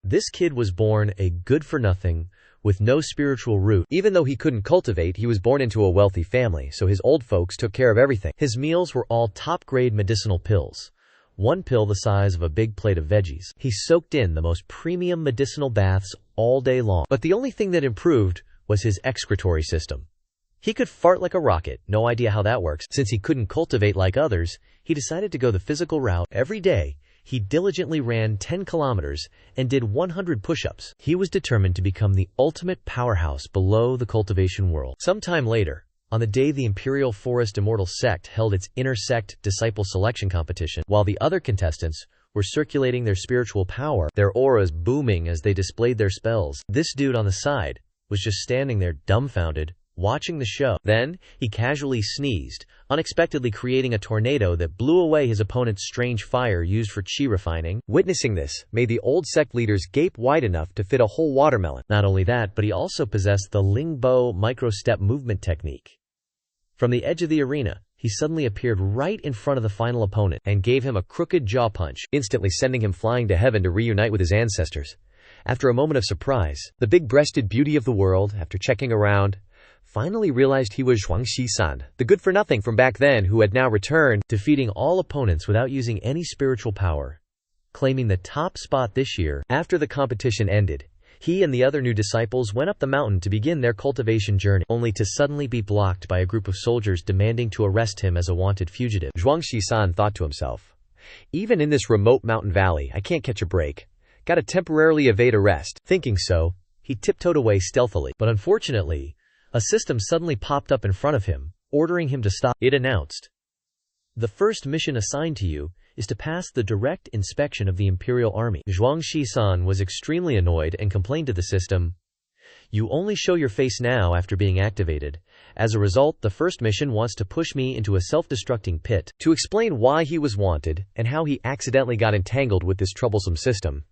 This kid was born a good-for-nothing, with no spiritual root. Even though he couldn't cultivate, he was born into a wealthy family, so his old folks took care of everything. His meals were all top-grade medicinal pills. One pill the size of a big plate of veggies. He soaked in the most premium medicinal baths all day long. But the only thing that improved was his excretory system. He could fart like a rocket, no idea how that works. Since he couldn't cultivate like others, he decided to go the physical route. Every day, he diligently ran 10 kilometers and did 100 push-ups. He was determined to become the ultimate powerhouse below the cultivation world. Sometime later, on the day the Imperial Forest Immortal Sect held its inter-sect disciple selection competition, while the other contestants were circulating their spiritual power, their auras booming as they displayed their spells, this dude on the side was just standing there dumbfounded, watching the show. Then, he casually sneezed, unexpectedly creating a tornado that blew away his opponent's strange fire used for chi refining. Witnessing this made the old sect leaders gape wide enough to fit a whole watermelon. Not only that, but he also possessed the Lingbo micro-step movement technique. From the edge of the arena, he suddenly appeared right in front of the final opponent and gave him a crooked jaw punch, instantly sending him flying to heaven to reunite with his ancestors. After a moment of surprise, the big-breasted beauty of the world, after checking around, finally realized he was Zhuang Shisan, the good-for-nothing from back then who had now returned, defeating all opponents without using any spiritual power. Claiming the top spot this year, after the competition ended, he and the other new disciples went up the mountain to begin their cultivation journey, only to suddenly be blocked by a group of soldiers demanding to arrest him as a wanted fugitive. Zhuang Shisan thought to himself, "Even in this remote mountain valley, I can't catch a break. Gotta temporarily evade arrest." Thinking so, he tiptoed away stealthily. But unfortunately, a system suddenly popped up in front of him, ordering him to stop. It announced, "The first mission assigned to you is to pass the direct inspection of the Imperial Army." Zhuang Shisan was extremely annoyed and complained to the system, "You only show your face now after being activated. As a result, the first mission wants to push me into a self-destructing pit." To explain why he was wanted and how he accidentally got entangled with this troublesome system,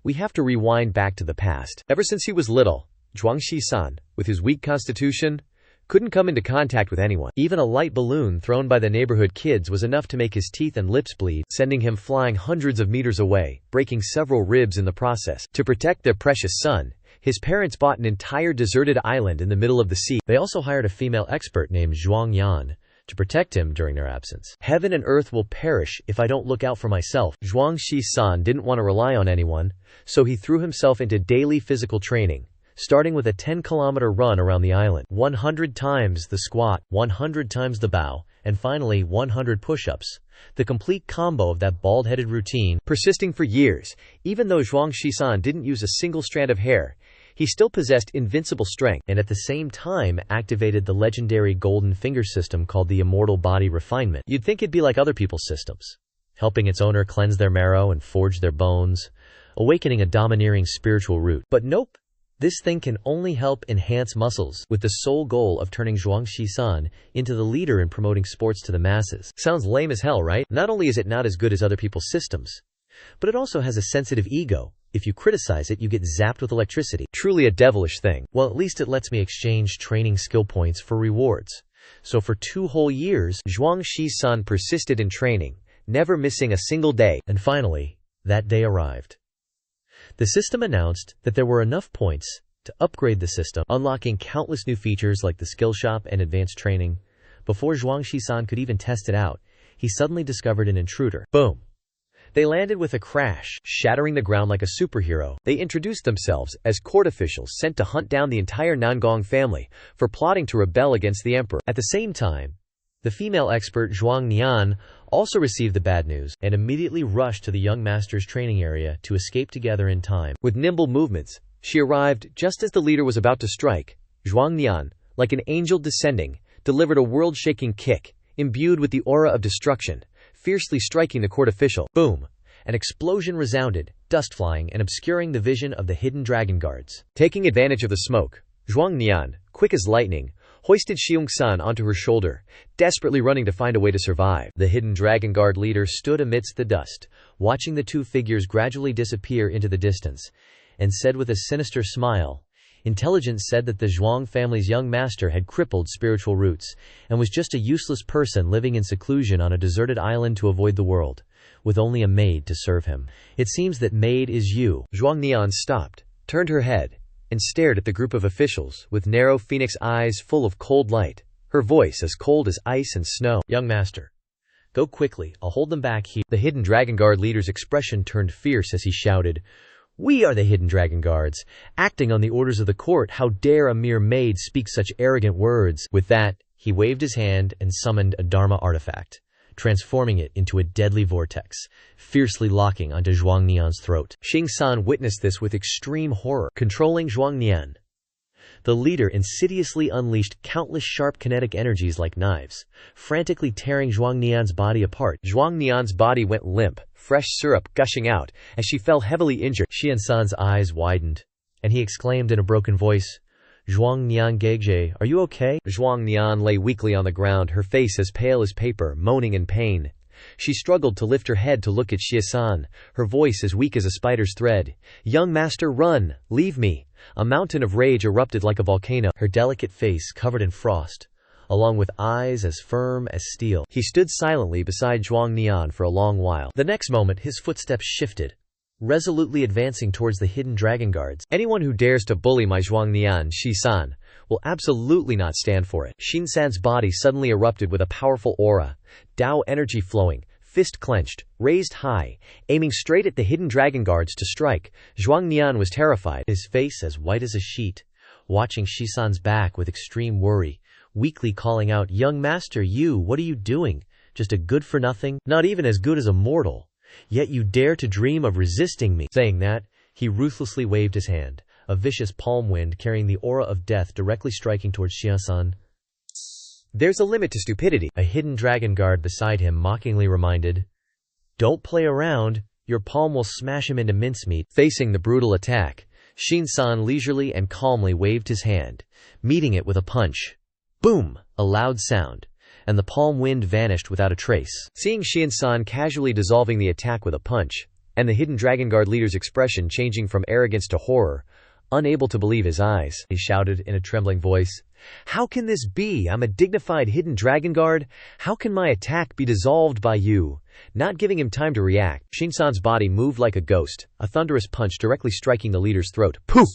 we have to rewind back to the past. Ever since he was little, Zhuang Shisan, with his weak constitution, couldn't come into contact with anyone. Even a light balloon thrown by the neighborhood kids was enough to make his teeth and lips bleed, sending him flying hundreds of meters away, breaking several ribs in the process. To protect their precious son, his parents bought an entire deserted island in the middle of the sea. They also hired a female expert named Zhuang Yan to protect him during their absence. "Heaven and earth will perish if I don't look out for myself." Zhuang Shisan didn't want to rely on anyone, so he threw himself into daily physical training, starting with a 10-kilometer run around the island, 100 times the squat, 100 times the bow, and finally 100 push-ups. The complete combo of that bald-headed routine, persisting for years. Even though Zhuang Shisan didn't use a single strand of hair, he still possessed invincible strength, and at the same time activated the legendary golden finger system called the Immortal Body Refinement. You'd think it'd be like other people's systems, helping its owner cleanse their marrow and forge their bones, awakening a domineering spiritual root. But nope. This thing can only help enhance muscles, with the sole goal of turning Zhuang Shisan into the leader in promoting sports to the masses. Sounds lame as hell, right? Not only is it not as good as other people's systems, but it also has a sensitive ego. If you criticize it, you get zapped with electricity. Truly a devilish thing. Well, at least it lets me exchange training skill points for rewards. So for 2 whole years, Zhuang Shisan persisted in training, never missing a single day. And finally, that day arrived. The system announced that there were enough points to upgrade the system, unlocking countless new features like the skill shop and advanced training. Before Zhuang Shisan could even test it out, he suddenly discovered an intruder. Boom! They landed with a crash, shattering the ground like a superhero. They introduced themselves as court officials sent to hunt down the entire Nangong family for plotting to rebel against the emperor. At the same time, the female expert Zhuang Nian also received the bad news and immediately rushed to the young master's training area to escape together in time. With nimble movements, she arrived just as the leader was about to strike. Zhuang Nian, like an angel descending, delivered a world-shaking kick, imbued with the aura of destruction, fiercely striking the court official. Boom! An explosion resounded, dust flying and obscuring the vision of the hidden dragon guards. Taking advantage of the smoke, Zhuang Nian, quick as lightning, hoisted Xiong-san onto her shoulder, desperately running to find a way to survive. The hidden dragon guard leader stood amidst the dust, watching the 2 figures gradually disappear into the distance, and said with a sinister smile, "Intelligence said that the Zhuang family's young master had crippled spiritual roots, and was just a useless person living in seclusion on a deserted island to avoid the world. with only a maid to serve him. It seems that maid is you. Zhuang Nian stopped, turned her head, and stared at the group of officials with narrow phoenix eyes full of cold light, her voice as cold as ice and snow. Young master, go quickly, I'll hold them back here. The Hidden Dragon Guard leader's expression turned fierce as he shouted, "We are the Hidden Dragon Guards, acting on the orders of the court. How dare a mere maid speak such arrogant words?" With that, he waved his hand and summoned a Dharma artifact, transforming it into a deadly vortex, fiercely locking onto Zhuang Nian's throat. Xing San witnessed this with extreme horror. Controlling Zhuang Nian, the leader insidiously unleashed countless sharp kinetic energies like knives, frantically tearing Zhuang Nian's body apart. Zhuang Nian's body went limp, fresh syrup gushing out as she fell heavily injured. Xian San's eyes widened, and he exclaimed in a broken voice, "Zhuang Nian Gegje, are you okay?" Zhuang Nian lay weakly on the ground, her face as pale as paper, moaning in pain. She struggled to lift her head to look at Xie San, her voice as weak as a spider's thread. "Young master, run! Leave me!" A mountain of rage erupted like a volcano, her delicate face covered in frost, along with eyes as firm as steel. He stood silently beside Zhuang Nian for a long while. The next moment his footsteps shifted, resolutely advancing towards the Hidden Dragon Guards. "Anyone who dares to bully my Zhuang Nian, Xi San, will absolutely not stand for it." Xin San's body suddenly erupted with a powerful aura, Tao energy flowing, fist clenched, raised high, aiming straight at the Hidden Dragon Guards to strike. Zhuang Nian was terrified, his face as white as a sheet, watching Xi San's back with extreme worry, weakly calling out, "Young master, what are you doing? Just a good-for-nothing? Not even as good as a mortal. Yet you dare to dream of resisting me." Saying that, he ruthlessly waved his hand, a vicious palm wind carrying the aura of death directly striking towards Xiaosan. "There's a limit to stupidity," a Hidden Dragon Guard beside him mockingly reminded. "Don't play around, your palm will smash him into mincemeat." Facing the brutal attack, Xin-san leisurely and calmly waved his hand, meeting it with a punch. Boom! A loud sound, and the palm wind vanished without a trace. Seeing Xian-san casually dissolving the attack with a punch, and the Hidden Dragon Guard leader's expression changing from arrogance to horror, unable to believe his eyes, he shouted in a trembling voice, "How can this be? I'm a dignified Hidden Dragon Guard. How can my attack be dissolved by you?" Not giving him time to react, Shin-san's body moved like a ghost, a thunderous punch directly striking the leader's throat. Poof!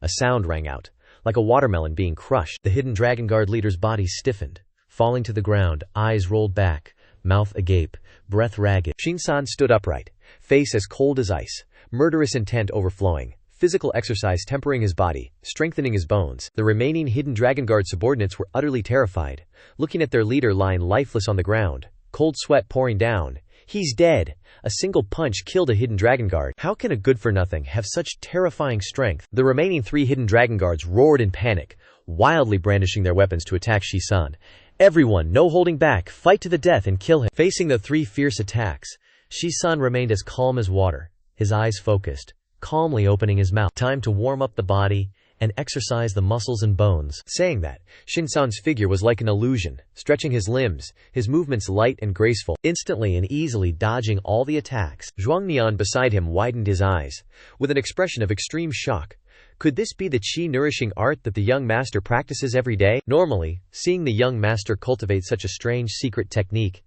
A sound rang out, like a watermelon being crushed. The Hidden Dragon Guard leader's body stiffened, falling to the ground, eyes rolled back, mouth agape, breath ragged. Shin-san stood upright, face as cold as ice, murderous intent overflowing, physical exercise tempering his body, strengthening his bones. The remaining Hidden Dragon Guard subordinates were utterly terrified, looking at their leader lying lifeless on the ground, cold sweat pouring down. He's dead. A single punch killed a Hidden Dragon Guard. How can a good-for-nothing have such terrifying strength? The remaining 3 Hidden Dragon Guards roared in panic, wildly brandishing their weapons to attack Shi-san. Everyone, no holding back, fight to the death and kill him. Facing the 3 fierce attacks, Shi-san remained as calm as water, his eyes focused, calmly opening his mouth. Time to warm up the body and exercise the muscles and bones. Saying that, Shin-san's figure was like an illusion, stretching his limbs, his movements light and graceful, instantly and easily dodging all the attacks. Zhuang Nian beside him widened his eyes, with an expression of extreme shock. Could this be the qi-nourishing art that the young master practices every day? Normally, seeing the young master cultivate such a strange secret technique,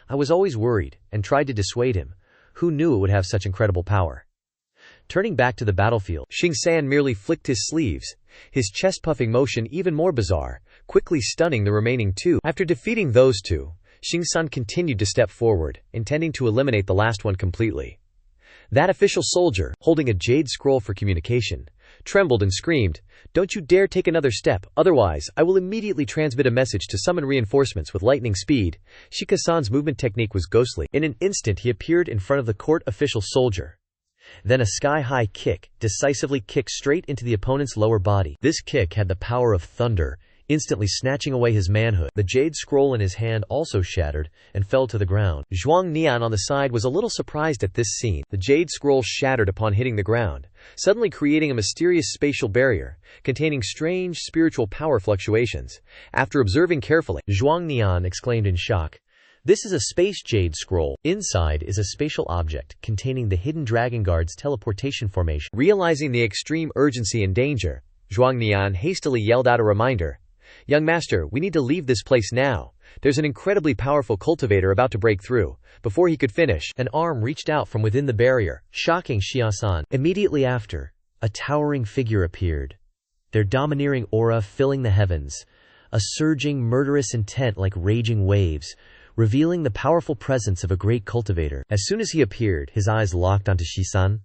I was always worried, and tried to dissuade him. Who knew it would have such incredible power? Turning back to the battlefield, Xing-san merely flicked his sleeves, his chest-puffing motion even more bizarre, quickly stunning the remaining 2. After defeating those 2, Xing-san continued to step forward, intending to eliminate the last one completely. That official soldier, holding a jade scroll for communication, trembled and screamed, "Don't you dare take another step, otherwise I will immediately transmit a message to summon reinforcements with lightning speed." Shika-san's movement technique was ghostly. In an instant he appeared in front of the court official soldier. Then a sky-high kick decisively kicked straight into the opponent's lower body. This kick had the power of thunder, instantly snatching away his manhood. The jade scroll in his hand also shattered and fell to the ground. Zhuang Nian on the side was a little surprised at this scene. The jade scroll shattered upon hitting the ground, suddenly creating a mysterious spatial barrier, containing strange spiritual power fluctuations. After observing carefully, Zhuang Nian exclaimed in shock, "This is a space jade scroll. Inside is a spatial object containing the Hidden Dragon Guard's teleportation formation." Realizing the extreme urgency and danger, Zhuang Nian hastily yelled out a reminder. "Young master, we need to leave this place now. There's an incredibly powerful cultivator about to break through." Before he could finish, an arm reached out from within the barrier, shocking Xiaosan. Immediately after, a towering figure appeared, their domineering aura filling the heavens, a surging, murderous intent like raging waves, revealing the powerful presence of a great cultivator. As soon as he appeared, his eyes locked onto Shisan.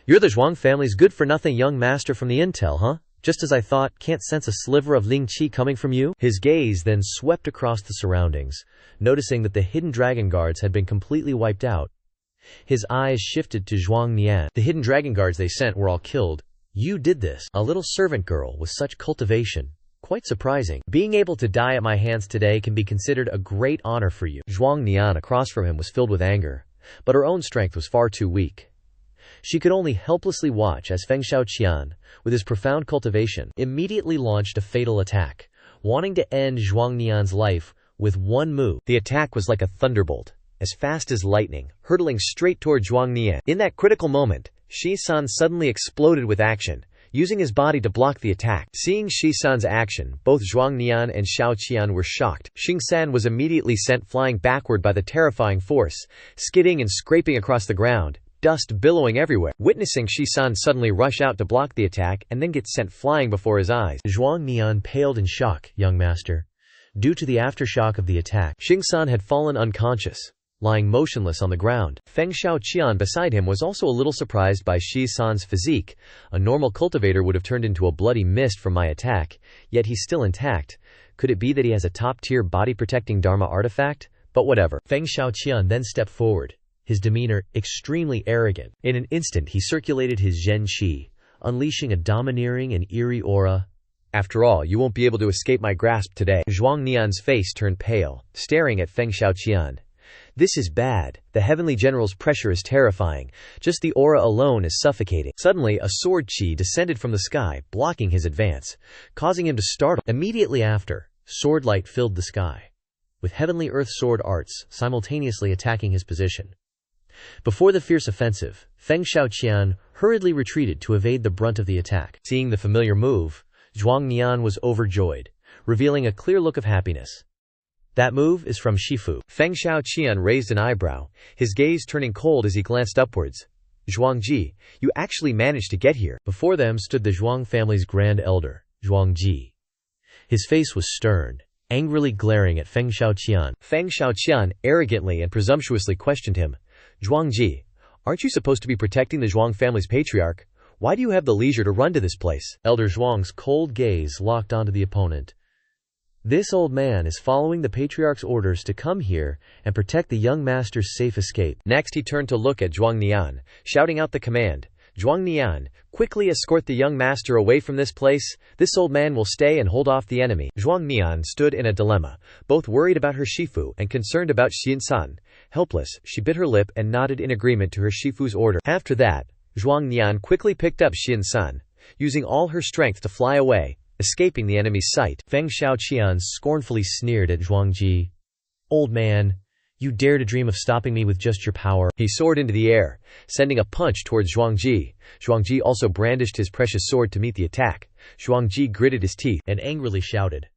"You're the Zhuang family's good-for-nothing young master from the intel, huh? Just as I thought, can't sense a sliver of Ling Qi coming from you?" His gaze then swept across the surroundings, noticing that the hidden dragon guards had been completely wiped out. His eyes shifted to Zhuang Nian. "The hidden dragon guards they sent were all killed. You did this. A little servant girl with such cultivation. Quite surprising. Being able to die at my hands today can be considered a great honor for you." Zhuang Nian across from him was filled with anger, but her own strength was far too weak. She could only helplessly watch as Feng Xiaoqian, with his profound cultivation, immediately launched a fatal attack, wanting to end Zhuang Nian's life with one move. The attack was like a thunderbolt, as fast as lightning, hurtling straight toward Zhuang Nian. In that critical moment, Shi-san suddenly exploded with action, using his body to block the attack. Seeing Shi-san's action, both Zhuang Nian and Xiao Qian were shocked. Xing-san was immediately sent flying backward by the terrifying force, skidding and scraping across the ground, dust billowing everywhere. Witnessing Shi-san suddenly rush out to block the attack and then get sent flying before his eyes, Zhuang Nian paled in shock. "Young master." Due to the aftershock of the attack, Xing-san had fallen unconscious, lying motionless on the ground. Feng Xiaoqian beside him was also a little surprised by Shi-san's physique. A normal cultivator would have turned into a bloody mist from my attack, yet he's still intact. Could it be that he has a top-tier body-protecting Dharma artifact? But whatever. Feng Xiaoqian then stepped forward, his demeanor extremely arrogant. In an instant he circulated his Zhen Qi, unleashing a domineering and eerie aura. "After all, you won't be able to escape my grasp today." Zhuang Nian's face turned pale, staring at Feng Xiaoqian. "This is bad. The Heavenly General's pressure is terrifying. Just the aura alone is suffocating." Suddenly, a sword chi descended from the sky, blocking his advance, causing him to startle. Immediately after, sword light filled the sky, with heavenly earth sword arts simultaneously attacking his position. Before the fierce offensive, Feng Xiaoqian hurriedly retreated to evade the brunt of the attack. Seeing the familiar move, Zhuang Nian was overjoyed, revealing a clear look of happiness. "That move is from Shifu." Feng Xiaoqian raised an eyebrow, his gaze turning cold as he glanced upwards. "Zhuangji, you actually managed to get here." Before them stood the Zhuang family's grand elder, Zhuangji. His face was stern, angrily glaring at Feng Xiaoqian. Feng Xiaoqian arrogantly and presumptuously questioned him. "Zhuangji, aren't you supposed to be protecting the Zhuang family's patriarch? Why do you have the leisure to run to this place?" Elder Zhuang's cold gaze locked onto the opponent. "This old man is following the patriarch's orders to come here and protect the young master's safe escape." Next he turned to look at Zhuang Nian, shouting out the command. "Zhuang Nian, quickly escort the young master away from this place. This old man will stay and hold off the enemy." Zhuang Nian stood in a dilemma, both worried about her Shifu and concerned about Xian-san. Helpless, she bit her lip and nodded in agreement to her Shifu's order. After that, Zhuang Nian quickly picked up Xian-san, using all her strength to fly away, escaping the enemy's sight. Feng Xiaoqian scornfully sneered at Zhuangji. "Old man, you dare to dream of stopping me with just your power." He soared into the air, sending a punch towards Zhuangji. Zhuangji also brandished his precious sword to meet the attack. Zhuangji gritted his teeth and angrily shouted,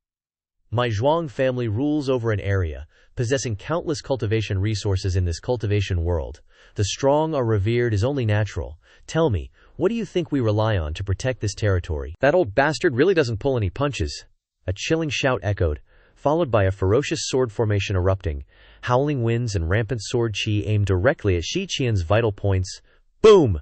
"My Zhuang family rules over an area, possessing countless cultivation resources in this cultivation world. The strong are revered is only natural. Tell me, what do you think we rely on to protect this territory?" "That old bastard really doesn't pull any punches." A chilling shout echoed, followed by a ferocious sword formation erupting. Howling winds and rampant sword chi aimed directly at Shi Qian's vital points. Boom!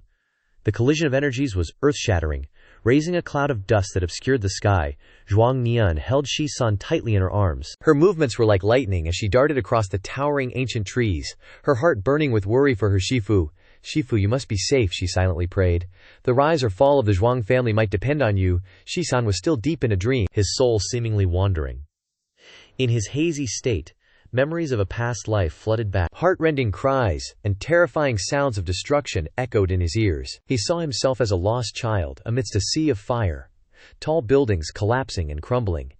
The collision of energies was earth-shattering, raising a cloud of dust that obscured the sky. Zhuang Nian held Shi-san tightly in her arms. Her movements were like lightning as she darted across the towering ancient trees, her heart burning with worry for her Shifu. "Shifu, you must be safe," she silently prayed. "The rise or fall of the Zhuang family might depend on you." Shi-san was still deep in a dream, his soul seemingly wandering. In his hazy state, memories of a past life flooded back. Heart-rending cries and terrifying sounds of destruction echoed in his ears. He saw himself as a lost child amidst a sea of fire, tall buildings collapsing and crumbling.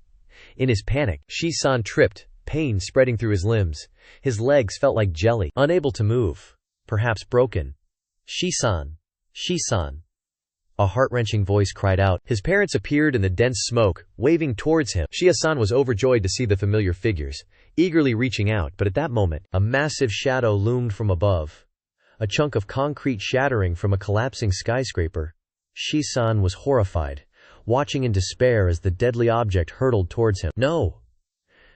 In his panic, Shi-san tripped, pain spreading through his limbs. His legs felt like jelly, unable to move, perhaps broken. Shi-san. Shi-san. A heart-wrenching voice cried out. His parents appeared in the dense smoke, waving towards him. Shia-san was overjoyed to see the familiar figures, eagerly reaching out, but at that moment, a massive shadow loomed from above. A chunk of concrete shattering from a collapsing skyscraper. Shia-san was horrified, watching in despair as the deadly object hurtled towards him. No!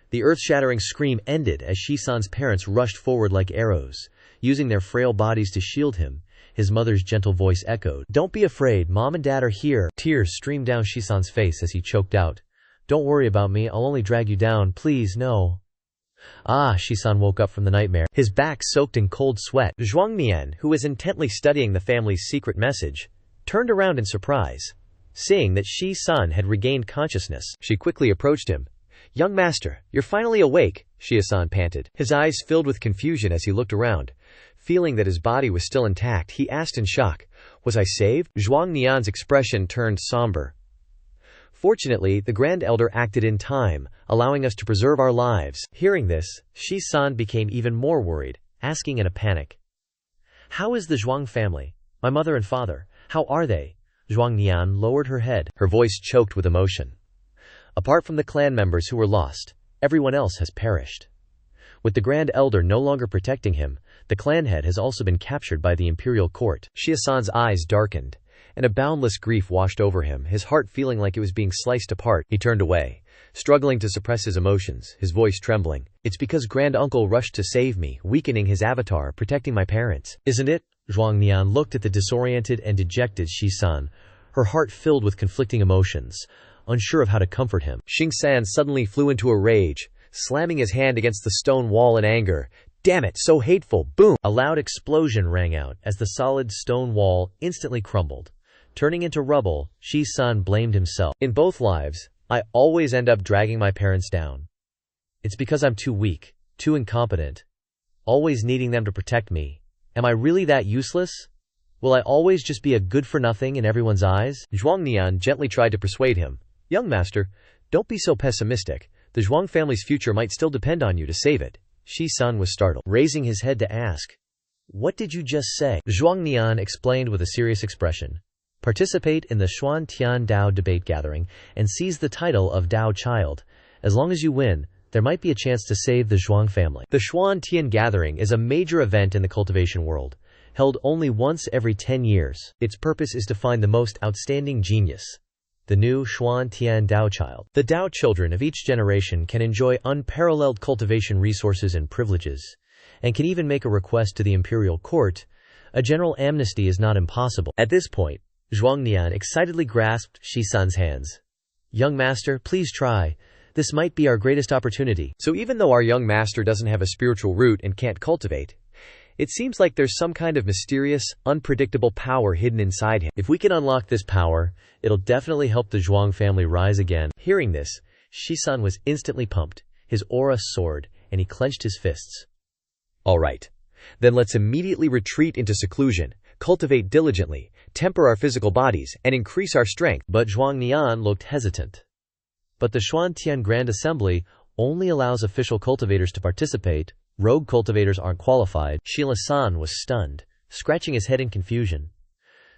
The earth-shattering scream ended as Shia-san's parents rushed forward like arrows, using their frail bodies to shield him. His mother's gentle voice echoed. Don't be afraid, Mom and Dad are here. Tears streamed down Shia-san's face as he choked out. Don't worry about me, I'll only drag you down, please, no. Ah, Shia-san woke up from the nightmare, his back soaked in cold sweat. Zhuang Nian, who was intently studying the family's secret message, turned around in surprise. Seeing that Shia-san had regained consciousness, she quickly approached him. Young master, you're finally awake, Shia-san panted. His eyes filled with confusion as he looked around. Feeling that his body was still intact, he asked in shock, was I saved? Zhuang Nian's expression turned somber. Fortunately, the Grand Elder acted in time, allowing us to preserve our lives. Hearing this, Shia-san became even more worried, asking in a panic. How is the Zhuang family? My mother and father, how are they? Zhuang Nian lowered her head, her voice choked with emotion. Apart from the clan members who were lost, everyone else has perished. With the Grand Elder no longer protecting him, the clan head has also been captured by the imperial court. Shia-san's eyes darkened, and a boundless grief washed over him, his heart feeling like it was being sliced apart. He turned away, struggling to suppress his emotions, his voice trembling. It's because Grand Uncle rushed to save me, weakening his avatar, protecting my parents. Isn't it? Zhuang Nian looked at the disoriented and dejected Shia-san, her heart filled with conflicting emotions, unsure of how to comfort him. Xing-san suddenly flew into a rage, slamming his hand against the stone wall in anger. Damn it, so hateful! Boom! A loud explosion rang out as the solid stone wall instantly crumbled. Turning into rubble, Shia-san blamed himself. In both lives, I always end up dragging my parents down. It's because I'm too weak, too incompetent, always needing them to protect me. Am I really that useless? Will I always just be a good-for-nothing in everyone's eyes? Zhuang Nian gently tried to persuade him. Young master, don't be so pessimistic. The Zhuang family's future might still depend on you to save it. Shia-san was startled, raising his head to ask, what did you just say? Zhuang Nian explained with a serious expression. Participate in the Xuan Tian Dao debate gathering and seize the title of Dao Child. As long as you win, there might be a chance to save the Zhuang family. The Xuan Tian gathering is a major event in the cultivation world, held only once every 10 years. Its purpose is to find the most outstanding genius, the new Xuan Tian Dao Child. The Dao children of each generation can enjoy unparalleled cultivation resources and privileges, and can even make a request to the imperial court. A general amnesty is not impossible. At this point, Zhuang Nian excitedly grasped Shia-san's hands. Young master, please try. This might be our greatest opportunity. So even though our young master doesn't have a spiritual root and can't cultivate, it seems like there's some kind of mysterious, unpredictable power hidden inside him. If we can unlock this power, it'll definitely help the Zhuang family rise again. Hearing this, Shia-san was instantly pumped. His aura soared, and he clenched his fists. All right. Then let's immediately retreat into seclusion, cultivate diligently, temper our physical bodies, and increase our strength. But Zhuang Nian looked hesitant. But the Xuan Tian Grand Assembly only allows official cultivators to participate. Rogue cultivators aren't qualified. Shia-san was stunned, scratching his head in confusion.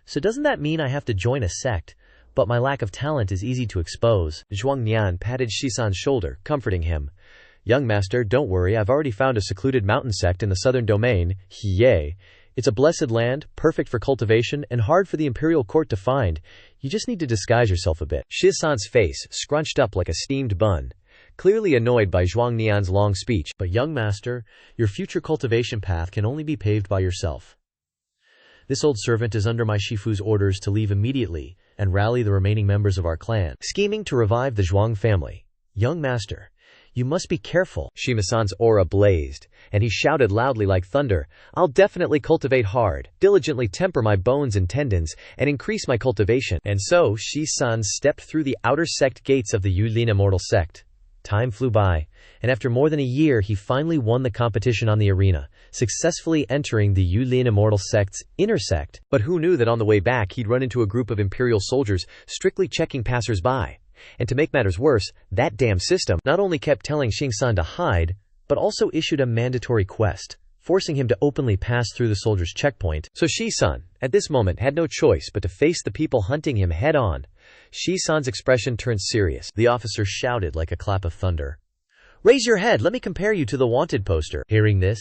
So doesn't that mean I have to join a sect? But my lack of talent is easy to expose. Zhuang Nian patted Shia-san's shoulder, comforting him. Young master, don't worry, I've already found a secluded mountain sect in the southern domain. Yay! It's a blessed land, perfect for cultivation, and hard for the imperial court to find. You just need to disguise yourself a bit. Shia-san's face scrunched up like a steamed bun, clearly annoyed by Zhuang Nian's long speech. But young master, your future cultivation path can only be paved by yourself. This old servant is under my Shifu's orders to leave immediately and rally the remaining members of our clan, scheming to revive the Zhuang family. Young master, you must be careful. Shia-san's aura blazed, and he shouted loudly like thunder, I'll definitely cultivate hard, diligently temper my bones and tendons, and increase my cultivation. And so, Shia-san stepped through the outer sect gates of the Yulin Immortal Sect. Time flew by, and after more than a year he finally won the competition on the arena, successfully entering the Yulin Immortal Sect's inner sect. But who knew that on the way back he'd run into a group of imperial soldiers strictly checking passers-by. And to make matters worse, that damn system not only kept telling Xing-san to hide, but also issued a mandatory quest, forcing him to openly pass through the soldier's checkpoint. So Shi-san, at this moment, had no choice but to face the people hunting him head-on. Shi-san's expression turned serious. The officer shouted like a clap of thunder. "Raise your head, let me compare you to the wanted poster." Hearing this,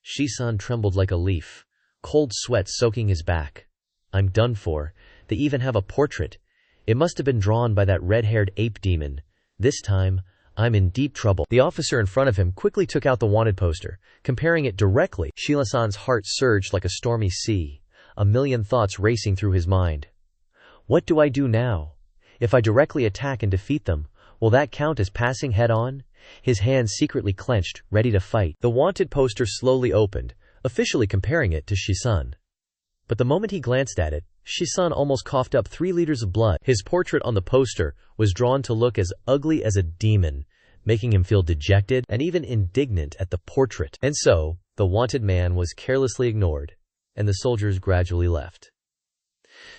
Shi-san trembled like a leaf, cold sweat soaking his back. "I'm done for. They even have a portrait. It must have been drawn by that red-haired ape demon. This time, I'm in deep trouble." The officer in front of him quickly took out the wanted poster, comparing it directly. Shi-san's heart surged like a stormy sea, a million thoughts racing through his mind. What do I do now? If I directly attack and defeat them, will that count as passing head-on? His hands secretly clenched, ready to fight. The wanted poster slowly opened, officially comparing it to Shi-san. But the moment he glanced at it, Shi-san almost coughed up 3 liters of blood. His portrait on the poster was drawn to look as ugly as a demon, making him feel dejected and even indignant at the portrait. And so, the wanted man was carelessly ignored, and the soldiers gradually left.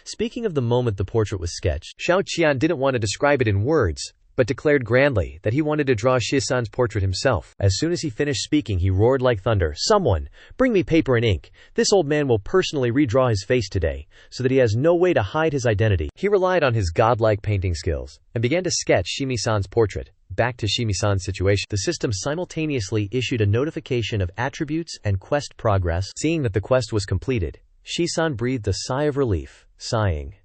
Speaking of the moment the portrait was sketched, Xiao Qian didn't want to describe it in words, but declared grandly that he wanted to draw Shi-san's portrait himself. As soon as he finished speaking, he roared like thunder, "Someone, bring me paper and ink. This old man will personally redraw his face today, so that he has no way to hide his identity." He relied on his godlike painting skills, and began to sketch Shimi-san's portrait. Back to Shimi-san's situation, the system simultaneously issued a notification of attributes and quest progress. Seeing that the quest was completed, Shi-san breathed a sigh of relief, sighing,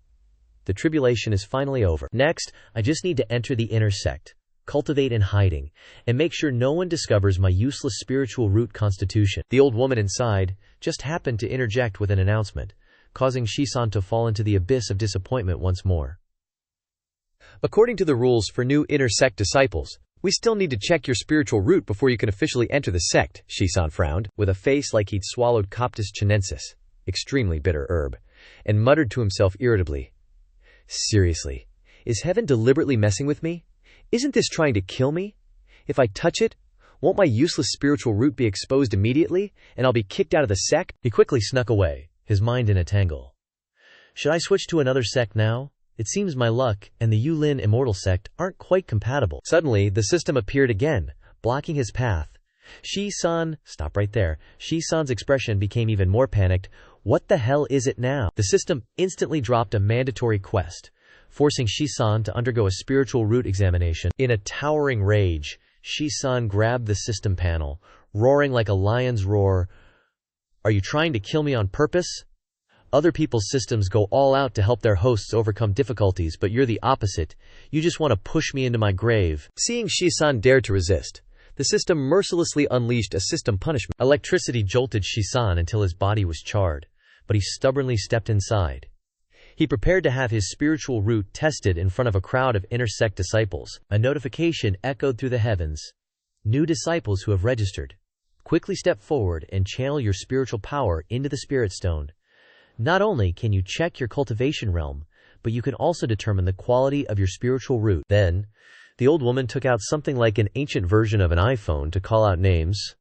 "The tribulation is finally over. Next, I just need to enter the inner sect, cultivate in hiding, and make sure no one discovers my useless spiritual root constitution." The old woman inside just happened to interject with an announcement, causing Shi-san to fall into the abyss of disappointment once more. "According to the rules for new inner sect disciples, we still need to check your spiritual root before you can officially enter the sect." Shi-san frowned, with a face like he'd swallowed Coptis chinensis, extremely bitter herb, and muttered to himself irritably, "Seriously, is heaven deliberately messing with me? Isn't this trying to kill me? If I touch it, won't my useless spiritual root be exposed immediately, and I'll be kicked out of the sect?" He quickly snuck away, his mind in a tangle. Should I switch to another sect now? It seems my luck and the Yulin Immortal sect aren't quite compatible. Suddenly, the system appeared again, blocking his path. Shi-san, stop right there. Shi-san's expression became even more panicked. What the hell is it now? The system instantly dropped a mandatory quest, forcing Shi-san to undergo a spiritual root examination. In a towering rage, Shi-san grabbed the system panel, roaring like a lion's roar. "Are you trying to kill me on purpose? Other people's systems go all out to help their hosts overcome difficulties, but you're the opposite. You just want to push me into my grave." Seeing Shi-san dare to resist, the system mercilessly unleashed a system punishment. Electricity jolted Shi-san until his body was charred, but he stubbornly stepped inside. He prepared to have his spiritual root tested in front of a crowd of inner sect disciples. A notification echoed through the heavens. "New disciples who have registered. Quickly step forward and channel your spiritual power into the Spirit Stone. Not only can you check your cultivation realm, but you can also determine the quality of your spiritual root." Then, the old woman took out something like an ancient version of an iPhone to call out names.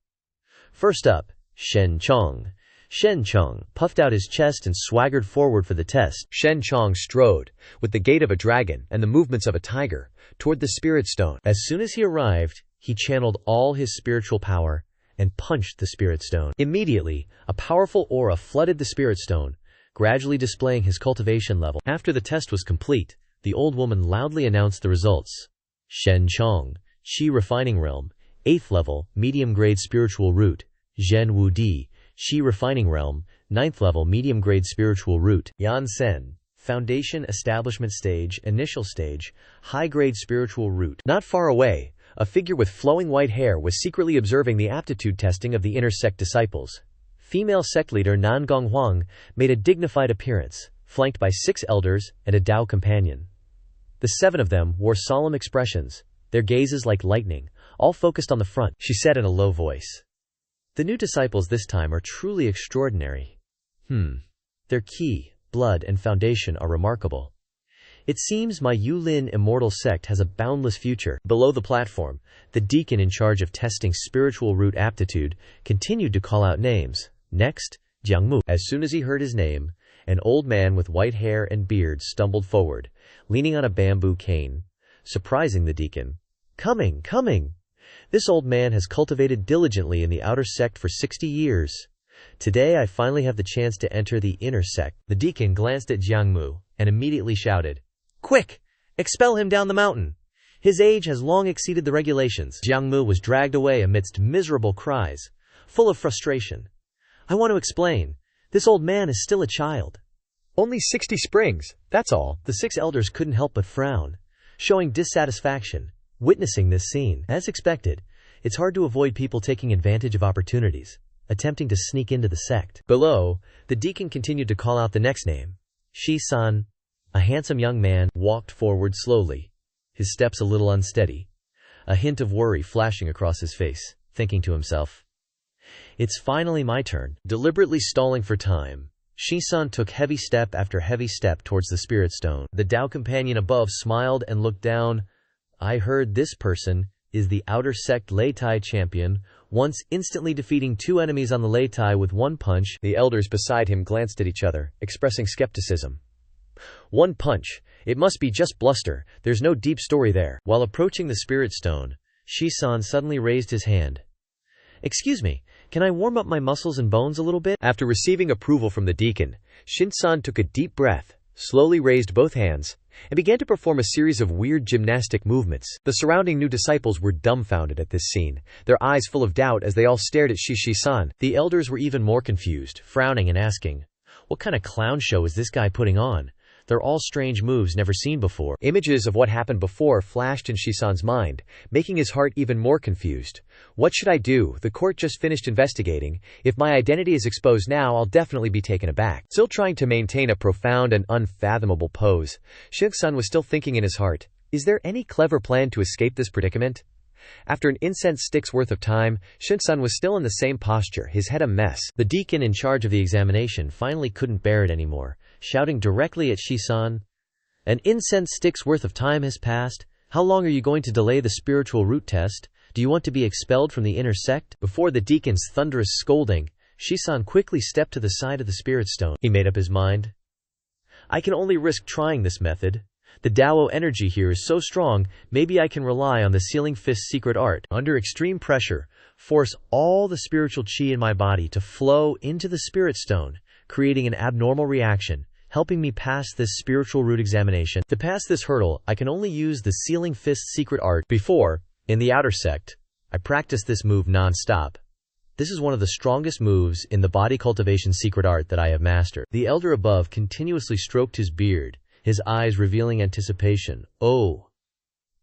First up, Shen Chong. Shen Chong puffed out his chest and swaggered forward for the test. Shen Chong strode, with the gait of a dragon and the movements of a tiger, toward the Spirit Stone. As soon as he arrived, he channeled all his spiritual power and punched the Spirit Stone. Immediately, a powerful aura flooded the Spirit Stone, gradually displaying his cultivation level. After the test was complete, the old woman loudly announced the results. Shen Chong, Qi Refining Realm, 8th level, medium-grade spiritual root. Zhen Wu Di, Qi Refining Realm, 9th level, medium-grade spiritual root. Yan Sen, Foundation Establishment Stage, Initial Stage, high-grade spiritual root. Not far away, a figure with flowing white hair was secretly observing the aptitude testing of the inner sect disciples. Female sect leader Nan Gonghuang made a dignified appearance, flanked by 6 elders and a Dao companion. The 7 of them wore solemn expressions, their gazes like lightning, all focused on the front. She said in a low voice, "The new disciples this time are truly extraordinary. Their ki, blood, and foundation are remarkable. It seems my Yulin Immortal sect has a boundless future." Below the platform, the deacon in charge of testing spiritual root aptitude continued to call out names. Next, Jiang Mu. As soon as he heard his name, an old man with white hair and beard stumbled forward, leaning on a bamboo cane, surprising the deacon. Coming! This old man has cultivated diligently in the outer sect for 60 years. Today I finally have the chance to enter the inner sect. The deacon glanced at Jiangmu and immediately shouted, "Quick! Expel him down the mountain! His age has long exceeded the regulations." Jiangmu was dragged away amidst miserable cries, full of frustration. "I want to explain. This old man is still a child. Only 60 springs, that's all." The 6 elders couldn't help but frown, showing dissatisfaction, witnessing this scene. As expected, it's hard to avoid people taking advantage of opportunities, attempting to sneak into the sect. Below, the deacon continued to call out the next name. Shi-san, a handsome young man, walked forward slowly, his steps a little unsteady, a hint of worry flashing across his face, thinking to himself, "It's finally my turn." Deliberately stalling for time, Shi-san took heavy step after heavy step towards the spirit stone. The Tao companion above smiled and looked down. "I heard this person is the outer sect Leitai champion, once instantly defeating 2 enemies on the Leitai with 1 punch." The elders beside him glanced at each other, expressing skepticism. 1 punch. It must be just bluster. There's no deep story there. While approaching the spirit stone, Shi-san suddenly raised his hand. "Excuse me, can I warm up my muscles and bones a little bit?" After receiving approval from the deacon, Shin-san took a deep breath, slowly raised both hands, and began to perform a series of weird gymnastic movements. The surrounding new disciples were dumbfounded at this scene, their eyes full of doubt as they all stared at Shi-san. The elders were even more confused, frowning and asking, "What kind of clown show is this guy putting on? They're all strange moves never seen before." Images of what happened before flashed in Shisan's mind, making his heart even more confused. What should I do? The court just finished investigating. If my identity is exposed now, I'll definitely be taken aback. Still trying to maintain a profound and unfathomable pose, Shisan was still thinking in his heart, is there any clever plan to escape this predicament? After an incense stick's worth of time, Shin-san was still in the same posture, his head a mess. The deacon in charge of the examination finally couldn't bear it anymore, shouting directly at Shi-san, "An incense stick's worth of time has passed. How long are you going to delay the spiritual root test? Do you want to be expelled from the inner sect?" Before the deacon's thunderous scolding, Shi-san quickly stepped to the side of the spirit stone. He made up his mind. "I can only risk trying this method. The Dao energy here is so strong, maybe I can rely on the sealing fist's secret art. Under extreme pressure, force all the spiritual chi in my body to flow into the spirit stone, creating an abnormal reaction, helping me pass this spiritual root examination. To pass this hurdle, I can only use the sealing fist's secret art. Before, in the outer sect, I practiced this move non-stop. This is one of the strongest moves in the body cultivation secret art that I have mastered." The elder above continuously stroked his beard, his eyes revealing anticipation. "Oh,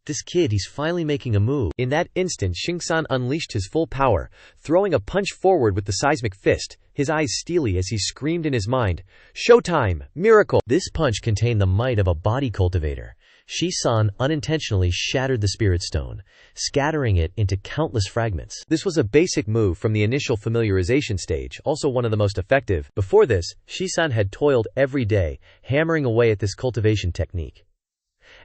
this kid, he's finally making a move." In that instant, Shing-san unleashed his full power, throwing a punch forward with the seismic fist, his eyes steely as he screamed in his mind, "Showtime! Miracle!" This punch contained the might of a body cultivator. Shi-san unintentionally shattered the spirit stone, scattering it into countless fragments. This was a basic move from the initial familiarization stage, also one of the most effective. Before this, Shi-san had toiled every day, hammering away at this cultivation technique.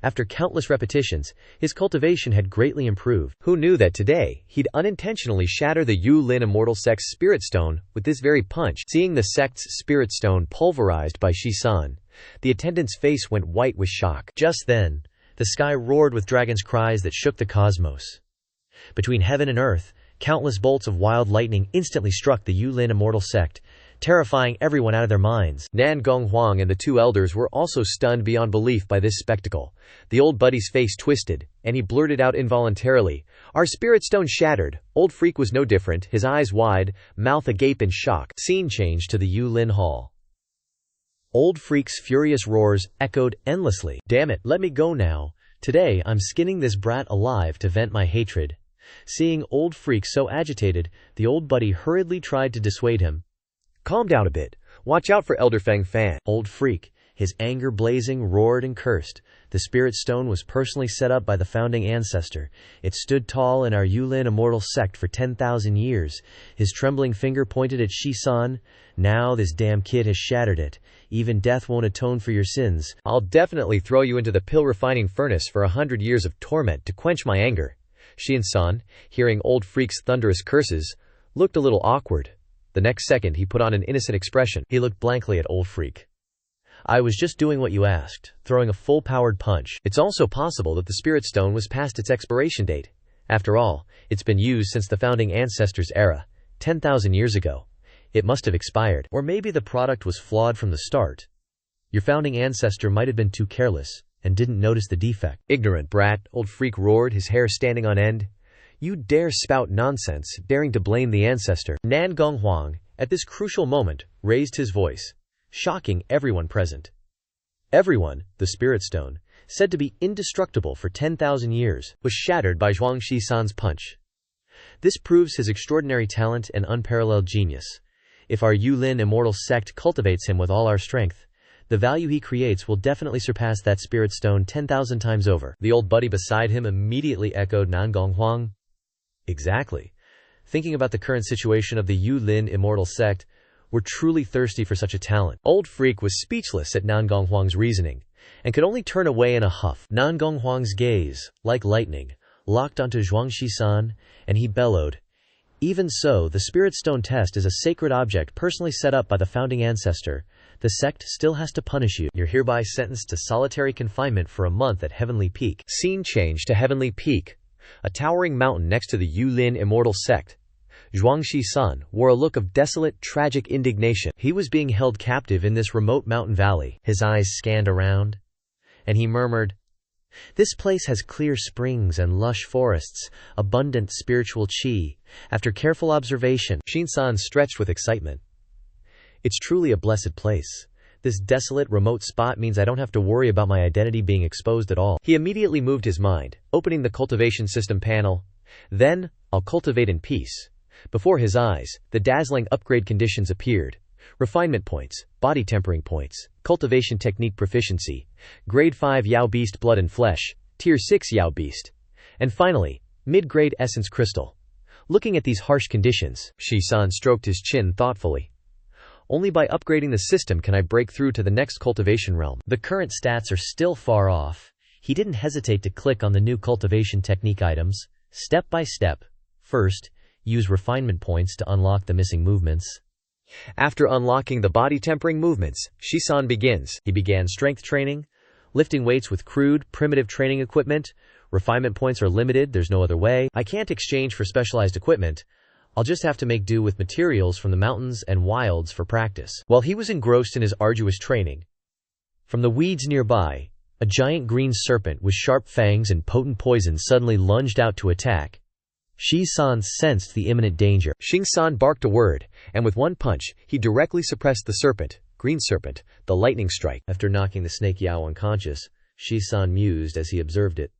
After countless repetitions, his cultivation had greatly improved. Who knew that today, he'd unintentionally shatter the Yu Lin Immortal Sect's spirit stone with this very punch? Seeing the sect's spirit stone pulverized by Shi-san, the attendant's face went white with shock. Just then, the sky roared with dragons' cries that shook the cosmos. Between heaven and earth, countless bolts of wild lightning instantly struck the Yu Lin Immortal Sect, terrifying everyone out of their minds. Nan Gonghuang and the 2 elders were also stunned beyond belief by this spectacle. The old buddy's face twisted, and he blurted out involuntarily, "Our spirit stone shattered." Old Freak was no different, his eyes wide, mouth agape in shock. Scene changed to the Yu Lin Hall. Old Freak's furious roars echoed endlessly. "Damn it, let me go now. Today I'm skinning this brat alive to vent my hatred." Seeing Old Freak so agitated, the old buddy hurriedly tried to dissuade him. "Calm down a bit. Watch out for Elder Feng Fan." Old Freak, his anger blazing, roared and cursed. The spirit stone was personally set up by the founding ancestor. It stood tall in our Yulin Immortal Sect for 10,000 years. His trembling finger pointed at Shi-san. "Now this damn kid has shattered it. Even death won't atone for your sins. I'll definitely throw you into the pill-refining furnace for 100 years of torment to quench my anger." Shin-san, hearing Old Freak's thunderous curses, looked a little awkward. The next second he put on an innocent expression. He looked blankly at Old Freak. "I was just doing what you asked, throwing a full-powered punch. It's also possible that the Spirit Stone was past its expiration date. After all, it's been used since the founding ancestors' era, 10,000 years ago. It must have expired. Or maybe the product was flawed from the start. Your founding ancestor might have been too careless and didn't notice the defect. Ignorant brat, old freak roared, his hair standing on end. You dare spout nonsense, daring to blame the ancestor. Nan Gonghuang, at this crucial moment, raised his voice, shocking everyone present. Everyone, the Spirit Stone, said to be indestructible for 10,000 years, was shattered by Zhuang Shisan's punch. This proves his extraordinary talent and unparalleled genius. If our Yulin immortal sect cultivates him with all our strength, the value he creates will definitely surpass that Spirit Stone 10,000 times over. The old buddy beside him immediately echoed Nan Gonghuang. Exactly. Thinking about the current situation of the Yulin immortal sect, we're truly thirsty for such a talent. Old freak was speechless at Nan Gonghuang's reasoning, and could only turn away in a huff. Nan Gonghuang's gaze, like lightning, locked onto Zhuang Shisan, and he bellowed, "Even so, the Spirit Stone test is a sacred object personally set up by the founding ancestor. The sect still has to punish you. You're hereby sentenced to solitary confinement for a month at Heavenly Peak." Scene change to Heavenly Peak, a towering mountain next to the Yulin immortal sect. Zhuang Shisan wore a look of desolate, tragic indignation. He was being held captive in this remote mountain valley. His eyes scanned around, and he murmured, "This place has clear springs and lush forests, abundant spiritual qi." After careful observation, Shinsan stretched with excitement. "It's truly a blessed place. This desolate, remote spot means I don't have to worry about my identity being exposed at all." He immediately moved his mind, opening the cultivation system panel. "Then, I'll cultivate in peace." Before his eyes, the dazzling upgrade conditions appeared. Refinement points, body tempering points, cultivation technique proficiency, grade 5 Yao Beast blood and flesh, tier 6 Yao Beast, and finally, mid-grade essence crystal. Looking at these harsh conditions, Shisan stroked his chin thoughtfully. Only by upgrading the system can I break through to the next cultivation realm. The current stats are still far off. He didn't hesitate to click on the new cultivation technique items, step by step. First, use refinement points to unlock the missing movements. After unlocking the body tempering movements, Shisan begins. He began strength training, lifting weights with crude, primitive training equipment. Refinement points are limited, there's no other way. I can't exchange for specialized equipment. I'll just have to make do with materials from the mountains and wilds for practice. While he was engrossed in his arduous training, from the weeds nearby, a giant green serpent with sharp fangs and potent poison suddenly lunged out to attack. Shisan sensed the imminent danger. Xingsan barked a word, and with one punch, he directly suppressed the serpent. Green serpent, the lightning strike. After knocking the snake Yao unconscious, Shisan mused as he observed it.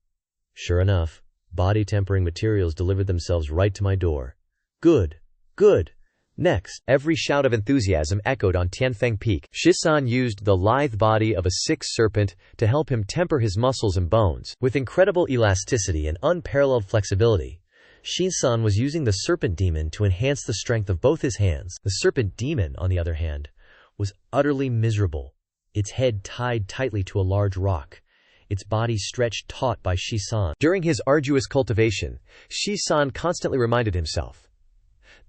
Sure enough, body tempering materials delivered themselves right to my door. Good, good. Next, every shout of enthusiasm echoed on Tianfeng Peak. Shisan used the lithe body of a sick serpent to help him temper his muscles and bones. With incredible elasticity and unparalleled flexibility, Shisan was using the serpent demon to enhance the strength of both his hands. The serpent demon, on the other hand, was utterly miserable, its head tied tightly to a large rock, its body stretched taut by Shisan. During his arduous cultivation, Shisan constantly reminded himself,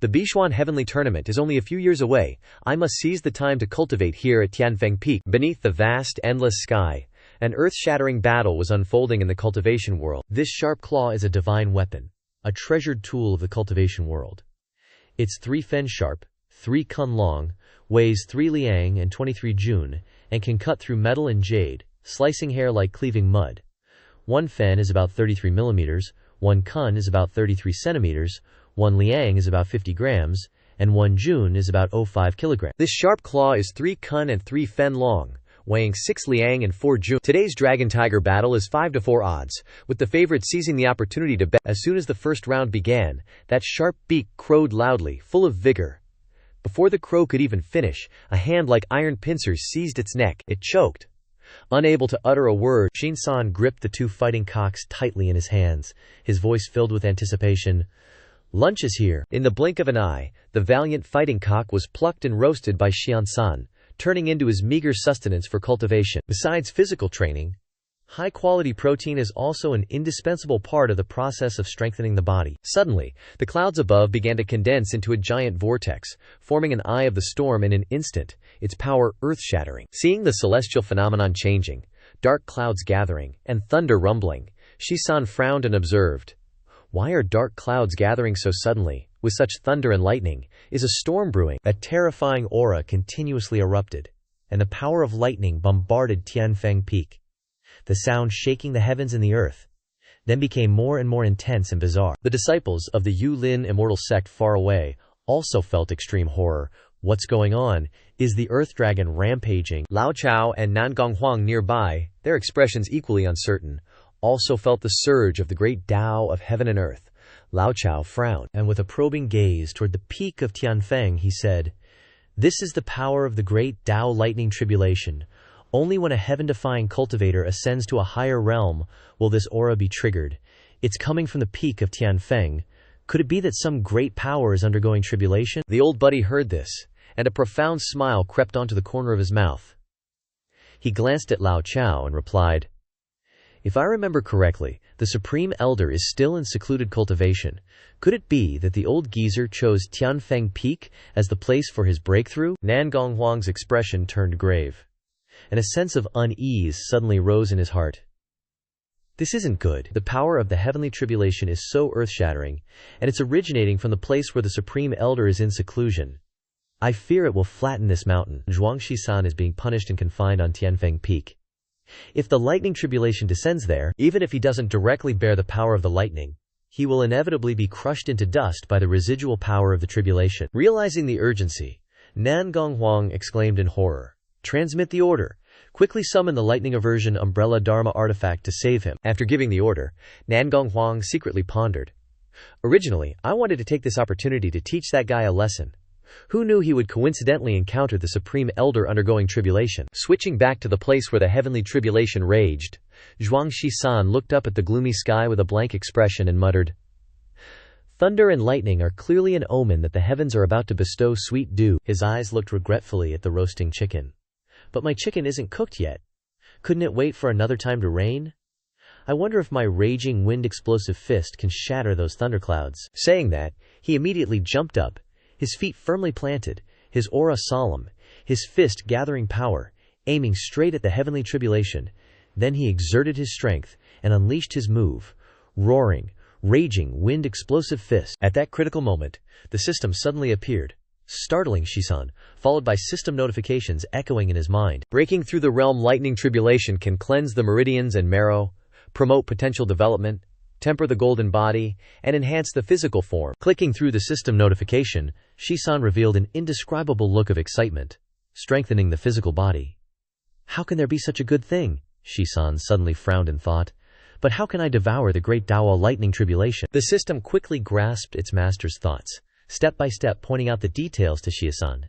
"The Bichuan Heavenly Tournament is only a few years away. I must seize the time to cultivate here at Tianfeng Peak." Beneath the vast, endless sky, an earth-shattering battle was unfolding in the cultivation world. This sharp claw is a divine weapon, a treasured tool of the cultivation world. It's 3 fen sharp, 3 kun long, weighs 3 liang and 23 jun, and can cut through metal and jade, slicing hair like cleaving mud. 1 fen is about 33 millimeters, 1 kun is about 33 centimeters, 1 liang is about 50 grams, and 1 jun is about 0.5 kilograms. This sharp claw is 3 kun and 3 fen long, weighing 6 liang and 4 jun. Today's Dragon Tiger battle is 5-4 odds, with the favorite seizing the opportunity to bet. As soon as the first round began, that sharp beak crowed loudly, full of vigor. Before the crow could even finish, a hand like iron pincers seized its neck. It choked. Unable to utter a word, Shinsan gripped the 2 fighting cocks tightly in his hands, his voice filled with anticipation. "Lunch is here." In the blink of an eye, the valiant fighting cock was plucked and roasted by Xiansan, turning into his meager sustenance for cultivation. Besides physical training, high-quality protein is also an indispensable part of the process of strengthening the body. Suddenly, the clouds above began to condense into a giant vortex, forming an eye of the storm in an instant, its power earth-shattering. Seeing the celestial phenomenon changing, dark clouds gathering, and thunder rumbling, Shisan frowned and observed, Why are dark clouds gathering so suddenly, with such thunder and lightning? Is a storm brewing? A terrifying aura continuously erupted, and the power of lightning bombarded Tianfeng Peak. The sound shaking the heavens and the earth then became more and more intense and bizarre. The disciples of the Yulin immortal sect far away also felt extreme horror. What's going on? Is the earth dragon rampaging? Lao Chao and Nangonghuang nearby, their expressions equally uncertain, also felt the surge of the great Tao of heaven and earth. Lao Chao frowned, and with a probing gaze toward the peak of Tianfeng, he said, "This is the power of the great Tao lightning tribulation. Only when a heaven-defying cultivator ascends to a higher realm will this aura be triggered. It's coming from the peak of Tianfeng. Could it be that some great power is undergoing tribulation?" The old buddy heard this, and a profound smile crept onto the corner of his mouth. He glanced at Lao Chao and replied, "If I remember correctly, the Supreme Elder is still in secluded cultivation. Could it be that the old geezer chose Tianfeng Peak as the place for his breakthrough?" Nangonghuang's expression turned grave, and a sense of unease suddenly rose in his heart. This isn't good. The power of the heavenly tribulation is so earth-shattering, and it's originating from the place where the Supreme Elder is in seclusion. I fear it will flatten this mountain. Zhuang Shisan is being punished and confined on Tianfeng Peak. If the lightning tribulation descends there, even if he doesn't directly bear the power of the lightning, he will inevitably be crushed into dust by the residual power of the tribulation. Realizing the urgency, Nangonghuang exclaimed in horror, "Transmit the order. Quickly summon the lightning aversion umbrella dharma artifact to save him." After giving the order, Nangonghuang secretly pondered. "Originally, I wanted to take this opportunity to teach that guy a lesson. Who knew he would coincidentally encounter the Supreme Elder undergoing tribulation?" Switching back to the place where the heavenly tribulation raged, Zhuang Shisan looked up at the gloomy sky with a blank expression and muttered, "Thunder and lightning are clearly an omen that the heavens are about to bestow sweet dew." His eyes looked regretfully at the roasting chicken. "But my chicken isn't cooked yet. Couldn't it wait for another time to rain? I wonder if my raging wind-explosive fist can shatter those thunderclouds." Saying that, he immediately jumped up, his feet firmly planted, his aura solemn, his fist gathering power, aiming straight at the heavenly tribulation. Then he exerted his strength and unleashed his move, roaring, raging wind-explosive fist. At that critical moment, the system suddenly appeared, startling Shisan, followed by system notifications echoing in his mind. Breaking through the realm lightning tribulation can cleanse the meridians and marrow, promote potential development, temper the golden body, and enhance the physical form. Clicking through the system notification, Shisan revealed an indescribable look of excitement, strengthening the physical body. How can there be such a good thing? Shisan suddenly frowned in thought. But how can I devour the great Dao lightning tribulation? The system quickly grasped its master's thoughts, step by step pointing out the details to Shisan.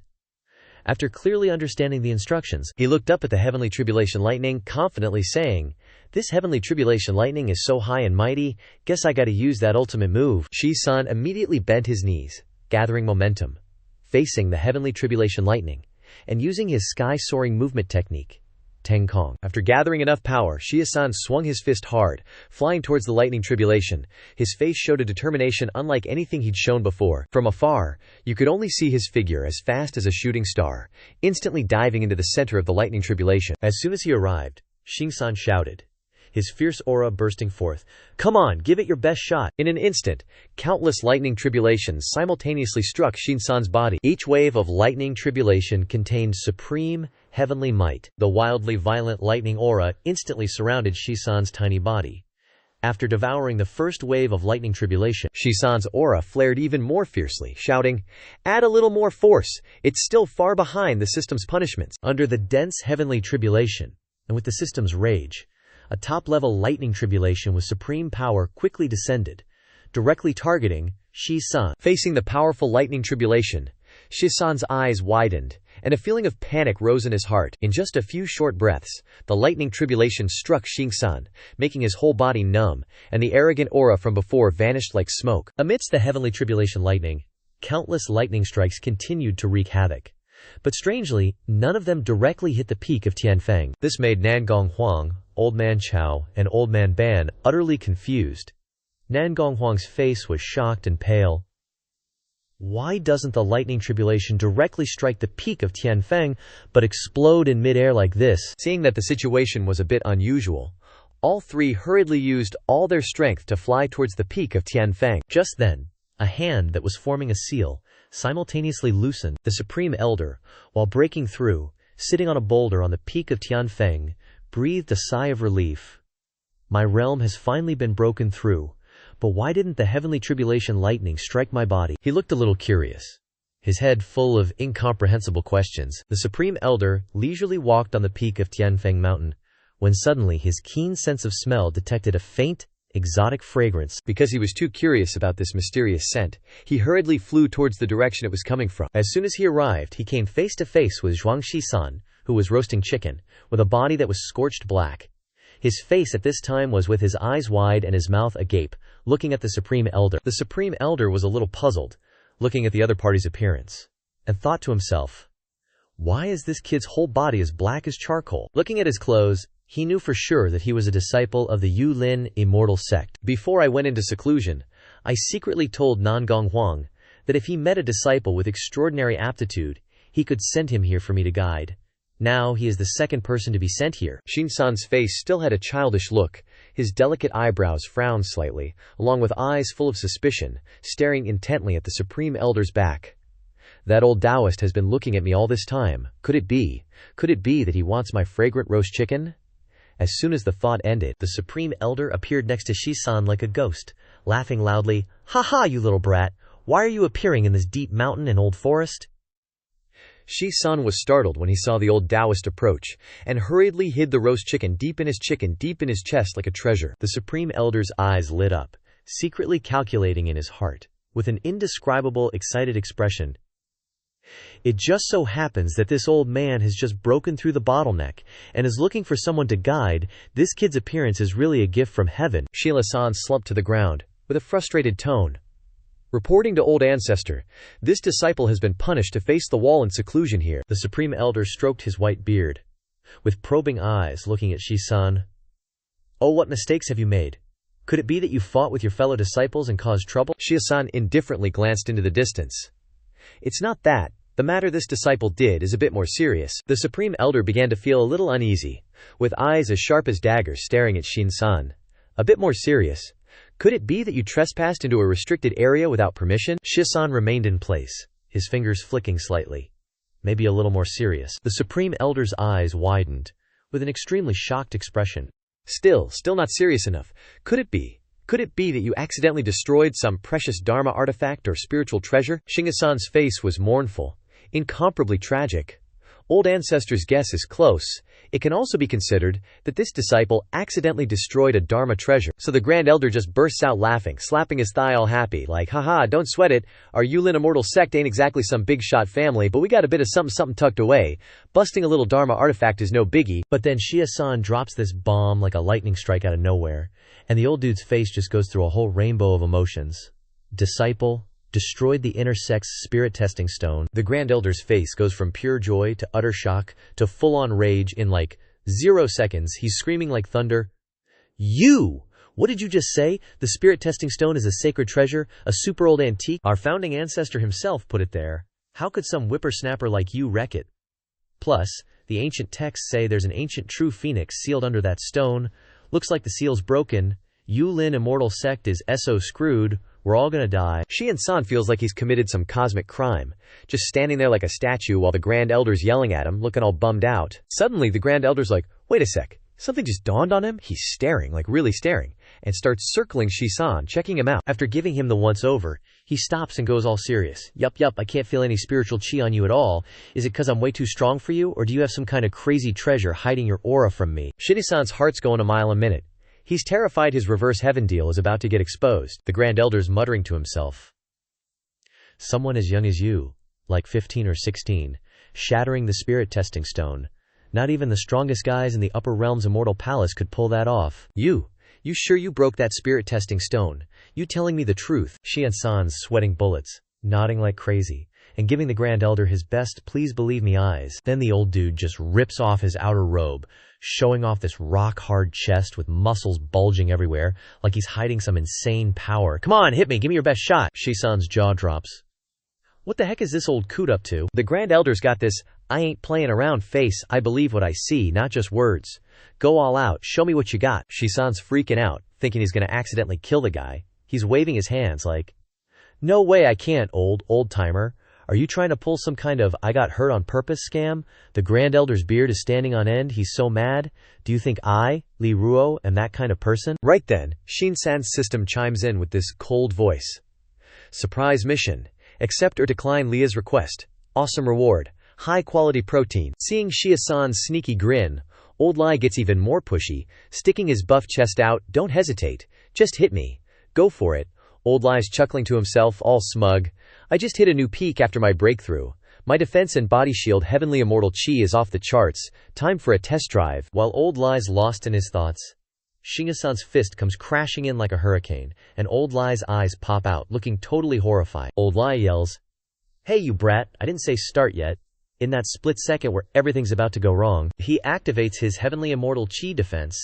After clearly understanding the instructions, he looked up at the heavenly tribulation lightning, confidently saying, "This heavenly tribulation lightning is so high and mighty, guess I gotta use that ultimate move." Shisan immediately bent his knees, gathering momentum, facing the heavenly tribulation lightning, and using his sky-soaring movement technique, Teng Kong. After gathering enough power, Shisan swung his fist hard, flying towards the lightning tribulation. His face showed a determination unlike anything he'd shown before. From afar, you could only see his figure as fast as a shooting star, instantly diving into the center of the lightning tribulation. As soon as he arrived, Shisan shouted, his fierce aura bursting forth, "Come on, give it your best shot." In an instant, countless lightning tribulations simultaneously struck Shinsan's body. Each wave of lightning tribulation contained supreme, heavenly might. The wildly violent lightning aura instantly surrounded Shisan's tiny body. After devouring the first wave of lightning tribulation, Shisan's aura flared even more fiercely, shouting, "Add a little more force, it's still far behind the system's punishments." Under the dense heavenly tribulation, and with the system's rage, a top-level lightning tribulation with supreme power quickly descended, directly targeting Shisan. Facing the powerful lightning tribulation, Shisan's eyes widened, and a feeling of panic rose in his heart. In just a few short breaths, the lightning tribulation struck Shisan, making his whole body numb, and the arrogant aura from before vanished like smoke. Amidst the heavenly tribulation lightning, countless lightning strikes continued to wreak havoc. But strangely, none of them directly hit the peak of Tianfeng. This made Nangonghuang, Old Man Chao, and Old Man Ban utterly confused. Nangonghuang's face was shocked and pale. Why doesn't the lightning tribulation directly strike the peak of Tianfeng, but explode in midair like this? Seeing that the situation was a bit unusual, All three hurriedly used all their strength to fly towards the peak of Tianfeng. Just then, a hand that was forming a seal simultaneously loosened. The Supreme Elder, while breaking through, sitting on a boulder on the peak of Tianfeng, breathed a sigh of relief. My realm has finally been broken through, but why didn't the heavenly tribulation lightning strike my body? He looked a little curious, his head full of incomprehensible questions. The Supreme Elder leisurely walked on the peak of Tianfeng Mountain, when suddenly his keen sense of smell detected a faint, exotic fragrance. Because he was too curious about this mysterious scent, he hurriedly flew towards the direction it was coming from. As soon as he arrived, he came face to face with Zhuang Shisan, who was roasting chicken, with a body that was scorched black. His face at this time was with his eyes wide and his mouth agape, looking at the Supreme Elder. The Supreme Elder was a little puzzled, looking at the other party's appearance, and thought to himself, why is this kid's whole body as black as charcoal? Looking at his clothes, he knew for sure that he was a disciple of the Yulin immortal sect. Before I went into seclusion, I secretly told Nangong Huang that if he met a disciple with extraordinary aptitude, he could send him here for me to guide. Now he is the second person to be sent here. Shinsan's face still had a childish look. His delicate eyebrows frowned slightly, along with eyes full of suspicion, staring intently at the Supreme Elder's back. That old Taoist has been looking at me all this time. Could it be that he wants my fragrant roast chicken? As soon as the thought ended, the Supreme Elder appeared next to Shisan like a ghost, laughing loudly. Ha ha, you little brat! Why are you appearing in this deep mountain and old forest? Shisan was startled when he saw the old Taoist approach, and hurriedly hid the roast chicken deep in his chest like a treasure. The Supreme Elder's eyes lit up, secretly calculating in his heart, with an indescribable, excited expression. It just so happens that this old man has just broken through the bottleneck and is looking for someone to guide. This kid's appearance is really a gift from heaven. Sheila-san slumped to the ground, with a frustrated tone. Reporting to Old Ancestor, this disciple has been punished to face the wall in seclusion here. The Supreme Elder stroked his white beard, with probing eyes looking at Shisan. Oh, what mistakes have you made? Could it be that you fought with your fellow disciples and caused trouble? Shisan indifferently glanced into the distance. It's not that. The matter this disciple did is a bit more serious. The Supreme Elder began to feel a little uneasy, with eyes as sharp as daggers staring at Shin-san. A bit more serious. Could it be that you trespassed into a restricted area without permission? Shisan remained in place, his fingers flicking slightly. Maybe a little more serious. The Supreme Elder's eyes widened, with an extremely shocked expression. Still not serious enough. Could it be that you accidentally destroyed some precious Dharma artifact or spiritual treasure? Shinga-san's face was mournful, incomparably tragic. Old Ancestor's guess is close. It can also be considered that this disciple accidentally destroyed a Dharma treasure. So the Grand Elder just bursts out laughing, slapping his thigh all happy, like, haha, don't sweat it. Our Yulin immortal sect ain't exactly some big shot family, but we got a bit of something tucked away. Busting a little Dharma artifact is no biggie. But then Shia-san drops this bomb like a lightning strike out of nowhere, and the old dude's face just goes through a whole rainbow of emotions. Disciple destroyed the inner sect's spirit testing stone. The Grand Elder's face goes from pure joy to utter shock to full-on rage in like 0 seconds. He's screaming like thunder. You! What did you just say? The spirit testing stone is a sacred treasure, a super old antique? Our founding ancestor himself put it there. How could some whippersnapper like you wreck it? Plus, the ancient texts say there's an ancient true phoenix sealed under that stone. Looks like the seal's broken. Yulin immortal sect is so screwed. We're all gonna die. Shian-san feels like he's committed some cosmic crime, just standing there like a statue while the Grand Elder's yelling at him, looking all bummed out. Suddenly, the Grand Elder's like, wait a sec, something just dawned on him? He's staring, like really staring, and starts circling Shi-san, checking him out. After giving him the once-over, he stops and goes all serious. Yup, I can't feel any spiritual chi on you at all. Is it cause I'm way too strong for you, or do you have some kind of crazy treasure hiding your aura from me? Shitty-san's heart's going a mile a minute. He's terrified his reverse heaven deal is about to get exposed. The Grand Elder's muttering to himself. Someone as young as you, like 15 or 16, shattering the spirit testing stone. Not even the strongest guys in the upper realm's immortal palace could pull that off. You sure you broke that spirit testing stone? You telling me the truth? Shian-san's sweating bullets, nodding like crazy, and giving the Grand Elder his best please believe me eyes. Then the old dude just rips off his outer robe, showing off this rock-hard chest with muscles bulging everywhere, like he's hiding some insane power. Come on, hit me, give me your best shot. Shisan's jaw drops. What the heck is this old coot up to? The Grand Elder's got this I ain't playing around face, I believe what I see, not just words. Go all out, show me what you got. Shisan's freaking out, thinking he's gonna accidentally kill the guy. He's waving his hands like, no way I can't, old timer. Are you trying to pull some kind of I got hurt on purpose scam? The Grand Elder's beard is standing on end, he's so mad. Do you think I, Li Ruo, am that kind of person? Right then, Shin-san's system chimes in with this cold voice. Surprise mission. Accept or decline Leah's request. Awesome reward. High quality protein. Seeing Shia-san's sneaky grin, old Lai gets even more pushy, sticking his buff chest out. Don't hesitate. Just hit me. Go for it. Old Lai's chuckling to himself, all smug. I just hit a new peak after my breakthrough. My defense and body shield Heavenly Immortal Chi is off the charts. Time for a test drive. While old Lai's lost in his thoughts, Shinga-san's fist comes crashing in like a hurricane, and old Lai's eyes pop out, looking totally horrified. Old Lai yells, "Hey you brat, I didn't say start yet." In that split second where everything's about to go wrong, he activates his Heavenly Immortal Chi defense,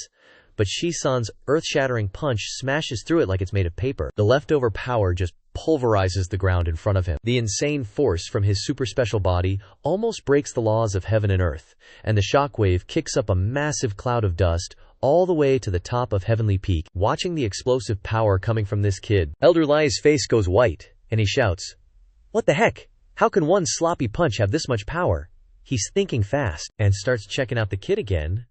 but Shi-san's earth-shattering punch smashes through it like it's made of paper. The leftover power just pulverizes the ground in front of him. The insane force from his super special body almost breaks the laws of heaven and earth, and the shockwave kicks up a massive cloud of dust all the way to the top of Heavenly Peak. Watching the explosive power coming from this kid, Elder Lai's face goes white, and he shouts, "What the heck? How can one sloppy punch have this much power?" He's thinking fast, and starts checking out the kid again.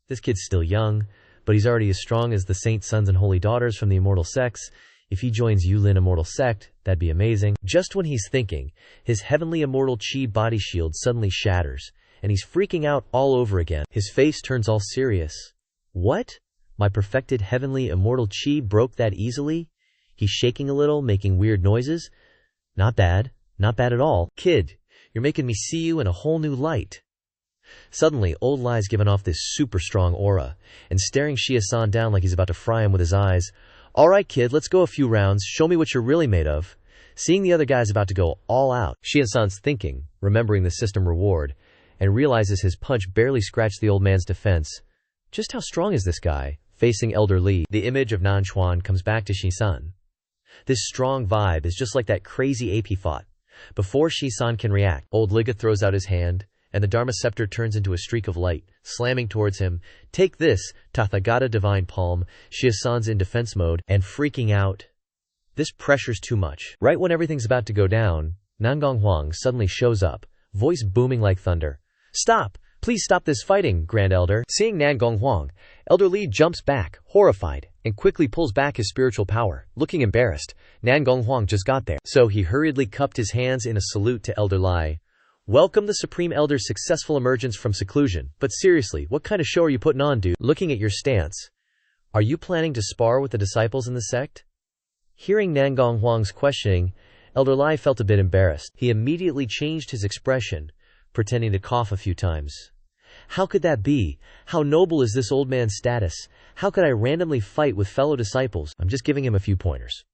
This kid's still young, but he's already as strong as the saint sons and holy daughters from the immortal sects. If he joins Yulin Immortal Sect, that'd be amazing. Just when he's thinking, his Heavenly Immortal Chi body shield suddenly shatters, and he's freaking out all over again. His face turns all serious. What? My perfected Heavenly Immortal Chi broke that easily? He's shaking a little, making weird noises. Not bad. Not bad at all. Kid, you're making me see you in a whole new light. Suddenly, old Lai's given off this super strong aura, and staring Shia-san down like he's about to fry him with his eyes. Alright kid, let's go a few rounds, show me what you're really made of. Seeing the other guy's about to go all out, Shia-san's thinking, remembering the system reward, and realizes his punch barely scratched the old man's defense. Just how strong is this guy? Facing Elder Li, the image of Nanchuan comes back to Shi-san. This strong vibe is just like that crazy ape he fought. Before Shi-san can react, old Liga throws out his hand, and the Dharma scepter turns into a streak of light, slamming towards him. Take this, Tathagata Divine Palm. Shia-san's in defense mode, and freaking out. This pressure's too much. Right when everything's about to go down, Nangong Huang suddenly shows up, voice booming like thunder. Stop! Please stop this fighting, Grand Elder. Seeing Nangong Huang, Elder Li jumps back, horrified, and quickly pulls back his spiritual power, looking embarrassed. Nangong Huang just got there. So he hurriedly cupped his hands in a salute to Elder Lai. Welcome the Supreme Elder's successful emergence from seclusion. But seriously, what kind of show are you putting on, dude? Looking at your stance, are you planning to spar with the disciples in the sect? Hearing Nangong Huang's questioning, Elder Lai felt a bit embarrassed. He immediately changed his expression, pretending to cough a few times. How could that be? How noble is this old man's status? How could I randomly fight with fellow disciples? I'm just giving him a few pointers.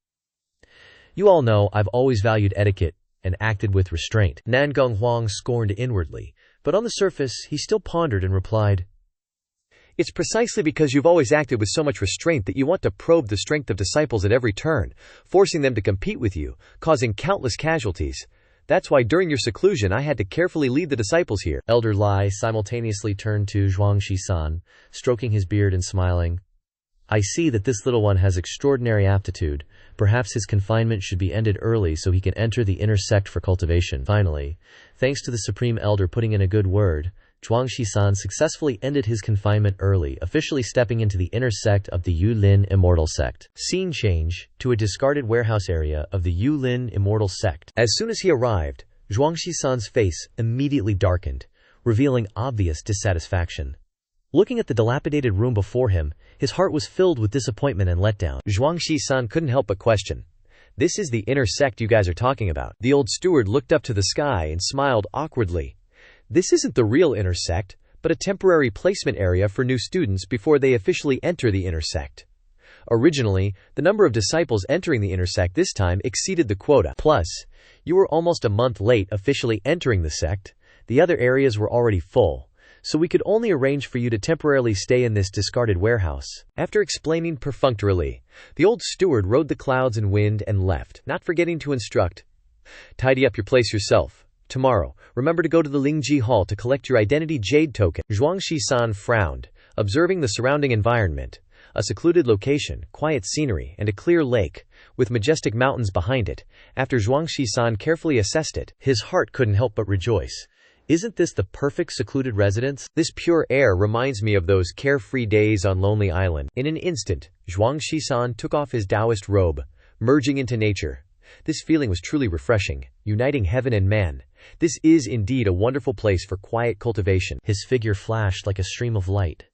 You all know I've always valued etiquette and acted with restraint. Nangong Huang scorned inwardly, but on the surface he still pondered and replied, It's precisely because you've always acted with so much restraint that you want to probe the strength of disciples at every turn, forcing them to compete with you, causing countless casualties. That's why during your seclusion I had to carefully lead the disciples here. Elder Lai simultaneously turned to Zhuang Shi-san, stroking his beard and smiling. I see that this little one has extraordinary aptitude. Perhaps his confinement should be ended early so he can enter the inner sect for cultivation. Finally, thanks to the Supreme Elder putting in a good word, Zhuang Shi-san successfully ended his confinement early, officially stepping into the inner sect of the Yulin Immortal Sect. Scene change to a discarded warehouse area of the Yulin Immortal Sect. As soon as he arrived, Zhuang Shi-san's face immediately darkened, revealing obvious dissatisfaction. Looking at the dilapidated room before him, his heart was filled with disappointment and letdown. Zhuang Shi-san couldn't help but question, "This is the inner sect you guys are talking about?" The old steward looked up to the sky and smiled awkwardly. This isn't the real inner sect, but a temporary placement area for new students before they officially enter the inner sect. Originally, the number of disciples entering the inner sect this time exceeded the quota. Plus, you were almost a month late officially entering the sect. The other areas were already full, so we could only arrange for you to temporarily stay in this discarded warehouse. After explaining perfunctorily, the old steward rode the clouds and wind and left, not forgetting to instruct, Tidy up your place yourself. Tomorrow, remember to go to the Lingji Hall to collect your identity jade token. Zhuang Shi-san frowned, observing the surrounding environment. A secluded location, quiet scenery, and a clear lake, with majestic mountains behind it. After Zhuang Shi-san carefully assessed it, his heart couldn't help but rejoice. Isn't this the perfect secluded residence? This pure air reminds me of those carefree days on Lonely Island. In an instant, Zhuang Shi-san took off his Taoist robe, merging into nature. This feeling was truly refreshing, uniting heaven and man. This is indeed a wonderful place for quiet cultivation. His figure flashed like a stream of light,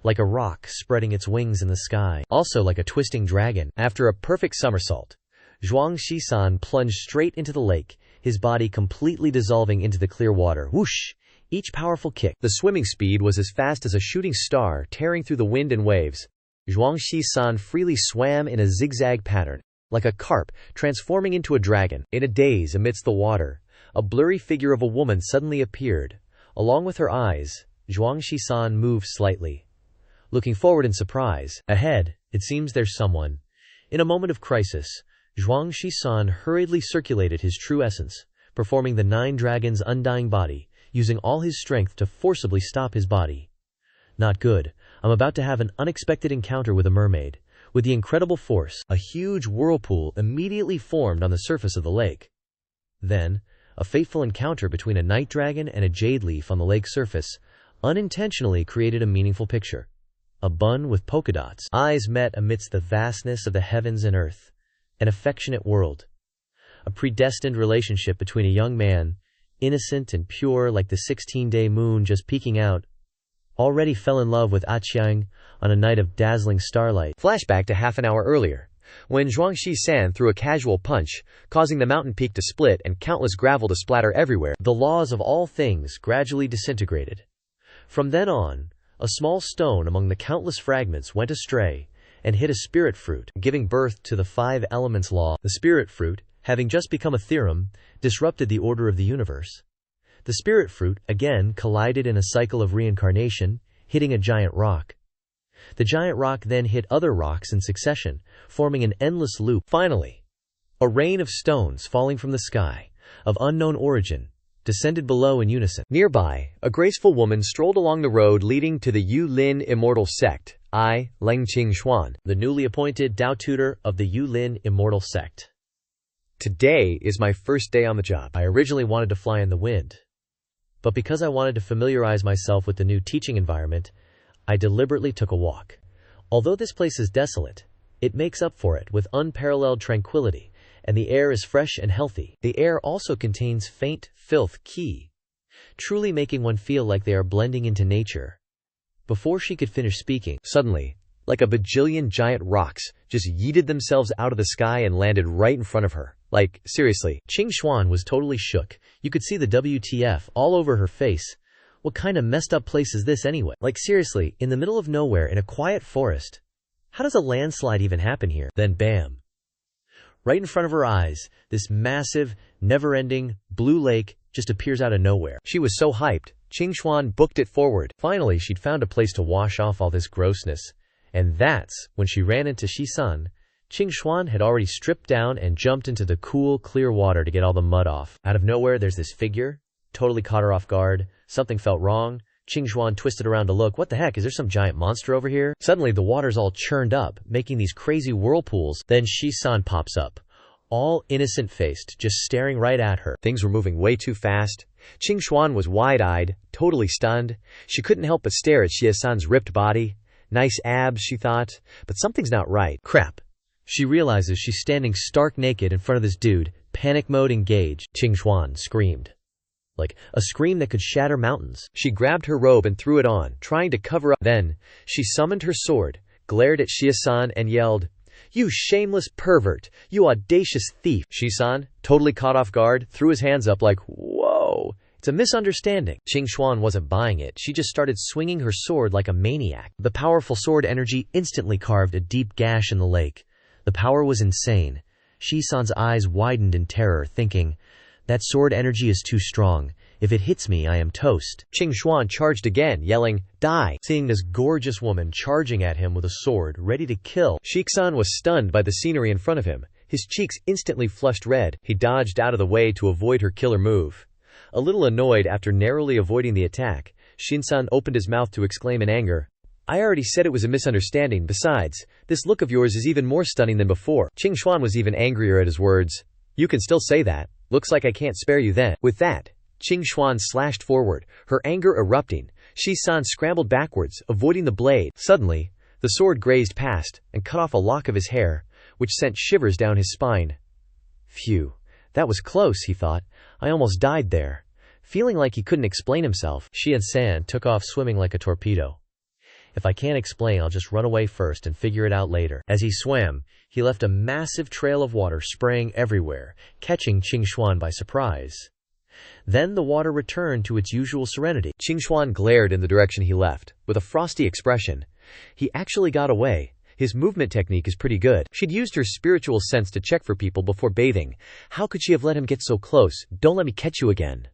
like a rock spreading its wings in the sky, also like a twisting dragon. After a perfect somersault, Zhuang Shi-san plunged straight into the lake, his body completely dissolving into the clear water. Whoosh! Each powerful kick. The swimming speed was as fast as a shooting star tearing through the wind and waves. Zhuang Shi-san freely swam in a zigzag pattern, like a carp transforming into a dragon. In a daze amidst the water, a blurry figure of a woman suddenly appeared. Along with her eyes, Zhuang Shi-san moved slightly, looking forward in surprise. Ahead, it seems there's someone. In a moment of crisis, Zhuang Shi-san hurriedly circulated his true essence, performing the Nine Dragons' undying body, using all his strength to forcibly stop his body. Not good. I'm about to have an unexpected encounter with a mermaid. With the incredible force, a huge whirlpool immediately formed on the surface of the lake. Then, a fateful encounter between a night dragon and a jade leaf on the lake surface unintentionally created a meaningful picture. A bun with polka dots. Eyes met amidst the vastness of the heavens and earth. An affectionate world. A predestined relationship between a young man, innocent and pure like the 16-day moon just peeking out, already fell in love with Aqiang on a night of dazzling starlight. Flashback to half an hour earlier, when Zhuang Shi-san threw a casual punch, causing the mountain peak to split and countless gravel to splatter everywhere. The laws of all things gradually disintegrated. From then on, a small stone among the countless fragments went astray and hit a spirit fruit, giving birth to the five elements law. The spirit fruit, having just become a theorem, disrupted the order of the universe. The spirit fruit again collided in a cycle of reincarnation, hitting a giant rock. The giant rock then hit other rocks in succession, forming an endless loop. Finally, a rain of stones falling from the sky, of unknown origin, descended below in unison. Nearby, a graceful woman strolled along the road leading to the Yu Lin Immortal Sect. I, Leng Qing-xuan, the newly appointed Tao tutor of the Yu Lin Immortal Sect. Today is my first day on the job. I originally wanted to fly in the wind, but because I wanted to familiarize myself with the new teaching environment, I deliberately took a walk. Although this place is desolate, it makes up for it with unparalleled tranquility, and the air is fresh and healthy. The air also contains faint filth qi, truly making one feel like they are blending into nature. Before she could finish speaking, suddenly, like a bajillion giant rocks, just yeeted themselves out of the sky and landed right in front of her. Like, seriously. Qing-xuan was totally shook. You could see the WTF all over her face. What kind of messed up place is this anyway? Like seriously, in the middle of nowhere in a quiet forest. How does a landslide even happen here? Then bam. Right in front of her eyes, this massive, never-ending, blue lake just appears out of nowhere. She was so hyped, Qing-xuan booked it forward. Finally, she'd found a place to wash off all this grossness. And that's when she ran into Shi-san. Qing-xuan had already stripped down and jumped into the cool, clear water to get all the mud off. Out of nowhere, there's this figure. Totally caught her off guard. Something felt wrong. Qing-xuan twisted around to look. What the heck? Is there some giant monster over here? Suddenly, the water's all churned up, making these crazy whirlpools. Then Shi-san pops up, all innocent-faced, just staring right at her. Things were moving way too fast. Qing-xuan was wide-eyed, totally stunned. She couldn't help but stare at Shi-san's ripped body. Nice abs, she thought, but something's not right. Crap. She realizes she's standing stark naked in front of this dude, panic mode engaged. Qing-xuan screamed. Like a scream that could shatter mountains. She grabbed her robe and threw it on, trying to cover up. Then, she summoned her sword, glared at Shi-san and yelled, "You shameless pervert! You audacious thief!" Shi-san, totally caught off guard, threw his hands up like, whoa, it's a misunderstanding. Qing-xuan wasn't buying it. She just started swinging her sword like a maniac. The powerful sword energy instantly carved a deep gash in the lake. The power was insane. Shi-san's eyes widened in terror, thinking, that sword energy is too strong. If it hits me, I am toast. Qing-xuan charged again, yelling, "Die!" Seeing this gorgeous woman charging at him with a sword, ready to kill, Shi-san was stunned by the scenery in front of him. His cheeks instantly flushed red. He dodged out of the way to avoid her killer move. A little annoyed after narrowly avoiding the attack, Shin-san opened his mouth to exclaim in anger, "I already said it was a misunderstanding. Besides, this look of yours is even more stunning than before." Qing Xuan was even angrier at his words. "You can still say that. Looks like I can't spare you then." With that, Qing Xuan slashed forward, her anger erupting. Shi-san scrambled backwards, avoiding the blade. Suddenly, the sword grazed past and cut off a lock of his hair, which sent shivers down his spine. Phew, that was close, he thought. I almost died there. Feeling like he couldn't explain himself, Shi-san took off swimming like a torpedo. If I can't explain, I'll just run away first and figure it out later. As he swam, he left a massive trail of water spraying everywhere, catching Qing Xuan by surprise. Then the water returned to its usual serenity. Qing Xuan glared in the direction he left, with a frosty expression. He actually got away. His movement technique is pretty good. She'd used her spiritual sense to check for people before bathing. How could she have let him get so close? Don't let me catch you again.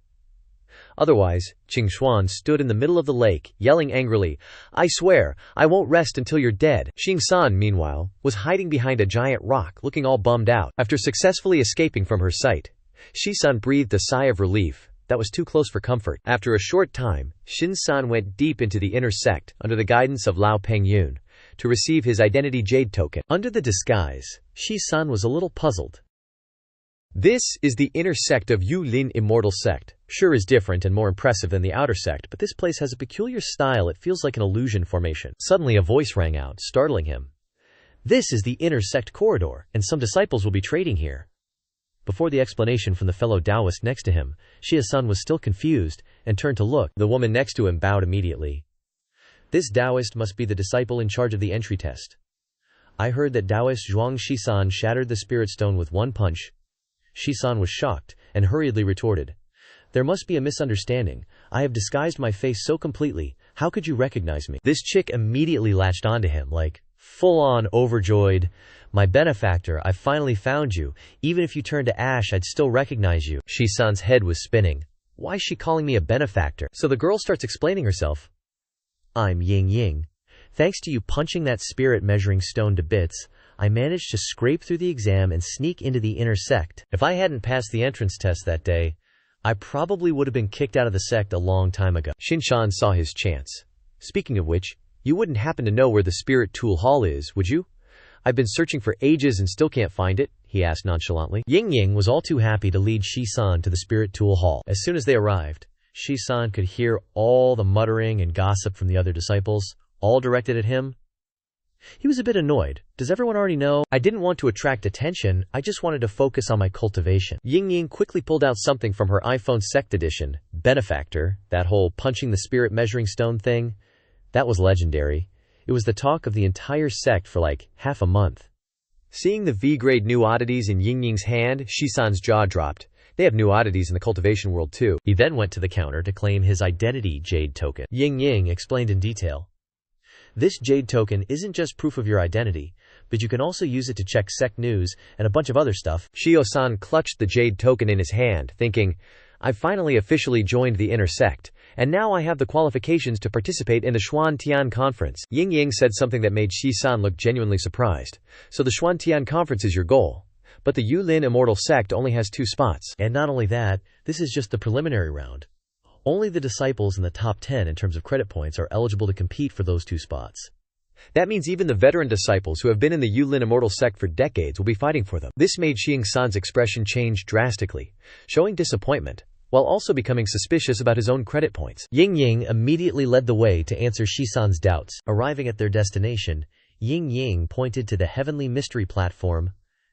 Otherwise, Qing Xuan stood in the middle of the lake, yelling angrily, "I swear, I won't rest until you're dead." Xing-san, meanwhile, was hiding behind a giant rock, looking all bummed out. After successfully escaping from her sight, Shi-san breathed a sigh of relief. That was too close for comfort. After a short time, Shin-san went deep into the inner sect, under the guidance of Lao Pengyun, to receive his identity jade token. Under the disguise, Shi-san was a little puzzled. This is the inner sect of Yu Lin Immortal Sect. Sure is different and more impressive than the outer sect, but this place has a peculiar style. It feels like an illusion formation. Suddenly a voice rang out, startling him. This is the inner sect corridor, and some disciples will be trading here. Before the explanation from the fellow Taoist next to him, Shi-san was still confused, and turned to look. The woman next to him bowed immediately. This Taoist must be the disciple in charge of the entry test. I heard that Taoist Zhuang Shi-san shattered the spirit stone with one punch. Shi-san was shocked, and hurriedly retorted, "There must be a misunderstanding. I have disguised my face so completely. How could you recognize me?" This chick immediately latched onto him, like, full-on overjoyed. "My benefactor, I finally found you. Even if you turn to ash, I'd still recognize you." Shi-san's head was spinning. Why is she calling me a benefactor? So the girl starts explaining herself. "I'm Ying Ying. Thanks to you punching that spirit measuring stone to bits, I managed to scrape through the exam and sneak into the inner sect. If I hadn't passed the entrance test that day, I probably would have been kicked out of the sect a long time ago." Shin-san saw his chance. "Speaking of which, you wouldn't happen to know where the spirit tool hall is, would you? I've been searching for ages and still can't find it," he asked nonchalantly. Ying Ying was all too happy to lead Shi-san to the spirit tool hall. As soon as they arrived, Shi-san could hear all the muttering and gossip from the other disciples, all directed at him. He was a bit annoyed. Does everyone already know? I didn't want to attract attention, I just wanted to focus on my cultivation. Ying Ying quickly pulled out something from her iPhone Sect Edition. Benefactor, that whole punching the spirit measuring stone thing, that was legendary. It was the talk of the entire sect for like half a month. Seeing the V-grade new oddities in Ying Ying's hand, Shi-san's jaw dropped. They have new oddities in the cultivation world too. He then went to the counter to claim his identity jade token. Ying Ying explained in detail. This jade token isn't just proof of your identity, but you can also use it to check sect news and a bunch of other stuff. Shio-san clutched the jade token in his hand, thinking, I've finally officially joined the inner sect, and now I have the qualifications to participate in the Xuantian conference. Ying Ying said something that made Shi-san look genuinely surprised. So the Xuantian conference is your goal. But the Yulin Immortal Sect only has 2 spots. And not only that, this is just the preliminary round. Only the disciples in the top 10 in terms of credit points are eligible to compete for those 2 spots. That means even the veteran disciples who have been in the Yulin Immortal Sect for decades will be fighting for them. This made Xing-san's expression change drastically, showing disappointment, while also becoming suspicious about his own credit points. Ying Ying immediately led the way to answer Shi-san's doubts. Arriving at their destination, Ying Ying pointed to the Heavenly Mystery Platform.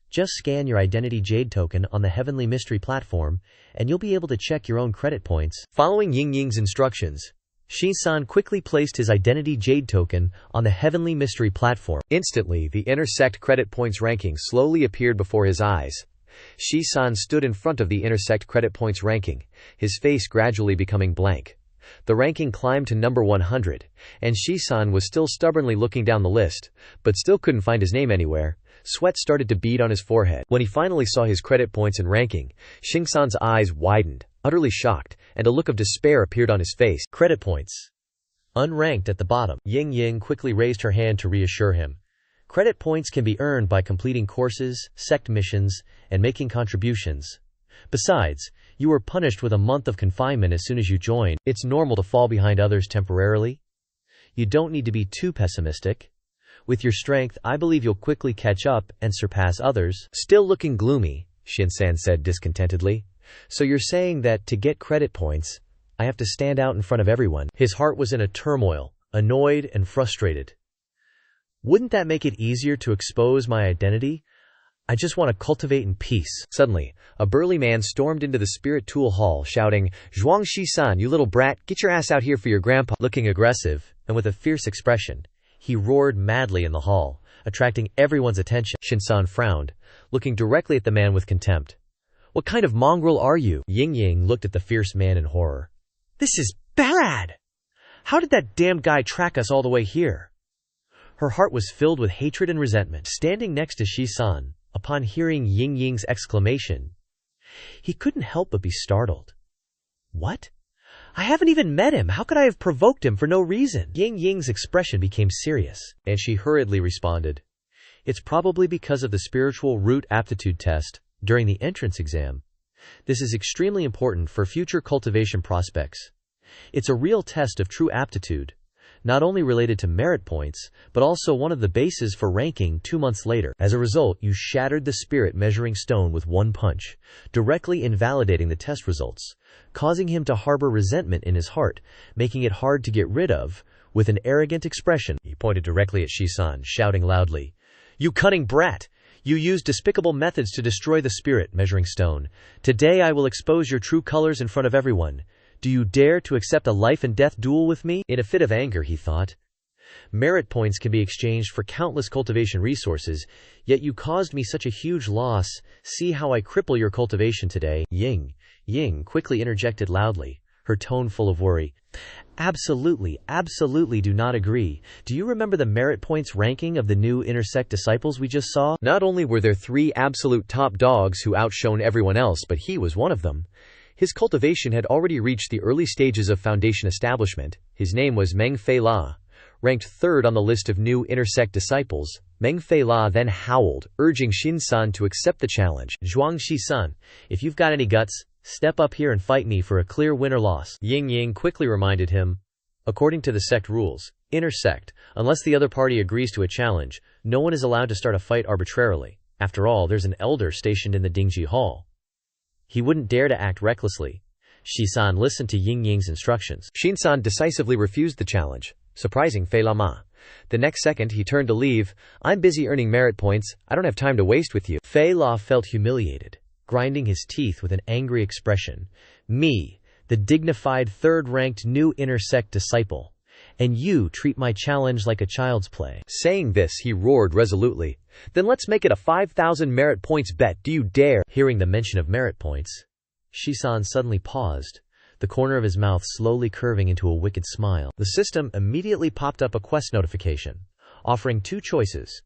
Just scan your identity jade token on the Heavenly Mystery Platform, and you'll be able to check your own credit points. Following Ying Ying's instructions, Shi-san quickly placed his identity jade token on the Heavenly Mystery Platform. Instantly, the inner sect credit points ranking slowly appeared before his eyes. Shi-san stood in front of the inner sect credit points ranking, his face gradually becoming blank. The ranking climbed to number 100, and Shi-san was still stubbornly looking down the list, but still couldn't find his name anywhere. Sweat started to bead on his forehead. When he finally saw his credit points and ranking, Xing-san's eyes widened, utterly shocked, and a look of despair appeared on his face. Credit points. Unranked at the bottom. Ying Ying quickly raised her hand to reassure him. Credit points can be earned by completing courses, sect missions, and making contributions. Besides, you were punished with a month of confinement as soon as you joined. It's normal to fall behind others temporarily. You don't need to be too pessimistic. With your strength, I believe you'll quickly catch up and surpass others. Still looking gloomy, Shin-san said discontentedly. So you're saying that to get credit points, I have to stand out in front of everyone? His heart was in a turmoil, annoyed and frustrated. Wouldn't that make it easier to expose my identity? I just want to cultivate in peace. Suddenly, a burly man stormed into the spirit tool hall, shouting, "Zhuang Shi-san, you little brat, get your ass out here for your grandpa." Looking aggressive, and with a fierce expression, he roared madly in the hall, attracting everyone's attention. Shin-san frowned, looking directly at the man with contempt. "What kind of mongrel are you?" Ying looked at the fierce man in horror. "This is bad! How did that damned guy track us all the way here?" Her heart was filled with hatred and resentment. Standing next to Shi-san, upon hearing Ying's exclamation, he couldn't help but be startled. "What? I haven't even met him. How could I have provoked him for no reason?" Ying's expression became serious, and she hurriedly responded, "It's probably because of the spiritual root aptitude test during the entrance exam. This is extremely important for future cultivation prospects. It's a real test of true aptitude, not only related to merit points, but also one of the bases for ranking 2 months later. As a result, you shattered the spirit measuring stone with one punch, directly invalidating the test results, causing him to harbor resentment in his heart, making it hard to get rid of." With an arrogant expression, he pointed directly at Shi-san, shouting loudly, "You cunning brat! You used despicable methods to destroy the spirit measuring stone. Today I will expose your true colors in front of everyone. Do you dare to accept a life-and-death duel with me?" In a fit of anger, he thought, "Merit points can be exchanged for countless cultivation resources, yet you caused me such a huge loss. See how I cripple your cultivation today." Ying quickly interjected loudly, her tone full of worry. Absolutely do not agree. Do you remember the merit points ranking of the new intersect disciples we just saw? Not only were there 3 absolute top dogs who outshone everyone else, but he was one of them. His cultivation had already reached the early stages of foundation establishment. His name was Meng Fei La. Ranked 3rd on the list of new intersect disciples, Meng Fei La then howled, urging Shin-san to accept the challenge. "Zhuang Shi-san, if you've got any guts, step up here and fight me for a clear win or loss." Ying quickly reminded him, according to the sect rules, intersect, unless the other party agrees to a challenge, no one is allowed to start a fight arbitrarily. After all, there's an elder stationed in the Dingji Hall. He wouldn't dare to act recklessly. Shi-san listened to Ying's instructions. Shin-san decisively refused the challenge, surprising Fei Lama. The next second he turned to leave. "I'm busy earning merit points. I don't have time to waste with you." Fei La felt humiliated, grinding his teeth with an angry expression. "Me, the dignified 3rd-ranked new intersect disciple, and you treat my challenge like a child's play." Saying this, he roared resolutely, "Then let's make it a 5,000 merit points bet. Do you dare?" Hearing the mention of merit points, Shi-san suddenly paused, the corner of his mouth slowly curving into a wicked smile. The system immediately popped up a quest notification, offering 2 choices.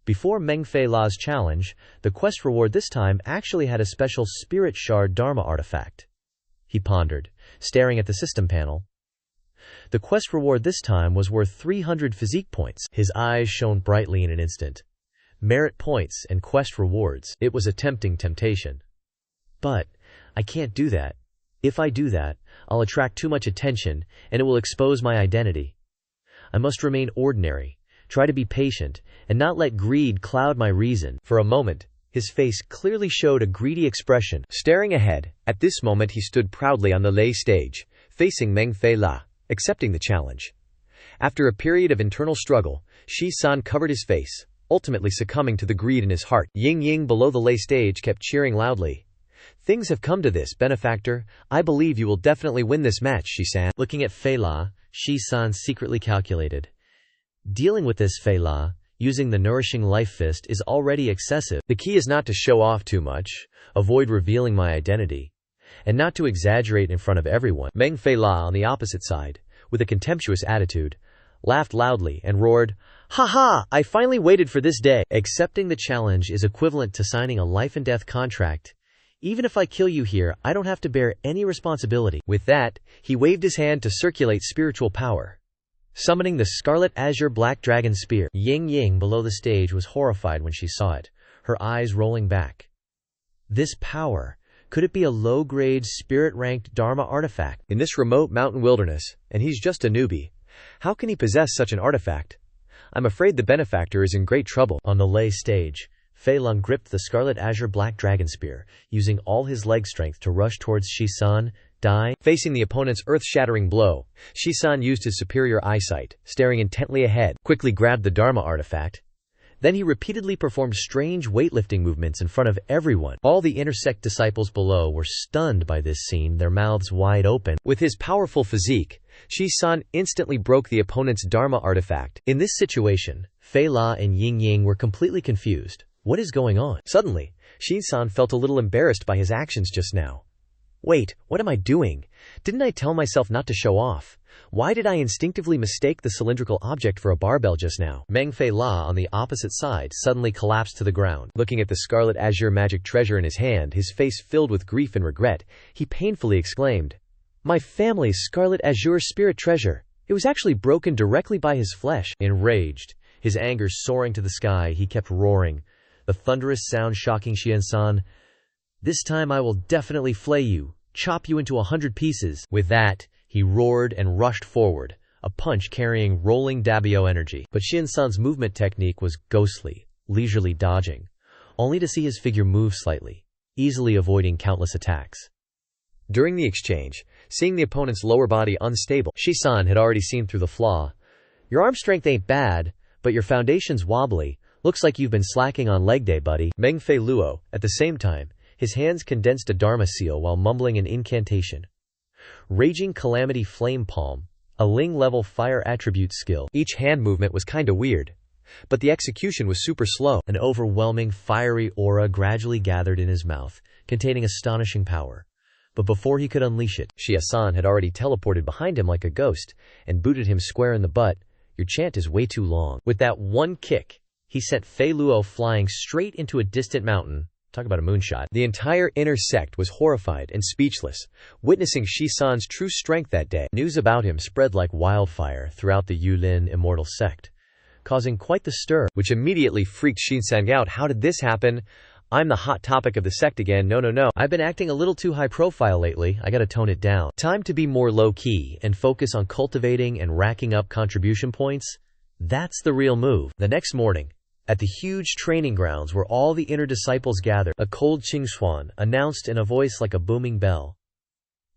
Before Meng Fei La's challenge, the quest reward this time actually had a special Spirit Shard Dharma artifact. He pondered, staring at the system panel. The quest reward this time was worth 300 physique points. His eyes shone brightly in an instant. Merit points and quest rewards. It was a tempting temptation. But I can't do that. If I do that, I'll attract too much attention, and it will expose my identity. I must remain ordinary, try to be patient, and not let greed cloud my reason. For a moment, his face clearly showed a greedy expression. Staring ahead, at this moment he stood proudly on the lay stage, facing Meng Fei La, accepting the challenge. After a period of internal struggle, Shi-san covered his face, ultimately succumbing to the greed in his heart. Ying below the lay stage kept cheering loudly. "Things have come to this, benefactor. I believe you will definitely win this match," she said. Looking at Fei La, Shi-san secretly calculated. Dealing with this Fei La, using the nourishing life fist, is already excessive. The key is not to show off too much, avoid revealing my identity, and not to exaggerate in front of everyone. Meng Fei La, on the opposite side, with a contemptuous attitude, laughed loudly and roared, "Ha ha! I finally waited for this day." Accepting the challenge is equivalent to signing a life-and-death contract. Even if I kill you here, I don't have to bear any responsibility. With that, he waved his hand to circulate spiritual power. summoning the scarlet azure black dragon spear. Ying Ying below the stage was horrified when she saw it, her eyes rolling back. This power, could it be a low-grade, spirit-ranked Dharma artifact? In this remote mountain wilderness, and he's just a newbie. How can he possess such an artifact? I'm afraid the benefactor is in great trouble. On the lay stage, Fei Lung gripped the scarlet azure black dragon spear, using all his leg strength to rush towards Shi-san. Facing the opponent's earth-shattering blow, Shi-san used his superior eyesight, staring intently ahead, quickly grabbed the Dharma artifact. Then he repeatedly performed strange weightlifting movements in front of everyone. All the intersect disciples below were stunned by this scene, their mouths wide open. With his powerful physique, Shi-san instantly broke the opponent's Dharma artifact. In this situation, Fei La and Ying Ying were completely confused. What is going on? Suddenly, Shi-san felt a little embarrassed by his actions just now. Wait, what am I doing? Didn't I tell myself not to show off? Why did I instinctively mistake the cylindrical object for a barbell just now? Meng Fei La on the opposite side suddenly collapsed to the ground. Looking at the scarlet azure magic treasure in his hand, his face filled with grief and regret, he painfully exclaimed, "My family's scarlet azure spirit treasure. It was actually broken directly by his flesh." Enraged, his anger soaring to the sky, he kept roaring, the thunderous sound shocking Xian-san. "This time I will definitely flay you, chop you into 100 pieces." With that, he roared and rushed forward, a punch carrying rolling Dabio energy. But Xian-san's movement technique was ghostly, leisurely dodging, only to see his figure move slightly, easily avoiding countless attacks. During the exchange, seeing the opponent's lower body unstable, Shi-san had already seen through the flaw. "Your arm strength ain't bad, but your foundation's wobbly. Looks like you've been slacking on leg day, buddy." Meng Fei Luo, at the same time, his hands condensed a Dharma seal while mumbling an incantation. Raging Calamity Flame Palm, a Ling-level fire attribute skill. Each hand movement was kinda weird, but the execution was super slow. An overwhelming fiery aura gradually gathered in his mouth, containing astonishing power. But before he could unleash it, Xian had already teleported behind him like a ghost and booted him square in the butt. "Your chant is way too long." With that one kick, he sent Fei Luo flying straight into a distant mountain. Talk about a moonshot. The entire inner sect was horrified and speechless, witnessing Shi-san's true strength that day. News about him spread like wildfire throughout the Yulin immortal sect, causing quite the stir, which immediately freaked Shi-san out. "How did this happen? I'm the hot topic of the sect again. No. I've been acting a little too high profile lately. I gotta tone it down. Time to be more low-key and focus on cultivating and racking up contribution points. That's the real move." The next morning, at the huge training grounds where all the inner disciples gathered, a cold Qingxuan announced in a voice like a booming bell,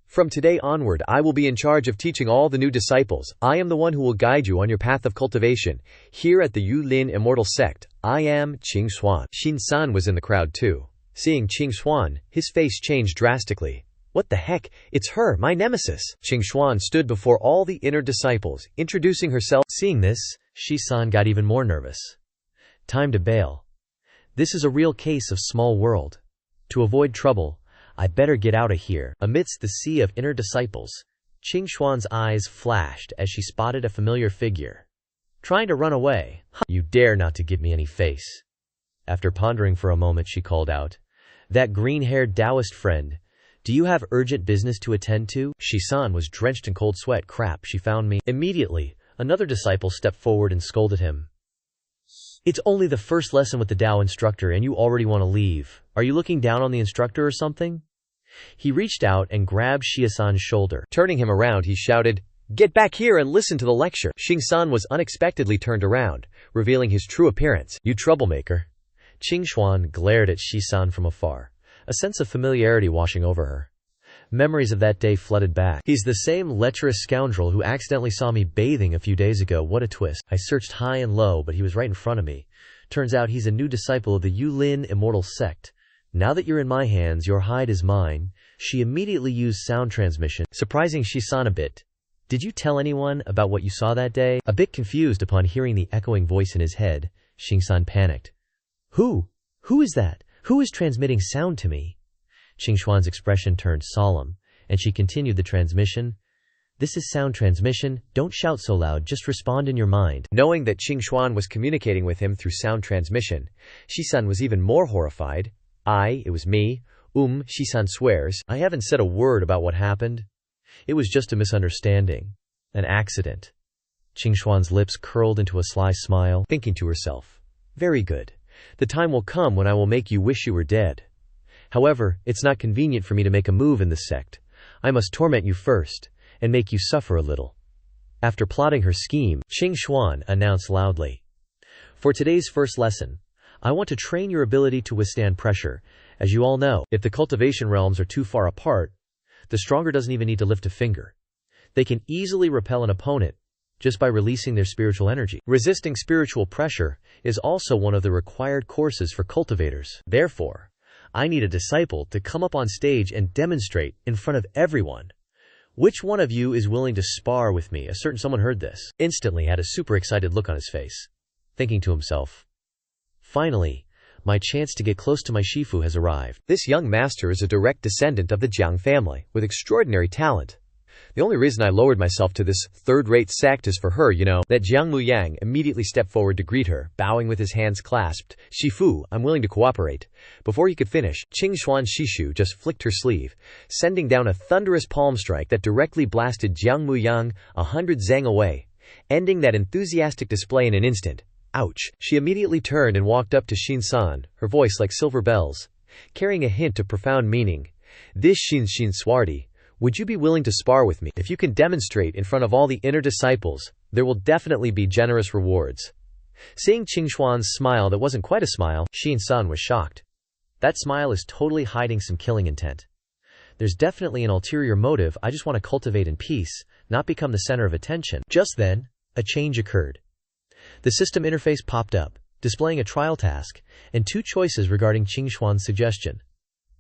"From today onward, I will be in charge of teaching all the new disciples. I am the one who will guide you on your path of cultivation. Here at the Yulin Immortal Sect, I am Qingxuan." Xin-san was in the crowd too. Seeing Qingxuan, his face changed drastically. "What the heck? It's her, my nemesis." Qingxuan stood before all the inner disciples, introducing herself. Seeing this, Shi-san got even more nervous. Time to bail. This is a real case of small world. To avoid trouble, I better get out of here. Amidst the sea of inner disciples, Qingxuan's eyes flashed as she spotted a familiar figure. Trying to run away. "You dare not to give me any face." After pondering for a moment, she called out, "That green-haired Taoist friend, do you have urgent business to attend to?" Shi-san was drenched in cold sweat. "Crap, she found me." Immediately, another disciple stepped forward and scolded him. "It's only the first lesson with the Tao instructor and you already want to leave. Are you looking down on the instructor or something?" He reached out and grabbed Xiasan's shoulder. Turning him around, he shouted, "Get back here and listen to the lecture." Xingsan was unexpectedly turned around, revealing his true appearance. "You troublemaker." Qingxuan glared at Shi-san from afar, a sense of familiarity washing over her. Memories of that day flooded back. "He's the same lecherous scoundrel who accidentally saw me bathing a few days ago. What a twist. I searched high and low, but he was right in front of me. Turns out he's a new disciple of the Yulin Immortal Sect. Now that you're in my hands, your hide is mine." She immediately used sound transmission, surprising Shi-san a bit. "Did you tell anyone about what you saw that day?" A bit confused upon hearing the echoing voice in his head, Xingsan panicked. Who is that? Who is transmitting sound to me?" Qingxuan's expression turned solemn, and she continued the transmission. "This is sound transmission. Don't shout so loud, just respond in your mind." Knowing that Qingxuan was communicating with him through sound transmission, Shi-san was even more horrified. It was me. Shi-san swears. I haven't said a word about what happened. It was just a misunderstanding. An accident. Qingxuan's lips curled into a sly smile, thinking to herself, "Very good. The time will come when I will make you wish you were dead. However, it's not convenient for me to make a move in this sect. I must torment you first, and make you suffer a little." After plotting her scheme, Qingxuan announced loudly, "For today's first lesson, I want to train your ability to withstand pressure. As you all know, if the cultivation realms are too far apart, the stronger doesn't even need to lift a finger. They can easily repel an opponent just by releasing their spiritual energy. Resisting spiritual pressure is also one of the required courses for cultivators. Therefore, I need a disciple to come up on stage and demonstrate in front of everyone. Which one of you is willing to spar with me?" A certain someone heard this, instantly had a super excited look on his face, thinking to himself, "Finally, my chance to get close to my Shifu has arrived." This young master is a direct descendant of the Jiang family, with extraordinary talent. The only reason I lowered myself to this third-rate sect is for her, you know. That Jiang Muyang immediately stepped forward to greet her, bowing with his hands clasped. "Shifu, I'm willing to cooperate." Before he could finish, Qingxuan Shishu just flicked her sleeve, sending down a thunderous palm strike that directly blasted Jiang Muyang 100 zang away, ending that enthusiastic display in an instant. Ouch! She immediately turned and walked up to Shin-san, her voice like silver bells, carrying a hint of profound meaning. "This Shin Swarty, would you be willing to spar with me? If you can demonstrate in front of all the inner disciples, there will definitely be generous rewards." Seeing Qingxuan's smile that wasn't quite a smile, Shin-san was shocked. That smile is totally hiding some killing intent. There's definitely an ulterior motive. I just want to cultivate in peace, not become the center of attention. Just then, a change occurred. The system interface popped up, displaying a trial task, and two choices regarding Qingxuan's suggestion.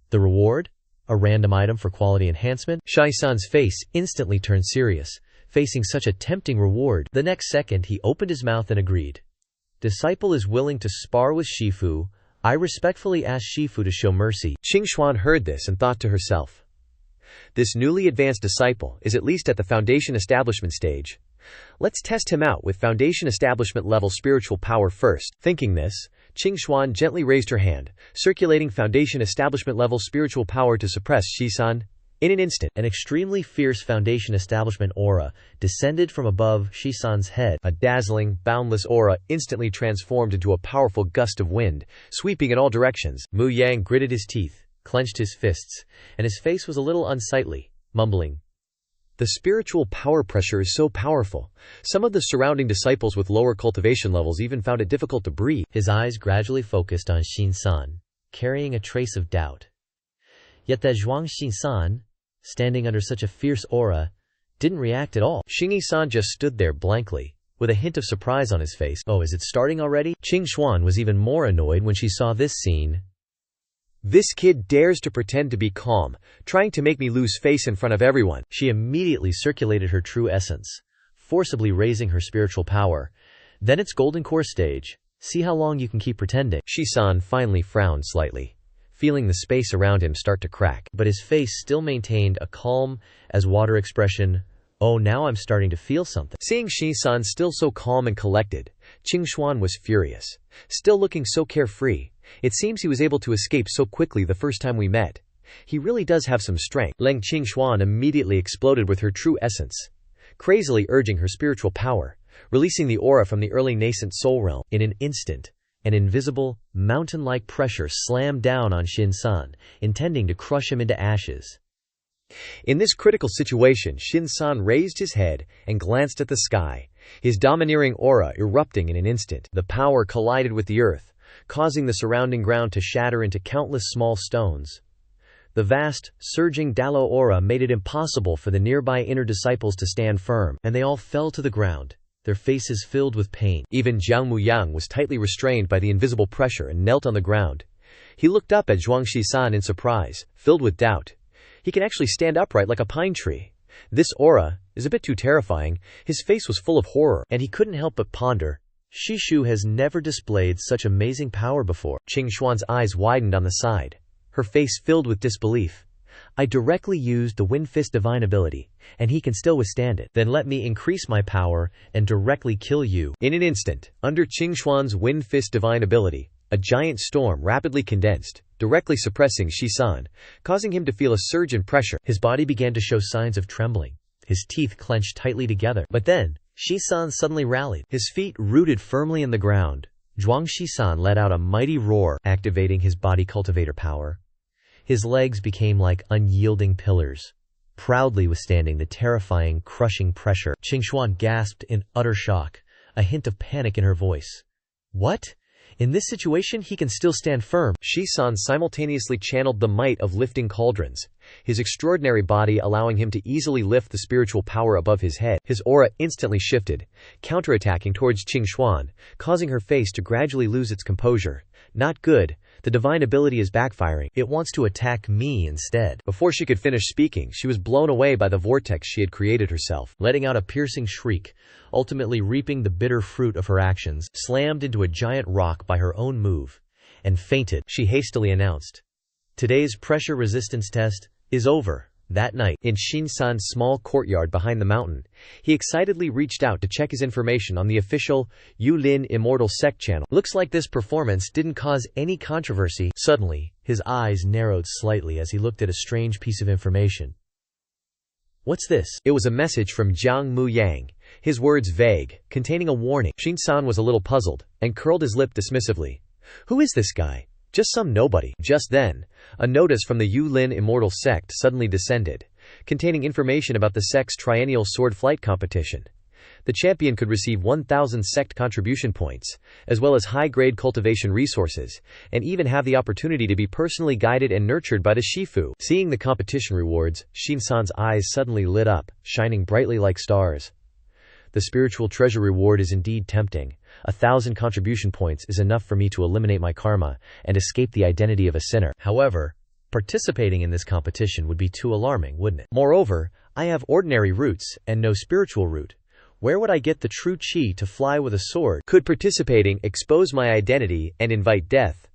The reward? A random item for quality enhancement? Shai-san's face instantly turned serious, facing such a tempting reward. The next second he opened his mouth and agreed. "Disciple is willing to spar with Shifu. I respectfully ask Shifu to show mercy." Qingxuan heard this and thought to herself, "This newly advanced disciple is at least at the foundation establishment stage. Let's test him out with foundation establishment level spiritual power first." Thinking this, Qingxuan gently raised her hand, circulating foundation establishment level spiritual power to suppress Shi-san. In an instant, an extremely fierce foundation establishment aura descended from above Shi-san's head. A dazzling, boundless aura instantly transformed into a powerful gust of wind, sweeping in all directions. Mu Yang gritted his teeth, clenched his fists, and his face was a little unsightly, mumbling, "The spiritual power pressure is so powerful. Some of the surrounding disciples with lower cultivation levels even found it difficult to breathe." His eyes gradually focused on Shin-san, carrying a trace of doubt. Yet that Zhuang Shin-san, standing under such a fierce aura, didn't react at all. Xingyi-san just stood there blankly, with a hint of surprise on his face. "Oh, is it starting already?" Qingxuan was even more annoyed when she saw this scene. "This kid dares to pretend to be calm, trying to make me lose face in front of everyone." She immediately circulated her true essence, forcibly raising her spiritual power. "Then it's golden core stage. See how long you can keep pretending." Shi-san finally frowned slightly, feeling the space around him start to crack, but his face still maintained a calm as water expression. "Oh, now I'm starting to feel something." Seeing Shi-san still so calm and collected, Qingxuan was furious. Still looking so carefree, it seems he was able to escape so quickly the first time we met. He really does have some strength. Leng Qingxuan immediately exploded with her true essence, crazily urging her spiritual power, releasing the aura from the early nascent soul realm. In an instant, an invisible, mountain-like pressure slammed down on Shin-san, intending to crush him into ashes. In this critical situation, Shin-san raised his head and glanced at the sky, his domineering aura erupting in an instant. The power collided with the earth, causing the surrounding ground to shatter into countless small stones. The vast, surging Dalo aura made it impossible for the nearby inner disciples to stand firm, and they all fell to the ground, their faces filled with pain. Even Jiang Muyang was tightly restrained by the invisible pressure and knelt on the ground. He looked up at Zhuang Shi-san in surprise, filled with doubt. He can actually stand upright like a pine tree. This aura is a bit too terrifying. His face was full of horror, and he couldn't help but ponder. Shishu has never displayed such amazing power before. Qingxuan's eyes widened on the side, her face filled with disbelief. "I directly used the Wind Fist divine ability, and he can still withstand it. Then let me increase my power and directly kill you." In an instant, under Qingxuan's Wind Fist divine ability, a giant storm rapidly condensed, directly suppressing Shi-san, causing him to feel a surge in pressure. His body began to show signs of trembling, his teeth clenched tightly together. But then, Shisan suddenly rallied. His feet rooted firmly in the ground, Zhuang Shisan let out a mighty roar, activating his body cultivator power. His legs became like unyielding pillars, proudly withstanding the terrifying, crushing pressure. Qingxuan gasped in utter shock, a hint of panic in her voice. What? In this situation he can still stand firm. Shisan simultaneously channeled the might of lifting cauldrons, his extraordinary body allowing him to easily lift the spiritual power above his head. His aura instantly shifted, counterattacking towards Qingxuan, causing her face to gradually lose its composure. Not good. The divine ability is backfiring. It wants to attack me instead. Before she could finish speaking, she was blown away by the vortex she had created herself, letting out a piercing shriek, ultimately reaping the bitter fruit of her actions, slammed into a giant rock by her own move, and fainted. She hastily announced, "Today's pressure resistance test is over." That night, in Shinsan's small courtyard behind the mountain, he excitedly reached out to check his information on the official Yulin Immortal Sect channel. Looks like this performance didn't cause any controversy. Suddenly, his eyes narrowed slightly as he looked at a strange piece of information. What's this? It was a message from Jiang Muyang, his words vague, containing a warning. Shinsan was a little puzzled, and curled his lip dismissively. Who is this guy? Just some nobody. Just then, a notice from the Yulin Immortal Sect suddenly descended, containing information about the sect's triennial sword flight competition. The champion could receive 1,000 sect contribution points, as well as high-grade cultivation resources, and even have the opportunity to be personally guided and nurtured by the Shifu. Seeing the competition rewards, Shinsan's eyes suddenly lit up, shining brightly like stars. The spiritual treasure reward is indeed tempting. 1,000 contribution points is enough for me to eliminate my karma and escape the identity of a sinner. However, participating in this competition would be too alarming, wouldn't it? Moreover, I have ordinary roots and no spiritual root. Where would I get the true chi to fly with a sword? Could participating expose my identity and invite death?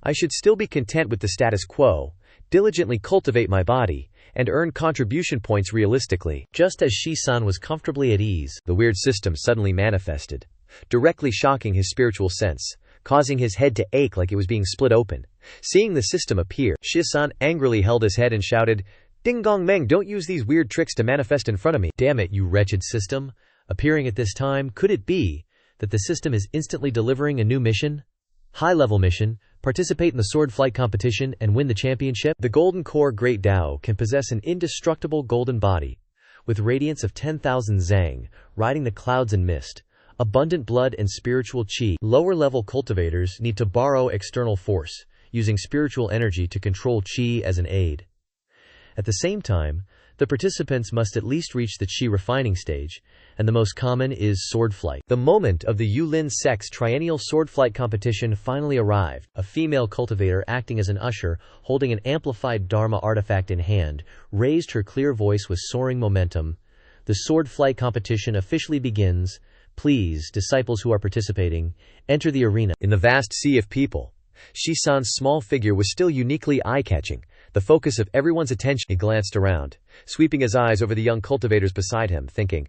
I should still be content with the status quo, diligently cultivate my body, and earn contribution points realistically. Just as Shisan was comfortably at ease, the weird system suddenly manifested, directly shocking his spiritual sense, causing his head to ache like it was being split open. Seeing the system appear, Shisan angrily held his head and shouted, "Ding Gong Meng, don't use these weird tricks to manifest in front of me. Damn it, you wretched system." Appearing at this time, could it be that the system is instantly delivering a new mission? High-level mission, participate in the sword flight competition and win the championship? The Golden Core Great Tao can possess an indestructible golden body, with radiance of 10,000 zang, riding the clouds and mist, abundant blood and spiritual chi. Lower-level cultivators need to borrow external force, using spiritual energy to control chi as an aid. At the same time, the participants must at least reach the chi refining stage, and the most common is sword flight. The moment of the Yulin Sect's triennial sword flight competition finally arrived. A female cultivator acting as an usher, holding an amplified Dharma artifact in hand, raised her clear voice with soaring momentum. The sword flight competition officially begins. Please, disciples who are participating, enter the arena. In the vast sea of people, Shisan's small figure was still uniquely eye-catching, the focus of everyone's attention. He glanced around, sweeping his eyes over the young cultivators beside him, thinking,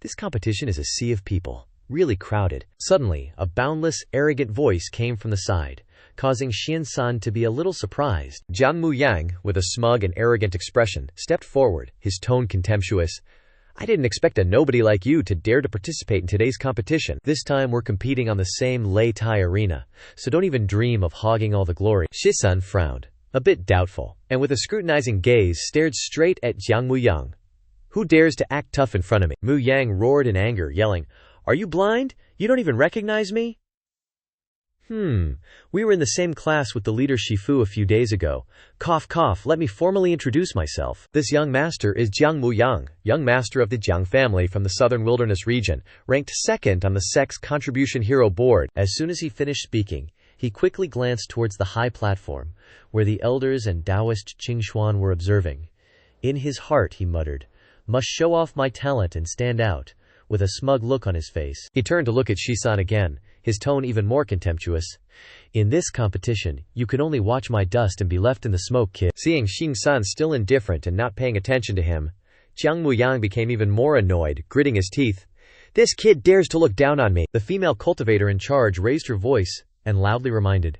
this competition is a sea of people, really crowded. Suddenly, a boundless, arrogant voice came from the side, causing Shisan to be a little surprised. Jiang Muyang, with a smug and arrogant expression, stepped forward, his tone contemptuous. I didn't expect a nobody like you to dare to participate in today's competition. This time we're competing on the same Lei Tai arena, so don't even dream of hogging all the glory. Shisan frowned, a bit doubtful, and with a scrutinizing gaze stared straight at Jiang Muyang. Who dares to act tough in front of me? Muyang roared in anger, yelling, Are you blind? You don't even recognize me? We were in the same class with the leader Shifu a few days ago. Cough cough, let me formally introduce myself. This young master is Jiang Muyang, young master of the Jiang family from the southern wilderness region, ranked second on the sect's contribution hero board. As soon as he finished speaking, he quickly glanced towards the high platform, where the elders and Taoist Qingxuan were observing. In his heart he muttered, Must show off my talent and stand out, with a smug look on his face. He turned to look at Shisan again, his tone even more contemptuous. In this competition, you can only watch my dust and be left in the smoke, kid. Seeing Shisan still indifferent and not paying attention to him, Jiang Muyang became even more annoyed, gritting his teeth. This kid dares to look down on me. The female cultivator in charge raised her voice and loudly reminded,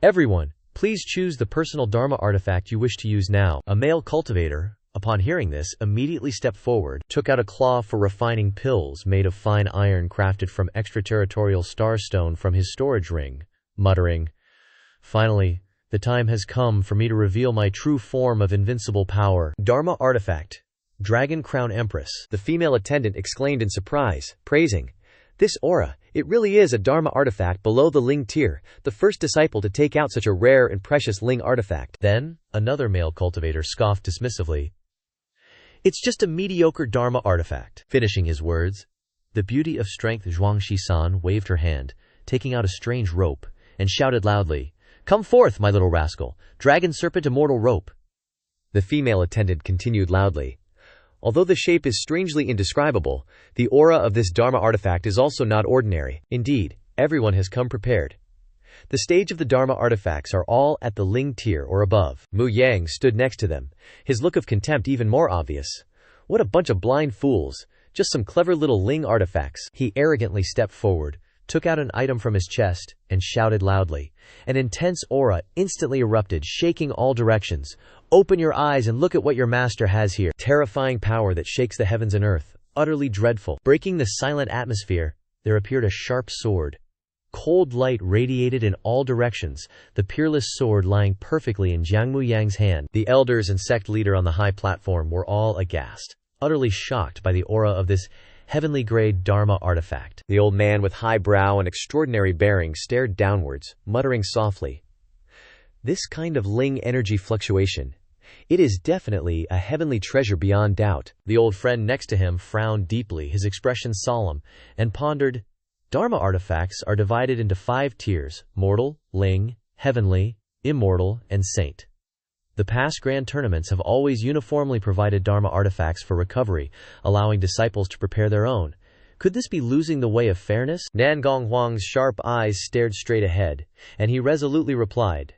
Everyone, please choose the personal Dharma artifact you wish to use now. A male cultivator, upon hearing this, immediately stepped forward, took out a claw for refining pills made of fine iron crafted from extraterritorial starstone from his storage ring, muttering, "Finally, the time has come for me to reveal my true form of invincible power. Dharma artifact. Dragon Crown Empress." The female attendant exclaimed in surprise, praising, "This aura, it really is a Dharma artifact below the Ling tier, the first disciple to take out such a rare and precious Ling artifact." Then, another male cultivator scoffed dismissively, "It's just a mediocre Dharma artifact." Finishing his words, the beauty of strength Zhuang Shisan waved her hand, taking out a strange rope, and shouted loudly, "Come forth, my little rascal, dragon serpent immortal rope." The female attendant continued loudly, "Although the shape is strangely indescribable, the aura of this Dharma artifact is also not ordinary. Indeed, everyone has come prepared. The stage of the Dharma artifacts are all at the Ling tier or above." Mu Yang stood next to them, his look of contempt even more obvious. "What a bunch of blind fools, just some clever little Ling artifacts." He arrogantly stepped forward, took out an item from his chest, and shouted loudly. An intense aura instantly erupted, shaking all directions. "Open your eyes and look at what your master has here." Terrifying power that shakes the heavens and earth, utterly dreadful. Breaking the silent atmosphere, there appeared a sharp sword. Cold light radiated in all directions, the peerless sword lying perfectly in Jiang Mu Yang's hand. The elders and sect leader on the high platform were all aghast, utterly shocked by the aura of this heavenly-grade Dharma artifact. The old man with high brow and extraordinary bearing stared downwards, muttering softly, "This kind of Ling energy fluctuation. It is definitely a heavenly treasure beyond doubt." The old friend next to him frowned deeply, his expression solemn, and pondered, "Dharma artifacts are divided into 5 tiers: mortal, Ling, heavenly, immortal, and saint. The past grand tournaments have always uniformly provided Dharma artifacts for recovery, allowing disciples to prepare their own. Could this be losing the way of fairness?" Nan Gonghuang's sharp eyes stared straight ahead, and he resolutely replied,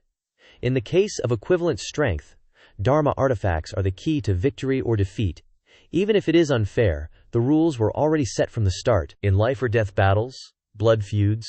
"In the case of equivalent strength, Dharma artifacts are the key to victory or defeat. Even if it is unfair, the rules were already set from the start. In life or death battles, blood feuds,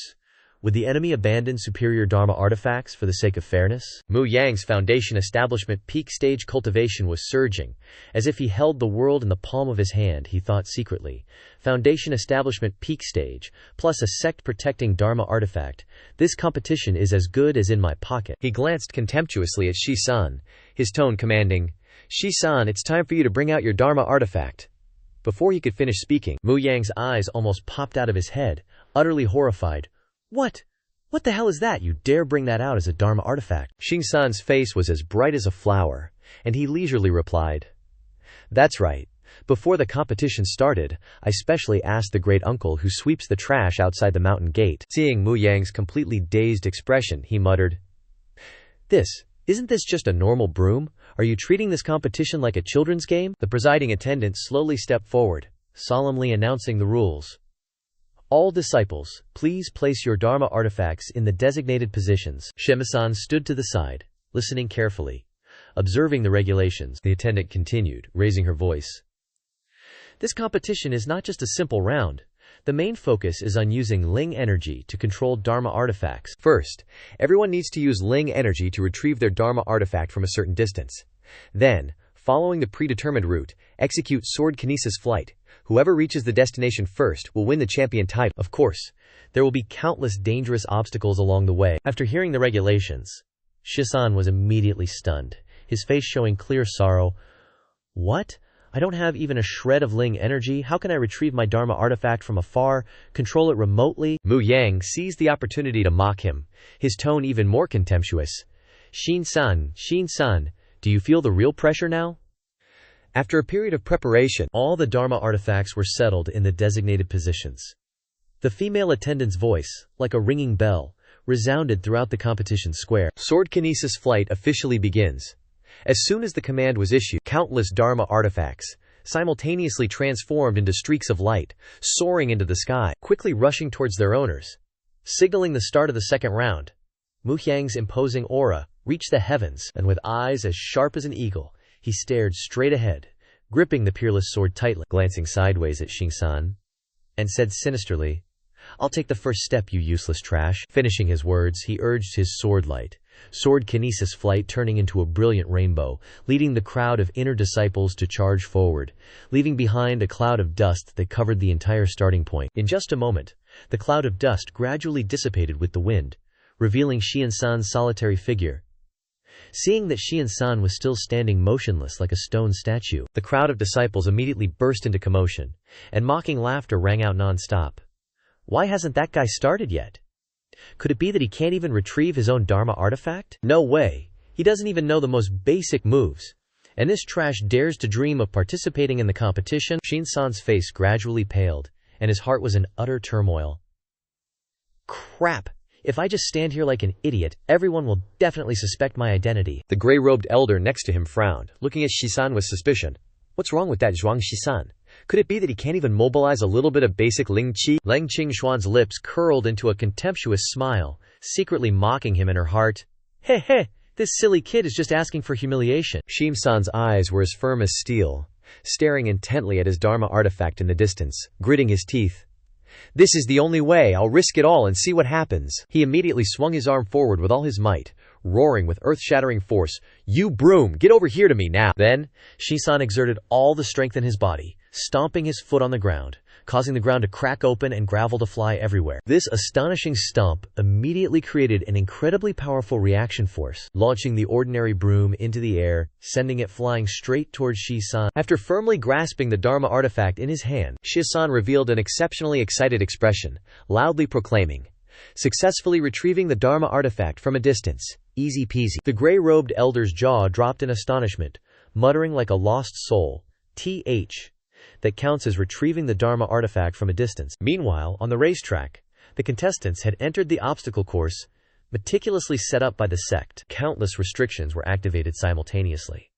would the enemy abandon superior Dharma artifacts for the sake of fairness?" Mu Yang's foundation establishment peak stage cultivation was surging. As if he held the world in the palm of his hand, he thought secretly. Foundation establishment peak stage, plus a sect-protecting Dharma artifact. This competition is as good as in my pocket. He glanced contemptuously at Shi-san, his tone commanding, "Shi-san, it's time for you to bring out your Dharma artifact." Before he could finish speaking, Mu Yang's eyes almost popped out of his head, utterly horrified. What the hell is that? You dare bring that out as a Dharma artifact?" Xing-san's face was as bright as a flower, and he leisurely replied, "That's right. Before the competition started, I specially asked the great uncle who sweeps the trash outside the mountain gate." Seeing Mu Yang's completely dazed expression, he muttered, Isn't this just a normal broom? Are you treating this competition like a children's game?" The presiding attendant slowly stepped forward, solemnly announcing the rules. "All disciples, please place your Dharma artifacts in the designated positions." Shima-san stood to the side, listening carefully, observing the regulations. The attendant continued, raising her voice. "This competition is not just a simple round. The main focus is on using Ling energy to control Dharma artifacts. First, everyone needs to use Ling energy to retrieve their Dharma artifact from a certain distance. Then, following the predetermined route, execute sword kinesis flight. Whoever reaches the destination first will win the champion title. Of course, there will be countless dangerous obstacles along the way." After hearing the regulations, Shisan was immediately stunned, his face showing clear sorrow. "What? I don't have even a shred of Ling energy. How can I retrieve my Dharma artifact from afar, control it remotely?" Mu Yang seized the opportunity to mock him, his tone even more contemptuous. Shin-san, do you feel the real pressure now?" After a period of preparation, all the Dharma artifacts were settled in the designated positions. The female attendant's voice, like a ringing bell, resounded throughout the competition square. Sword kinesis flight officially begins. As soon as the command was issued, countless Dharma artifacts, simultaneously transformed into streaks of light, soaring into the sky, quickly rushing towards their owners, signaling the start of the second round. Mu Yang's imposing aura reached the heavens, and with eyes as sharp as an eagle, he stared straight ahead, gripping the peerless sword tightly, glancing sideways at Xing-san, and said sinisterly, "I'll take the first step, you useless trash." Finishing his words, he urged his sword light, sword kinesis flight turning into a brilliant rainbow, leading the crowd of inner disciples to charge forward, leaving behind a cloud of dust that covered the entire starting point. In just a moment, the cloud of dust gradually dissipated with the wind, revealing Shion-san's solitary figure. Seeing that Shion-san was still standing motionless like a stone statue, the crowd of disciples immediately burst into commotion, and mocking laughter rang out non-stop. Why hasn't that guy started yet? Could it be that he can't even retrieve his own Dharma artifact? No way. He doesn't even know the most basic moves. And this trash dares to dream of participating in the competition? Shion-san's face gradually paled, and his heart was in utter turmoil. Crap. If I just stand here like an idiot, everyone will definitely suspect my identity. The gray-robed elder next to him frowned, looking at Shisan with suspicion. What's wrong with that Zhuang Shisan? Could it be that he can't even mobilize a little bit of basic Ling Qi? Leng Qingxuan's lips curled into a contemptuous smile, secretly mocking him in her heart. Hey, hey, this silly kid is just asking for humiliation. Shim-san's eyes were as firm as steel, staring intently at his Dharma artifact in the distance, gritting his teeth. This is the only way. I'll risk it all and see what happens. He immediately swung his arm forward with all his might, roaring with earth-shattering force, "You broom, get over here to me now!" Then, Shisan exerted all the strength in his body, stomping his foot on the ground, causing the ground to crack open and gravel to fly everywhere. This astonishing stomp immediately created an incredibly powerful reaction force, launching the ordinary broom into the air, sending it flying straight towards Shisan. After firmly grasping the Dharma artifact in his hand, Shisan revealed an exceptionally excited expression, loudly proclaiming, "Successfully retrieving the Dharma artifact from a distance. Easy peasy." The gray-robed elder's jaw dropped in astonishment, muttering like a lost soul, "TH. That counts as retrieving the Dharma artifact from a distance." Meanwhile, on the racetrack, the contestants had entered the obstacle course, meticulously set up by the sect. Countless restrictions were activated simultaneously,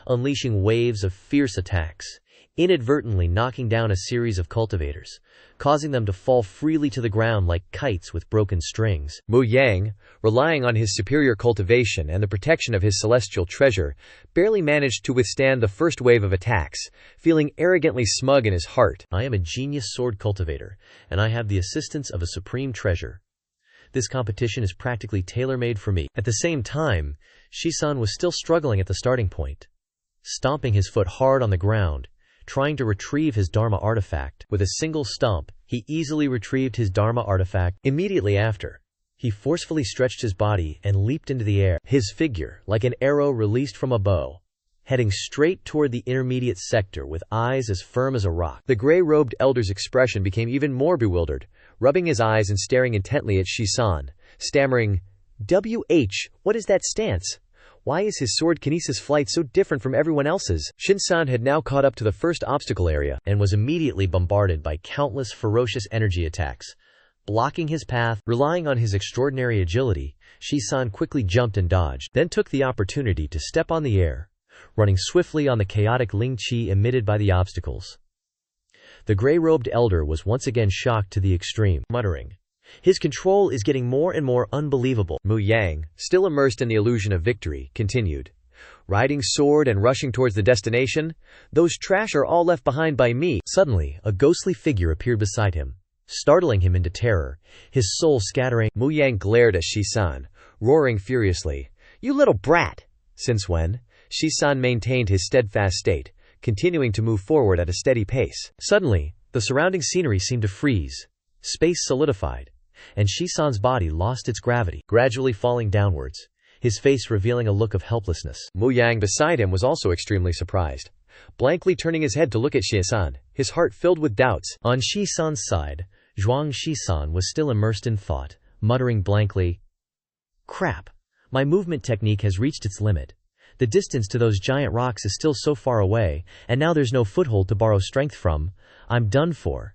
unleashing waves of fierce attacks, inadvertently knocking down a series of cultivators, causing them to fall freely to the ground like kites with broken strings. Mu Yang, relying on his superior cultivation and the protection of his celestial treasure, barely managed to withstand the first wave of attacks, feeling arrogantly smug in his heart. I am a genius sword cultivator, and I have the assistance of a supreme treasure. This competition is practically tailor-made for me. At the same time, Shisan was still struggling at the starting point, stomping his foot hard on the ground, trying to retrieve his Dharma artifact. With a single stomp, he easily retrieved his Dharma artifact. Immediately after, he forcefully stretched his body and leaped into the air, his figure like an arrow released from a bow, heading straight toward the intermediate sector with eyes as firm as a rock. The gray-robed elder's expression became even more bewildered, rubbing his eyes and staring intently at Shisan, stammering, "WH, what is that stance? Why is his sword kinesis flight so different from everyone else's?" Shin-san had now caught up to the first obstacle area and was immediately bombarded by countless ferocious energy attacks, blocking his path. Relying on his extraordinary agility, Shi-san quickly jumped and dodged, then took the opportunity to step on the air, running swiftly on the chaotic Ling Qi emitted by the obstacles. The gray-robed elder was once again shocked to the extreme, muttering, "His control is getting more and more unbelievable." Mu Yang, still immersed in the illusion of victory, continued, "Riding sword and rushing towards the destination? Those trash are all left behind by me." Suddenly, a ghostly figure appeared beside him, startling him into terror, his soul scattering. Mu Yang glared at Shisan, roaring furiously, "You little brat!" Since when? Shisan maintained his steadfast state, continuing to move forward at a steady pace. Suddenly, the surrounding scenery seemed to freeze. Space solidified, and Shisan's body lost its gravity, gradually falling downwards, his face revealing a look of helplessness. Mu Yang beside him was also extremely surprised, blankly turning his head to look at Shisan, his heart filled with doubts. On Shisan's side, Zhuang Shisan was still immersed in thought, muttering blankly, "Crap, my movement technique has reached its limit. The distance to those giant rocks is still so far away, and now there's no foothold to borrow strength from. I'm done for.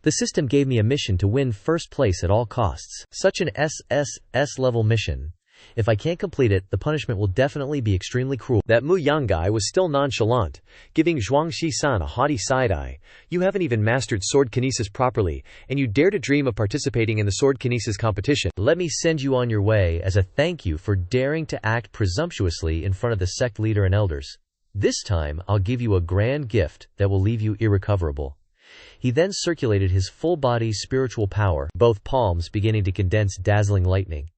The system gave me a mission to win first place at all costs. Such an SSS-level mission. If I can't complete it, the punishment will definitely be extremely cruel." That Mu Yang guy was still nonchalant, giving Zhuang Shisan a haughty side-eye. "You haven't even mastered sword kinesis properly, and you dare to dream of participating in the sword kinesis competition. Let me send you on your way as a thank you for daring to act presumptuously in front of the sect leader and elders. This time, I'll give you a grand gift that will leave you irrecoverable." He then circulated his full-body spiritual power, both palms beginning to condense dazzling lightning.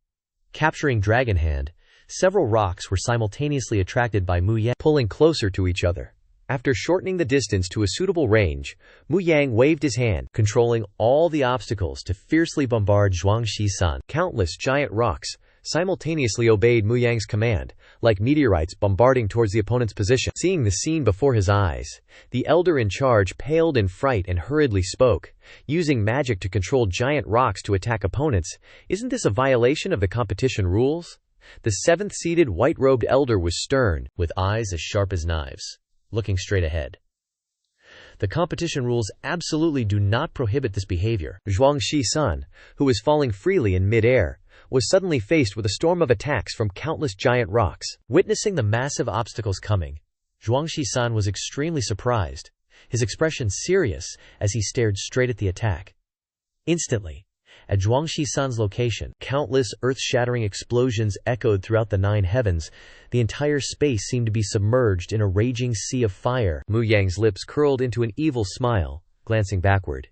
Capturing Dragon Hand, several rocks were simultaneously attracted by Mu Yang, pulling closer to each other. After shortening the distance to a suitable range, Mu Yang waved his hand, controlling all the obstacles to fiercely bombard Zhuangxi San. Countless giant rocks simultaneously obeyed Mu Yang's command, like meteorites bombarding towards the opponent's position. Seeing the scene before his eyes, the elder in charge paled in fright and hurriedly spoke, using magic to control giant rocks to attack opponents. Isn't this a violation of the competition rules? The seventh-seated white-robed elder was stern, with eyes as sharp as knives, looking straight ahead. The competition rules absolutely do not prohibit this behavior. Zhuangxi San, who was falling freely in mid-air, was suddenly faced with a storm of attacks from countless giant rocks. Witnessing the massive obstacles coming, Zhuangxi San was extremely surprised, his expression serious as he stared straight at the attack. Instantly, at Zhuangxi San's location, countless earth-shattering explosions echoed throughout the 9 heavens. The entire space seemed to be submerged in a raging sea of fire. Mu Yang's lips curled into an evil smile, glancing backward.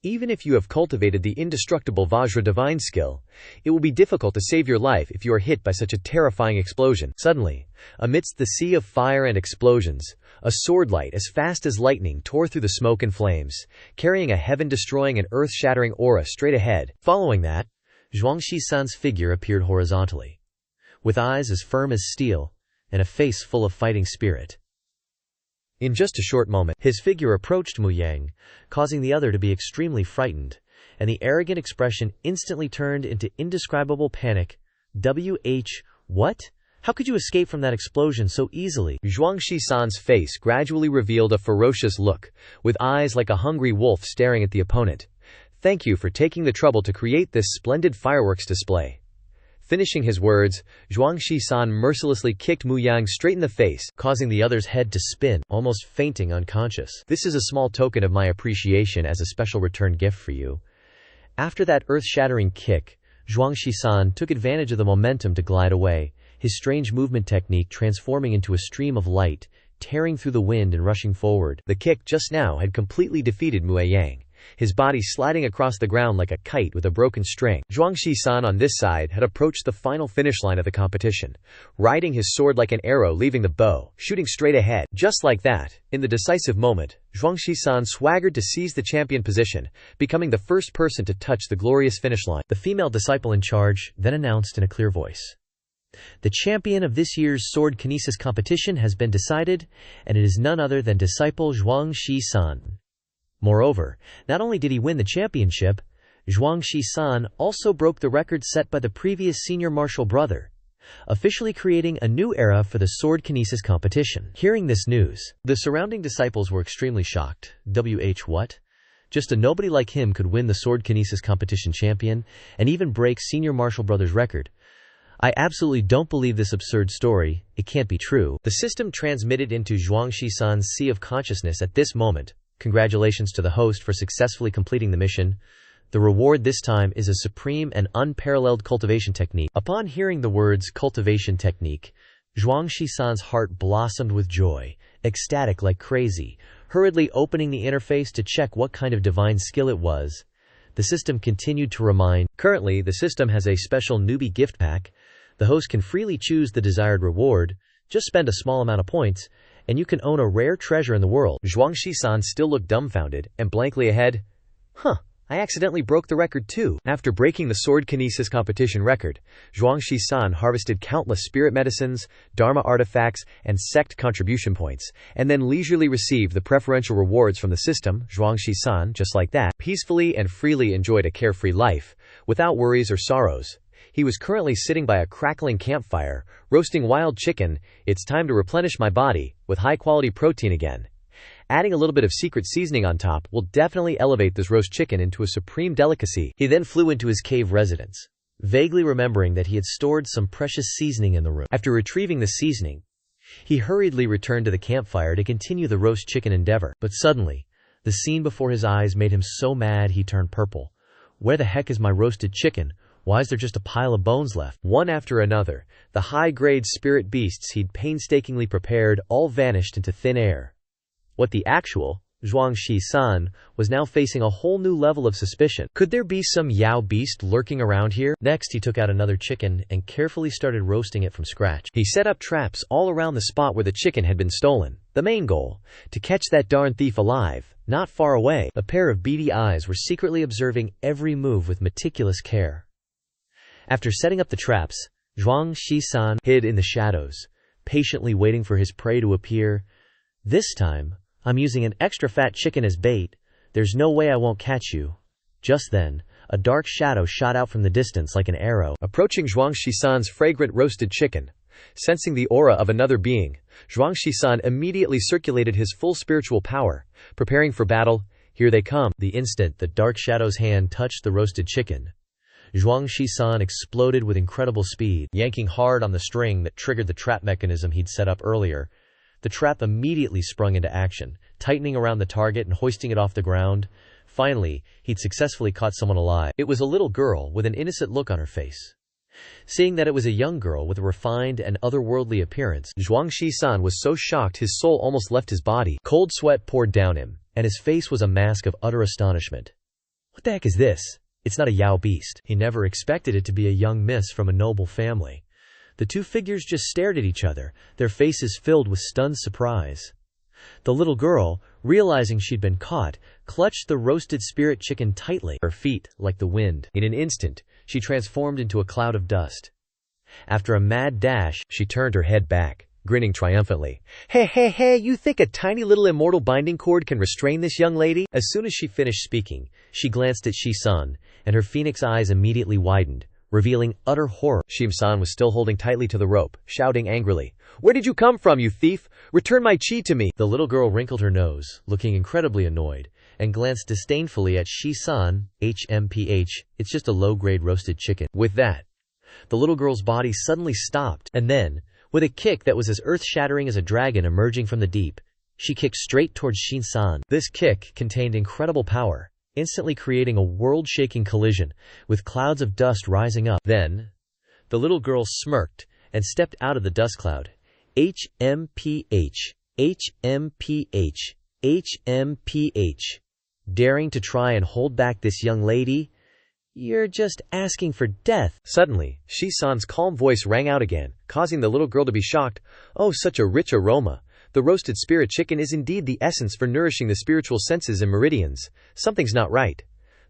Even if you have cultivated the indestructible Vajra divine skill, it will be difficult to save your life if you are hit by such a terrifying explosion. Suddenly, amidst the sea of fire and explosions, a swordlight as fast as lightning tore through the smoke and flames, carrying a heaven-destroying and earth-shattering aura straight ahead. Following that, Zhuangxi San's figure appeared horizontally, with eyes as firm as steel and a face full of fighting spirit. In just a short moment, his figure approached Mu Yang, causing the other to be extremely frightened, and the arrogant expression instantly turned into indescribable panic. What? How could you escape from that explosion so easily? Zhuangxi San's face gradually revealed a ferocious look, with eyes like a hungry wolf staring at the opponent. Thank you for taking the trouble to create this splendid fireworks display. Finishing his words, Zhuangxi San mercilessly kicked Mu Yang straight in the face, causing the other's head to spin, almost fainting unconscious. This is a small token of my appreciation as a special return gift for you. After that earth-shattering kick, Zhuangxi San took advantage of the momentum to glide away, his strange movement technique transforming into a stream of light, tearing through the wind and rushing forward. The kick just now had completely defeated Mu Yang, his body sliding across the ground like a kite with a broken string. Zhuangxi San on this side had approached the final finish line of the competition, riding his sword like an arrow leaving the bow, shooting straight ahead. Just like that, in the decisive moment, Zhuangxi San swaggered to seize the champion position, becoming the first person to touch the glorious finish line. The female disciple in charge then announced in a clear voice, "The champion of this year's sword kinesis competition has been decided, and it is none other than disciple Zhuangxi San." Moreover, not only did he win the championship, Zhuangxi San also broke the record set by the previous senior martial brother, officially creating a new era for the sword kinesis competition. Hearing this news, the surrounding disciples were extremely shocked. What? Just a nobody like him could win the sword kinesis competition champion, and even break senior martial brother's record. I absolutely don't believe this absurd story. It can't be true. The system transmitted into Zhuangxi San's sea of consciousness at this moment. Congratulations to the host for successfully completing the mission. The reward this time is a supreme and unparalleled cultivation technique. Upon hearing the words cultivation technique, Zhuangxi San's heart blossomed with joy, ecstatic like crazy, hurriedly opening the interface to check what kind of divine skill it was. The system continued to remind, currently the system has a special newbie gift pack. The host can freely choose the desired reward, just spend a small amount of points, and you can own a rare treasure in the world. Zhuangxi San still looked dumbfounded and blankly ahead. I accidentally broke the record too. After breaking the sword kinesis competition record, Zhuangxi San harvested countless spirit medicines, dharma artifacts, and sect contribution points, and then leisurely received the preferential rewards from the system. Zhuangxi San, just like that, peacefully and freely enjoyed a carefree life, without worries or sorrows. He was currently sitting by a crackling campfire, roasting wild chicken. It's time to replenish my body with high-quality protein again. Adding a little bit of secret seasoning on top will definitely elevate this roast chicken into a supreme delicacy. He then flew into his cave residence, vaguely remembering that he had stored some precious seasoning in the room. After retrieving the seasoning, he hurriedly returned to the campfire to continue the roast chicken endeavor. But suddenly, the scene before his eyes made him so mad he turned purple. Where the heck is my roasted chicken? Why is there just a pile of bones left? One after another, the high-grade spirit beasts he'd painstakingly prepared all vanished into thin air. What the actual? Zhuang Shi-san was now facing a whole new level of suspicion. Could there be some Yao beast lurking around here? Next, he took out another chicken and carefully started roasting it from scratch. He set up traps all around the spot where the chicken had been stolen. The main goal: to catch that darn thief alive. Not far away, a pair of beady eyes were secretly observing every move with meticulous care. After setting up the traps, Zhuang Shi-san hid in the shadows, patiently waiting for his prey to appear. This time, I'm using an extra fat chicken as bait. There's no way I won't catch you. Just then, a dark shadow shot out from the distance like an arrow, approaching Zhuang Shi-san's fragrant roasted chicken. Sensing the aura of another being, Zhuang Shi-san immediately circulated his full spiritual power, preparing for battle. Here they come. The instant the dark shadow's hand touched the roasted chicken, Zhuang Shi-san exploded with incredible speed, yanking hard on the string that triggered the trap mechanism he'd set up earlier. The trap immediately sprung into action, tightening around the target and hoisting it off the ground. Finally, he'd successfully caught someone alive. It was a little girl with an innocent look on her face. Seeing that it was a young girl with a refined and otherworldly appearance, Zhuang Shi-san was so shocked his soul almost left his body. Cold sweat poured down him, and his face was a mask of utter astonishment. What the heck is this? It's not a Yao beast. He never expected it to be a young miss from a noble family. The two figures just stared at each other, their faces filled with stunned surprise. The little girl, realizing she'd been caught, clutched the roasted spirit chicken tightly, her feet like the wind. In an instant, she transformed into a cloud of dust. After a mad dash, she turned her head back, grinning triumphantly. Hey, you think a tiny little immortal binding cord can restrain this young lady? As soon as she finished speaking, she glanced at Shi-san, and her phoenix eyes immediately widened, revealing utter horror. Shi-san was still holding tightly to the rope, shouting angrily, "Where did you come from, you thief? Return my chi to me!" The little girl wrinkled her nose, looking incredibly annoyed, and glanced disdainfully at Shi-san. HMPH, it's just a low-grade roasted chicken. With that, the little girl's body suddenly stopped, and then, with a kick that was as earth-shattering as a dragon emerging from the deep, she kicked straight towards Shi-san. This kick contained incredible power, instantly creating a world-shaking collision, with clouds of dust rising up. Then, the little girl smirked and stepped out of the dust cloud. HMPH, HMPH, HMPH. Daring to try and hold back this young lady? You're just asking for death. Suddenly, Shi-san's calm voice rang out again, causing the little girl to be shocked. Oh, such a rich aroma. The roasted spirit chicken is indeed the essence for nourishing the spiritual senses and meridians. Something's not right.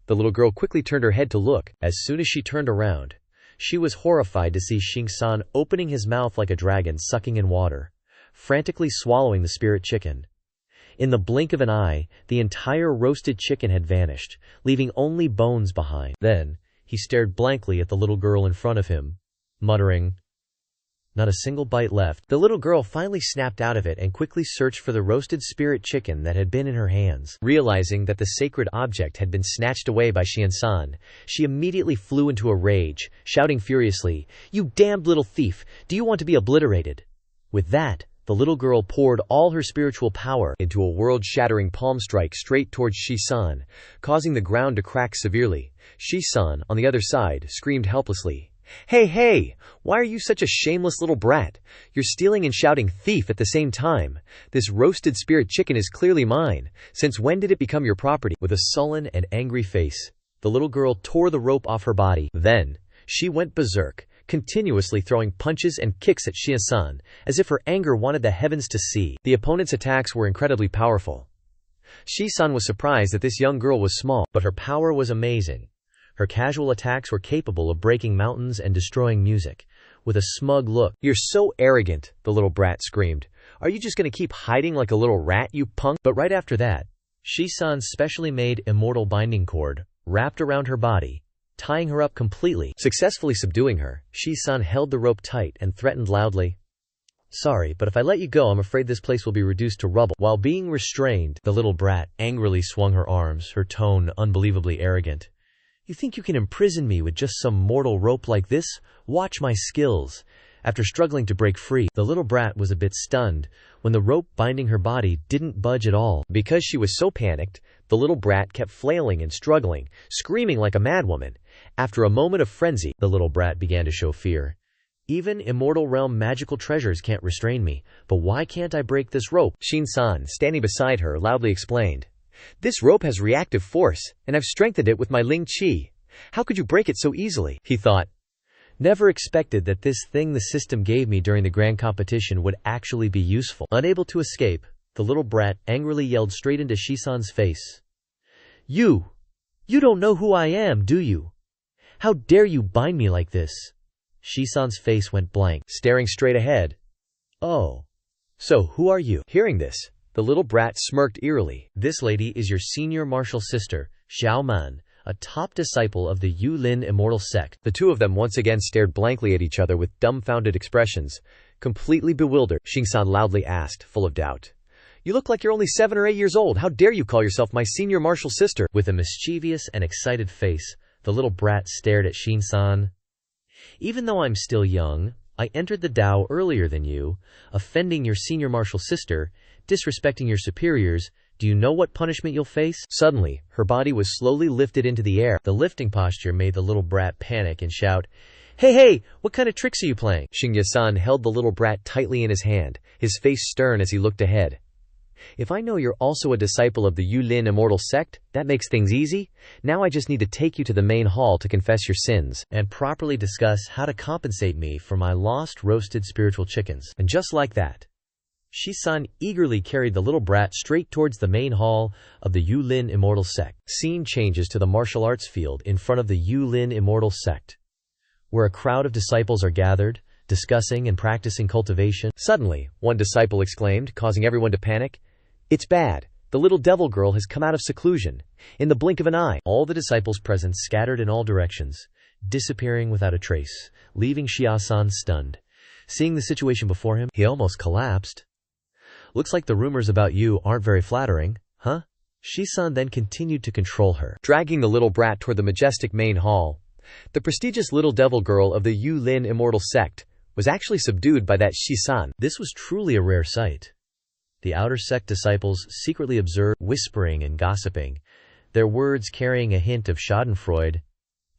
The little girl quickly turned her head to look. As soon as she turned around, she was horrified to see Shi-san opening his mouth like a dragon sucking in water, frantically swallowing the spirit chicken. In the blink of an eye, the entire roasted chicken had vanished, leaving only bones behind. Then, he stared blankly at the little girl in front of him, muttering, "Not a single bite left." The little girl finally snapped out of it and quickly searched for the roasted spirit chicken that had been in her hands. Realizing that the sacred object had been snatched away by Shi-san, she immediately flew into a rage, shouting furiously, "You damned little thief! Do you want to be obliterated?" With that, the little girl poured all her spiritual power into a world-shattering palm strike straight towards Shi-san, causing the ground to crack severely. Shi-san, on the other side, screamed helplessly, Hey! Why are you such a shameless little brat? You're stealing and shouting thief at the same time. This roasted spirit chicken is clearly mine. Since when did it become your property?" With a sullen and angry face, the little girl tore the rope off her body. Then, she went berserk, continuously throwing punches and kicks at Shi-san, as if her anger wanted the heavens to see. The opponent's attacks were incredibly powerful. Shi-san was surprised that this young girl was small, but her power was amazing. Her casual attacks were capable of breaking mountains and destroying music. With a smug look, "You're so arrogant," the little brat screamed. "Are you just gonna keep hiding like a little rat, you punk?" But right after that, Shi-san's specially made immortal binding cord wrapped around her body, tying her up completely. Successfully subduing her, Shi-san held the rope tight and threatened loudly, "Sorry, but if I let you go, I'm afraid this place will be reduced to rubble." While being restrained, the little brat angrily swung her arms, her tone unbelievably arrogant. "You think you can imprison me with just some mortal rope like this? Watch my skills." After struggling to break free, the little brat was a bit stunned when the rope binding her body didn't budge at all. Because she was so panicked, the little brat kept flailing and struggling, screaming like a madwoman. After a moment of frenzy, the little brat began to show fear. Even immortal realm magical treasures can't restrain me, but why can't I break this rope? Shin-san, standing beside her, loudly explained. This rope has reactive force, and I've strengthened it with my Ling Qi. How could you break it so easily? He thought. Never expected that this thing the system gave me during the grand competition would actually be useful. Unable to escape, the little brat angrily yelled straight into Shisan's face. You don't know who I am, do you? How dare you bind me like this? Shisan's face went blank, staring straight ahead. Oh. So who are you? Hearing this, the little brat smirked eerily. This lady is your senior martial sister, Xiao Man, a top disciple of the Yulin immortal sect. The two of them once again stared blankly at each other with dumbfounded expressions. Completely bewildered, Xingsan loudly asked, full of doubt. You look like you're only 7 or 8 years old. How dare you call yourself my senior martial sister? With a mischievous and excited face, the little brat stared at Shin-san. Even though I'm still young, I entered the Tao earlier than you, offending your senior martial sister, disrespecting your superiors. Do you know what punishment you'll face? Suddenly, her body was slowly lifted into the air. The lifting posture made the little brat panic and shout, Hey, what kind of tricks are you playing? Xingye-san held the little brat tightly in his hand, his face stern as he looked ahead. If I know you're also a disciple of the Yulin immortal sect, that makes things easy. Now I just need to take you to the main hall to confess your sins and properly discuss how to compensate me for my lost roasted spiritual chickens. And just like that, Shisan eagerly carried the little brat straight towards the main hall of the Yulin immortal sect. Scene changes to the martial arts field in front of the Yulin immortal sect, where a crowd of disciples are gathered, discussing and practicing cultivation. Suddenly, one disciple exclaimed, causing everyone to panic. It's bad. The little devil girl has come out of seclusion. In the blink of an eye, all the disciples present scattered in all directions, disappearing without a trace, leaving Xia-san stunned. Seeing the situation before him, he almost collapsed. Looks like the rumors about you aren't very flattering, huh? Shisan then continued to control her, dragging the little brat toward the majestic main hall. The prestigious little devil girl of the Yulin immortal sect was actually subdued by that Shisan. This was truly a rare sight. The outer sect disciples secretly observed, whispering and gossiping, their words carrying a hint of schadenfreude.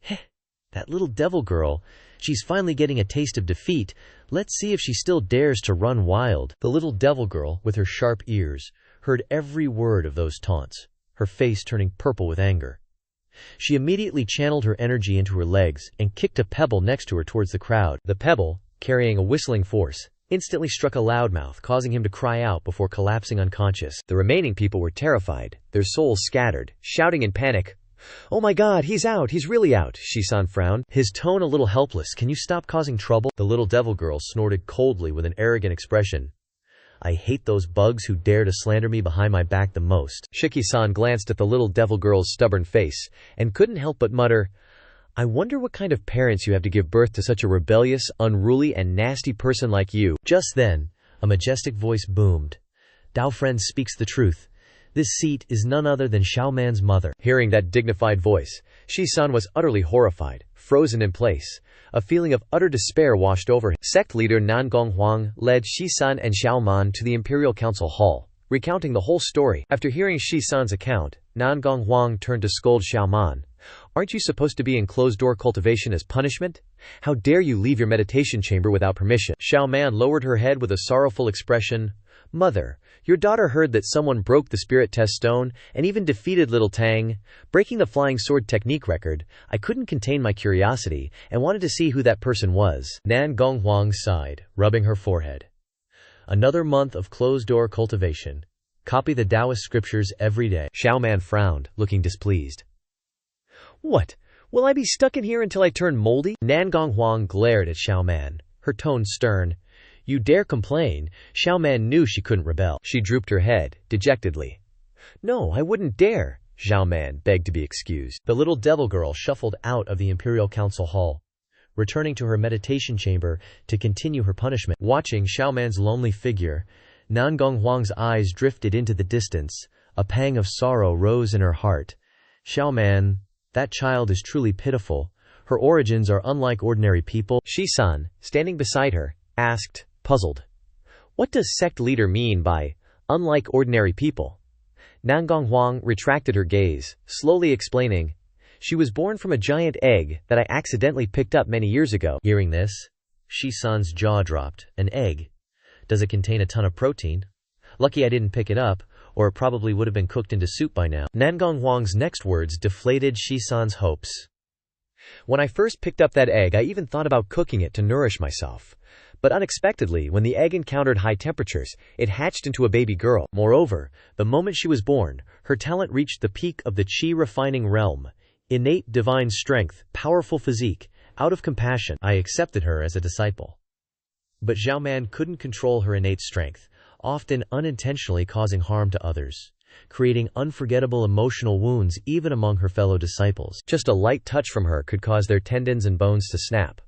Heh, that little devil girl, she's finally getting a taste of defeat. Let's see if she still dares to run wild. The little devil girl, with her sharp ears, heard every word of those taunts, her face turning purple with anger. She immediately channeled her energy into her legs and kicked a pebble next to her towards the crowd. The pebble, carrying a whistling force, instantly struck a loudmouth, causing him to cry out before collapsing unconscious. The remaining people were terrified, their souls scattered, shouting in panic, Oh my god, he's out, he's really out. Shisan frowned, his tone a little helpless. Can you stop causing trouble? The little devil girl snorted coldly with an arrogant expression. I hate those bugs who dare to slander me behind my back the most. Shiki-san glanced at the little devil girl's stubborn face and couldn't help but mutter, I wonder what kind of parents you have to give birth to such a rebellious, unruly, and nasty person like you. Just then, a majestic voice boomed. Dao friend speaks the truth. This seat is none other than Xiao Man's mother. Hearing that dignified voice, Shisan was utterly horrified, frozen in place. A feeling of utter despair washed over him. Sect leader Nan Gonghuang led Shisan and Xiao Man to the Imperial Council Hall, recounting the whole story. After hearing Shisan's account, Nan Gonghuang turned to scold Xiao Man. Aren't you supposed to be in closed-door cultivation as punishment? How dare you leave your meditation chamber without permission? Xiao Man lowered her head with a sorrowful expression. Mother, your daughter heard that someone broke the spirit test stone and even defeated little Tang, breaking the flying sword technique record. I couldn't contain my curiosity and wanted to see who that person was. Nan Gonghuang sighed, rubbing her forehead. Another month of closed-door cultivation. Copy the Taoist scriptures every day. Xiao Man frowned, looking displeased. What? Will I be stuck in here until I turn moldy? Nan Gonghuang glared at Xiao Man, her tone stern. You dare complain? Xiao Man knew she couldn't rebel. She drooped her head, dejectedly. No, I wouldn't dare. Xiao Man begged to be excused. The little devil girl shuffled out of the Imperial Council Hall, returning to her meditation chamber to continue her punishment. Watching Xiao Man's lonely figure, Nan Gonghuang's eyes drifted into the distance. A pang of sorrow rose in her heart. Xiao Man, that child is truly pitiful. Her origins are unlike ordinary people. Shisan, standing beside her, asked, puzzled. What does sect leader mean by unlike ordinary people? Nan Gonghuang retracted her gaze, slowly explaining, she was born from a giant egg that I accidentally picked up many years ago. Hearing this, Shi-san's jaw dropped. An egg? Does it contain a ton of protein? Lucky I didn't pick it up, or it probably would have been cooked into soup by now. Nangong Huang's next words deflated Shi-san's hopes. When I first picked up that egg, I even thought about cooking it to nourish myself. But unexpectedly, when the egg encountered high temperatures, it hatched into a baby girl. Moreover, the moment she was born, her talent reached the peak of the chi-refining realm. Innate divine strength, powerful physique. Out of compassion, I accepted her as a disciple. But Zhao Man couldn't control her innate strength, often unintentionally causing harm to others, creating unforgettable emotional wounds even among her fellow disciples. Just a light touch from her could cause their tendons and bones to snap.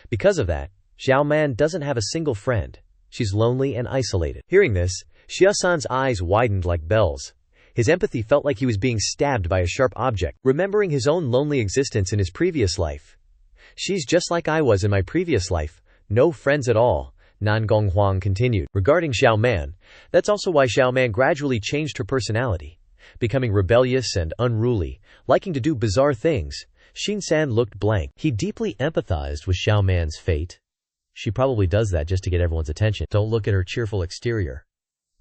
Because of that, Zhao Man doesn't have a single friend. She's lonely and isolated. Hearing this, Xia-san's eyes widened like bells. His empathy felt like he was being stabbed by a sharp object, remembering his own lonely existence in his previous life. She's just like I was in my previous life. No friends at all, Nangong Huang continued. Regarding Zhao Man, that's also why Zhao Man gradually changed her personality. Becoming rebellious and unruly, liking to do bizarre things, Xin-san looked blank. He deeply empathized with Zhao Man's fate. She probably does that just to get everyone's attention. Don't look at her cheerful exterior.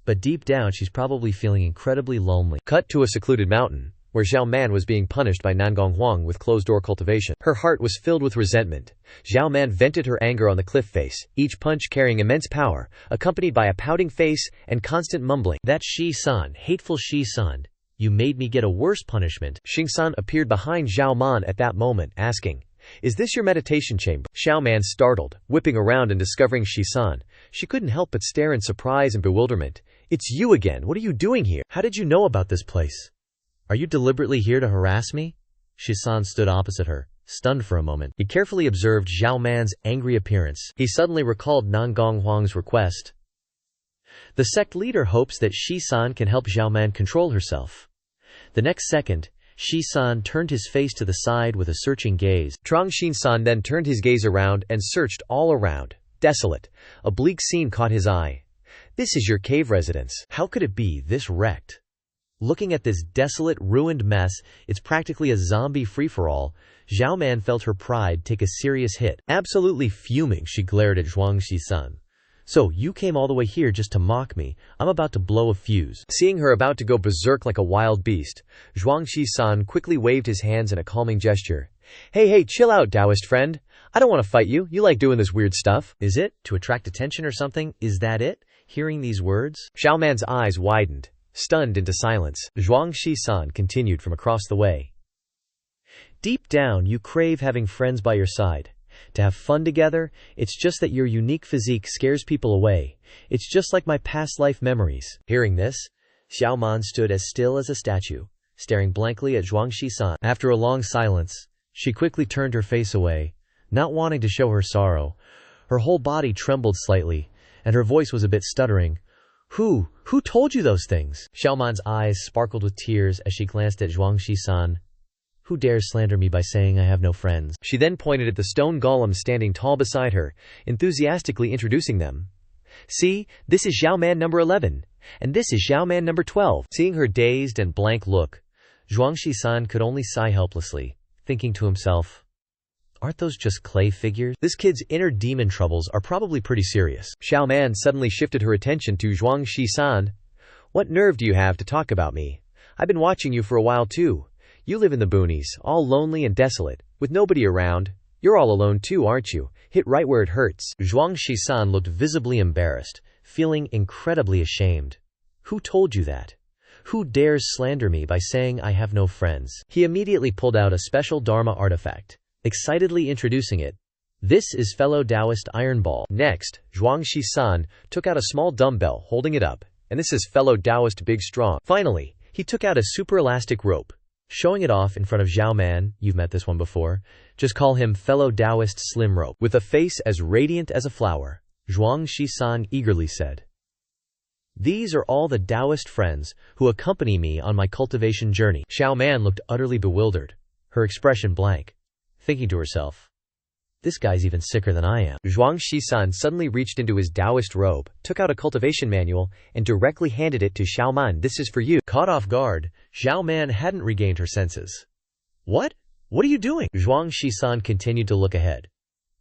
But deep down, she's probably feeling incredibly lonely. Cut to a secluded mountain, where Zhao Man was being punished by Nangong Huang with closed-door cultivation. Her heart was filled with resentment. Zhao Man vented her anger on the cliff face, each punch carrying immense power, accompanied by a pouting face and constant mumbling. That Shi-san, hateful Shi-san, you made me get a worse punishment. Xing-san appeared behind Zhao Man at that moment, asking, "Is this your meditation chamber?" Zhao Man startled, whipping around and discovering Shi-san. She couldn't help but stare in surprise and bewilderment. "It's you again. What are you doing here? How did you know about this place? Are you deliberately here to harass me?" Shi-san stood opposite her, stunned for a moment. He carefully observed Zhao Man's angry appearance. He suddenly recalled Nangong Huang's request. The sect leader hopes that Shi-san can help Zhao Man control herself. The next second, Shi-san turned his face to the side with a searching gaze. Trong Xin-san then turned his gaze around and searched all around. Desolate. A bleak scene caught his eye. "This is your cave residence. How could it be this wrecked?" Looking at this desolate, ruined mess, it's practically a zombie free-for-all. Zhao Man felt her pride take a serious hit. Absolutely fuming, she glared at Zhuang Shi-san. "So, you came all the way here just to mock me. I'm about to blow a fuse." Seeing her about to go berserk like a wild beast, Zhuang Shi-san quickly waved his hands in a calming gesture. Hey, chill out, Taoist friend. I don't want to fight you. You like doing this weird stuff. Is it? To attract attention or something? Is that it?" Hearing these words, Zhao Man's eyes widened, stunned into silence. Zhuang Shi-san continued from across the way. "Deep down, you crave having friends by your side. To have fun together, it's just that your unique physique scares people away. It's just like my past life memories." Hearing this, Zhao Man stood as still as a statue, staring blankly at Zhuang Shi-san. After a long silence, she quickly turned her face away, not wanting to show her sorrow. Her whole body trembled slightly, and her voice was a bit stuttering. Who told you those things?" Zhao Man's eyes sparkled with tears as she glanced at Zhuang Shi-san. "Who dares slander me by saying I have no friends?" She then pointed at the stone golem standing tall beside her, enthusiastically introducing them. "See, this is Zhao Man number 11, and this is Zhao Man number 12. Seeing her dazed and blank look, Zhuang Shi-san could only sigh helplessly, thinking to himself, "Aren't those just clay figures? This kid's inner demon troubles are probably pretty serious." Zhao Man suddenly shifted her attention to Zhuang Shi-san. "What nerve do you have to talk about me? I've been watching you for a while too. You live in the boonies, all lonely and desolate, with nobody around. You're all alone too, aren't you? Hit right where it hurts." Zhuang Shi-san looked visibly embarrassed, feeling incredibly ashamed. "Who told you that? Who dares slander me by saying I have no friends?" He immediately pulled out a special Dharma artifact, excitedly introducing it. "This is fellow Taoist iron ball." Next, Zhuang Shi-san took out a small dumbbell, holding it up, and this is fellow Taoist big strong. Finally, he took out a super elastic rope, showing it off in front of Zhao Man. "You've met this one before. Just call him fellow Taoist slim rope." With a face as radiant as a flower, Zhuang Shi-san eagerly said, "These are all the Taoist friends who accompany me on my cultivation journey." Zhao Man looked utterly bewildered, her expression blank, thinking to herself, "This guy's even sicker than I am." Zhuang Shi-san suddenly reached into his Taoist robe, took out a cultivation manual, and directly handed it to Zhao Man. "This is for you." Caught off guard, Zhao Man hadn't regained her senses. What are you doing?" Zhuang Shi-san continued to look ahead.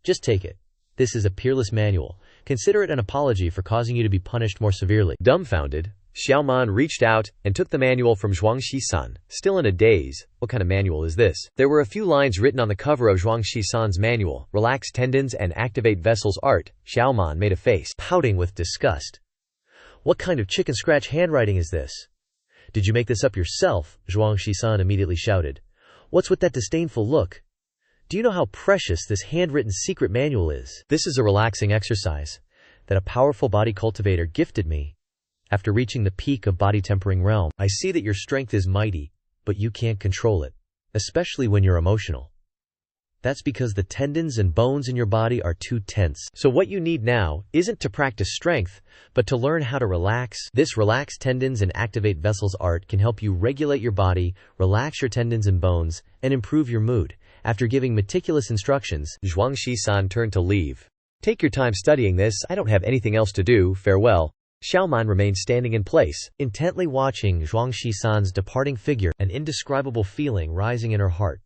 "Just take it. This is a peerless manual. Consider it an apology for causing you to be punished more severely." Dumbfounded, Xiaoman reached out and took the manual from Zhuangxi-san. Still in a daze, what kind of manual is this? There were a few lines written on the cover of Zhuangxi-san's manual. "Relax tendons and activate vessels art." Xiaoman made a face, pouting with disgust. "What kind of chicken scratch handwriting is this? Did you make this up yourself?" Zhuangxi-san immediately shouted. "What's with that disdainful look? Do you know how precious this handwritten secret manual is? This is a relaxing exercise that a powerful body cultivator gifted me. After reaching the peak of body tempering realm, I see that your strength is mighty, but you can't control it, especially when you're emotional. That's because the tendons and bones in your body are too tense. So what you need now isn't to practice strength, but to learn how to relax. This relax tendons and activate vessels art can help you regulate your body, relax your tendons and bones, and improve your mood." After giving meticulous instructions, Zhuangxi-san turned to leave. "Take your time studying this. I don't have anything else to do. Farewell." Xiaoman remained standing in place, intently watching Zhuangxi-san's departing figure, an indescribable feeling rising in her heart,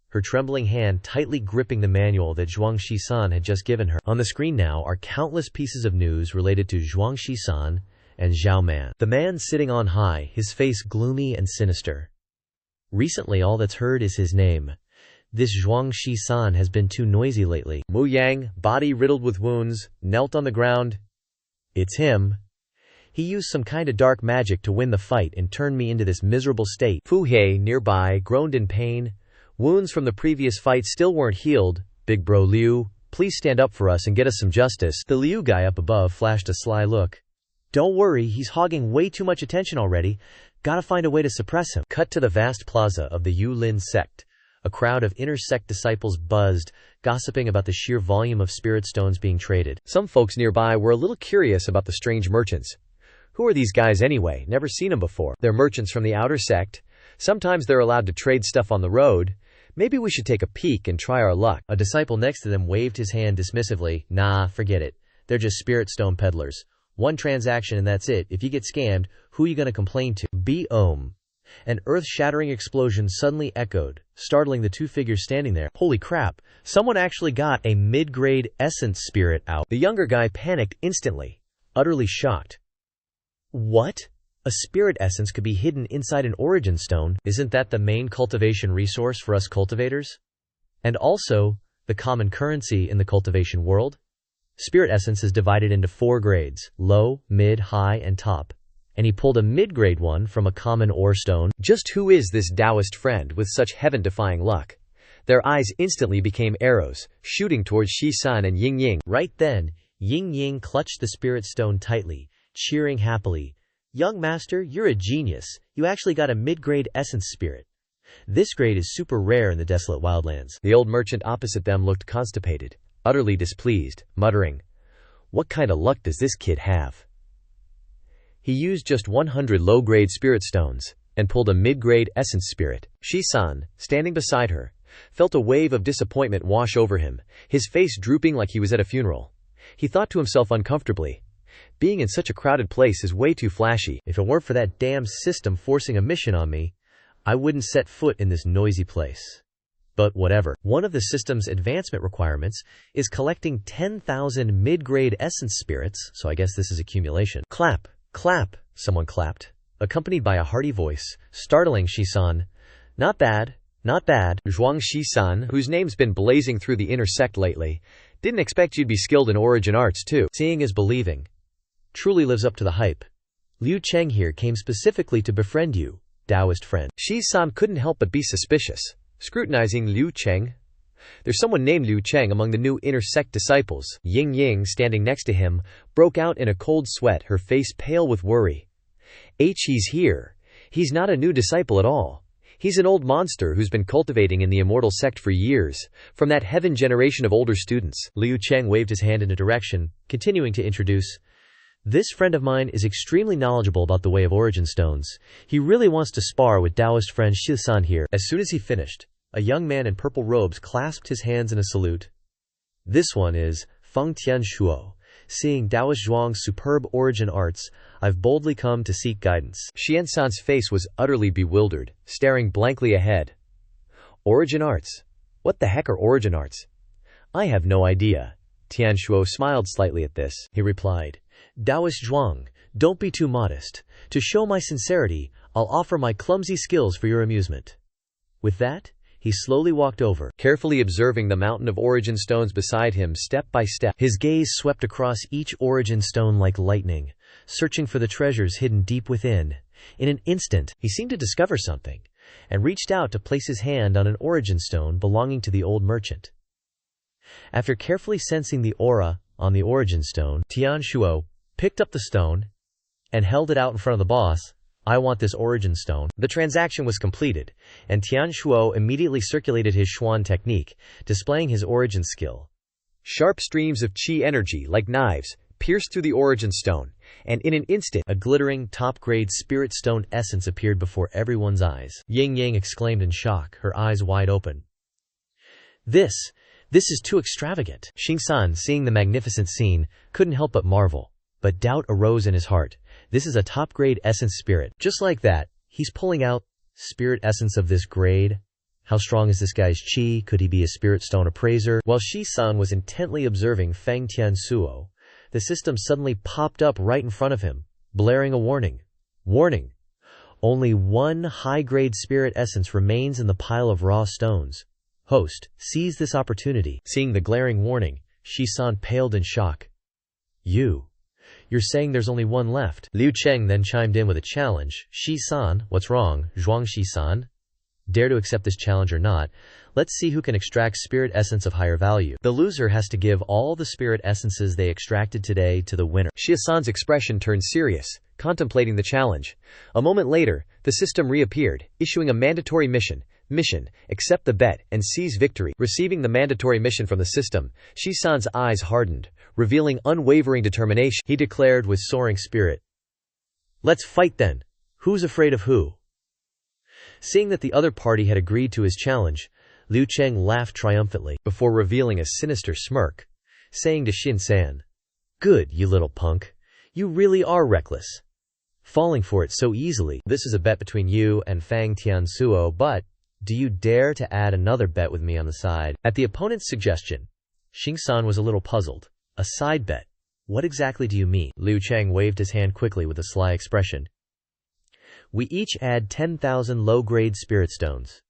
her trembling hand tightly gripping the manual that Zhuangxi-san had just given her. On the screen now are countless pieces of news related to Zhuangxi-san and Xiaoman. The man sitting on high, his face gloomy and sinister. Recently all that's heard is his name. This Zhuangxi-san has been too noisy lately. Mu Yang, body riddled with wounds, knelt on the ground. "It's him. He used some kind of dark magic to win the fight and turn me into this miserable state." Fu He, nearby, groaned in pain. "Wounds from the previous fight still weren't healed. Big bro Liu, please stand up for us and get us some justice." The Liu guy up above flashed a sly look. "Don't worry, he's hogging way too much attention already. Gotta find a way to suppress him." Cut to the vast plaza of the Yulin sect. A crowd of inner sect disciples buzzed, gossiping about the sheer volume of spirit stones being traded. Some folks nearby were a little curious about the strange merchants. Who are these guys anyway? Never seen them before. They're merchants from the outer sect. Sometimes they're allowed to trade stuff on the road. Maybe we should take a peek and try our luck. A disciple next to them waved his hand dismissively. "Nah, forget it. They're just spirit stone peddlers. One transaction and that's it. If you get scammed, who are you gonna complain to?" Boom. An earth-shattering explosion suddenly echoed, startling the two figures standing there. Holy crap, someone actually got a mid-grade essence spirit out. The younger guy panicked instantly, utterly shocked. What? A spirit essence could be hidden inside an origin stone? Isn't that the main cultivation resource for us cultivators? And also, the common currency in the cultivation world? Spirit essence is divided into 4 grades, low, mid, high, and top. And he pulled a mid-grade one from a common ore stone. Just who is this Taoist friend with such heaven-defying luck? Their eyes instantly became arrows, shooting towards Shi-san and Ying-Ying. Right then, Ying-Ying clutched the spirit stone tightly, cheering happily. "Young master, you're a genius. You actually got a mid-grade essence spirit. This grade is super rare in the desolate wildlands." The old merchant opposite them looked constipated, utterly displeased, muttering, "What kind of luck does this kid have? He used just 100 low-grade spirit stones and pulled a mid-grade essence spirit." Shi-san, standing beside her, felt a wave of disappointment wash over him, his face drooping like he was at a funeral. He thought to himself uncomfortably, being in such a crowded place is way too flashy. If it weren't for that damn system forcing a mission on me, I wouldn't set foot in this noisy place. But whatever. One of the system's advancement requirements is collecting 10,000 mid-grade essence spirits, so I guess this is accumulation. Clap. Clap, someone clapped, accompanied by a hearty voice, startling Shi-san. "Not bad, not bad." Zhuangxi-san, whose name's been blazing through the inner sect lately, didn't expect you'd be skilled in origin arts too. Seeing is believing. Truly lives up to the hype. Liu Cheng here came specifically to befriend you, Taoist friend. Shi-san couldn't help but be suspicious, scrutinizing Liu Cheng. There's someone named Liu Cheng among the new inner sect disciples. Ying-Ying, standing next to him, broke out in a cold sweat, her face pale with worry. He's here. He's not a new disciple at all. He's an old monster who's been cultivating in the immortal sect for years, from that heaven generation of older students. Liu Cheng waved his hand in a direction, continuing to introduce. "This friend of mine is extremely knowledgeable about the way of origin stones. He really wants to spar with Taoist friend Shi-san here." As soon as he finished, a young man in purple robes clasped his hands in a salute. "This one is Feng Tian Shuo. Seeing Taoist Zhuang's superb origin arts, I've boldly come to seek guidance." Xian-san's face was utterly bewildered, staring blankly ahead. "Origin arts? What the heck are origin arts?" "I have no idea. Tianshuo smiled slightly at this. He replied, Taoist Zhuang, don't be too modest. To show my sincerity, I'll offer my clumsy skills for your amusement. With that, he slowly walked over, carefully observing the mountain of origin stones beside him step by step. His gaze swept across each origin stone like lightning, searching for the treasures hidden deep within. In an instant, he seemed to discover something, and reached out to place his hand on an origin stone belonging to the old merchant. After carefully sensing the aura on the origin stone, Tianshuo picked up the stone and held it out in front of the boss. I want this origin stone. The transaction was completed, and Tianshuo immediately circulated his Xuan technique, displaying his origin skill. Sharp streams of qi energy, like knives, pierced through the origin stone, and in an instant, a glittering, top-grade spirit stone essence appeared before everyone's eyes. Ying Yang exclaimed in shock, her eyes wide open. This is too extravagant. Xingsan, seeing the magnificent scene, couldn't help but marvel. But doubt arose in his heart. This is a top-grade essence spirit. Just like that, he's pulling out spirit essence of this grade. How strong is this guy's chi? Could he be a spirit stone appraiser? While Shi-san was intently observing Feng Tiansuo, the system suddenly popped up right in front of him, blaring a warning. Warning! Only one high-grade spirit essence remains in the pile of raw stones. Host, seize this opportunity. Seeing the glaring warning, Shi-san paled in shock. You're saying there's only one left? Liu Cheng then chimed in with a challenge. Shi-san, what's wrong? Zhuang Shi-san? Dare to accept this challenge or not? Let's see who can extract spirit essence of higher value. The loser has to give all the spirit essences they extracted today to the winner. Shi-san's expression turned serious, contemplating the challenge. A moment later, the system reappeared, issuing a mandatory mission. Accept the bet and seize victory. Receiving the mandatory mission from the system, Shi-san's eyes hardened, revealing unwavering determination. He declared with soaring spirit, Let's fight then. Who's afraid of who? Seeing that the other party had agreed to his challenge, Liu Cheng laughed triumphantly, before revealing a sinister smirk, saying to Xin-san, Good, you little punk. You really are reckless. Falling for it so easily. This is a bet between you and Fang Tiansuo, but do you dare to add another bet with me on the side? At the opponent's suggestion, Xing-san was a little puzzled. A side bet? What exactly do you mean? Liu Cheng waved his hand quickly with a sly expression. We each add 10,000 low-grade spirit stones.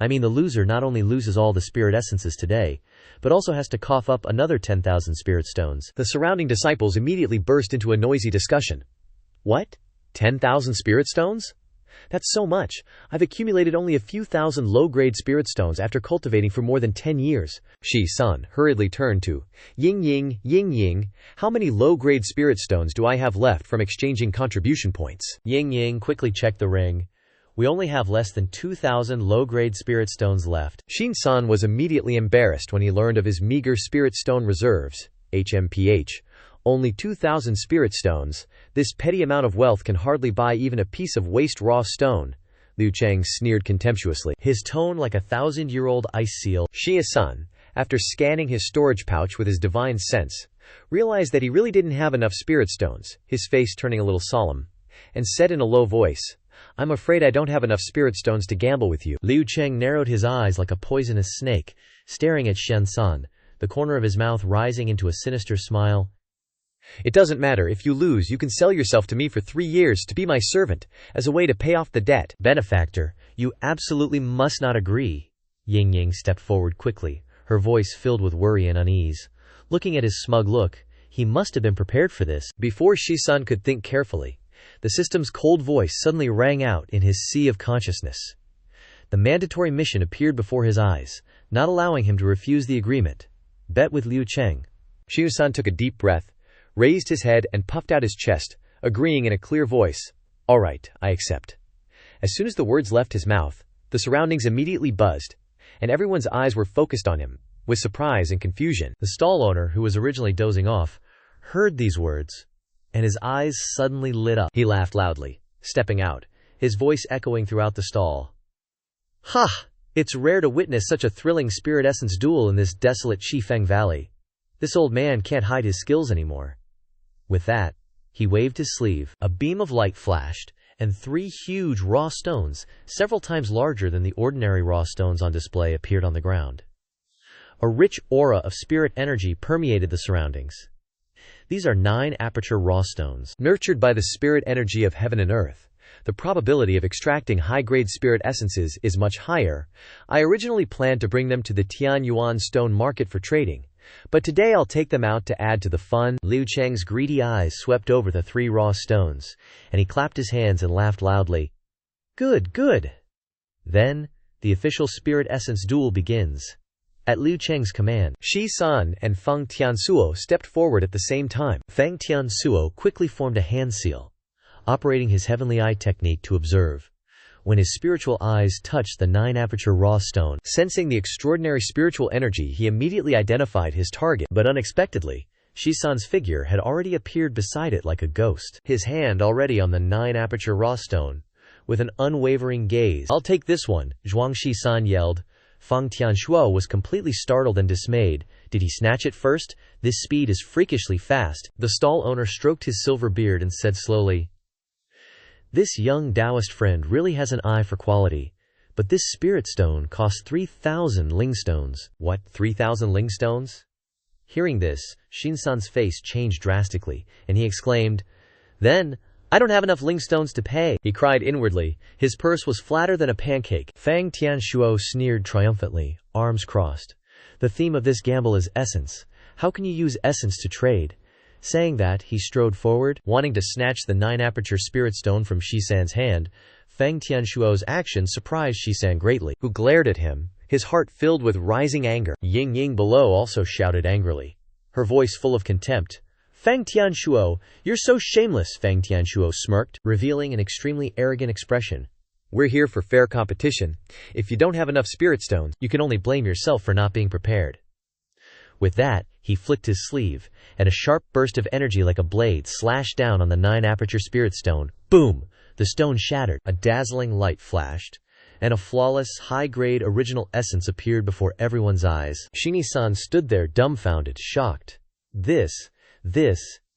I mean, the loser not only loses all the spirit essences today, but also has to cough up another 10,000 spirit stones. The surrounding disciples immediately burst into a noisy discussion. What? 10,000 spirit stones? That's so much. I've accumulated only a few thousand low-grade spirit stones after cultivating for more than 10 years. Shi-san hurriedly turned to Ying Ying, how many low-grade spirit stones do I have left from exchanging contribution points? Ying Ying quickly checked the ring. We only have less than 2,000 low-grade spirit stones left. Xin-san was immediately embarrassed when he learned of his meager spirit stone reserves, HMPH. Only 2,000 spirit stones. This petty amount of wealth can hardly buy even a piece of waste raw stone. Liu Cheng sneered contemptuously, his tone like a 1,000-year-old ice seal. Xie-san, after scanning his storage pouch with his divine sense, realized that he really didn't have enough spirit stones, his face turning a little solemn, and said in a low voice, I'm afraid I don't have enough spirit stones to gamble with you. Liu Cheng narrowed his eyes like a poisonous snake, staring at Shen-san, the corner of his mouth rising into a sinister smile. It doesn't matter. If you lose, you can sell yourself to me for 3 years to be my servant, as a way to pay off the debt. Benefactor, you absolutely must not agree. Ying Ying stepped forward quickly, her voice filled with worry and unease. Looking at his smug look, he must have been prepared for this. Before Shi-san could think carefully, the system's cold voice suddenly rang out in his sea of consciousness. The mandatory mission appeared before his eyes, not allowing him to refuse the agreement. Bet with Liu Cheng. Shi-san took a deep breath, raised his head and puffed out his chest, agreeing in a clear voice, All right, I accept. As soon as the words left his mouth, the surroundings immediately buzzed, and everyone's eyes were focused on him, with surprise and confusion. The stall owner, who was originally dozing off, heard these words, and his eyes suddenly lit up. He laughed loudly, stepping out, his voice echoing throughout the stall. Ha! It's rare to witness such a thrilling spirit essence duel in this desolate Qifeng Valley. This old man can't hide his skills anymore. With that, he waved his sleeve. A beam of light flashed, and 3 huge raw stones, several times larger than the ordinary raw stones on display, appeared on the ground. A rich aura of spirit energy permeated the surroundings. These are 9 aperture raw stones. Nurtured by the spirit energy of heaven and earth, the probability of extracting high-grade spirit essences is much higher. I originally planned to bring them to the Tianyuan stone market for trading, but today I'll take them out to add to the fun. Liu Cheng's greedy eyes swept over the 3 raw stones, and he clapped his hands and laughed loudly. Good, good. Then, the official spirit essence duel begins. At Liu Cheng's command, Shi San and Feng Tiansuo stepped forward at the same time. Feng Tiansuo quickly formed a hand seal, operating his heavenly eye technique to observe. When his spiritual eyes touched the 9 aperture raw stone, sensing the extraordinary spiritual energy, he immediately identified his target. But unexpectedly, Shi San's figure had already appeared beside it like a ghost, his hand already on the 9 aperture raw stone. With an unwavering gaze, "I'll take this one," Zhuang Shi San yelled. Feng Tianshuo was completely startled and dismayed. Did he snatch it first? This speed is freakishly fast. The stall owner stroked his silver beard and said slowly, "This young Taoist friend really has an eye for quality. But this spirit stone costs 3,000 ling stones." What, 3,000 ling stones? Hearing this, Shinsan's face changed drastically, and he exclaimed, "Then, I don't have enough ling stones to pay," he cried inwardly. His purse was flatter than a pancake. Feng Tianshuo sneered triumphantly, arms crossed. "The theme of this gamble is essence. How can you use essence to trade?" Saying that, he strode forward, wanting to snatch the 9 aperture spirit stone from Shisan's hand. Feng Tianshuo's action surprised Shisan greatly, who glared at him, his heart filled with rising anger. Ying Ying below also shouted angrily, her voice full of contempt. "Feng Tianshuo, you're so shameless!" Feng Tianshuo smirked, revealing an extremely arrogant expression. "We're here for fair competition. If you don't have enough spirit stones, you can only blame yourself for not being prepared." With that, he flicked his sleeve, and a sharp burst of energy like a blade slashed down on the 9 aperture spirit stone. Boom! The stone shattered, a dazzling light flashed, and a flawless, high-grade original essence appeared before everyone's eyes. Shini-san stood there dumbfounded, shocked. This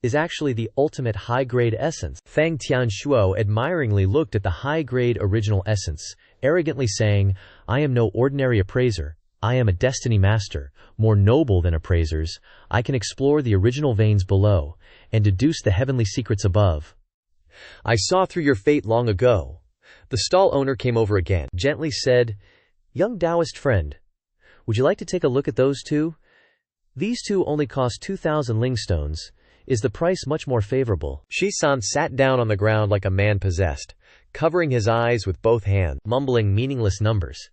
is actually the ultimate high-grade essence. Feng Tianshuo admiringly looked at the high-grade original essence, arrogantly saying, "I am no ordinary appraiser. I am a destiny master, more noble than appraisers. I can explore the original veins below, and deduce the heavenly secrets above." "I saw through your fate long ago." The stall owner came over again, gently said, "Young Taoist friend, would you like to take a look at those 2? These 2 only cost 2,000 ling stones. Is the price much more favorable?" Shisan sat down on the ground like a man possessed, covering his eyes with both hands, mumbling meaningless numbers,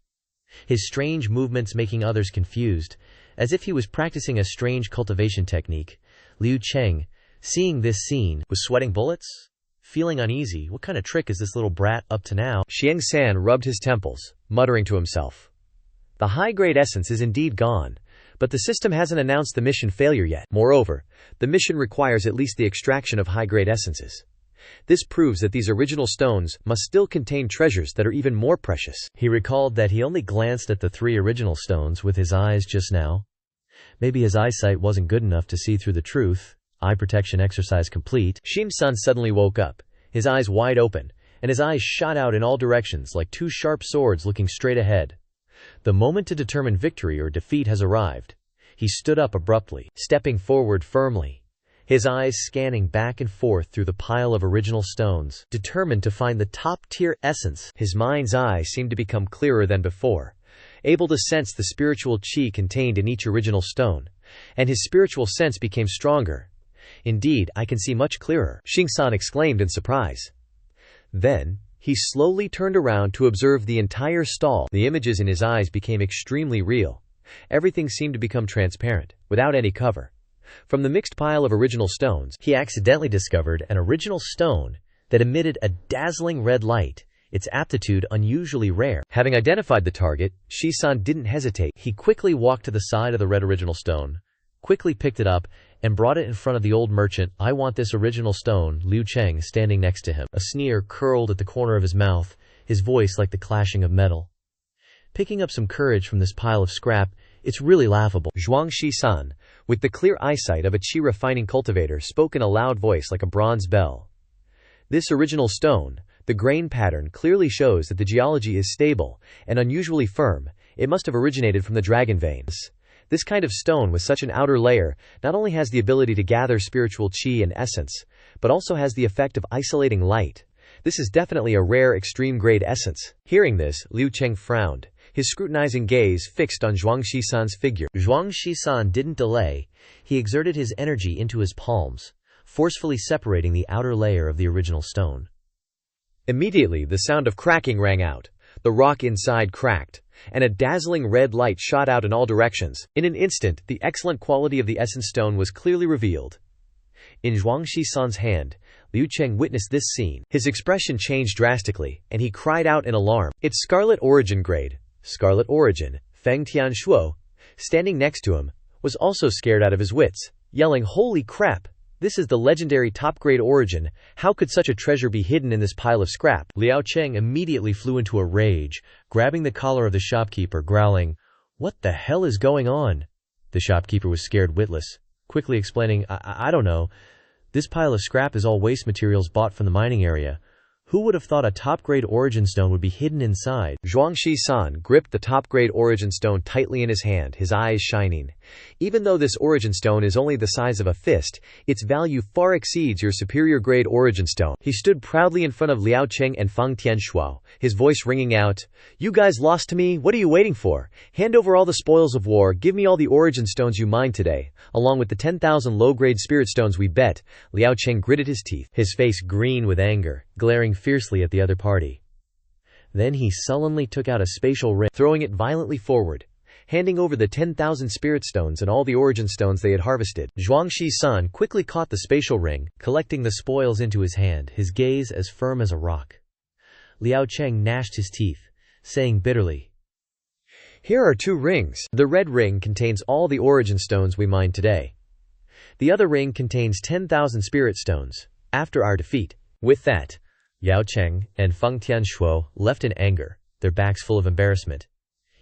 his strange movements making others confused, as if he was practicing a strange cultivation technique. Liu Cheng, seeing this scene, was sweating bullets. Feeling uneasy, what kind of trick is this little brat up to now? Xiang San rubbed his temples, muttering to himself. The high-grade essence is indeed gone, but the system hasn't announced the mission failure yet. Moreover, the mission requires at least the extraction of high-grade essences. This proves that these original stones must still contain treasures that are even more precious. He recalled that he only glanced at the 3 original stones with his eyes just now. Maybe his eyesight wasn't good enough to see through the truth. Eye protection exercise complete. Shim-san suddenly woke up, his eyes wide open, and his eyes shot out in all directions like 2 sharp swords looking straight ahead. The moment to determine victory or defeat has arrived. He stood up abruptly, stepping forward firmly, his eyes scanning back and forth through the pile of original stones, determined to find the top-tier essence. His mind's eye seemed to become clearer than before, able to sense the spiritual chi contained in each original stone, and his spiritual sense became stronger. "Indeed, I can see much clearer," Xingsan exclaimed in surprise. Then, he slowly turned around to observe the entire stall. The images in his eyes became extremely real. Everything seemed to become transparent, without any cover. From the mixed pile of original stones, he accidentally discovered an original stone that emitted a dazzling red light, its aptitude unusually rare. Having identified the target, Shisan didn't hesitate. He quickly walked to the side of the red original stone, quickly picked it up, and brought it in front of the old merchant. "I want this original stone," Liu Cheng standing next to him. A sneer curled at the corner of his mouth, his voice like the clashing of metal. "Picking up some courage from this pile of scrap, it's really laughable." Zhuang Shisan, with the clear eyesight of a chi refining cultivator, spoke in a loud voice like a bronze bell. "This original stone, the grain pattern clearly shows that the geology is stable and unusually firm. It must have originated from the dragon veins. This kind of stone with such an outer layer not only has the ability to gather spiritual qi and essence, but also has the effect of isolating light. This is definitely a rare extreme-grade essence. Hearing this, Liu Cheng frowned, his scrutinizing gaze fixed on Zhuang Shisan's figure. Zhuang Shisan didn't delay. He exerted his energy into his palms, forcefully separating the outer layer of the original stone. Immediately, the sound of cracking rang out. The rock inside cracked, and a dazzling red light shot out in all directions. In an instant, the excellent quality of the essence stone was clearly revealed. In Zhuang Shisan's hand, Liu Cheng witnessed this scene. His expression changed drastically, and he cried out in alarm. It's Scarlet Origin grade. Scarlet Origin. Feng Tianshuo, standing next to him, was also scared out of his wits, yelling, "Holy crap! This is the legendary top-grade Origin. How could such a treasure be hidden in this pile of scrap?" Liu Cheng immediately flew into a rage, grabbing the collar of the shopkeeper, growling, "What the hell is going on?" The shopkeeper was scared witless, quickly explaining, I don't know. This pile of scrap is all waste materials bought from the mining area. Who would have thought a top-grade origin stone would be hidden inside?" Zhuang Shisan gripped the top-grade origin stone tightly in his hand, his eyes shining. Even though this origin stone is only the size of a fist, its value far exceeds your superior-grade origin stone. He stood proudly in front of Liu Cheng and Feng Tianshuo, his voice ringing out, "You guys lost to me? What are you waiting for? Hand over all the spoils of war, give me all the origin stones you mined today, along with the 10,000 low-grade spirit stones we bet." Liu Cheng gritted his teeth, his face green with anger, glaring fiercely at the other party. Then he sullenly took out a spatial ring, throwing it violently forward, handing over the 10,000 spirit stones and all the origin stones they had harvested. Zhuang Shisan quickly caught the spatial ring, collecting the spoils into his hand, his gaze as firm as a rock. Liu Cheng gnashed his teeth, saying bitterly, "Here are 2 rings. The red ring contains all the origin stones we mined today. The other ring contains 10,000 spirit stones, after our defeat." With that, Liu Cheng and Feng Tianshuo left in anger, their backs full of embarrassment.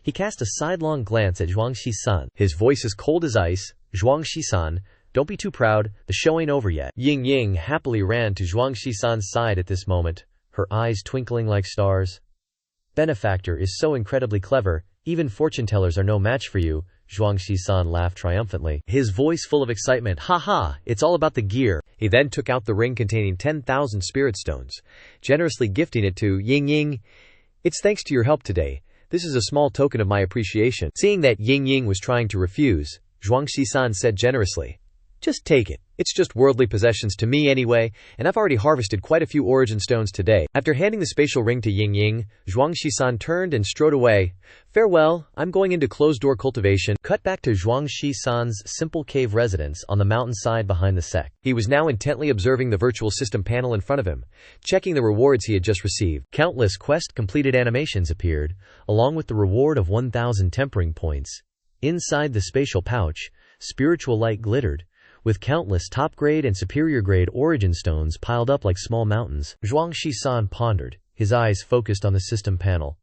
He cast a sidelong glance at Zhuang Shisan, his voice as cold as ice. "Zhuang Shisan, don't be too proud, the show ain't over yet." Ying Ying happily ran to Zhuang Shisan's side at this moment, her eyes twinkling like stars. "Benefactor is so incredibly clever, even fortune-tellers are no match for you." Zhuang Shisan laughed triumphantly, his voice full of excitement. "Ha ha, it's all about the gear." He then took out the ring containing 10,000 spirit stones, generously gifting it to Ying Ying. "It's thanks to your help today. This is a small token of my appreciation." Seeing that Ying Ying was trying to refuse, Zhuang Shisan said generously, "Just take it. It's just worldly possessions to me anyway, and I've already harvested quite a few origin stones today." After handing the spatial ring to Ying Ying, Zhuang Shisan turned and strode away. "Farewell, I'm going into closed-door cultivation." Cut back to Zhuang Shisan's simple cave residence on the mountainside behind the sect. He was now intently observing the virtual system panel in front of him, checking the rewards he had just received. Countless quest-completed animations appeared, along with the reward of 1,000 tempering points. Inside the spatial pouch, spiritual light glittered, with countless top-grade and superior-grade origin stones piled up like small mountains. Zhuang Shisan pondered, his eyes focused on the system panel.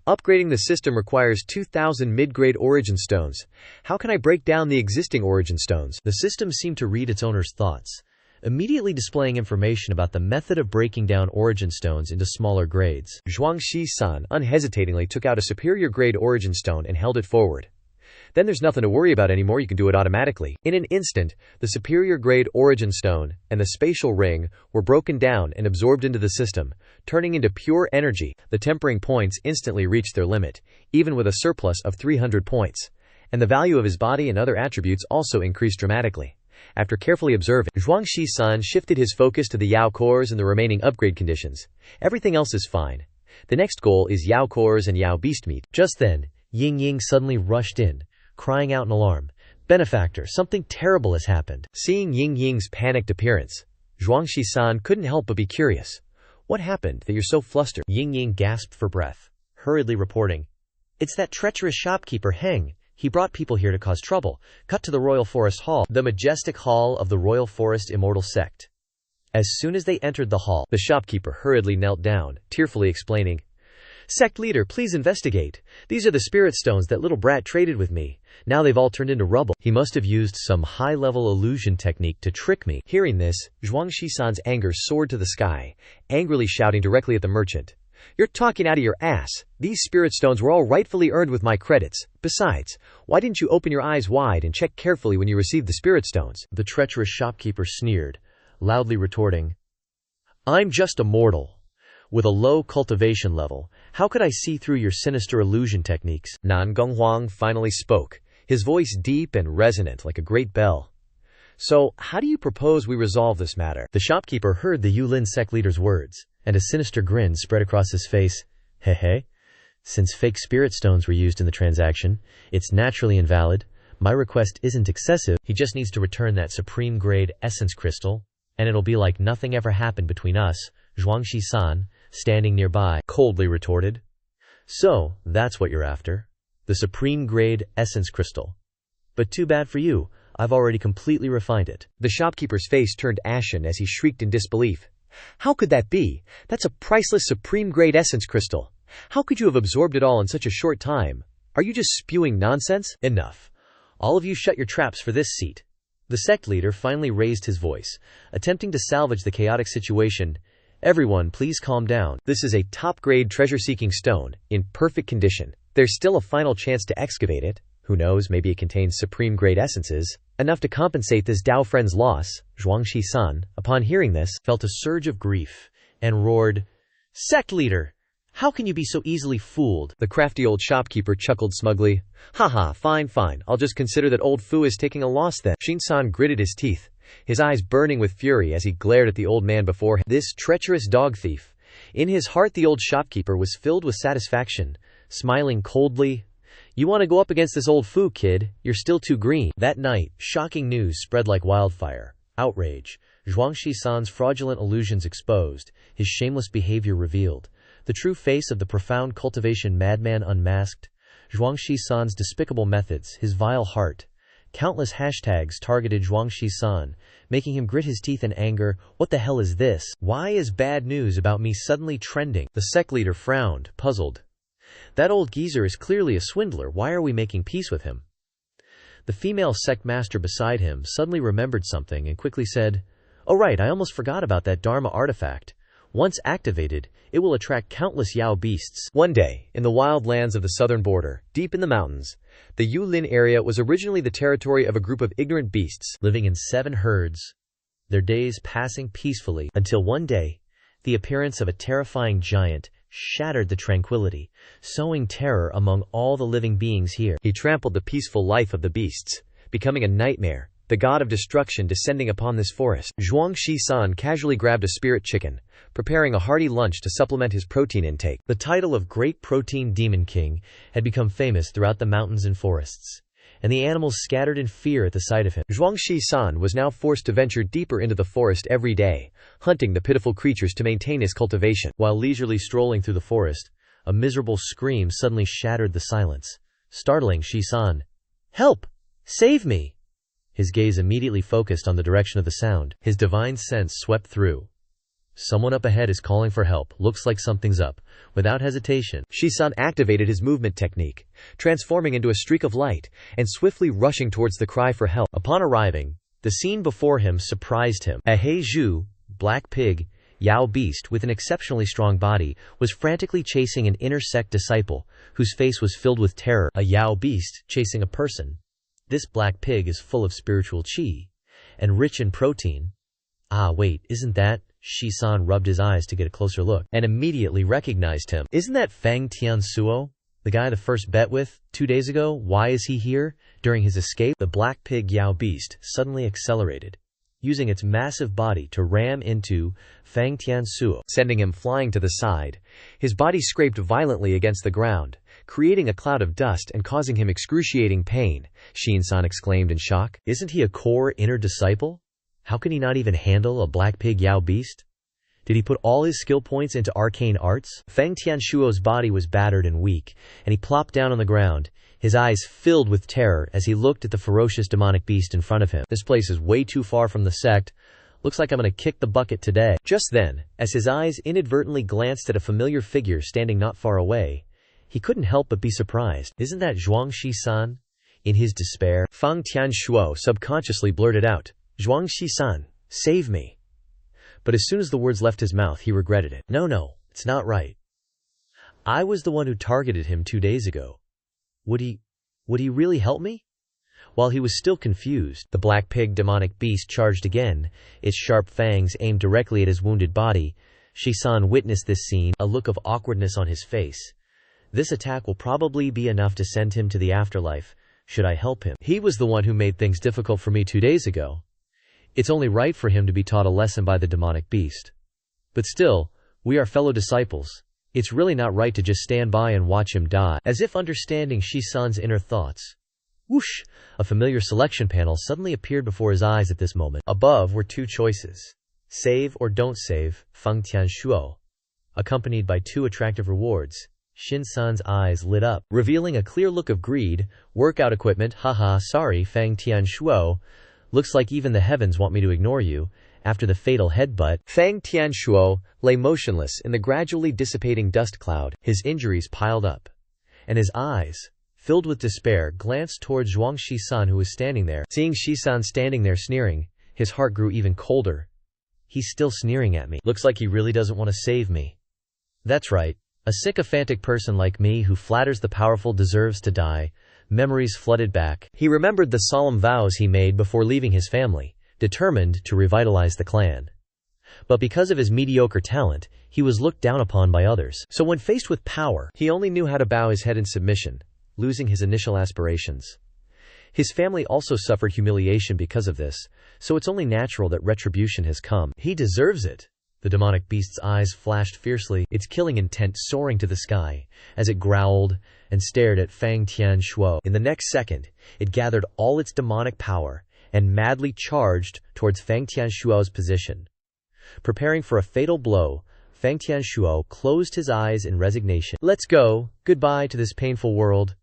Upgrading the system requires 2,000 mid-grade origin stones. How can I break down the existing origin stones? The system seemed to read its owner's thoughts, immediately displaying information about the method of breaking down origin stones into smaller grades. Zhuang Shisan unhesitatingly took out a superior-grade origin stone and held it forward. "Then there's nothing to worry about anymore, you can do it automatically." In an instant, the superior-grade origin stone and the spatial ring were broken down and absorbed into the system, turning into pure energy. The tempering points instantly reached their limit, even with a surplus of 300 points, and the value of his body and other attributes also increased dramatically. After carefully observing, Zhuang Shisan shifted his focus to the Yao cores and the remaining upgrade conditions. Everything else is fine. The next goal is Yao cores and Yao beast meat. Just then, Ying Ying suddenly rushed in, crying out in alarm, "Benefactor, something terrible has happened." Seeing Ying Ying's panicked appearance, Zhuang Shisan couldn't help but be curious. "What happened that you're so flustered?" Ying Ying gasped for breath, hurriedly reporting, "It's that treacherous shopkeeper Heng. He brought people here to cause trouble." Cut to the Royal Forest Hall, the majestic hall of the Royal Forest Immortal Sect. As soon as they entered the hall, the shopkeeper hurriedly knelt down, tearfully explaining, "Sect leader, please investigate. These are the spirit stones that little brat traded with me. Now they've all turned into rubble. He must have used some high-level illusion technique to trick me." Hearing this, Zhuang Shisan's anger soared to the sky, angrily shouting directly at the merchant, You're talking out of your ass. These spirit stones were all rightfully earned with my credits. Besides, why didn't you open your eyes wide and check carefully when you received the spirit stones? The treacherous shopkeeper sneered, loudly retorting, I'm just a mortal, with a low cultivation level. How could I see through your sinister illusion techniques? Nan Gonghuang finally spoke, his voice deep and resonant like a great bell. So, how do you propose we resolve this matter? The shopkeeper heard the Yulin sect leader's words, and a sinister grin spread across his face. Hey, since fake spirit stones were used in the transaction, it's naturally invalid. My request isn't excessive. He just needs to return that supreme grade essence crystal, and it'll be like nothing ever happened between us. Zhuangxi-san, standing nearby, coldly retorted. So, that's what you're after? The supreme grade essence crystal. But too bad for you, I've already completely refined it. The shopkeeper's face turned ashen as he shrieked in disbelief. How could that be? That's a priceless supreme grade essence crystal. How could you have absorbed it all in such a short time? Are you just spewing nonsense? Enough. All of you shut your traps for this seat. The sect leader finally raised his voice, attempting to salvage the chaotic situation. Everyone, please calm down. This is a top-grade treasure-seeking stone, in perfect condition. There's still a final chance to excavate it. Who knows, maybe it contains supreme-grade essences, enough to compensate this Dao friend's loss. Zhuangxi-san, upon hearing this, felt a surge of grief, and roared, Sect leader! How can you be so easily fooled? The crafty old shopkeeper chuckled smugly. Haha, fine. I'll just consider that old Fu is taking a loss then. Shin-san gritted his teeth, his eyes burning with fury as he glared at the old man before him. This treacherous dog thief. In his heart the old shopkeeper was filled with satisfaction, smiling coldly. You want to go up against this old Fu, kid? You're still too green. That night, shocking news spread like wildfire. Outrage. Zhuangxi-san's fraudulent illusions exposed, his shameless behavior revealed. The true face of the profound cultivation madman unmasked. Zhuangxi-san's despicable methods, his vile heart. Countless hashtags targeted Zhuangxi-san, making him grit his teeth in anger. What the hell is this? Why is bad news about me suddenly trending? The sect leader frowned, puzzled. That old geezer is clearly a swindler. Why are we making peace with him? The female sect master beside him suddenly remembered something and quickly said, Oh right, I almost forgot about that Dharma artifact. Once activated, it will attract countless Yao beasts. One day, in the wild lands of the southern border, deep in the mountains, the Yulin area was originally the territory of a group of ignorant beasts living in 7 herds, their days passing peacefully until one day, the appearance of a terrifying giant shattered the tranquility, sowing terror among all the living beings here. He trampled the peaceful life of the beasts, becoming a nightmare, the god of destruction descending upon this forest. Zhuangxi-san casually grabbed a spirit chicken, preparing a hearty lunch to supplement his protein intake. The title of Great Protein Demon King had become famous throughout the mountains and forests, and the animals scattered in fear at the sight of him. Zhuangxi-san was now forced to venture deeper into the forest every day, hunting the pitiful creatures to maintain his cultivation. While leisurely strolling through the forest, a miserable scream suddenly shattered the silence, startling Shi-san. Help! Save me! His gaze immediately focused on the direction of the sound. His divine sense swept through. Someone up ahead is calling for help. Looks like something's up. Without hesitation, Shi-san activated his movement technique, transforming into a streak of light, and swiftly rushing towards the cry for help. Upon arriving, the scene before him surprised him. A Heizhu, black pig, Yao beast with an exceptionally strong body, was frantically chasing an inner sect disciple, whose face was filled with terror. A Yao beast chasing a person. This black pig is full of spiritual qi, and rich in protein. Ah wait, isn't that? Shi-san rubbed his eyes to get a closer look, and immediately recognized him. Isn't that Fang Tiansuo, the guy the first bet with 2 days ago? Why is he here? During his escape, the black pig Yao beast suddenly accelerated, using its massive body to ram into Fang Tiansuo, sending him flying to the side. His body scraped violently against the ground, creating a cloud of dust and causing him excruciating pain. Shin-san exclaimed in shock. Isn't he a core inner disciple? How can he not even handle a black pig Yao beast? Did he put all his skill points into arcane arts? Fang Tianshuo's body was battered and weak, and he plopped down on the ground, his eyes filled with terror as he looked at the ferocious demonic beast in front of him. This place is way too far from the sect. Looks like I'm gonna kick the bucket today. Just then, as his eyes inadvertently glanced at a familiar figure standing not far away, he couldn't help but be surprised. Isn't that Zhuangxi-san? In his despair, Fang Tianshuo subconsciously blurted out, Zhuangxi-san, save me. But as soon as the words left his mouth, he regretted it. No, it's not right. I was the one who targeted him 2 days ago. Would he really help me? While he was still confused, the black pig demonic beast charged again, its sharp fangs aimed directly at his wounded body. Shisan witnessed this scene, a look of awkwardness on his face. This attack will probably be enough to send him to the afterlife. Should I help him? He was the one who made things difficult for me 2 days ago. It's only right for him to be taught a lesson by the demonic beast. But still, we are fellow disciples. It's really not right to just stand by and watch him die. As if understanding Shisan's inner thoughts. Whoosh! A familiar selection panel suddenly appeared before his eyes at this moment. Above were 2 choices. Save or don't save, Feng Tianshuo. Accompanied by 2 attractive rewards. Shin-san's eyes lit up, revealing a clear look of greed. Workout equipment, haha, sorry, Feng Tianshuo. Looks like even the heavens want me to ignore you. After the fatal headbutt, Feng Tianshuo lay motionless in the gradually dissipating dust cloud. His injuries piled up, and his eyes, filled with despair, glanced towards Zhuang Shisan, who was standing there. Seeing Shisan standing there sneering, his heart grew even colder. He's still sneering at me. Looks like he really doesn't want to save me. That's right. A sycophantic person like me who flatters the powerful deserves to die. Memories flooded back. He remembered the solemn vows he made before leaving his family, determined to revitalize the clan. But because of his mediocre talent, he was looked down upon by others. So when faced with power, he only knew how to bow his head in submission, losing his initial aspirations. His family also suffered humiliation because of this, so it's only natural that retribution has come. He deserves it. The demonic beast's eyes flashed fiercely, its killing intent soaring to the sky, as it growled and stared at Feng Tianshuo. In the next second, it gathered all its demonic power and madly charged towards Feng Tianshuo's position. Preparing for a fatal blow, Feng Tianshuo closed his eyes in resignation. Let's go, goodbye to this painful world.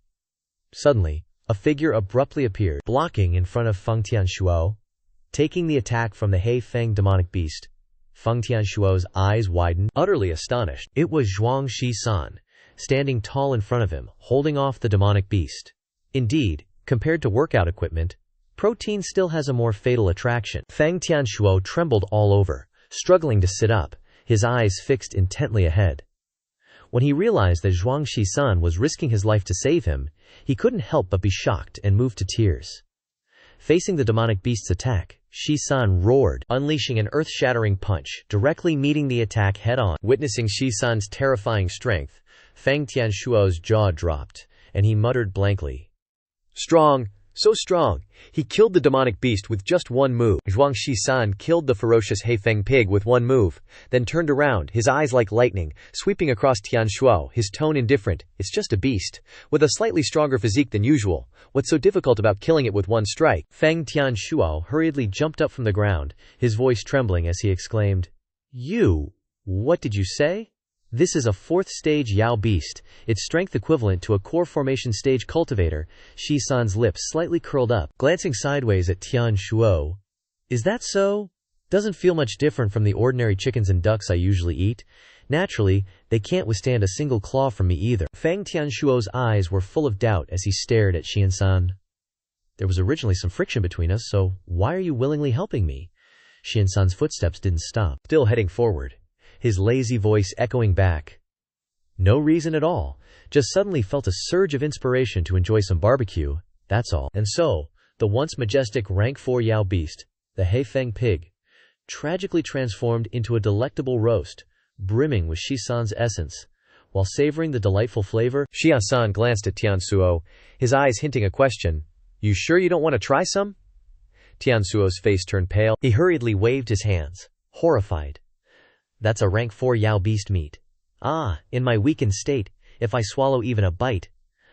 Suddenly, a figure abruptly appeared, blocking in front of Feng Tianshuo. Taking the attack from the Hei Feng demonic beast, Feng Tianshuo's eyes widened, utterly astonished. It was Zhuang Shisan, standing tall in front of him, holding off the demonic beast. Indeed, compared to workout equipment, protein still has a more fatal attraction. Feng Tianshuo trembled all over, struggling to sit up, his eyes fixed intently ahead. When he realized that Zhuang Shisan was risking his life to save him, he couldn't help but be shocked and moved to tears. Facing the demonic beast's attack, Shisan roared, unleashing an earth-shattering punch, directly meeting the attack head-on. Witnessing Shisan's terrifying strength, Feng Tianshuo's jaw dropped, and he muttered blankly. Strong, so strong. He killed the demonic beast with just one move. Zhuang Shisan killed the ferocious Heifeng pig with one move, then turned around, his eyes like lightning, sweeping across Tianshuo, his tone indifferent. It's just a beast, with a slightly stronger physique than usual. What's so difficult about killing it with one strike? Feng Tianshuo hurriedly jumped up from the ground, his voice trembling as he exclaimed, What did you say? This is a 4th stage Yao beast, its strength equivalent to a core formation stage cultivator. Shisan's lips slightly curled up, glancing sideways at Tianshuo. Is that so? Doesn't feel much different from the ordinary chickens and ducks I usually eat. Naturally, they can't withstand a single claw from me either. Feng Tianshuo's eyes were full of doubt as he stared at Shisan. There was originally some friction between us, so why are you willingly helping me? Shisan's footsteps didn't stop, still heading forward, his lazy voice echoing back. No reason at all, just suddenly felt a surge of inspiration to enjoy some barbecue, that's all. And so, the once majestic rank 4 Yao beast, the Heifeng pig, tragically transformed into a delectable roast, brimming with Shisan's essence. While savoring the delightful flavor, Shisan glanced at Tianshuo, his eyes hinting a question. You sure you don't want to try some? Tianshuo's face turned pale. He hurriedly waved his hands, horrified. That's a rank 4 Yao beast meat. In my weakened state, if I swallow even a bite,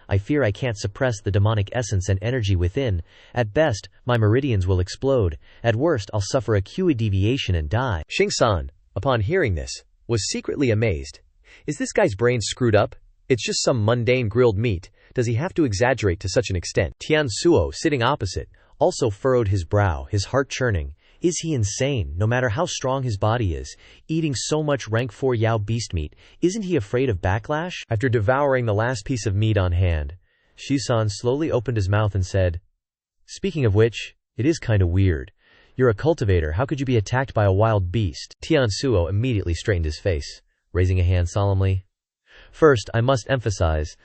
I fear I can't suppress the demonic essence and energy within. At best, my meridians will explode. At worst, I'll suffer a QA deviation and die. Xingsan, upon hearing this, was secretly amazed. Is this guy's brain screwed up? It's just some mundane grilled meat. Does he have to exaggerate to such an extent? Tianshuo, sitting opposite, also furrowed his brow, his heart churning. Is he insane? No matter how strong his body is, eating so much rank 4 Yao beast meat, isn't he afraid of backlash? After devouring the last piece of meat on hand, Shisan slowly opened his mouth and said, Speaking of which, it is kinda weird. You're a cultivator, how could you be attacked by a wild beast? Tianshuo immediately straightened his face, raising a hand solemnly. First, I must emphasize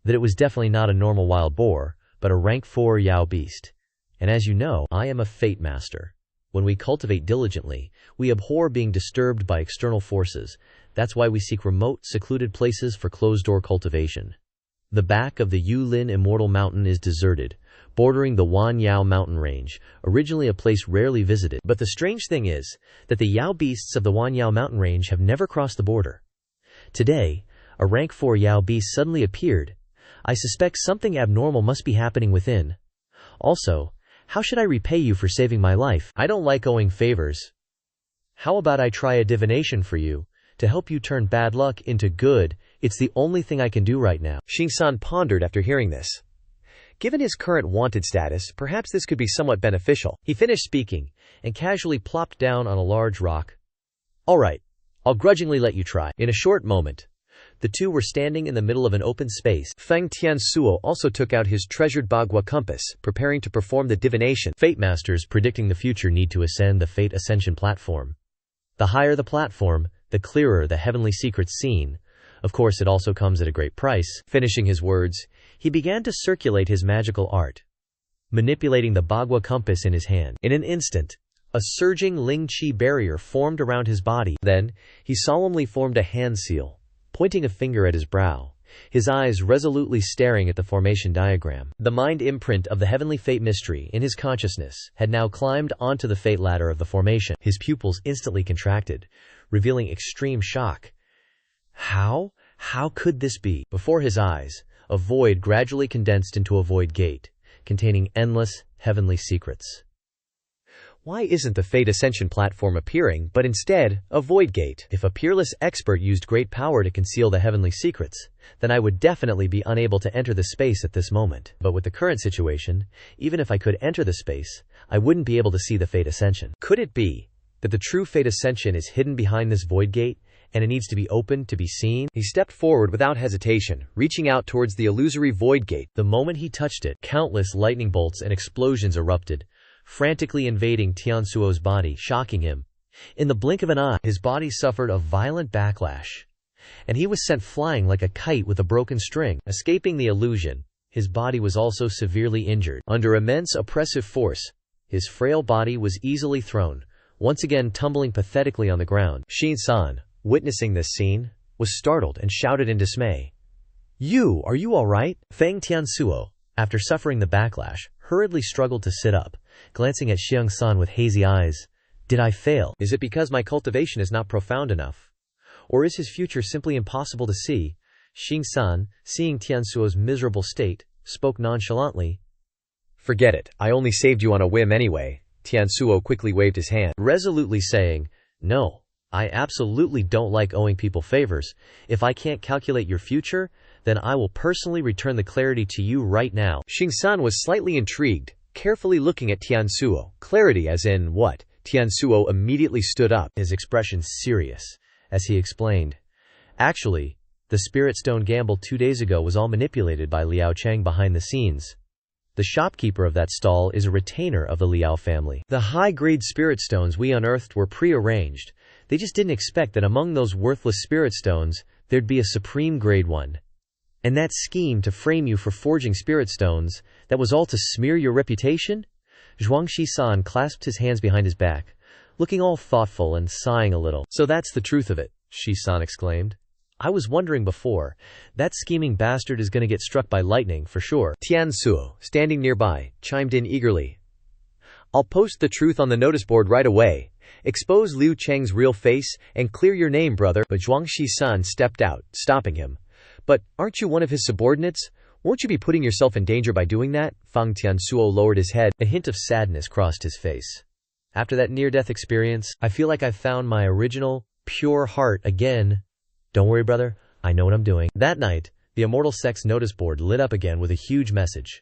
that it was definitely not a normal wild boar, but a rank 4 Yao beast. And as you know, I am a fate master. When we cultivate diligently, we abhor being disturbed by external forces. That's why we seek remote, secluded places for closed-door cultivation. The back of the Yulin Immortal Mountain is deserted, bordering the Wanyao mountain range, originally a place rarely visited. But the strange thing is that the Yao beasts of the Wanyao mountain range have never crossed the border. Today, a rank 4 Yao beast suddenly appeared. I suspect something abnormal must be happening within. Also, how should I repay you for saving my life? I don't like owing favors. How about I try a divination for you, to help you turn bad luck into good? It's the only thing I can do right now. Shin-san pondered after hearing this. Given his current wanted status, perhaps this could be somewhat beneficial. He finished speaking, and casually plopped down on a large rock. All right, I'll grudgingly let you try. In a short moment, the two were standing in the middle of an open space. Feng Tiansuo also took out his treasured Bagua compass, preparing to perform the divination. Fate masters predicting the future need to ascend the Fate Ascension platform. The higher the platform, the clearer the heavenly secrets seen. Of course, it also comes at a great price. Finishing his words, he began to circulate his magical art, manipulating the Bagua compass in his hand. In an instant, a surging Ling Qi barrier formed around his body. Then, he solemnly formed a hand seal, pointing a finger at his brow, his eyes resolutely staring at the formation diagram. The mind imprint of the heavenly fate mystery in his consciousness had now climbed onto the fate ladder of the formation. His pupils instantly contracted, revealing extreme shock. How could this be? Before his eyes, a void gradually condensed into a void gate, containing endless, heavenly secrets. Why isn't the Fate Ascension platform appearing, but instead, a void gate? If a peerless expert used great power to conceal the heavenly secrets, then I would definitely be unable to enter the space at this moment. But with the current situation, even if I could enter the space, I wouldn't be able to see the Fate Ascension. Could it be that the true Fate Ascension is hidden behind this void gate, and it needs to be opened to be seen? He stepped forward without hesitation, reaching out towards the illusory void gate. The moment he touched it, countless lightning bolts and explosions erupted, frantically invading Tiansuo's body, shocking him. In the blink of an eye, his body suffered a violent backlash, and he was sent flying like a kite with a broken string. Escaping the illusion, his body was also severely injured. Under immense oppressive force, his frail body was easily thrown, once again tumbling pathetically on the ground. Shin-san, witnessing this scene, was startled and shouted in dismay. Are you all right? Feng Tiansuo, after suffering the backlash, hurriedly struggled to sit up, glancing at Xiang-san with hazy eyes. Did I fail? Is it because my cultivation is not profound enough? Or is his future simply impossible to see? Xing-san, seeing Tiansuo's miserable state, spoke nonchalantly. Forget it, I only saved you on a whim anyway. Tiansuo quickly waved his hand, resolutely saying, No, I absolutely don't like owing people favors. If I can't calculate your future, then I will personally return the clarity to you right now. Xing-san was slightly intrigued, carefully looking at Tiansuo. Clarity as in what? Tiansuo immediately stood up, his expression serious, as he explained. Actually, the Spirit Stone gamble 2 days ago was all manipulated by Liao Cheng behind the scenes. The shopkeeper of that stall is a retainer of the Liao family. The high-grade Spirit Stones we unearthed were pre-arranged. They just didn't expect that among those worthless Spirit Stones, there'd be a supreme grade one. And that scheme to frame you for forging Spirit Stones, that was all to smear your reputation? Zhuangxi-san clasped his hands behind his back, looking all thoughtful and sighing a little. So that's the truth of it, Shi-san exclaimed. I was wondering before, that scheming bastard is going to get struck by lightning for sure. Tiansuo, standing nearby, chimed in eagerly. I'll post the truth on the notice board right away. Expose Liu Cheng's real face and clear your name, brother. But Zhuangxi-san stepped out, stopping him. But aren't you one of his subordinates? Won't you be putting yourself in danger by doing that? Feng Tiansuo lowered his head. A hint of sadness crossed his face. After that near-death experience, I feel like I've found my original, pure heart again. Don't worry, brother. I know what I'm doing. That night, the Immortal Sect's notice board lit up again with a huge message.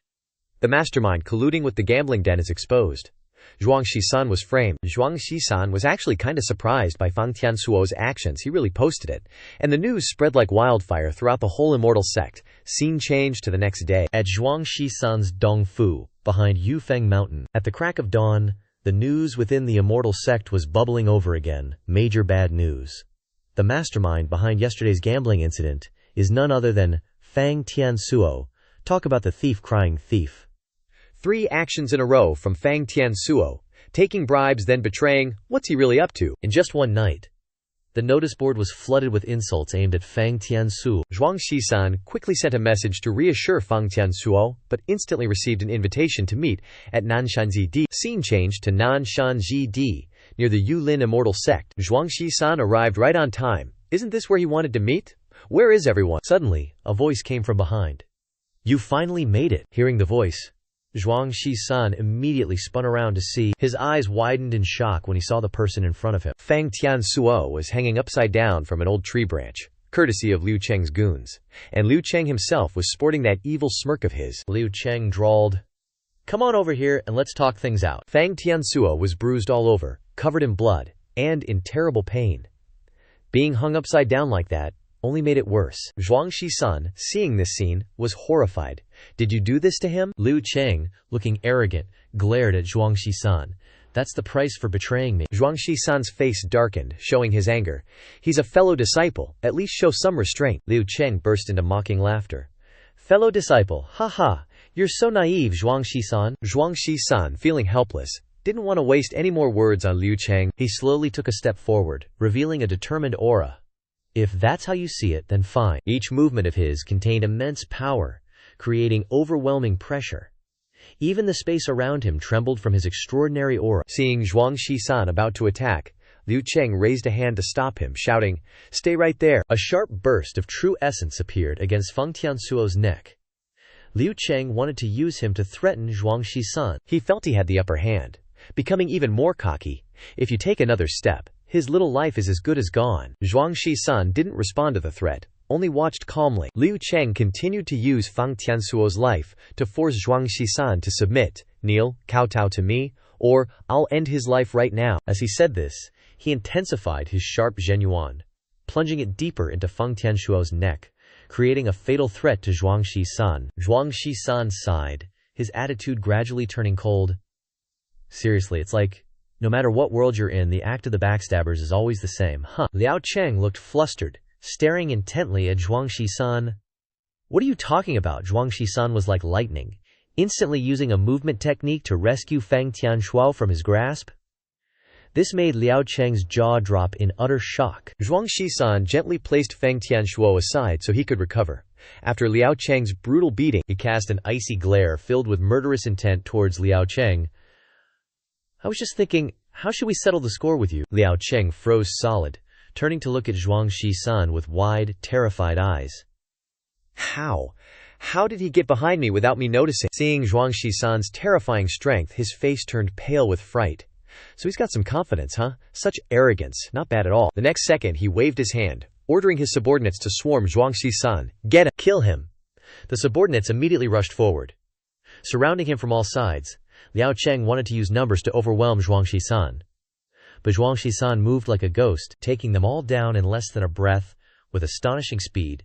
The mastermind colluding with the gambling den is exposed. Zhuangxi-san was framed. Zhuangxi-san was actually kinda surprised by Feng Tiansuo's actions. He really posted it. And the news spread like wildfire throughout the whole Immortal Sect. Scene changed to the next day. At Zhuangxi-san's Dongfu, behind Yufeng Mountain. At the crack of dawn, the news within the Immortal Sect was bubbling over again. Major bad news. The mastermind behind yesterday's gambling incident is none other than Fang Tiansuo. Talk about the thief crying thief. 3 actions in a row from Fang Tiansuo. Taking bribes, then betraying. What's he really up to? In just one night, the notice board was flooded with insults aimed at Fang Tiansuo. Zhuang Shisan quickly sent a message to reassure Fang Tiansuo, but instantly received an invitation to meet at Nanshanji. Scene changed to Nanshanji, near the Yulin immortal sect. Zhuang Shisan arrived right on time. Isn't this where he wanted to meet? Where is everyone? Suddenly, a voice came from behind. You finally made it. Hearing the voice, Zhuang Shisan immediately spun around to see. His eyes widened in shock when he saw the person in front of him. Fang Tiansuo was hanging upside down from an old tree branch, courtesy of Liu Cheng's goons, and Liu Cheng himself was sporting that evil smirk of his. Liu Cheng drawled, "Come on over here and let's talk things out." Fang Tiansuo was bruised all over, covered in blood, and in terrible pain. Being hung upside down like that only made it worse. Zhuang Shisan, seeing this scene, was horrified. Did you do this to him? Liu Cheng, looking arrogant, glared at Zhuang Shisan. That's the price for betraying me. Zhuang Shisan's face darkened, showing his anger. He's a fellow disciple, at least show some restraint. Liu Cheng burst into mocking laughter. Fellow disciple, haha, you're so naive, Zhuang Shisan. Zhuang Shisan, feeling helpless, didn't want to waste any more words on Liu Cheng. He slowly took a step forward, revealing a determined aura. If that's how you see it, then fine. Each movement of his contained immense power, creating overwhelming pressure. Even the space around him trembled from his extraordinary aura. Seeing Zhuang Shisan about to attack, Liu Cheng raised a hand to stop him, shouting, "Stay right there." A sharp burst of true essence appeared against Fang Tiansuo's neck. Liu Cheng wanted to use him to threaten Zhuang Shisan. He felt he had the upper hand, becoming even more cocky. If you take another step, his little life is as good as gone. Zhuang Shisan didn't respond to the threat, only watched calmly. Liu Cheng continued to use Fang Tiansuo's life to force Zhuang Shisan to submit. Kneel, kowtow to me, or I'll end his life right now. As he said this, he intensified his sharp zhenyuan, plunging it deeper into Fang Tiansuo's neck, creating a fatal threat to Zhuang Shisan. Zhuang Shisan sighed, his attitude gradually turning cold. Seriously, it's like, no matter what world you're in, the act of the backstabbers is always the same, huh? Liao Cheng looked flustered, staring intently at Zhuang Shisan. What are you talking about? Zhuang Shisan was like lightning, instantly using a movement technique to rescue Fang Tiansuo from his grasp. This made Liao Cheng's jaw drop in utter shock. Zhuang Shisan gently placed Fang Tiansuo aside so he could recover. After Liao Cheng's brutal beating, he cast an icy glare filled with murderous intent towards Liao Cheng. I was just thinking, how should we settle the score with you? Liao Cheng froze solid, turning to look at Zhuang Shisan with wide, terrified eyes. How? How did he get behind me without me noticing? Seeing Zhuang Shisan's terrifying strength, his face turned pale with fright. So he's got some confidence, huh? Such arrogance, not bad at all. The next second, he waved his hand, ordering his subordinates to swarm Zhuang Shisan. Get him! Kill him! The subordinates immediately rushed forward, surrounding him from all sides. Liao Cheng wanted to use numbers to overwhelm Zhuang Shisan, but Zhuang Shisan moved like a ghost, taking them all down in less than a breath, with astonishing speed.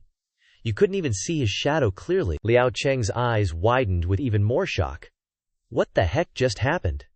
You couldn't even see his shadow clearly. Liao Cheng's eyes widened with even more shock. What the heck just happened?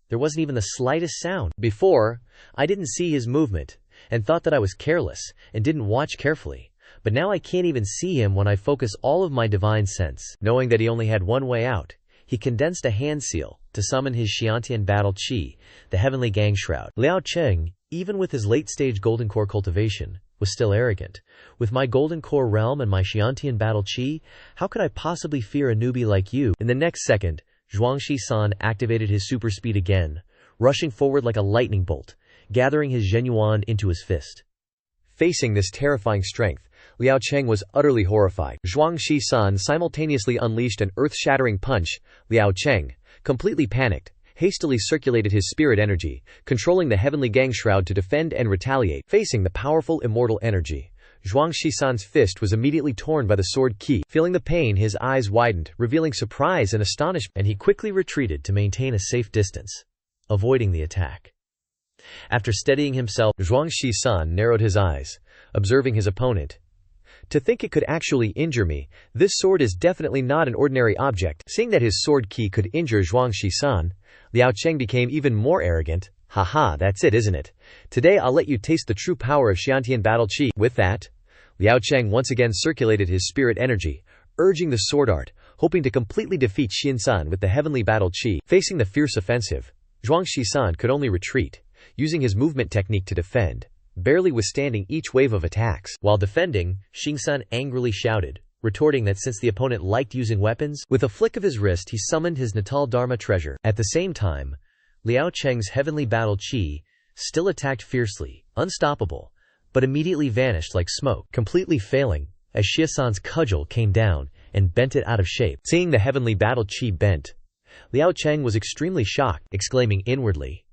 There wasn't even the slightest sound. Before, I didn't see his movement, and thought that I was careless, and didn't watch carefully. But now I can't even see him when I focus all of my divine sense. Knowing that he only had one way out, he condensed a hand seal to summon his Xiantian battle chi, the heavenly gang shroud. Liao Cheng, even with his late-stage golden core cultivation, was still arrogant. With my golden core realm and my Xiantian battle chi, how could I possibly fear a newbie like you? In the next second, Zhuang Shisan activated his super speed again, rushing forward like a lightning bolt, gathering his zhenyuan into his fist. Facing this terrifying strength, Liao Cheng was utterly horrified. Zhuang Shisan simultaneously unleashed an earth-shattering punch. Liao Cheng, completely panicked, hastily circulated his spirit energy, controlling the heavenly gang shroud to defend and retaliate. Facing the powerful immortal energy, Zhuang Shisan's fist was immediately torn by the sword key. Feeling the pain, his eyes widened, revealing surprise and astonishment, and he quickly retreated to maintain a safe distance, avoiding the attack. After steadying himself, Zhuang Shisan narrowed his eyes, observing his opponent. To think it could actually injure me, this sword is definitely not an ordinary object. Seeing that his sword key could injure Zhuang Shisan, Liao Cheng became even more arrogant. Haha, that's it, isn't it? Today I'll let you taste the true power of Xiantian battle chi. With that, Liao Cheng once again circulated his spirit energy, urging the sword art, hoping to completely defeat Xin-san with the heavenly battle chi. Facing the fierce offensive, Zhuang Shi-san could only retreat, using his movement technique to defend, barely withstanding each wave of attacks. While defending, Xin-san angrily shouted, retorting that since the opponent liked using weapons, with a flick of his wrist he summoned his Natal Dharma treasure. At the same time, Liao Cheng's heavenly battle chi still attacked fiercely, unstoppable, but immediately vanished like smoke, completely failing, as Xie-san's cudgel came down and bent it out of shape. Seeing the heavenly battle chi bent, Liao Cheng was extremely shocked, exclaiming inwardly,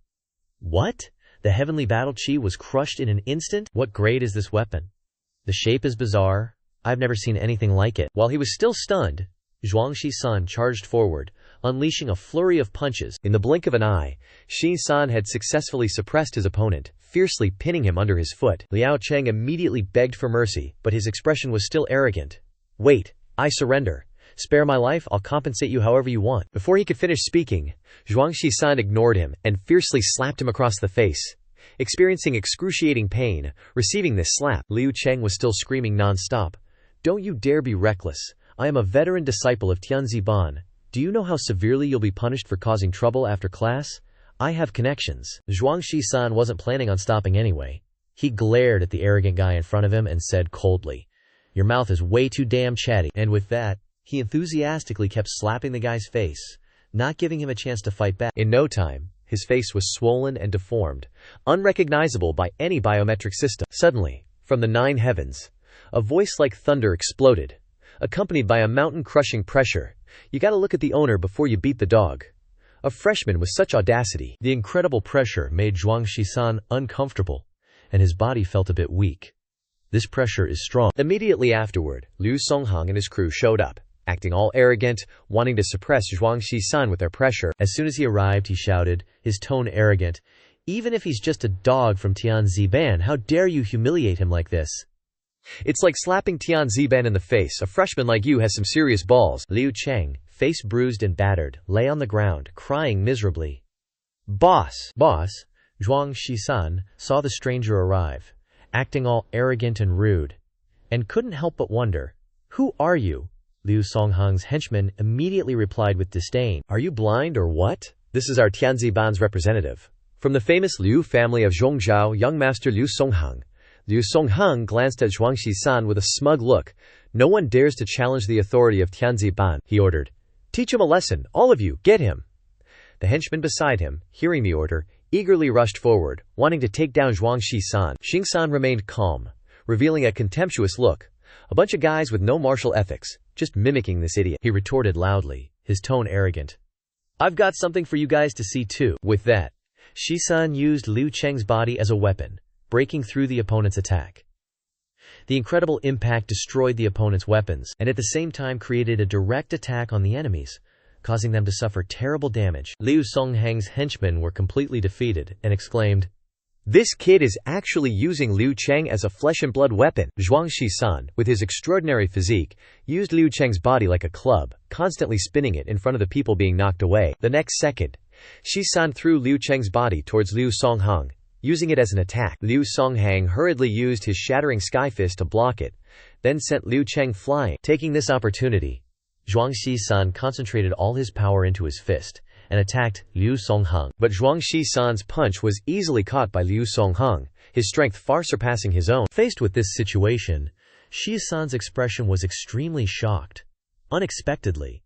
"What? The heavenly battle chi was crushed in an instant? What grade is this weapon? The shape is bizarre. I've never seen anything like it." While he was still stunned, Zhuang Shi-san charged forward, unleashing a flurry of punches. In the blink of an eye, Shi-san had successfully suppressed his opponent, fiercely pinning him under his foot. Liao Cheng immediately begged for mercy, but his expression was still arrogant. "Wait, I surrender. Spare my life, I'll compensate you however you want." Before he could finish speaking, Zhuang Shi-san ignored him and fiercely slapped him across the face. Experiencing excruciating pain, receiving this slap, Liu Cheng was still screaming non-stop, "Don't you dare be reckless. I am a veteran disciple of Tianzi Ban. Do you know how severely you'll be punished for causing trouble after class? I have connections." Zhuang Shi-san wasn't planning on stopping anyway. He glared at the arrogant guy in front of him and said coldly, "Your mouth is way too damn chatty." And with that, he enthusiastically kept slapping the guy's face, not giving him a chance to fight back. In no time, his face was swollen and deformed, unrecognizable by any biometric system. Suddenly, from the 9 heavens, a voice like thunder exploded, accompanied by a mountain-crushing pressure. "You gotta look at the owner before you beat the dog." A freshman with such audacity. The incredible pressure made Zhuang Shi-san uncomfortable, and his body felt a bit weak. This pressure is strong. Immediately afterward, Liu Songhang and his crew showed up, acting all arrogant, wanting to suppress Zhuang Shi-san with their pressure. As soon as he arrived, he shouted, his tone arrogant, "Even if he's just a dog from Tianzi Ban, how dare you humiliate him like this? It's like slapping Tianzi Ban in the face. A freshman like you has some serious balls." Liu Cheng, face bruised and battered, lay on the ground, crying miserably. Boss! Zhuang Shi-san saw the stranger arrive, acting all arrogant and rude, and couldn't help but wonder, "Who are you?" Liu Songhang's henchman immediately replied with disdain, "Are you blind or what? This is our Tianzi Ban's representative. From the famous Liu family of Zhongzhou, young master Liu Songhang." Liu Songhang glanced at Zhuang Shi-san with a smug look. "No one dares to challenge the authority of Tianzi Ban," he ordered. "Teach him a lesson, all of you, get him." The henchman beside him, hearing the order, eagerly rushed forward, wanting to take down Zhuang Shi-san. Xing-san remained calm, revealing a contemptuous look. "A bunch of guys with no martial ethics, just mimicking this idiot," he retorted loudly, his tone arrogant. "I've got something for you guys to see too." With that, Shi-san used Liu Cheng's body as a weapon, breaking through the opponent's attack. The incredible impact destroyed the opponent's weapons, and at the same time created a direct attack on the enemies, causing them to suffer terrible damage. Liu Songhang's henchmen were completely defeated, and exclaimed, "This kid is actually using Liu Cheng as a flesh-and-blood weapon." Zhuang Shi-san, with his extraordinary physique, used Liu Cheng's body like a club, constantly spinning it in front of the people being knocked away. The next second, Shi-san threw Liu Cheng's body towards Liu Songhang, using it as an attack. Liu Songhang hurriedly used his shattering sky fist to block it, then sent Liu Cheng flying. Taking this opportunity, Zhuang Shi-san concentrated all his power into his fist and attacked Liu Songhang. But Zhuang Shi-san's punch was easily caught by Liu Songhang, his strength far surpassing his own. Faced with this situation, Shi-san's expression was extremely shocked. Unexpectedly,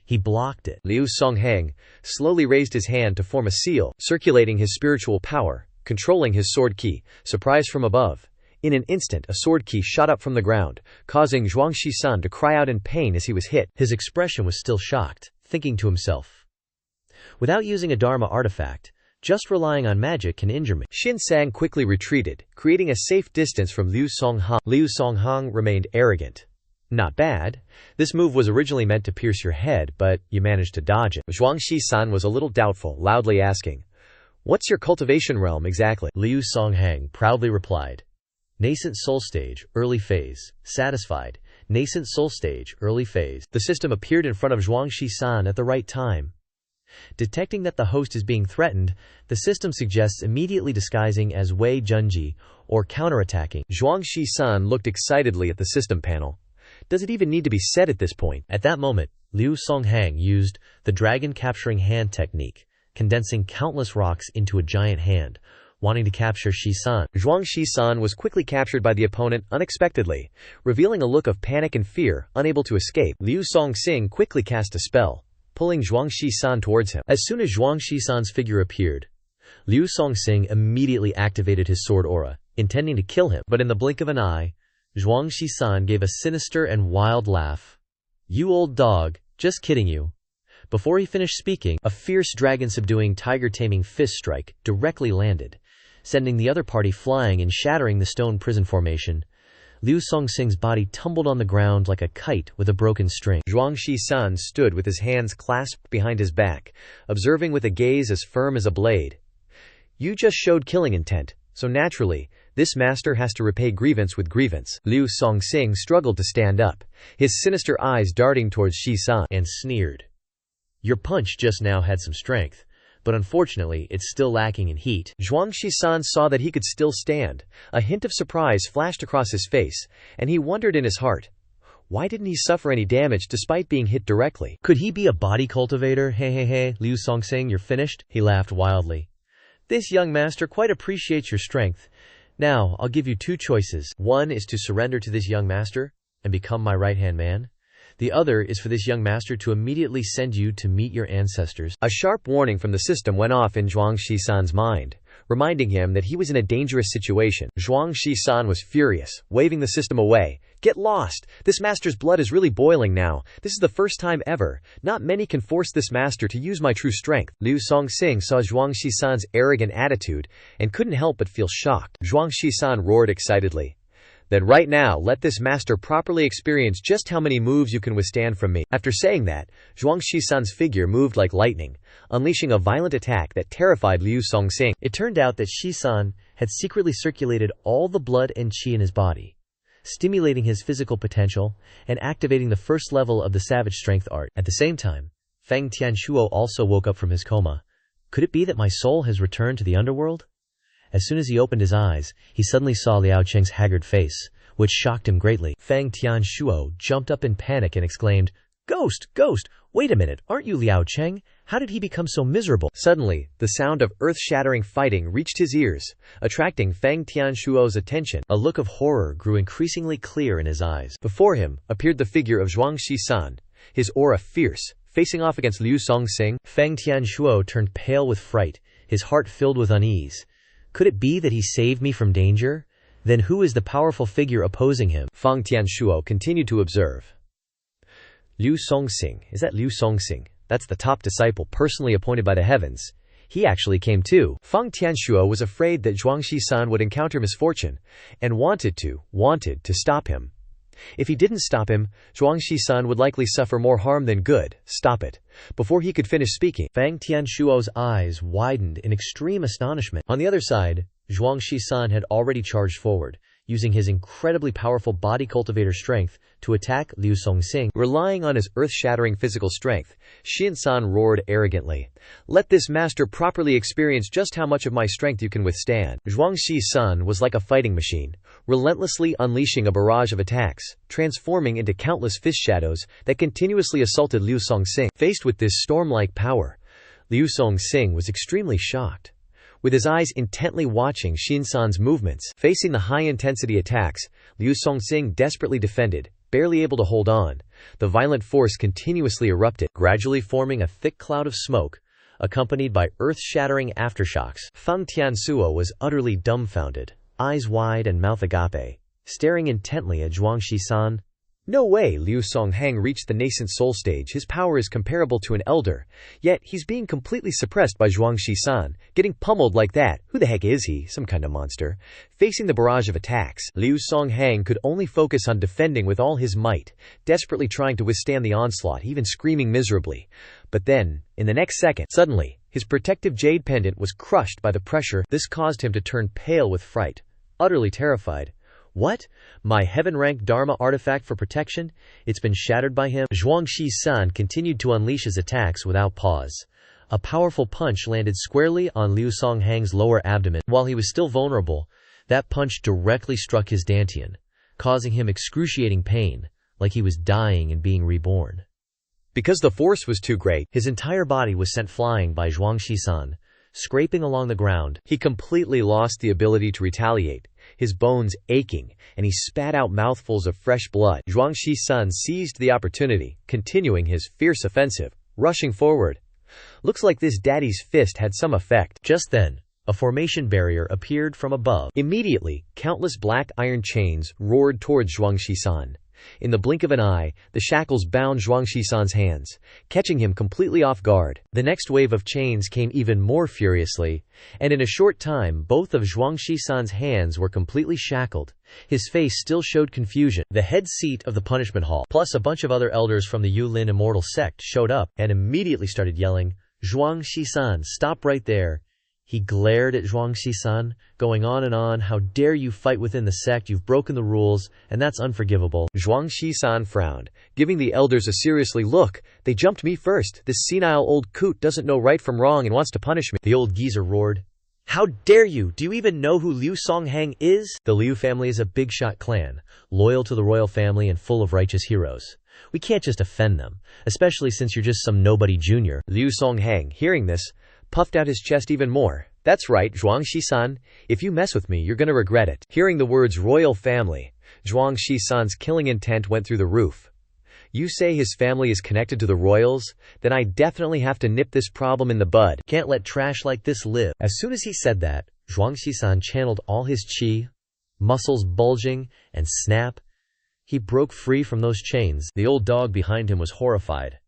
he blocked it. Liu Songhang slowly raised his hand to form a seal, circulating his spiritual power, controlling his sword ki. Surprised from above, in an instant a sword ki shot up from the ground, causing Zhuang Shi-san to cry out in pain as he was hit. His expression was still shocked, thinking to himself, "Without using a Dharma artifact, just relying on magic can injure me." Xin Sang quickly retreated, creating a safe distance from Liu Songhang. Liu Songhang remained arrogant. "Not bad. This move was originally meant to pierce your head, but you managed to dodge it." Zhuang Shi-san was a little doubtful, loudly asking, "What's your cultivation realm exactly?" Liu Songhang proudly replied, "Nascent soul stage, early phase. Satisfied. Nascent soul stage, early phase." The system appeared in front of Zhuang Shi-san at the right time. Detecting that the host is being threatened, the system suggests immediately disguising as Wei Junji, or counterattacking. Zhuang Shi-san looked excitedly at the system panel. Does it even need to be said at this point? At that moment, Liu Songhang used the dragon capturing hand technique, condensing countless rocks into a giant hand, wanting to capture Shi-san. Zhuang Shi-san was quickly captured by the opponent unexpectedly, revealing a look of panic and fear, unable to escape. Liu Songxing quickly cast a spell, pulling Zhuang Shi-san towards him. As soon as Zhuang Shi-san's figure appeared, Liu Songxing immediately activated his sword aura, intending to kill him. But in the blink of an eye, Zhuang Shi-san gave a sinister and wild laugh. "You old dog, just kidding you." Before he finished speaking, a fierce dragon-subduing tiger-taming fist strike directly landed, sending the other party flying and shattering the stone prison formation. Liu Songxing's body tumbled on the ground like a kite with a broken string. Zhuang Shi-san stood with his hands clasped behind his back, observing with a gaze as firm as a blade. "You just showed killing intent, so naturally, this master has to repay grievance with grievance." Liu Songxing struggled to stand up, his sinister eyes darting towards Shi-san, and sneered. "Your punch just now had some strength, but unfortunately it's still lacking in heat." Zhuang Shi-san saw that he could still stand. A hint of surprise flashed across his face, and he wondered in his heart, why didn't he suffer any damage despite being hit directly? Could he be a body cultivator? Hey, Liu Songxing, you're finished? He laughed wildly. "This young master quite appreciates your strength. Now, I'll give you two choices. One is to surrender to this young master and become my right-hand man. The other is for this young master to immediately send you to meet your ancestors." A sharp warning from the system went off in Zhuang Shi-san's mind, reminding him that he was in a dangerous situation. Zhuang Shi-san was furious, waving the system away. "Get lost! This master's blood is really boiling now. This is the first time ever. Not many can force this master to use my true strength." Liu Songxing saw Zhuang Shi-san's arrogant attitude and couldn't help but feel shocked. Zhuang Shi-san roared excitedly. "Then right now, let this master properly experience just how many moves you can withstand from me." After saying that, Zhuang Shi-san's figure moved like lightning, unleashing a violent attack that terrified Liu Songxing. It turned out that Shi-san had secretly circulated all the blood and qi in his body, stimulating his physical potential and activating the first level of the savage strength art. At the same time, Feng Tianshuo also woke up from his coma. Could it be that my soul has returned to the underworld? As soon as he opened his eyes, he suddenly saw Liao Cheng's haggard face, which shocked him greatly. Feng Tianshuo jumped up in panic and exclaimed, "Ghost! Ghost! Wait a minute, aren't you Liao Cheng? How did he become so miserable?" Suddenly, the sound of earth-shattering fighting reached his ears, attracting Feng Tianshuo's attention. A look of horror grew increasingly clear in his eyes. Before him appeared the figure of Zhuang Shi-san, his aura fierce, facing off against Liu Songxing. Feng Tianshuo turned pale with fright, his heart filled with unease. Could it be that he saved me from danger? Then who is the powerful figure opposing him? Feng Tianshuo continued to observe. Liu Songxing. Is that Liu Songxing? That's the top disciple personally appointed by the heavens. He actually came too. Feng Tianshuo was afraid that Zhuang Shi-san would encounter misfortune, and wanted to stop him. If he didn't stop him, Zhuang Shi-san would likely suffer more harm than good. Stop it. Before he could finish speaking, Feng Tianshuo's eyes widened in extreme astonishment. On the other side, Zhuang Shi-san had already charged forward, using his incredibly powerful body cultivator strength to attack Liu Songxing. Relying on his earth-shattering physical strength, Xin-san roared arrogantly, "Let this master properly experience just how much of my strength you can withstand." Zhuang Shi-san was like a fighting machine, relentlessly unleashing a barrage of attacks, transforming into countless fist shadows that continuously assaulted Liu Songxing. Faced with this storm-like power, Liu Songxing was extremely shocked. With his eyes intently watching Xin-san's movements, facing the high-intensity attacks, Liu Songxing desperately defended, barely able to hold on. The violent force continuously erupted, gradually forming a thick cloud of smoke, accompanied by earth-shattering aftershocks. Feng Tianshuo was utterly dumbfounded, eyes wide and mouth agape, staring intently at Zhuang Shi-san. No way Liu Songhang reached the nascent soul stage. His power is comparable to an elder, yet he's being completely suppressed by Zhuang Shi-san, getting pummeled like that. Who the heck is he? Some kind of monster. Facing the barrage of attacks, Liu Songhang could only focus on defending with all his might, desperately trying to withstand the onslaught, even screaming miserably. But then, in the next second, suddenly, his protective jade pendant was crushed by the pressure. This caused him to turn pale with fright, utterly terrified. What? My heaven-ranked Dharma artifact for protection? It's been shattered by him? Zhuang Shi-san continued to unleash his attacks without pause. A powerful punch landed squarely on Liu Songhang's lower abdomen. While he was still vulnerable, that punch directly struck his dantian, causing him excruciating pain, like he was dying and being reborn. Because the force was too great, his entire body was sent flying by Zhuang Shisan, scraping along the ground. He completely lost the ability to retaliate, his bones aching, and he spat out mouthfuls of fresh blood. Zhuang Shisan seized the opportunity, continuing his fierce offensive, rushing forward. Looks like this daddy's fist had some effect. Just then, a formation barrier appeared from above. Immediately, countless black iron chains roared towards Zhuang Shisan. In the blink of an eye, the shackles bound Zhuang Shisan's hands, catching him completely off guard. The next wave of chains came even more furiously, and in a short time both of Zhuang Shisan's hands were completely shackled. His face still showed confusion. The head seat of the punishment hall, plus a bunch of other elders from the Yulin immortal sect, showed up and immediately started yelling, "Zhuang Shisan, stop right there." He glared at Zhuang Shisan, going on, "How dare you fight within the sect, you've broken the rules, and that's unforgivable." Zhuang Shisan frowned, giving the elders a seriously look. "They jumped me first. This senile old coot doesn't know right from wrong and wants to punish me." The old geezer roared, "How dare you? Do you even know who Liu Songhang is?" The Liu family is a big-shot clan, loyal to the royal family and full of righteous heroes. We can't just offend them, especially since you're just some nobody junior. Liu Songhang, hearing this, puffed out his chest even more. "That's right, Zhuang Shisan. If you mess with me, you're gonna regret it." Hearing the words royal family, Zhuang Shisan's killing intent went through the roof. "You say his family is connected to the royals? Then I definitely have to nip this problem in the bud. Can't let trash like this live." As soon as he said that, Zhuang Shisan channeled all his qi, muscles bulging, and snap. He broke free from those chains. The old dog behind him was horrified.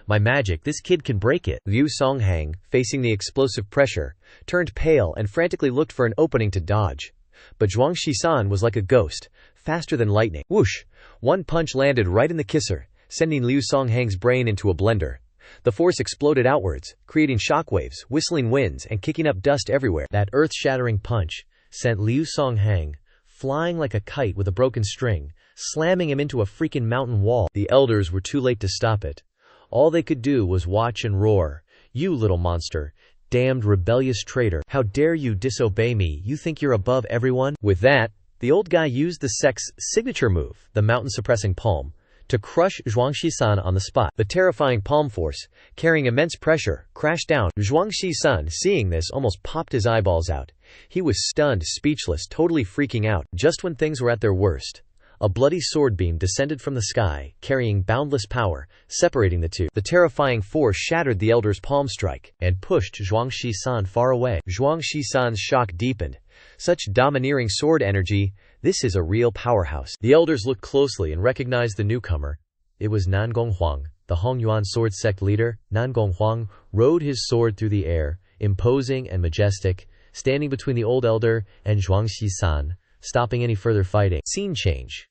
"My magic, this kid can break it." Liu Songhang, facing the explosive pressure, turned pale and frantically looked for an opening to dodge. But Zhuang Shisan was like a ghost, faster than lightning. Whoosh! One punch landed right in the kisser, sending Liu Songhang's brain into a blender. The force exploded outwards, creating shockwaves, whistling winds, and kicking up dust everywhere. That earth-shattering punch sent Liu Songhang flying like a kite with a broken string, slamming him into a freaking mountain wall. The elders were too late to stop it. All they could do was watch and roar. "You little monster. Damned rebellious traitor. How dare you disobey me? You think you're above everyone?" With that, the old guy used the sect's signature move, the mountain-suppressing palm, to crush Zhuang Shisan on the spot. The terrifying palm force, carrying immense pressure, crashed down. Zhuang Shisan, seeing this, almost popped his eyeballs out. He was stunned, speechless, totally freaking out. Just when things were at their worst, a bloody sword beam descended from the sky, carrying boundless power, separating the two. The terrifying force shattered the elder's palm strike, and pushed Zhuang Shisan far away. Zhuang Shisan's shock deepened. Such domineering sword energy, this is a real powerhouse. The elders looked closely and recognized the newcomer. It was Nan Gonghuang, the Hongyuan sword sect leader. Nan Gonghuang rode his sword through the air, imposing and majestic, standing between the old elder and Zhuang Shisan, stopping any further fighting. Scene change.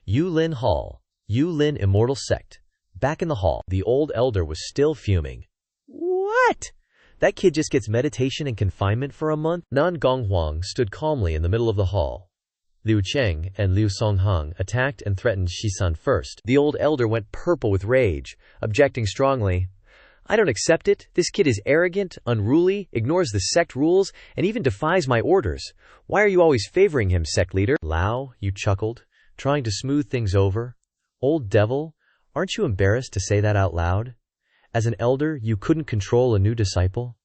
Yulin Hall. Yulin Immortal Sect. Back in the hall, the old elder was still fuming. "What? That kid just gets meditation and confinement for a month?" Nan Gonghuang stood calmly in the middle of the hall. Liu Cheng and Liu Songhang attacked and threatened Shisan first. The old elder went purple with rage, objecting strongly. "I don't accept it. This kid is arrogant, unruly, ignores the sect rules, and even defies my orders. Why are you always favoring him, sect leader?" "Lao," you chuckled, trying to smooth things over. "Old devil, aren't you embarrassed to say that out loud? As an elder, you couldn't control a new disciple?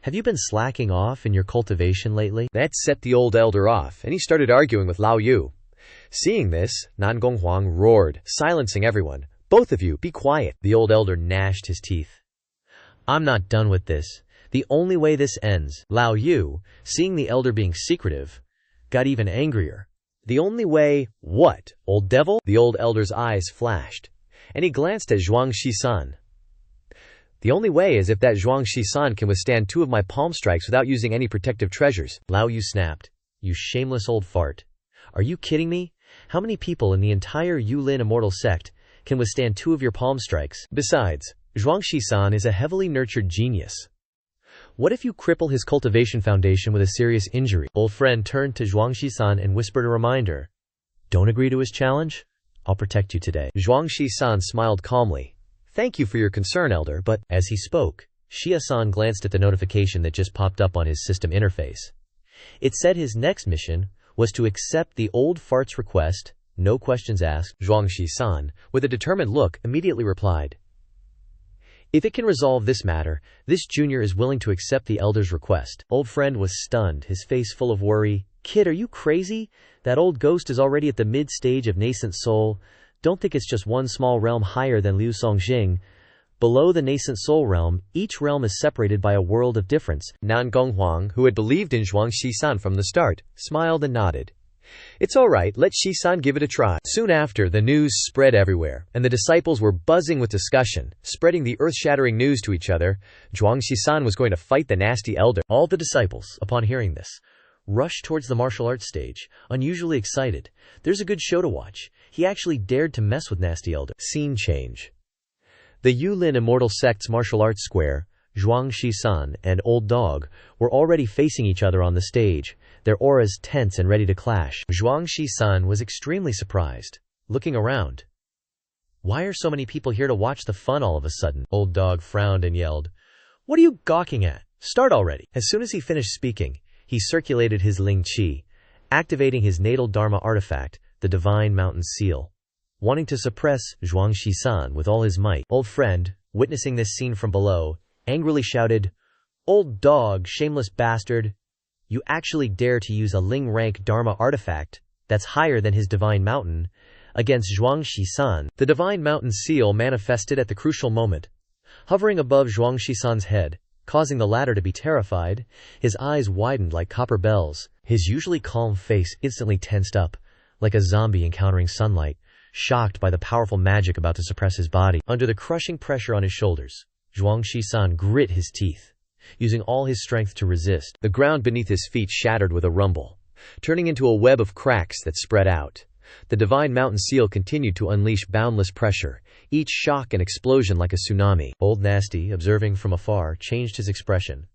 Have you been slacking off in your cultivation lately?" That set the old elder off, and he started arguing with Lao Yu. Seeing this, Nan Gonghuang roared, silencing everyone. "Both of you, be quiet." The old elder gnashed his teeth. "I'm not done with this. The only way this ends." Lao Yu, seeing the elder being secretive, got even angrier. "The only way, what, old devil?" The old elder's eyes flashed, and he glanced at Zhuang Shisan. "The only way is if that Zhuang Shisan can withstand 2 of my palm strikes without using any protective treasures." Lao Yu snapped. "You shameless old fart. Are you kidding me? How many people in the entire Yulin Immortal Sect can withstand 2 of your palm strikes? Besides, Zhuang Shisan is a heavily nurtured genius. What if you cripple his cultivation foundation with a serious injury?" Old friend turned to Zhuang Shisan and whispered a reminder. "Don't agree to his challenge? I'll protect you today." Zhuang Shisan smiled calmly. "Thank you for your concern, elder, but..." As he spoke, Shia-san glanced at the notification that just popped up on his system interface. It said his next mission was to accept the old fart's request, no questions asked. Zhuangxi-san, with a determined look, immediately replied, "If it can resolve this matter, this junior is willing to accept the elder's request." Old friend was stunned, his face full of worry. "Kid, are you crazy? That old ghost is already at the mid-stage of nascent soul. Don't think it's just one small realm higher than Liu Songjing. Below the nascent soul realm, each realm is separated by a world of difference." Nan Gonghuang, who had believed in Zhuangxi-san from the start, smiled and nodded. "It's all right, let Shi-san give it a try." Soon after, the news spread everywhere, and the disciples were buzzing with discussion, spreading the earth-shattering news to each other. Zhuangxi-san was going to fight the nasty elder. All the disciples, upon hearing this, rushed towards the martial arts stage, unusually excited. There's a good show to watch. He actually dared to mess with nasty elder. Scene change. The Yulin Immortal Sect's martial arts square, Zhuangxi-san and Old Dog were already facing each other on the stage, their auras tense and ready to clash. Zhuangxi-san was extremely surprised, looking around. "Why are so many people here to watch the fun all of a sudden?" Old Dog frowned and yelled, "What are you gawking at? Start already." As soon as he finished speaking, he circulated his Ling Qi, activating his natal Dharma artifact, the Divine Mountain Seal, wanting to suppress Zhuangxi-san with all his might. Old friend, witnessing this scene from below, angrily shouted, "Old Dog, shameless bastard! You actually dare to use a Ling rank Dharma artifact that's higher than his Divine Mountain against Zhuangxi-san." The Divine Mountain Seal manifested at the crucial moment, hovering above Zhuangxi-san's head, causing the latter to be terrified. His eyes widened like copper bells. His usually calm face instantly tensed up, like a zombie encountering sunlight, shocked by the powerful magic about to suppress his body. Under the crushing pressure on his shoulders, Zhuangxi-san grit his teeth, using all his strength to resist. The ground beneath his feet shattered with a rumble, turning into a web of cracks that spread out. The Divine Mountain Seal continued to unleash boundless pressure, each shock and explosion like a tsunami. Old Nasty, observing from afar, changed his expression.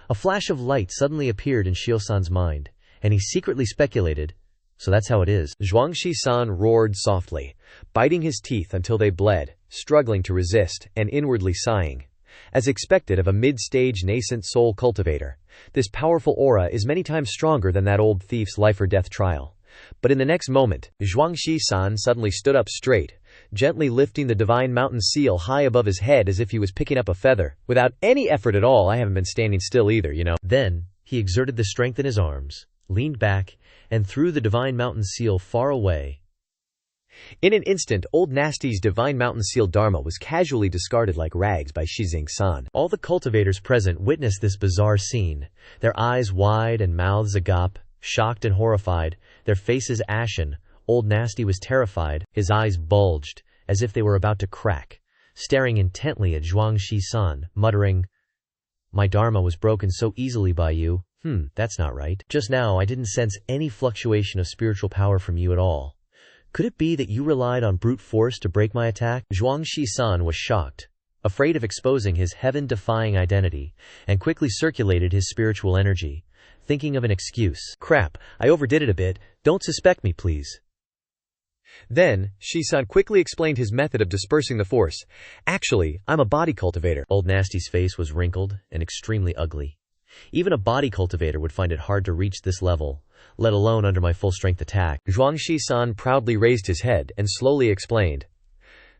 A flash of light suddenly appeared in Shio-san's mind, and he secretly speculated, "So that's how it is." Zhuangxi-san roared softly, biting his teeth until they bled, struggling to resist, and inwardly sighing. As expected of a mid-stage nascent soul cultivator, this powerful aura is many times stronger than that old thief's life-or-death trial. But in the next moment, Zhuangxi-san suddenly stood up straight, gently lifting the Divine Mountain Seal high above his head as if he was picking up a feather. Without any effort at all. "I haven't been standing still either, you know." Then, he exerted the strength in his arms, leaned back, and threw the Divine Mountain Seal far away. In an instant, Old Nasty's Divine Mountain Seal Dharma was casually discarded like rags by Shizing-san. All the cultivators present witnessed this bizarre scene, their eyes wide and mouths agape, shocked and horrified, their faces ashen. Old Nasty was terrified, his eyes bulged, as if they were about to crack, staring intently at Zhuangxi-san, muttering, "My Dharma was broken so easily by you. That's not right. Just now I didn't sense any fluctuation of spiritual power from you at all. Could it be that you relied on brute force to break my attack?" Zhuangxi-san was shocked, afraid of exposing his heaven-defying identity, and quickly circulated his spiritual energy, thinking of an excuse. "Crap, I overdid it a bit. Don't suspect me, please." Then, Shi-san quickly explained his method of dispersing the force. "Actually, I'm a body cultivator." Old Nasty's face was wrinkled and extremely ugly. "Even a body cultivator would find it hard to reach this level, let alone under my full-strength attack." Zhuangxi-san proudly raised his head and slowly explained,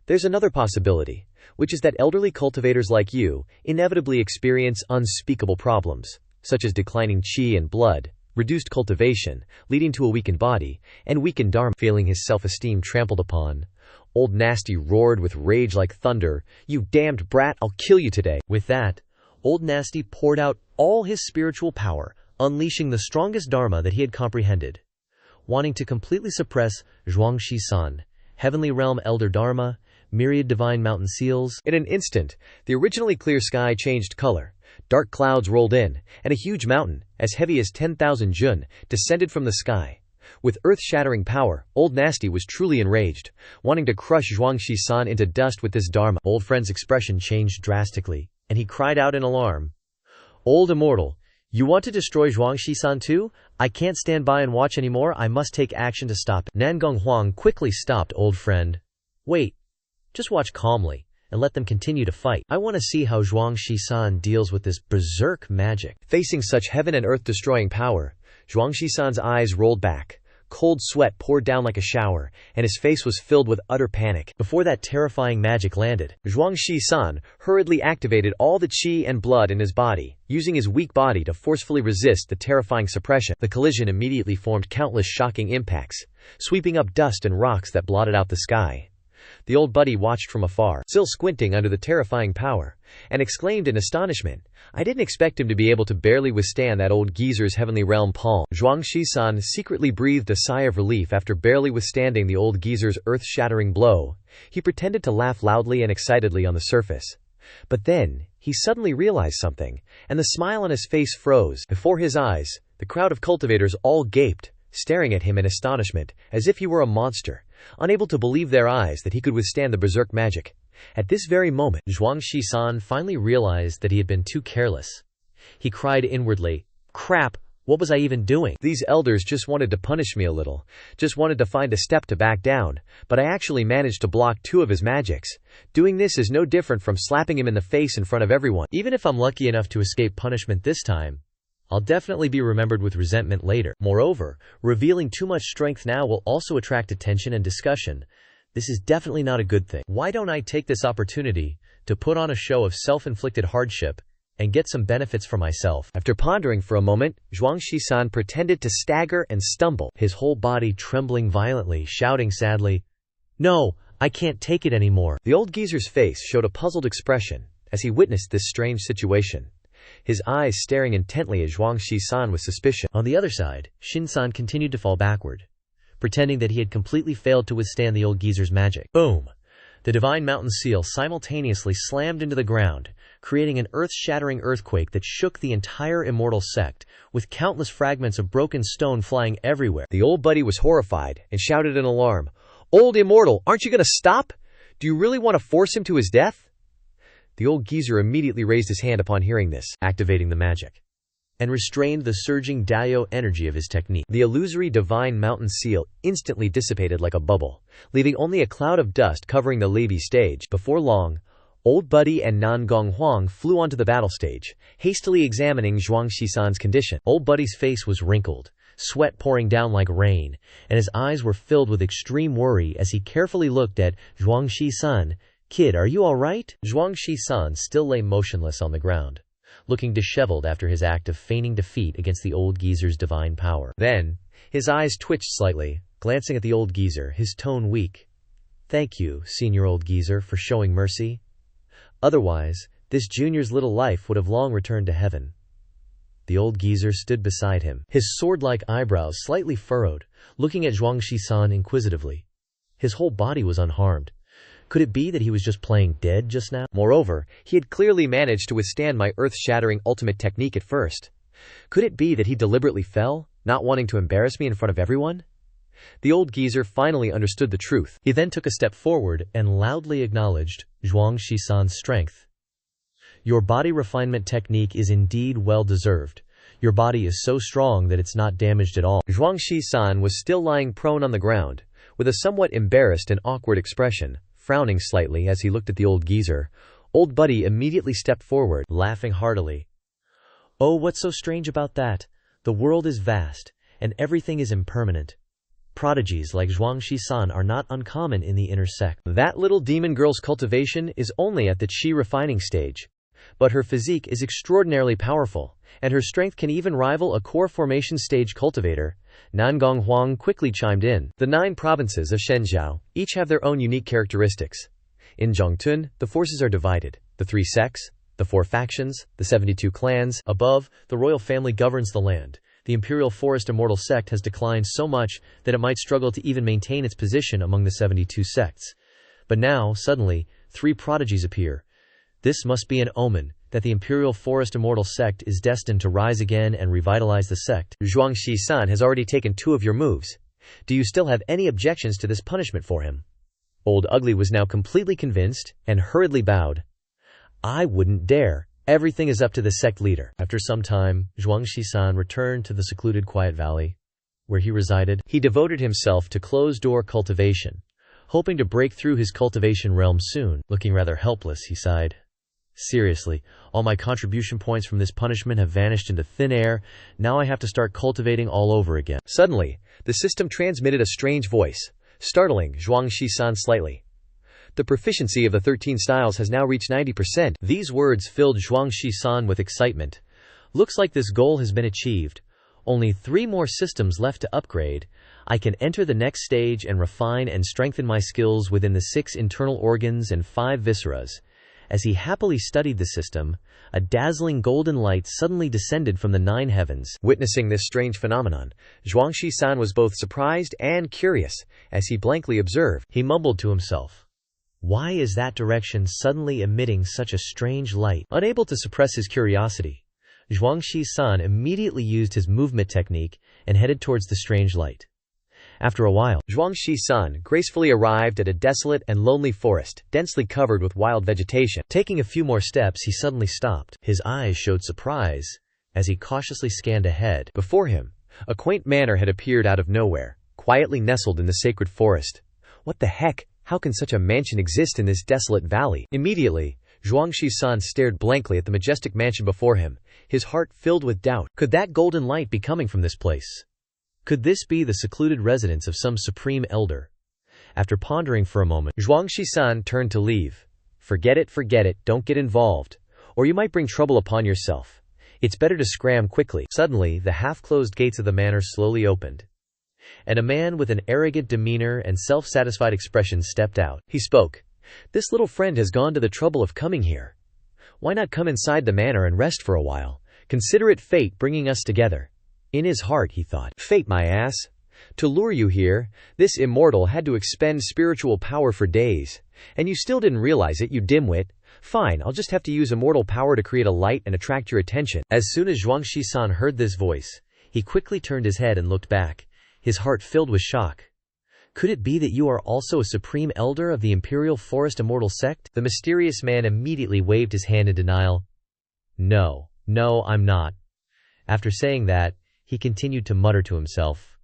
"There's another possibility, which is that elderly cultivators like you inevitably experience unspeakable problems, such as declining qi and blood, reduced cultivation, leading to a weakened body, and weakened dharma." Feeling his self-esteem trampled upon, Old Nasty roared with rage like thunder, "You damned brat, I'll kill you today." With that, Old Nasty poured out all his spiritual power, unleashing the strongest dharma that he had comprehended. Wanting to completely suppress Zhuangxi-san, Heavenly Realm Elder Dharma, myriad Divine Mountain Seals. In an instant, the originally clear sky changed color. Dark clouds rolled in, and a huge mountain, as heavy as 10,000 jun, descended from the sky. With earth-shattering power, Old Nasty was truly enraged, wanting to crush Zhuangxi-san into dust with this dharma. Old Friend's expression changed drastically, and he cried out in alarm, "Old Immortal, you want to destroy Zhuangxi-san too? I can't stand by and watch anymore. I must take action to stop it." Nan Gonghuang quickly stopped Old Friend. "Wait, just watch calmly. and let them continue to fight. I want to see how Zhuang Shisan deals with this berserk magic. Facing such heaven and earth destroying power, Zhuang Shisan's eyes rolled back. Cold sweat poured down like a shower, and his face was filled with utter panic. Before that terrifying magic landed, Zhuang Shisan hurriedly activated all the qi and blood in his body, using his weak body to forcefully resist the terrifying suppression. The collision immediately formed countless shocking impacts, sweeping up dust and rocks that blotted out the sky. The old buddy watched from afar, still squinting under the terrifying power, and exclaimed in astonishment, "I didn't expect him to be able to barely withstand that old geezer's heavenly realm palm." Zhuang Shisan secretly breathed a sigh of relief after barely withstanding the old geezer's earth-shattering blow. He pretended to laugh loudly and excitedly on the surface. But then, he suddenly realized something, and the smile on his face froze. Before his eyes, the crowd of cultivators all gaped, staring at him in astonishment, as if he were a monster, unable to believe their eyes that he could withstand the berserk magic. At this very moment, Zhuang Shisan finally realized that he had been too careless. He cried inwardly, "Crap, what was I even doing? These elders just wanted to punish me a little, just wanted to find a step to back down, but I actually managed to block 2 of his magics. Doing this is no different from slapping him in the face in front of everyone. Even if I'm lucky enough to escape punishment this time, I'll definitely be remembered with resentment later. Moreover, revealing too much strength now will also attract attention and discussion. This is definitely not a good thing. Why don't I take this opportunity to put on a show of self-inflicted hardship and get some benefits for myself?" After pondering for a moment, Zhuang Shisan pretended to stagger and stumble, his whole body trembling violently, shouting sadly, "No, I can't take it anymore." The old geezer's face showed a puzzled expression as he witnessed this strange situation, his eyes staring intently at Zhuang Shisan with suspicion. On the other side, Shinsan continued to fall backward, pretending that he had completely failed to withstand the old geezer's magic. Boom! The divine mountain seal simultaneously slammed into the ground, creating an earth-shattering earthquake that shook the entire immortal sect, with countless fragments of broken stone flying everywhere. The old buddy was horrified and shouted in alarm, "Old immortal, aren't you going to stop? Do you really want to force him to his death?" The old geezer immediately raised his hand upon hearing this, activating the magic, and restrained the surging Daio energy of his technique. The illusory divine mountain seal instantly dissipated like a bubble, leaving only a cloud of dust covering the levy stage. Before long, Old Buddy and Nan Gonghuang flew onto the battle stage, hastily examining Zhuang Shisan's condition. Old Buddy's face was wrinkled, sweat pouring down like rain, and his eyes were filled with extreme worry as he carefully looked at Zhuang Shisan. "Kid, are you alright?" Zhuang Shisan still lay motionless on the ground, looking disheveled after his act of feigning defeat against the old geezer's divine power. Then, his eyes twitched slightly, glancing at the old geezer, his tone weak. "Thank you, senior old geezer, for showing mercy. Otherwise, this junior's little life would have long returned to heaven." The old geezer stood beside him, his sword-like eyebrows slightly furrowed, looking at Zhuang Shisan inquisitively. His whole body was unharmed. Could it be that he was just playing dead just now? Moreover, he had clearly managed to withstand my earth-shattering ultimate technique at first. Could it be that he deliberately fell, not wanting to embarrass me in front of everyone? The old geezer finally understood the truth. He then took a step forward and loudly acknowledged Zhuang Shisan's strength. "Your body refinement technique is indeed well-deserved. Your body is so strong that it's not damaged at all." Zhuang Shisan was still lying prone on the ground, with a somewhat embarrassed and awkward expression, frowning slightly as he looked at the old geezer. Old Buddy immediately stepped forward, laughing heartily. "Oh, what's so strange about that? The world is vast, and everything is impermanent. Prodigies like Zhuang Shisan are not uncommon in the inner sect. That little demon girl's cultivation is only at the qi refining stage, but her physique is extraordinarily powerful, and her strength can even rival a core formation stage cultivator." Nan Gonghuang quickly chimed in. "The 9 provinces of Shenzhou each have their own unique characteristics. In Zhongtun, the forces are divided. The 3 sects, the 4 factions, the 72 clans. Above, the royal family governs the land. The Imperial Forest Immortal sect has declined so much that it might struggle to even maintain its position among the 72 sects. But now, suddenly, 3 prodigies appear. This must be an omen that the Imperial Forest Immortal sect is destined to rise again and revitalize the sect. Zhuang Shisan has already taken 2 of your moves. Do you still have any objections to this punishment for him?" Old Ugly was now completely convinced and hurriedly bowed. "I wouldn't dare. Everything is up to the sect leader." After some time, Zhuang Shisan returned to the secluded quiet valley, where he resided. He devoted himself to closed-door cultivation, hoping to break through his cultivation realm soon. Looking rather helpless, he sighed. Seriously, all my contribution points from this punishment have vanished into thin air. Now I have to start cultivating all over again. Suddenly, the system transmitted a strange voice, startling Zhuang Shisan slightly. The proficiency of the 13 styles has now reached 90%. These words filled Zhuang Shisan with excitement. Looks like this goal has been achieved. Only 3 more systems left to upgrade. I can enter the next stage and refine and strengthen my skills within the 6 internal organs and 5 visceras. As he happily studied the system, a dazzling golden light suddenly descended from the 9 heavens. Witnessing this strange phenomenon, Zhuang Shisan was both surprised and curious as he blankly observed. He mumbled to himself, "Why is that direction suddenly emitting such a strange light?" Unable to suppress his curiosity, Zhuang Shisan immediately used his movement technique and headed towards the strange light. After a while, Zhuang Shisan gracefully arrived at a desolate and lonely forest, densely covered with wild vegetation. Taking a few more steps, he suddenly stopped. His eyes showed surprise as he cautiously scanned ahead. Before him, a quaint manor had appeared out of nowhere, quietly nestled in the sacred forest. What the heck? How can such a mansion exist in this desolate valley? Immediately, Zhuang Shisan stared blankly at the majestic mansion before him, his heart filled with doubt. Could that golden light be coming from this place? Could this be the secluded residence of some supreme elder? After pondering for a moment, Zhuang Shisan turned to leave. Forget it, don't get involved, or you might bring trouble upon yourself. It's better to scram quickly. Suddenly, the half-closed gates of the manor slowly opened, and a man with an arrogant demeanor and self-satisfied expression stepped out. He spoke. "This little friend has gone to the trouble of coming here. Why not come inside the manor and rest for a while? Consider it fate bringing us together." In his heart he thought, "Fate, my ass. To lure you here, this immortal had to expend spiritual power for days. And you still didn't realize it, you dimwit. Fine, I'll just have to use immortal power to create a light and attract your attention." As soon as Zhuang Shisan heard this voice, he quickly turned his head and looked back, his heart filled with shock. "Could it be that you are also a supreme elder of the Imperial Forest Immortal Sect?" The mysterious man immediately waved his hand in denial. No, I'm not." After saying that, he continued to mutter to himself,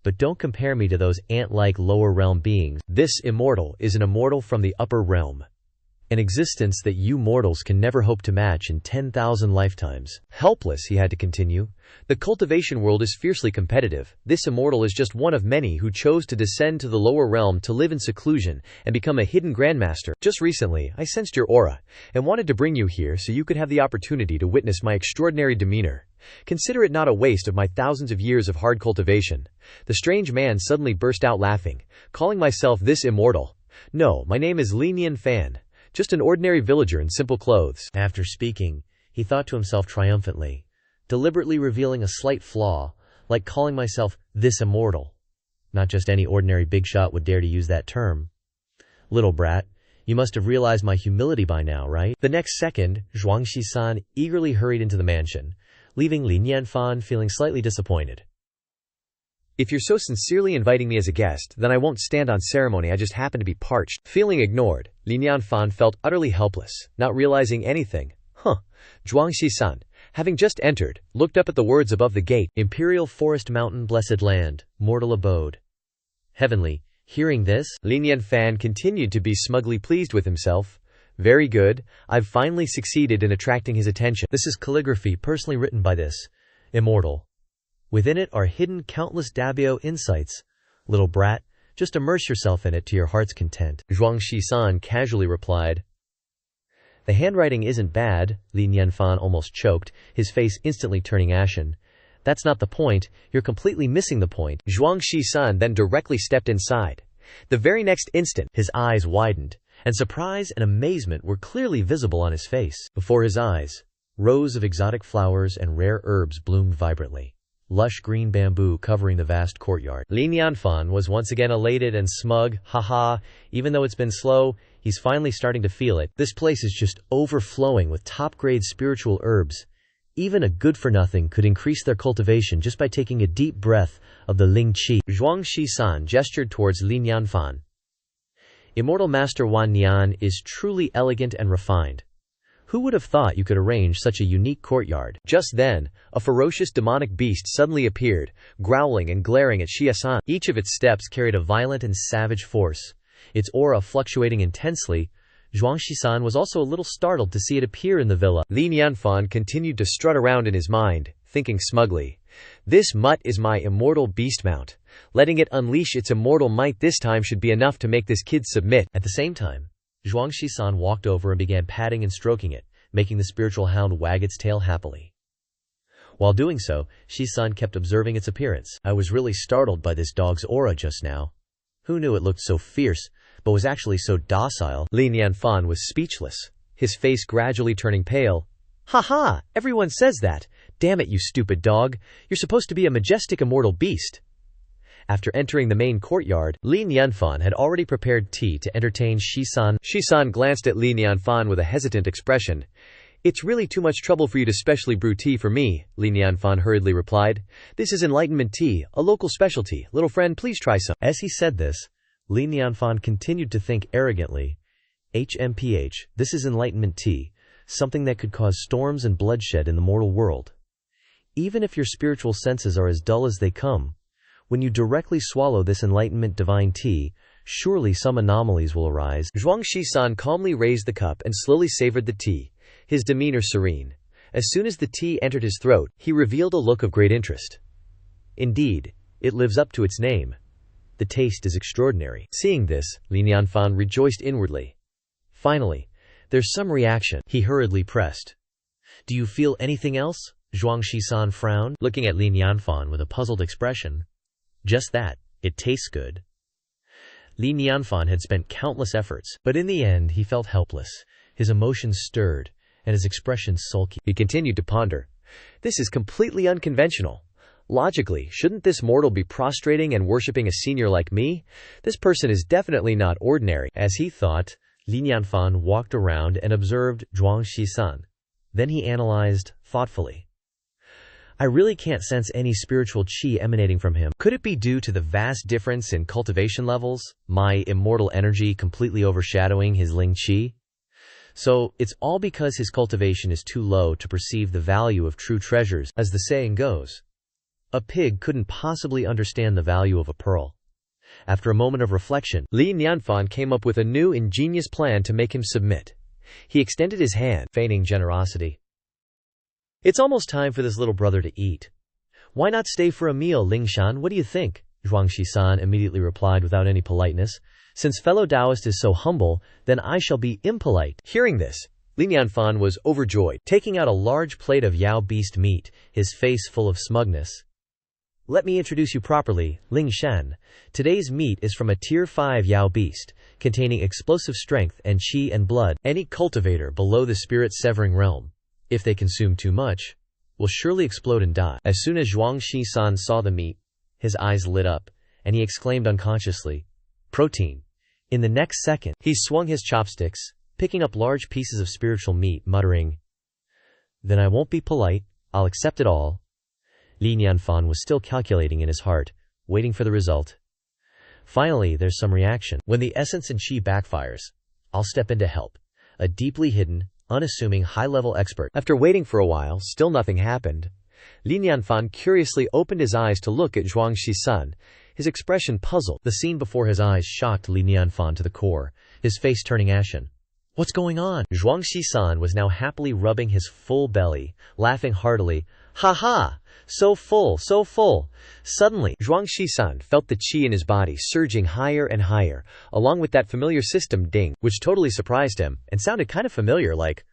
"But don't compare me to those ant-like lower realm beings. This immortal is an immortal from the upper realm. An existence that you mortals can never hope to match in 10,000 lifetimes." Helpless, he had to continue. "The cultivation world is fiercely competitive. This immortal is just one of many who chose to descend to the lower realm to live in seclusion and become a hidden grandmaster. Just recently, I sensed your aura and wanted to bring you here so you could have the opportunity to witness my extraordinary demeanor. Consider it not a waste of my thousands of years of hard cultivation." The strange man suddenly burst out laughing. "Calling myself this immortal? No, my name is Li Nian Fan. Just an ordinary villager in simple clothes." After speaking, he thought to himself triumphantly, deliberately revealing a slight flaw, like calling myself this immortal. Not just any ordinary big shot would dare to use that term. Little brat, you must have realized my humility by now, right? The next second, Zhuang Shisan eagerly hurried into the mansion, leaving Li Nianfan feeling slightly disappointed. "If you're so sincerely inviting me as a guest, then I won't stand on ceremony. I just happen to be parched." Feeling ignored, Li Nianfan felt utterly helpless, not realizing anything. Zhuang Shisan, having just entered, looked up at the words above the gate. "Imperial Forest Mountain, blessed land, mortal abode. Heavenly." Hearing this, Li Nianfan continued to be smugly pleased with himself. "Very good, I've finally succeeded in attracting his attention." This is calligraphy personally written by this immortal. Within it are hidden countless Dabio insights. Little brat, just immerse yourself in it to your heart's content." Zhuang Shisan casually replied. "The handwriting isn't bad," Li Nianfan almost choked, his face instantly turning ashen. "That's not the point, you're completely missing the point." Zhuang Shisan then directly stepped inside. The very next instant, his eyes widened, and surprise and amazement were clearly visible on his face. Before his eyes, rows of exotic flowers and rare herbs bloomed vibrantly. Lush green bamboo covering the vast courtyard. Li Nianfan was once again elated and smug. Haha, even though it's been slow, he's finally starting to feel it. This place is just overflowing with top-grade spiritual herbs. Even a good-for-nothing could increase their cultivation just by taking a deep breath of the Ling Qi. Zhuang Shisan gestured towards Li Nianfan. "Immortal Master Wan Nian is truly elegant and refined. Who would have thought you could arrange such a unique courtyard?" Just then, a ferocious demonic beast suddenly appeared, growling and glaring at Shiasan. Each of its steps carried a violent and savage force. its aura fluctuating intensely. Zhuangxi-san was also a little startled to see it appear in the villa. Li Nianfan continued to strut around in his mind, thinking smugly, "This mutt is my immortal beast mount. Letting it unleash its immortal might this time should be enough to make this kid submit." At the same time, Zhuangxi-san walked over and began patting and stroking it, making the spiritual hound wag its tail happily. While doing so, Shi-san kept observing its appearance. "I was really startled by this dog's aura just now. Who knew it looked so fierce, but was actually so docile?" Li Nianfan was speechless, his face gradually turning pale. "Ha ha! Everyone says that. Damn it, you stupid dog. You're supposed to be a majestic immortal beast." After entering the main courtyard, Li Nianfan had already prepared tea to entertain Shi-san. Shi-san glanced at Li Nianfan with a hesitant expression. "It's really too much trouble for you to specially brew tea for me," Li Nianfan hurriedly replied. "This is enlightenment tea, a local specialty. Little friend, please try some." As he said this, Li Nianfan continued to think arrogantly, "HMPH, this is enlightenment tea, something that could cause storms and bloodshed in the mortal world. Even if your spiritual senses are as dull as they come, when you directly swallow this enlightenment divine tea, surely some anomalies will arise." Zhuangxi-san calmly raised the cup and slowly savored the tea, his demeanor serene. As soon as the tea entered his throat, he revealed a look of great interest. "Indeed, it lives up to its name. The taste is extraordinary." Seeing this, Li Nianfan rejoiced inwardly. "Finally, there's some reaction," he hurriedly pressed. "Do you feel anything else?" Zhuangxi-san frowned, looking at Li Nianfan with a puzzled expression. "Just that, it tastes good." Li Nianfan had spent countless efforts, but in the end he felt helpless, his emotions stirred, and his expression sulky. He continued to ponder. "This is completely unconventional. Logically, shouldn't this mortal be prostrating and worshipping a senior like me? This person is definitely not ordinary." As he thought, Li Nianfan walked around and observed Zhuangxi-san. Then he analyzed, thoughtfully. "I really can't sense any spiritual qi emanating from him. Could it be due to the vast difference in cultivation levels, my immortal energy completely overshadowing his ling qi? So, it's all because his cultivation is too low to perceive the value of true treasures, as the saying goes. A pig couldn't possibly understand the value of a pearl." After a moment of reflection, Li Nianfan came up with a new ingenious plan to make him submit. He extended his hand, feigning generosity. "It's almost time for this little brother to eat. Why not stay for a meal, Lingshan? What do you think?" Zhuangxi-san immediately replied without any politeness. "Since fellow Taoist is so humble, then I shall be impolite." Hearing this, Li Nianfan was overjoyed, taking out a large plate of Yao beast meat, his face full of smugness. "Let me introduce you properly, Ling Shan. Today's meat is from a Tier 5 Yao beast, containing explosive strength and qi and blood. Any cultivator below the spirit-severing realm, if they consume too much, will surely explode and die." As soon as Zhuangxi-san saw the meat, his eyes lit up, and he exclaimed unconsciously, "Protein." In the next second, he swung his chopsticks, picking up large pieces of spiritual meat, muttering, "Then I won't be polite, I'll accept it all." Li Nianfan was still calculating in his heart, waiting for the result. Finally, there's some reaction. When the essence and qi backfires, I'll step in to help. A deeply hidden, unassuming high-level expert. After waiting for a while, still nothing happened. Li Nianfan curiously opened his eyes to look at Zhuangxi-san, his expression puzzled. The scene before his eyes shocked Li Nianfan to the core, his face turning ashen. "What's going on?" Zhuangxi-san was now happily rubbing his full belly, laughing heartily. "Ha ha! So full, so full!" Suddenly, Zhuangxi-san felt the qi in his body surging higher and higher, along with that familiar system ding, which totally surprised him, and sounded kind of familiar, like,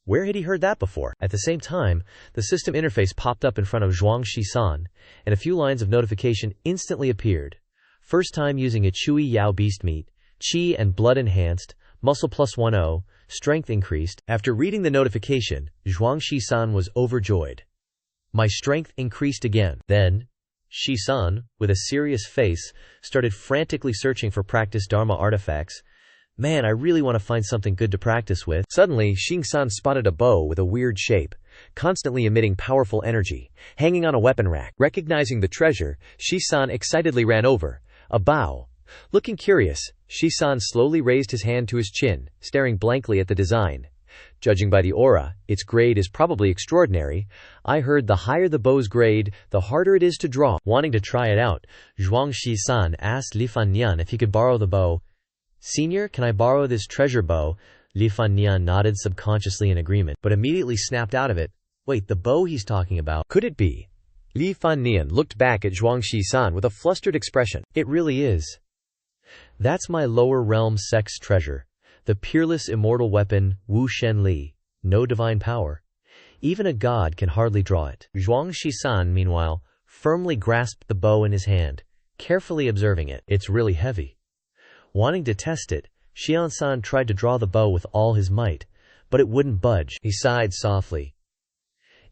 where had he heard that before? At the same time, the system interface popped up in front of Zhuangxi-san, and a few lines of notification instantly appeared. First time using a chewy Yao beast meat, qi and blood enhanced, muscle plus 10, strength increased. After reading the notification, Zhuangxi-san was overjoyed. My strength increased again. Then, Shi-san, with a serious face, started frantically searching for practice Dharma artifacts. "Man, I really want to find something good to practice with." Suddenly, Xing-san spotted a bow with a weird shape, constantly emitting powerful energy, hanging on a weapon rack. Recognizing the treasure, Shi-san excitedly ran over. A bow. Looking curious, Shi-san slowly raised his hand to his chin, staring blankly at the design. "Judging by the aura, its grade is probably extraordinary. I heard the higher the bow's grade, the harder it is to draw." Wanting to try it out, Zhuangxi-san asked Li Fanyan if he could borrow the bow. "Senior, can I borrow this treasure bow?" Li Fannian nodded subconsciously in agreement, but immediately snapped out of it. Wait, the bow he's talking about? Could it be? Li Fannian looked back at Zhuang Shisan with a flustered expression. It really is. That's my lower realm sex treasure. The peerless immortal weapon, Wu Shen Li. No divine power. Even a god can hardly draw it. Zhuang Shisan, meanwhile, firmly grasped the bow in his hand, carefully observing it. It's really heavy. Wanting to test it, Xiansan tried to draw the bow with all his might, but it wouldn't budge. He sighed softly.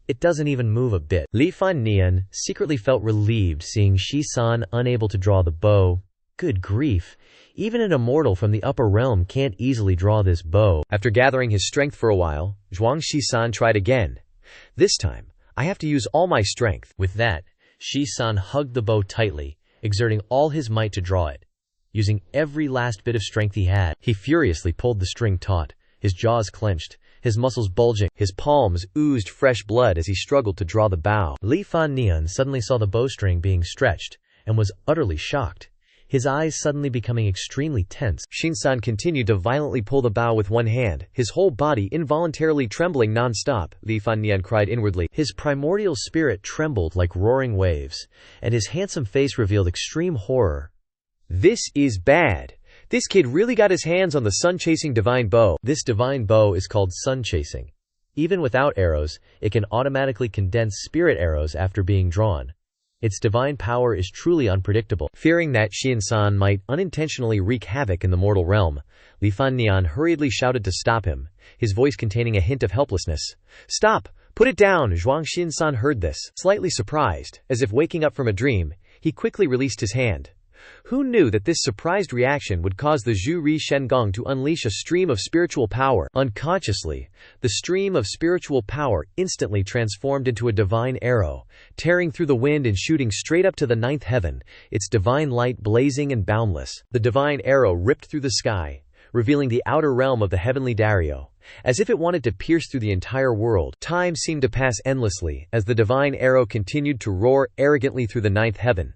It doesn't even move a bit. Li Fannian secretly felt relieved seeing Shisan unable to draw the bow. Good grief. Even an immortal from the upper realm can't easily draw this bow. After gathering his strength for a while, Zhuang Shisan tried again. This time, I have to use all my strength. With that, Shisan hugged the bow tightly, exerting all his might to draw it. Using every last bit of strength he had, he furiously pulled the string taut, his jaws clenched, his muscles bulging, his palms oozed fresh blood as he struggled to draw the bow. Li Fannian suddenly saw the bowstring being stretched, and was utterly shocked. His eyes suddenly becoming extremely tense. Shinsan continued to violently pull the bow with one hand, his whole body involuntarily trembling non-stop. Li Fannian cried inwardly. His primordial spirit trembled like roaring waves, and his handsome face revealed extreme horror. This is bad. This kid really got his hands on the sun-chasing divine bow. This divine bow is called sun-chasing. Even without arrows, it can automatically condense spirit arrows after being drawn. Its divine power is truly unpredictable. Fearing that Xiansan might unintentionally wreak havoc in the mortal realm, Li Fannian hurriedly shouted to stop him, his voice containing a hint of helplessness. "Stop! Put it down!" Zhuang Xiansan heard this. Slightly surprised, as if waking up from a dream, he quickly released his hand. Who knew that this surprised reaction would cause the Zhu Ri Shengong to unleash a stream of spiritual power? Unconsciously, the stream of spiritual power instantly transformed into a divine arrow, tearing through the wind and shooting straight up to the ninth heaven, its divine light blazing and boundless. The divine arrow ripped through the sky, revealing the outer realm of the heavenly Dario. As if it wanted to pierce through the entire world, time seemed to pass endlessly as the divine arrow continued to roar arrogantly through the ninth heaven,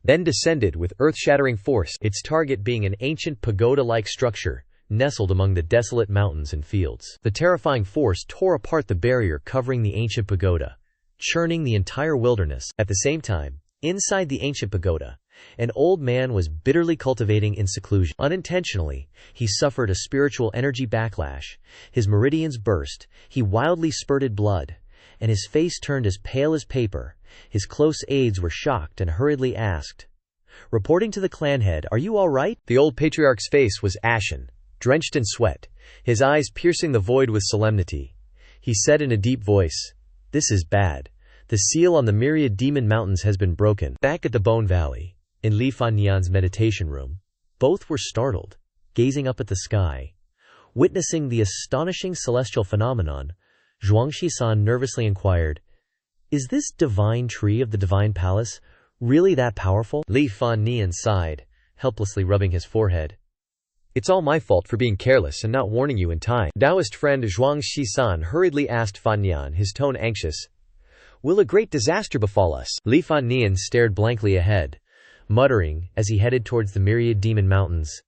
then descended with earth-shattering force, its target being an ancient pagoda-like structure, nestled among the desolate mountains and fields. The terrifying force tore apart the barrier covering the ancient pagoda, churning the entire wilderness. At the same time, inside the ancient pagoda, an old man was bitterly cultivating in seclusion. Unintentionally, he suffered a spiritual energy backlash. His meridians burst, he wildly spurted blood, and his face turned as pale as paper. His close aides were shocked and hurriedly asked, reporting to the clan head, "Are you all right?" The old patriarch's face was ashen, drenched in sweat, his eyes piercing the void with solemnity. He said in a deep voice, "This is bad. The seal on the myriad demon mountains has been broken." Back at the Bone Valley, in Li Fannian's meditation room, both were startled, gazing up at the sky. Witnessing the astonishing celestial phenomenon, Zhuang Shisan nervously inquired, "Is this divine tree of the divine palace really that powerful?" Li Fannian sighed, helplessly rubbing his forehead. "It's all my fault for being careless and not warning you in time." Taoist friend Zhuang Shisan hurriedly asked Fannian, his tone anxious, "Will a great disaster befall us?" Li Fannian stared blankly ahead, muttering as he headed towards the myriad demon mountains.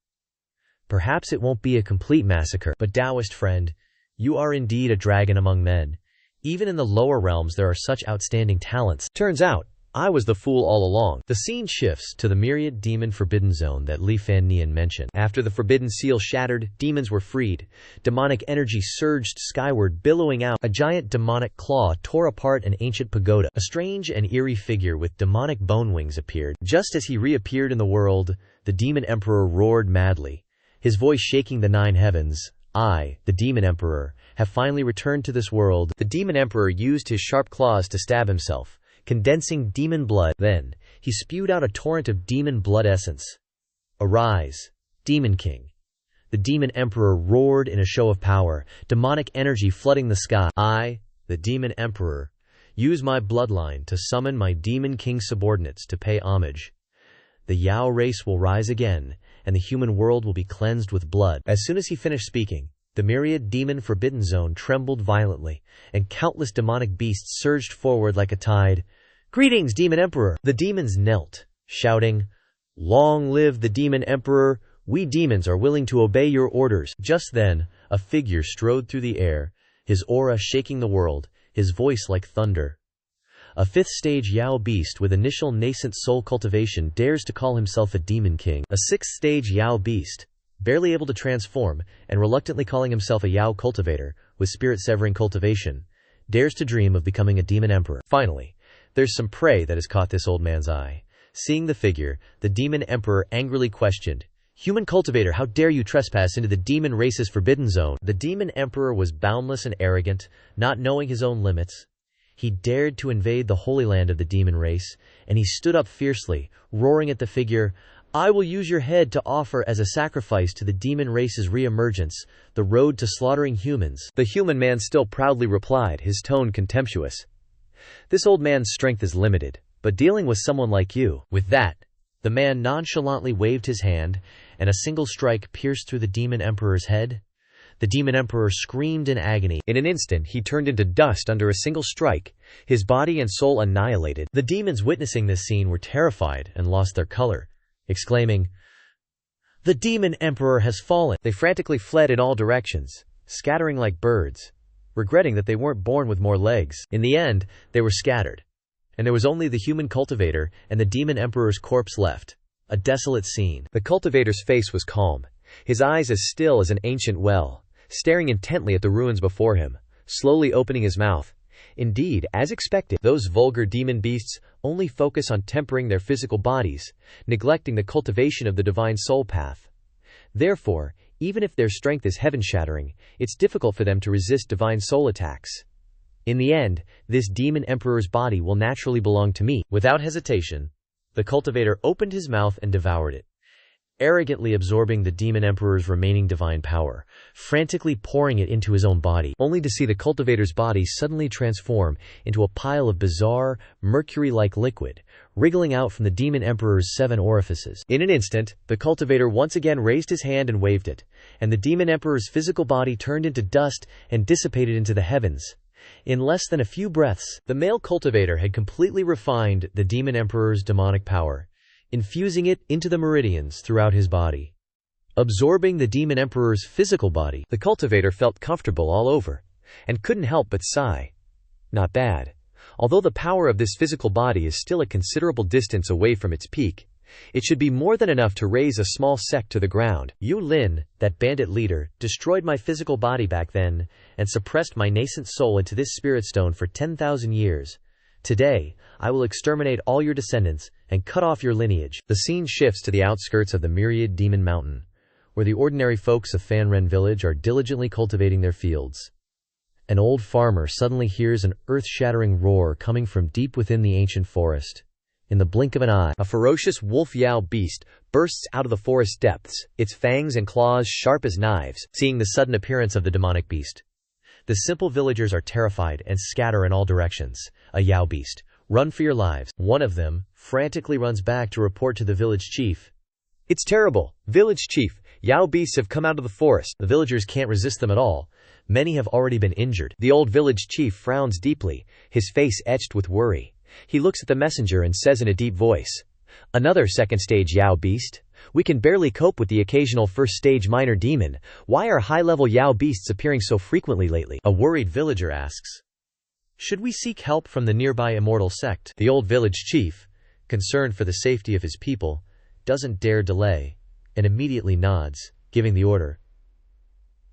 "Perhaps it won't be a complete massacre, but Taoist friend, you are indeed a dragon among men. Even in the lower realms there are such outstanding talents. Turns out, I was the fool all along." The scene shifts to the myriad demon forbidden zone that Li Fannian mentioned. After the forbidden seal shattered, demons were freed. Demonic energy surged skyward, billowing out. A giant demonic claw tore apart an ancient pagoda. A strange and eerie figure with demonic bone wings appeared. Just as he reappeared in the world, the demon emperor roared madly, his voice shaking the nine heavens. "I, the demon emperor, have finally returned to this world." The demon emperor used his sharp claws to stab himself, condensing demon blood. Then, he spewed out a torrent of demon blood essence. "Arise, Demon King." The demon emperor roared in a show of power, demonic energy flooding the sky. "I, the demon emperor, use my bloodline to summon my demon king subordinates to pay homage. The Yao race will rise again, and the human world will be cleansed with blood." As soon as he finished speaking, the myriad demon forbidden zone trembled violently, and countless demonic beasts surged forward like a tide. "Greetings, Demon Emperor!" The demons knelt, shouting, "Long live the Demon Emperor! We demons are willing to obey your orders." Just then, a figure strode through the air, his aura shaking the world, his voice like thunder. A fifth-stage Yao beast with initial nascent soul cultivation dares to call himself a demon king. A sixth-stage Yao beast, barely able to transform, and reluctantly calling himself a Yao cultivator, with spirit-severing cultivation, dares to dream of becoming a demon emperor. Finally, there's some prey that has caught this old man's eye. Seeing the figure, the demon emperor angrily questioned, "Human cultivator, how dare you trespass into the demon race's forbidden zone?" The demon emperor was boundless and arrogant, not knowing his own limits. He dared to invade the holy land of the demon race, and he stood up fiercely, roaring at the figure, "I will use your head to offer as a sacrifice to the demon race's re-emergence, the road to slaughtering humans." The human man still proudly replied, his tone contemptuous, "This old man's strength is limited, but dealing with someone like you." With that, the man nonchalantly waved his hand, and a single strike pierced through the demon emperor's head. The demon emperor screamed in agony. In an instant, he turned into dust under a single strike, his body and soul annihilated. The demons witnessing this scene were terrified and lost their color, exclaiming, "The demon emperor has fallen." They frantically fled in all directions, scattering like birds, regretting that they weren't born with more legs. In the end, they were scattered, and there was only the human cultivator and the demon emperor's corpse left. A desolate scene. The cultivator's face was calm, his eyes as still as an ancient well, staring intently at the ruins before him, slowly opening his mouth. Indeed, as expected, those vulgar demon beasts only focus on tempering their physical bodies, neglecting the cultivation of the divine soul path. Therefore, even if their strength is heaven-shattering, it's difficult for them to resist divine soul attacks. In the end, this demon emperor's body will naturally belong to me. Without hesitation, the cultivator opened his mouth and devoured it, arrogantly absorbing the demon emperor's remaining divine power, frantically pouring it into his own body, only to see the cultivator's body suddenly transform into a pile of bizarre, mercury-like liquid, wriggling out from the demon emperor's 7 orifices. In an instant, the cultivator once again raised his hand and waved it, and the demon emperor's physical body turned into dust and dissipated into the heavens. In less than a few breaths, the male cultivator had completely refined the demon emperor's demonic power, infusing it into the meridians throughout his body. Absorbing the demon emperor's physical body, the cultivator felt comfortable all over, and couldn't help but sigh. Not bad. Although the power of this physical body is still a considerable distance away from its peak, it should be more than enough to raise a small sect to the ground. Yu Lin, that bandit leader, destroyed my physical body back then, and suppressed my nascent soul into this spirit stone for 10,000 years. Today, I will exterminate all your descendants and cut off your lineage. The scene shifts to the outskirts of the myriad demon mountain, where the ordinary folks of Fanren village are diligently cultivating their fields. An old farmer suddenly hears an earth-shattering roar coming from deep within the ancient forest. In the blink of an eye, a ferocious wolf Yao beast bursts out of the forest depths, its fangs and claws sharp as knives. Seeing the sudden appearance of the demonic beast, the simple villagers are terrified and scatter in all directions. A Yao beast, run for your lives. One of them frantically runs back to report to the village chief. It's terrible, village chief. Yao beasts have come out of the forest. The villagers can't resist them at all. Many have already been injured. The old village chief frowns deeply, his face etched with worry. He looks at the messenger and says in a deep voice, "Another second-stage Yao beast? We can barely cope with the occasional first-stage minor demon. Why are high-level Yao beasts appearing so frequently lately?" A worried villager asks, "Should we seek help from the nearby immortal sect?" The old village chief, concerned for the safety of his people, doesn't dare delay, and immediately nods, giving the order.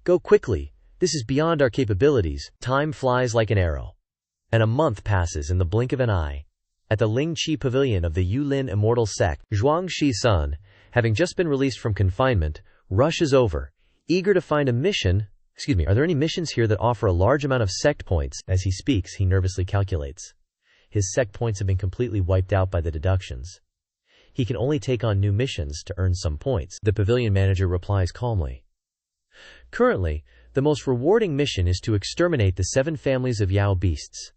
"Go quickly. This is beyond our capabilities." Time flies like an arrow, and a month passes in the blink of an eye. At the Lingqi pavilion of the Yulin immortal sect, Zhuang Shi-sun, having just been released from confinement, rushes over, eager to find a mission. Are there any missions here that offer a large amount of sect points? As he speaks, he nervously calculates. His sect points have been completely wiped out by the deductions. He can only take on new missions to earn some points. The pavilion manager replies calmly. Currently, the most rewarding mission is to exterminate the 7 families of Yao beasts.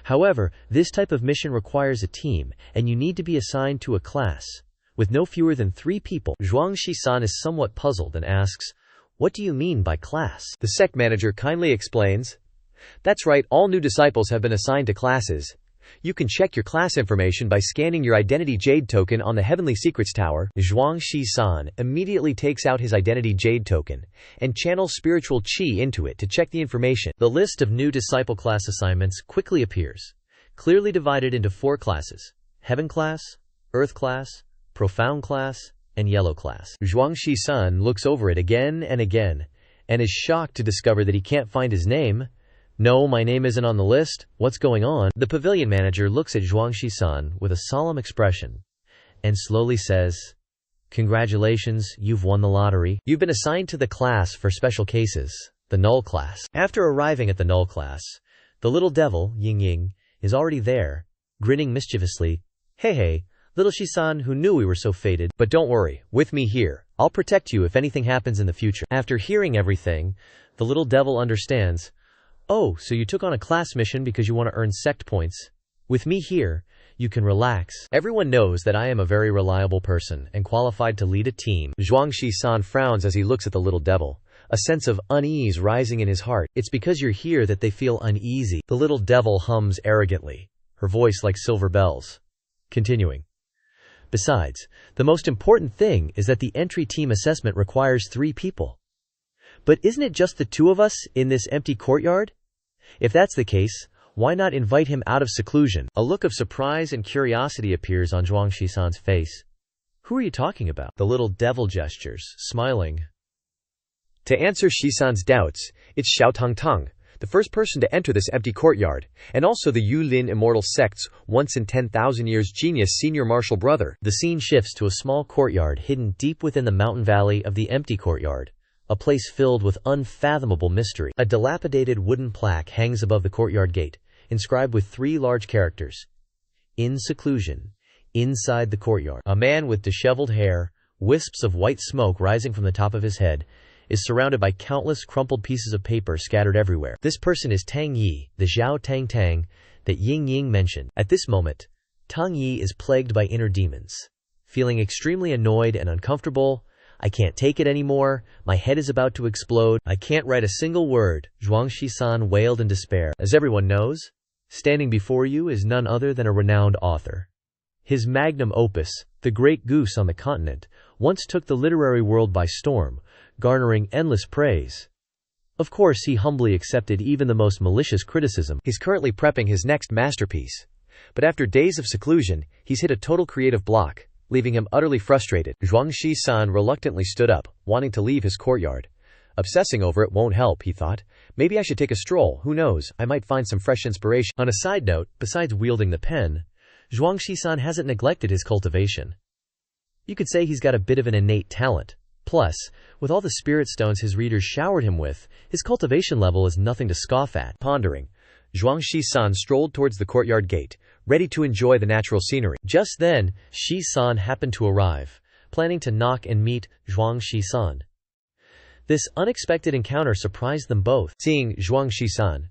However, this type of mission requires a team, and you need to be assigned to a class, with no fewer than 3 people. Zhuang Shi-san is somewhat puzzled and asks, "What do you mean by class?" The sect manager kindly explains, "That's right, all new disciples have been assigned to classes. You can check your class information by scanning your identity jade token on the Heavenly Secrets Tower. Zhuang Shi-san immediately takes out his identity jade token and channels spiritual chi into it to check the information. The list of new disciple class assignments quickly appears, clearly divided into 4 classes: Heaven class, Earth class, Profound class, and Yellow class. Zhuang Shi-san looks over it again and again and is shocked to discover that he can't find his name. "No, my name isn't on the list. What's going on?" The pavilion manager looks at Zhuang Shi-san with a solemn expression and slowly says, "Congratulations, you've won the lottery. You've been assigned to the class for special cases, the Null class." After arriving at the Null class, the little devil, Ying Ying, is already there, grinning mischievously. Hey, little Shi-san, who knew we were so fated? But don't worry, with me here, I'll protect you if anything happens in the future. After hearing everything, the little devil understands. Oh, so you took on a class mission because you want to earn sect points. With me here, you can relax. Everyone knows that I am a very reliable person and qualified to lead a team. Zhuang Shi-san frowns as he looks at the little devil, a sense of unease rising in his heart. It's because you're here that they feel uneasy. The little devil hums arrogantly, her voice like silver bells. Continuing. Besides, the most important thing is that the entry team assessment requires 3 people. But isn't it just the 2 of us in this empty courtyard? If that's the case, why not invite him out of seclusion? A look of surprise and curiosity appears on Zhuang Shi-san's face. Who are you talking about? The little devil gestures, smiling. To answer Shi-san's doubts, it's Xiao Tangtang, the first person to enter this empty courtyard, and also the Yulin Immortal Sect's once in 10,000 years genius senior martial brother. The scene shifts to a small courtyard hidden deep within the mountain valley of the empty courtyard, a place filled with unfathomable mystery. A dilapidated wooden plaque hangs above the courtyard gate, inscribed with 3 large characters. In seclusion, inside the courtyard, a man with disheveled hair, wisps of white smoke rising from the top of his head, is surrounded by countless crumpled pieces of paper scattered everywhere. This person is Tang Yi, the Zhao Tang Tang that Ying Ying mentioned. At this moment, Tang Yi is plagued by inner demons. Feeling extremely annoyed and uncomfortable, "I can't take it anymore, my head is about to explode, I can't write a single word," Zhuang Shi-san wailed in despair. As everyone knows, standing before you is none other than a renowned author. His magnum opus, The Great Goose on the Continent, once took the literary world by storm, garnering endless praise. Of course, he humbly accepted even the most malicious criticism. He's currently prepping his next masterpiece. But after days of seclusion, he's hit a total creative block, leaving him utterly frustrated. Zhuang Shi-san reluctantly stood up, wanting to leave his courtyard. Obsessing over it won't help, he thought. Maybe I should take a stroll, who knows, I might find some fresh inspiration. On a side note, besides wielding the pen, Zhuang Shi-san hasn't neglected his cultivation. You could say he's got a bit of an innate talent. Plus, with all the spirit stones his readers showered him with, his cultivation level is nothing to scoff at. Pondering, Zhuang Shi-san strolled towards the courtyard gate, ready to enjoy the natural scenery. Just then, Shi-san happened to arrive, planning to knock and meet Zhuang Shi-san. This unexpected encounter surprised them both. Seeing Zhuang Shi-san,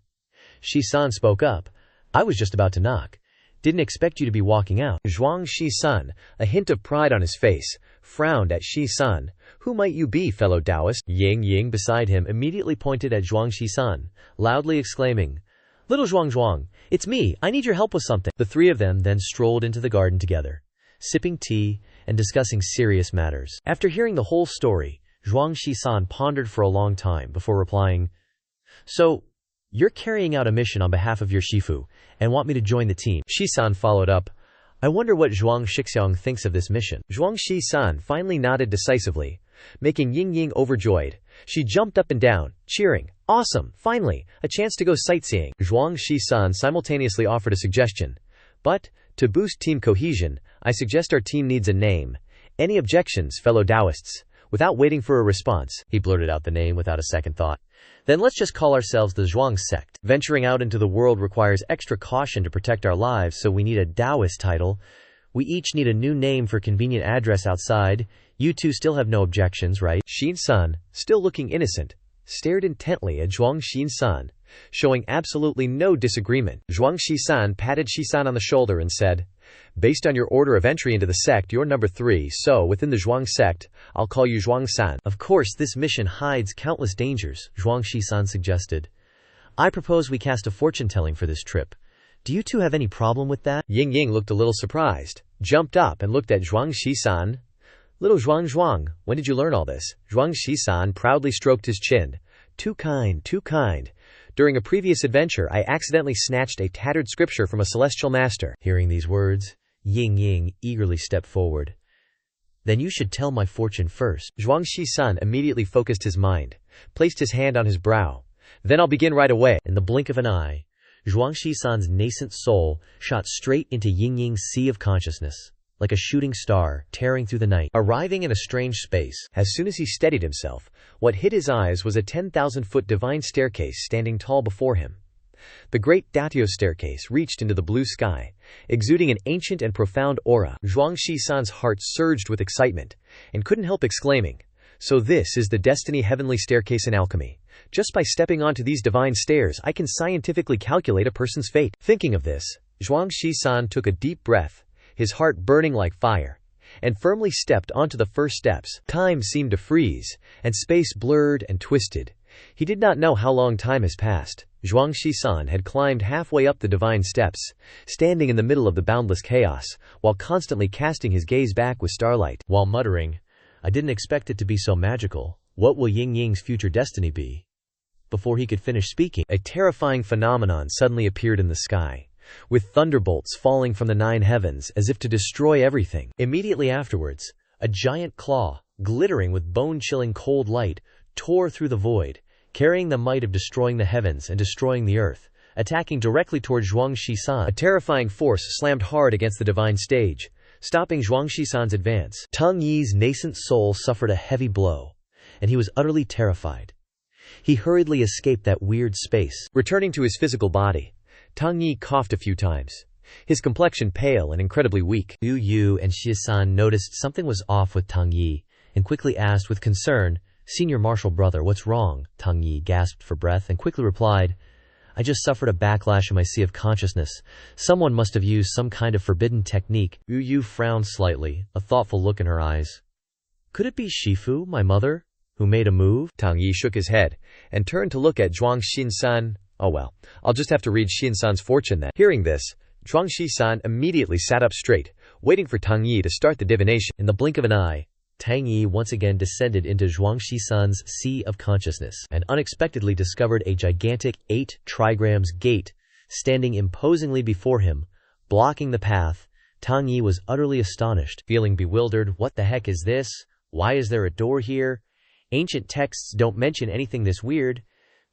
Shi-san spoke up. "I was just about to knock. Didn't expect you to be walking out." Zhuang Shi-san, a hint of pride on his face, frowned at Shi-san. "Who might you be, fellow Taoist?" Ying Ying beside him immediately pointed at Zhuang Shi-san, loudly exclaiming, "Little Zhuang, it's me, I need your help with something." The 3 of them then strolled into the garden together, sipping tea and discussing serious matters. After hearing the whole story, Zhuang Shi-san pondered for a long time before replying, "So, you're carrying out a mission on behalf of your Shifu, and want me to join the team?" Shi-san followed up, "I wonder what Zhuang Shixiang thinks of this mission." Zhuang Shi-san finally nodded decisively, making Ying Ying overjoyed. She jumped up and down, cheering, "Awesome, finally, a chance to go sightseeing." Zhuang Shi-san simultaneously offered a suggestion. "But, to boost team cohesion, I suggest our team needs a name. Any objections, fellow Taoists?" Without waiting for a response, he blurted out the name without a second thought. "Then let's just call ourselves the Zhuang sect. Venturing out into the world requires extra caution to protect our lives, so we need a Taoist title. We each need a new name for convenient address outside. You 2 still have no objections, right?" Shi-san, still looking innocent, stared intently at Zhuang Shi-san, showing absolutely no disagreement. Zhuang Shi-san patted Shi-san on the shoulder and said, "Based on your order of entry into the sect, you're number 3, so within the Zhuang sect, I'll call you Zhuang-san." "Of course, this mission hides countless dangers," Zhuang Shi-san suggested. "I propose we cast a fortune-telling for this trip. Do you two have any problem with that? Ying Ying looked a little surprised, jumped up and looked at Zhuang Shi-san. Little Zhuang, when did you learn all this? Zhuang Shi-san proudly stroked his chin. Too kind, too kind. During a previous adventure, I accidentally snatched a tattered scripture from a celestial master. Hearing these words, Ying Ying eagerly stepped forward. Then you should tell my fortune first. Zhuang Shi-san immediately focused his mind, placed his hand on his brow. Then I'll begin right away. In the blink of an eye, Zhuang Shi-san's nascent soul shot straight into Ying Ying's sea of consciousness, like a shooting star tearing through the night, arriving in a strange space. As soon as he steadied himself, what hit his eyes was a 10,000-foot divine staircase standing tall before him. The great Datio staircase reached into the blue sky, exuding an ancient and profound aura. Zhuang Shi-san's heart surged with excitement, and couldn't help exclaiming, "So this is the Destiny Heavenly Staircase in alchemy. Just by stepping onto these divine stairs, I can scientifically calculate a person's fate." Thinking of this, Zhuang Shi-san took a deep breath, his heart burning like fire, and firmly stepped onto the first steps. Time seemed to freeze, and space blurred and twisted. He did not know how long time has passed. Zhuang Shi-san had climbed halfway up the divine steps, standing in the middle of the boundless chaos, while constantly casting his gaze back with starlight. While muttering, I didn't expect it to be so magical. What will Ying Ying's future destiny be? Before he could finish speaking, a terrifying phenomenon suddenly appeared in the sky, with thunderbolts falling from the 9 heavens as if to destroy everything. Immediately afterwards, a giant claw, glittering with bone-chilling cold light, tore through the void, carrying the might of destroying the heavens and destroying the earth, attacking directly toward Zhuang Shi-san. A terrifying force slammed hard against the divine stage, stopping Zhuang Shi-san's advance. Tang Yi's nascent soul suffered a heavy blow, and he was utterly terrified. He hurriedly escaped that weird space. Returning to his physical body, Tang Yi coughed a few times, his complexion pale and incredibly weak. Yu and Shi-san noticed something was off with Tang Yi, and quickly asked with concern, "Senior Marshal Brother, what's wrong?" Tang Yi gasped for breath and quickly replied, "I just suffered a backlash in my sea of consciousness. Someone must have used some kind of forbidden technique." Yu frowned slightly, a thoughtful look in her eyes. "Could it be Shifu, my mother, who made a move?" Tang Yi shook his head and turned to look at Zhuang Shi-san. "Oh well, I'll just have to read Shi-san's fortune then." Hearing this, Zhuang Shi-san immediately sat up straight, waiting for Tang Yi to start the divination. In the blink of an eye, Tang Yi once again descended into Zhuang Shi-san's sea of consciousness and unexpectedly discovered a gigantic 8 trigrams gate standing imposingly before him, blocking the path. Tang Yi was utterly astonished, feeling bewildered. What the heck is this? Why is there a door here? Ancient texts don't mention anything this weird.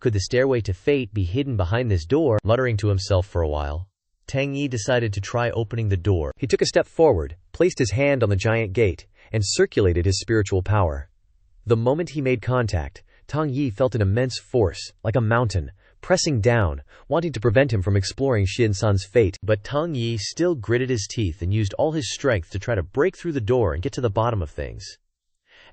Could the stairway to fate be hidden behind this door? Muttering to himself for a while, Tang Yi decided to try opening the door. He took a step forward, placed his hand on the giant gate, and circulated his spiritual power. The moment he made contact, Tang Yi felt an immense force, like a mountain, pressing down, wanting to prevent him from exploring Shi-san's fate. But Tang Yi still gritted his teeth and used all his strength to try to break through the door and get to the bottom of things.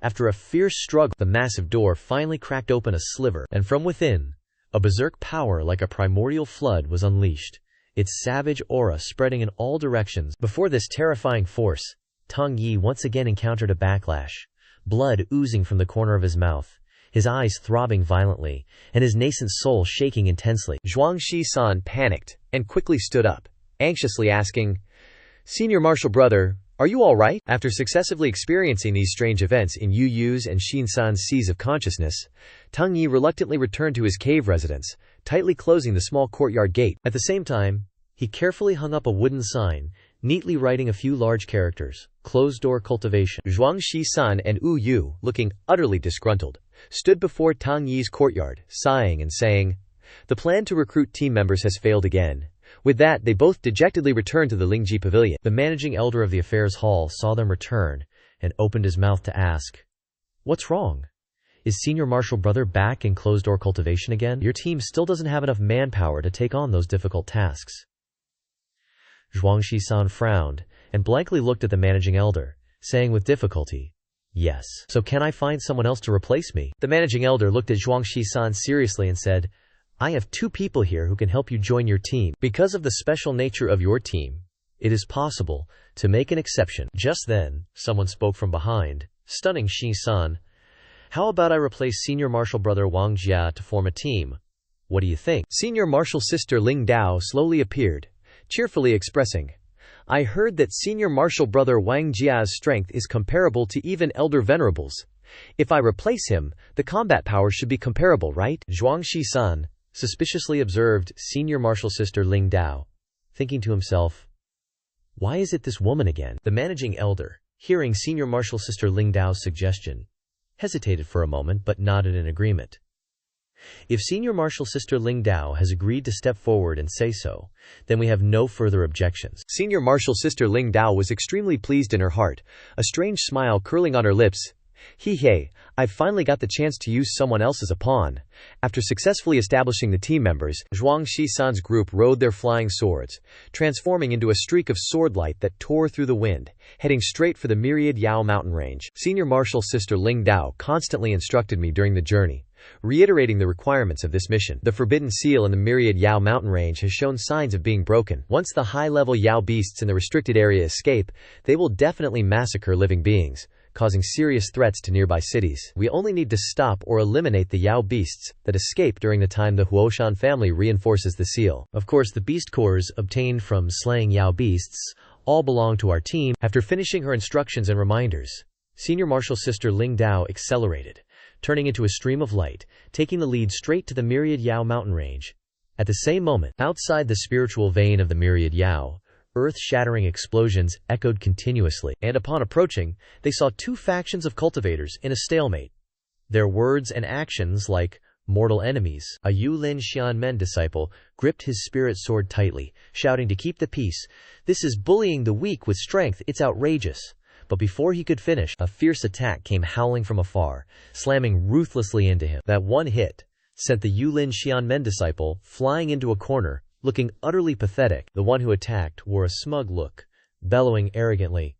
After a fierce struggle, the massive door finally cracked open a sliver, and from within, a berserk power like a primordial flood was unleashed, its savage aura spreading in all directions. Before this terrifying force, Tang Yi once again encountered a backlash, blood oozing from the corner of his mouth, his eyes throbbing violently, and his nascent soul shaking intensely. Zhuang Shi-san panicked and quickly stood up, anxiously asking, "Senior Marshal Brother, are you all right?" After successively experiencing these strange events in Yu's and Shi-san's seas of consciousness, Tang Yi reluctantly returned to his cave residence, tightly closing the small courtyard gate. At the same time, he carefully hung up a wooden sign, neatly writing a few large characters, "Closed door cultivation." Zhuang Shi-san and Yu, looking utterly disgruntled, stood before Tang Yi's courtyard, sighing and saying, "The plan to recruit team members has failed again." With that, they both dejectedly returned to the Lingji Pavilion. The managing elder of the affairs hall saw them return and opened his mouth to ask, "What's wrong? Is Senior Marshal Brother back in closed-door cultivation again? Your team still doesn't have enough manpower to take on those difficult tasks." Zhuang Shi-san frowned and blankly looked at the managing elder, saying with difficulty, "Yes. So can I find someone else to replace me?" The managing elder looked at Zhuang Shi-san seriously and said, "I have 2 people here who can help you join your team. Because of the special nature of your team, it is possible to make an exception." Just then, someone spoke from behind, stunning Shi-san. "How about I replace Senior Marshal Brother Wang Jia to form a team? What do you think?" Senior Marshal Sister Ling Dao slowly appeared, cheerfully expressing, "I heard that senior martial brother Wang Jia's strength is comparable to even elder venerables. If I replace him, the combat power should be comparable, right?" Zhuang Shisan suspiciously observed senior martial sister Ling Dao, thinking to himself, "Why is it this woman again?" The managing elder, hearing senior martial sister Ling Dao's suggestion, hesitated for a moment but nodded in agreement. If senior martial sister Ling Dao has agreed to step forward and say so, then we have no further objections. Senior martial sister Ling Dao was extremely pleased in her heart, a strange smile curling on her lips. Hey, I've finally got the chance to use someone else as a pawn. After successfully establishing the team members, Zhuang Shisan's group rode their flying swords, transforming into a streak of sword light that tore through the wind, heading straight for the Myriad Yao mountain range. Senior martial sister Ling Dao constantly instructed me during the journey, reiterating the requirements of this mission. The forbidden seal in the Myriad Yao mountain range has shown signs of being broken. Once the high-level Yao beasts in the restricted area escape, they will definitely massacre living beings, causing serious threats to nearby cities. We only need to stop or eliminate the Yao beasts that escape during the time the Huoshan family reinforces the seal. Of course, the beast cores obtained from slaying Yao beasts all belong to our team. After finishing her instructions and reminders, senior martial sister Ling Dao accelerated, turning into a stream of light, taking the lead straight to the Myriad Yao mountain range. At the same moment, outside the spiritual vein of the Myriad Yao, earth-shattering explosions echoed continuously, and upon approaching, they saw two factions of cultivators in a stalemate. Their words and actions like mortal enemies. A Yulin Xianmen disciple gripped his spirit sword tightly, shouting to keep the peace. "This is bullying the weak with strength, it's outrageous." But before he could finish, a fierce attack came howling from afar, slamming ruthlessly into him. That one hit sent the Yulin Xianmen disciple flying into a corner, looking utterly pathetic. The one who attacked wore a smug look, bellowing arrogantly,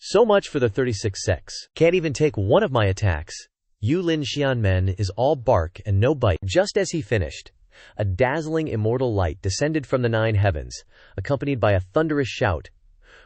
"So much for the 36 sex. Can't even take one of my attacks. Yulin Xianmen is all bark and no bite." Just as he finished, a dazzling immortal light descended from the 9 heavens, accompanied by a thunderous shout.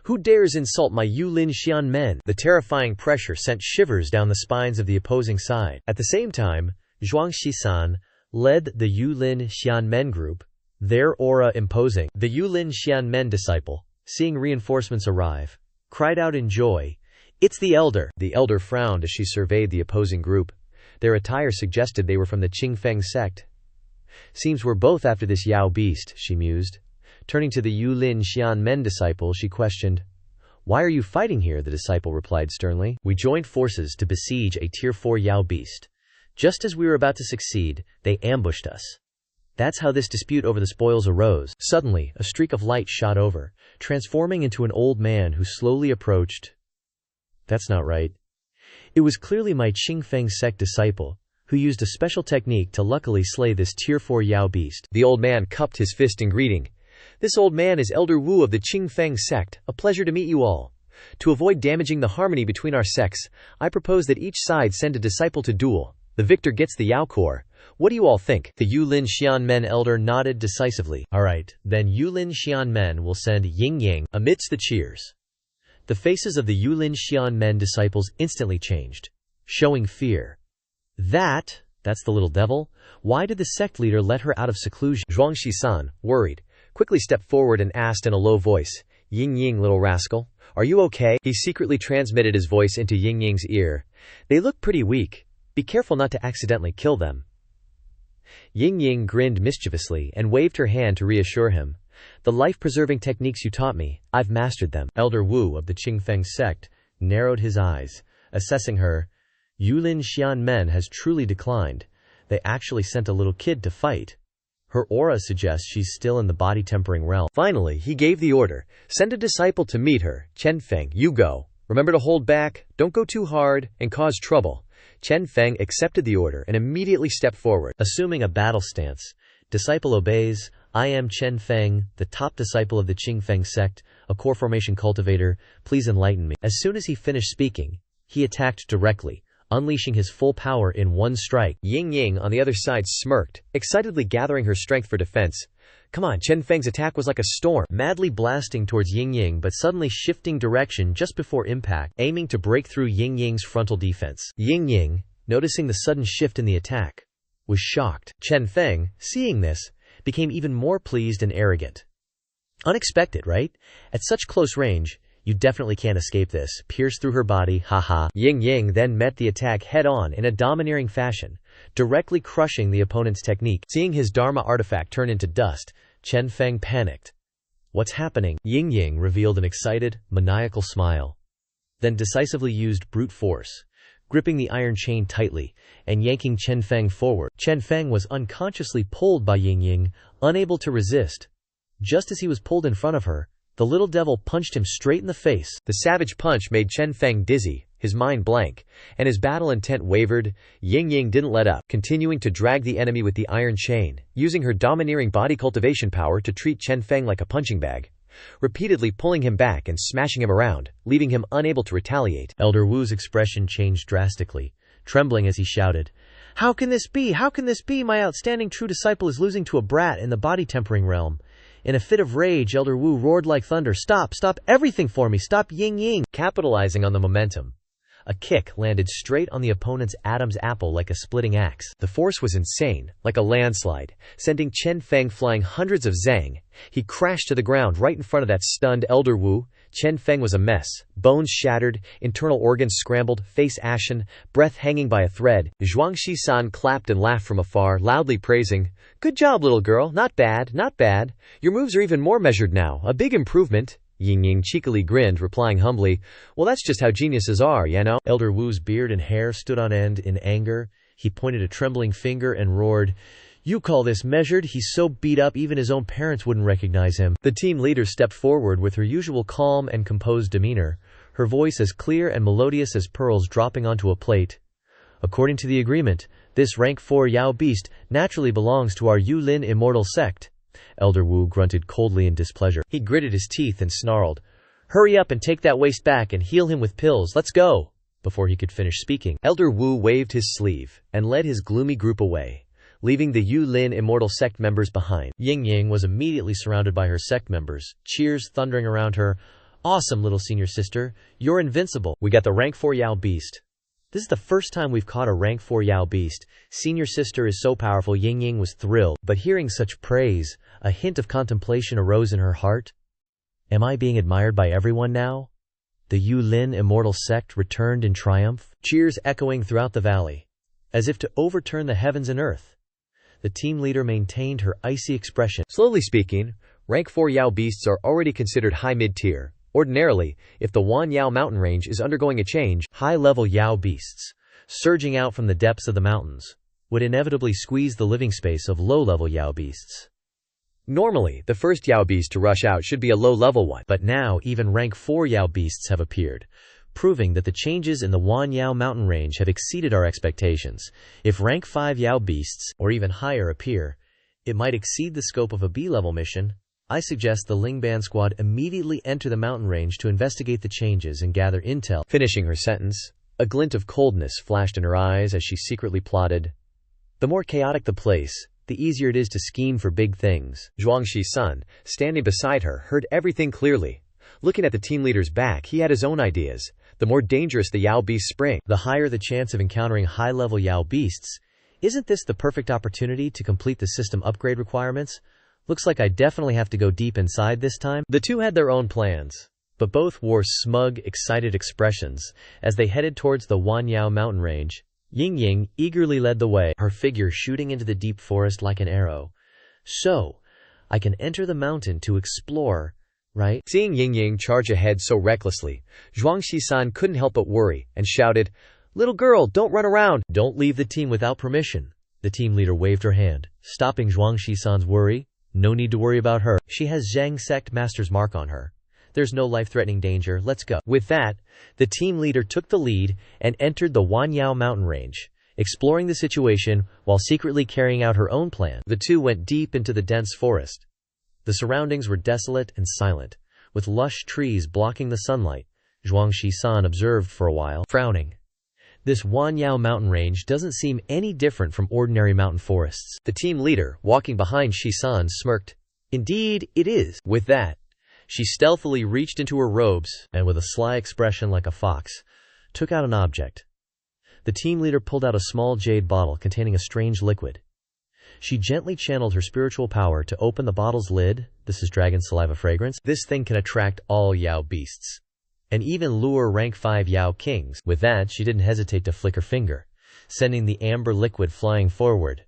"Who dares insult my Yulin Xianmen?" The terrifying pressure sent shivers down the spines of the opposing side. At the same time, Zhuang Shisan led the Yulin Xianmen group, their aura imposing. The Yulin Xianmen disciple, seeing reinforcements arrive, cried out in joy, "It's the elder!" The elder frowned as she surveyed the opposing group. Their attire suggested they were from the Qingfeng sect. "Seems we're both after this Yao beast," she mused. Turning to the Yulin Xianmen disciple, she questioned, "Why are you fighting here?" The disciple replied sternly, "We joined forces to besiege a Tier 4 Yao beast. Just as we were about to succeed, they ambushed us. That's how this dispute over the spoils arose." Suddenly, a streak of light shot over, transforming into an old man who slowly approached. "That's not right." It was clearly my Qingfeng sect disciple, who used a special technique to luckily slay this Tier 4 Yao beast. The old man cupped his fist in greeting. "This old man is Elder Wu of the Qingfeng sect. A pleasure to meet you all. To avoid damaging the harmony between our sects, I propose that each side send a disciple to duel. The victor gets the Yao core. What do you all think?" The Yulin Xianmen elder nodded decisively. "All right, then Yulin Xianmen will send Ying Ying." Amidst the cheers, the faces of the Yulin Xianmen disciples instantly changed, showing fear. That's the little devil? Why did the sect leader let her out of seclusion?" Zhuang Shisan, worried, quickly stepped forward and asked in a low voice, "Ying Ying, little rascal, are you okay?" He secretly transmitted his voice into Ying Ying's ear. "They look pretty weak. Be careful not to accidentally kill them." Ying Ying grinned mischievously and waved her hand to reassure him. "The life-preserving techniques you taught me, I've mastered them." Elder Wu of the Qingfeng sect narrowed his eyes, assessing her. Yulin Xianmen has truly declined. They actually sent a little kid to fight. Her aura suggests she's still in the body-tempering realm. Finally, he gave the order, "Send a disciple to meet her. Chen Feng, you go. Remember to hold back, don't go too hard, and cause trouble." Chen Feng accepted the order and immediately stepped forward. Assuming a battle stance, disciple obeys. "I am Chen Feng, the top disciple of the Qingfeng sect, a core formation cultivator. Please enlighten me." As soon as he finished speaking, he attacked directly, unleashing his full power in one strike. Ying Ying on the other side smirked, excitedly gathering her strength for defense. Come on, Chen Feng's attack was like a storm, madly blasting towards Ying Ying but suddenly shifting direction just before impact, aiming to break through Ying Ying's frontal defense. Ying Ying, noticing the sudden shift in the attack, was shocked. Chen Feng, seeing this, became even more pleased and arrogant. Unexpected, right? At such close range, you definitely can't escape this. Pierce through her body, haha. Ying Ying then met the attack head-on in a domineering fashion, directly crushing the opponent's technique. Seeing his Dharma artifact turn into dust, Chen Feng panicked. What's happening? Ying Ying revealed an excited, maniacal smile, then decisively used brute force, gripping the iron chain tightly and yanking Chen Feng forward. Chen Feng was unconsciously pulled by Ying Ying, unable to resist. Just as he was pulled in front of her, the little devil punched him straight in the face. The savage punch made Chen Feng dizzy, his mind blank, and his battle intent wavered. Ying Ying didn't let up, continuing to drag the enemy with the iron chain, using her domineering body cultivation power to treat Chen Feng like a punching bag, repeatedly pulling him back and smashing him around, leaving him unable to retaliate. Elder Wu's expression changed drastically, trembling as he shouted, "How can this be? How can this be? My outstanding true disciple is losing to a brat in the body-tempering realm." In a fit of rage, Elder Wu roared like thunder, "Stop! Stop everything for me! Stop Ying Ying!" Capitalizing on the momentum, a kick landed straight on the opponent's Adam's apple like a splitting axe. The force was insane, like a landslide, sending Chen Feng flying hundreds of zang. He crashed to the ground right in front of that stunned Elder Wu. Chen Feng was a mess, bones shattered, internal organs scrambled, face ashen, breath hanging by a thread. Zhuang Shisan clapped and laughed from afar, loudly praising, "Good job, little girl, not bad, not bad. Your moves are even more measured now, a big improvement." Ying Ying cheekily grinned, replying humbly, "Well, that's just how geniuses are, you know." Elder Wu's beard and hair stood on end in anger. He pointed a trembling finger and roared, "You call this measured? He's so beat up even his own parents wouldn't recognize him." The team leader stepped forward with her usual calm and composed demeanor, her voice as clear and melodious as pearls dropping onto a plate. "According to the agreement, this rank 4 Yao beast naturally belongs to our Yulin immortal sect." Elder Wu grunted coldly in displeasure. He gritted his teeth and snarled, "Hurry up and take that waste back and heal him with pills, let's go!" Before he could finish speaking, Elder Wu waved his sleeve and led his gloomy group away, leaving the Yulin immortal sect members behind. Ying Ying was immediately surrounded by her sect members, cheers thundering around her. "Awesome, little senior sister, you're invincible. We got the rank 4 Yao beast. This is the first time we've caught a rank 4 Yao beast. Senior sister is so powerful." Ying Ying was thrilled, but hearing such praise, a hint of contemplation arose in her heart. Am I being admired by everyone now? The Yulin immortal sect returned in triumph, cheers echoing throughout the valley, as if to overturn the heavens and earth. The team leader maintained her icy expression. Slowly speaking, rank 4 Yao beasts are already considered high mid-tier. Ordinarily, if the Wan Yao mountain range is undergoing a change, high-level Yao beasts, surging out from the depths of the mountains, would inevitably squeeze the living space of low-level Yao beasts. Normally, the first Yao beast to rush out should be a low-level one, but now even rank 4 Yao beasts have appeared, proving that the changes in the Wan Yao mountain range have exceeded our expectations. If rank 5 Yao beasts, or even higher, appear, it might exceed the scope of a B-level mission. I suggest the Lingban squad immediately enter the mountain range to investigate the changes and gather intel. Finishing her sentence, a glint of coldness flashed in her eyes as she secretly plotted, "The more chaotic the place, the easier it is to scheme for big things." Zhuang Shisan, standing beside her, heard everything clearly. Looking at the team leader's back, he had his own ideas. The more dangerous the Yao beasts spring, the higher the chance of encountering high-level Yao beasts. Isn't this the perfect opportunity to complete the system upgrade requirements? Looks like I definitely have to go deep inside this time. The two had their own plans, but both wore smug, excited expressions as they headed towards the Wan Yao mountain range. Ying Ying eagerly led the way, her figure shooting into the deep forest like an arrow. "So, I can enter the mountain to explore, right?" Seeing Ying Ying charge ahead so recklessly, Zhuang Shisan couldn't help but worry and shouted, "Little girl, don't run around! Don't leave the team without permission." The team leader waved her hand, stopping Zhuang Shisan's worry. "No need to worry about her. She has Zhang sect master's mark on her. There's no life-threatening danger, let's go." With that, the team leader took the lead and entered the Wan Yao mountain range, exploring the situation while secretly carrying out her own plan. The two went deep into the dense forest. The surroundings were desolate and silent, with lush trees blocking the sunlight. Zhuang Shisan observed for a while, frowning. This Wan Yao mountain range doesn't seem any different from ordinary mountain forests. The team leader, walking behind Shisan, smirked. "Indeed, it is." With that, she stealthily reached into her robes and, with a sly expression like a fox, took out an object. The team leader pulled out a small jade bottle containing a strange liquid. She gently channeled her spiritual power to open the bottle's lid. This is dragon saliva fragrance. This thing can attract all Yao beasts, and even lure rank 5 Yao kings. With that, she didn't hesitate to flick her finger, sending the amber liquid flying forward.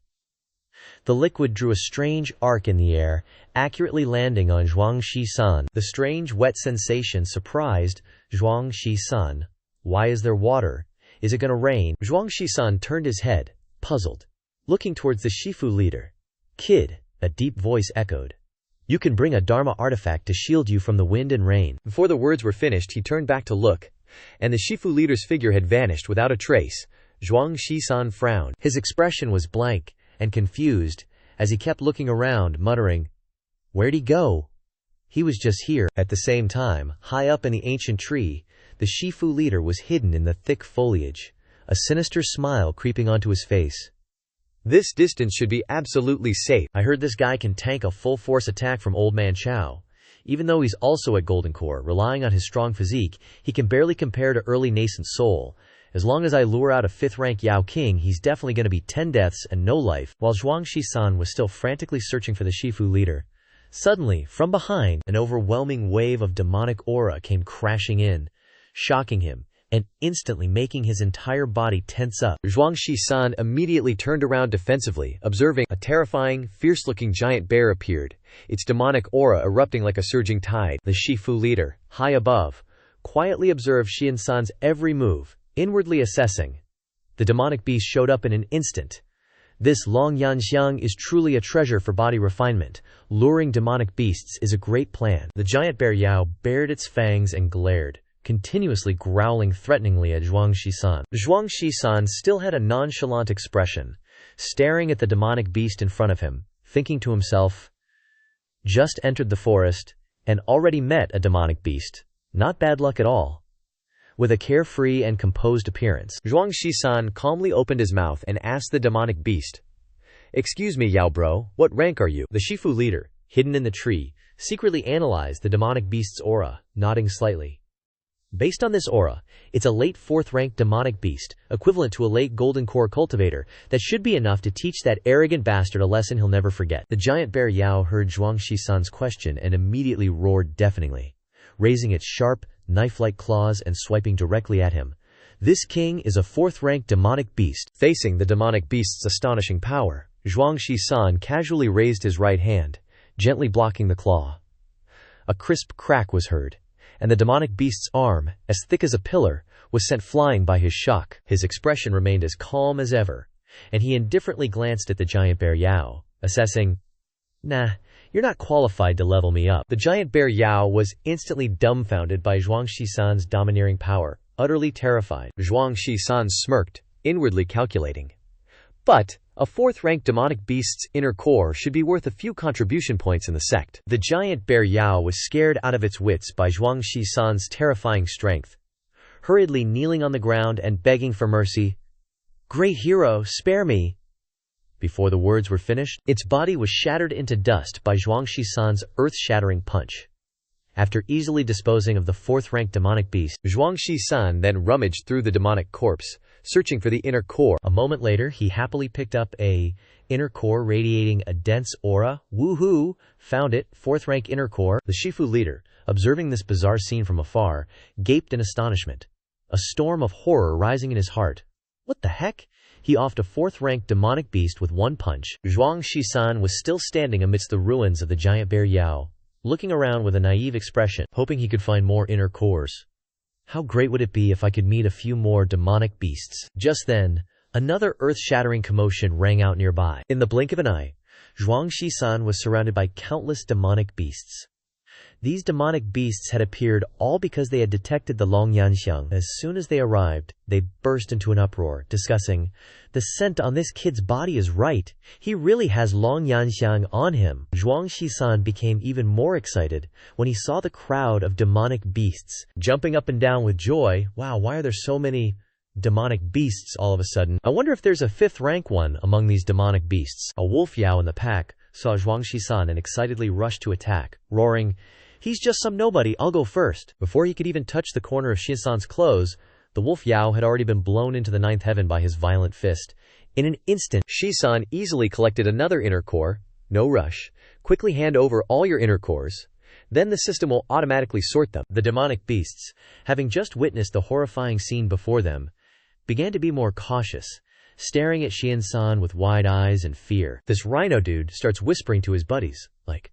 The liquid drew a strange arc in the air, accurately landing on Zhuang Shi-san. The strange wet sensation surprised Zhuang Shi-san. Why is there water? Is it gonna rain? Zhuang Shi-san turned his head, puzzled, looking towards the Shifu leader. Kid, a deep voice echoed. You can bring a Dharma artifact to shield you from the wind and rain. Before the words were finished, he turned back to look, and the Shifu leader's figure had vanished without a trace. Zhuang Shi-san frowned. His expression was blank and confused as he kept looking around, muttering, "Where'd he go? He was just here." At the same time, high up in the ancient tree, the Shifu leader was hidden in the thick foliage, a sinister smile creeping onto his face. This distance should be absolutely safe. I heard this guy can tank a full-force attack from Old Man Chow. Even though he's also at Golden Core, relying on his strong physique, he can barely compare to early nascent Soul. As long as I lure out a 5th rank Yao King, he's definitely going to be 10 deaths and no life. While Zhuang Shi-san was still frantically searching for the Shifu leader, suddenly, from behind, an overwhelming wave of demonic aura came crashing in, shocking him, and instantly making his entire body tense up. Zhuang Shi-san immediately turned around defensively, observing a terrifying, fierce-looking giant bear appeared, its demonic aura erupting like a surging tide. The Shifu leader, high above, quietly observed Xian-san's every move, inwardly assessing. The demonic beast showed up in an instant. This Long Yanxiang is truly a treasure for body refinement. Luring demonic beasts is a great plan. The giant bear Yao bared its fangs and glared, continuously growling threateningly at Zhuang Shi-san. Zhuang Shi-san still had a nonchalant expression, staring at the demonic beast in front of him, thinking to himself, just entered the forest, and already met a demonic beast. Not bad luck at all. With a carefree and composed appearance, Zhuang Shi-san calmly opened his mouth and asked the demonic beast, "Excuse me, Yao bro, what rank are you?" The Shifu leader, hidden in the tree, secretly analyzed the demonic beast's aura, nodding slightly. Based on this aura, it's a late 4th rank demonic beast, equivalent to a late Golden Core cultivator, that should be enough to teach that arrogant bastard a lesson he'll never forget. The giant bear Yao heard Zhuang Shi-san's question and immediately roared deafeningly, raising its sharp, knife-like claws and swiping directly at him. This king is a 4th rank demonic beast. Facing the demonic beast's astonishing power, Zhuang Shi-san casually raised his right hand, gently blocking the claw. A crisp crack was heard, and the demonic beast's arm, as thick as a pillar, was sent flying by his shock. His expression remained as calm as ever, and he indifferently glanced at the giant bear Yao, assessing, "Nah, you're not qualified to level me up." The giant bear Yao was instantly dumbfounded by Zhuang Shi-san's domineering power, utterly terrified. Zhuang Shi-san smirked, inwardly calculating, but a 4th rank demonic beast's inner core should be worth a few contribution points in the sect. The giant bear Yao was scared out of its wits by Zhuang Shi-san's terrifying strength, hurriedly kneeling on the ground and begging for mercy. "Great hero, spare me." Before the words were finished, its body was shattered into dust by Zhuang Shi-san's earth-shattering punch. After easily disposing of the 4th rank demonic beast, Zhuang Shi-san then rummaged through the demonic corpse, searching for the inner core. A moment later, he happily picked up a inner core radiating a dense aura. Woohoo! Found it, 4th rank inner core. The Shifu leader, observing this bizarre scene from afar, gaped in astonishment, a storm of horror rising in his heart. What the heck? He offed a 4th rank demonic beast with one punch. Zhuang Shi-san was still standing amidst the ruins of the giant bear Yao, looking around with a naive expression, hoping he could find more inner cores. How great would it be if I could meet a few more demonic beasts? Just then, another earth-shattering commotion rang out nearby. In the blink of an eye, Zhuang Shi-san was surrounded by countless demonic beasts. These demonic beasts had appeared all because they had detected the Long Yanxiang. As soon as they arrived, they burst into an uproar, discussing, "The scent on this kid's body is right. He really has Long Yanxiang on him." Zhuang Shi-san became even more excited when he saw the crowd of demonic beasts, jumping up and down with joy. Wow, why are there so many demonic beasts all of a sudden? I wonder if there's a 5th rank one among these demonic beasts. A wolf Yao in the pack saw Zhuang Shi-san and excitedly rushed to attack, roaring, "He's just some nobody, I'll go first." Before he could even touch the corner of Xian-san's clothes, the wolf Yao had already been blown into the 9th heaven by his violent fist, In an instant, Shisan easily collected another inner core. No rush. Quickly hand over all your inner cores. Then the system will automatically sort them. The demonic beasts, having just witnessed the horrifying scene before them, began to be more cautious, staring at Shian-san with wide eyes and fear. This rhino dude starts whispering to his buddies, like,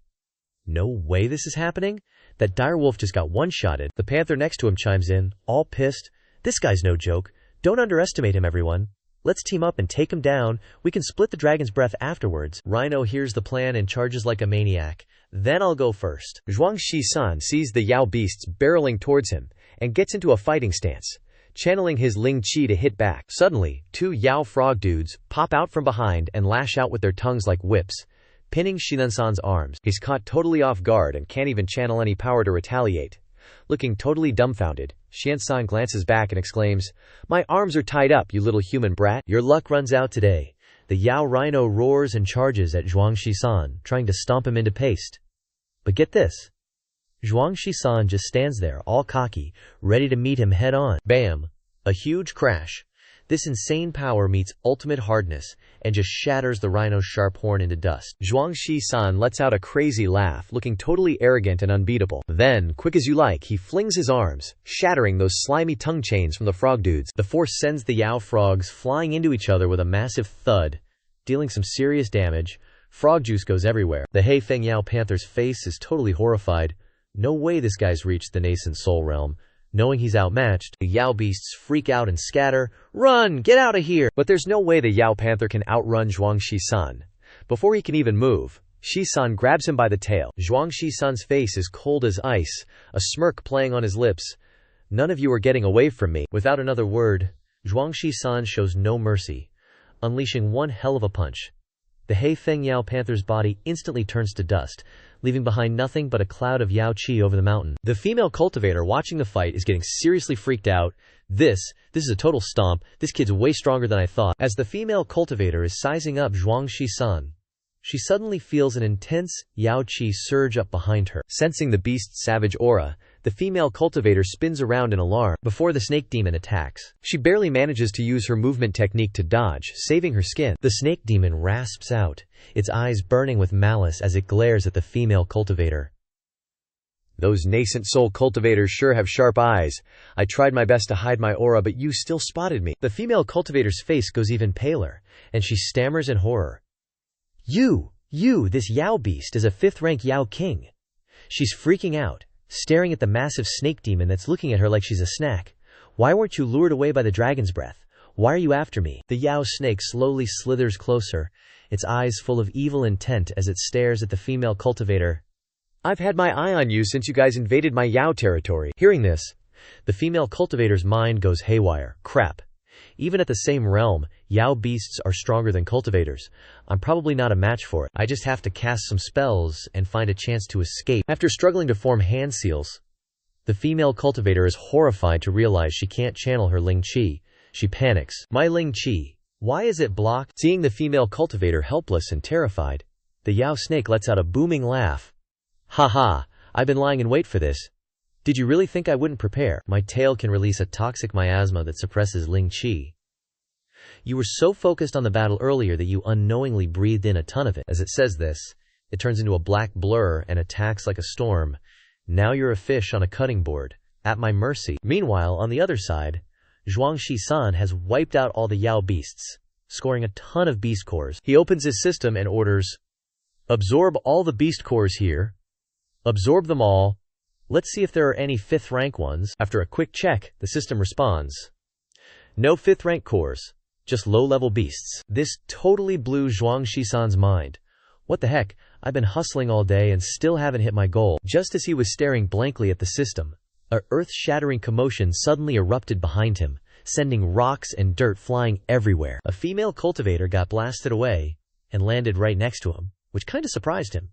"No way this is happening? That direwolf just got one-shotted." The panther next to him chimes in, all pissed. "This guy's no joke. Don't underestimate him, everyone. Let's team up and take him down. We can split the dragon's breath afterwards." Rhino hears the plan and charges like a maniac. "Then I'll go first." Zhuang Shi-san sees the Yao beasts barreling towards him and gets into a fighting stance, channeling his Ling Qi to hit back. Suddenly, two Yao frog dudes pop out from behind and lash out with their tongues like whips, pinning Shinan-san's arms. He's caught totally off guard and can't even channel any power to retaliate. Looking totally dumbfounded, Shian-san glances back and exclaims, "My arms are tied up, you little human brat. Your luck runs out today." The Yao rhino roars and charges at Zhuang Shi-san, trying to stomp him into paste. But get this. Zhuang Shi-san just stands there, all cocky, ready to meet him head-on. Bam! A huge crash. This insane power meets ultimate hardness and just shatters the rhino's sharp horn into dust. Zhuang Shi-san lets out a crazy laugh, looking totally arrogant and unbeatable. Then, quick as you like, he flings his arms, shattering those slimy tongue chains from the frog dudes. The force sends the Yao frogs flying into each other with a massive thud, dealing some serious damage. Frog juice goes everywhere. The Heifeng Yao panther's face is totally horrified. No way this guy's reached the nascent soul realm. Knowing he's outmatched, the Yao beasts freak out and scatter. "Run! Get out of here!" But there's no way the Yao panther can outrun Zhuang Shi-san. Before he can even move, Shi-san grabs him by the tail. Zhuang Shi-san's face is cold as ice, a smirk playing on his lips. "None of you are getting away from me." Without another word, Zhuang Shi-san shows no mercy, unleashing one hell of a punch. The Heifeng Yao panther's body instantly turns to dust, leaving behind nothing but a cloud of Yao Qi over the mountain. The female cultivator watching the fight is getting seriously freaked out. This is a total stomp. This kid's way stronger than I thought. As the female cultivator is sizing up Zhuang Shi-san, she suddenly feels an intense Yao Qi surge up behind her. Sensing the beast's savage aura, the female cultivator spins around in alarm before the snake demon attacks. She barely manages to use her movement technique to dodge, saving her skin. The snake demon rasps out, its eyes burning with malice as it glares at the female cultivator. "Those nascent soul cultivators sure have sharp eyes. I tried my best to hide my aura, but you still spotted me." The female cultivator's face goes even paler, and she stammers in horror. This Yao beast is a 5th rank Yao king." She's freaking out, staring at the massive snake demon that's looking at her like she's a snack. "Why weren't you lured away by the dragon's breath? Why are you after me?" The Yao snake slowly slithers closer, its eyes full of evil intent as it stares at the female cultivator. "I've had my eye on you since you guys invaded my Yao territory." Hearing this, the female cultivator's mind goes haywire. Crap. Even at the same realm, Yao beasts are stronger than cultivators. I'm probably not a match for it. I just have to cast some spells and find a chance to escape. After struggling to form hand seals, the female cultivator is horrified to realize she can't channel her Ling Qi. She panics. "My Ling Qi, why is it blocked?" Seeing the female cultivator helpless and terrified, the Yao snake lets out a booming laugh. "Ha, I've been lying in wait for this. Did you really think I wouldn't prepare? My tail can release a toxic miasma that suppresses Ling Qi. You were so focused on the battle earlier that you unknowingly breathed in a ton of it." As it says this, it turns into a black blur and attacks like a storm. "Now you're a fish on a cutting board, at my mercy." Meanwhile, on the other side, Zhuang Shi-san has wiped out all the Yao beasts, scoring a ton of beast cores. He opens his system and orders, "Absorb all the beast cores here. Absorb them all. Let's see if there are any 5th rank ones." After a quick check, the system responds, "No 5th rank cores, just low-level beasts." This totally blew Zhuang Shi-san's mind. "What the heck, I've been hustling all day and still haven't hit my goal." Just as he was staring blankly at the system, a earth-shattering commotion suddenly erupted behind him, sending rocks and dirt flying everywhere. A female cultivator got blasted away and landed right next to him, which kinda surprised him.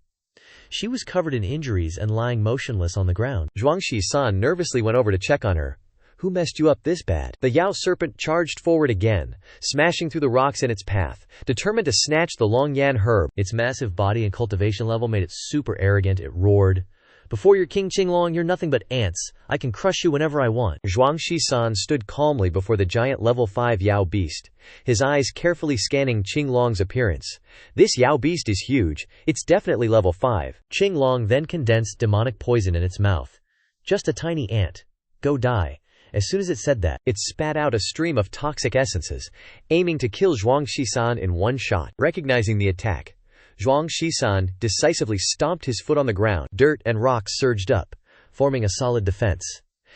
She was covered in injuries and lying motionless on the ground. Zhuang Shi-san nervously went over to check on her. "Who messed you up this bad?" The Yao serpent charged forward again, smashing through the rocks in its path, determined to snatch the Long Yan herb. Its massive body and cultivation level made it super arrogant. It roared, Before your King Qinglong, you're nothing but ants. I can crush you whenever I want. Zhuang Shisan stood calmly before the giant level 5 Yao beast, his eyes carefully scanning Qinglong's appearance. This Yao beast is huge, it's definitely level 5. Qinglong then condensed demonic poison in its mouth. Just a tiny ant. Go die. As soon as it said that, it spat out a stream of toxic essences, aiming to kill Zhuang Shisan in one shot. Recognizing the attack, Zhuang Shisan decisively stomped his foot on the ground. Dirt and rocks surged up, forming a solid defense.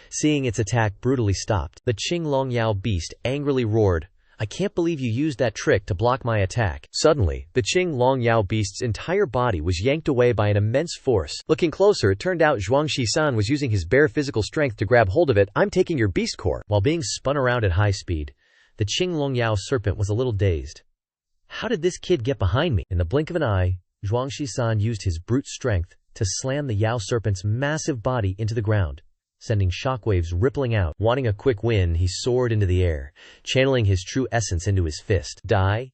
Seeing its attack brutally stopped, the Qinglong Yao beast angrily roared, I can't believe you used that trick to block my attack. Suddenly, the Qinglong Yao beast's entire body was yanked away by an immense force. Looking closer, it turned out Zhuang Shisan was using his bare physical strength to grab hold of it. I'm taking your beast core. While being spun around at high speed, the Qinglong Yao serpent was a little dazed. How did this kid get behind me? In the blink of an eye, Zhuang Shisan used his brute strength to slam the Yao serpent's massive body into the ground, sending shockwaves rippling out. Wanting a quick win, he soared into the air, channeling his true essence into his fist. Die?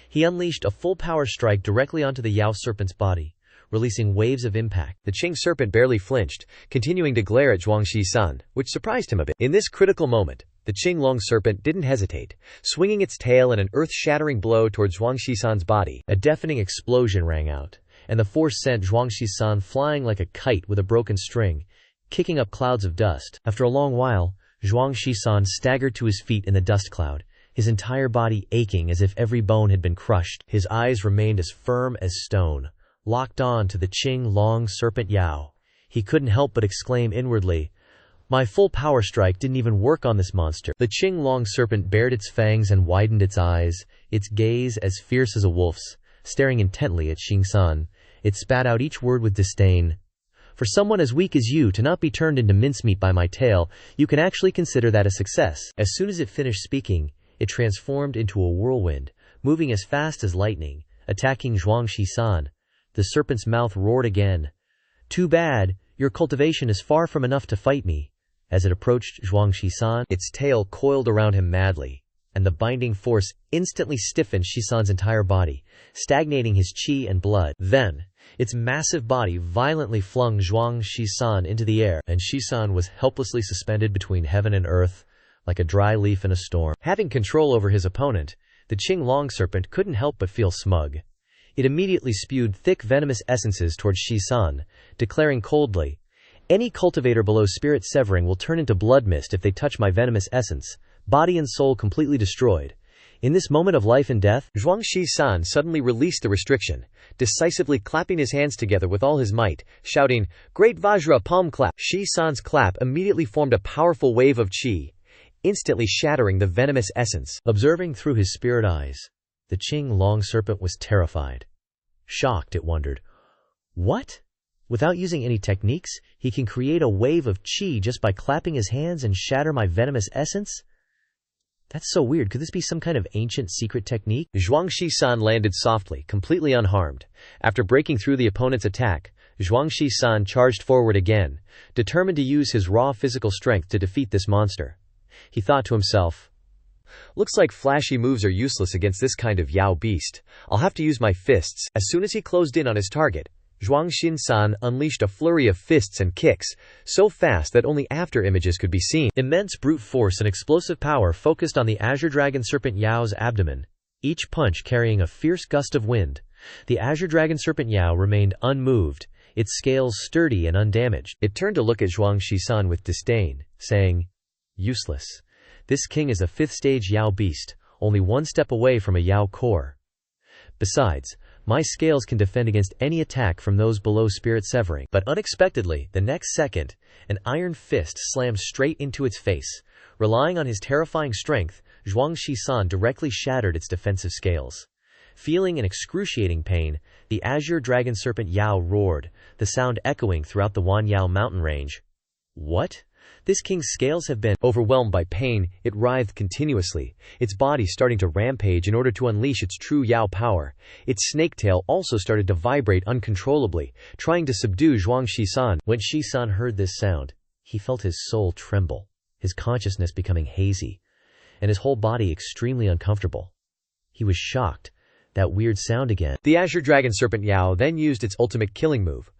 He unleashed a full power strike directly onto the Yao serpent's body, releasing waves of impact. The Qing serpent barely flinched, continuing to glare at Zhuang Shisan, which surprised him a bit. In this critical moment, the Qinglong serpent didn't hesitate, swinging its tail in an earth-shattering blow towards Zhuang Shisan's body. A deafening explosion rang out, and the force sent Zhuang Shisan flying like a kite with a broken string, kicking up clouds of dust. After a long while, Zhuang Shisan staggered to his feet in the dust cloud, his entire body aching as if every bone had been crushed. His eyes remained as firm as stone, locked on to the Qinglong serpent Yao. He couldn't help but exclaim inwardly, my full power strike didn't even work on this monster. The Qinglong serpent bared its fangs and widened its eyes, its gaze as fierce as a wolf's, staring intently at Xingsan. It spat out each word with disdain. For someone as weak as you to not be turned into mincemeat by my tail, you can actually consider that a success. As soon as it finished speaking, it transformed into a whirlwind, moving as fast as lightning, attacking Zhuang Shisan. The serpent's mouth roared again. Too bad, your cultivation is far from enough to fight me. As it approached Zhuang Shisan, its tail coiled around him madly, and the binding force instantly stiffened Shisan's entire body, stagnating his qi and blood. Then, its massive body violently flung Zhuang Shisan into the air, and Shisan was helplessly suspended between heaven and earth, like a dry leaf in a storm. Having control over his opponent, the Qinglong serpent couldn't help but feel smug. It immediately spewed thick venomous essences towards Shisan, declaring coldly, any cultivator below spirit severing will turn into blood mist if they touch my venomous essence, body and soul completely destroyed. In this moment of life and death, Zhuang Shisan suddenly released the restriction, decisively clapping his hands together with all his might, shouting, Great Vajra palm clap. Shisan's clap immediately formed a powerful wave of qi, instantly shattering the venomous essence. Observing through his spirit eyes, the Qinglong serpent was terrified. Shocked, it wondered, what? Without using any techniques, he can create a wave of qi just by clapping his hands and shatter my venomous essence? That's so weird. Could this be some kind of ancient secret technique? Zhuang Shisan landed softly, completely unharmed. After breaking through the opponent's attack, Zhuang Shisan charged forward again, determined to use his raw physical strength to defeat this monster. He thought to himself, looks like flashy moves are useless against this kind of Yao beast. I'll have to use my fists. As soon as he closed in on his target, Zhuang Shisan unleashed a flurry of fists and kicks, so fast that only after images could be seen. Immense brute force and explosive power focused on the Azure Dragon Serpent Yao's abdomen, each punch carrying a fierce gust of wind. The Azure Dragon Serpent Yao remained unmoved, its scales sturdy and undamaged. It turned to look at Zhuang Shisan with disdain, saying, useless. This king is a 5th stage Yao beast, only one step away from a Yao core. Besides, my scales can defend against any attack from those below spirit severing. But unexpectedly, the next second, an iron fist slammed straight into its face. Relying on his terrifying strength, Zhuang Shisan directly shattered its defensive scales. Feeling an excruciating pain, the Azure Dragon Serpent Yao roared, the sound echoing throughout the Wanyao mountain range. What? This king's scales have been overwhelmed by pain. It writhed continuously, its body starting to rampage in order to unleash its true Yao power. Its snake tail also started to vibrate uncontrollably, trying to subdue Zhuang Shisan. When Shisan heard this sound, he felt his soul tremble, his consciousness becoming hazy, and his whole body extremely uncomfortable. He was shocked. That weird sound again. The Azure Dragon Serpent Yao then used its ultimate killing move,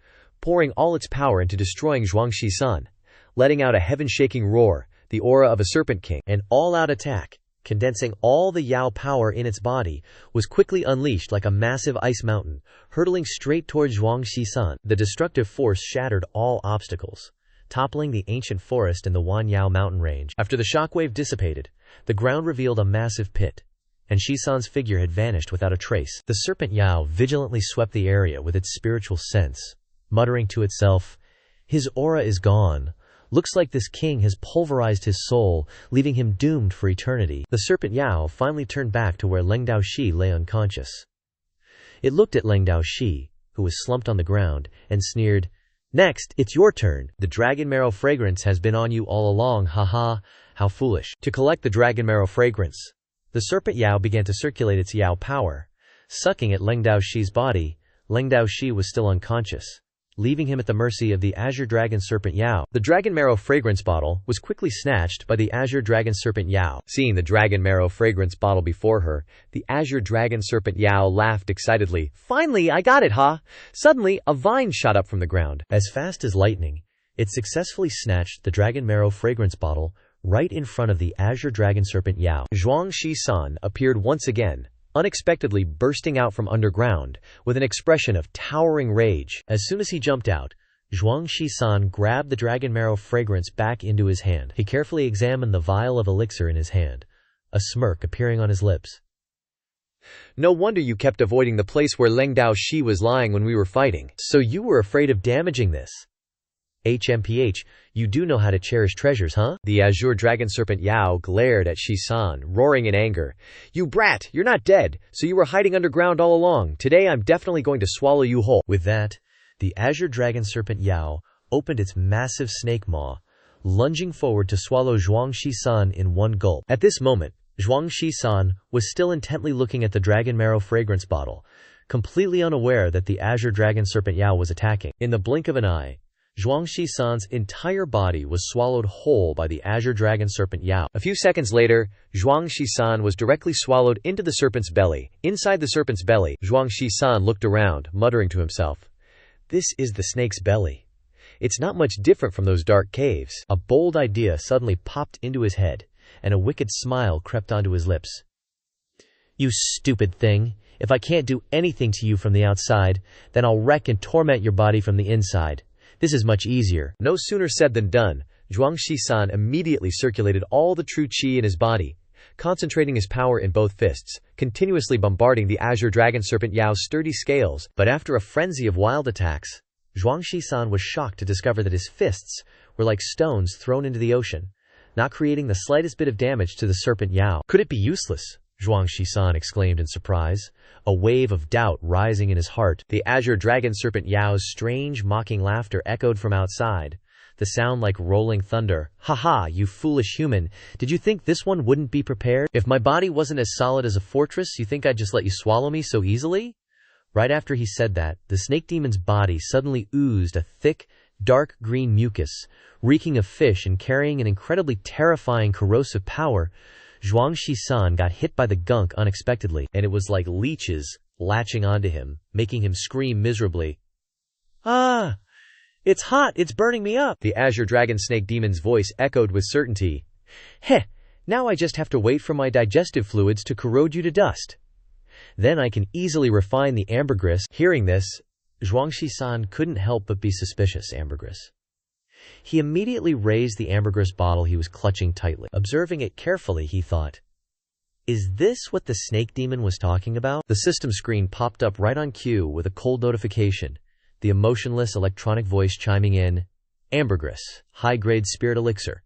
pouring all its power into destroying Zhuangxi-san. Letting out a heaven-shaking roar, the aura of a serpent king, an all-out attack, condensing all the Yao power in its body, was quickly unleashed like a massive ice mountain, hurtling straight towards Zhuangxi-san. The destructive force shattered all obstacles, toppling the ancient forest in the Wanyao mountain range. After the shockwave dissipated, the ground revealed a massive pit, and Shisan's figure had vanished without a trace. The serpent Yao vigilantly swept the area with its spiritual sense, muttering to itself, "His aura is gone. Looks like this king has pulverized his soul, leaving him doomed for eternity." The serpent Yao finally turned back to where Leng Daoshi lay unconscious. It looked at Leng Daoshi, who was slumped on the ground, and sneered, "Next, it's your turn. The dragon marrow fragrance has been on you all along, haha, how foolish." To collect the dragon marrow fragrance, the serpent Yao began to circulate its Yao power. Sucking at Leng Daoshi's body, Leng Daoshi was still unconscious, leaving him at the mercy of the azure dragon serpent Yao. The dragon marrow fragrance bottle was quickly snatched by the azure dragon serpent Yao. Seeing the dragon marrow fragrance bottle before her, the azure dragon serpent Yao laughed excitedly. "Finally, I got it, huh?" Suddenly, a vine shot up from the ground. As fast as lightning, it successfully snatched the dragon marrow fragrance bottle right in front of the azure dragon serpent Yao. Zhuangxi-san appeared once again, unexpectedly bursting out from underground, with an expression of towering rage. As soon as he jumped out, Zhuangxi-san grabbed the dragon marrow fragrance back into his hand. He carefully examined the vial of elixir in his hand, a smirk appearing on his lips. "No wonder you kept avoiding the place where Leng Daoshi was lying when we were fighting. So you were afraid of damaging this. HMPH, you do know how to cherish treasures, huh?" The azure dragon serpent Yao glared at Shisan, roaring in anger. "You brat, you're not dead, so you were hiding underground all along. Today I'm definitely going to swallow you whole." With that, the azure dragon serpent Yao opened its massive snake maw, lunging forward to swallow Zhuangxi-san in one gulp. At this moment, Zhuangxi-san was still intently looking at the dragon marrow fragrance bottle, completely unaware that the azure dragon serpent Yao was attacking. In the blink of an eye, Zhuangxi-san's entire body was swallowed whole by the azure dragon serpent Yao. A few seconds later, Zhuangxi-san was directly swallowed into the serpent's belly. Inside the serpent's belly, Zhuangxi-san looked around, muttering to himself, "This is the snake's belly. It's not much different from those dark caves." A bold idea suddenly popped into his head, and a wicked smile crept onto his lips. "You stupid thing. If I can't do anything to you from the outside, then I'll wreck and torment your body from the inside. This is much easier." No sooner said than done. Zhuangxi-san immediately circulated all the true qi in his body, concentrating his power in both fists, continuously bombarding the azure dragon serpent Yao's sturdy scales. But after a frenzy of wild attacks, Zhuangxi-san was shocked to discover that his fists were like stones thrown into the ocean, not creating the slightest bit of damage to the serpent Yao. "Could it be useless?" Zhuangxi-san exclaimed in surprise, a wave of doubt rising in his heart. The azure dragon serpent Yao's strange, mocking laughter echoed from outside, the sound like rolling thunder. "Haha, you foolish human, did you think this one wouldn't be prepared? If my body wasn't as solid as a fortress, you think I'd just let you swallow me so easily?" Right after he said that, the snake demon's body suddenly oozed a thick, dark green mucus, reeking of fish and carrying an incredibly terrifying corrosive power. Zhuangxi-san got hit by the gunk unexpectedly, and it was like leeches latching onto him, making him scream miserably. "Ah! It's hot! It's burning me up!" The azure dragon snake demon's voice echoed with certainty. "Heh! Now I just have to wait for my digestive fluids to corrode you to dust. Then I can easily refine the ambergris." Hearing this, Zhuangxi-san couldn't help but be suspicious. Ambergris. He immediately raised the ambergris bottle he was clutching tightly. Observing it carefully, he thought, "Is this what the snake demon was talking about?" The system screen popped up right on cue with a cold notification, the emotionless electronic voice chiming in, "Ambergris, high-grade spirit elixir.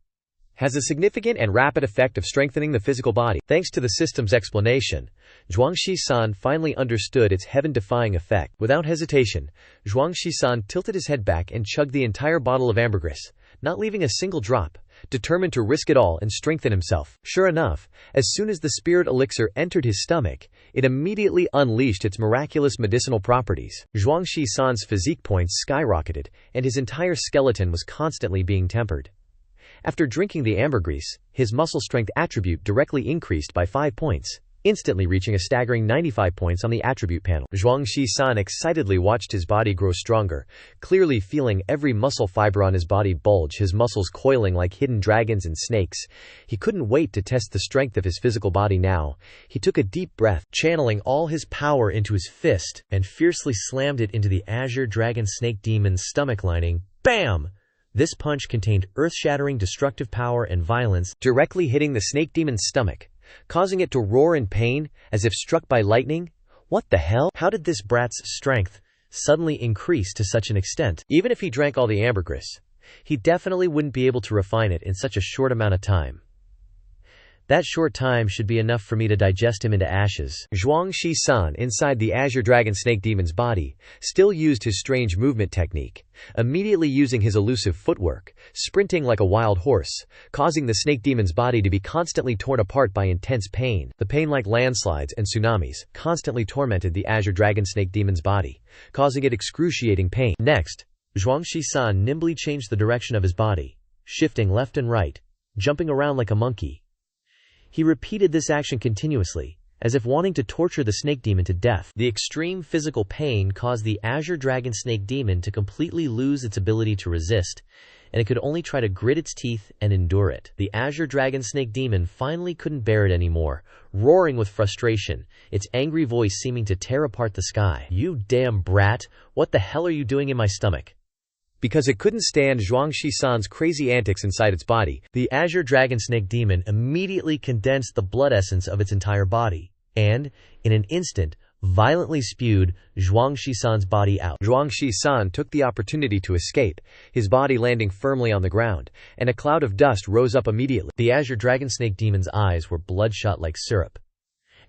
Has a significant and rapid effect of strengthening the physical body." Thanks to the system's explanation, Zhuangxi-san finally understood its heaven-defying effect. Without hesitation, Zhuangxi-san tilted his head back and chugged the entire bottle of ambergris, not leaving a single drop, determined to risk it all and strengthen himself. Sure enough, as soon as the spirit elixir entered his stomach, it immediately unleashed its miraculous medicinal properties. Zhuangxi-san's physique points skyrocketed, and his entire skeleton was constantly being tempered. After drinking the ambergris, his muscle strength attribute directly increased by 5 points. instantly reaching a staggering 95 points on the attribute panel. Zhuang Shi-san excitedly watched his body grow stronger, clearly feeling every muscle fiber on his body bulge, his muscles coiling like hidden dragons and snakes. He couldn't wait to test the strength of his physical body now. He took a deep breath, channeling all his power into his fist, and fiercely slammed it into the azure dragon snake demon's stomach lining. Bam! This punch contained earth-shattering destructive power and violence, directly hitting the snake demon's stomach, causing it to roar in pain, as if struck by lightning. What the hell? How did this brat's strength suddenly increase to such an extent? Even if he drank all the ambergris, he definitely wouldn't be able to refine it in such a short amount of time. That short time should be enough for me to digest him into ashes. Zhuang Shi-san, inside the azure dragon snake demon's body, still used his strange movement technique, immediately using his elusive footwork, sprinting like a wild horse, causing the snake demon's body to be constantly torn apart by intense pain. The pain, like landslides and tsunamis, constantly tormented the azure dragon snake demon's body, causing it excruciating pain. Next, Zhuang Shi-san nimbly changed the direction of his body, shifting left and right, jumping around like a monkey. He repeated this action continuously, as if wanting to torture the snake demon to death. The extreme physical pain caused the azure dragon snake demon to completely lose its ability to resist, and it could only try to grit its teeth and endure it. The azure dragon snake demon finally couldn't bear it anymore, roaring with frustration, its angry voice seeming to tear apart the sky. "You damn brat, what the hell are you doing in my stomach?" Because it couldn't stand Zhuang Shi-san's crazy antics inside its body, the azure dragon snake demon immediately condensed the blood essence of its entire body, and, in an instant, violently spewed Zhuang Shi-san's body out. Zhuang Shi-san took the opportunity to escape, his body landing firmly on the ground, and a cloud of dust rose up immediately. The azure dragon snake demon's eyes were bloodshot like syrup,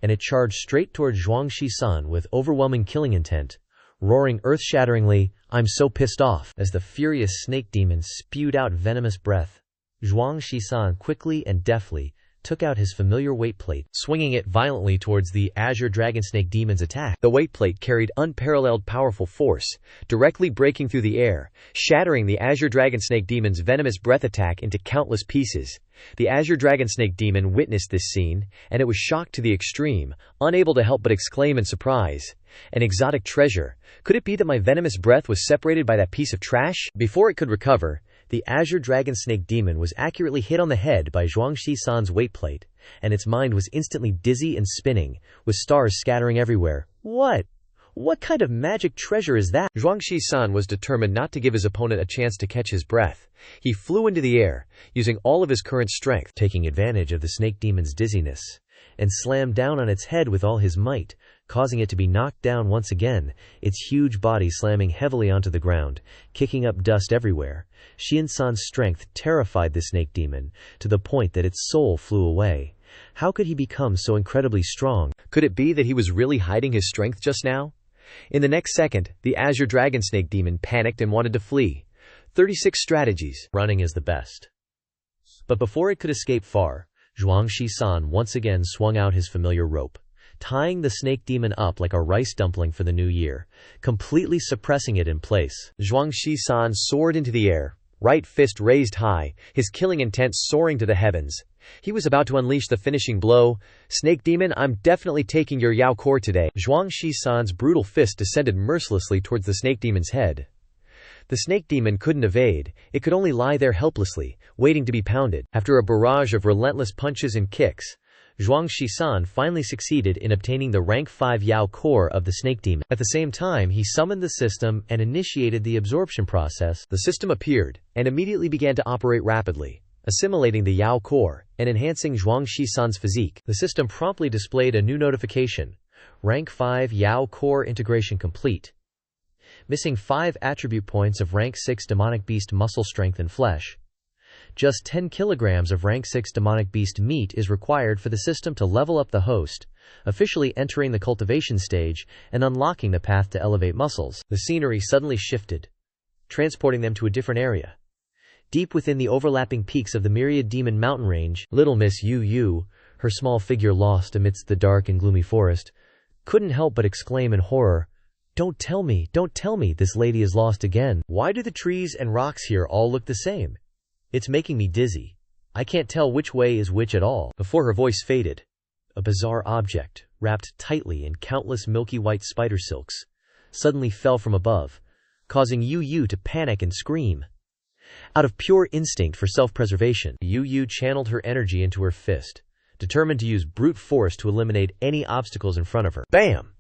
and it charged straight toward Zhuang Shi-san with overwhelming killing intent, roaring earth-shatteringly, "I'm so pissed off." As the furious snake demon spewed out venomous breath, Zhuang Shi-san quickly and deftly took out his familiar weight plate, swinging it violently towards the azure dragon snake demon's attack. The weight plate carried unparalleled powerful force, directly breaking through the air, shattering the azure dragon snake demon's venomous breath attack into countless pieces. The azure dragon snake demon witnessed this scene, and it was shocked to the extreme, unable to help but exclaim in surprise, "An exotic treasure! Could it be that my venomous breath was separated by that piece of trash?" Before it could recover, the azure dragon snake demon was accurately hit on the head by Zhuang Shi-san's weight plate, and its mind was instantly dizzy and spinning, with stars scattering everywhere. What kind of magic treasure is that? Zhuang Shi-san was determined not to give his opponent a chance to catch his breath. He flew into the air, using all of his current strength, taking advantage of the snake demon's dizziness, and slammed down on its head with all his might, causing it to be knocked down once again, its huge body slamming heavily onto the ground, kicking up dust everywhere. Xian-san's strength terrified the snake demon, to the point that its soul flew away. How could he become so incredibly strong? Could it be that he was really hiding his strength just now? In the next second, the azure dragon snake demon panicked and wanted to flee. 36 strategies. Running is the best. But before it could escape far, Zhuang Shi-san once again swung out his familiar rope, tying the snake demon up like a rice dumpling for the new year, completely suppressing it in place. Zhuang Shi-san soared into the air, right fist raised high, his killing intent soaring to the heavens. He was about to unleash the finishing blow. "Snake demon, I'm definitely taking your Yao core today." Zhuang Shi-san's brutal fist descended mercilessly towards the snake demon's head. The snake demon couldn't evade, it could only lie there helplessly, waiting to be pounded. After a barrage of relentless punches and kicks, Zhuang Shi-san finally succeeded in obtaining the rank 5 Yao core of the snake demon. At the same time, he summoned the system and initiated the absorption process. The system appeared, and immediately began to operate rapidly, assimilating the Yao core, and enhancing Zhuang Shi-san's physique. The system promptly displayed a new notification: Rank 5 Yao core integration complete. Missing 5 attribute points of rank 6 demonic beast muscle strength and flesh. Just 10 kilograms of rank 6 demonic beast meat is required for the system to level up the host, officially entering the cultivation stage and unlocking the path to elevate muscles. The scenery suddenly shifted, transporting them to a different area. Deep within the overlapping peaks of the Myriad Demon mountain range, little Miss Yu, her small figure lost amidst the dark and gloomy forest, couldn't help but exclaim in horror, don't tell me, this lady is lost again. Why do the trees and rocks here all look the same? It's making me dizzy. I can't tell which way is which at all." Before her voice faded, a bizarre object, wrapped tightly in countless milky white spider silks, suddenly fell from above, causing Yu to panic and scream. Out of pure instinct for self-preservation, Yu channeled her energy into her fist, determined to use brute force to eliminate any obstacles in front of her. Bam!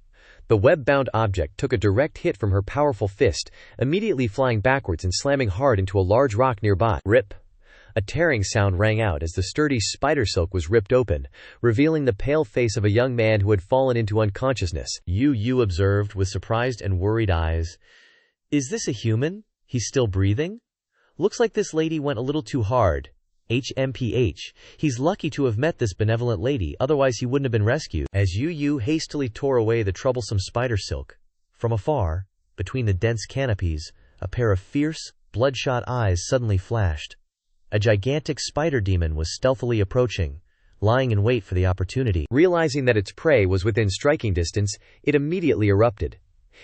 The web-bound object took a direct hit from her powerful fist, immediately flying backwards and slamming hard into a large rock nearby. Rip! A tearing sound rang out as the sturdy spider silk was ripped open, revealing the pale face of a young man who had fallen into unconsciousness. Yu observed with surprised and worried eyes. Is this a human? He's still breathing? Looks like this lady went a little too hard. HMPH. He's lucky to have met this benevolent lady, otherwise he wouldn't have been rescued. As Yu hastily tore away the troublesome spider silk, from afar, between the dense canopies, a pair of fierce, bloodshot eyes suddenly flashed. A gigantic spider demon was stealthily approaching, lying in wait for the opportunity. Realizing that its prey was within striking distance, it immediately erupted.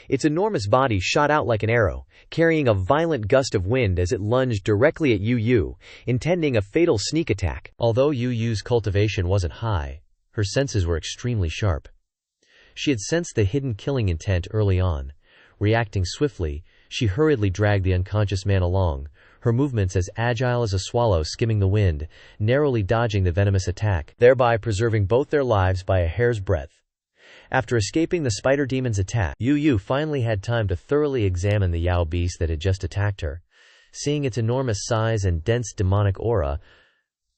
Its enormous body shot out like an arrow, carrying a violent gust of wind as it lunged directly at Yu, intending a fatal sneak attack. Although Yu's cultivation wasn't high, her senses were extremely sharp. She had sensed the hidden killing intent early on. Reacting swiftly, she hurriedly dragged the unconscious man along, her movements as agile as a swallow skimming the wind, narrowly dodging the venomous attack, thereby preserving both their lives by a hair's breadth. After escaping the spider demon's attack, Yu finally had time to thoroughly examine the Yao beast that had just attacked her. Seeing its enormous size and dense demonic aura,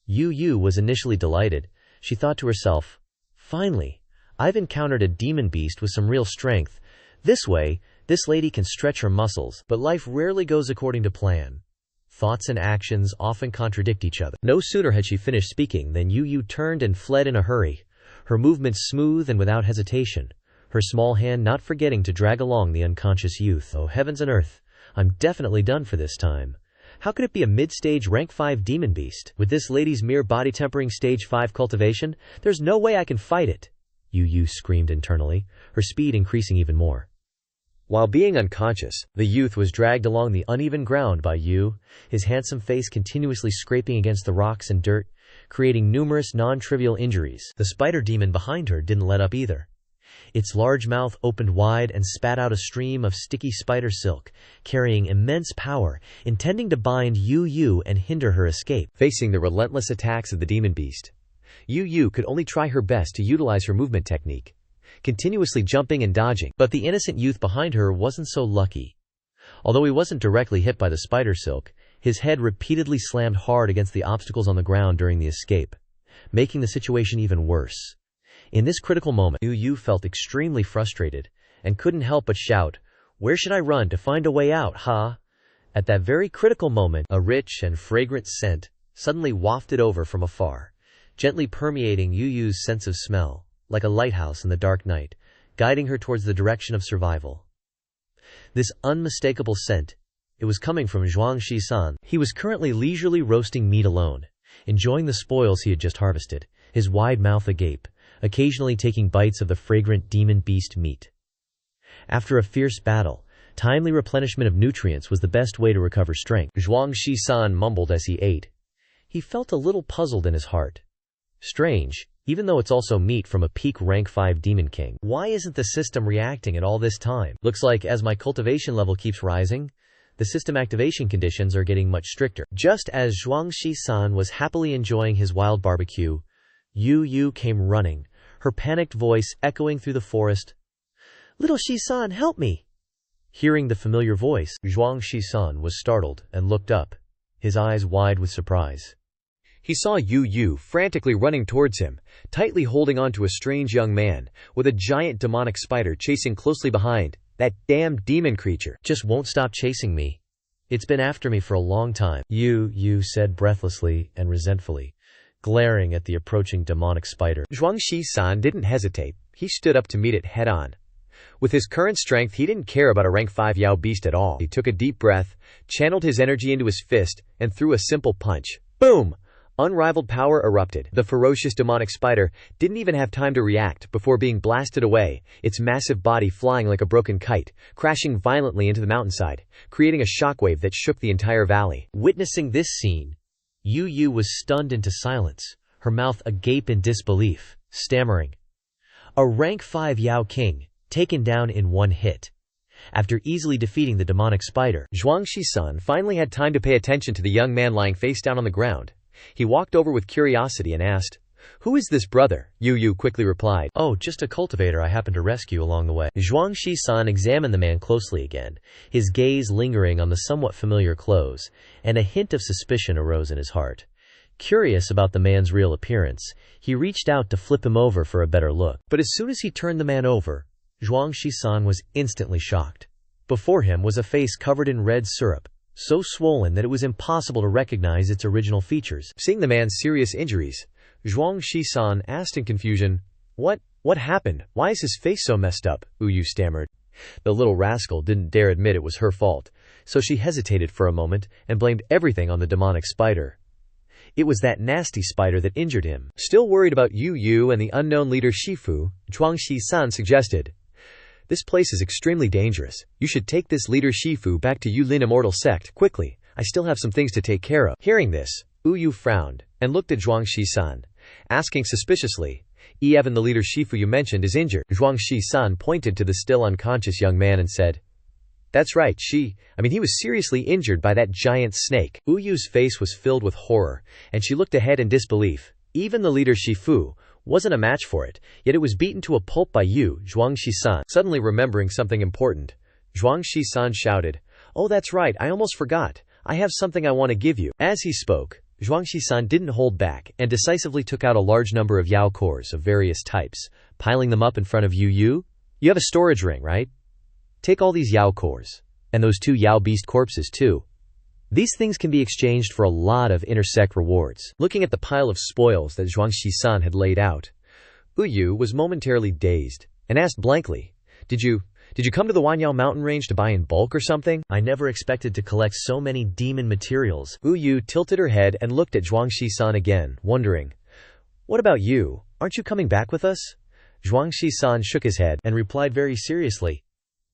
Yu was initially delighted. She thought to herself, finally, I've encountered a demon beast with some real strength. This way, this lady can stretch her muscles, but life rarely goes according to plan. Thoughts and actions often contradict each other. No sooner had she finished speaking than Yu turned and fled in a hurry, her movements smooth and without hesitation, her small hand not forgetting to drag along the unconscious youth. Oh heavens and earth, I'm definitely done for this time. How could it be a mid-stage rank 5 demon beast? With this lady's mere body tempering stage 5 cultivation, there's no way I can fight it. Yu screamed internally, her speed increasing even more. While being unconscious, the youth was dragged along the uneven ground by Yu, his handsome face continuously scraping against the rocks and dirt, creating numerous non-trivial injuries. The spider demon behind her didn't let up either. Its large mouth opened wide and spat out a stream of sticky spider silk, carrying immense power, intending to bind Yu and hinder her escape. Facing the relentless attacks of the demon beast, Yu could only try her best to utilize her movement technique, continuously jumping and dodging. But the innocent youth behind her wasn't so lucky. Although he wasn't directly hit by the spider silk, his head repeatedly slammed hard against the obstacles on the ground during the escape, making the situation even worse. In this critical moment, Yu felt extremely frustrated and couldn't help but shout, "Where should I run to find a way out, huh?" At that very critical moment, a rich and fragrant scent suddenly wafted over from afar, gently permeating Yu's sense of smell, like a lighthouse in the dark night, guiding her towards the direction of survival. This unmistakable scent, it was coming from Zhuang Shi-san. He was currently leisurely roasting meat alone, enjoying the spoils he had just harvested, his wide mouth agape, occasionally taking bites of the fragrant demon beast meat. After a fierce battle, timely replenishment of nutrients was the best way to recover strength. Zhuang Shi-san mumbled as he ate. He felt a little puzzled in his heart. Strange, even though it's also meat from a peak rank 5 demon king. Why isn't the system reacting at all this time? Looks like as my cultivation level keeps rising, the system activation conditions are getting much stricter. Just as Zhuang Shi-san was happily enjoying his wild barbecue, Yu came running, her panicked voice echoing through the forest. "Little Shi-san, help me!" Hearing the familiar voice, Zhuang Shi-san was startled and looked up, his eyes wide with surprise. He saw Yu frantically running towards him, tightly holding on to a strange young man, with a giant demonic spider chasing closely behind. That damn demon creature just won't stop chasing me. It's been after me for a long time, Yu said breathlessly and resentfully, glaring at the approaching demonic spider. Zhuang Shi-san didn't hesitate. He stood up to meet it head-on. With his current strength, he didn't care about a rank 5 Yao beast at all. He took a deep breath, channeled his energy into his fist, and threw a simple punch. Boom! Unrivaled power erupted. The ferocious demonic spider didn't even have time to react before being blasted away, its massive body flying like a broken kite, crashing violently into the mountainside, creating a shockwave that shook the entire valley. Witnessing this scene, Yu was stunned into silence, her mouth agape in disbelief, stammering. A rank 5 Yao King, taken down in one hit. After easily defeating the demonic spider, Zhuang Shisan finally had time to pay attention to the young man lying face down on the ground. He walked over with curiosity and asked, "Who is this brother?" Yu quickly replied, "Oh, just a cultivator I happened to rescue along the way." Zhuang Shisan examined the man closely again, his gaze lingering on the somewhat familiar clothes, and a hint of suspicion arose in his heart. Curious about the man's real appearance, he reached out to flip him over for a better look. But as soon as he turned the man over, Zhuang Shisan was instantly shocked. Before him was a face covered in red syrup, so swollen that it was impossible to recognize its original features. Seeing the man's serious injuries, Zhuang Shisan asked in confusion, What happened? Why is his face so messed up?" Yu stammered. The little rascal didn't dare admit it was her fault, so she hesitated for a moment and blamed everything on the demonic spider. It was that nasty spider that injured him. Still worried about Yu and the unknown leader Shifu, Zhuang Shisan suggested, "This place is extremely dangerous. You should take this leader Shifu back to Yulin Immortal Sect, quickly. I still have some things to take care of." Hearing this, Yu frowned and looked at Zhuang Shisan, asking suspiciously, "Even the leader Shifu you mentioned is injured?" Zhuang Shisan pointed to the still unconscious young man and said, "That's right, he was seriously injured by that giant snake." Yu's face was filled with horror, and she looked ahead in disbelief. Even the leader Shifu wasn't a match for it, yet it was beaten to a pulp by Zhuang Shisan. Suddenly remembering something important, Zhuang Shisan shouted, "Oh, that's right, I almost forgot. I have something I want to give you." As he spoke, Zhuang Shisan didn't hold back and decisively took out a large number of Yao cores of various types, piling them up in front of Yu. "You have a storage ring, right? Take all these Yao cores, and those 2 Yao beast corpses too. These things can be exchanged for a lot of intersect rewards." Looking at the pile of spoils that Zhuang Shisan had laid out, Yu was momentarily dazed and asked blankly, Did you come to the Wanyao mountain range to buy in bulk or something? I never expected to collect so many demon materials." Yu tilted her head and looked at Zhuang Shisan again, wondering, "What about you? Aren't you coming back with us?" Zhuang Shisan shook his head and replied very seriously,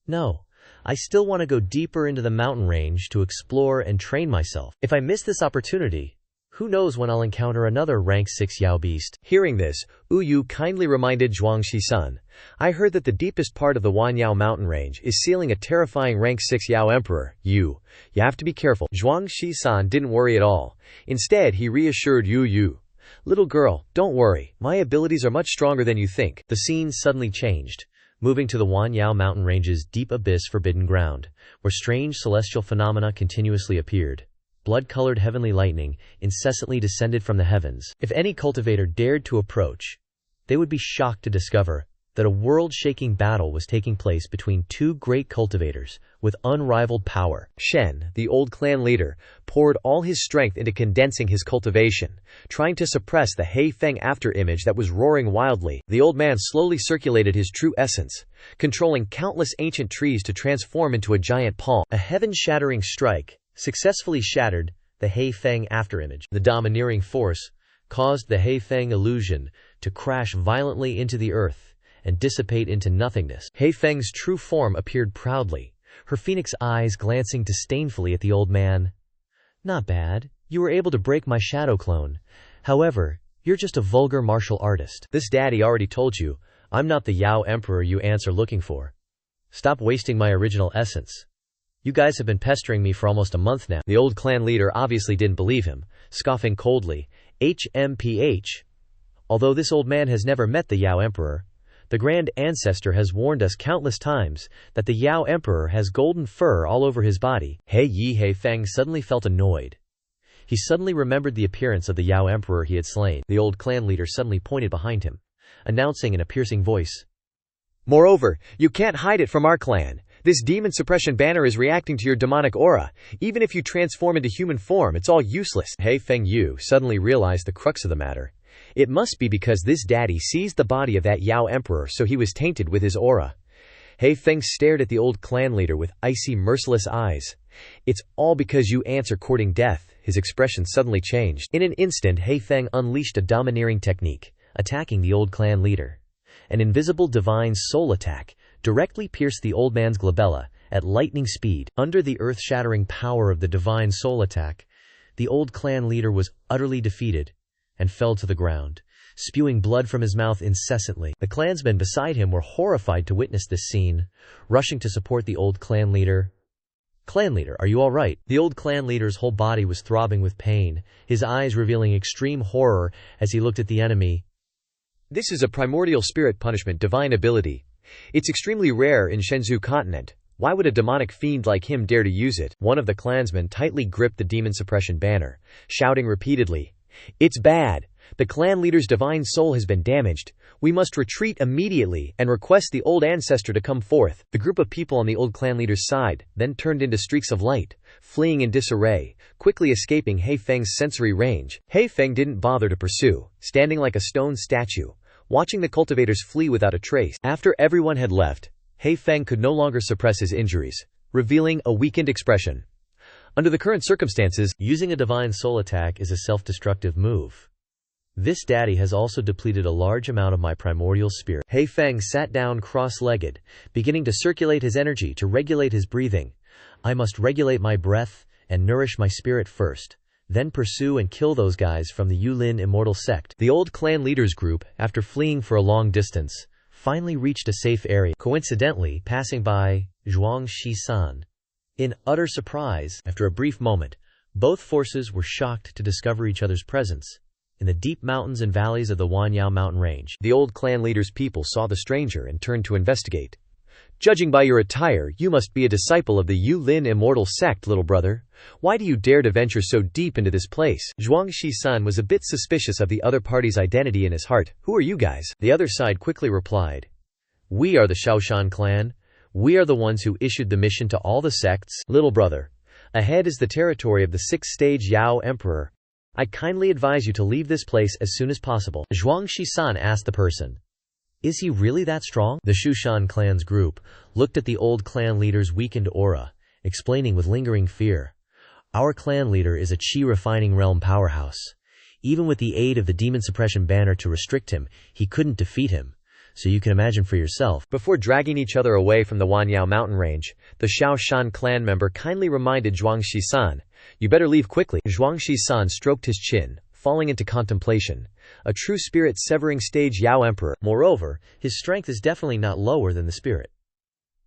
"No, I still want to go deeper into the mountain range to explore and train myself. If I miss this opportunity, who knows when I'll encounter another rank 6 Yao beast." Hearing this, Yu kindly reminded Zhuang Shisan, "I heard that the deepest part of the Wanyao mountain range is sealing a terrifying rank 6 Yao emperor. You have to be careful." Zhuang Shisan didn't worry at all. Instead, he reassured Yu, "Little girl, don't worry, my abilities are much stronger than you think." The scene suddenly changed, moving to the Wanyao mountain range's deep abyss forbidden ground, where strange celestial phenomena continuously appeared. Blood-colored heavenly lightning incessantly descended from the heavens. If any cultivator dared to approach, they would be shocked to discover that a world-shaking battle was taking place between 2 great cultivators with unrivaled power. Shen, the old clan leader, poured all his strength into condensing his cultivation, trying to suppress the Heifeng afterimage that was roaring wildly. The old man slowly circulated his true essence, controlling countless ancient trees to transform into a giant palm. A heaven-shattering strike successfully shattered the Heifeng afterimage. The domineering force caused the Heifeng illusion to crash violently into the earth and dissipate into nothingness. Heifeng's true form appeared proudly, her phoenix eyes glancing disdainfully at the old man. "Not bad. You were able to break my shadow clone. However, you're just a vulgar martial artist. This daddy already told you, I'm not the Yao emperor you ants are looking for. Stop wasting my original essence. You guys have been pestering me for almost a month now." The old clan leader obviously didn't believe him, scoffing coldly, "HMPH. Although this old man has never met the Yao emperor, the Grand Ancestor has warned us countless times that the Yao Emperor has golden fur all over his body." Heifeng suddenly felt annoyed. He suddenly remembered the appearance of the Yao Emperor he had slain. The old clan leader suddenly pointed behind him, announcing in a piercing voice, "Moreover, you can't hide it from our clan. This demon suppression banner is reacting to your demonic aura. Even if you transform into human form, it's all useless." Heifeng Yu suddenly realized the crux of the matter. It must be because this daddy seized the body of that Yao emperor, so he was tainted with his aura. Heifeng stared at the old clan leader with icy, merciless eyes. "It's all because you ants are courting death." His expression suddenly changed. In an instant, Heifeng unleashed a domineering technique, attacking the old clan leader. An invisible divine soul attack directly pierced the old man's glabella at lightning speed. Under the earth-shattering power of the divine soul attack, the old clan leader was utterly defeated and fell to the ground, spewing blood from his mouth incessantly. The clansmen beside him were horrified to witness this scene, rushing to support the old clan leader. "Clan leader, are you all right?" The old clan leader's whole body was throbbing with pain, his eyes revealing extreme horror as he looked at the enemy. "This is a primordial spirit punishment divine ability. It's extremely rare in Shenzhou continent. Why would a demonic fiend like him dare to use it?" One of the clansmen tightly gripped the demon suppression banner, shouting repeatedly, "It's bad. The clan leader's divine soul has been damaged. We must retreat immediately and request the old ancestor to come forth." The group of people on the old clan leader's side then turned into streaks of light, fleeing in disarray, quickly escaping He Feng's sensory range. He Feng didn't bother to pursue, standing like a stone statue, watching the cultivators flee without a trace. After everyone had left, He Feng could no longer suppress his injuries, revealing a weakened expression. Under the current circumstances, using a divine soul attack is a self-destructive move. This daddy has also depleted a large amount of my primordial spirit. He Feng sat down cross-legged, beginning to circulate his energy to regulate his breathing. I must regulate my breath and nourish my spirit first, then pursue and kill those guys from the Yulin immortal sect. The old clan leaders group, after fleeing for a long distance, finally reached a safe area, coincidentally passing by Zhuang Shisan. In utter surprise, after a brief moment, both forces were shocked to discover each other's presence in the deep mountains and valleys of the Wanyao mountain range. The old clan leader's people saw the stranger and turned to investigate. "Judging by your attire, you must be a disciple of the Yulin immortal sect, little brother. Why do you dare to venture so deep into this place?" Zhuang Shisan was a bit suspicious of the other party's identity in his heart. "Who are you guys?" The other side quickly replied, "We are the Shaoshan clan. We are the ones who issued the mission to all the sects. Little brother, ahead is the territory of the 6th-stage Yao Emperor. I kindly advise you to leave this place as soon as possible." Zhuang Shisan asked the person, "Is he really that strong?" The Shushan clan's group looked at the old clan leader's weakened aura, explaining with lingering fear, "Our clan leader is a chi-refining realm powerhouse. Even with the aid of the demon suppression banner to restrict him, he couldn't defeat him. So you can imagine for yourself." Before dragging each other away from the Wanyao mountain range, the Shaoshan clan member kindly reminded Zhuang Shisan, "You better leave quickly." Zhuang Shisan stroked his chin, falling into contemplation. A true spirit severing stage Yao Emperor. Moreover, his strength is definitely not lower than the spirit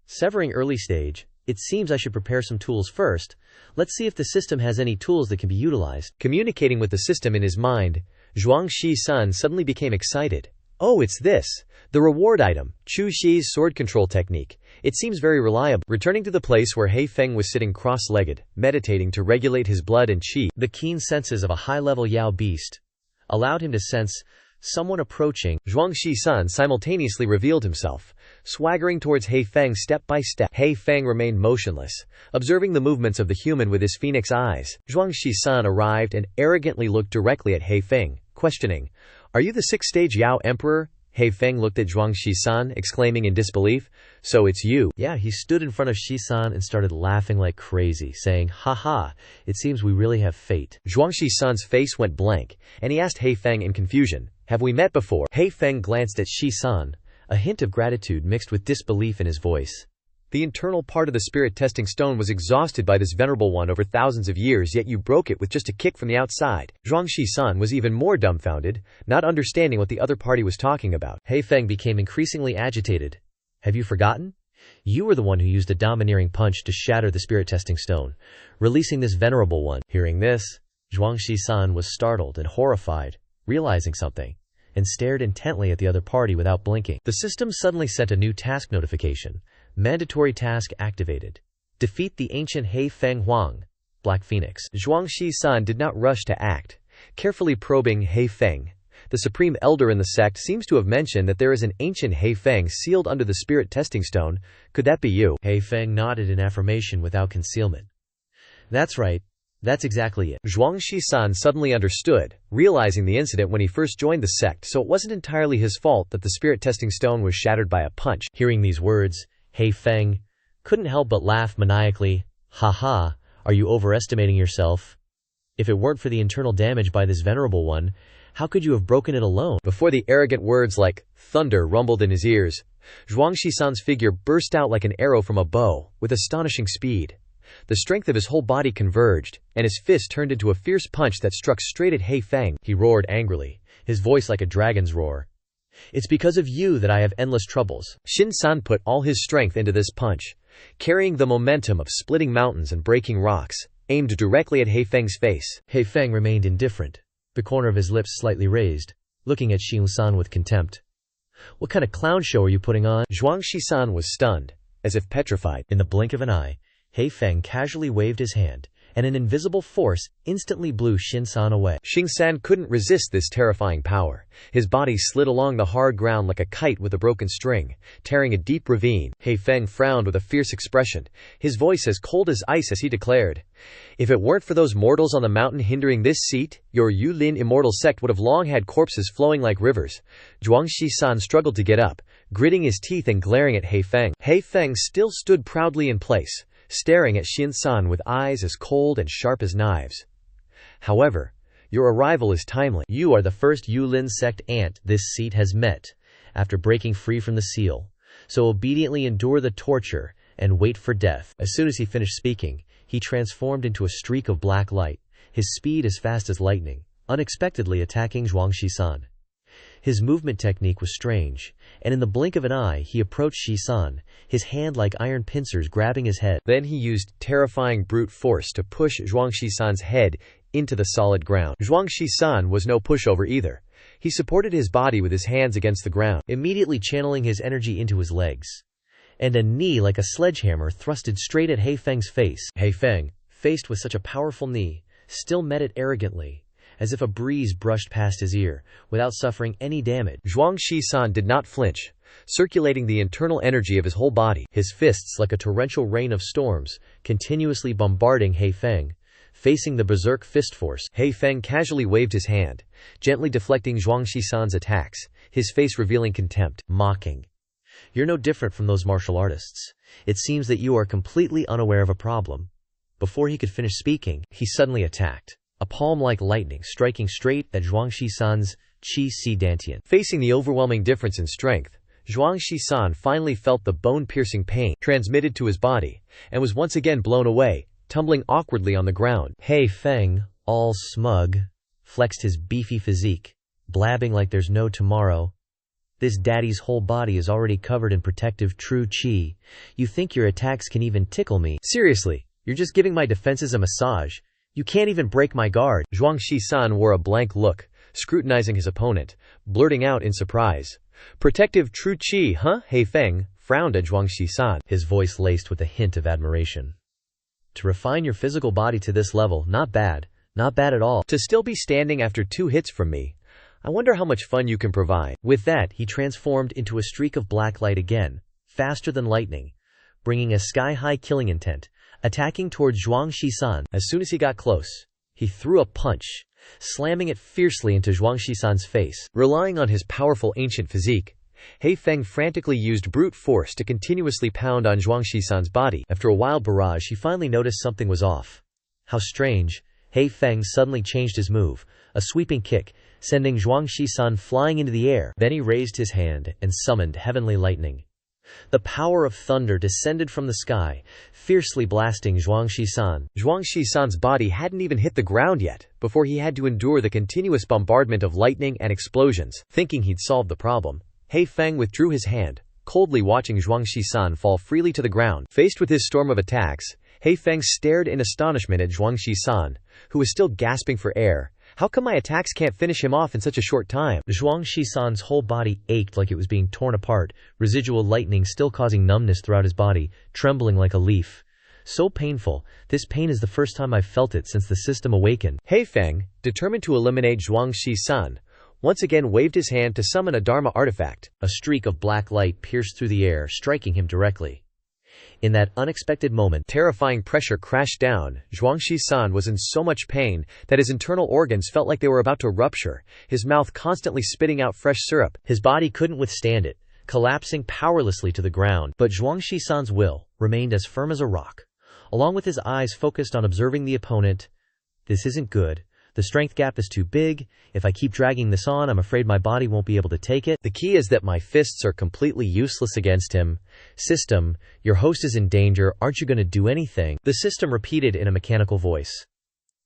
severing early stage. It seems I should prepare some tools first. Let's see if the system has any tools that can be utilized. Communicating with the system in his mind, Zhuang Shisan suddenly became excited. "Oh, it's this. The reward item, Chu Xi's sword control technique. It seems very reliable." Returning to the place where He Feng was sitting cross-legged, meditating to regulate his blood and qi, the keen senses of a high-level Yao beast allowed him to sense someone approaching. Zhuang Shisan simultaneously revealed himself, swaggering towards He Feng step by step. He Feng remained motionless, observing the movements of the human with his phoenix eyes. Zhuang Shisan arrived and arrogantly looked directly at He Feng, questioning, "Are you the 6th-stage Yao Emperor?" He Feng looked at Zhuang Shisan, exclaiming in disbelief, "So it's you?" Yeah, he stood in front of Shisan and started laughing like crazy, saying, "Ha, it seems we really have fate." Zhuang Shisan's face went blank, and he asked He Feng in confusion, "Have we met before?" He Feng glanced at Shisan, a hint of gratitude mixed with disbelief in his voice. The internal part of the spirit testing stone was exhausted by this venerable one over thousands of years, yet you broke it with just a kick from the outside. Zhuang Shisan was even more dumbfounded, not understanding what the other party was talking about. He Feng became increasingly agitated. "Have you forgotten? You were the one who used a domineering punch to shatter the spirit testing stone, releasing this venerable one." Hearing this, Zhuang Shisan was startled and horrified, realizing something, and stared intently at the other party without blinking. The system suddenly sent a new task notification. Mandatory task activated. Defeat the ancient He Feng Huang, Black Phoenix. Zhuang Shisan did not rush to act, carefully probing He Feng. The supreme elder in the sect seems to have mentioned that there is an ancient He Feng sealed under the spirit testing stone. Could that be you? He Feng nodded in affirmation without concealment. "That's right. That's exactly it." Zhuang Shisan suddenly understood, realizing the incident when he first joined the sect, so it wasn't entirely his fault that the spirit testing stone was shattered by a punch. Hearing these words, He Feng couldn't help but laugh maniacally. "Ha, are you overestimating yourself? If it weren't for the internal damage by this venerable one, how could you have broken it alone?" Before the arrogant words like thunder rumbled in his ears, Zhuang Shisan's figure burst out like an arrow from a bow, with astonishing speed. The strength of his whole body converged, and his fist turned into a fierce punch that struck straight at He Feng. He roared angrily, his voice like a dragon's roar. "It's because of you that I have endless troubles." Shin-san put all his strength into this punch, carrying the momentum of splitting mountains and breaking rocks, aimed directly at He Feng's face. He Feng remained indifferent, the corner of his lips slightly raised, looking at Shin-san with contempt. "What kind of clown show are you putting on?" Zhuang Shisan was stunned, as if petrified. In the blink of an eye, He Feng casually waved his hand, and an invisible force instantly blew Shin-san away. Shin-san couldn't resist this terrifying power. His body slid along the hard ground like a kite with a broken string, tearing a deep ravine. He Feng frowned with a fierce expression, his voice as cold as ice as he declared, "If it weren't for those mortals on the mountain hindering this seat, your Yulin immortal sect would have long had corpses flowing like rivers." Zhuang Shisan struggled to get up, gritting his teeth and glaring at He Feng. He Feng still stood proudly in place, staring at Shin-san with eyes as cold and sharp as knives. "However, your arrival is timely. You are the first Yulin sect ant this seat has met after breaking free from the seal, so obediently endure the torture and wait for death." As soon as he finished speaking, he transformed into a streak of black light, his speed as fast as lightning, unexpectedly attacking Zhuang Shisan. His movement technique was strange, and in the blink of an eye he approached Shisan, his hand like iron pincers grabbing his head. Then he used terrifying brute force to push Zhuang Shisan's head into the solid ground. Zhuang Shisan was no pushover either. He supported his body with his hands against the ground, immediately channeling his energy into his legs, and a knee like a sledgehammer thrusted straight at He Feng's face. He Feng, faced with such a powerful knee, still met it arrogantly, as if a breeze brushed past his ear, without suffering any damage. Zhuang Shisan did not flinch, circulating the internal energy of his whole body, his fists like a torrential rain of storms, continuously bombarding He Feng. Facing the berserk fist force, He Feng casually waved his hand, gently deflecting Zhuang Shisan's attacks, his face revealing contempt, mocking. "You're no different from those martial artists. It seems that you are completely unaware of a problem." Before he could finish speaking, he suddenly attacked, a palm like lightning striking straight at Zhuang Shisan's Qi Si Dantian. Facing the overwhelming difference in strength, Zhuang Shisan finally felt the bone-piercing pain transmitted to his body, and was once again blown away, tumbling awkwardly on the ground. He Feng, all smug, flexed his beefy physique, blabbing like there's no tomorrow. "This daddy's whole body is already covered in protective true qi. You think your attacks can even tickle me? Seriously, you're just giving my defenses a massage. You can't even break my guard." Zhuang Shisan wore a blank look, scrutinizing his opponent, blurting out in surprise, "Protective true qi, huh?" He Feng frowned at Zhuang Shisan, his voice laced with a hint of admiration. "To refine your physical body to this level, not bad at all. To still be standing after 2 hits from me, I wonder how much fun you can provide." With that, he transformed into a streak of black light again, faster than lightning, bringing a sky-high killing intent, attacking towards Zhuang Shisan. As soon as he got close, he threw a punch, slamming it fiercely into Zhuang Shisan's face. Relying on his powerful ancient physique, He Feng frantically used brute force to continuously pound on Zhuang Shisan's body. After a wild barrage, he finally noticed something was off. How strange! He Feng suddenly changed his move, a sweeping kick, sending Zhuang Shisan flying into the air. Then he raised his hand and summoned heavenly lightning. The power of thunder descended from the sky, fiercely blasting Zhuang Shisan. Zhuang Shisan's body hadn't even hit the ground yet, before he had to endure the continuous bombardment of lightning and explosions. Thinking he'd solved the problem, He Feng withdrew his hand, coldly watching Zhuang Shisan fall freely to the ground. Faced with his storm of attacks, He Feng stared in astonishment at Zhuang Shisan, who was still gasping for air. "How come my attacks can't finish him off in such a short time?" Zhuang Shisan's whole body ached like it was being torn apart, residual lightning still causing numbness throughout his body, trembling like a leaf. "So painful. This pain is the first time I've felt it since the system awakened." He Feng, determined to eliminate Zhuang Shisan, once again waved his hand to summon a Dharma artifact. A streak of black light pierced through the air, striking him directly. In that unexpected moment, terrifying pressure crashed down. Zhuang Shisan was in so much pain that his internal organs felt like they were about to rupture, his mouth constantly spitting out fresh syrup. His body couldn't withstand it, collapsing powerlessly to the ground. But Zhuang Shisan's will remained as firm as a rock. Along with his eyes focused on observing the opponent, "This isn't good. The strength gap is too big. If I keep dragging this on, I'm afraid my body won't be able to take it. The key is that my fists are completely useless against him. System, your host is in danger. Aren't you going to do anything? The system repeated in a mechanical voice.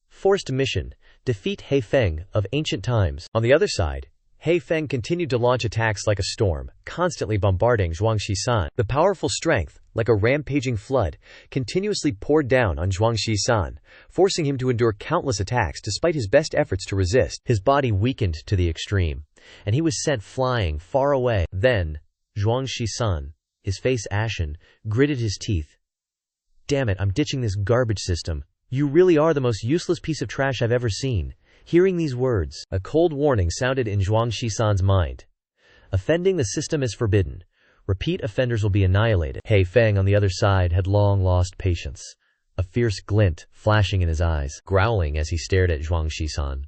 Forced mission. Defeat He Feng of ancient times. On the other side, He Feng continued to launch attacks like a storm, constantly bombarding Zhuang Shisan. The powerful strength, like a rampaging flood, continuously poured down on Zhuang Shisan, forcing him to endure countless attacks despite his best efforts to resist. His body weakened to the extreme, and he was sent flying far away. Then, Zhuang Shisan, his face ashen, gritted his teeth. Damn it, I'm ditching this garbage system. You really are the most useless piece of trash I've ever seen. Hearing these words, a cold warning sounded in Zhuang Shisan's mind. Offending the system is forbidden. Repeat offenders will be annihilated. He Feng on the other side had long lost patience, a fierce glint flashing in his eyes, growling as he stared at Zhuang Shisan.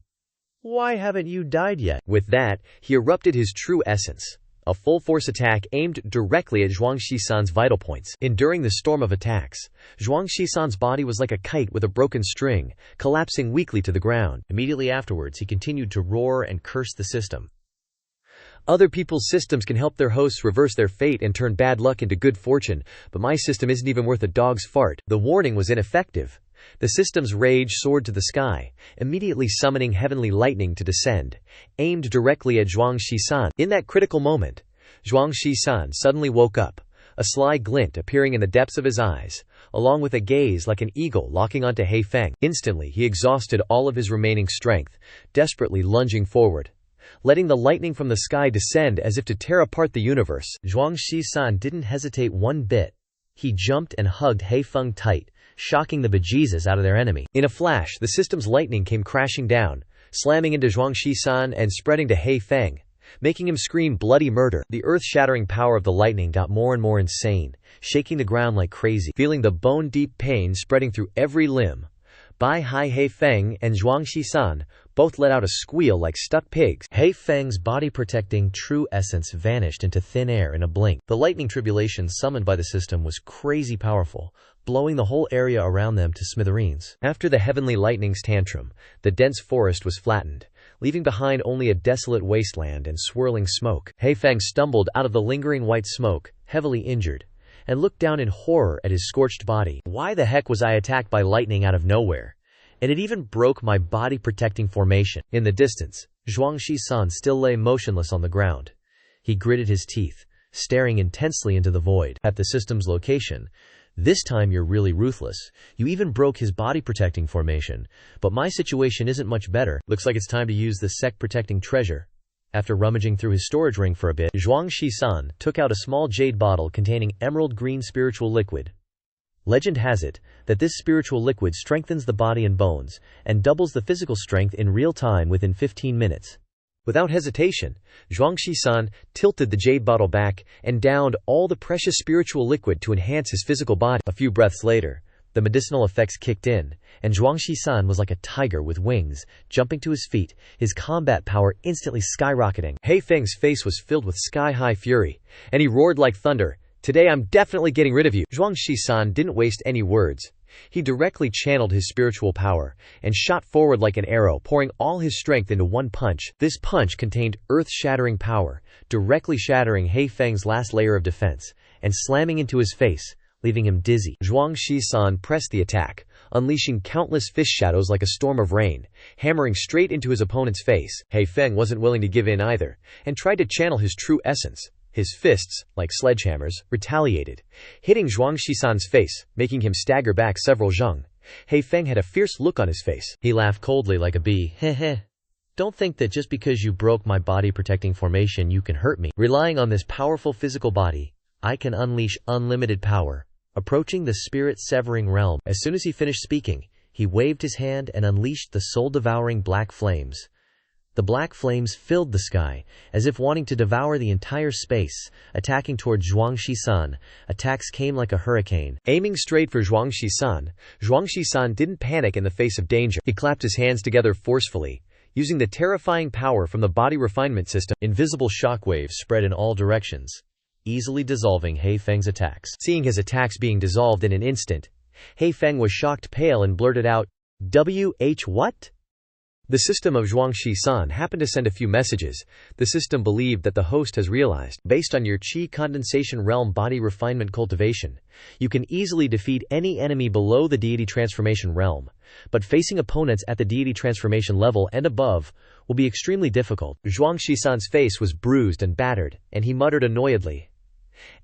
Why haven't you died yet? With that, he erupted his true essence. A full-force attack aimed directly at Zhuang Shisan's vital points. Enduring the storm of attacks, Zhuang Shisan's body was like a kite with a broken string, collapsing weakly to the ground. Immediately afterwards, he continued to roar and curse the system. Other people's systems can help their hosts reverse their fate and turn bad luck into good fortune, but my system isn't even worth a dog's fart. The warning was ineffective. The system's rage soared to the sky, immediately summoning heavenly lightning to descend, aimed directly at Zhuang Shisan. In that critical moment, Zhuang Shisan suddenly woke up, a sly glint appearing in the depths of his eyes, along with a gaze like an eagle locking onto He Feng. Instantly, he exhausted all of his remaining strength, desperately lunging forward, letting the lightning from the sky descend as if to tear apart the universe. Zhuang Shisan didn't hesitate one bit. He jumped and hugged He Feng tight, shocking the bejesus out of their enemy. In a flash, the system's lightning came crashing down, slamming into Zhuang Shisan and spreading to He Feng, making him scream bloody murder. The earth-shattering power of the lightning got more and more insane, shaking the ground like crazy. Feeling the bone-deep pain spreading through every limb, Bai Hai He Feng and Zhuang Shisan both let out a squeal like stuck pigs. He Feng's body-protecting true essence vanished into thin air in a blink. The lightning tribulation summoned by the system was crazy powerful, blowing the whole area around them to smithereens. After the heavenly lightning's tantrum, the dense forest was flattened, leaving behind only a desolate wasteland and swirling smoke. He Feng stumbled out of the lingering white smoke, heavily injured, and looked down in horror at his scorched body. Why the heck was I attacked by lightning out of nowhere? And it even broke my body-protecting formation. In the distance, Zhuang Shisan still lay motionless on the ground. He gritted his teeth, staring intensely into the void. At the system's location, this time you're really ruthless. You even broke his body-protecting formation. But my situation isn't much better. Looks like it's time to use the sect-protecting treasure. After rummaging through his storage ring for a bit, Zhuang Shisan took out a small jade bottle containing emerald green spiritual liquid. Legend has it that this spiritual liquid strengthens the body and bones, and doubles the physical strength in real time within 15 minutes. Without hesitation, Zhuang Shisan tilted the jade bottle back and downed all the precious spiritual liquid to enhance his physical body. A few breaths later, the medicinal effects kicked in, and Zhuang Shisan was like a tiger with wings, jumping to his feet, his combat power instantly skyrocketing. He Feng's face was filled with sky-high fury, and he roared like thunder, "Today I'm definitely getting rid of you." Zhuang Shisan didn't waste any words. He directly channeled his spiritual power, and shot forward like an arrow, pouring all his strength into one punch. This punch contained earth-shattering power, directly shattering He Feng's last layer of defense, and slamming into his face, leaving him dizzy. Zhuang Shisan pressed the attack, unleashing countless fish shadows like a storm of rain, hammering straight into his opponent's face. He Feng wasn't willing to give in either, and tried to channel his true essence. His fists, like sledgehammers, retaliated, hitting Zhuang Shisan's face, making him stagger back several zheng. He Feng had a fierce look on his face. He laughed coldly like a bee. Heh. Don't think that just because you broke my body-protecting formation you can hurt me. Relying on this powerful physical body, I can unleash unlimited power, approaching the spirit-severing realm. As soon as he finished speaking, he waved his hand and unleashed the soul-devouring black flames. The black flames filled the sky, as if wanting to devour the entire space, attacking toward Zhuang Shisan. Attacks came like a hurricane. Aiming straight for Zhuang Shisan didn't panic in the face of danger. He clapped his hands together forcefully, using the terrifying power from the body refinement system. Invisible shockwaves spread in all directions, easily dissolving He Feng's attacks. Seeing his attacks being dissolved in an instant, He Feng was shocked pale and blurted out, "WH what? The system of Zhuangxi-san happened to send a few messages. The system believed that the host has realized, based on your qi condensation realm body refinement cultivation, you can easily defeat any enemy below the deity transformation realm, but facing opponents at the deity transformation level and above will be extremely difficult. Zhuangxi-san's face was bruised and battered, and he muttered annoyedly,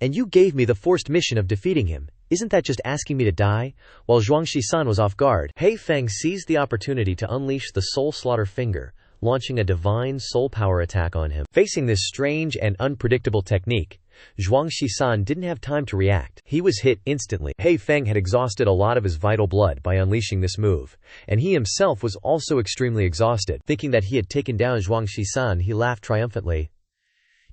"And you gave me the forced mission of defeating him. Isn't that just asking me to die?" While Zhuangxi-san was off guard, He Feng seized the opportunity to unleash the Soul Slaughter Finger, launching a divine soul power attack on him. Facing this strange and unpredictable technique, Zhuangxi-san didn't have time to react. He was hit instantly. He Feng had exhausted a lot of his vital blood by unleashing this move, and he himself was also extremely exhausted. Thinking that he had taken down Zhuangxi-san, he laughed triumphantly.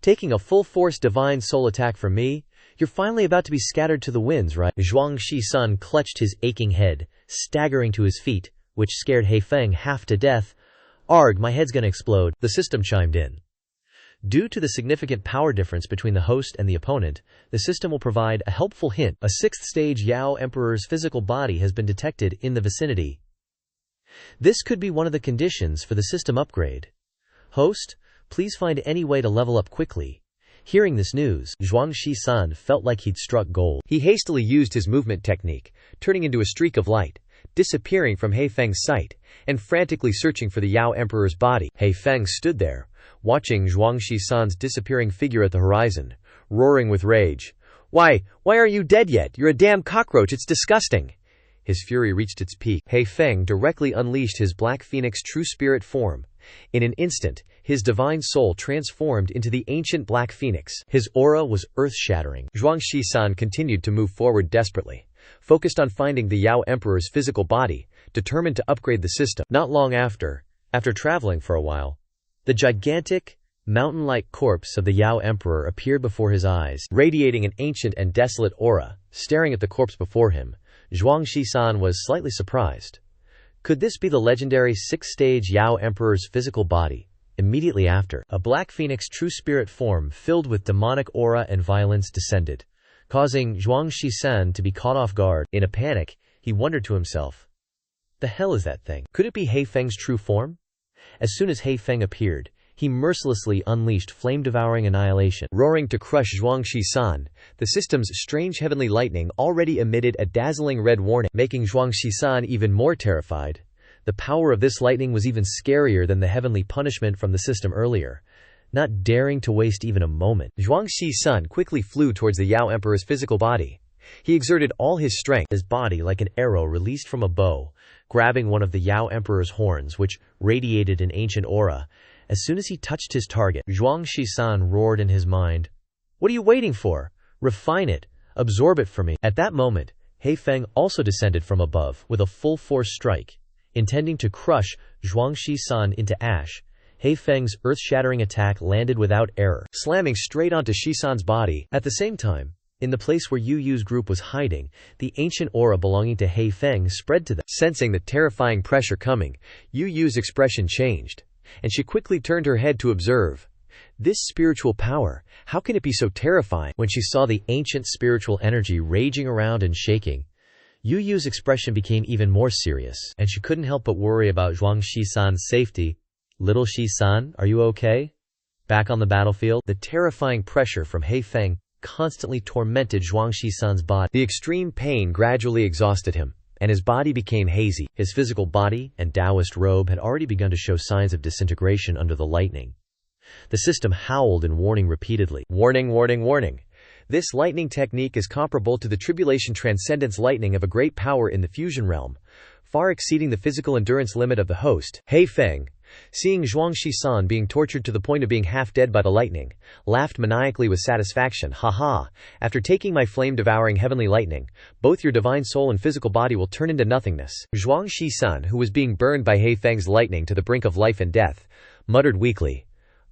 "Taking a full-force divine soul attack from me? You're finally about to be scattered to the winds, right?" Zhuangxi-san clutched his aching head, staggering to his feet, which scared He Feng half to death. "Arg, my head's gonna explode," the system chimed in. Due to the significant power difference between the host and the opponent, the system will provide a helpful hint. A 6th-stage Yao Emperor's physical body has been detected in the vicinity. This could be one of the conditions for the system upgrade. Host, please find any way to level up quickly. Hearing this news, Zhuangxi-san felt like he'd struck gold. He hastily used his movement technique, turning into a streak of light, disappearing from He Feng's sight, and frantically searching for the Yao Emperor's body. He Feng stood there, watching Zhuangxi-san's disappearing figure at the horizon, roaring with rage. Why aren't you dead yet? You're a damn cockroach, it's disgusting!" His fury reached its peak. He Feng directly unleashed his Black Phoenix true spirit form. In an instant, his divine soul transformed into the ancient Black Phoenix. His aura was earth-shattering. Zhuangxi-san continued to move forward desperately, focused on finding the Yao Emperor's physical body, determined to upgrade the system. Not long after traveling for a while, the gigantic, mountain-like corpse of the Yao Emperor appeared before his eyes, radiating an ancient and desolate aura. Staring at the corpse before him, Zhuangxi-san was slightly surprised. Could this be the legendary 6th-stage Yao Emperor's physical body? Immediately after, a Black Phoenix true spirit form filled with demonic aura and violence descended, causing Zhuangxi-san to be caught off guard. In a panic, he wondered to himself, "The hell is that thing? Could it be He Feng's true form?" As soon as He Feng appeared, he mercilessly unleashed flame-devouring annihilation. Roaring to crush Zhuangxi-san, the system's strange heavenly lightning already emitted a dazzling red warning, making Zhuangxi-san even more terrified. The power of this lightning was even scarier than the heavenly punishment from the system earlier. Not daring to waste even a moment, Zhuangxi-san quickly flew towards the Yao Emperor's physical body. He exerted all his strength, his body like an arrow released from a bow, grabbing one of the Yao Emperor's horns, which radiated an ancient aura. As soon as he touched his target, Zhuangxi-san roared in his mind, "What are you waiting for? Refine it. Absorb it for me." At that moment, He Feng also descended from above with a full-force strike, intending to crush Zhuangxi-san into ash. He Feng's earth-shattering attack landed without error, slamming straight onto Shi-san's body. At the same time, in the place where Yu Yu's group was hiding, the ancient aura belonging to He Feng spread to them. Sensing the terrifying pressure coming, Yu Yu's expression changed, and she quickly turned her head to observe. This spiritual power, how can it be so terrifying? When she saw the ancient spiritual energy raging around and shaking, Yu Yu's expression became even more serious, and she couldn't help but worry about Zhuangxi-san's safety. "Little Shi-san, are you okay?" Back on the battlefield, the terrifying pressure from He Feng constantly tormented Zhuangxi-san's body. The extreme pain gradually exhausted him, and his body became hazy. His physical body and Taoist robe had already begun to show signs of disintegration under the lightning. The system howled in warning repeatedly. "Warning, warning, warning. This lightning technique is comparable to the Tribulation Transcendence lightning of a great power in the fusion realm, far exceeding the physical endurance limit of the host." He Feng, seeing Zhuangxi-san being tortured to the point of being half dead by the lightning, laughed maniacally with satisfaction. "Ha! After taking my flame-devouring heavenly lightning, both your divine soul and physical body will turn into nothingness." Zhuangxi-san, who was being burned by He Feng's lightning to the brink of life and death, muttered weakly,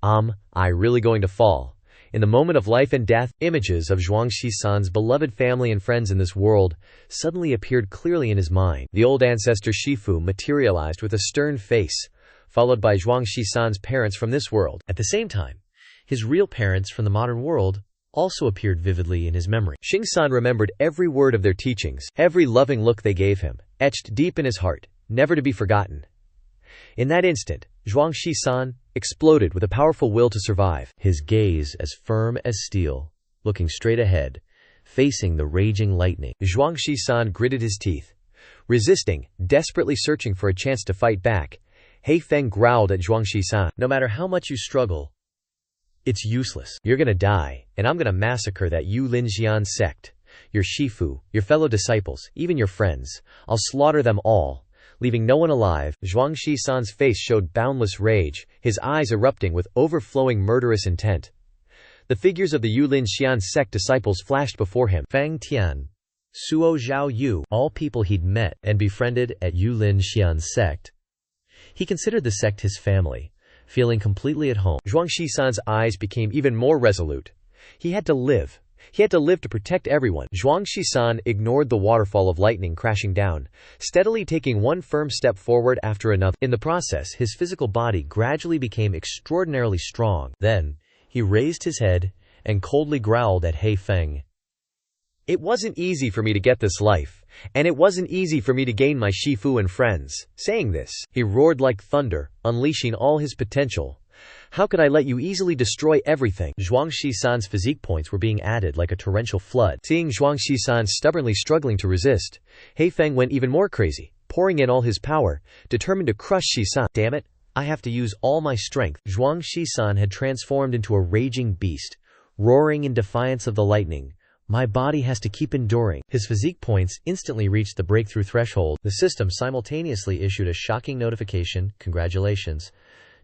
I really going to fall." In the moment of life and death, images of Zhuangxi-san's beloved family and friends in this world suddenly appeared clearly in his mind. The old ancestor Shifu materialized with a stern face, followed by Zhuangxi-san's parents from this world. At the same time, his real parents from the modern world also appeared vividly in his memory. Xing-san remembered every word of their teachings, every loving look they gave him, etched deep in his heart, never to be forgotten. In that instant, Zhuang Shisan exploded with a powerful will to survive, his gaze as firm as steel, looking straight ahead, facing the raging lightning. Zhuang Shisan gritted his teeth. Resisting, desperately searching for a chance to fight back, He Feng growled at Zhuang Shisan. No matter how much you struggle, it's useless. You're gonna die, and I'm gonna massacre that Yu Lin Xian sect. Your Shifu, your fellow disciples, even your friends. I'll slaughter them all, leaving no one alive. Zhuang Shisan's face showed boundless rage, his eyes erupting with overflowing murderous intent. The figures of the Yulin Xian sect disciples flashed before him. Fang Tian, Suo Zhao Yu, all people he'd met and befriended at Yulin Xian sect. He considered the sect his family, feeling completely at home. Zhuang Shisan's eyes became even more resolute. He had to live. He had to live to protect everyone. Zhuang Shisan ignored the waterfall of lightning crashing down, steadily taking one firm step forward after another. In the process, his physical body gradually became extraordinarily strong. Then, he raised his head and coldly growled at He Feng. It wasn't easy for me to get this life, and it wasn't easy for me to gain my Shifu and friends. Saying this, he roared like thunder, unleashing all his potential. How could I let you easily destroy everything? Zhuang Shisan's physique points were being added like a torrential flood. Seeing Zhuang Shisan stubbornly struggling to resist, He Feng went even more crazy, pouring in all his power, determined to crush Shisan. Damn it, I have to use all my strength. Zhuang Shisan had transformed into a raging beast, roaring in defiance of the lightning. My body has to keep enduring. His physique points instantly reached the breakthrough threshold. The system simultaneously issued a shocking notification, congratulations,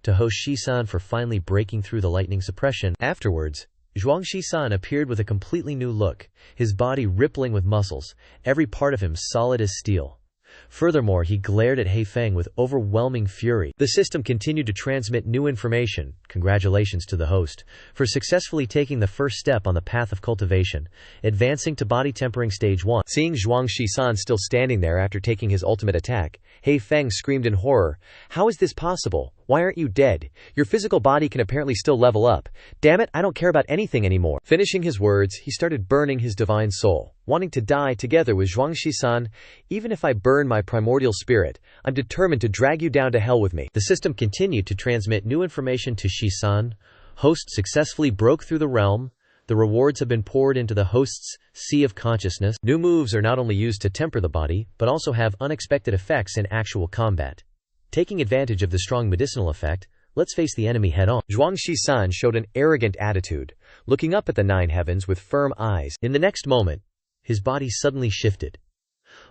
to host Shisan for finally breaking through the lightning suppression. Afterwards, Zhuang Shisan appeared with a completely new look, his body rippling with muscles, every part of him solid as steel. Furthermore, he glared at He Feng with overwhelming fury. The system continued to transmit new information. Congratulations to the host for successfully taking the first step on the path of cultivation, advancing to body tempering stage 1. Seeing Zhuang Shisan still standing there after taking his ultimate attack, He Feng screamed in horror. How is this possible? Why aren't you dead? Your physical body can apparently still level up. Damn it, I don't care about anything anymore. Finishing his words, he started burning his divine soul, wanting to die together with Zhuang Shisan. Even if I burn my primordial spirit, I'm determined to drag you down to hell with me. The system continued to transmit new information to Shisan. Host successfully broke through the realm. The rewards have been poured into the host's sea of consciousness. New moves are not only used to temper the body, but also have unexpected effects in actual combat. Taking advantage of the strong medicinal effect, let's face the enemy head-on. Zhuang Shisan showed an arrogant attitude, looking up at the 9 heavens with firm eyes. In the next moment, his body suddenly shifted,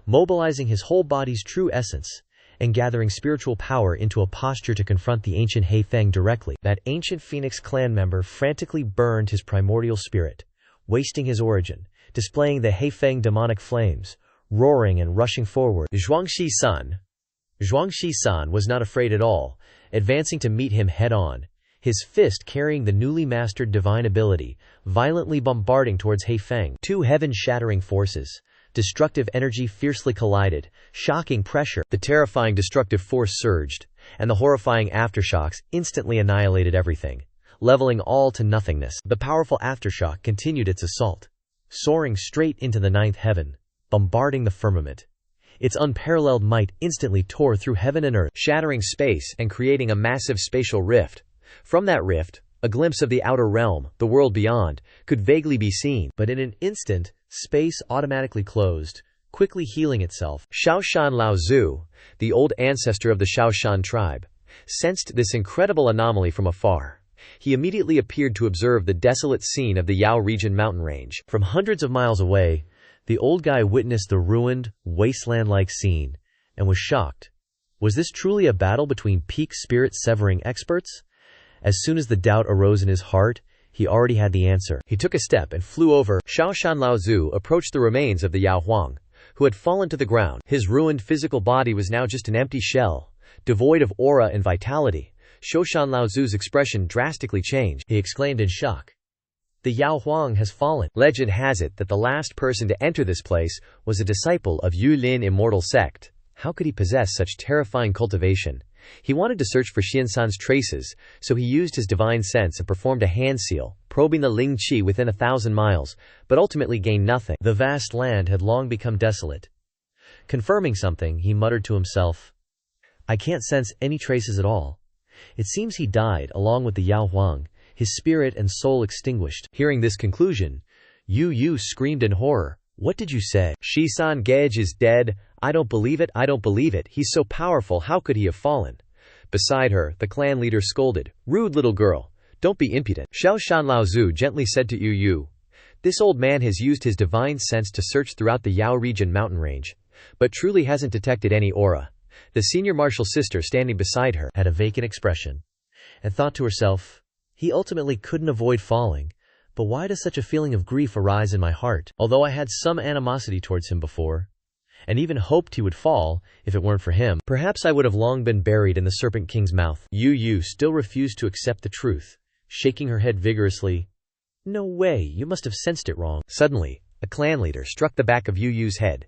mobilizing his whole body's true essence, and gathering spiritual power into a posture to confront the ancient He Feng directly. That ancient Phoenix clan member frantically burned his primordial spirit, wasting his origin, displaying the He Feng demonic flames, roaring and rushing forward. Zhuang Shisan was not afraid at all, advancing to meet him head-on, his fist carrying the newly mastered divine ability, violently bombarding towards He Feng. Two heaven-shattering forces, destructive energy fiercely collided, shocking pressure. The terrifying destructive force surged, and the horrifying aftershocks instantly annihilated everything, leveling all to nothingness. The powerful aftershock continued its assault, soaring straight into the 9th heaven, bombarding the firmament. Its unparalleled might instantly tore through heaven and earth, shattering space and creating a massive spatial rift. From that rift, a glimpse of the outer realm, the world beyond, could vaguely be seen. But in an instant, space automatically closed, quickly healing itself. Shaoshan Laozu, the old ancestor of the Shaoshan tribe, sensed this incredible anomaly from afar. He immediately appeared to observe the desolate scene of the Yao region mountain range. From hundreds of miles away, the old guy witnessed the ruined, wasteland-like scene, and was shocked. Was this truly a battle between peak spirit-severing experts? As soon as the doubt arose in his heart, he already had the answer. He took a step and flew over. Shaoshan Laozu approached the remains of the Yao Huang, who had fallen to the ground. His ruined physical body was now just an empty shell, devoid of aura and vitality. Shaoshan Laozu's expression drastically changed. He exclaimed in shock. The Yao Huang has fallen. Legend has it that the last person to enter this place was a disciple of Yulin immortal sect. How could he possess such terrifying cultivation? He wanted to search for Xiansan's traces, so he used his divine sense and performed a hand seal, probing the Ling Qi within 1,000 miles, but ultimately gained nothing. The vast land had long become desolate. Confirming something, he muttered to himself, I can't sense any traces at all. It seems he died along with the Yao Huang, his spirit and soul extinguished. Hearing this conclusion, Yu Yu screamed in horror. What did you say? Shisan Gage is dead. I don't believe it. I don't believe it. He's so powerful. How could he have fallen? Beside her, the clan leader scolded. Rude little girl. Don't be impudent. Xiao Shan Laozu gently said to Yu Yu. This old man has used his divine sense to search throughout the Yao region mountain range, but truly hasn't detected any aura. The senior martial sister standing beside her had a vacant expression, and thought to herself, he ultimately couldn't avoid falling, but why does such a feeling of grief arise in my heart? Although I had some animosity towards him before, and even hoped he would fall, if it weren't for him, perhaps I would have long been buried in the Serpent King's mouth. Yu Yu still refused to accept the truth, shaking her head vigorously. No way, you must have sensed it wrong. Suddenly, a clan leader struck the back of Yu Yu's head.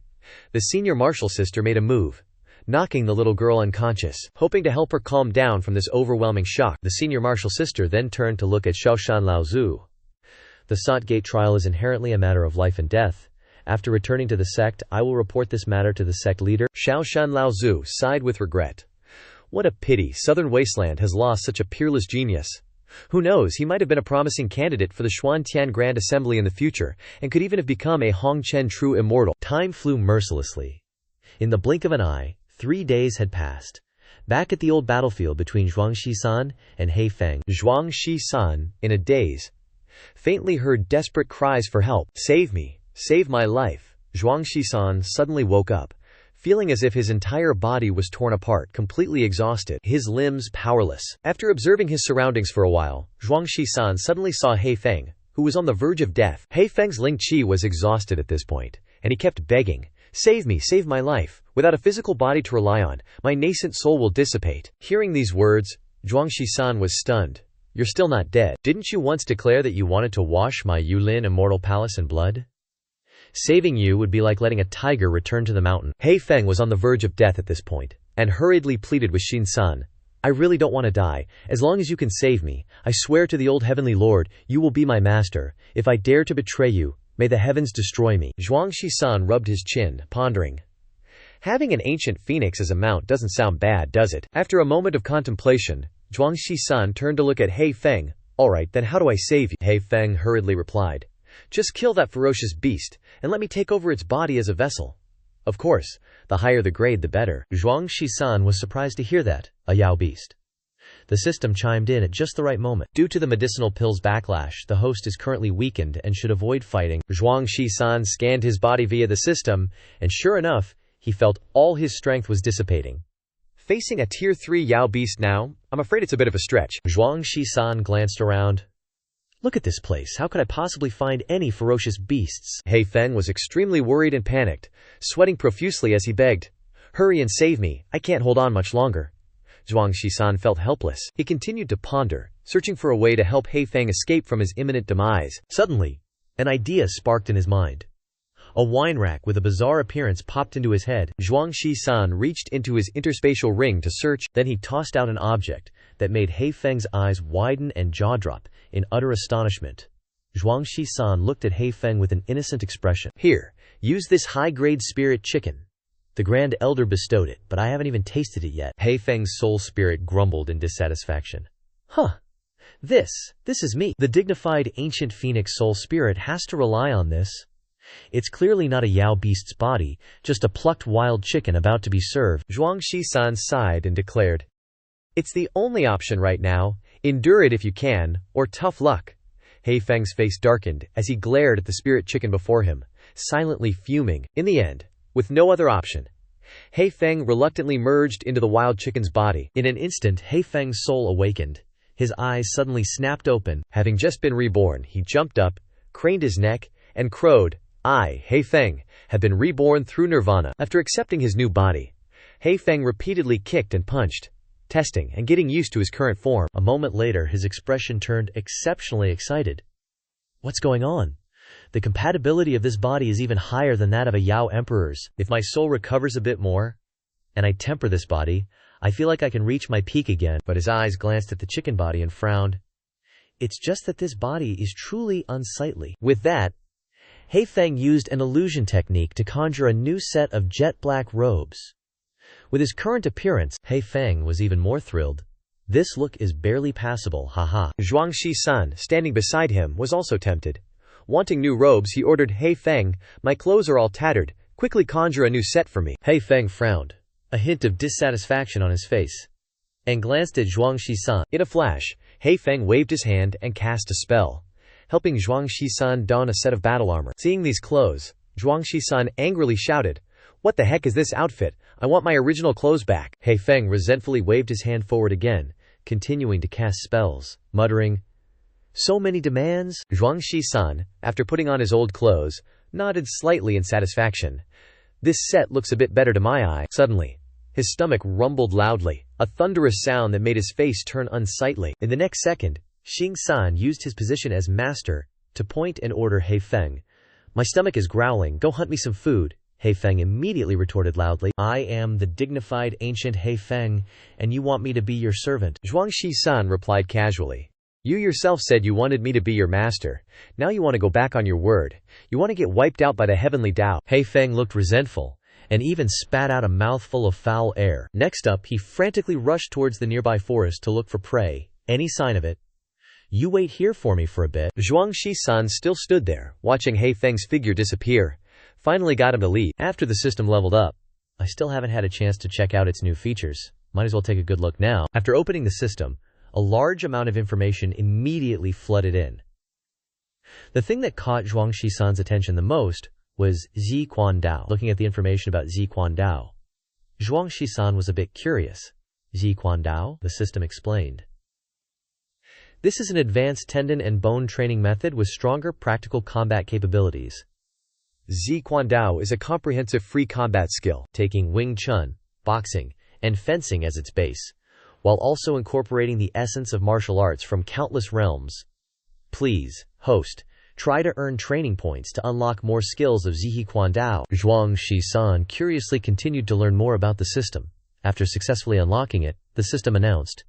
The senior martial sister made a move, knocking the little girl unconscious. Hoping to help her calm down from this overwhelming shock, the senior martial sister then turned to look at Xiaoshan Laozu. The Salt Gate trial is inherently a matter of life and death. After returning to the sect, I will report this matter to the sect leader. Xiaoshan Laozu sighed with regret. What a pity Southern Wasteland has lost such a peerless genius. Who knows, he might have been a promising candidate for the Xuantian Grand Assembly in the future, and could even have become a Hongchen true immortal. Time flew mercilessly. In the blink of an eye, 3 days had passed. Back at the old battlefield between Zhuangxi-san and Heifeng, Zhuangxi-san, in a daze, faintly heard desperate cries for help. Save me! Save my life! Zhuangxi-san suddenly woke up, feeling as if his entire body was torn apart, completely exhausted, his limbs powerless. After observing his surroundings for a while, Zhuangxi-san suddenly saw Heifeng, who was on the verge of death. Heifeng's Ling Qi was exhausted at this point, and he kept begging, save me, save my life. Without a physical body to rely on, my nascent soul will dissipate. Hearing these words, Zhuangxi-san was stunned. You're still not dead. Didn't you once declare that you wanted to wash my Yulin immortal palace in blood? Saving you would be like letting a tiger return to the mountain. Heifeng was on the verge of death at this point, and hurriedly pleaded with Xin-san. I really don't want to die. As long as you can save me, I swear to the old heavenly lord, you will be my master. If I dare to betray you, may the heavens destroy me. Zhuangxi-san rubbed his chin, pondering. Having an ancient phoenix as a mount doesn't sound bad, does it? After a moment of contemplation, Zhuangxi-san turned to look at Heifeng. Alright, then how do I save you? Heifeng hurriedly replied. Just kill that ferocious beast, and let me take over its body as a vessel. Of course, the higher the grade the better. Zhuangxi-san was surprised to hear that, a Yao beast. The system chimed in at just the right moment. Due to the medicinal pill's backlash, the host is currently weakened and should avoid fighting. Zhuangxi-san scanned his body via the system, and sure enough, he felt all his strength was dissipating. Facing a Tier 3 Yao beast now, I'm afraid it's a bit of a stretch. Zhuangxi-san glanced around. Look at this place, how could I possibly find any ferocious beasts? Heifeng was extremely worried and panicked, sweating profusely as he begged. Hurry and save me, I can't hold on much longer. Zhuangxi-san felt helpless. He continued to ponder, searching for a way to help Heifeng escape from his imminent demise. Suddenly, an idea sparked in his mind. A wine rack with a bizarre appearance popped into his head. Zhuangxi-san reached into his interspatial ring to search, then he tossed out an object that made Heifeng's eyes widen and jaw drop in utter astonishment. Zhuangxi-san looked at Heifeng with an innocent expression. Here, use this high-grade spirit chicken. The Grand Elder bestowed it, but I haven't even tasted it yet. Heifeng's soul spirit grumbled in dissatisfaction. Huh. This is me. The dignified ancient phoenix soul spirit has to rely on this. It's clearly not a Yao beast's body, just a plucked wild chicken about to be served. Zhuangxi-san sighed and declared, it's the only option right now. Endure it if you can, or tough luck. Heifeng's face darkened as he glared at the spirit chicken before him, silently fuming. In the end, with no other option, Heifeng reluctantly merged into the wild chicken's body. In an instant, Heifeng's soul awakened. His eyes suddenly snapped open. Having just been reborn, he jumped up, craned his neck, and crowed. I, Heifeng, have been reborn through nirvana. After accepting his new body, Heifeng repeatedly kicked and punched, testing and getting used to his current form. A moment later, his expression turned exceptionally excited. What's going on? The compatibility of this body is even higher than that of a Yao emperor's. If my soul recovers a bit more, and I temper this body, I feel like I can reach my peak again. But his eyes glanced at the chicken body and frowned. It's just that this body is truly unsightly. With that, Heifeng used an illusion technique to conjure a new set of jet black robes. With his current appearance, He Feng was even more thrilled. This look is barely passable, haha. Zhuang Shi-san, standing beside him, was also tempted. Wanting new robes, he ordered, "Hey Feng, my clothes are all tattered. Quickly conjure a new set for me." He Feng frowned, a hint of dissatisfaction on his face, and glanced at Zhuang Shi-san. In a flash, He Feng waved his hand and cast a spell, helping Zhuang Shi-san don a set of battle armor. Seeing these clothes, Zhuang Shi-san angrily shouted, "What the heck is this outfit? I want my original clothes back." He Feng resentfully waved his hand forward again, continuing to cast spells, muttering, "So many demands?" Zhuang Shi-san, after putting on his old clothes, nodded slightly in satisfaction. "This set looks a bit better to my eye." Suddenly, his stomach rumbled loudly, a thunderous sound that made his face turn unsightly. In the next second, Xing-san used his position as master to point and order He Feng. "My stomach is growling, go hunt me some food." He Feng immediately retorted loudly, "I am the dignified ancient He Feng, and you want me to be your servant." Zhuang Shi-san replied casually, "You yourself said you wanted me to be your master. Now you want to go back on your word. You want to get wiped out by the heavenly Tao." He Feng looked resentful, and even spat out a mouthful of foul air. Next up, he frantically rushed towards the nearby forest to look for prey. Any sign of it? "You wait here for me for a bit." Zhuang Shi-san still stood there, watching He Feng's figure disappear. Finally got him to leave. After the system leveled up, I still haven't had a chance to check out its new features. Might as well take a good look now. After opening the system, a large amount of information immediately flooded in. The thing that caught Zhuang Shi-san's attention the most was Zi Quan Dao. Looking at the information about Zi Quan Dao, Zhuang Shi-san was a bit curious. Zi Quan Dao, the system explained. This is an advanced tendon and bone training method with stronger practical combat capabilities. Zi Quan Dao is a comprehensive free combat skill, taking Wing Chun, boxing, and fencing as its base, while also incorporating the essence of martial arts from countless realms. Please, host, try to earn training points to unlock more skills of Zi Quan Dao. Zhuang Shi-san curiously continued to learn more about the system. After successfully unlocking it, the system announced,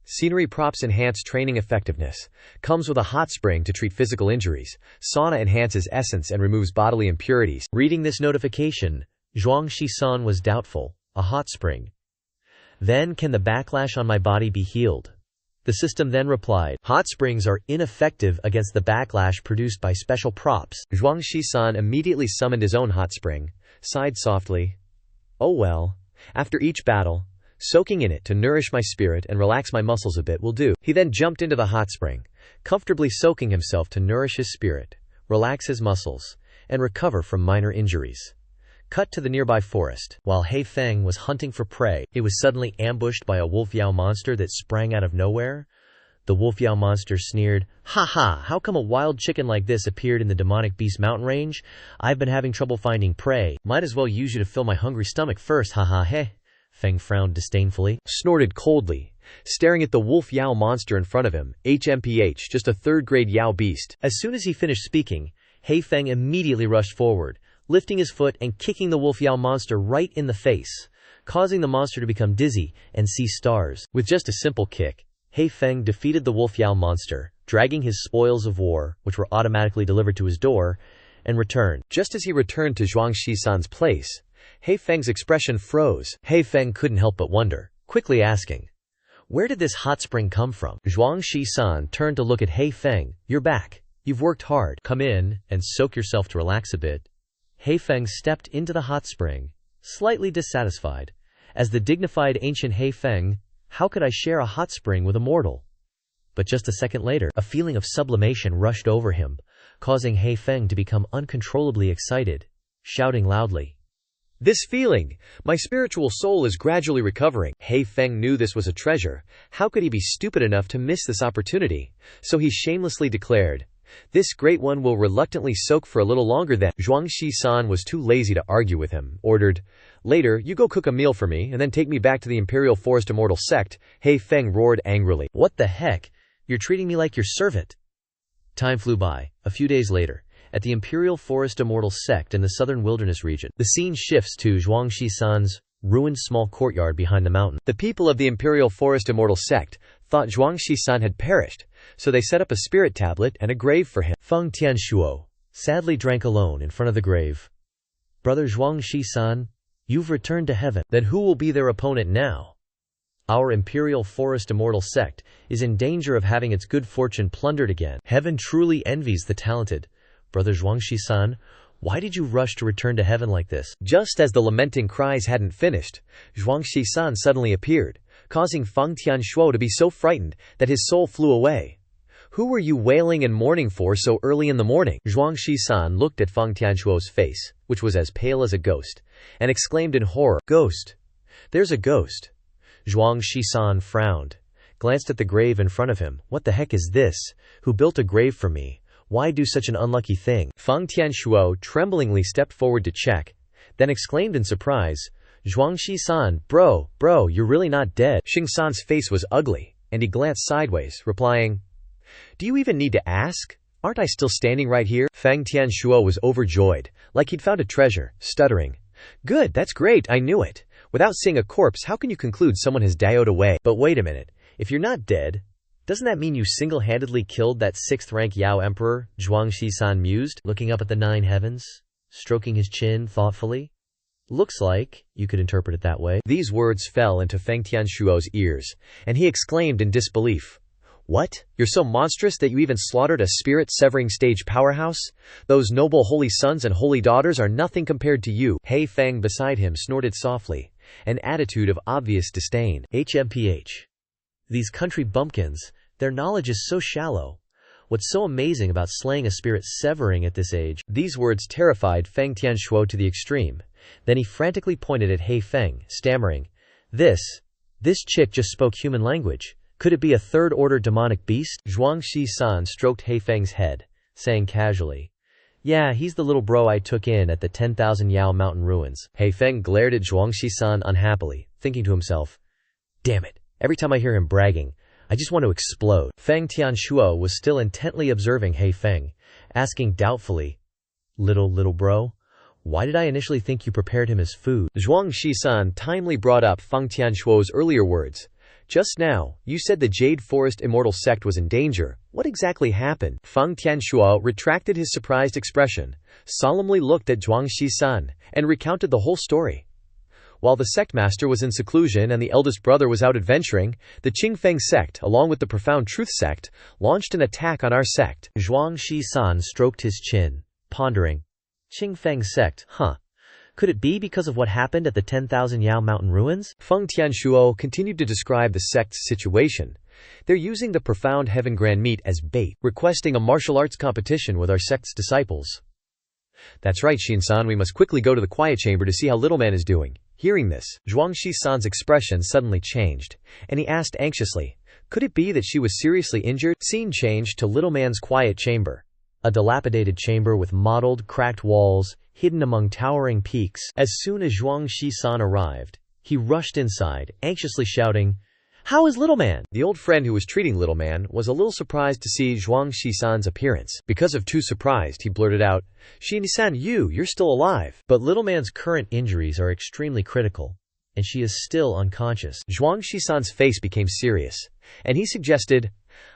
"Scenery props enhance training effectiveness. Comes with a hot spring to treat physical injuries. Sauna enhances essence and removes bodily impurities." Reading this notification, Zhuang Shi-san was doubtful. A hot spring. Then can the backlash on my body be healed? The system then replied, "Hot springs are ineffective against the backlash produced by special props." Zhuang Shi-san immediately summoned his own hot spring, sighed softly, "Oh well, after each battle, soaking in it to nourish my spirit and relax my muscles a bit will do." He then jumped into the hot spring, comfortably soaking himself to nourish his spirit, relax his muscles, and recover from minor injuries. Cut to the nearby forest. While He Feng was hunting for prey, he was suddenly ambushed by a wolf-yao monster that sprang out of nowhere. The wolf-yao monster sneered, "Ha ha, how come a wild chicken like this appeared in the demonic beast mountain range? I've been having trouble finding prey. Might as well use you to fill my hungry stomach first, ha ha heh." Feng frowned disdainfully, snorted coldly, staring at the wolf Yao monster in front of him. HMPH, just a third-grade Yao beast. As soon as he finished speaking, He Feng immediately rushed forward, lifting his foot and kicking the wolf Yao monster right in the face, causing the monster to become dizzy and see stars. With just a simple kick, He Feng defeated the wolf Yao monster, dragging his spoils of war, which were automatically delivered to his door, and returned. Just as he returned to Zhuang Shi-san's place, He Feng's expression froze. He Feng couldn't help but wonder, quickly asking, "Where did this hot spring come from?" Zhuang Shi-san turned to look at He Feng. "You're back. You've worked hard. Come in and soak yourself to relax a bit." He Feng stepped into the hot spring, slightly dissatisfied. As the dignified ancient He Feng, how could I share a hot spring with a mortal? But just a second later, a feeling of sublimation rushed over him, causing He Feng to become uncontrollably excited, shouting loudly, "This feeling! My spiritual soul is gradually recovering." He Feng knew this was a treasure. How could he be stupid enough to miss this opportunity? So he shamelessly declared, "This great one will reluctantly soak for a little longer then." Zhuang Shi-san was too lazy to argue with him, ordered, "Later, you go cook a meal for me and then take me back to the Imperial Forest Immortal sect." He Feng roared angrily, "What the heck? You're treating me like your servant." Time flew by. A few days later, at the Imperial Forest Immortal sect in the southern wilderness region, the scene shifts to Zhuang Shi-san's ruined small courtyard behind the mountain. The people of the Imperial Forest Immortal sect thought Zhuang Shi-san had perished, so they set up a spirit tablet and a grave for him. Feng Tianshuo sadly drank alone in front of the grave. "Brother Zhuang Shi-san, You've returned to heaven. Then who will be their opponent now? Our Imperial Forest Immortal sect is in danger of having its good fortune plundered again. Heaven truly envies the talented. Brother Zhuangxi-san, why did you rush to return to heaven like this? Just as the lamenting cries hadn't finished, Zhuangxi-san suddenly appeared, causing Feng Tianshuo to be so frightened that his soul flew away. Who were you wailing and mourning for so early in the morning? Zhuangxi-san looked at Feng Tianshuo's face, which was as pale as a ghost, and exclaimed in horror, Ghost! There's a ghost! Zhuangxi-san frowned, glanced at the grave in front of him. What the heck is this? Who built a grave for me? Why do such an unlucky thing? Feng Tianshuo tremblingly stepped forward to check, then exclaimed in surprise, Zhuangxi-san, bro, you're really not dead. Xing-san's face was ugly, and he glanced sideways, replying, Do you even need to ask? Aren't I still standing right here? Feng Tianshuo was overjoyed, like he'd found a treasure, stuttering, Good, that's great, I knew it. Without seeing a corpse, how can you conclude someone has died away? But wait a minute, if you're not dead, doesn't that mean you single-handedly killed that 6th-rank Yao Emperor? Zhuangxi-san mused, looking up at the 9 heavens, stroking his chin thoughtfully. Looks like you could interpret it that way. These words fell into Feng Tianshuo's ears, and he exclaimed in disbelief, What? You're so monstrous that you even slaughtered a spirit-severing stage powerhouse? Those noble holy sons and holy daughters are nothing compared to you. Hei Feng beside him snorted softly, an attitude of obvious disdain. HMPH. These country bumpkins, their knowledge is so shallow. What's so amazing about slaying a spirit severing at this age? These words terrified Feng Tianshuo to the extreme. Then he frantically pointed at Hei Feng, stammering, This chick just spoke human language. Could it be a third-order demonic beast? Zhuangxi-san stroked Hei Feng's head, saying casually, Yeah, he's the little bro I took in at the 10,000 Yao mountain ruins. Hei Feng glared at Zhuangxi-san unhappily, thinking to himself, Damn it, every time I hear him bragging, I just want to explode. Feng Tianshuo was still intently observing Hei Feng, asking doubtfully, Little bro? Why did I initially think you prepared him as food? Zhuangxi-san timely brought up Feng Tianshuo's earlier words. Just now, you said the Jade Forest Immortal Sect was in danger. What exactly happened? Feng Tianshuo retracted his surprised expression, solemnly looked at Zhuangxi-san, and recounted the whole story. While the sect master was in seclusion and the eldest brother was out adventuring, the Qingfeng sect, along with the Profound Truth sect, launched an attack on our sect. Zhuangxi-san stroked his chin, pondering. Qingfeng sect, huh? Could it be because of what happened at the 10,000 Yao mountain ruins? Feng Tianshuo continued to describe the sect's situation. They're using the Profound Heaven Grand Meat as bait, requesting a martial arts competition with our sect's disciples. That's right, Shin-san, we must quickly go to the quiet chamber to see how little man is doing. Hearing this, Zhuangxi-san's expression suddenly changed, and he asked anxiously, Could it be that she was seriously injured? Scene changed to little man's quiet chamber. A dilapidated chamber with mottled, cracked walls, hidden among towering peaks. As soon as Zhuangxi-san arrived, he rushed inside, anxiously shouting, How is little man? The old friend who was treating little man was a little surprised to see Zhuangxi-san's appearance. Because of too surprised, he blurted out, Shin-san, you're still alive. But little man's current injuries are extremely critical, and she is still unconscious. Zhuangxi-san's face became serious, and he suggested,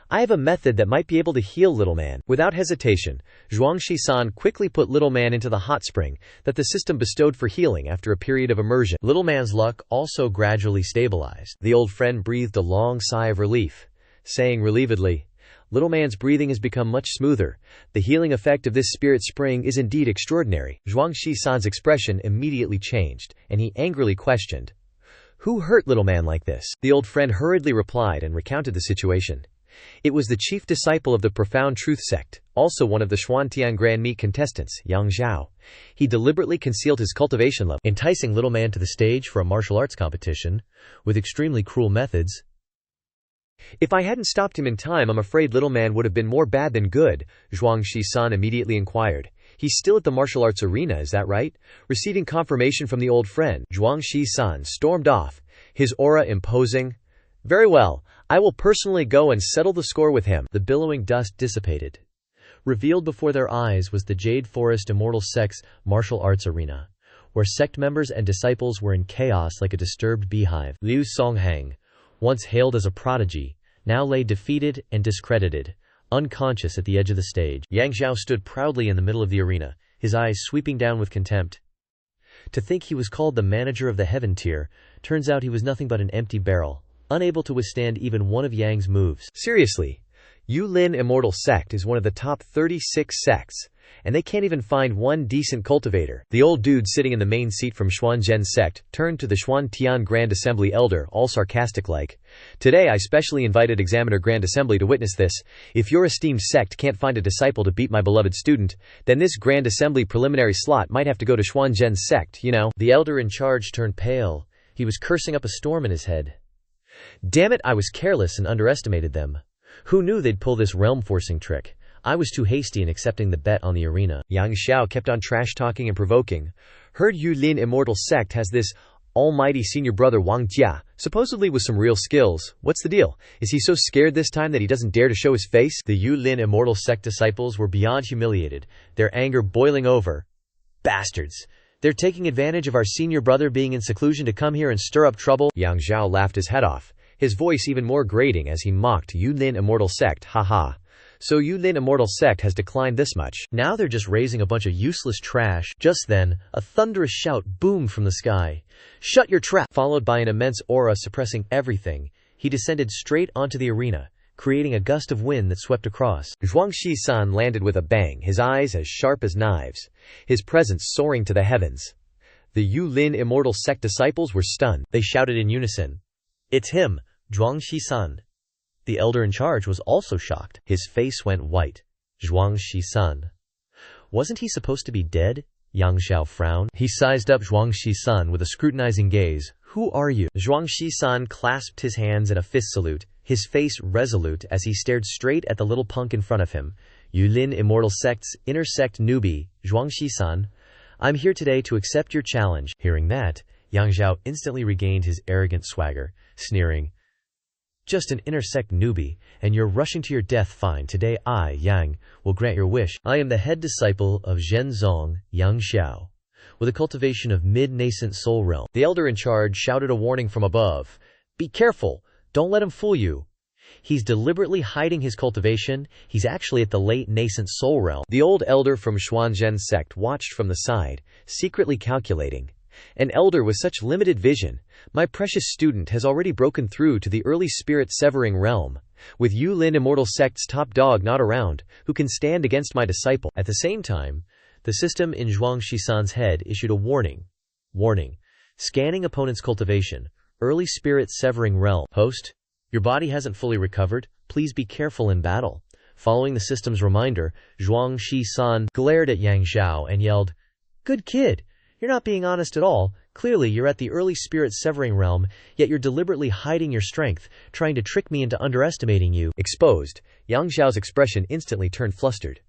I have a method that might be able to heal little man. Without hesitation, Zhuangxi-san quickly put little man into the hot spring that the system bestowed for healing after a period of immersion. Little man's luck also gradually stabilized. The old friend breathed a long sigh of relief, saying relievedly, Little man's breathing has become much smoother. The healing effect of this spirit spring is indeed extraordinary. Zhuangxi-san's expression immediately changed, and he angrily questioned, Who hurt little man like this? The old friend hurriedly replied and recounted the situation. It was the chief disciple of the Profound Truth sect, also one of the Xuantian Grand Meat contestants, Yang Zhao. He deliberately concealed his cultivation level, enticing little man to the stage for a martial arts competition, with extremely cruel methods. If I hadn't stopped him in time, I'm afraid little man would have been more bad than good, Zhuangxi-san immediately inquired. He's still at the martial arts arena, is that right? Receiving confirmation from the old friend, Zhuangxi-san stormed off, his aura imposing. Very well, I will personally go and settle the score with him. The billowing dust dissipated. Revealed before their eyes was the Jade Forest Immortal Sect's martial arts arena, where sect members and disciples were in chaos like a disturbed beehive. Liu Songhang, once hailed as a prodigy, now lay defeated and discredited, unconscious at the edge of the stage. Yang Zhao stood proudly in the middle of the arena, his eyes sweeping down with contempt. To think he was called the manager of the heaven tier, turns out he was nothing but an empty barrel, unable to withstand even one of Yang's moves. Seriously, Yulin Immortal Sect is one of the top 36 sects, and they can't even find one decent cultivator. The old dude sitting in the main seat from Xuanzhen sect turned to the Xuantian Grand Assembly elder, all sarcastic like. Today I specially invited Examiner Grand Assembly to witness this. If your esteemed sect can't find a disciple to beat my beloved student, then this Grand Assembly preliminary slot might have to go to Xuanzhen's sect, you know. The elder in charge turned pale. He was cursing up a storm in his head. Damn it, I was careless and underestimated them. Who knew they'd pull this realm-forcing trick? I was too hasty in accepting the bet on the arena. Yang Xiao kept on trash-talking and provoking. Heard Yulin Immortal Sect has this almighty senior brother Wang Jia, supposedly with some real skills. What's the deal? Is he so scared this time that he doesn't dare to show his face? The Yulin Immortal Sect disciples were beyond humiliated, their anger boiling over. Bastards! They're taking advantage of our senior brother being in seclusion to come here and stir up trouble. Yang Xiao laughed his head off, his voice even more grating as he mocked Yulin Immortal Sect. Haha. So Yulin Immortal Sect has declined this much. Now they're just raising a bunch of useless trash. Just then, a thunderous shout boomed from the sky. "Shut your trap!" Followed by an immense aura suppressing everything, he descended straight onto the arena, creating a gust of wind that swept across. Zhuangxi-san landed with a bang, his eyes as sharp as knives, his presence soaring to the heavens. The Yulin Immortal Sect disciples were stunned. They shouted in unison, "It's him, Zhuangxi-san." The elder in charge was also shocked. His face went white. Zhuangxi-san. Wasn't he supposed to be dead? Yang Xiao frowned. He sized up Zhuangxi-san with a scrutinizing gaze. "Who are you?" Zhuangxi-san clasped his hands in a fist salute, his face resolute as he stared straight at the little punk in front of him. "Yulin Immortal Sect's intersect newbie, Zhuangxi-san. I'm here today to accept your challenge." Hearing that, Yang Xiao instantly regained his arrogant swagger, sneering, "Just an intersect newbie, and you're rushing to your death. Fine, today I, Yang, will grant your wish. I am the head disciple of Zhenzong, Yang Xiao, with a cultivation of mid-nascent soul realm." The elder in charge shouted a warning from above. "Be careful, don't let him fool you. He's deliberately hiding his cultivation. He's actually at the late nascent soul realm." The old elder from Xuanzhen sect watched from the side, secretly calculating. An elder with such limited vision, my precious student has already broken through to the early spirit severing realm. With Yulin Immortal Sect's top dog not around, who can stand against my disciple? At the same time, the system in Zhuangxi-san's head issued a warning. Warning. Scanning opponent's cultivation. Early spirit severing realm. Host, your body hasn't fully recovered. Please be careful in battle. Following the system's reminder, Zhuangxi-san glared at Yang Xiao and yelled, "Good kid! You're not being honest at all. Clearly you're at the early spirit severing realm, yet you're deliberately hiding your strength, trying to trick me into underestimating you." Exposed, Yang Xiao's expression instantly turned flustered.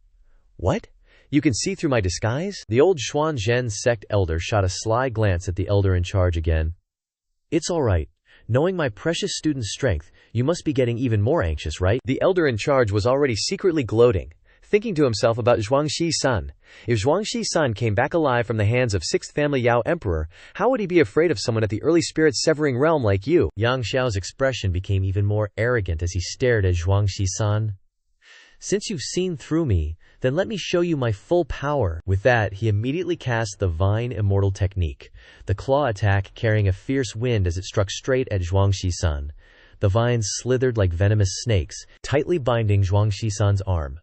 "What? You can see through my disguise?" The old Xuanzhen sect elder shot a sly glance at the elder in charge again. "It's all right. Knowing my precious student's strength, you must be getting even more anxious, right?" The elder in charge was already secretly gloating, thinking to himself about Zhuangxi-san. If Zhuangxi-san came back alive from the hands of 6th family Yao Emperor, how would he be afraid of someone at the early spirit severing realm like you? Yang Xiao's expression became even more arrogant as he stared at Zhuangxi-san. "Since you've seen through me, then let me show you my full power." With that, he immediately cast the Vine Immortal Technique, the claw attack carrying a fierce wind as it struck straight at Zhuangxi-san. The vines slithered like venomous snakes, tightly binding Zhuangxi-san's arm.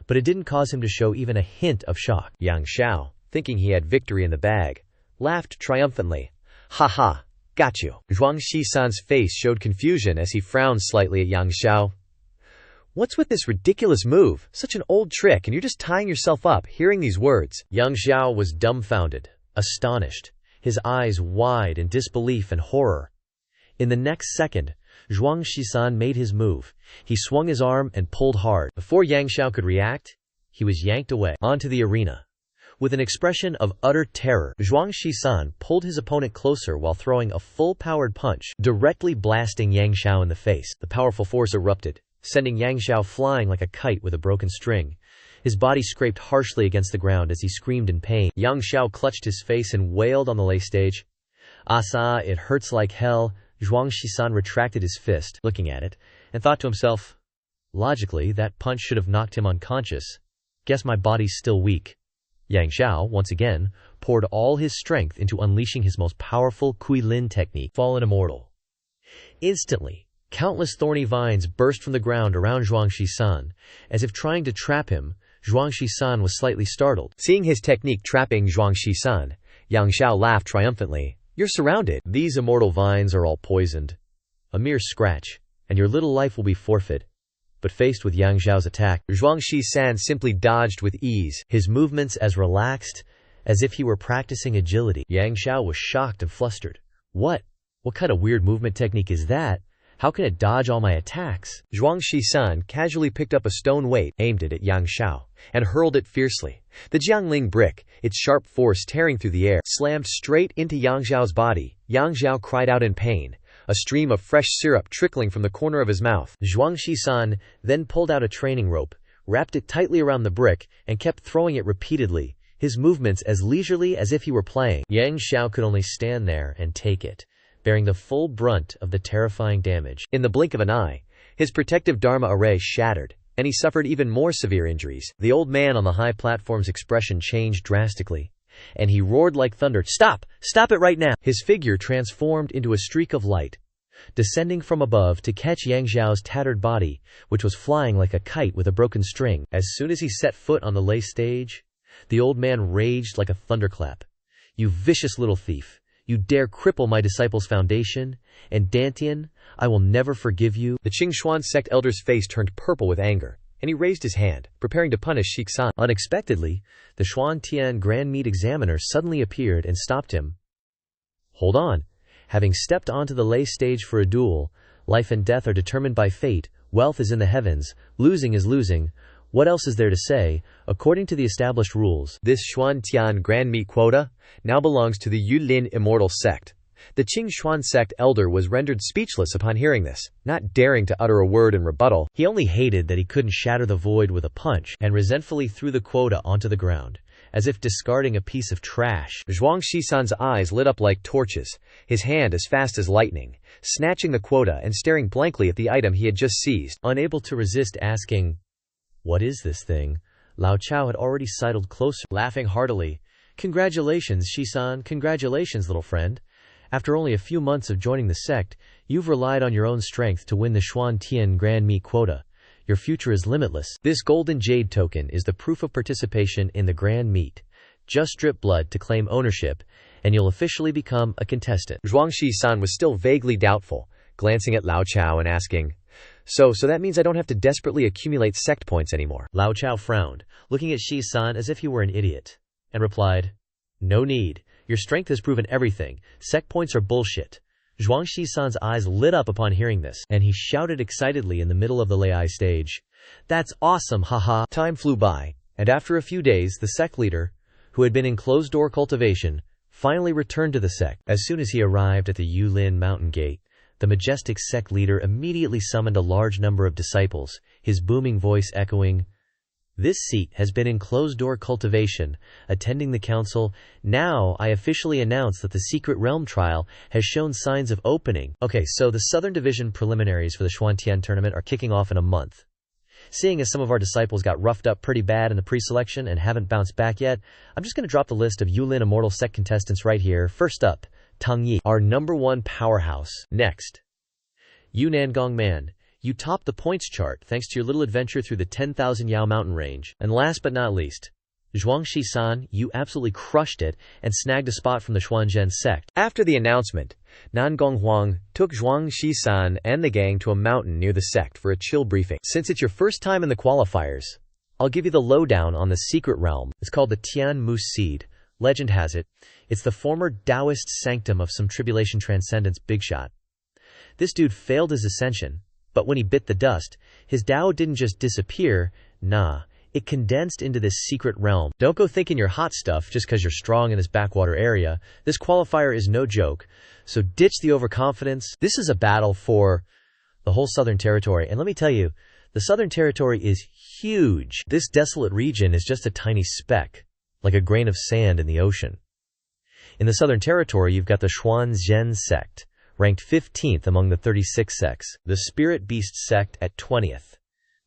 But it didn't cause him to show even a hint of shock. Yang Xiao, thinking he had victory in the bag, laughed triumphantly. "Ha ha, got you." Zhuangxi-san's face showed confusion as he frowned slightly at Yang Xiao. "What's with this ridiculous move? Such an old trick, and you're just tying yourself up." Hearing these words, Yang Xiao was dumbfounded, astonished, his eyes wide in disbelief and horror. In the next second, Zhuangxi-san made his move. He swung his arm and pulled hard. Before Yang Xiao could react, he was yanked away onto the arena. With an expression of utter terror, Zhuangxi-san pulled his opponent closer while throwing a full-powered punch, directly blasting Yang Xiao in the face. The powerful force erupted, sending Yang Xiao flying like a kite with a broken string. His body scraped harshly against the ground as he screamed in pain. Yang Xiao clutched his face and wailed on the lay stage. "Asa, it hurts like hell." Zhuangxi-san retracted his fist, looking at it, and thought to himself, logically, that punch should have knocked him unconscious. Guess my body's still weak. Yang Xiao, once again, poured all his strength into unleashing his most powerful Kuilin technique, Fallen Immortal. Instantly, countless thorny vines burst from the ground around Zhuangxi-san. As if trying to trap him, Zhuangxi-san was slightly startled. Seeing his technique trapping Zhuangxi-san, Yang Xiao laughed triumphantly. "You're surrounded. These immortal vines are all poisoned. A mere scratch, and your little life will be forfeit." But faced with Yang Xiao's attack, Zhuangxi-san simply dodged with ease, his movements as relaxed as if he were practicing agility. Yang Xiao was shocked and flustered. What kind of weird movement technique is that? How can it dodge all my attacks? Zhuangxi-san casually picked up a stone weight, aimed it at Yang Xiao, and hurled it fiercely. The Jiangling brick, its sharp force tearing through the air, slammed straight into Yang Xiao's body. Yang Xiao cried out in pain, a stream of fresh syrup trickling from the corner of his mouth. Zhuangxi-san then pulled out a training rope, wrapped it tightly around the brick, and kept throwing it repeatedly, his movements as leisurely as if he were playing. Yang Xiao could only stand there and take it, bearing the full brunt of the terrifying damage. In the blink of an eye, his protective Dharma array shattered, and he suffered even more severe injuries. The old man on the high platform's expression changed drastically, and he roared like thunder, "Stop! Stop it right now!" His figure transformed into a streak of light, descending from above to catch Yang Xiao's tattered body, which was flying like a kite with a broken string. As soon as he set foot on the lay stage, the old man raged like a thunderclap. "You vicious little thief! You dare cripple my disciples' foundation? And Dantian, I will never forgive you." The Qingxuan sect elder's face turned purple with anger, and he raised his hand, preparing to punish Shixan. Unexpectedly, the Xuantian Grand Meat Examiner suddenly appeared and stopped him. "Hold on. Having stepped onto the lay stage for a duel, life and death are determined by fate, wealth is in the heavens, losing is losing. What else is there to say? According to the established rules, this Xuantian Grand Meat quota now belongs to the Yulin Immortal sect." The Qingxuan sect elder was rendered speechless upon hearing this, not daring to utter a word in rebuttal. He only hated that he couldn't shatter the void with a punch, and resentfully threw the quota onto the ground, as if discarding a piece of trash. Zhuangxi-san's eyes lit up like torches, his hand as fast as lightning, snatching the quota and staring blankly at the item he had just seized. Unable to resist asking, "What is this thing?" Lao Chao had already sidled closer, laughing heartily. "Congratulations, Shisan, congratulations, little friend. After only a few months of joining the sect, you've relied on your own strength to win the Xuantian Grand Meat quota. Your future is limitless. This golden jade token is the proof of participation in the Grand Meat. Just drip blood to claim ownership, and you'll officially become a contestant." Zhuangxi-san was still vaguely doubtful, glancing at Lao Chao and asking, So that means I don't have to desperately accumulate sect points anymore." Lao Chao frowned, looking at Shi-san as if he were an idiot, and replied, "No need. Your strength has proven everything. Sect points are bullshit." Zhuangxi-san's eyes lit up upon hearing this, and he shouted excitedly in the middle of the lay stage, "That's awesome, haha." Time flew by, and after a few days the sect leader, who had been in closed-door cultivation, finally returned to the sect. As soon as he arrived at the Yulin Mountain Gate, the majestic sect leader immediately summoned a large number of disciples, his booming voice echoing, "This seat has been in closed-door cultivation, attending the council. Now I officially announce that the secret realm trial has shown signs of opening." Okay, so the Southern Division preliminaries for the Xuantian tournament are kicking off in a month. Seeing as some of our disciples got roughed up pretty bad in the pre-selection and haven't bounced back yet, I'm just going to drop the list of Yulin Immortal Sect contestants right here. First up, Tang Yi, our #1 powerhouse. Next, Yunnan Gongman. You topped the points chart thanks to your little adventure through the 10,000 Yao mountain range. And last but not least, Zhuangxi-san, you absolutely crushed it and snagged a spot from the Xuanzhen sect. After the announcement, Nan Gonghuang took Zhuangxi-san and the gang to a mountain near the sect for a chill briefing. Since it's your first time in the qualifiers, I'll give you the lowdown on the secret realm. It's called the Tian Moose Seed. Legend has it, it's the former Taoist sanctum of some Tribulation Transcendence bigshot. This dude failed his ascension, but when he bit the dust, his Tao didn't just disappear, nah, it condensed into this secret realm. Don't go thinking you're hot stuff just because you're strong in this backwater area. This qualifier is no joke, so ditch the overconfidence. This is a battle for the whole Southern Territory, and let me tell you, the Southern Territory is huge. This desolate region is just a tiny speck, like a grain of sand in the ocean. In the Southern Territory, you've got the Xuanzhen sect, ranked 15th among the 36 sects, the Spirit Beast sect at 20th,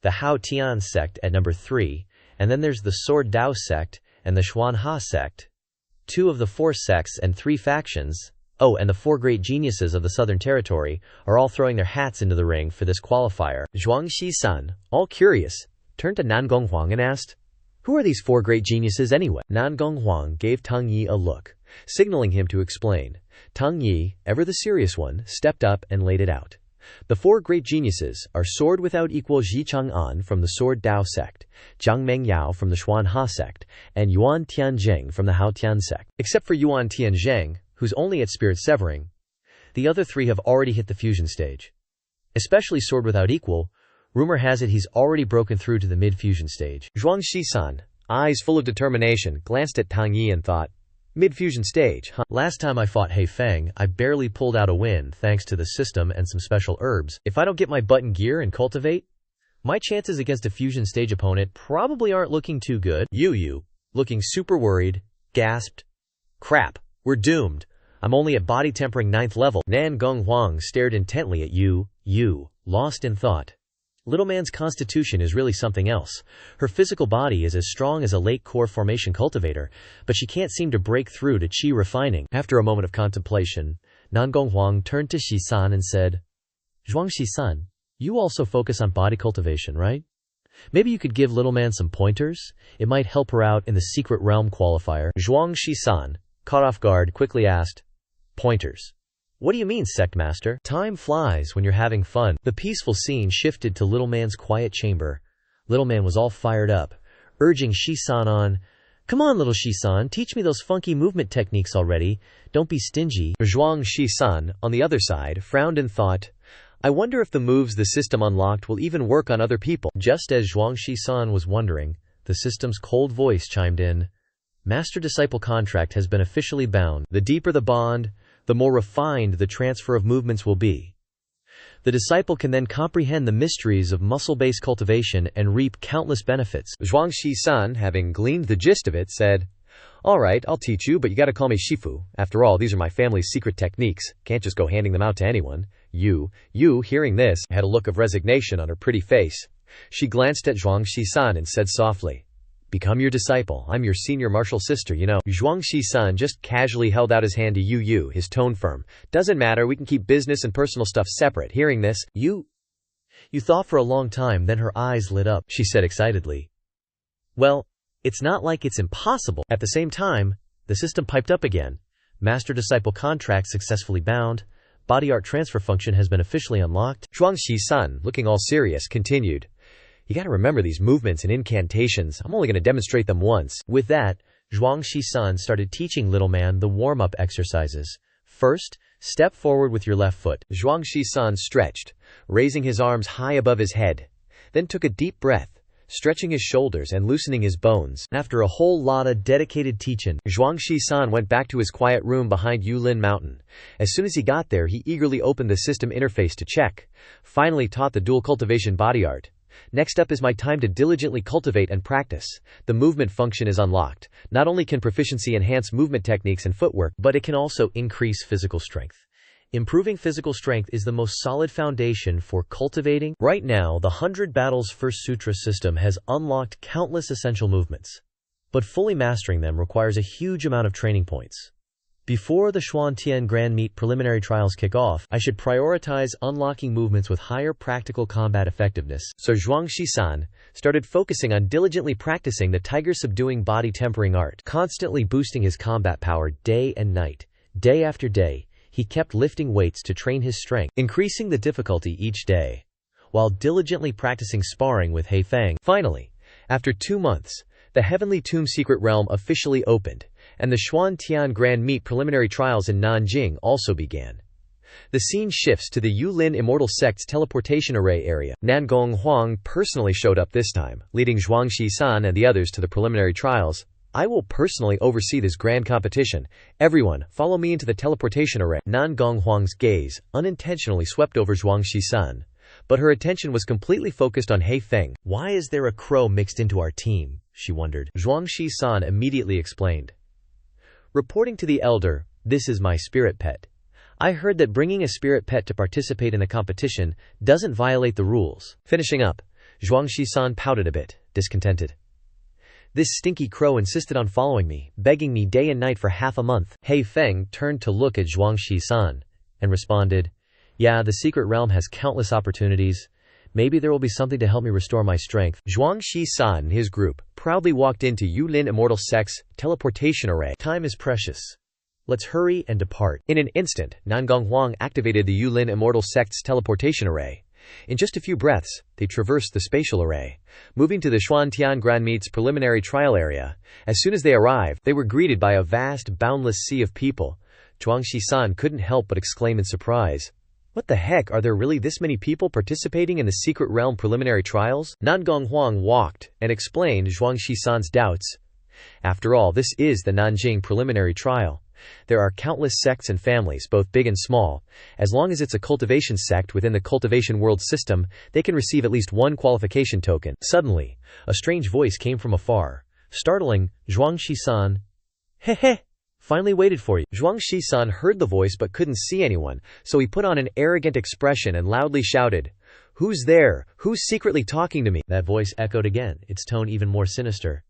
the Hao Tian sect at number 3, and then there's the Sword Dao sect and the Xuanha sect, 2 of the 4 sects and 3 factions, and the 4 great geniuses of the Southern Territory, are all throwing their hats into the ring for this qualifier. Zhuang Shisan, all curious, turned to Nan Gonghuang and asked, "Who are these 4 great geniuses anyway?" Nan Gonghuang gave Tang Yi a look, signaling him to explain. Tang Yi, ever the serious one, stepped up and laid it out. The 4 great geniuses are Sword Without Equal Zhi Chang'an from the Sword Dao sect, Jiang Mengyao from the Xuanha sect, and Yuan Tianzheng from the Hao Tian sect. Except for Yuan Tianzheng, who's only at Spirit Severing, the other 3 have already hit the fusion stage. Especially Sword Without Equal, rumor has it he's already broken through to the mid-fusion stage. Zhuang Shisan, eyes full of determination, glanced at Tang Yi and thought, "Mid-fusion stage, huh? Last time I fought He Feng, I barely pulled out a win thanks to the system and some special herbs. If I don't get my butt in gear and cultivate, my chances against a fusion stage opponent probably aren't looking too good." Yu, looking super worried, gasped, "Crap, we're doomed. I'm only at body tempering 9th level." Nan Gonghuang stared intently at Yu, lost in thought. Little man's constitution is really something else. Her physical body is as strong as a late core formation cultivator, but she can't seem to break through to chi refining. After a moment of contemplation, Nan Gonghuang turned to Shisan and said, "Zhuang Shisan, you also focus on body cultivation, right? Maybe you could give little man some pointers? It might help her out in the secret realm qualifier." Zhuang Shisan, caught off guard, quickly asked, "Pointers? What do you mean, sect master?" Time flies when you're having fun. The peaceful scene shifted to Little Man's quiet chamber. Little Man was all fired up, urging Shisan on. "Come on, little Shisan, teach me those funky movement techniques already. Don't be stingy." Zhuang Shisan, on the other side, frowned and thought, "I wonder if the moves the system unlocked will even work on other people." Just as Zhuang Shisan was wondering, the system's cold voice chimed in. "Master-disciple contract has been officially bound. The deeper the bond, the more refined the transfer of movements will be. The disciple can then comprehend the mysteries of muscle-based cultivation and reap countless benefits." Zhuang Shisan, having gleaned the gist of it, said, "All right, I'll teach you, but you gotta call me Shifu. After all, these are my family's secret techniques. Can't just go handing them out to anyone." Yu, hearing this, had a look of resignation on her pretty face. She glanced at Zhuang Shisan and said softly, "Become your disciple. I'm your senior martial sister, you know." Zhuang Shisan just casually held out his hand to Yu, his tone firm. "Doesn't matter, we can keep business and personal stuff separate." Hearing this, You thought for a long time, then her eyes lit up. She said excitedly, "Well, it's not like it's impossible." At the same time, the system piped up again. Master-disciple contract successfully bound. Body art transfer function has been officially unlocked. Zhuang Shisan, looking all serious, continued, "You gotta remember these movements and incantations. I'm only gonna demonstrate them once." With that, Zhuang Shisan started teaching Little Man the warm-up exercises. First, step forward with your left foot. Zhuang Shisan stretched, raising his arms high above his head, then took a deep breath, stretching his shoulders and loosening his bones. After a whole lot of dedicated teaching, Zhuang Shisan went back to his quiet room behind Yulin Mountain. As soon as he got there, he eagerly opened the system interface to check. Finally taught the dual cultivation body art. "Next up is my time to diligently cultivate and practice." The movement function is unlocked. Not only can proficiency enhance movement techniques and footwork, but it can also increase physical strength. Improving physical strength is the most solid foundation for cultivating. Right now, the 100 Battles First Sutra system has unlocked countless essential movements, but fully mastering them requires a huge amount of training points. Before the Xuantian Grand Meet preliminary trials kick off, I should prioritize unlocking movements with higher practical combat effectiveness. So Zhuang Shisan started focusing on diligently practicing the tiger-subduing body tempering art, constantly boosting his combat power day and night. Day after day, he kept lifting weights to train his strength, increasing the difficulty each day, while diligently practicing sparring with He Feng. Finally, after 2 months, the Heavenly Tomb Secret Realm officially opened, and the Xuantian Grand Meet preliminary trials in Nanjing also began. The scene shifts to the Yulin Immortal Sect's teleportation array area. Nan Gonghuang personally showed up this time, leading Zhuang Shisan and the others to the preliminary trials. "I will personally oversee this grand competition. Everyone, follow me into the teleportation array." Nan Gonghuang's gaze unintentionally swept over Zhuang Shisan, but her attention was completely focused on He Feng. "Why is there a crow mixed into our team?" she wondered. Zhuang Shisan immediately explained. "Reporting to the elder, this is my spirit pet. I heard that bringing a spirit pet to participate in the competition doesn't violate the rules." Finishing up, Zhuang Shisan pouted a bit, discontented. This stinky crow insisted on following me, begging me day and night for half a month. Hei Feng turned to look at Zhuangxi-san and responded, "Yeah, the secret realm has countless opportunities. Maybe there will be something to help me restore my strength." Zhuangxi-san and his group proudly walked into Yulin Immortal Sect's teleportation array. Time is precious. Let's hurry and depart. In an instant, Nangong Huang activated the Yulin Immortal Sect's teleportation array. In just a few breaths, they traversed the spatial array, moving to the Xuantian Grand Meet's preliminary trial area. As soon as they arrived, they were greeted by a vast, boundless sea of people. Zhuangxi-san couldn't help but exclaim in surprise, "What the heck, are there really this many people participating in the secret realm preliminary trials?" Nangong Huang walked and explained Zhuangxi-san's doubts. After all, this is the Nanjing preliminary trial. There are countless sects and families, both big and small. As long as it's a cultivation sect within the cultivation world system, they can receive at least one qualification token. Suddenly, a strange voice came from afar, startling Zhuangxi-san. "Heh, finally waited for you." Zhuangxi-san heard the voice but couldn't see anyone, so he put on an arrogant expression and loudly shouted, "Who's there? Who's secretly talking to me?" That voice echoed again, its tone even more sinister.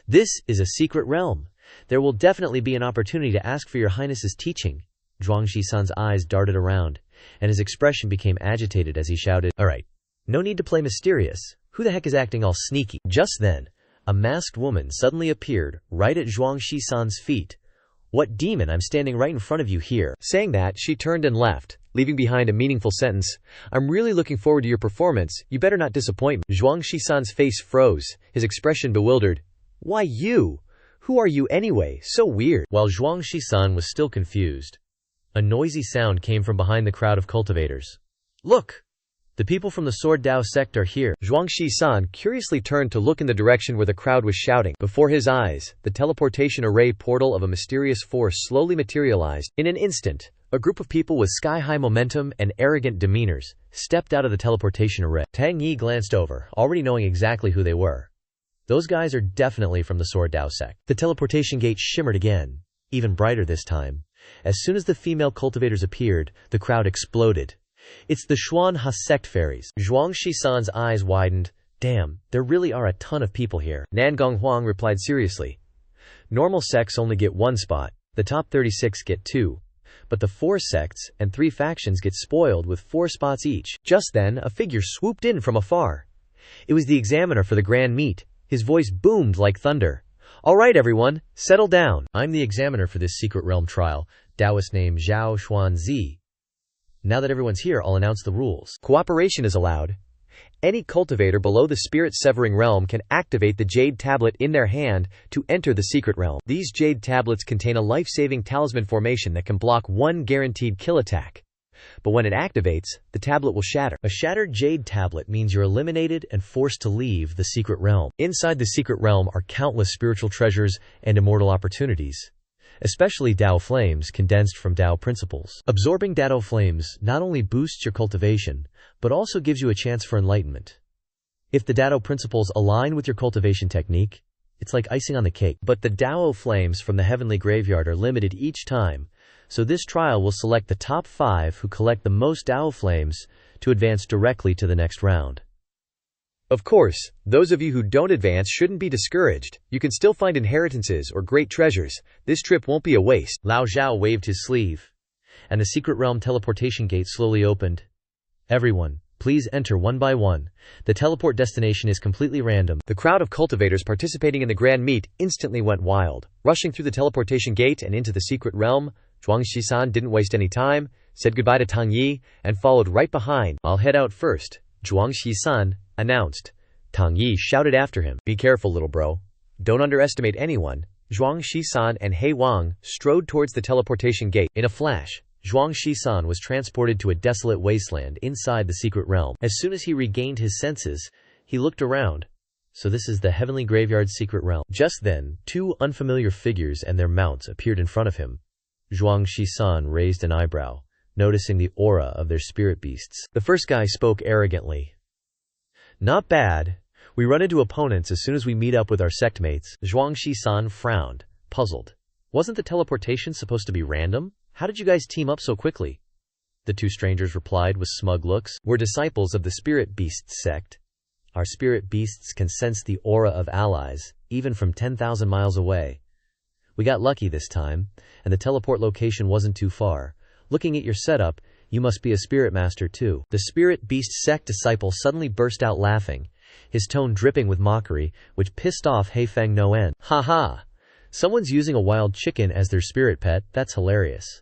"This is a secret realm. There will definitely be an opportunity to ask for your highness's teaching." Zhuangxi-san's eyes darted around, and his expression became agitated as he shouted, "Alright, no need to play mysterious. Who the heck is acting all sneaky?" Just then, a masked woman suddenly appeared, right at Zhuangxi-san's feet. "What demon, I'm standing right in front of you here." Saying that, she turned and left, leaving behind a meaningful sentence, "I'm really looking forward to your performance. You better not disappoint me." Zhuangxi-san's face froze, his expression bewildered. "Why you? Who are you anyway? So weird." While Zhuangxi-san was still confused, a noisy sound came from behind the crowd of cultivators. "Look! The people from the Sword Dao sect are here." Zhuangxi-san curiously turned to look in the direction where the crowd was shouting. Before his eyes, the teleportation array portal of a mysterious force slowly materialized. In an instant, a group of people with sky-high momentum and arrogant demeanors stepped out of the teleportation array. Tang Yi glanced over, already knowing exactly who they were. Those guys are definitely from the Sword Dao sect. The teleportation gate shimmered again, even brighter this time. As soon as the female cultivators appeared, the crowd exploded. "It's the Xuan Ha sect fairies." Zhuangxi-san's eyes widened. "Damn, there really are a ton of people here." Nangong Huang replied seriously. "Normal sects only get one spot, the top 36 get 2. But the 4 sects and 3 factions get spoiled with 4 spots each." Just then, a figure swooped in from afar. It was the examiner for the Grand Meet. His voice boomed like thunder. "All right, everyone, settle down. I'm the examiner for this secret realm trial, Taoist named Zhao Xuanzi. Now that everyone's here, I'll announce the rules. Cooperation is allowed. Any cultivator below the spirit-severing realm can activate the jade tablet in their hand to enter the secret realm. These jade tablets contain a life-saving talisman formation that can block 1 guaranteed kill attack. But when it activates, the tablet will shatter. A shattered jade tablet means you're eliminated and forced to leave the secret realm. Inside the secret realm are countless spiritual treasures and immortal opportunities, especially Dao flames condensed from Dao principles. Absorbing Dao flames not only boosts your cultivation, but also gives you a chance for enlightenment. If the Dao principles align with your cultivation technique, it's like icing on the cake. But the Dao flames from the heavenly graveyard are limited each time, so this trial will select the top 5 who collect the most Dao flames to advance directly to the next round. Of course, those of you who don't advance shouldn't be discouraged. You can still find inheritances or great treasures. This trip won't be a waste. Lao Zhao waved his sleeve, and the secret realm teleportation gate slowly opened. "Everyone, please enter one by one. The teleport destination is completely random." The crowd of cultivators participating in the Grand Meet instantly went wild. Rushing through the teleportation gate and into the secret realm, Zhuangxi-san didn't waste any time, said goodbye to Tang Yi, and followed right behind. "I'll head out first," Zhuangxi-san announced. Tang Yi shouted after him, "Be careful, little bro. Don't underestimate anyone." Zhuangxi-san and Hei Wang strode towards the teleportation gate. In a flash, Zhuangxi-san was transported to a desolate wasteland inside the secret realm. As soon as he regained his senses, he looked around. So this is the heavenly graveyard's secret realm. Just then, 2 unfamiliar figures and their mounts appeared in front of him. Zhuangxi-san raised an eyebrow, noticing the aura of their spirit beasts. The first guy spoke arrogantly. "Not bad. We run into opponents as soon as we meet up with our sect mates." Zhuangxi-san frowned, puzzled. "Wasn't the teleportation supposed to be random? How did you guys team up so quickly?" The 2 strangers replied with smug looks. "We're disciples of the spirit beast sect. Our spirit beasts can sense the aura of allies, even from 10,000 miles away. We got lucky this time, and the teleport location wasn't too far. Looking at your setup, you must be a spirit master too. The spirit beast sect disciple suddenly burst out laughing, his tone dripping with mockery, which pissed off Heifeng no end. Ha ha! Someone's using a wild chicken as their spirit pet, that's hilarious.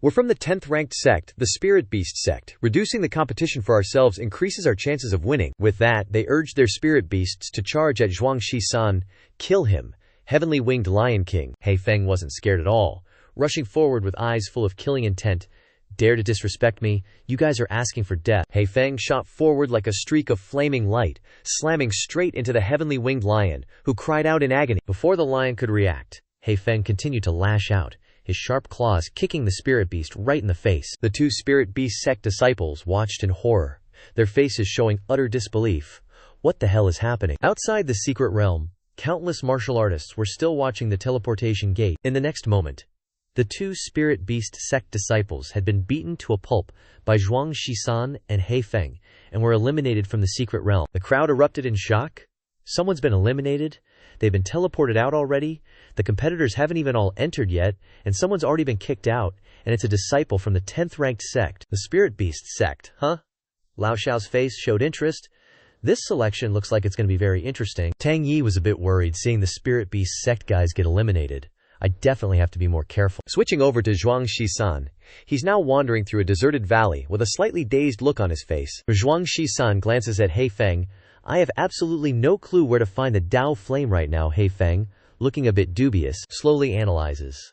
We're from the 10th ranked sect, the Spirit Beast sect. Reducing the competition for ourselves increases our chances of winning. With that, they urged their spirit beasts to charge at Zhuangxi-san. Kill him. Heavenly Winged Lion King. Heifeng wasn't scared at all, rushing forward with eyes full of killing intent. Dare to disrespect me? You guys are asking for death. Heifeng shot forward like a streak of flaming light, slamming straight into the Heavenly Winged Lion, who cried out in agony. Before the lion could react, Heifeng continued to lash out, his sharp claws kicking the spirit beast right in the face. The two spirit beast sect disciples watched in horror, their faces showing utter disbelief. What the hell is happening? Outside the secret realm, countless martial artists were still watching the teleportation gate. In the next moment, the two spirit beast sect disciples had been beaten to a pulp by Zhuangxi-san and Heifeng and were eliminated from the secret realm. The crowd erupted in shock. Someone's been eliminated? They've been teleported out already? The competitors haven't even all entered yet, and someone's already been kicked out, and it's a disciple from the 10th ranked sect, the Spirit Beast sect, huh? Lao Shao's face showed interest. This selection looks like it's going to be very interesting. Tang Yi was a bit worried seeing the Spirit Beast sect guys get eliminated. I definitely have to be more careful. Switching over to Zhuangxi-san, he's now wandering through a deserted valley with a slightly dazed look on his face. Zhuangxi-san glances at Heifeng. I have absolutely no clue where to find the Dao flame right now. Heifeng, looking a bit dubious, slowly analyzes.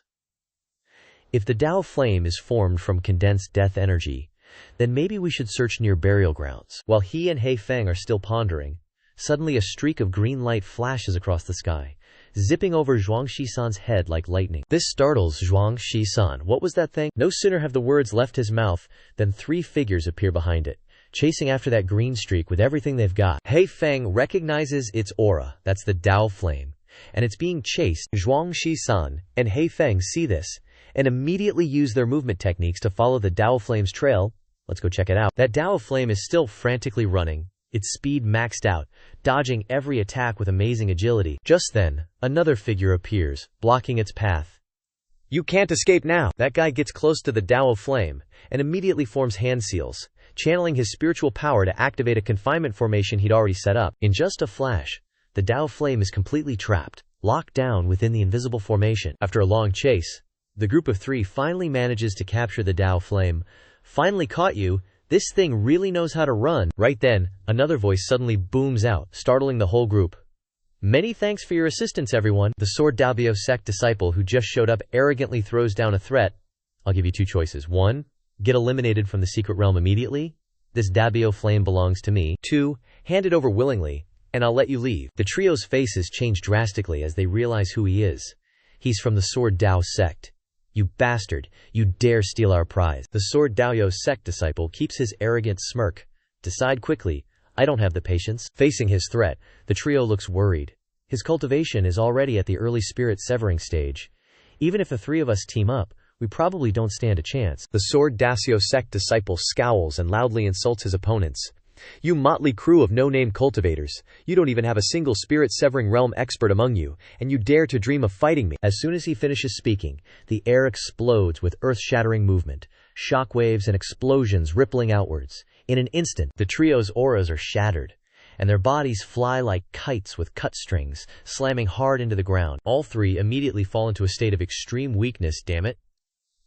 If the Dao flame is formed from condensed death energy, then maybe we should search near burial grounds. While he and Heifeng are still pondering, suddenly a streak of green light flashes across the sky, zipping over Zhuangxi-san's head like lightning. This startles Zhuangxi-san. What was that thing? No sooner have the words left his mouth than three figures appear behind it, chasing after that green streak with everything they've got. Heifeng recognizes its aura, that's the Dao flame, and it's being chased. Zhuangxi-san and Heifeng see this and immediately use their movement techniques to follow the Dao flame's trail. Let's go check it out. That Dao flame is still frantically running, its speed maxed out, dodging every attack with amazing agility. Just then, another figure appears, blocking its path. You can't escape now! That guy gets close to the Dao flame and immediately forms hand seals, channeling his spiritual power to activate a confinement formation he'd already set up. In just a flash, the Dao flame is completely trapped, locked down within the invisible formation. After a long chase, the group of three finally manages to capture the Dao flame. Finally caught you! This thing really knows how to run. Right then, another voice suddenly booms out, startling the whole group. Many thanks for your assistance, everyone. The Sword Dabio sect disciple who just showed up arrogantly throws down a threat. I'll give you two choices. 1. Get eliminated from the secret realm immediately. This Dabio flame belongs to me. 2. Hand it over willingly, and I'll let you leave. The trio's faces change drastically as they realize who he is. He's from the Sword Dao sect. You bastard, you dare steal our prize. The Sword Daoyo sect disciple keeps his arrogant smirk. Decide quickly. I don't have the patience. Facing his threat, the trio looks worried. His cultivation is already at the early spirit severing stage. Even if the three of us team up, we probably don't stand a chance. The Sword Dacio sect disciple scowls and loudly insults his opponents. You motley crew of no-name cultivators, you don't even have a single spirit-severing realm expert among you, and you dare to dream of fighting me. As soon as he finishes speaking, the air explodes with earth-shattering movement, shockwaves and explosions rippling outwards. In an instant, the trio's auras are shattered, and their bodies fly like kites with cut strings, slamming hard into the ground. All three immediately fall into a state of extreme weakness, damn it.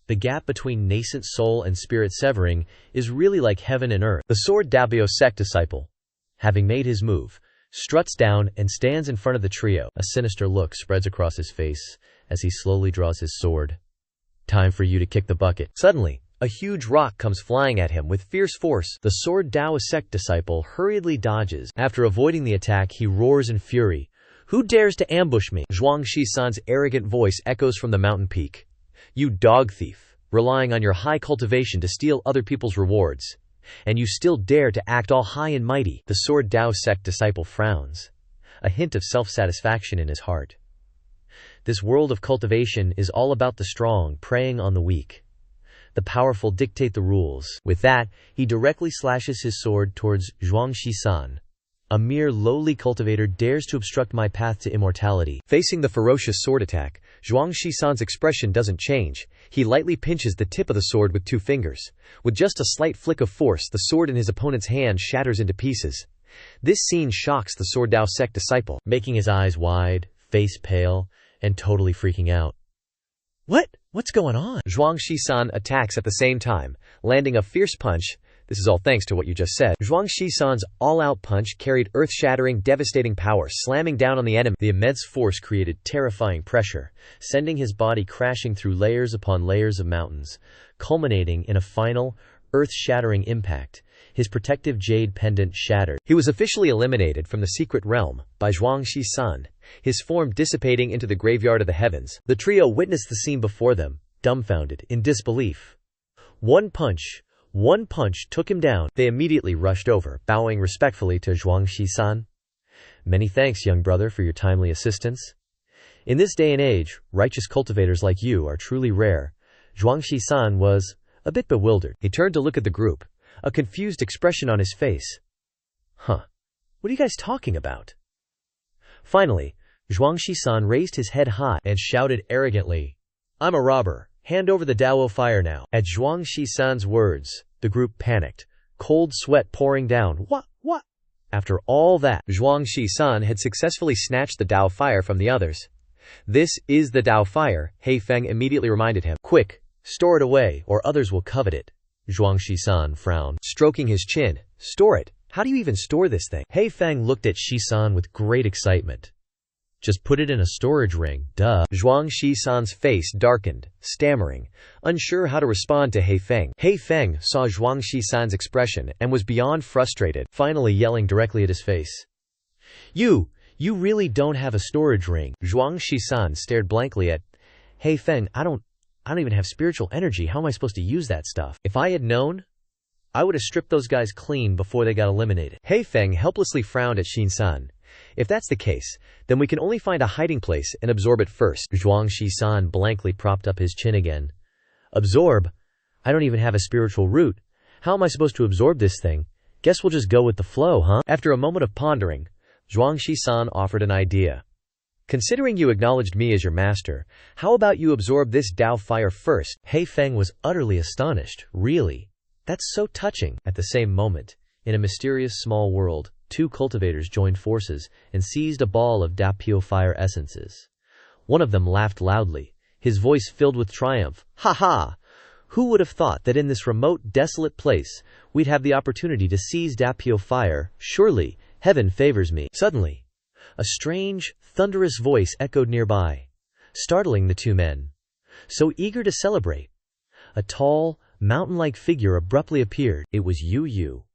The gap between nascent soul and spirit severing is really like heaven and earth. The Sword Dabio sect disciple, having made his move, struts down and stands in front of the trio. A sinister look spreads across his face as he slowly draws his sword. Time for you to kick the bucket. Suddenly, a huge rock comes flying at him with fierce force. The Sword Dao sect disciple hurriedly dodges. After avoiding the attack, he roars in fury. Who dares to ambush me? Zhuangxi-san's arrogant voice echoes from the mountain peak. You dog thief, relying on your high cultivation to steal other people's rewards. And you still dare to act all high and mighty. The Sword Dao sect disciple frowns, a hint of self-satisfaction in his heart. This world of cultivation is all about the strong preying on the weak. The powerful dictate the rules. With that, he directly slashes his sword towards Zhuangxi-san. A mere lowly cultivator dares to obstruct my path to immortality. Facing the ferocious sword attack, Zhuang Shisan's expression doesn't change. He lightly pinches the tip of the sword with 2 fingers. With just a slight flick of force, the sword in his opponent's hand shatters into pieces. This scene shocks the Sword Dao sect disciple, making his eyes wide, face pale, and totally freaking out. What's going on? Zhuang Shisan attacks at the same time, landing a fierce punch. This is all thanks to what you just said. Zhuang Shisan's all-out punch carried earth-shattering, devastating power, slamming down on the enemy. The immense force created terrifying pressure, sending his body crashing through layers upon layers of mountains, culminating in a final, earth-shattering impact. His protective jade pendant shattered. He was officially eliminated from the secret realm by Zhuang Shisan, his form dissipating into the graveyard of the heavens. The trio witnessed the scene before them, dumbfounded, in disbelief. One punch took him down. They immediately rushed over, bowing respectfully to Zhuang Shisan. Many thanks, young brother, for your timely assistance. In this day and age, righteous cultivators like you are truly rare. Zhuang Shisan was a bit bewildered. He turned to look at the group, a confused expression on his face. What are you guys talking about? Finally, Zhuang Shisan raised his head high and shouted arrogantly, I'm a robber. Hand over the Dao fire now. At Zhuang Shisan's words, the group panicked, cold sweat pouring down. What? After all that, Zhuang Shisan had successfully snatched the Dao fire from the others. This is the Dao fire, He Feng immediately reminded him. Quick, store it away, or others will covet it. Zhuang Shisan frowned, stroking his chin. Store it? How do you even store this thing? He Feng looked at Shisan with great excitement. Just put it in a storage ring, duh. Zhuang Shisan's face darkened, stammering, unsure how to respond to He Feng. He Feng saw Zhuang Shisan's expression and was beyond frustrated, finally yelling directly at his face. You really don't have a storage ring. Zhuang Shisan stared blankly at He Feng. I don't even have spiritual energy. How am I supposed to use that stuff? If I had known, I would have stripped those guys clean before they got eliminated. He Feng helplessly frowned at Shisan. If that's the case, then we can only find a hiding place and absorb it first. Zhuang Shisan blankly propped up his chin again. Absorb? I don't even have a spiritual root. How am I supposed to absorb this thing? Guess we'll just go with the flow, huh? After a moment of pondering, Zhuang Shisan offered an idea. Considering you acknowledged me as your master, how about you absorb this Dao fire first? He Feng was utterly astonished. Really? That's so touching. At the same moment, in a mysterious small world, 2 cultivators joined forces and seized a ball of Dapio fire essences. One of them laughed loudly, his voice filled with triumph. Ha ha! Who would have thought that in this remote, desolate place, we'd have the opportunity to seize Dapio fire? Surely, heaven favors me. Suddenly, a strange, thunderous voice echoed nearby, startling the 2 men, so eager to celebrate. A tall, mountain-like figure abruptly appeared. It was Yu.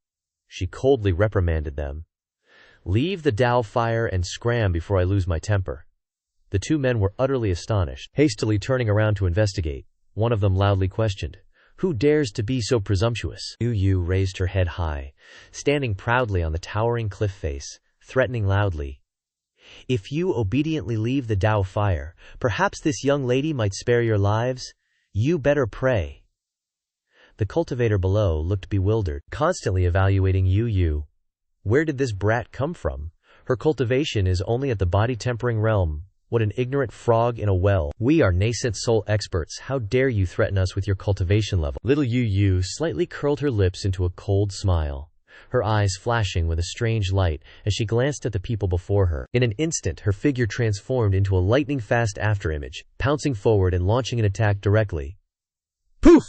She coldly reprimanded them. Leave the Dao fire and scram before I lose my temper. The 2 men were utterly astonished. Hastily turning around to investigate, one of them loudly questioned, Who dares to be so presumptuous? Yu raised her head high, standing proudly on the towering cliff face, threatening loudly. If you obediently leave the Dao fire, perhaps this young lady might spare your lives. You better pray. The cultivator below looked bewildered, constantly evaluating Yu. Where did this brat come from? Her cultivation is only at the body-tempering realm. What an ignorant frog in a well. We are nascent soul experts. How dare you threaten us with your cultivation level? Little Yu slightly curled her lips into a cold smile, her eyes flashing with a strange light as she glanced at the people before her. In an instant, her figure transformed into a lightning-fast afterimage, pouncing forward and launching an attack directly. Poof!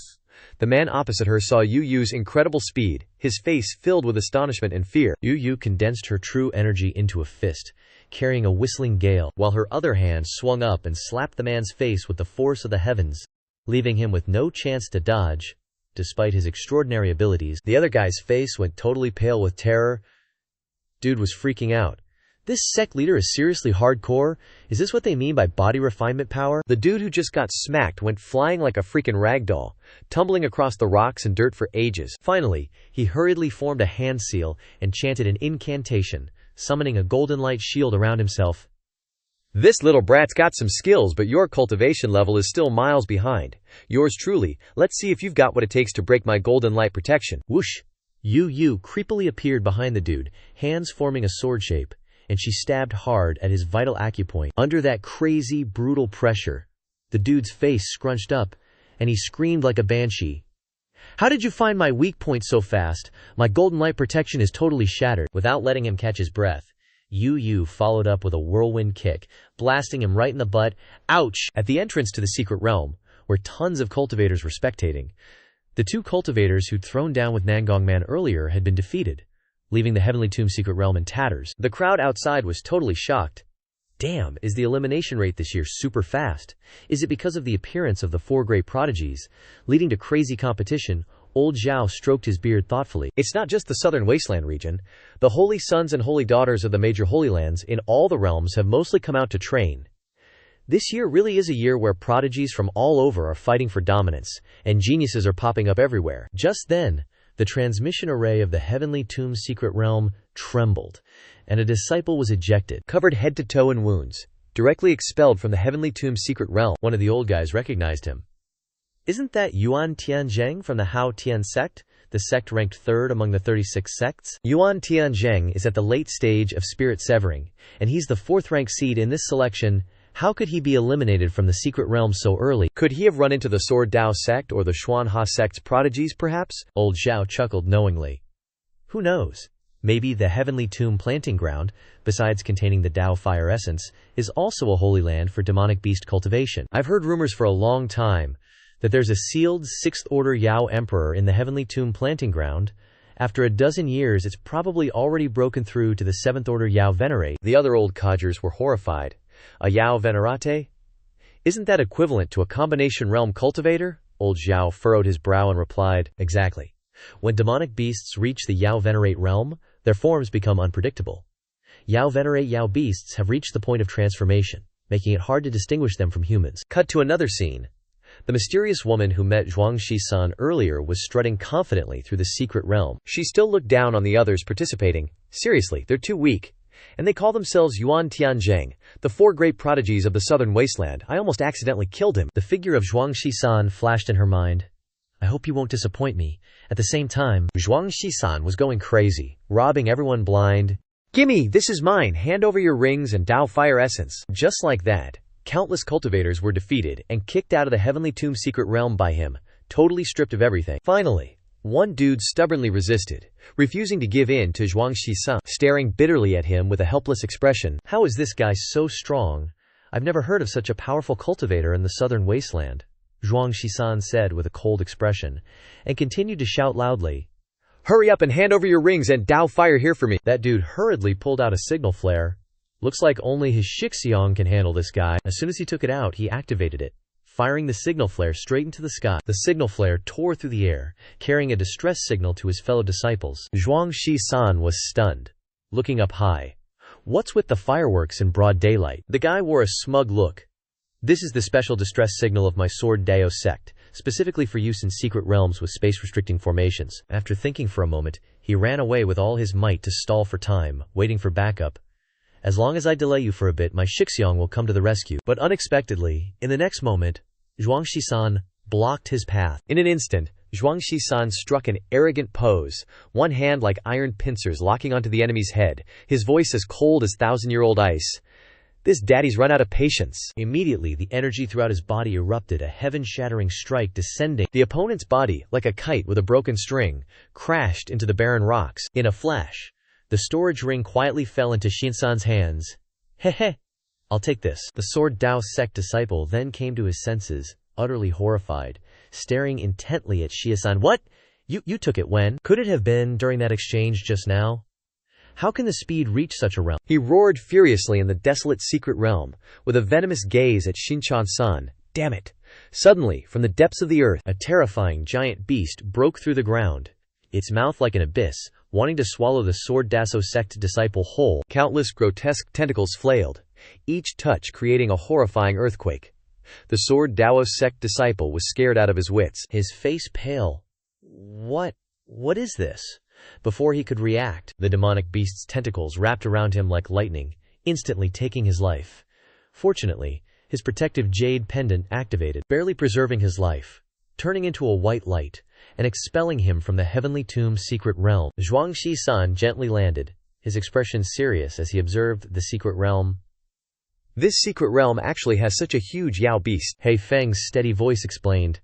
The man opposite her saw Yu's incredible speed, his face filled with astonishment and fear. Yu condensed her true energy into a fist, carrying a whistling gale, while her other hand swung up and slapped the man's face with the force of the heavens, leaving him with no chance to dodge. Despite his extraordinary abilities, the other guy's face went totally pale with terror. Dude was freaking out. This sect leader is seriously hardcore? Is this what they mean by body refinement power? The dude who just got smacked went flying like a freaking ragdoll, tumbling across the rocks and dirt for ages. Finally, he hurriedly formed a hand seal and chanted an incantation, summoning a golden light shield around himself. This little brat's got some skills, but your cultivation level is still miles behind. Yours truly. Let's see if you've got what it takes to break my golden light protection. Whoosh! Yu creepily appeared behind the dude, hands forming a sword shape, and she stabbed hard at his vital acupoint. Under that crazy, brutal pressure, the dude's face scrunched up, and he screamed like a banshee. "How did you find my weak point so fast? My golden light protection is totally shattered." Without letting him catch his breath, Yu followed up with a whirlwind kick, blasting him right in the butt. Ouch! At the entrance to the secret realm, where tons of cultivators were spectating, the two cultivators who'd thrown down with Nangong Man earlier had been defeated, leaving the Heavenly Tomb secret realm in tatters. The crowd outside was totally shocked. Damn, is the elimination rate this year super fast? Is it because of the appearance of the four great prodigies, leading to crazy competition? Old Zhao stroked his beard thoughtfully. It's not just the southern wasteland region. The holy sons and holy daughters of the major holy lands in all the realms have mostly come out to train. This year really is a year where prodigies from all over are fighting for dominance, and geniuses are popping up everywhere. Just then, the transmission array of the Heavenly Tomb's secret realm trembled, and a disciple was ejected, covered head to toe in wounds, directly expelled from the Heavenly Tomb's secret realm. One of the old guys recognized him. Isn't that Yuan Tianzheng from the Hao Tian sect, the sect ranked third among the 36 sects? Yuan Tianzheng is at the late stage of spirit severing, and he's the fourth-ranked seed in this selection. How could he be eliminated from the secret realm so early? Could he have run into the Sword Dao sect or the Xuan Ha sect's prodigies, perhaps? Old Zhao chuckled knowingly. Who knows? Maybe the Heavenly Tomb planting ground, besides containing the Dao fire essence, is also a holy land for demonic beast cultivation. I've heard rumors for a long time that there's a sealed 6th Order Yao Emperor in the Heavenly Tomb planting ground. After a dozen years, it's probably already broken through to the 7th Order Yao Venerate. The other old codgers were horrified. A Yao Venerate? Isn't that equivalent to a combination realm cultivator? Old Zhao furrowed his brow and replied, exactly. When demonic beasts reach the Yao Venerate realm, their forms become unpredictable. Yao Venerate Yao beasts have reached the point of transformation, making it hard to distinguish them from humans. Cut to another scene. The mysterious woman who met Zhuang Shisan earlier was strutting confidently through the secret realm. She still looked down on the others participating. Seriously, they're too weak. And they call themselves Yuan Tianzheng, the four great prodigies of the southern wasteland. I almost accidentally killed him. The figure of Zhuang Shisan flashed in her mind. I hope you won't disappoint me. At the same time, Zhuang Shisan was going crazy, robbing everyone blind. Gimme, this is mine. Hand over your rings and Dao fire essence. Just like that, countless cultivators were defeated and kicked out of the Heavenly Tomb secret realm by him, totally stripped of everything. Finally, one dude stubbornly resisted, refusing to give in to Zhuang Shisan, staring bitterly at him with a helpless expression. How is this guy so strong? I've never heard of such a powerful cultivator in the southern wasteland, Zhuang Shisan said with a cold expression, and continued to shout loudly. Hurry up and hand over your rings and Dao fire here for me. That dude hurriedly pulled out a signal flare. Looks like only his Shixiong can handle this guy. As soon as he took it out, he activated it, firing the signal flare straight into the sky. The signal flare tore through the air, carrying a distress signal to his fellow disciples. Zhuang Shisan was stunned, looking up high. What's with the fireworks in broad daylight? The guy wore a smug look. This is the special distress signal of my Sword Dao sect, specifically for use in secret realms with space-restricting formations. After thinking for a moment, he ran away with all his might to stall for time, waiting for backup. As long as I delay you for a bit, my Shixiong will come to the rescue. But unexpectedly, in the next moment, Zhuang Shisan blocked his path. In an instant, Zhuang Shisan struck an arrogant pose, one hand like iron pincers locking onto the enemy's head, his voice as cold as thousand-year-old ice. This daddy's run out of patience. Immediately, the energy throughout his body erupted, a heaven-shattering strike descending. The opponent's body, like a kite with a broken string, crashed into the barren rocks. In a flash, the storage ring quietly fell into Shinsan's hands. Heh, I'll take this. The Sword Dao sect disciple then came to his senses, utterly horrified, staring intently at Shisan. What? You took it when? Could it have been during that exchange just now? How can the speed reach such a realm? He roared furiously in the desolate secret realm, with a venomous gaze at Shinchan-san. Damn it! Suddenly, from the depths of the earth, a terrifying giant beast broke through the ground, its mouth like an abyss, wanting to swallow the Sword Dao sect disciple whole. Countless grotesque tentacles flailed, each touch creating a horrifying earthquake. The Sword Dao sect disciple was scared out of his wits, his face pale. What is this? Before he could react, the demonic beast's tentacles wrapped around him like lightning, instantly taking his life. Fortunately, his protective jade pendant activated, barely preserving his life. turning into a white light, and expelling him from the heavenly tomb's secret realm. Zhuangxi-san gently landed, his expression serious as he observed the secret realm. This secret realm actually has such a huge Yao beast, He Feng's steady voice explained.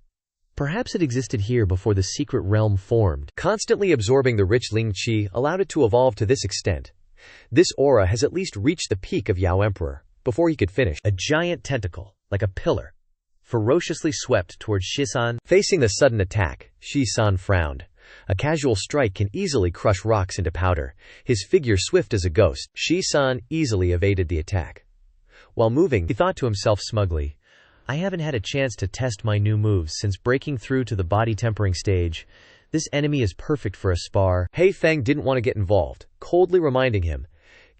Perhaps it existed here before the secret realm formed. Constantly absorbing the rich Ling Qi allowed it to evolve to this extent. This aura has at least reached the peak of Yao Emperor, before he could finish. A giant tentacle, like a pillar, ferociously swept towards Shisan. Facing the sudden attack, Shi-san frowned. A casual strike can easily crush rocks into powder. His figure swift as a ghost, Shi-san easily evaded the attack. While moving, He thought to himself smugly, I haven't had a chance to test my new moves since breaking through to the body tempering stage. This enemy is perfect for a spar. He Feng didn't want to get involved, coldly reminding him,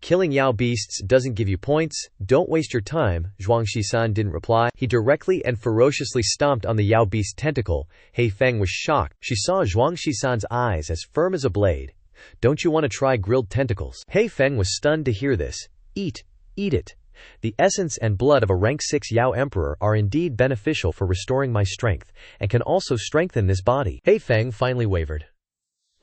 killing Yao beasts doesn't give you points, don't waste your time. Zhuangxi-san didn't reply. He directly and ferociously stomped on the Yao beast tentacle. He Feng was shocked. She saw Zhuangxi-san's eyes as firm as a blade. Don't you want to try grilled tentacles? He Feng was stunned to hear this. Eat it. The essence and blood of a rank 6 Yao Emperor are indeed beneficial for restoring my strength, and can also strengthen this body. He Feng finally wavered.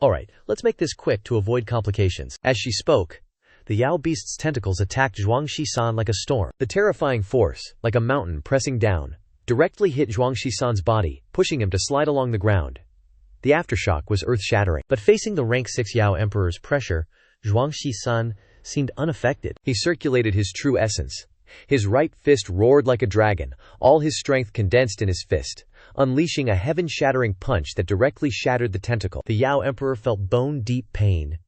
Alright, let's make this quick to avoid complications. As she spoke, the Yao beast's tentacles attacked Zhuangxi-san like a storm. The terrifying force, like a mountain pressing down, directly hit Zhuangxi-san's body, pushing him to slide along the ground. The aftershock was earth-shattering. But facing the rank 6 Yao Emperor's pressure, Zhuangxi-san seemed unaffected. He circulated his true essence. His right fist roared like a dragon, all his strength condensed in his fist, unleashing a heaven-shattering punch that directly shattered the tentacle. The Yao Emperor felt bone-deep pain.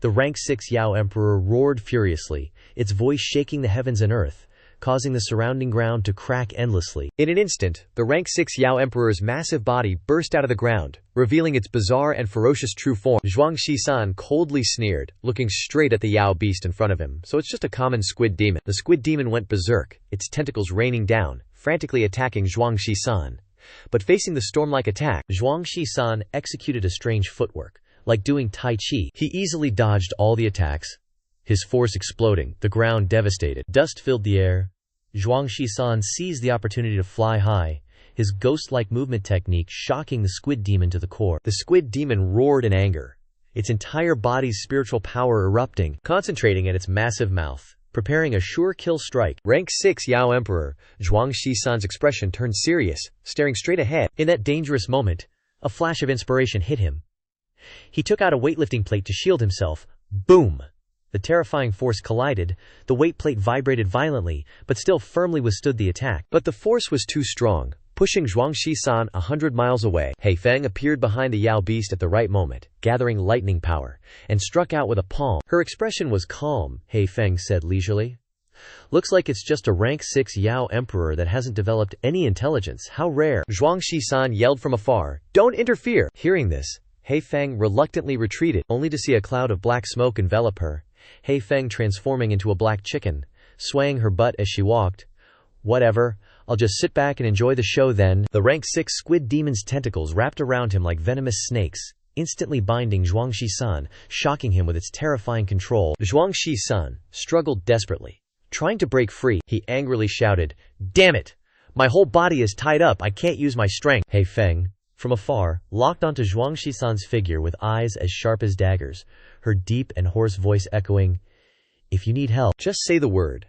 The rank 6 Yao Emperor roared furiously, its voice shaking the heavens and earth, causing the surrounding ground to crack endlessly. In an instant, the rank 6 Yao Emperor's massive body burst out of the ground, revealing its bizarre and ferocious true form. Zhuangxi-san coldly sneered, looking straight at the Yao beast in front of him. So it's just a common squid demon. The squid demon went berserk, its tentacles raining down, frantically attacking Zhuangxi-san. But facing the storm-like attack, Zhuangxi-san executed a strange footwork, like doing Tai Chi. He easily dodged all the attacks, his force exploding, the ground devastated. Dust filled the air. Zhuangxi-san seized the opportunity to fly high, his ghost-like movement technique shocking the squid demon to the core. The squid demon roared in anger, its entire body's spiritual power erupting, concentrating at its massive mouth, preparing a sure kill strike. Rank 6 Yao Emperor, Zhuangxi-san's expression turned serious, staring straight ahead. In that dangerous moment, a flash of inspiration hit him. He took out a weightlifting plate to shield himself. Boom! The terrifying force collided, the weight plate vibrated violently, but still firmly withstood the attack. But the force was too strong, pushing Zhuangxi-san 100 miles away. He Feng appeared behind the Yao beast at the right moment, gathering lightning power, and struck out with a palm. Her expression was calm, He Feng said leisurely. Looks like it's just a rank 6 Yao Emperor that hasn't developed any intelligence. How rare. Zhuangxi-san yelled from afar, "Don't interfere!" Hearing this, He Feng reluctantly retreated, only to see a cloud of black smoke envelop her. He Feng transforming into a black chicken, swaying her butt as she walked. Whatever, I'll just sit back and enjoy the show then. The rank 6 squid demon's tentacles wrapped around him like venomous snakes, instantly binding Zhuangxi-san, shocking him with its terrifying control. Zhuangxi-san struggled desperately, trying to break free. He angrily shouted, "Damn it! My whole body is tied up, I can't use my strength." He Feng, from afar, locked onto Zhuangxi-san's figure with eyes as sharp as daggers, her deep and hoarse voice echoing, "If you need help, just say the word."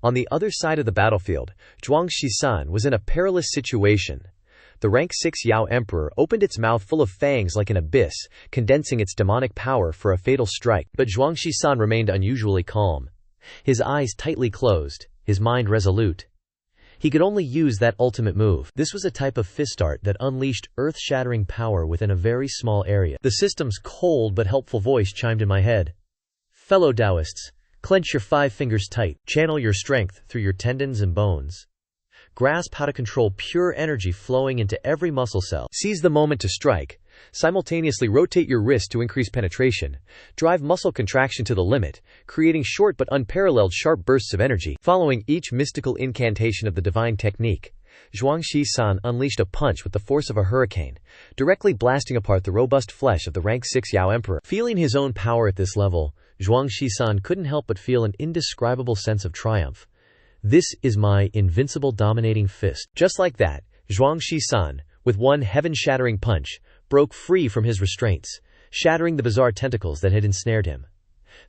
On the other side of the battlefield, Zhuangxi-san was in a perilous situation. The rank 6 Yao Emperor opened its mouth full of fangs like an abyss, condensing its demonic power for a fatal strike. But Zhuangxi-san remained unusually calm. His eyes tightly closed, his mind resolute. He could only use that ultimate move. This was a type of fist art that unleashed earth-shattering power within a very small area. The system's cold but helpful voice chimed in my head. Fellow Taoists, clench your 5 fingers tight, channel your strength through your tendons and bones. Grasp how to control pure energy flowing into every muscle cell. Seize the moment to strike. Simultaneously rotate your wrist to increase penetration. Drive muscle contraction to the limit, creating short but unparalleled sharp bursts of energy. Following each mystical incantation of the divine technique, Zhuangxi-san unleashed a punch with the force of a hurricane, directly blasting apart the robust flesh of the rank 6 Yao Emperor. Feeling his own power at this level, Zhuangxi-san couldn't help but feel an indescribable sense of triumph. This is my invincible dominating fist. Just like that, Zhuangxi-san, with one heaven-shattering punch, broke free from his restraints, shattering the bizarre tentacles that had ensnared him.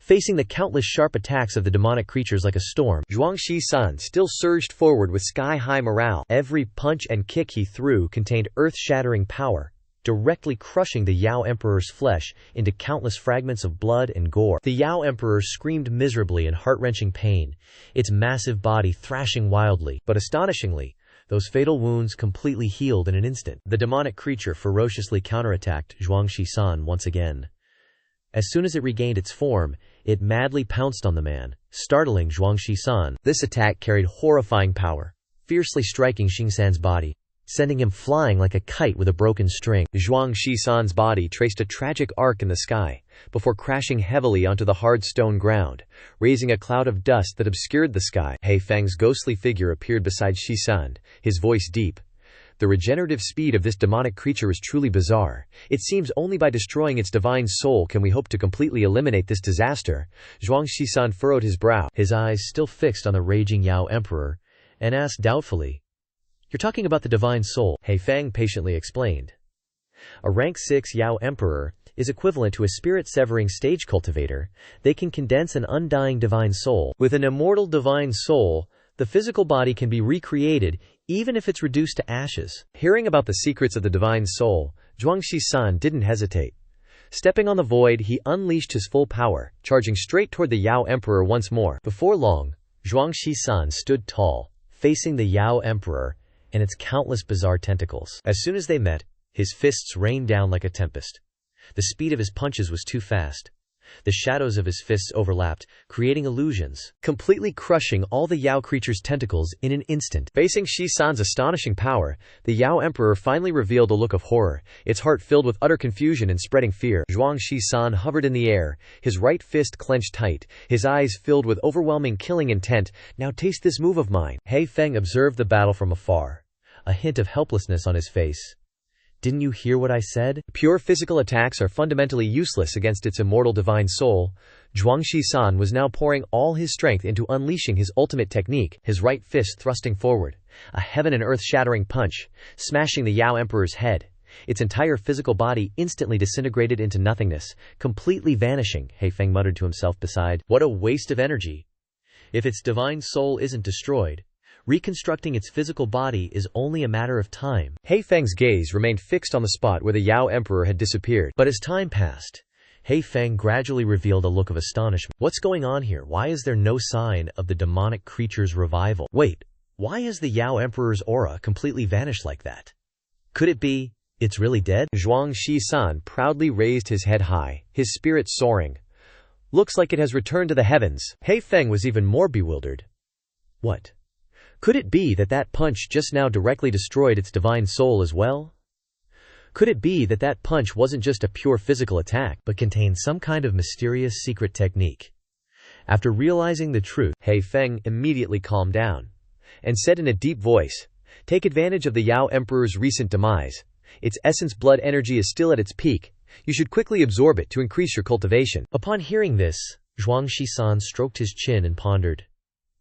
Facing the countless sharp attacks of the demonic creatures like a storm, Zhuangxi-san still surged forward with sky-high morale. Every punch and kick he threw contained earth-shattering power, directly crushing the Yao Emperor's flesh into countless fragments of blood and gore. The Yao Emperor screamed miserably in heart-wrenching pain, its massive body thrashing wildly, but astonishingly, those fatal wounds completely healed in an instant. The demonic creature ferociously counterattacked Zhuangxi-san once again. As soon as it regained its form, it madly pounced on the man, startling Zhuangxi-san. This attack carried horrifying power, fiercely striking Xingsan's body, sending him flying like a kite with a broken string. Zhuangxi-san's body traced a tragic arc in the sky, before crashing heavily onto the hard stone ground, raising a cloud of dust that obscured the sky. He Feng's ghostly figure appeared beside Xi-san, his voice deep. The regenerative speed of this demonic creature is truly bizarre. It seems only by destroying its divine soul can we hope to completely eliminate this disaster. Zhuangxi-san furrowed his brow, his eyes still fixed on the raging Yao Emperor, and asked doubtfully, "You're talking about the divine soul?" He Feng patiently explained. A rank 6 Yao Emperor is equivalent to a spirit-severing stage cultivator. They can condense an undying divine soul. With an immortal divine soul, the physical body can be recreated, even if it's reduced to ashes. Hearing about the secrets of the divine soul, Zhuangxi-san didn't hesitate. Stepping on the void, he unleashed his full power, charging straight toward the Yao Emperor once more. Before long, Zhuangxi-san stood tall, facing the Yao Emperor and its countless bizarre tentacles. As soon as they met, his fists rained down like a tempest. The speed of his punches was too fast. The shadows of his fists overlapped, creating illusions, completely crushing all the Yao creature's tentacles in an instant. Facing Shi-san's astonishing power, the Yao Emperor finally revealed a look of horror, its heart filled with utter confusion and spreading fear. Zhuangxi-san hovered in the air, his right fist clenched tight, his eyes filled with overwhelming killing intent. "Now taste this move of mine." He Feng observed the battle from afar, a hint of helplessness on his face. "Didn't you hear what I said? Pure physical attacks are fundamentally useless against its immortal divine soul." Zhuangxi-san was now pouring all his strength into unleashing his ultimate technique, his right fist thrusting forward, a heaven and earth-shattering punch, smashing the Yao Emperor's head. Its entire physical body instantly disintegrated into nothingness, completely vanishing. He Feng muttered to himself beside, "What a waste of energy. If its divine soul isn't destroyed, reconstructing its physical body is only a matter of time." He Feng's gaze remained fixed on the spot where the Yao Emperor had disappeared. But as time passed, He Feng gradually revealed a look of astonishment. "What's going on here? Why is there no sign of the demonic creature's revival? Wait, why has the Yao Emperor's aura completely vanished like that? Could it be it's really dead?" Zhuangxi-san proudly raised his head high, his spirit soaring. "Looks like it has returned to the heavens." He Feng was even more bewildered. What? Could it be that punch just now directly destroyed its divine soul as well? Could it be that punch wasn't just a pure physical attack, but contained some kind of mysterious secret technique? After realizing the truth, He Feng immediately calmed down and said in a deep voice, "Take advantage of the Yao Emperor's recent demise. Its essence blood energy is still at its peak. You should quickly absorb it to increase your cultivation." Upon hearing this, Zhuangxi-san stroked his chin and pondered.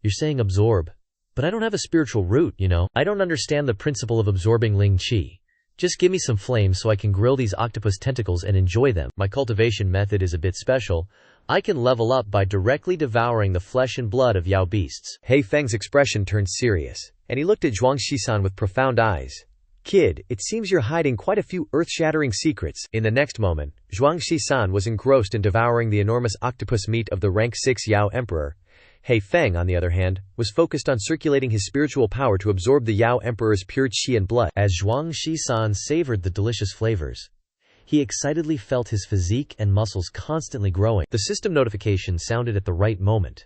"You're saying absorb? But I don't have a spiritual root, you know. I don't understand the principle of absorbing Ling Qi. Just give me some flames so I can grill these octopus tentacles and enjoy them. My cultivation method is a bit special. I can level up by directly devouring the flesh and blood of Yao beasts." He Feng's expression turned serious, and he looked at Zhuangxi-san with profound eyes. "Kid, it seems you're hiding quite a few earth-shattering secrets." In the next moment, Zhuangxi-san was engrossed in devouring the enormous octopus meat of the rank 6 Yao Emperor. He Feng, on the other hand, was focused on circulating his spiritual power to absorb the Yao Emperor's pure qi and blood. As Zhuangxi-san savored the delicious flavors, he excitedly felt his physique and muscles constantly growing. The system notification sounded at the right moment.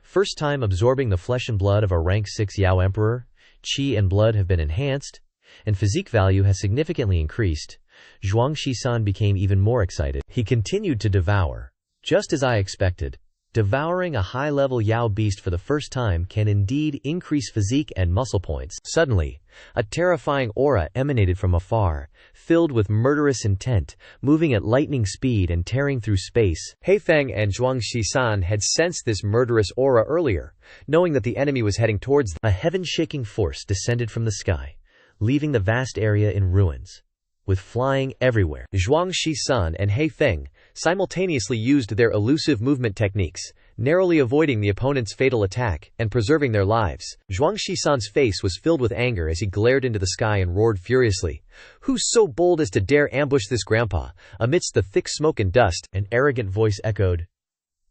First time absorbing the flesh and blood of a rank 6 Yao Emperor, qi and blood have been enhanced, and physique value has significantly increased. Zhuangxi-san became even more excited. He continued to devour. Just as I expected, devouring a high-level Yao beast for the first time can indeed increase physique and muscle points. Suddenly, a terrifying aura emanated from afar, filled with murderous intent, moving at lightning speed and tearing through space. He Feng and Zhuangxi-san had sensed this murderous aura earlier, knowing that the enemy was heading towards them. A heaven-shaking force descended from the sky, leaving the vast area in ruins. With flying everywhere, Zhuang Shisan and He Feng simultaneously used their elusive movement techniques, narrowly avoiding the opponent's fatal attack and preserving their lives. Zhuang Shisan's face was filled with anger as he glared into the sky and roared furiously. "Who's so bold as to dare ambush this grandpa?" Amidst the thick smoke and dust, an arrogant voice echoed.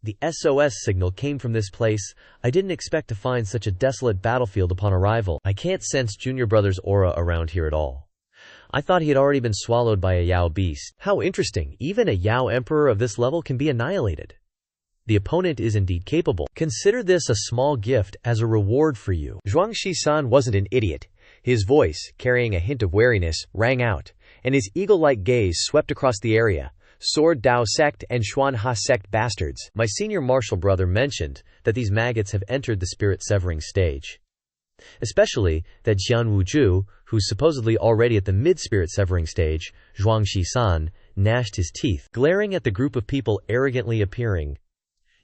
"The SOS signal came from this place. I didn't expect to find such a desolate battlefield upon arrival. I can't sense Junior Brother's aura around here at all. I thought he had already been swallowed by a Yao beast. How interesting, even a Yao emperor of this level can be annihilated. The opponent is indeed capable. Consider this a small gift as a reward for you." Zhuang Shisan wasn't an idiot. His voice, carrying a hint of wariness, rang out, and his eagle-like gaze swept across the area. "Sword Dao sect and Xuan Ha sect bastards." My senior martial brother mentioned that these maggots have entered the spirit-severing stage. Especially that Jian Wuju, who's supposedly already at the mid-spirit severing stage. Zhuang Shisan gnashed his teeth, glaring at the group of people arrogantly appearing.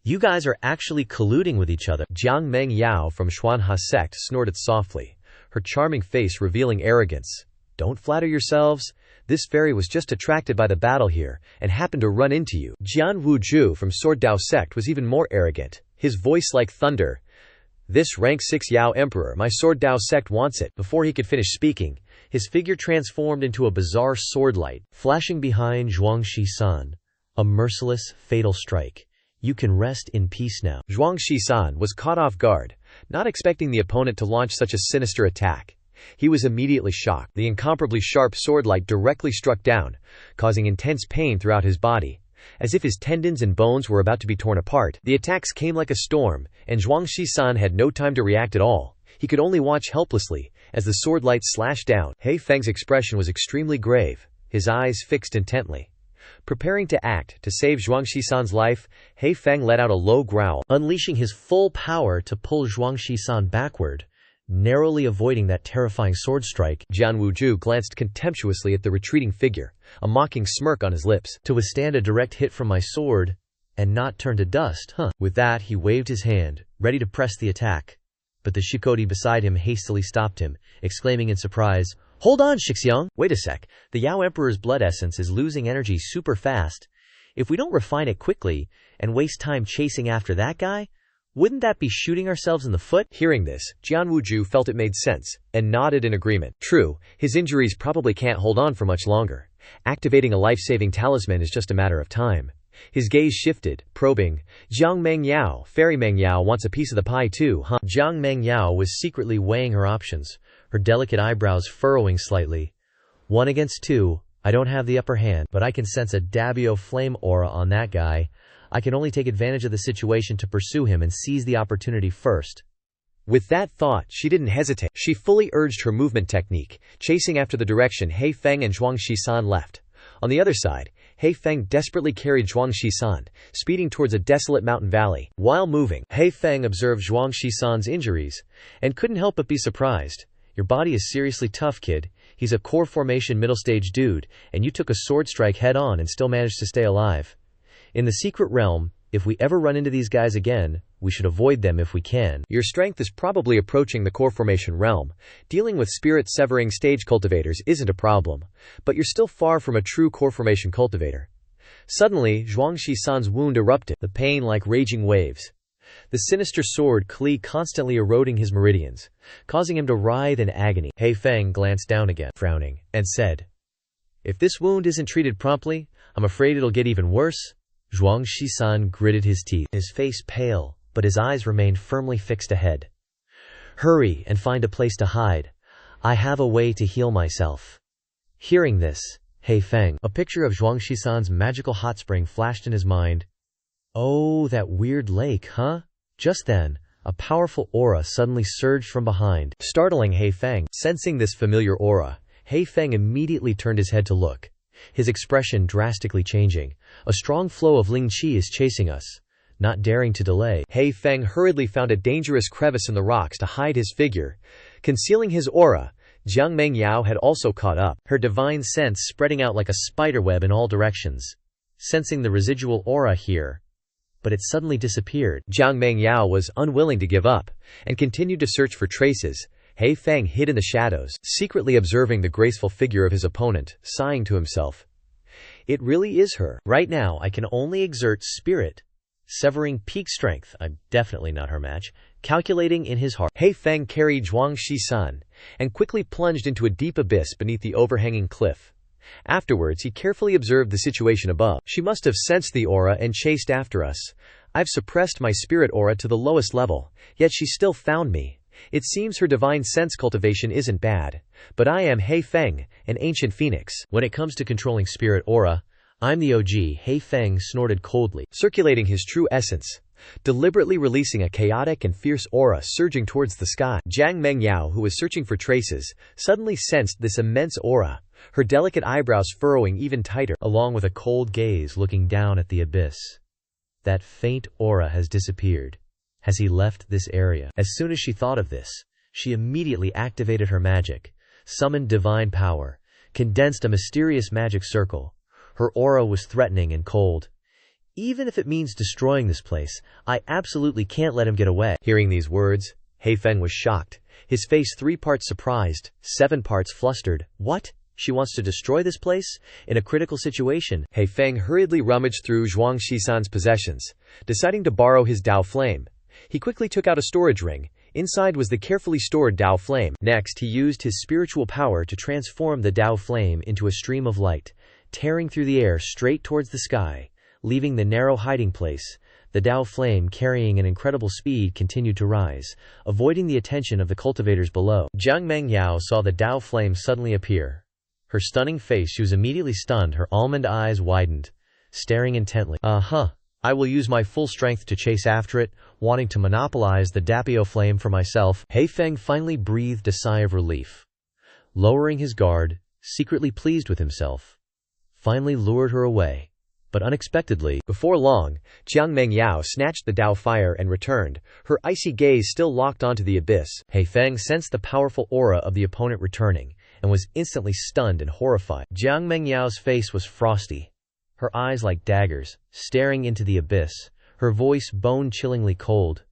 "You guys are actually colluding with each other." Jiang Meng Yao from Xuan Ha sect snorted softly, her charming face revealing arrogance. "Don't flatter yourselves. This fairy was just attracted by the battle here and happened to run into you." Jian Wuju from Sword Dao sect was even more arrogant, his voice like thunder. "This rank 6 Yao Emperor, my Sword Dao sect wants it." Before he could finish speaking, his figure transformed into a bizarre sword light, flashing behind Zhuang Shisan. A merciless, fatal strike. "You can rest in peace now." Zhuang Shisan was caught off guard, not expecting the opponent to launch such a sinister attack. He was immediately shocked. The incomparably sharp sword light directly struck down, causing intense pain throughout his body. As if his tendons and bones were about to be torn apart, the attacks came like a storm, and Zhuang Shisan had no time to react at all. He could only watch helplessly as the sword light slashed down. He Feng's expression was extremely grave, his eyes fixed intently. Preparing to act to save Zhuang Shisan's life, He Feng let out a low growl, unleashing his full power to pull Zhuang Shisan backward, narrowly avoiding that terrifying sword strike. Jian Wuju glanced contemptuously at the retreating figure, a mocking smirk on his lips. "To withstand a direct hit from my sword and not turn to dust, huh?" With that, he waved his hand, ready to press the attack. But the Shikoti beside him hastily stopped him, exclaiming in surprise, "Hold on, Shixiang! Wait a sec. The Yao Emperor's blood essence is losing energy super fast. If we don't refine it quickly and waste time chasing after that guy, wouldn't that be shooting ourselves in the foot?" Hearing this, Jian Wuju felt it made sense, and nodded in agreement. True, his injuries probably can't hold on for much longer. Activating a life-saving talisman is just a matter of time. His gaze shifted, probing. "Jiang Meng Yao, Fairy Meng Yao wants a piece of the pie too, huh?" Jiang Meng Yao was secretly weighing her options, her delicate eyebrows furrowing slightly. 1 against 2, I don't have the upper hand, but I can sense a Dabio flame aura on that guy. I can only take advantage of the situation to pursue him and seize the opportunity first. With that thought, she didn't hesitate. She fully urged her movement technique, chasing after the direction He Feng and Zhuang Shisan left. On the other side, He Feng desperately carried Zhuang Shisan, speeding towards a desolate mountain valley. While moving, He Feng observed Zhuang Shisan's injuries, and couldn't help but be surprised. "Your body is seriously tough, kid. He's a core formation middle stage dude, and you took a sword strike head on and still managed to stay alive. In the secret realm, if we ever run into these guys again, we should avoid them if we can. Your strength is probably approaching the core formation realm. Dealing with spirit-severing stage cultivators isn't a problem, but you're still far from a true core formation cultivator." Suddenly, Zhuang Shisan's wound erupted, the pain like raging waves. The sinister sword Kli constantly eroding his meridians, causing him to writhe in agony. He Feng glanced down again, frowning, and said, "If this wound isn't treated promptly, I'm afraid it'll get even worse." Zhuang Shisan gritted his teeth, his face pale, but his eyes remained firmly fixed ahead. "Hurry and find a place to hide. I have a way to heal myself." Hearing this, He Feng, a picture of Zhuang Shisan's magical hot spring flashed in his mind. "Oh, that weird lake, huh?" Just then, a powerful aura suddenly surged from behind, startling He Feng. Sensing this familiar aura, He Feng immediately turned his head to look, his expression drastically changing. "A strong flow of Ling Qi is chasing us." Not daring to delay, He Feng hurriedly found a dangerous crevice in the rocks to hide his figure. Concealing his aura, Jiang Meng Yao had also caught up, her divine sense spreading out like a spiderweb in all directions. Sensing the residual aura here, but it suddenly disappeared. Jiang Meng Yao was unwilling to give up, and continued to search for traces. He Feng hid in the shadows, secretly observing the graceful figure of his opponent, sighing to himself. It really is her. Right now, I can only exert spirit. Severing peak strength, I'm definitely not her match. Calculating in his heart, He Feng carried Zhuang Shisan and quickly plunged into a deep abyss beneath the overhanging cliff. Afterwards, he carefully observed the situation above. She must have sensed the aura and chased after us. I've suppressed my spirit aura to the lowest level, yet she still found me. It seems her divine sense cultivation isn't bad. But I am He Feng, an ancient phoenix. When it comes to controlling spirit aura, I'm the OG. He Feng snorted coldly, circulating his true essence, deliberately releasing a chaotic and fierce aura surging towards the sky. Jiang Mengyao, who was searching for traces, suddenly sensed this immense aura, her delicate eyebrows furrowing even tighter, along with a cold gaze looking down at the abyss. That faint aura has disappeared. Has he left this area? As soon as she thought of this, she immediately activated her magic, summoned divine power, condensed a mysterious magic circle. Her aura was threatening and cold. Even if it means destroying this place, I absolutely can't let him get away. Hearing these words, He Feng was shocked, his face 3 parts surprised, 7 parts flustered. What? She wants to destroy this place? In a critical situation, He Feng hurriedly rummaged through Zhuang Shisan's possessions, deciding to borrow his Dao Flame. He quickly took out a storage ring. Inside was the carefully stored Dao Flame. Next, he used his spiritual power to transform the Dao Flame into a stream of light, tearing through the air straight towards the sky. Leaving the narrow hiding place, the Dao Flame, carrying an incredible speed, continued to rise, avoiding the attention of the cultivators below. Jiang Mengyao saw the Dao Flame suddenly appear. Her stunning face, she was immediately stunned, her almond eyes widened, staring intently. I will use my full strength to chase after it, wanting to monopolize the Dapio Flame for myself. He Feng finally breathed a sigh of relief. Lowering his guard, secretly pleased with himself, finally lured her away. But unexpectedly, before long, Jiang Mengyao snatched the Dao Fire and returned, her icy gaze still locked onto the abyss. He Feng sensed the powerful aura of the opponent returning, and was instantly stunned and horrified. Jiang Mengyao's face was frosty, her eyes like daggers, staring into the abyss, her voice bone-chillingly cold.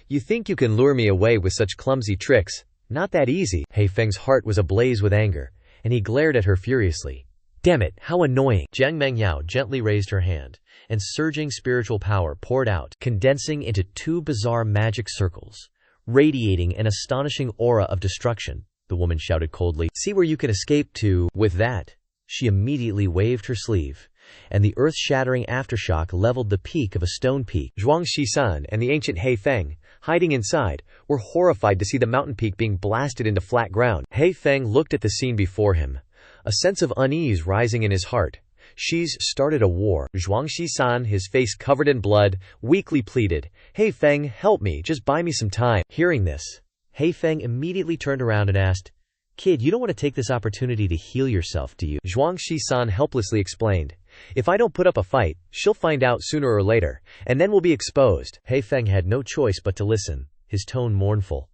You think you can lure me away with such clumsy tricks? Not that easy. He Feng's heart was ablaze with anger, and he glared at her furiously. Damn it, how annoying. Jiang Mengyao gently raised her hand, and surging spiritual power poured out, condensing into 2 bizarre magic circles, radiating an astonishing aura of destruction. The woman shouted coldly, see where you can escape to. With that, she immediately waved her sleeve, and the earth-shattering aftershock leveled the peak of a stone peak. Zhuang Shisan and the ancient He Feng, hiding inside, were horrified to see the mountain peak being blasted into flat ground. He Feng looked at the scene before him, a sense of unease rising in his heart. She's started a war. Zhuang Shisan, his face covered in blood, weakly pleaded, He Feng, help me, just buy me some time. Hearing this, He Feng immediately turned around and asked, Kid, you don't want to take this opportunity to heal yourself, do you? Zhuang Shisan helplessly explained, if I don't put up a fight, she'll find out sooner or later, and then we'll be exposed. He Feng had no choice but to listen, his tone mournful.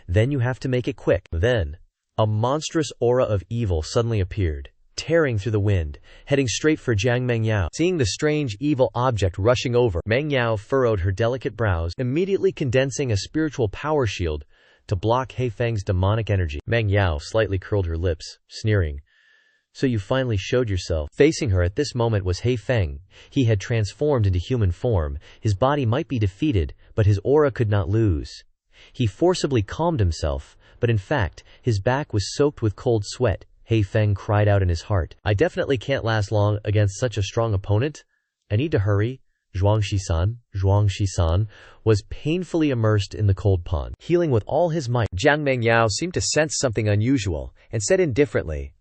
Then you have to make it quick. Then, a monstrous aura of evil suddenly appeared, tearing through the wind, heading straight for Jiang Mengyao. Seeing the strange evil object rushing over, Mengyao furrowed her delicate brows, immediately condensing a spiritual power shield to block He Feng's demonic energy. Mengyao slightly curled her lips, sneering. So you finally showed yourself. Facing her at this moment was He Feng. He had transformed into human form. His body might be defeated, but his aura could not lose. He forcibly calmed himself, but in fact, his back was soaked with cold sweat. He Feng cried out in his heart, I definitely can't last long against such a strong opponent. I need to hurry. Zhuang Shisan was painfully immersed in the cold pond, healing with all his might. Jiang Mengyao seemed to sense something unusual, and said indifferently,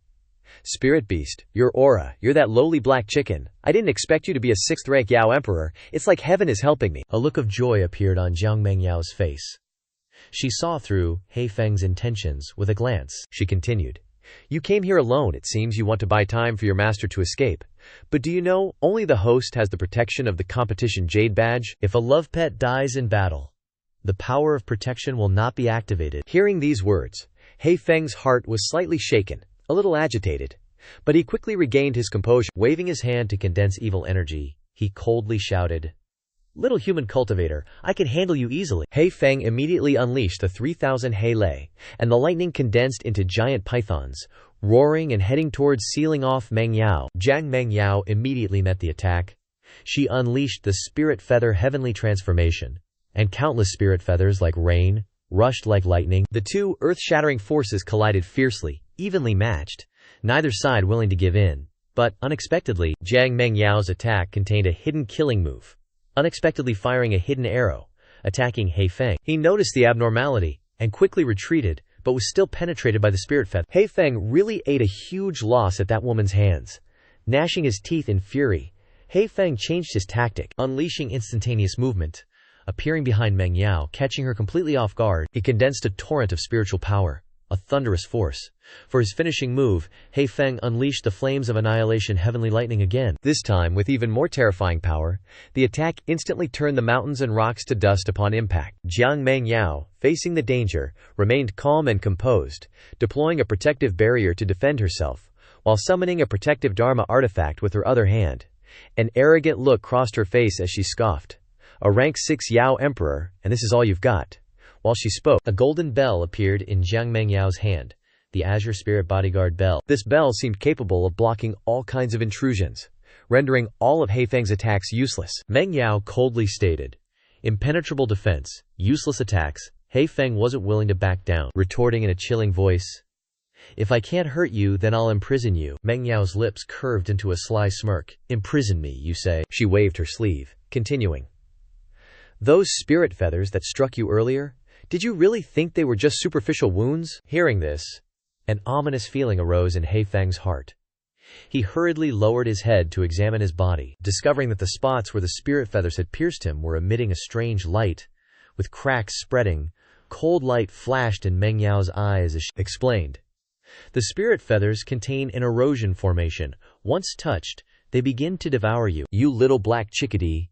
Spirit Beast, your aura, you're that lowly black chicken. I didn't expect you to be a 6th-rank Yao Emperor. It's like heaven is helping me. A look of joy appeared on Jiang Mengyao's face. She saw through He Feng's intentions with a glance. She continued, You came here alone. It seems you want to buy time for your master to escape. But do you know, only the host has the protection of the competition Jade Badge. If a love pet dies in battle, the power of protection will not be activated. Hearing these words, He Feng's heart was slightly shaken, a little agitated. But he quickly regained his composure. Waving his hand to condense evil energy, he coldly shouted, Little human cultivator, I can handle you easily. Hei Feng immediately unleashed the 3,000 Hei Lei, and the lightning condensed into giant pythons, roaring and heading towards sealing off Meng Yao. Jiang Meng Yao immediately met the attack. She unleashed the spirit feather heavenly transformation, and countless spirit feathers like rain rushed like lightning. The two earth-shattering forces collided fiercely, evenly matched, neither side willing to give in. But, unexpectedly, Jiang Meng Yao's attack contained a hidden killing move, unexpectedly firing a hidden arrow, attacking Hei Feng. He noticed the abnormality, and quickly retreated, but was still penetrated by the spirit feather. Hei Feng really ate a huge loss at that woman's hands. Gnashing his teeth in fury, Hei Feng changed his tactic, unleashing instantaneous movement. Appearing behind Meng Yao, catching her completely off guard, he condensed a torrent of spiritual power, a thunderous force. For his finishing move, Hei Feng unleashed the flames of annihilation heavenly lightning again. This time, with even more terrifying power, the attack instantly turned the mountains and rocks to dust upon impact. Jiang Meng Yao, facing the danger, remained calm and composed, deploying a protective barrier to defend herself, while summoning a protective Dharma artifact with her other hand. An arrogant look crossed her face as she scoffed. A rank 6 Yao Emperor, and this is all you've got. While she spoke, a golden bell appeared in Jiang Meng Yao's hand, the Azure Spirit Bodyguard Bell. This bell seemed capable of blocking all kinds of intrusions, rendering all of Hei Feng's attacks useless. Meng Yao coldly stated, "Impenetrable defense, useless attacks." Hei Feng wasn't willing to back down, retorting in a chilling voice, "If I can't hurt you, then I'll imprison you." Meng Yao's lips curved into a sly smirk. "Imprison me, you say?" She waved her sleeve, continuing, "Those spirit feathers that struck you earlier, did you really think they were just superficial wounds?" Hearing this, an ominous feeling arose in Hei Feng's heart. He hurriedly lowered his head to examine his body, discovering that the spots where the spirit feathers had pierced him were emitting a strange light, with cracks spreading. Cold light flashed in Meng Yao's eyes as she explained. "The spirit feathers contain an erosion formation. Once touched, they begin to devour you. You little black chickadee."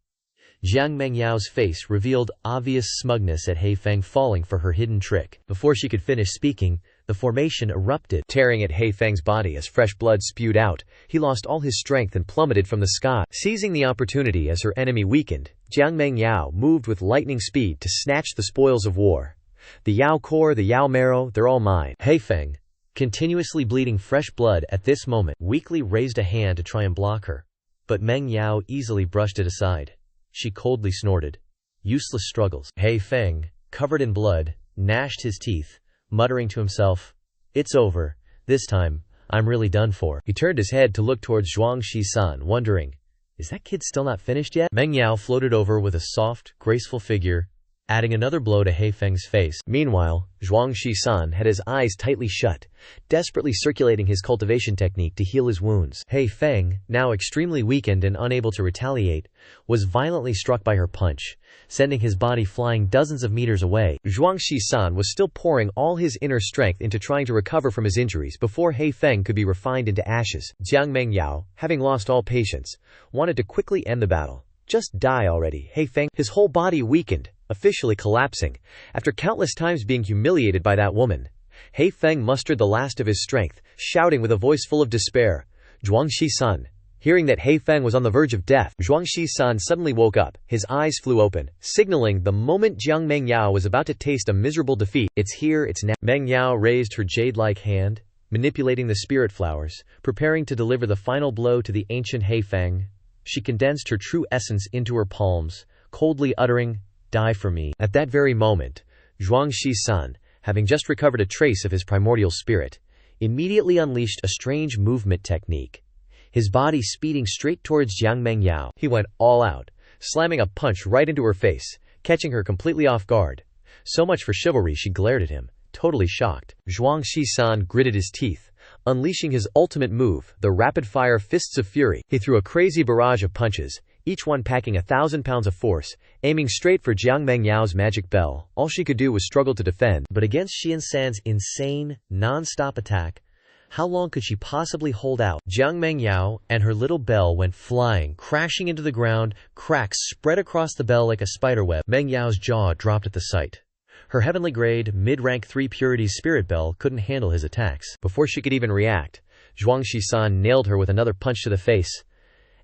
Jiang Meng Yao's face revealed obvious smugness at Hei Feng falling for her hidden trick. Before she could finish speaking, the formation erupted, tearing at Hei Feng's body as fresh blood spewed out. He lost all his strength and plummeted from the sky. Seizing the opportunity as her enemy weakened, Jiang Meng Yao moved with lightning speed to snatch the spoils of war. "The Yao core, the Yao marrow, they're all mine." Hei Feng, continuously bleeding fresh blood at this moment, weakly raised a hand to try and block her. But Meng Yao easily brushed it aside. She coldly snorted, "Useless struggles." Hei Feng, covered in blood, gnashed his teeth, muttering to himself, "It's over. This time, I'm really done for." He turned his head to look towards Zhuang Shisan, wondering, is that kid still not finished yet? Meng Yao floated over with a soft, graceful figure, adding another blow to Hei Feng's face. Meanwhile, Zhuang Shisan had his eyes tightly shut, desperately circulating his cultivation technique to heal his wounds. Hei Feng, now extremely weakened and unable to retaliate, was violently struck by her punch, sending his body flying dozens of meters away. Zhuang Shisan was still pouring all his inner strength into trying to recover from his injuries before Hei Feng could be refined into ashes. Jiang Meng Yao, having lost all patience, wanted to quickly end the battle. "Just die already, Hei Feng." His whole body weakened, officially collapsing, after countless times being humiliated by that woman. Hei Feng mustered the last of his strength, shouting with a voice full of despair, "Zhuang Shisan." Hearing that Hei Feng was on the verge of death, Zhuang Shisan suddenly woke up, his eyes flew open, signaling the moment Jiang Meng Yao was about to taste a miserable defeat. "It's here, it's now." Meng Yao raised her jade-like hand, manipulating the spirit flowers, preparing to deliver the final blow to the ancient Hei Feng. She condensed her true essence into her palms, coldly uttering, "Die for me." At that very moment, Zhuang Shisan, having just recovered a trace of his primordial spirit, immediately unleashed a strange movement technique, his body speeding straight towards Jiang Meng Yao. He went all out, slamming a punch right into her face, catching her completely off guard. So much for chivalry, she glared at him, totally shocked. Zhuang Shisan gritted his teeth, unleashing his ultimate move, the rapid-fire Fists of Fury. He threw a crazy barrage of punches, each one packing 1,000 pounds of force, aiming straight for Jiang Meng Yao's magic bell. All she could do was struggle to defend, but against Xian San's insane, non-stop attack, how long could she possibly hold out? Jiang Meng Yao and her little bell went flying, crashing into the ground, cracks spread across the bell like a spiderweb. Meng Yao's jaw dropped at the sight. Her heavenly grade, mid-rank 3 purities spirit bell couldn't handle his attacks. Before she could even react, Zhuang Shisan nailed her with another punch to the face,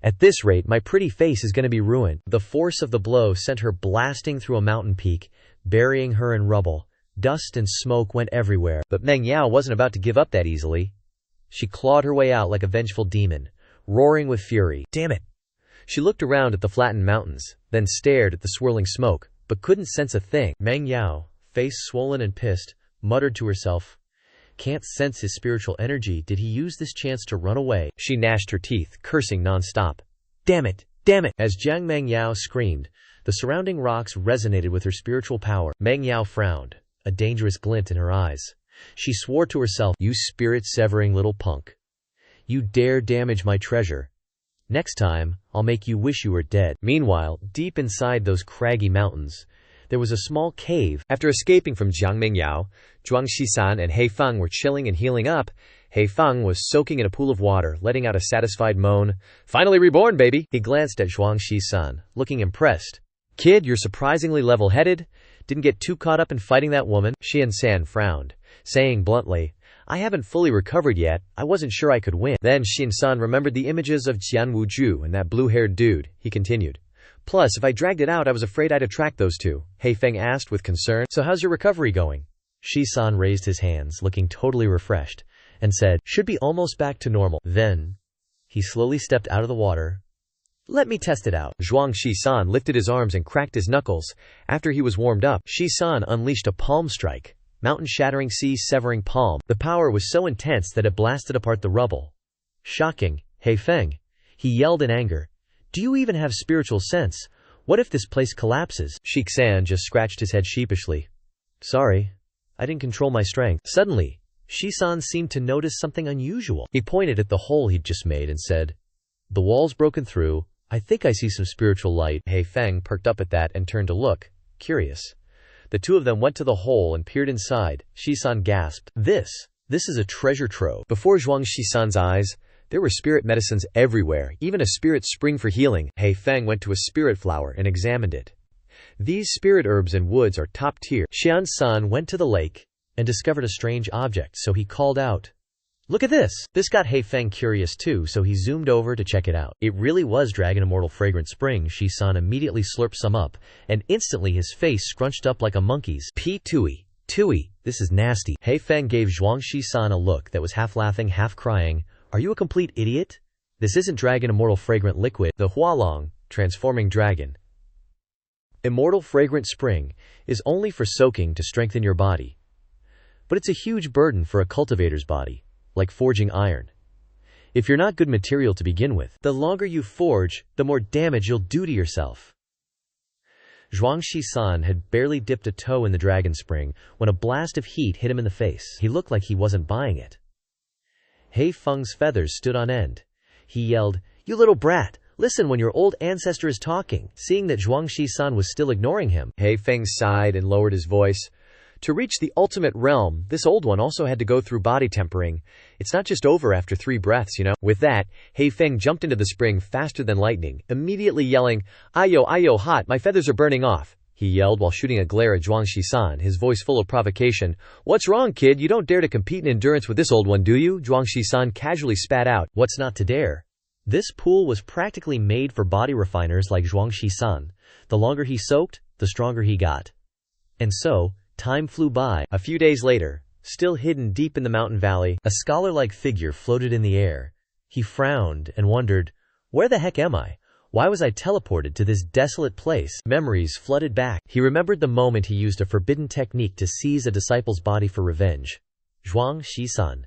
At this rate, my pretty face is going to be ruined. The force of the blow sent her blasting through a mountain peak, burying her in rubble. Dust and smoke went everywhere, but Meng Yao wasn't about to give up that easily. She clawed her way out like a vengeful demon, roaring with fury. Damn it! She looked around at the flattened mountains, then stared at the swirling smoke, but couldn't sense a thing. Meng Yao, face swollen and pissed, muttered to herself, "Can't sense his spiritual energy. Did he use this chance to run away?" She gnashed her teeth, cursing non-stop. Damn it! Damn it! As Jiang Meng Yao screamed, the surrounding rocks resonated with her spiritual power. Meng Yao frowned, a dangerous glint in her eyes. She swore to herself, "You spirit-severing little punk. You dare damage my treasure. Next time, I'll make you wish you were dead." Meanwhile, deep inside those craggy mountains, there was a small cave. After escaping from Jiang Meng Yao, Zhuang Shisan and He Feng were chilling and healing up. He Feng was soaking in a pool of water, letting out a satisfied moan. "Finally reborn, baby!" He glanced at Zhuang Shisan, looking impressed. "Kid, you're surprisingly level-headed. Didn't get too caught up in fighting that woman." Xian San frowned, saying bluntly, "I haven't fully recovered yet. I wasn't sure I could win." Then Xian San remembered the images of Jian Wuju and that blue-haired dude. He continued, "Plus, if I dragged it out, I was afraid I'd attract those two." He Feng asked with concern, "So how's your recovery going?" Shi-san raised his hands, looking totally refreshed, and said, "Should be almost back to normal." Then, he slowly stepped out of the water. "Let me test it out." Zhuang Shi-san lifted his arms and cracked his knuckles. After he was warmed up, Shi-san unleashed a palm strike. Mountain-shattering, sea-severing palm. The power was so intense that it blasted apart the rubble. "Shocking, He Feng," he yelled in anger. "Do you even have spiritual sense? What if this place collapses?" Shixan just scratched his head sheepishly. "Sorry, I didn't control my strength." Suddenly, Shisan seemed to notice something unusual. He pointed at the hole he'd just made and said, "The wall's broken through. I think I see some spiritual light." He Feng perked up at that and turned to look, curious. The two of them went to the hole and peered inside. Shisan gasped, This is a treasure trove." Before Zhuang Shisan's eyes, there were spirit medicines everywhere, even a spirit spring for healing. He Feng went to a spirit flower and examined it. "These spirit herbs and woods are top tier." Xian San went to the lake and discovered a strange object, so he called out, "Look at this!" This got He Feng curious too, so he zoomed over to check it out. It really was Dragon Immortal Fragrant Spring. Shi-san immediately slurped some up, and instantly his face scrunched up like a monkey's. Tui, this is nasty." He Feng gave Zhuang Shi-san a look that was half laughing, half crying. "Are you a complete idiot? This isn't Dragon Immortal Fragrant Liquid, the Hualong, Transforming Dragon. Immortal Fragrant Spring is only for soaking to strengthen your body. But it's a huge burden for a cultivator's body, like forging iron. If you're not good material to begin with, the longer you forge, the more damage you'll do to yourself." Zhuang Shisan had barely dipped a toe in the dragon spring when a blast of heat hit him in the face. He looked like he wasn't buying it. He Feng's feathers stood on end. He yelled, "You little brat! Listen when your old ancestor is talking." Seeing that Zhuang Shisan was still ignoring him, He Feng sighed and lowered his voice. "To reach the ultimate realm, this old one also had to go through body tempering. It's not just over after 3 breaths, you know." With that, He Feng jumped into the spring faster than lightning, immediately yelling, Ayo, hot, my feathers are burning off." He yelled while shooting a glare at Zhuang Shisan, his voice full of provocation. "What's wrong, kid? You don't dare to compete in endurance with this old one, do you?" Zhuang Shisan casually spat out, "What's not to dare?" This pool was practically made for body refiners like Zhuang Shisan. The longer he soaked, the stronger he got. And so, time flew by. A few days later, still hidden deep in the mountain valley, a scholar-like figure floated in the air. He frowned and wondered, "Where the heck am I? Why was I teleported to this desolate place?" Memories flooded back. He remembered the moment he used a forbidden technique to seize a disciple's body for revenge. Zhuang Shisan,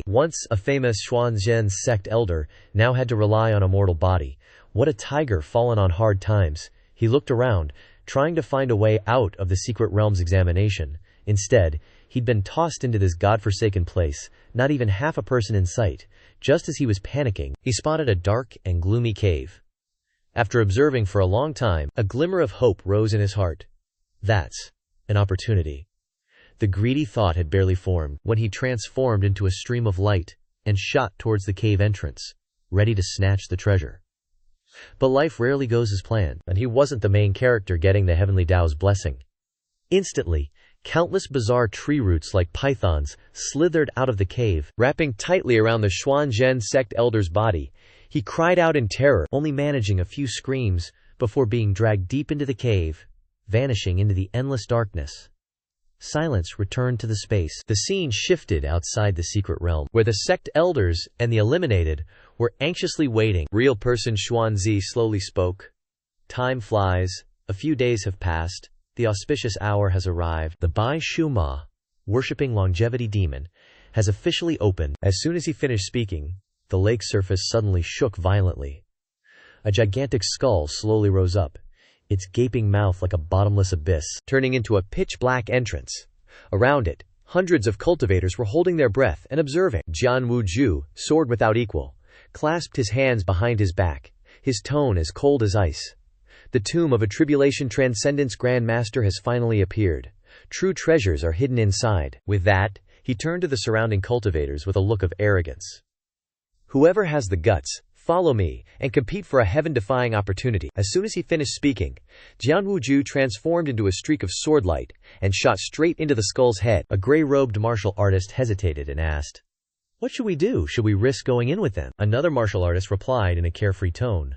once a famous Xuanzhen sect elder, now had to rely on a mortal body. What a tiger fallen on hard times. He looked around, trying to find a way out of the secret realm's examination. Instead, he'd been tossed into this godforsaken place, not even half a person in sight. Just as he was panicking, he spotted a dark and gloomy cave. After observing for a long time, a glimmer of hope rose in his heart. That's an opportunity. The greedy thought had barely formed when he transformed into a stream of light and shot towards the cave entrance, ready to snatch the treasure. But life rarely goes as planned, and he wasn't the main character getting the heavenly Tao's blessing. Instantly, countless bizarre tree roots like pythons slithered out of the cave, wrapping tightly around the Xuanzhen sect elder's body. He cried out in terror, only managing a few screams before being dragged deep into the cave, vanishing into the endless darkness. Silence returned to the space. The scene shifted outside the secret realm, where the sect elders and the eliminated were anxiously waiting. Real person Xuanzi slowly spoke. Time flies. A few days have passed. The auspicious hour has arrived. The Bai Shuma, worshipping longevity demon, has officially opened. As soon as he finished speaking, the lake surface suddenly shook violently. A gigantic skull slowly rose up, its gaping mouth like a bottomless abyss, turning into a pitch-black entrance. Around it, hundreds of cultivators were holding their breath and observing. Jian Wuju, sword without equal, clasped his hands behind his back, his tone as cold as ice. The tomb of a tribulation transcendence grandmaster has finally appeared. True treasures are hidden inside. With that, he turned to the surrounding cultivators with a look of arrogance. Whoever has the guts, follow me, and compete for a heaven-defying opportunity. As soon as he finished speaking, Jian Wuju transformed into a streak of sword light and shot straight into the skull's head. A gray-robed martial artist hesitated and asked, "What should we do? Should we risk going in with them?" Another martial artist replied in a carefree tone,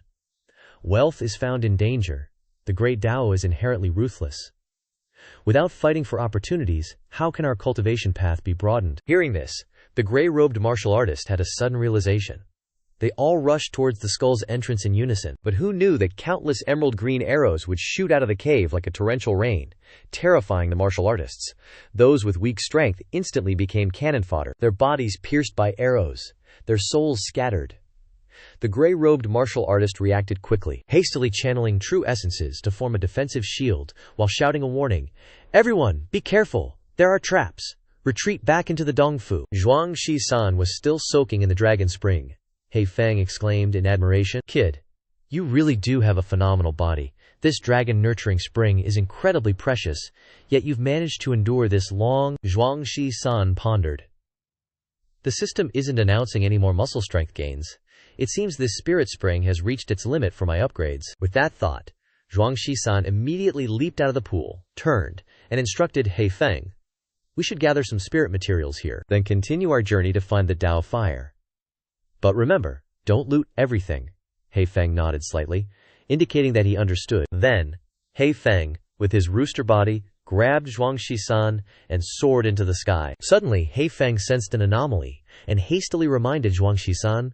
"Wealth is found in danger. The great Tao is inherently ruthless. Without fighting for opportunities, how can our cultivation path be broadened?" Hearing this, the gray-robed martial artist had a sudden realization. They all rushed towards the skull's entrance in unison, but who knew that countless emerald green arrows would shoot out of the cave like a torrential rain, terrifying the martial artists. Those with weak strength instantly became cannon fodder, their bodies pierced by arrows, their souls scattered. The gray-robed martial artist reacted quickly, hastily channeling true essences to form a defensive shield, while shouting a warning, "Everyone, be careful! There are traps! Retreat back into the Dongfu." Zhuang Shisan was still soaking in the dragon spring. He Feng exclaimed in admiration, "Kid, you really do have a phenomenal body. This dragon-nurturing spring is incredibly precious, yet you've managed to endure this long." Zhuang Shisan pondered. The system isn't announcing any more muscle strength gains. It seems this spirit spring has reached its limit for my upgrades. With that thought, Zhuang Shisan immediately leaped out of the pool, turned, and instructed He Feng, "We should gather some spirit materials here, then continue our journey to find the Tao fire. But remember, don't loot everything." He Feng nodded slightly, indicating that he understood. Then, He Feng, with his rooster body, grabbed Zhuang Shisan and soared into the sky. Suddenly, He Feng sensed an anomaly and hastily reminded Zhuang Shisan,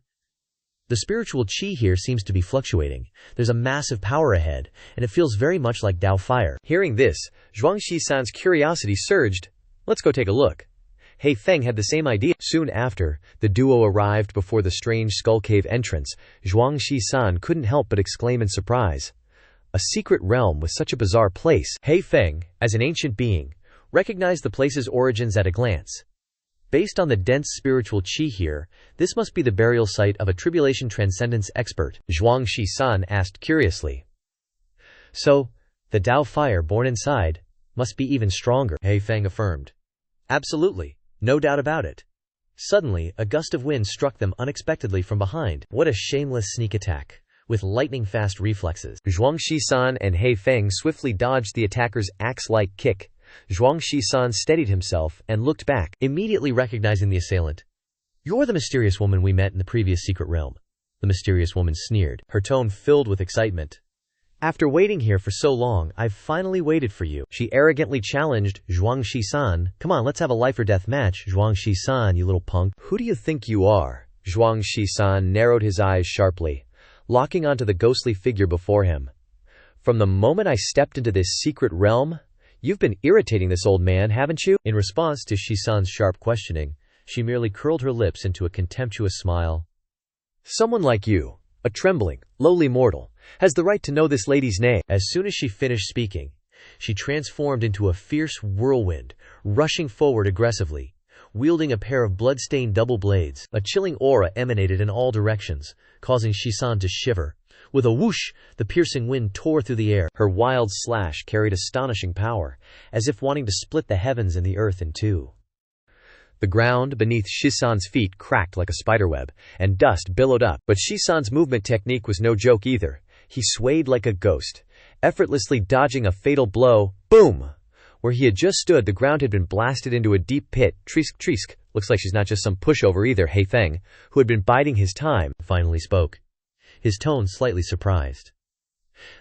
"The spiritual qi here seems to be fluctuating. There's a massive power ahead, and it feels very much like Tao fire." Hearing this, Zhuang Shisan's curiosity surged. "Let's go take a look." He Feng had the same idea. Soon after, the duo arrived before the strange skull cave entrance. Zhuang Shisan couldn't help but exclaim in surprise. A secret realm with such a bizarre place. He Feng, as an ancient being, recognized the place's origins at a glance. Based on the dense spiritual qi here, this must be the burial site of a tribulation transcendence expert. Zhuang Shisan asked curiously. "So, the Tao fire born inside must be even stronger," He Feng affirmed. "Absolutely, no doubt about it." Suddenly, a gust of wind struck them unexpectedly from behind. What a shameless sneak attack, with lightning-fast reflexes. Zhuang Shisan and He Feng swiftly dodged the attacker's axe-like kick. Zhuang Shisan steadied himself and looked back, immediately recognizing the assailant. "You're the mysterious woman we met in the previous secret realm." The mysterious woman sneered, her tone filled with excitement. "After waiting here for so long, I've finally waited for you." She arrogantly challenged Zhuang Shisan. "Come on, let's have a life-or-death match, Zhuang Shisan, you little punk." "Who do you think you are?" Zhuang Shisan narrowed his eyes sharply, locking onto the ghostly figure before him. "From the moment I stepped into this secret realm, you've been irritating this old man, haven't you?" In response to Shisan's sharp questioning, she merely curled her lips into a contemptuous smile. "Someone like you, a trembling, lowly mortal, has the right to know this lady's name." As soon as she finished speaking, she transformed into a fierce whirlwind, rushing forward aggressively, wielding a pair of blood-stained double blades. A chilling aura emanated in all directions, causing Shisan to shiver. With a whoosh, the piercing wind tore through the air. Her wild slash carried astonishing power, as if wanting to split the heavens and the earth in two. The ground beneath Shisan's feet cracked like a spiderweb, and dust billowed up. But Shisan's movement technique was no joke either. He swayed like a ghost, effortlessly dodging a fatal blow. Boom! Where he had just stood, the ground had been blasted into a deep pit. Trisk, trisk. Looks like she's not just some pushover either. He Feng, who had been biding his time, finally spoke. his tone slightly surprised.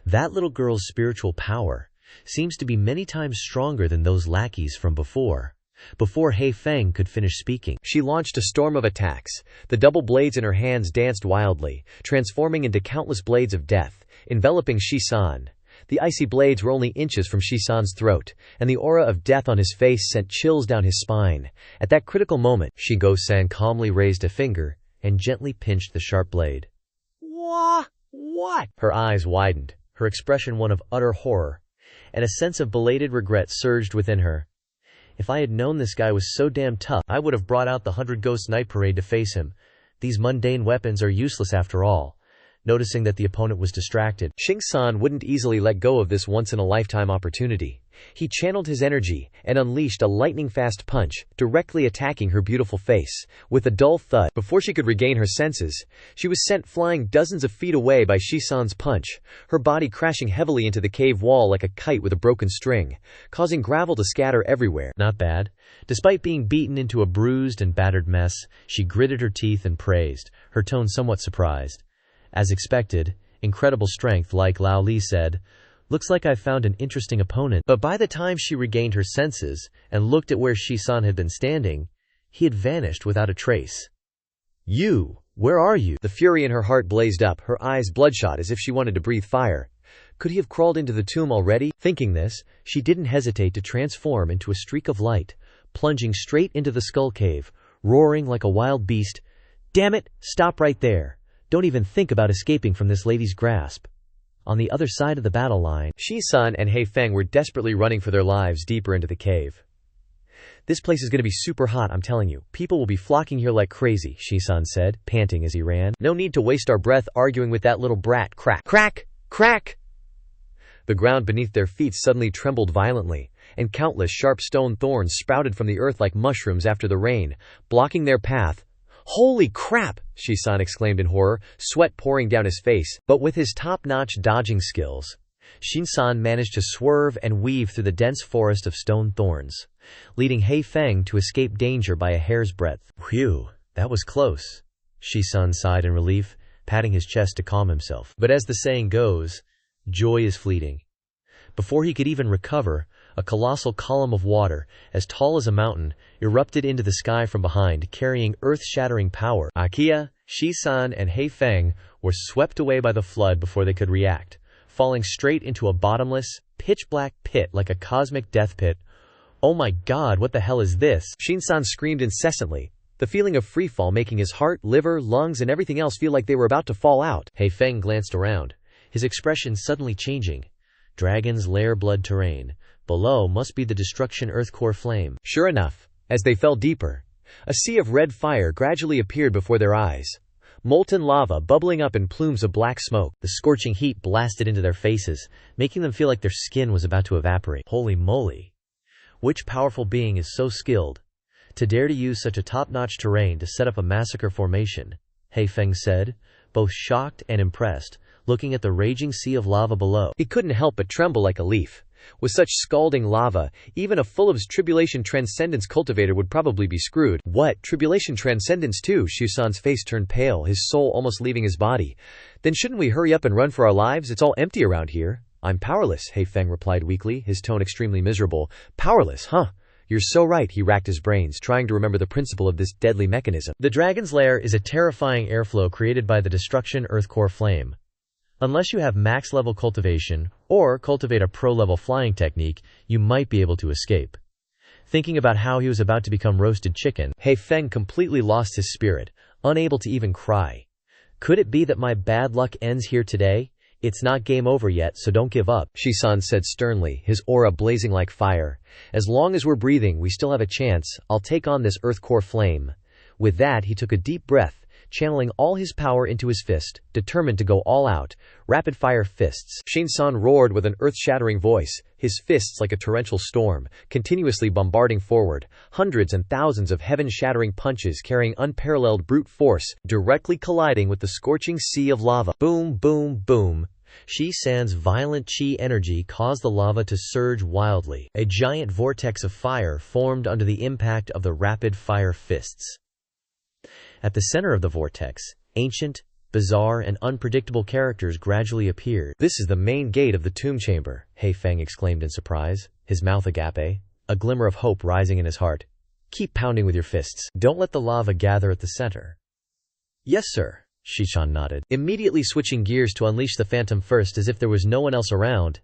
That little girl's spiritual power seems to be many times stronger than those lackeys from before. Before He Feng could finish speaking, she launched a storm of attacks. The double blades in her hands danced wildly, transforming into countless blades of death, enveloping Shi-san. The icy blades were only inches from Shi-san's throat, and the aura of death on his face sent chills down his spine. At that critical moment, Shingo-san calmly raised a finger and gently pinched the sharp blade. What? Her eyes widened, her expression one of utter horror, and a sense of belated regret surged within her. If I had known this guy was so damn tough, I would have brought out the 100 Ghost Night Parade to face him. These mundane weapons are useless after all. Noticing that the opponent was distracted, Shing-san wouldn't easily let go of this once-in-a-lifetime opportunity. He channeled his energy and unleashed a lightning-fast punch, directly attacking her beautiful face. With a dull thud, before she could regain her senses, she was sent flying dozens of feet away by Shi-san's punch, her body crashing heavily into the cave wall like a kite with a broken string, causing gravel to scatter everywhere. Not bad. Despite being beaten into a bruised and battered mess, she gritted her teeth and praised, her tone somewhat surprised. As expected, incredible strength, like Lao Li said. Looks like I've found an interesting opponent. But by the time she regained her senses and looked at where Shi-san had been standing, he had vanished without a trace. You, where are you? The fury in her heart blazed up, her eyes bloodshot as if she wanted to breathe fire. Could he have crawled into the tomb already? Thinking this, she didn't hesitate to transform into a streak of light, plunging straight into the skull cave, roaring like a wild beast. Damn it, stop right there. Don't even think about escaping from this lady's grasp. On the other side of the battle line, Shi-san and He Feng were desperately running for their lives deeper into the cave. This place is going to be super hot, I'm telling you. People will be flocking here like crazy, Shi-san said, panting as he ran. No need to waste our breath arguing with that little brat. Crack, crack, crack! The ground beneath their feet suddenly trembled violently, and countless sharp stone thorns sprouted from the earth like mushrooms after the rain, blocking their path. Holy crap! Shi-san exclaimed in horror, sweat pouring down his face. But with his top-notch dodging skills, Shin-san managed to swerve and weave through the dense forest of stone thorns, leading He Feng to escape danger by a hair's breadth. Phew, that was close. Shi-san sighed in relief, patting his chest to calm himself. But as the saying goes, joy is fleeting. Before he could even recover, a colossal column of water, as tall as a mountain, erupted into the sky from behind, carrying earth-shattering power. Akia, Shi-san, and He Feng were swept away by the flood before they could react, falling straight into a bottomless, pitch-black pit like a cosmic death pit. Oh my god, what the hell is this? Shin-san screamed incessantly, the feeling of freefall making his heart, liver, lungs, and everything else feel like they were about to fall out. He Feng glanced around, his expression suddenly changing. Dragon's Lair blood terrain. Below must be the destruction earth core flame. Sure enough, as they fell deeper, a sea of red fire gradually appeared before their eyes. Molten lava bubbling up in plumes of black smoke. The scorching heat blasted into their faces, making them feel like their skin was about to evaporate. Holy moly! Which powerful being is so skilled to dare to use such a top-notch terrain to set up a massacre formation? He Feng said, both shocked and impressed, looking at the raging sea of lava below. He couldn't help but tremble like a leaf. With such scalding lava, even a full of Tribulation Transcendence cultivator would probably be screwed. What? Tribulation Transcendence too? Shu-san's face turned pale, his soul almost leaving his body. Then shouldn't we hurry up and run for our lives? It's all empty around here. I'm powerless, He Feng replied weakly, his tone extremely miserable. Powerless, huh? You're so right, he racked his brains, trying to remember the principle of this deadly mechanism. The Dragon's Lair is a terrifying airflow created by the destruction earth core flame. Unless you have max-level cultivation, or cultivate a pro-level flying technique, you might be able to escape. Thinking about how he was about to become roasted chicken, He Feng completely lost his spirit, unable to even cry. Could it be that my bad luck ends here today? It's not game over yet, so don't give up, Shi-san said sternly, his aura blazing like fire. As long as we're breathing, we still have a chance. I'll take on this earth core flame. With that, he took a deep breath, channeling all his power into his fist, determined to go all out. Rapid-fire fists. Shin-san roared with an earth-shattering voice, his fists like a torrential storm, continuously bombarding forward, hundreds and thousands of heaven-shattering punches carrying unparalleled brute force, directly colliding with the scorching sea of lava. Boom, boom, boom. Shi-san's violent chi energy caused the lava to surge wildly. A giant vortex of fire formed under the impact of the rapid-fire fists. At the center of the vortex, ancient, Bizarre and unpredictable characters gradually appeared. "This is the main gate of the tomb chamber," He Feng exclaimed in surprise, his mouth agape, a glimmer of hope rising in his heart. "Keep pounding with your fists. Don't let the lava gather at the center." "Yes, sir," Shishan nodded, immediately switching gears to unleash the phantom first as if there was no one else around.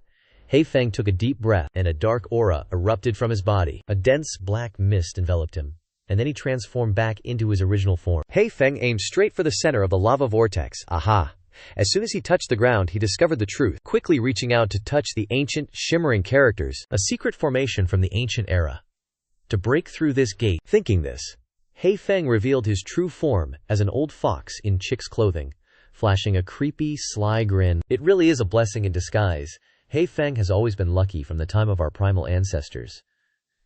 He Feng took a deep breath, and a dark aura erupted from his body. A dense black mist enveloped him, and then he transformed back into his original form. He Feng aimed straight for the center of the lava vortex. Aha! As soon as he touched the ground, he discovered the truth, quickly reaching out to touch the ancient, shimmering characters, a secret formation from the ancient era. To break through this gate, thinking this, He Feng revealed his true form as an old fox in chick's clothing, flashing a creepy, sly grin. It really is a blessing in disguise. He Feng has always been lucky from the time of our primal ancestors.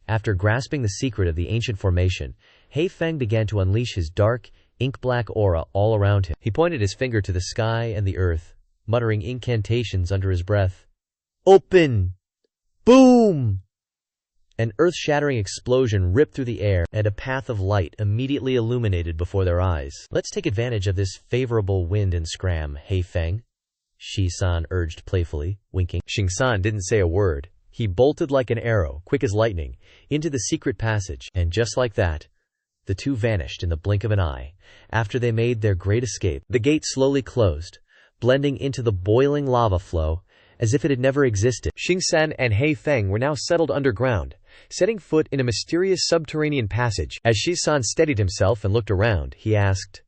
After grasping the secret of the ancient formation, He Feng began to unleash his dark, ink-black aura all around him. He pointed his finger to the sky and the earth, muttering incantations under his breath. "Open! Boom!" An earth-shattering explosion ripped through the air, and a path of light immediately illuminated before their eyes. "Let's take advantage of this favorable wind and scram, He Feng," Shi-san urged playfully, winking. Xing-san didn't say a word. He bolted like an arrow, quick as lightning, into the secret passage, and just like that, the two vanished in the blink of an eye. After they made their great escape, the gate slowly closed, blending into the boiling lava flow, as if it had never existed. Xing-san and He Feng were now settled underground, setting foot in a mysterious subterranean passage. As Shi-san steadied himself and looked around, he asked,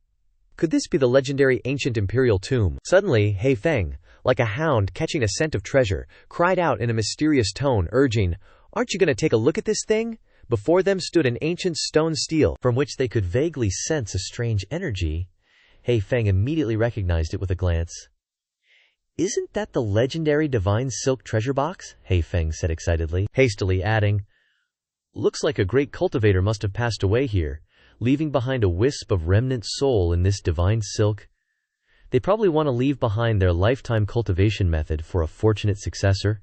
"Could this be the legendary ancient imperial tomb?" Suddenly, He Feng, like a hound catching a scent of treasure, cried out in a mysterious tone, urging, "Aren't you going to take a look at this thing?" Before them stood an ancient stone stele, from which they could vaguely sense a strange energy. He Feng immediately recognized it with a glance. "Isn't that the legendary divine silk treasure box?" He Feng said excitedly, hastily adding, "Looks like a great cultivator must have passed away here, leaving behind a wisp of remnant soul in this divine silk. They probably want to leave behind their lifetime cultivation method for a fortunate successor."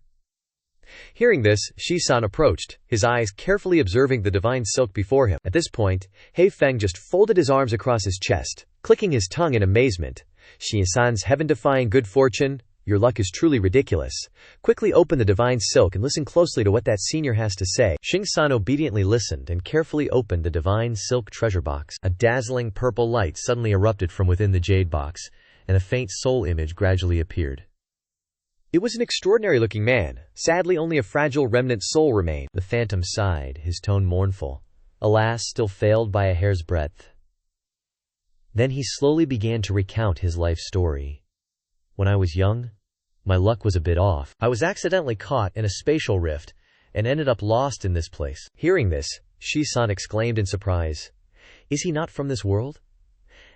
Hearing this, Shi-san approached, his eyes carefully observing the divine silk before him. At this point, He Feng just folded his arms across his chest, clicking his tongue in amazement. "Shi-san's heaven-defying good fortune, your luck is truly ridiculous. Quickly open the divine silk and listen closely to what that senior has to say." Xing-san obediently listened and carefully opened the divine silk treasure box. A dazzling purple light suddenly erupted from within the jade box, and a faint soul image gradually appeared. It was an extraordinary-looking man. Sadly, only a fragile remnant soul remained. The phantom sighed, his tone mournful. Alas, still failed by a hair's breadth. Then he slowly began to recount his life story. "When I was young, my luck was a bit off. I was accidentally caught in a spatial rift and ended up lost in this place." Hearing this, Shi-san exclaimed in surprise, "Is he not from this world?"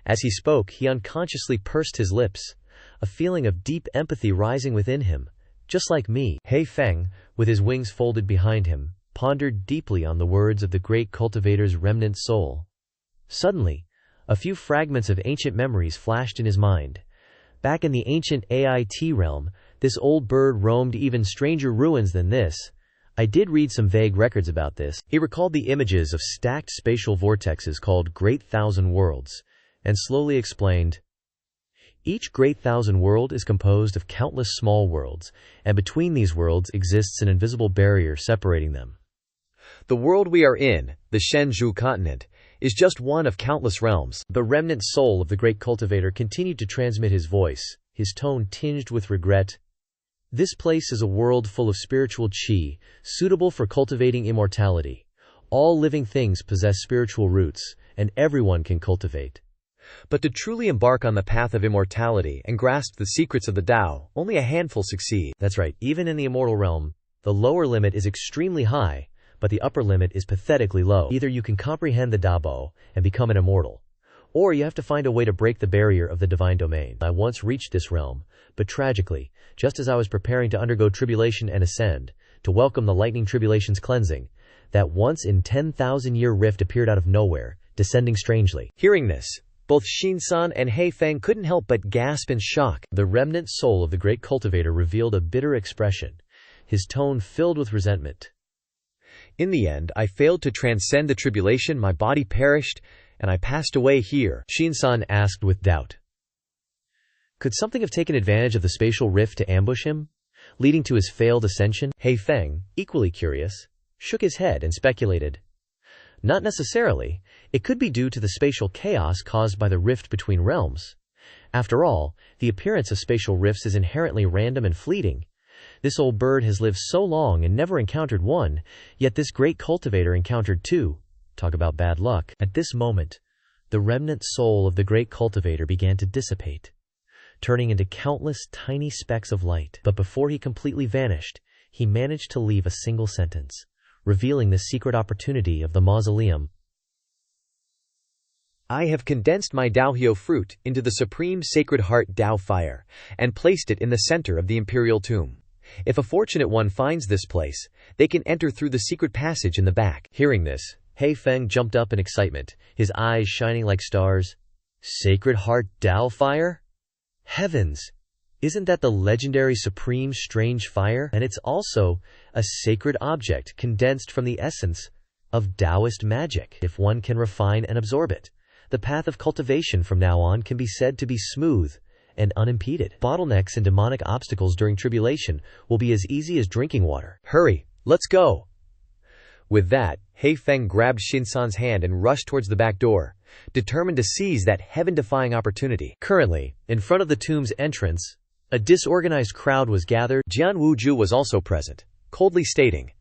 As he spoke, he unconsciously pursed his lips, a feeling of deep empathy rising within him. Just like me, He Feng, with his wings folded behind him, pondered deeply on the words of the great cultivator's remnant soul. Suddenly, a few fragments of ancient memories flashed in his mind. Back in the ancient AIT realm, this old bird roamed even stranger ruins than this. I did read some vague records about this. He recalled the images of stacked spatial vortexes called Great Thousand Worlds, and slowly explained, "Each Great Thousand World is composed of countless small worlds, and between these worlds exists an invisible barrier separating them. The world we are in, the Shenzhou continent, is just one of countless realms." The remnant soul of the great cultivator continued to transmit his voice, his tone tinged with regret. "This place is a world full of spiritual qi, suitable for cultivating immortality. All living things possess spiritual roots, and everyone can cultivate. But to truly embark on the path of immortality and grasp the secrets of the Tao, only a handful succeed." That's right, even in the immortal realm, the lower limit is extremely high, but the upper limit is pathetically low. Either you can comprehend the Dabo and become an immortal, or you have to find a way to break the barrier of the divine domain. I once reached this realm, but tragically, just as I was preparing to undergo tribulation and ascend, to welcome the lightning tribulation's cleansing, that once in 10,000-year rift appeared out of nowhere, descending strangely. Hearing this, both Shin-san and He Feng couldn't help but gasp in shock. The remnant soul of the great cultivator revealed a bitter expression, his tone filled with resentment. "In the end, I failed to transcend the tribulation, my body perished, and I passed away here," Shin-san asked with doubt. Could something have taken advantage of the spatial rift to ambush him, leading to his failed ascension? He Feng, equally curious, shook his head and speculated. Not necessarily. It could be due to the spatial chaos caused by the rift between realms. After all, the appearance of spatial rifts is inherently random and fleeting. This old bird has lived so long and never encountered one, yet this great cultivator encountered two. Talk about bad luck. At this moment, the remnant soul of the great cultivator began to dissipate, turning into countless tiny specks of light. But before he completely vanished, he managed to leave a single sentence, revealing the secret opportunity of the mausoleum. I have condensed my Daohyo fruit into the supreme sacred heart Dao fire, and placed it in the center of the imperial tomb. If a fortunate one finds this place, they can enter through the secret passage in the back. Hearing this, He Feng jumped up in excitement, his eyes shining like stars. Sacred heart Dao fire? Heavens! Isn't that the legendary supreme strange fire? And it's also a sacred object condensed from the essence of Taoist magic. If one can refine and absorb it, the path of cultivation from now on can be said to be smooth and unimpeded. Bottlenecks and demonic obstacles during tribulation will be as easy as drinking water. Hurry, let's go! With that, He Feng grabbed Shinsan's hand and rushed towards the back door, determined to seize that heaven-defying opportunity. Currently, in front of the tomb's entrance, a disorganized crowd was gathered. Jian Wuju was also present, coldly stating,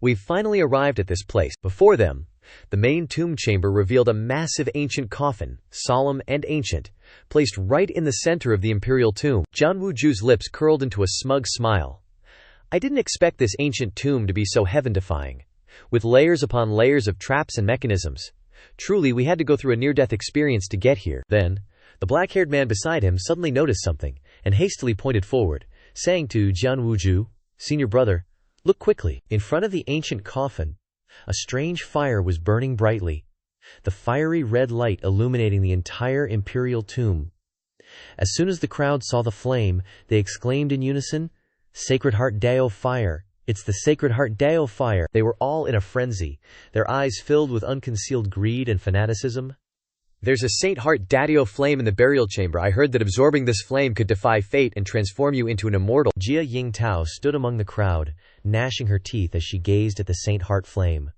"We've finally arrived at this place." Before them, the main tomb chamber revealed a massive ancient coffin, solemn and ancient, placed right in the center of the imperial tomb. Jian Wuju's lips curled into a smug smile. I didn't expect this ancient tomb to be so heaven-defying, with layers upon layers of traps and mechanisms. Truly, we had to go through a near-death experience to get here. Then, the black-haired man beside him suddenly noticed something, and hastily pointed forward, saying to Jian Wuju, "Senior brother, look quickly." In front of the ancient coffin, a strange fire was burning brightly, the fiery red light illuminating the entire imperial tomb. As soon as the crowd saw the flame, they exclaimed in unison, "Sacred Heart Dao fire! It's the Sacred Heart Dao fire!" They were all in a frenzy, their eyes filled with unconcealed greed and fanaticism. "There's a Saint Heart Dao flame in the burial chamber. I heard that absorbing this flame could defy fate and transform you into an immortal." Jia Yingtao stood among the crowd, gnashing her teeth as she gazed at the Saint Heart flame.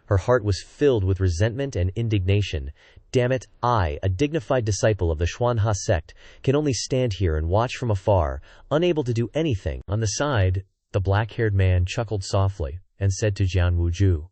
Her heart was filled with resentment and indignation. Damn it, I, a dignified disciple of the Xuanha sect, can only stand here and watch from afar, unable to do anything. On the side, the black-haired man chuckled softly and said to Jian Wuju,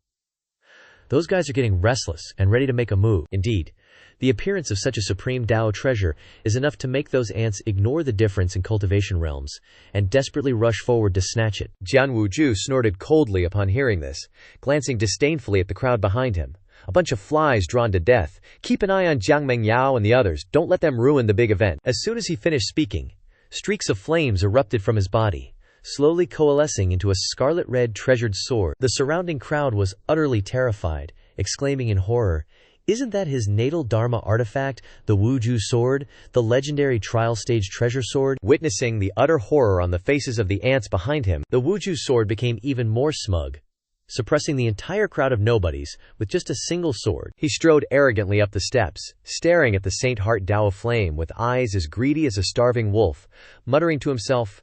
"Those guys are getting restless and ready to make a move." Indeed, the appearance of such a supreme Dao treasure is enough to make those ants ignore the difference in cultivation realms and desperately rush forward to snatch it. Jian Wuju snorted coldly upon hearing this, glancing disdainfully at the crowd behind him. A bunch of flies drawn to death. Keep an eye on Jiang Mengyao and the others. Don't let them ruin the big event. As soon as he finished speaking, streaks of flames erupted from his body, slowly coalescing into a scarlet-red treasured sword. The surrounding crowd was utterly terrified, exclaiming in horror, "Isn't that his natal Dharma artifact, the Wuju sword, the legendary trial-stage treasure sword?" Witnessing the utter horror on the faces of the ants behind him, the Wuju sword became even more smug, suppressing the entire crowd of nobodies with just a single sword. He strode arrogantly up the steps, staring at the Saint Heart Dao flame with eyes as greedy as a starving wolf, muttering to himself,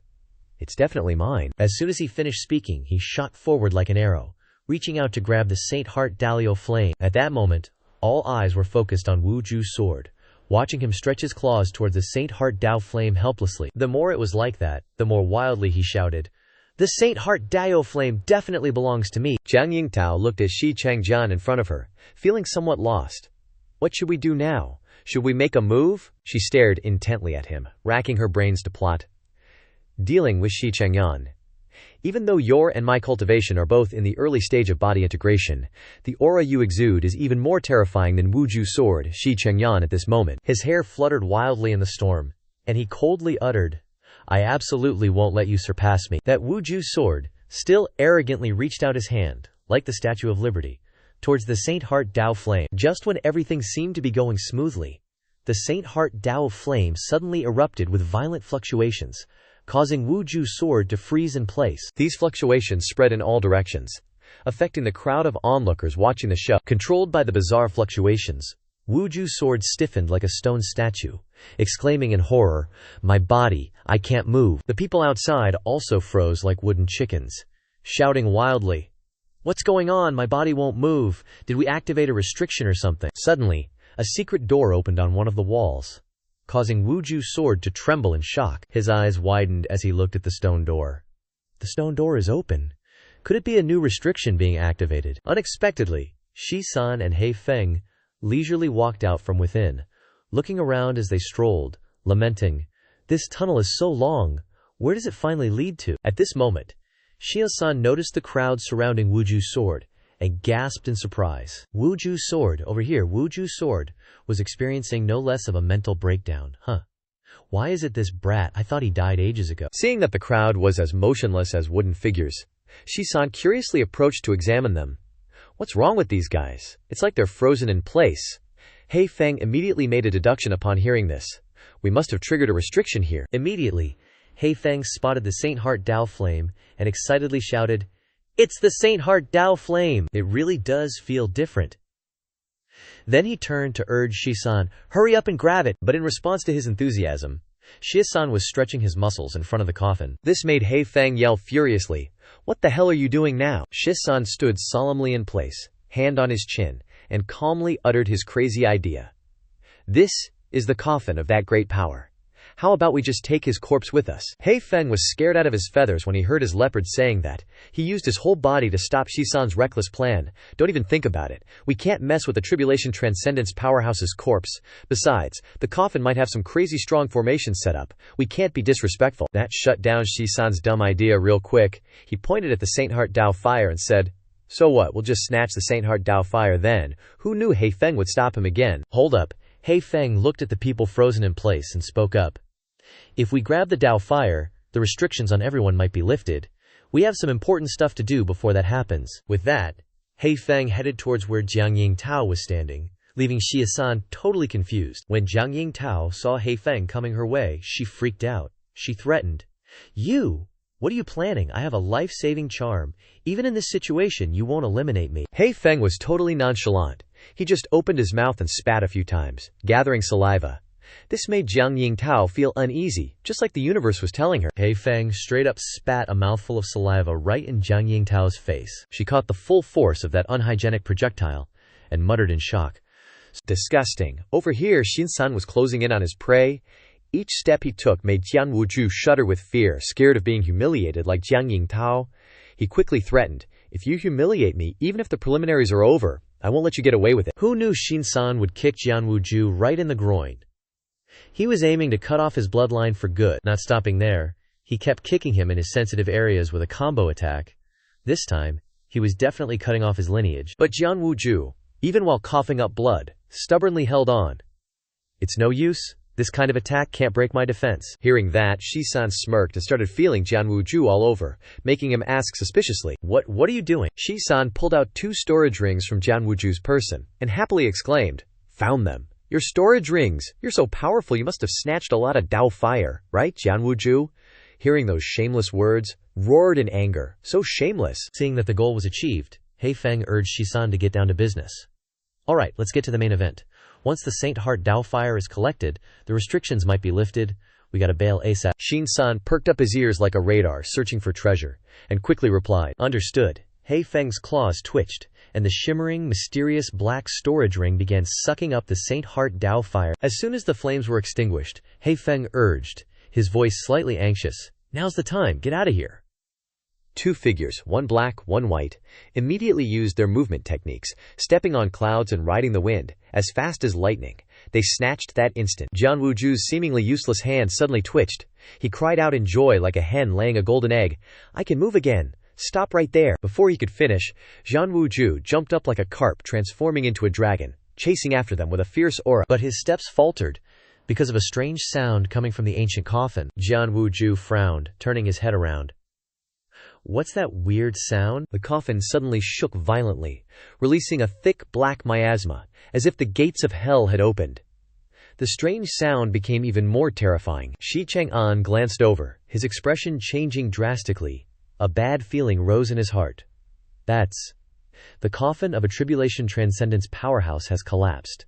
"It's definitely mine." As soon as he finished speaking, he shot forward like an arrow, reaching out to grab the Saint Heart Dao flame. At that moment, all eyes were focused on Wuju's sword, watching him stretch his claws towards the Saint Heart Dao flame helplessly. The more it was like that, the more wildly he shouted, "The Saint Heart Dao flame definitely belongs to me." Jiang Yingtao looked at Shi Changjian in front of her, feeling somewhat lost. "What should we do now? Should we make a move?" She stared intently at him, racking her brains to plot. Dealing with Shi Changyan. Even though your and my cultivation are both in the early stage of body integration, the aura you exude is even more terrifying than Wuju's sword. Shi Changyan at this moment. His hair fluttered wildly in the storm, and he coldly uttered, "I absolutely won't let you surpass me." That Wuju sword still arrogantly reached out his hand, like the Statue of Liberty, towards the Saint Heart Dao flame. Just when everything seemed to be going smoothly, the Saint Heart Dao flame suddenly erupted with violent fluctuations, causing Wuju's sword to freeze in place. These fluctuations spread in all directions, affecting the crowd of onlookers watching the show. Controlled by the bizarre fluctuations, Wuju's sword stiffened like a stone statue, exclaiming in horror, "My body, I can't move." The people outside also froze like wooden chickens, shouting wildly, "What's going on? My body won't move. Did we activate a restriction or something?" Suddenly, a secret door opened on one of the walls, causing Wuju's sword to tremble in shock. His eyes widened as he looked at the stone door. The stone door is open. Could it be a new restriction being activated? Unexpectedly, Shi-san and Hei Feng leisurely walked out from within, looking around as they strolled, lamenting, "This tunnel is so long. Where does it finally lead to?" At this moment, Shi-san noticed the crowd surrounding Wuju's sword and gasped in surprise. Wuju's sword, over here, Wuju's sword, was experiencing no less of a mental breakdown. Why is it this brat? I thought he died ages ago. Seeing that the crowd was as motionless as wooden figures, Shi-san curiously approached to examine them. "What's wrong with these guys? It's like they're frozen in place." Hei Feng immediately made a deduction upon hearing this. "We must have triggered a restriction here." Immediately, Hei Feng spotted the Saint Heart Dao flame and excitedly shouted, "It's the Saint Heart Dao flame! It really does feel different." Then he turned to urge Shi-san, "Hurry up and grab it." But in response to his enthusiasm, Shi-san was stretching his muscles in front of the coffin. This made Hei Feng yell furiously, "What the hell are you doing now?" Shi-san stood solemnly in place, hand on his chin, and calmly uttered his crazy idea. "This is the coffin of that great power. How about we just take his corpse with us?" Hei Feng was scared out of his feathers when he heard his leopard saying that. He used his whole body to stop Shi-san's reckless plan. "Don't even think about it. We can't mess with the Tribulation Transcendence Powerhouse's corpse. Besides, the coffin might have some crazy strong formation set up. We can't be disrespectful." That shut down Shi-san's dumb idea real quick. He pointed at the Saint Heart Dao fire and said, "So what, we'll just snatch the Saint Heart Dao fire then." Who knew Hei Feng would stop him again? "Hold up." Hei Feng looked at the people frozen in place and spoke up. "If we grab the Dao fire, the restrictions on everyone might be lifted. We have some important stuff to do before that happens." With that, Hei Feng headed towards where Jiang Yingtao was standing, leaving Shi-san totally confused. When Jiang Yingtao saw Hei Feng coming her way, she freaked out. She threatened, "You! What are you planning? I have a life-saving charm. Even in this situation, you won't eliminate me." Hei Feng was totally nonchalant. He just opened his mouth and spat a few times, gathering saliva. This made Jiang Yingtao feel uneasy, just like the universe was telling her. Hei Feng straight up spat a mouthful of saliva right in Jiang Yingtao's face. She caught the full force of that unhygienic projectile and muttered in shock, "Disgusting." Over here, Shi-san was closing in on his prey. Each step he took made Jian Wuju shudder with fear, scared of being humiliated like Jiang Yingtao. He quickly threatened, "If you humiliate me, even if the preliminaries are over, I won't let you get away with it." Who knew Shi-san would kick Jian Wuju right in the groin? He was aiming to cut off his bloodline for good. Not stopping there, he kept kicking him in his sensitive areas with a combo attack. This time, he was definitely cutting off his lineage. But Jian Wuju, even while coughing up blood, stubbornly held on. "It's no use. This kind of attack can't break my defense." Hearing that, Shi-san smirked and started feeling Jian Wuju all over, making him ask suspiciously, What are you doing?" Shi-san pulled out 2 storage rings from Jian Wuju's person and happily exclaimed, "Found them. Your storage rings! You're so powerful you must have snatched a lot of Dao fire, right, Jian Wuju?" Hearing those shameless words, roared in anger. So shameless. Seeing that the goal was achieved, Hei Feng urged Shi-san to get down to business. "Alright, let's get to the main event. Once the Saint Heart Dao fire is collected, the restrictions might be lifted. We gotta bail ASAP." Shi-san perked up his ears like a radar searching for treasure, and quickly replied, "Understood." Hei Feng's claws twitched, and the shimmering, mysterious black storage ring began sucking up the Saint Heart Dao fire. As soon as the flames were extinguished, Hei Feng urged, his voice slightly anxious, "Now's the time, get out of here." 2 figures, one black, one white, immediately used their movement techniques, stepping on clouds and riding the wind, as fast as lightning. They snatched that instant. Jian Wuju's seemingly useless hand suddenly twitched. He cried out in joy like a hen laying a golden egg, "I can move again. Stop right there." Before he could finish, Jian Wuju jumped up like a carp, transforming into a dragon, chasing after them with a fierce aura. But his steps faltered because of a strange sound coming from the ancient coffin. Jian Wuju frowned, turning his head around. "What's that weird sound?" The coffin suddenly shook violently, releasing a thick black miasma, as if the gates of hell had opened. The strange sound became even more terrifying. Shi Chang'an glanced over, his expression changing drastically. A bad feeling rose in his heart. The coffin of a Tribulation Transcendence powerhouse has collapsed.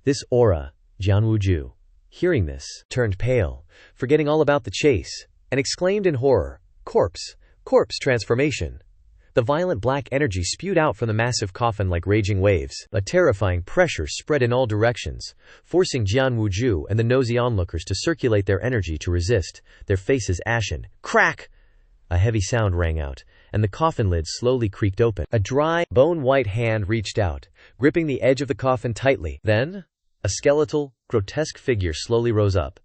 This aura, Jianwuju, hearing this, turned pale, forgetting all about the chase, and exclaimed in horror, "Corpse! Corpse transformation!" The violent black energy spewed out from the massive coffin like raging waves. A terrifying pressure spread in all directions, forcing Jianwuju and the nosy onlookers to circulate their energy to resist, their faces ashen. Crack! A heavy sound rang out, and the coffin lid slowly creaked open. A dry, bone-white hand reached out, gripping the edge of the coffin tightly. Then, a skeletal, grotesque figure slowly rose up.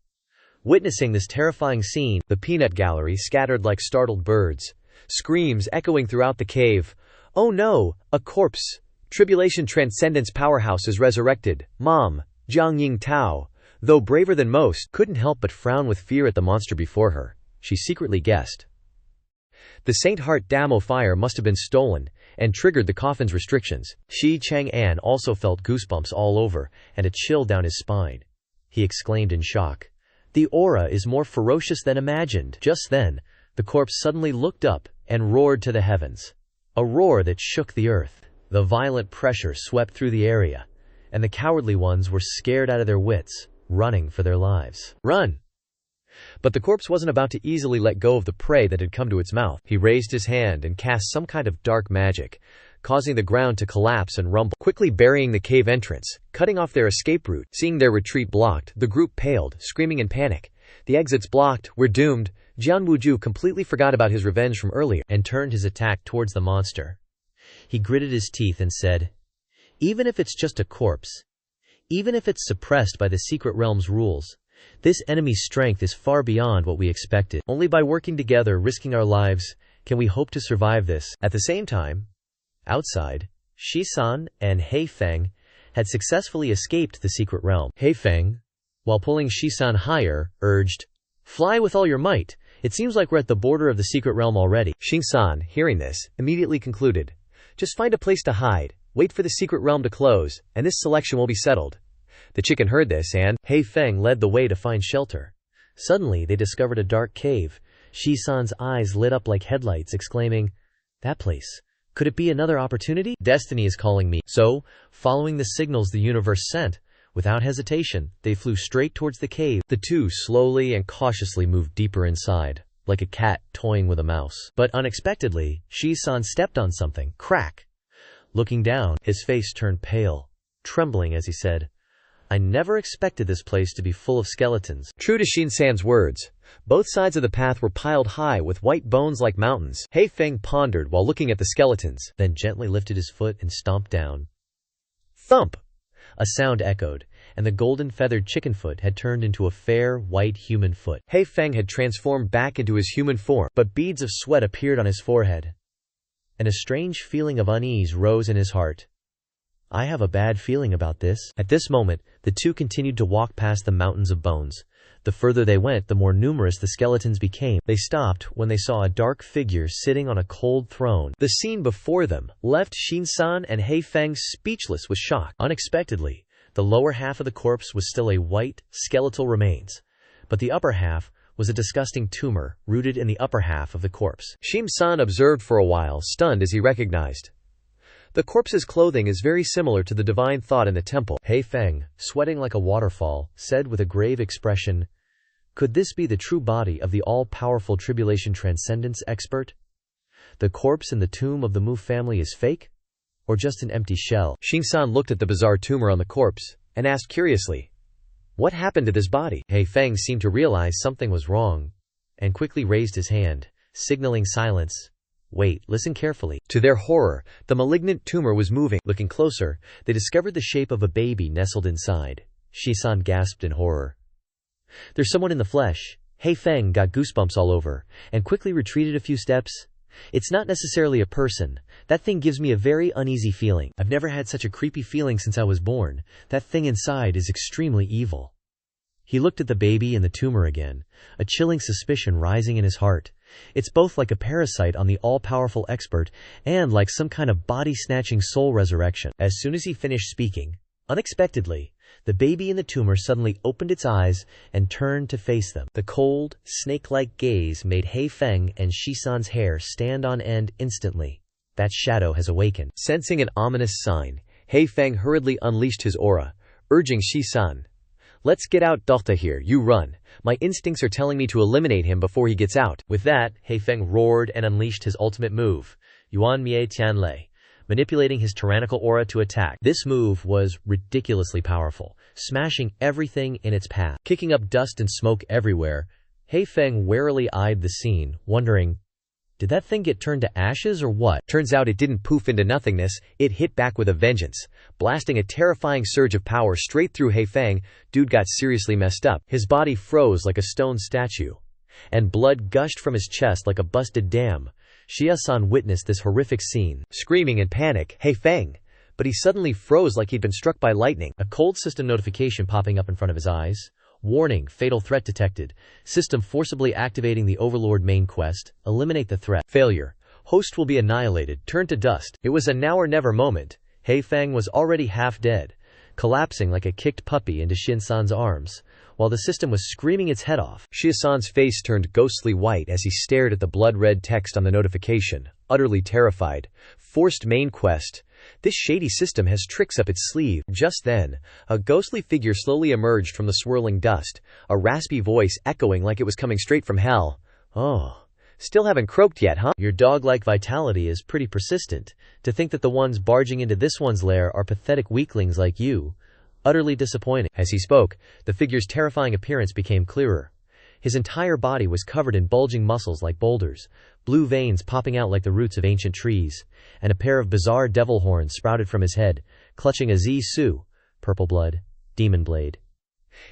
Witnessing this terrifying scene, the peanut gallery scattered like startled birds. Screams echoing throughout the cave. "Oh no, a corpse! Tribulation Transcendence powerhouse is resurrected. Mom, Jiang Ying Tao, though braver than most, couldn't help but frown with fear at the monster before her. She secretly guessed. The Saint Heart Damo fire must have been stolen, and triggered the coffin's restrictions. Shi Chang'an also felt goosebumps all over, and a chill down his spine. He exclaimed in shock. The aura is more ferocious than imagined. Just then, the corpse suddenly looked up and roared to the heavens. A roar that shook the earth. The violent pressure swept through the area, and the cowardly ones were scared out of their wits, running for their lives. Run! But the corpse wasn't about to easily let go of the prey that had come to its mouth. He raised his hand and cast some kind of dark magic, causing the ground to collapse and rumble, quickly burying the cave entrance, cutting off their escape route. Seeing their retreat blocked, the group paled, screaming in panic. The exit's blocked, we're doomed. Jianwuju completely forgot about his revenge from earlier and turned his attack towards the monster. He gritted his teeth and said, "Even if it's just a corpse, even if it's suppressed by the secret realm's rules, this enemy's strength is far beyond what we expected. Only by working together, risking our lives, can we hope to survive this." At the same time, outside, Shi-san and Hei-feng had successfully escaped the secret realm. Hei-feng, while pulling Shi-san higher, urged, "Fly with all your might. It seems like we're at the border of the secret realm already." Shi-san, hearing this, immediately concluded, "Just find a place to hide, wait for the secret realm to close, and this selection will be settled." The chicken heard this and Hei-feng led the way to find shelter. Suddenly, they discovered a dark cave. Shi-san's eyes lit up like headlights, exclaiming, "That place. Could it be another opportunity? Destiny is calling me." So, following the signals the universe sent, without hesitation, they flew straight towards the cave. The two slowly and cautiously moved deeper inside, like a cat toying with a mouse. But unexpectedly, Shi-san stepped on something. Crack! Looking down, his face turned pale, trembling as he said, "I never expected this place to be full of skeletons." True to Shin-san's words, both sides of the path were piled high with white bones like mountains. Hei-feng pondered while looking at the skeletons, then gently lifted his foot and stomped down. Thump! A sound echoed, and the golden feathered chicken foot had turned into a fair, white human foot. Hei-feng had transformed back into his human form, but beads of sweat appeared on his forehead, and a strange feeling of unease rose in his heart. "I have a bad feeling about this." At this moment, the two continued to walk past the mountains of bones. The further they went, the more numerous the skeletons became. They stopped when they saw a dark figure sitting on a cold throne. The scene before them left Shin-san and Hei-feng speechless with shock. Unexpectedly, the lower half of the corpse was still a white, skeletal remains, but the upper half was a disgusting tumor rooted in the upper half of the corpse. Shin-san observed for a while, stunned as he recognized. The corpse's clothing is very similar to the divine thought in the temple. Hei-feng, sweating like a waterfall, said with a grave expression, "Could this be the true body of the all-powerful Tribulation Transcendence expert? The corpse in the tomb of the Mu family is fake? Or just an empty shell?" Shin-san looked at the bizarre tumor on the corpse, and asked curiously, "What happened to this body?" Hei-feng seemed to realize something was wrong, and quickly raised his hand, signaling silence. "Wait, listen carefully." To their horror, the malignant tumor was moving. Looking closer, they discovered the shape of a baby nestled inside. Shi-san gasped in horror. "There's someone in the flesh." Hei-feng got goosebumps all over, and quickly retreated a few steps. "It's not necessarily a person. That thing gives me a very uneasy feeling. I've never had such a creepy feeling since I was born. That thing inside is extremely evil." He looked at the baby and the tumor again, a chilling suspicion rising in his heart. It's both like a parasite on the all-powerful expert and like some kind of body-snatching soul resurrection. As soon as he finished speaking, unexpectedly, the baby in the tumor suddenly opened its eyes and turned to face them. The cold, snake-like gaze made Hei-feng and Shi-san's hair stand on end instantly. That shadow has awakened. Sensing an ominous sign, Hei-feng hurriedly unleashed his aura, urging Shi-san. "Let's get out Dokta here, you run. My instincts are telling me to eliminate him before he gets out." With that, Heifeng roared and unleashed his ultimate move, Yuan Mie Tianlei, manipulating his tyrannical aura to attack. This move was ridiculously powerful, smashing everything in its path. Kicking up dust and smoke everywhere, Heifeng warily eyed the scene, wondering, did that thing get turned to ashes or what? Turns out it didn't poof into nothingness, it hit back with a vengeance, blasting a terrifying surge of power straight through Heifeng. Dude got seriously messed up. His body froze like a stone statue, and blood gushed from his chest like a busted dam. Xia-san witnessed this horrific scene, screaming in panic, "Heifeng!" But he suddenly froze like he'd been struck by lightning. A cold system notification popping up in front of his eyes. Warning, fatal threat detected. System forcibly activating the Overlord main quest. Eliminate the threat. Failure. Host will be annihilated, turned to dust. It was a now or never moment. Heifeng was already half dead, collapsing like a kicked puppy into Shin-san's arms, while the system was screaming its head off. Xia-san's face turned ghostly white as he stared at the blood-red text on the notification, utterly terrified. Forced main quest. This shady system has tricks up its sleeve. Just then, a ghostly figure slowly emerged from the swirling dust, a raspy voice echoing like it was coming straight from hell. "Oh, still haven't croaked yet, huh? Your dog-like vitality is pretty persistent. To think that the ones barging into this one's lair are pathetic weaklings like you. Utterly disappointing." As he spoke, the figure's terrifying appearance became clearer. His entire body was covered in bulging muscles like boulders, blue veins popping out like the roots of ancient trees, and a pair of bizarre devil horns sprouted from his head, clutching a Zi-Su, purple blood, demon blade.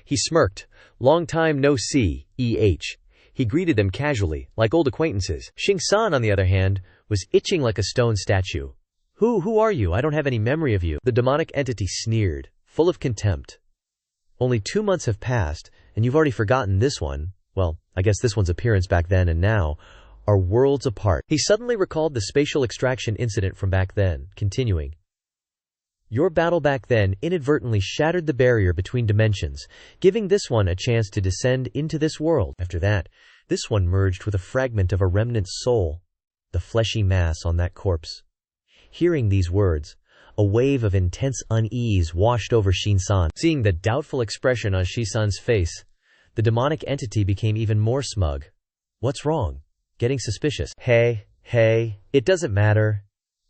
He smirked. "Long time no see, E.H." He greeted them casually, like old acquaintances. Xing-san, on the other hand, was itching like a stone statue. Who are you? I don't have any memory of you." The demonic entity sneered, full of contempt. "Only 2 months have passed, and you've already forgotten this one. Well, I guess this one's appearance back then and now are worlds apart." He suddenly recalled the spatial extraction incident from back then, continuing, "Your battle back then inadvertently shattered the barrier between dimensions, giving this one a chance to descend into this world. After that, this one merged with a fragment of a remnant soul, the fleshy mass on that corpse." Hearing these words, a wave of intense unease washed over Shin-san. Seeing the doubtful expression on Shi-san's face, the demonic entity became even more smug. "What's wrong? Getting suspicious?" Hey, it doesn't matter.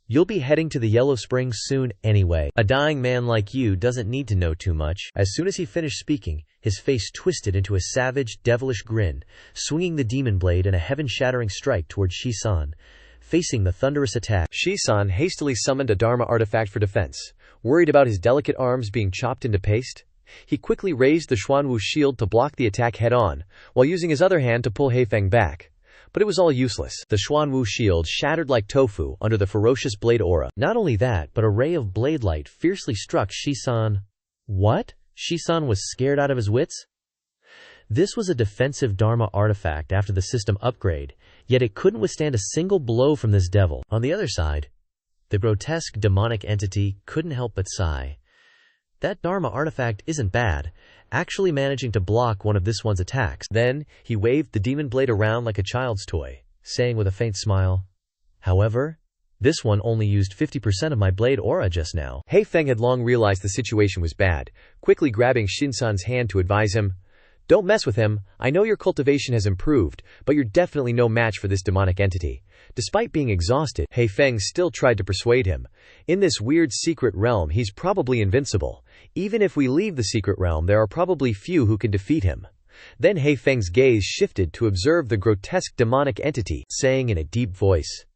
You'll be heading to the Yellow Springs soon anyway. A dying man like you doesn't need to know too much." As soon as he finished speaking, his face twisted into a savage, devilish grin, swinging the demon blade in a heaven-shattering strike toward Shi-san, facing the thunderous attack. Shi-san hastily summoned a Dharma artifact for defense, worried about his delicate arms being chopped into paste. He quickly raised the Xuanwu shield to block the attack head-on, while using his other hand to pull Heifeng back. But it was all useless. The Xuanwu shield shattered like tofu under the ferocious blade aura. Not only that, but a ray of blade light fiercely struck Shi-san. What? Shi-san was scared out of his wits? This was a defensive Dharma artifact after the system upgrade, yet it couldn't withstand a single blow from this devil. On the other side, the grotesque demonic entity couldn't help but sigh. That Dharma artifact isn't bad, actually managing to block one of this one's attacks. Then, he waved the demon blade around like a child's toy, saying with a faint smile, "However, this one only used 50% of my blade aura just now." Heifeng had long realized the situation was bad, quickly grabbing Shin-san's hand to advise him, "Don't mess with him. I know your cultivation has improved, but you're definitely no match for this demonic entity." Despite being exhausted, Heifeng still tried to persuade him. "In this weird secret realm, he's probably invincible. Even if we leave the secret realm, there are probably few who can defeat him." Then Heifeng's gaze shifted to observe the grotesque demonic entity, saying in a deep voice,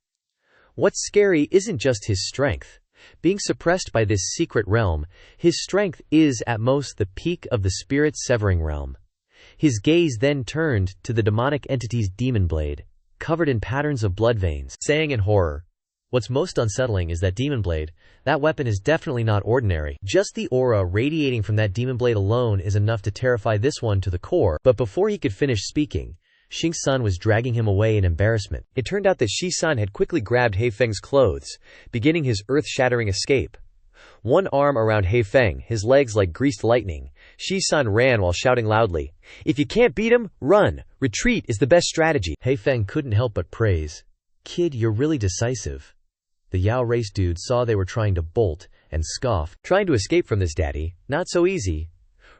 "What's scary isn't just his strength. Being suppressed by this secret realm, his strength is at most the peak of the spirit-severing realm." His gaze then turned to the demonic entity's demon blade, covered in patterns of blood veins, saying in horror, "What's most unsettling is that demon blade. That weapon is definitely not ordinary. Just the aura radiating from that demon blade alone is enough to terrify this one to the core." But before he could finish speaking, Xing-san was dragging him away in embarrassment. It turned out that Shi-san had quickly grabbed Heifeng's clothes, beginning his earth-shattering escape. One arm around Heifeng, his legs like greased lightning, Shi-san ran while shouting loudly, "If you can't beat him, run! Retreat is the best strategy." Heifeng couldn't help but praise, "Kid, you're really decisive." The Yao race dudes saw they were trying to bolt and scoffed. Trying to escape from this, daddy? Not so easy.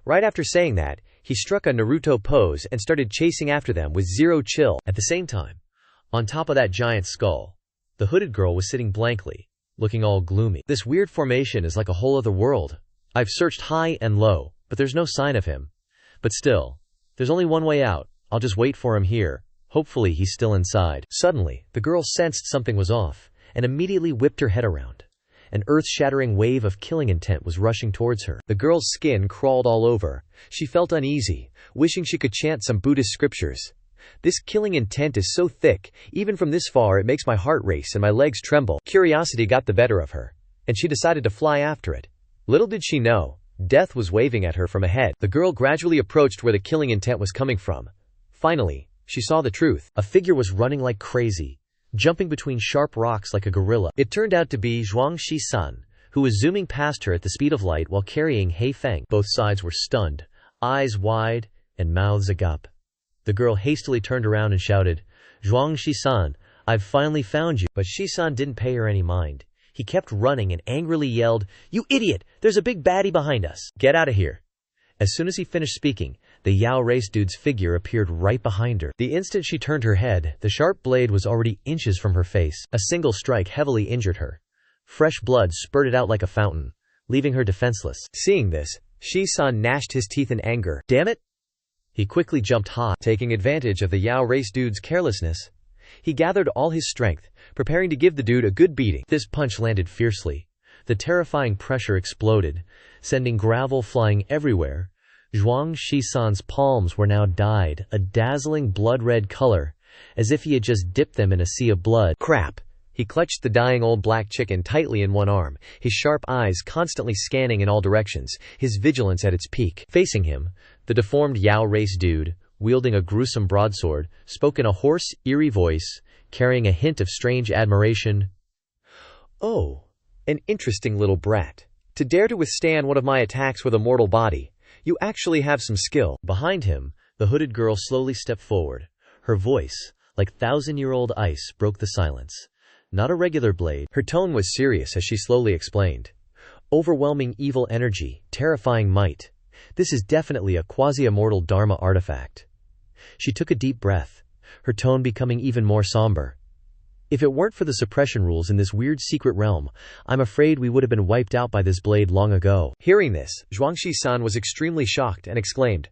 Right after saying that, he struck a Naruto pose and started chasing after them with zero chill. At the same time, on top of that giant skull, the hooded girl was sitting blankly, looking all gloomy. This weird formation is like a whole other world. I've searched high and low, but there's no sign of him. But still, there's only one way out. I'll just wait for him here. Hopefully he's still inside. Suddenly, the girl sensed something was off, and immediately whipped her head around. An earth-shattering wave of killing intent was rushing towards her. The girl's skin crawled all over. She felt uneasy, wishing she could chant some Buddhist scriptures. This killing intent is so thick, even from this far it makes my heart race and my legs tremble. Curiosity got the better of her, and she decided to fly after it. Little did she know, death was waving at her from ahead. The girl gradually approached where the killing intent was coming from. Finally, she saw the truth. A figure was running like crazy, jumping between sharp rocks like a gorilla. It turned out to be Zhuang Shi-san, who was zooming past her at the speed of light while carrying Hei Feng. Both sides were stunned, eyes wide and mouths agape. The girl hastily turned around and shouted, "Zhuang Shi-san, I've finally found you." But Shi-san didn't pay her any mind. He kept running and angrily yelled, "You idiot! There's a big baddie behind us! Get out of here!" As soon as he finished speaking, the Yao race dude's figure appeared right behind her. The instant she turned her head, the sharp blade was already inches from her face. A single strike heavily injured her. Fresh blood spurted out like a fountain, leaving her defenseless. Seeing this, Shi-san gnashed his teeth in anger. Damn it! He quickly jumped high, taking advantage of the Yao race dude's carelessness. He gathered all his strength, preparing to give the dude a good beating. This punch landed fiercely. The terrifying pressure exploded, sending gravel flying everywhere. Zhuang Shi-san's palms were now dyed a dazzling blood-red color, as if he had just dipped them in a sea of blood. Crap! He clutched the dying old black chicken tightly in one arm, his sharp eyes constantly scanning in all directions, his vigilance at its peak. Facing him, the deformed Yao race dude, wielding a gruesome broadsword, spoke in a hoarse, eerie voice, carrying a hint of strange admiration. "Oh, an interesting little brat. To dare to withstand one of my attacks with a mortal body. You actually have some skill." Behind him, the hooded girl slowly stepped forward. Her voice, like thousand-year-old ice, broke the silence. Not a regular blade. Her tone was serious as she slowly explained. "Overwhelming evil energy, terrifying might. This is definitely a quasi-immortal Dharma artifact." She took a deep breath, her tone becoming even more somber. "If it weren't for the suppression rules in this weird secret realm, I'm afraid we would have been wiped out by this blade long ago." Hearing this, Zhuang Shi-san was extremely shocked and exclaimed,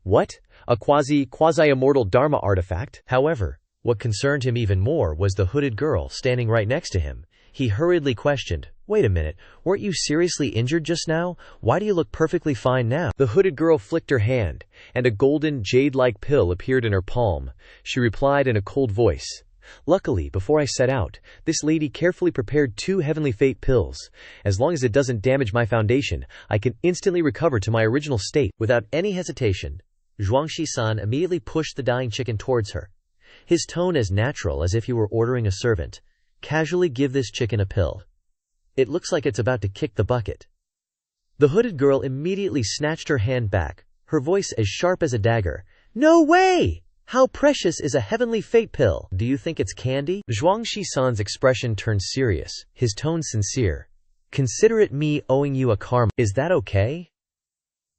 "What? A quasi-immortal Dharma artifact?" However, what concerned him even more was the hooded girl standing right next to him. He hurriedly questioned, "Wait a minute, weren't you seriously injured just now? Why do you look perfectly fine now?" The hooded girl flicked her hand, and a golden jade-like pill appeared in her palm. She replied in a cold voice, "Luckily, before I set out, this lady carefully prepared 2 heavenly fate pills. As long as it doesn't damage my foundation, I can instantly recover to my original state." Without any hesitation, Zhuang Shi-san immediately pushed the dying chicken towards her. His tone as natural as if he were ordering a servant. "Casually give this chicken a pill. It looks like it's about to kick the bucket." The hooded girl immediately snatched her hand back, her voice as sharp as a dagger. "No way! How precious is a heavenly fate pill? Do you think it's candy?" Zhuang Shi-san's expression turned serious, his tone sincere. "Consider it me owing you a karma. Is that okay?"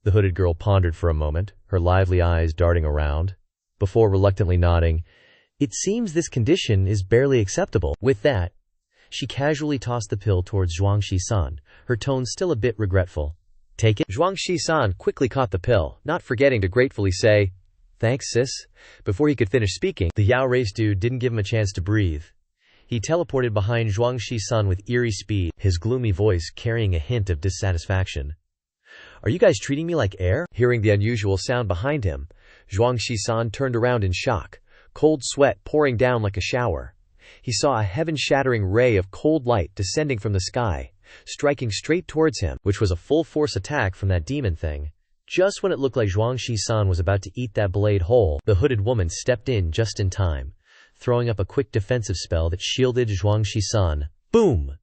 The hooded girl pondered for a moment, her lively eyes darting around, before reluctantly nodding. "It seems this condition is barely acceptable." With that, she casually tossed the pill towards Zhuang Shi-san, her tone still a bit regretful. "Take it." Zhuang Shi-san quickly caught the pill, not forgetting to gratefully say, "Thanks, sis." Before he could finish speaking, the Yao race dude didn't give him a chance to breathe. He teleported behind Zhuang Shi-san with eerie speed, his gloomy voice carrying a hint of dissatisfaction. "Are you guys treating me like air?" Hearing the unusual sound behind him, Zhuang Shi-san turned around in shock, cold sweat pouring down like a shower. He saw a heaven-shattering ray of cold light descending from the sky, striking straight towards him, which was a full-force attack from that demon thing. Just when it looked like Zhuang Shi-san was about to eat that blade whole, the hooded woman stepped in just in time, throwing up a quick defensive spell that shielded Zhuang Shi-san. Boom!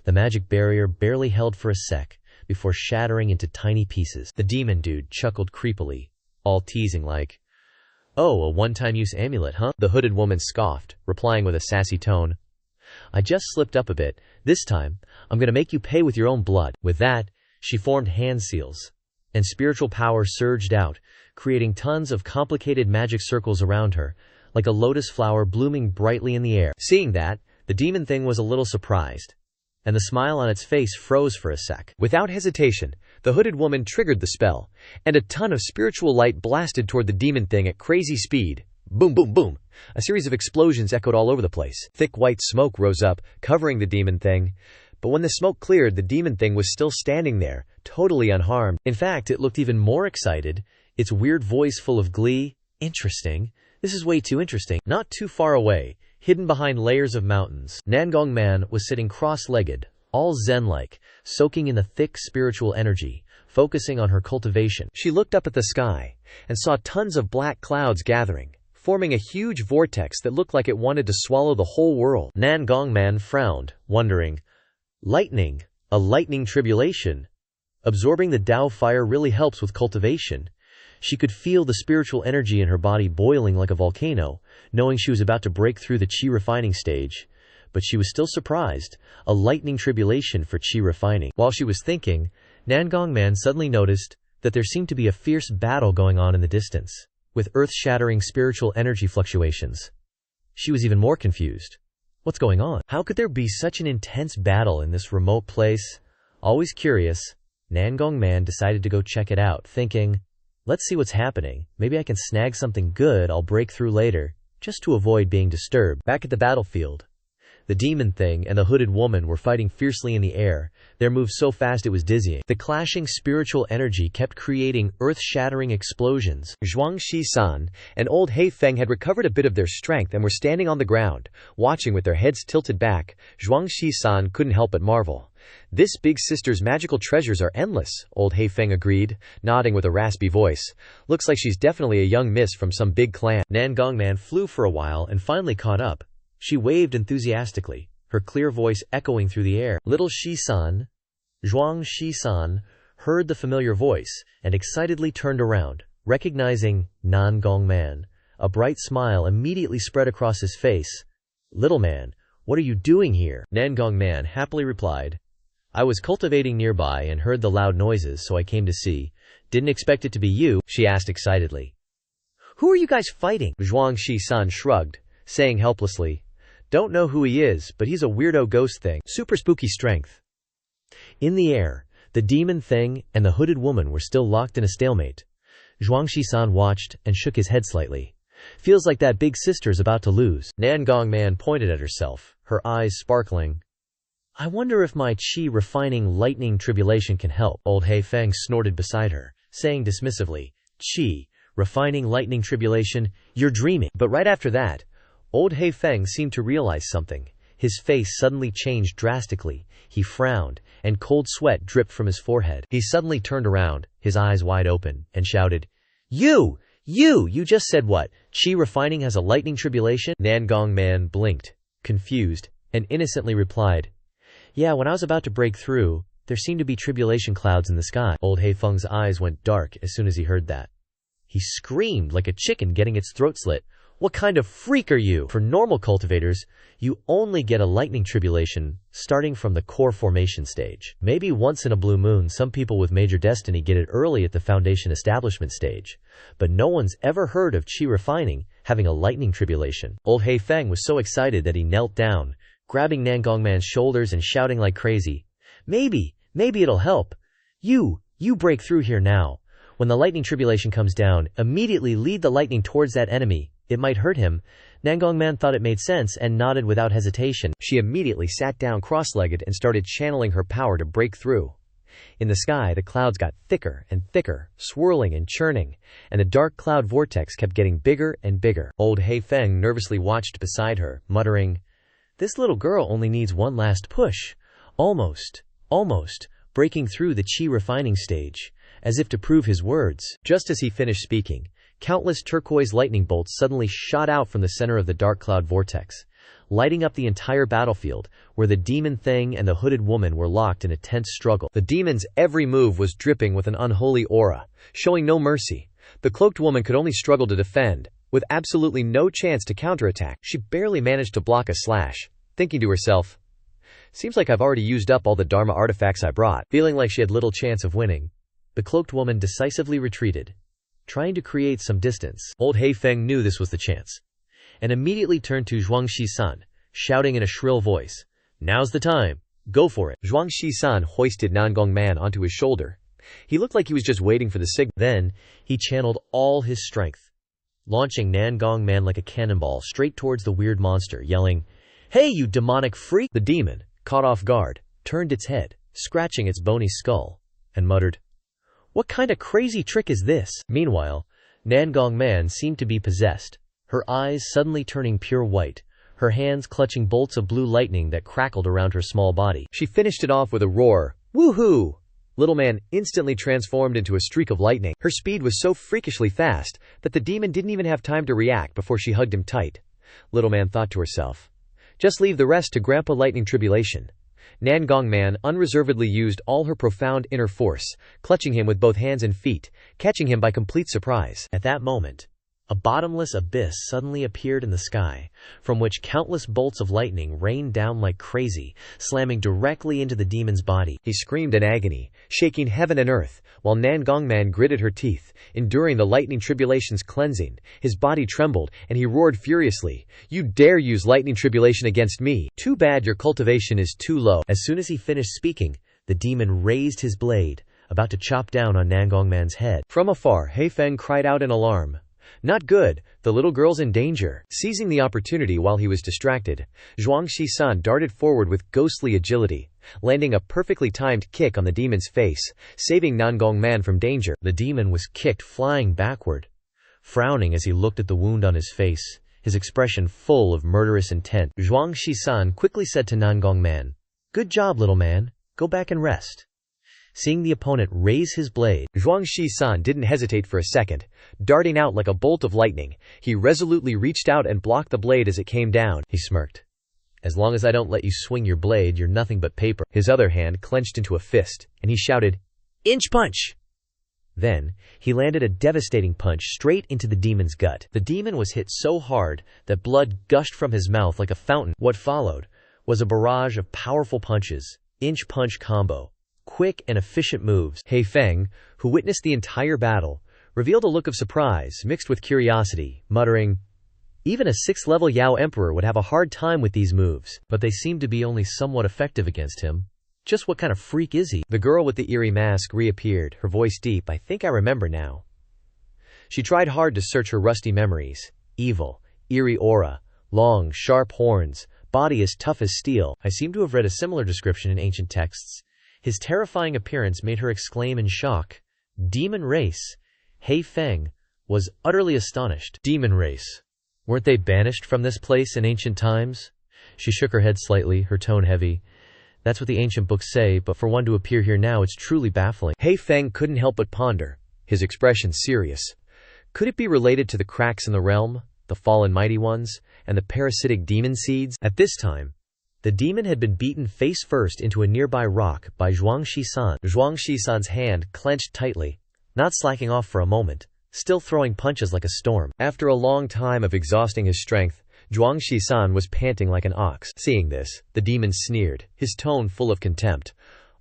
The magic barrier barely held for a sec, before shattering into tiny pieces. The demon dude chuckled creepily, all teasing like, "Oh, a one-time use amulet, huh?" The hooded woman scoffed, replying with a sassy tone, I just slipped up a bit. This time, I'm gonna make you pay with your own blood." With that, she formed hand seals, and spiritual power surged out, creating tons of complicated magic circles around her, like a lotus flower blooming brightly in the air. Seeing that, the demon thing was a little surprised, and the smile on its face froze for a sec. Without hesitation, the hooded woman triggered the spell, and a ton of spiritual light blasted toward the demon thing at crazy speed. Boom, boom, boom. A series of explosions echoed all over the place. Thick white smoke rose up, covering the demon thing. But when the smoke cleared, the demon thing was still standing there, totally unharmed. In fact, it looked even more excited, its weird voice full of glee. "Interesting. This is way too interesting." Not too far away, hidden behind layers of mountains, Nangong Man was sitting cross-legged, all zen-like, soaking in the thick spiritual energy, focusing on her cultivation. She looked up at the sky and saw tons of black clouds gathering, forming a huge vortex that looked like it wanted to swallow the whole world. Nangong Man frowned, wondering, "Lightning? A lightning tribulation? Absorbing the Tao fire really helps with cultivation." She could feel the spiritual energy in her body boiling like a volcano, knowing she was about to break through the chi refining stage. But she was still surprised. A lightning tribulation for chi refining. While she was thinking, Nangong Man suddenly noticed that there seemed to be a fierce battle going on in the distance, with earth-shattering spiritual energy fluctuations. She was even more confused. What's going on? How could there be such an intense battle in this remote place? Always curious, Nangong Man decided to go check it out, thinking, "Let's see what's happening. Maybe I can snag something good I'll break through later, just to avoid being disturbed." Back at the battlefield, the demon thing and the hooded woman were fighting fiercely in the air, their moves so fast it was dizzying. The clashing spiritual energy kept creating earth-shattering explosions. Zhuang Shisan and old Heifeng had recovered a bit of their strength and were standing on the ground, watching with their heads tilted back. Zhuang Shisan couldn't help but marvel. "This big sister's magical treasures are endless," old Heifeng agreed, nodding with a raspy voice. "Looks like she's definitely a young miss from some big clan." Nangong Man flew for a while and finally caught up. She waved enthusiastically, her clear voice echoing through the air. Little Shisan, Zhuang Shisan, heard the familiar voice and excitedly turned around, recognizing Nangong Man. A bright smile immediately spread across his face. "Little man, what are you doing here?" Nangong Man happily replied, "I was cultivating nearby and heard the loud noises, so I came to see. Didn't expect it to be you," she asked excitedly. "Who are you guys fighting?" Zhuang Shisan shrugged, saying helplessly, "Don't know who he is, but he's a weirdo ghost thing. Super spooky strength." In the air, the demon thing and the hooded woman were still locked in a stalemate. Zhuang Shisan watched and shook his head slightly. "Feels like that big sister's about to lose." Nangong Man pointed at herself, her eyes sparkling. "I wonder if my chi refining lightning tribulation can help." Old Heifeng snorted beside her, saying dismissively, "Chi refining lightning tribulation? You're dreaming." But right after that, old Heifeng seemed to realize something. His face suddenly changed drastically. He frowned, and cold sweat dripped from his forehead. He suddenly turned around, his eyes wide open, and shouted, You just said what? Chi refining has a lightning tribulation?" Nangong Man blinked, confused, and innocently replied, "Yeah, when I was about to break through, there seemed to be tribulation clouds in the sky." Old Heifeng's eyes went dark as soon as he heard that. He screamed like a chicken getting its throat slit. "What kind of freak are you? For normal cultivators, you only get a lightning tribulation starting from the core formation stage. Maybe once in a blue moon some people with major destiny get it early at the foundation establishment stage. But no one's ever heard of chi refining having a lightning tribulation." Old Heifeng was so excited that he knelt down, grabbing Nangong Man's shoulders and shouting like crazy, Maybe it'll help. You break through here now. When the lightning tribulation comes down, immediately lead the lightning towards that enemy. It might hurt him." Nangong Man thought it made sense and nodded without hesitation. She immediately sat down cross-legged and started channeling her power to break through. In the sky, the clouds got thicker and thicker, swirling and churning, and the dark cloud vortex kept getting bigger and bigger. Old Heifeng nervously watched beside her, muttering, "This little girl only needs one last push. Almost, breaking through the chi refining stage," as if to prove his words. Just as he finished speaking, countless turquoise lightning bolts suddenly shot out from the center of the dark cloud vortex, lighting up the entire battlefield, where the demon thing and the hooded woman were locked in a tense struggle. The demon's every move was dripping with an unholy aura, showing no mercy. The cloaked woman could only struggle to defend, with absolutely no chance to counterattack. She barely managed to block a slash. thinking to herself, "Seems like I've already used up all the Dharma artifacts I brought." Feeling like she had little chance of winning, the cloaked woman decisively retreated, trying to create some distance. Old Heifeng knew this was the chance, and immediately turned to Zhuang Shisan, shouting in a shrill voice, "Now's the time. Go for it." Zhuang Shisan hoisted Nangong Man onto his shoulder. He looked like he was just waiting for the signal. Then, he channeled all his strength, launching Nangong Man like a cannonball straight towards the weird monster, yelling, "Hey, you demonic freak!" The demon, caught off guard, turned its head, scratching its bony skull, and muttered, "What kind of crazy trick is this?" Meanwhile, Nangong Man seemed to be possessed, her eyes suddenly turning pure white, her hands clutching bolts of blue lightning that crackled around her small body. She finished it off with a roar, "Woohoo!" Little Man instantly transformed into a streak of lightning. Her speed was so freakishly fast that the demon didn't even have time to react before she hugged him tight. Little Man thought to herself, "Just leave the rest to Grandpa Lightning Tribulation." Nangong Man unreservedly used all her profound inner force, clutching him with both hands and feet, catching him by complete surprise. At that moment, a bottomless abyss suddenly appeared in the sky, from which countless bolts of lightning rained down like crazy, slamming directly into the demon's body. He screamed in agony, shaking heaven and earth, while Nangong Man gritted her teeth, enduring the lightning tribulation's cleansing. His body trembled, and he roared furiously, "You dare use lightning tribulation against me? Too bad your cultivation is too low." As soon as he finished speaking, the demon raised his blade, about to chop down on Nangong Man's head. From afar, Heifeng cried out in alarm, "Not good, the little girl's in danger." Seizing the opportunity while he was distracted, Zhuang Shisan darted forward with ghostly agility, landing a perfectly timed kick on the demon's face, saving Nangong Man from danger. The demon was kicked flying backward, frowning as he looked at the wound on his face, his expression full of murderous intent. Zhuang Shisan quickly said to Nangong Man, "Good job, little man, go back and rest." Seeing the opponent raise his blade, Zhuang Shisan didn't hesitate for a second. Darting out like a bolt of lightning, he resolutely reached out and blocked the blade as it came down. He smirked. "As long as I don't let you swing your blade, you're nothing but paper." His other hand clenched into a fist, and he shouted, "Inch punch!" Then, he landed a devastating punch straight into the demon's gut. The demon was hit so hard that blood gushed from his mouth like a fountain. What followed was a barrage of powerful punches, inch punch combo, quick and efficient moves. Heifeng, who witnessed the entire battle, revealed a look of surprise mixed with curiosity, muttering, "Even a 6th-level Yao Emperor would have a hard time with these moves, but they seem to be only somewhat effective against him. Just what kind of freak is he?" The girl with the eerie mask reappeared, her voice deep. "I think I remember now." She tried hard to search her rusty memories. Evil, eerie aura, long, sharp horns, body as tough as steel. I seem to have read a similar description in ancient texts. His terrifying appearance made her exclaim in shock, "Demon race!" Heifeng was utterly astonished. Demon race. Weren't they banished from this place in ancient times? She shook her head slightly, her tone heavy. "That's what the ancient books say, but for one to appear here now, it's truly baffling." Heifeng couldn't help but ponder, his expression serious. Could it be related to the cracks in the realm, the fallen mighty ones, and the parasitic demon seeds? At this time, the demon had been beaten face first into a nearby rock by Zhuang Shisan. Zhuang Shisan's hand clenched tightly, not slacking off for a moment, still throwing punches like a storm. After a long time of exhausting his strength, Zhuang Shisan was panting like an ox. Seeing this, the demon sneered, his tone full of contempt.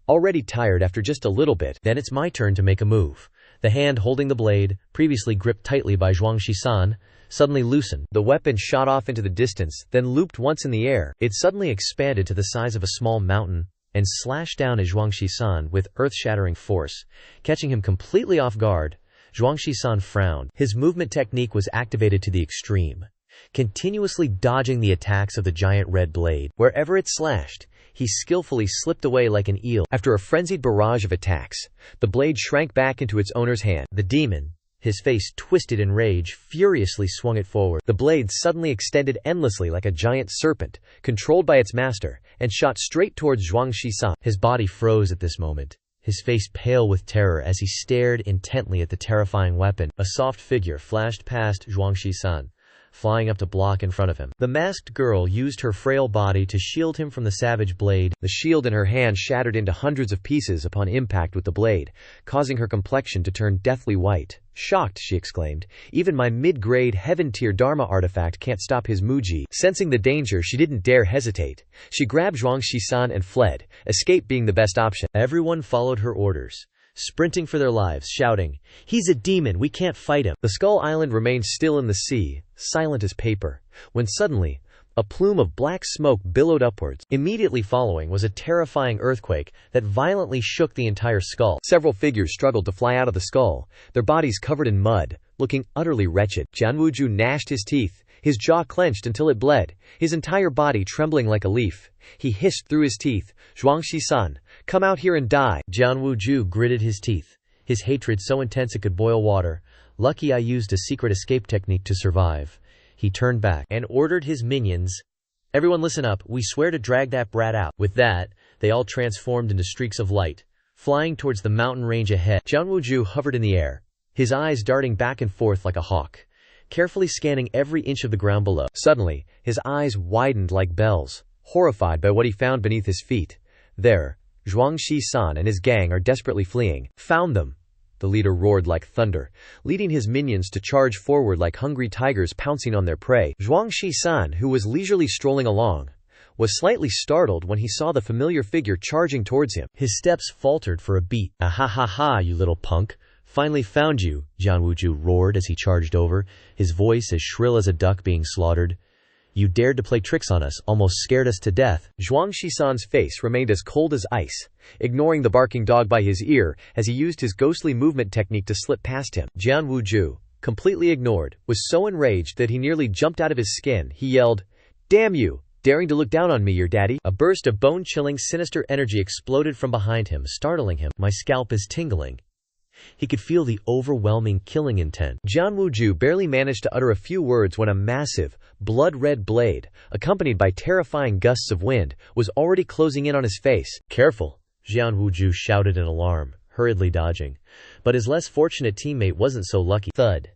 "Already tired after just a little bit? Then it's my turn to make a move." The hand holding the blade, previously gripped tightly by Zhuang Shisan, suddenly loosened. The weapon shot off into the distance, then looped once in the air. It suddenly expanded to the size of a small mountain and slashed down at Zhuang Shisan with earth-shattering force, catching him completely off guard. Zhuang Shisan frowned. His movement technique was activated to the extreme, continuously dodging the attacks of the giant red blade. Wherever it slashed, he skillfully slipped away like an eel. After a frenzied barrage of attacks, the blade shrank back into its owner's hand. The demon, his face twisted in rage, furiously swung it forward. The blade suddenly extended endlessly like a giant serpent, controlled by its master, and shot straight towards Zhuang Shisan. His body froze at this moment, his face pale with terror as he stared intently at the terrifying weapon. A soft figure flashed past Zhuang Shisan, flying up to block in front of him. The masked girl used her frail body to shield him from the savage blade. The shield in her hand shattered into hundreds of pieces upon impact with the blade, causing her complexion to turn deathly white. Shocked, she exclaimed, "Even my mid-grade heaven-tier Dharma artifact can't stop his Muji." Sensing the danger, she didn't dare hesitate. She grabbed Zhuang Shisan and fled, escape being the best option. Everyone followed her orders, sprinting for their lives, shouting, "He's a demon, we can't fight him." The Skull Island remained still in the sea, silent as paper, when suddenly, a plume of black smoke billowed upwards. Immediately following was a terrifying earthquake that violently shook the entire skull. Several figures struggled to fly out of the skull, their bodies covered in mud, looking utterly wretched. Jianwuju gnashed his teeth, his jaw clenched until it bled, his entire body trembling like a leaf. He hissed through his teeth, "Zhuang Shisan, come out here and die." Jianwuju gritted his teeth, his hatred so intense it could boil water. "Lucky I used a secret escape technique to survive." He turned back and ordered his minions, "Everyone listen up, we swear to drag that brat out." With that, they all transformed into streaks of light, flying towards the mountain range ahead. Jianwuju hovered in the air, his eyes darting back and forth like a hawk, carefully scanning every inch of the ground below. Suddenly, his eyes widened like bells, horrified by what he found beneath his feet. There, Zhuang Shisan and his gang are desperately fleeing. "Found them!" The leader roared like thunder, leading his minions to charge forward like hungry tigers pouncing on their prey. Zhuang Shisan, who was leisurely strolling along, was slightly startled when he saw the familiar figure charging towards him. His steps faltered for a beat. "Ah ha ha ha, you little punk. Finally found you," Jianwuju roared as he charged over, his voice as shrill as a duck being slaughtered. "You dared to play tricks on us, almost scared us to death." Zhuang Shisan's face remained as cold as ice, ignoring the barking dog by his ear as he used his ghostly movement technique to slip past him. Jianwuju, completely ignored, was so enraged that he nearly jumped out of his skin. He yelled, "Damn you! Daring to look down on me, your daddy!" A burst of bone-chilling, sinister energy exploded from behind him, startling him. "My scalp is tingling." He could feel the overwhelming killing intent. Jianwuju barely managed to utter a few words when a massive, blood-red blade, accompanied by terrifying gusts of wind, was already closing in on his face. "Careful!" Jianwuju shouted in alarm, hurriedly dodging. But his less fortunate teammate wasn't so lucky. Thud!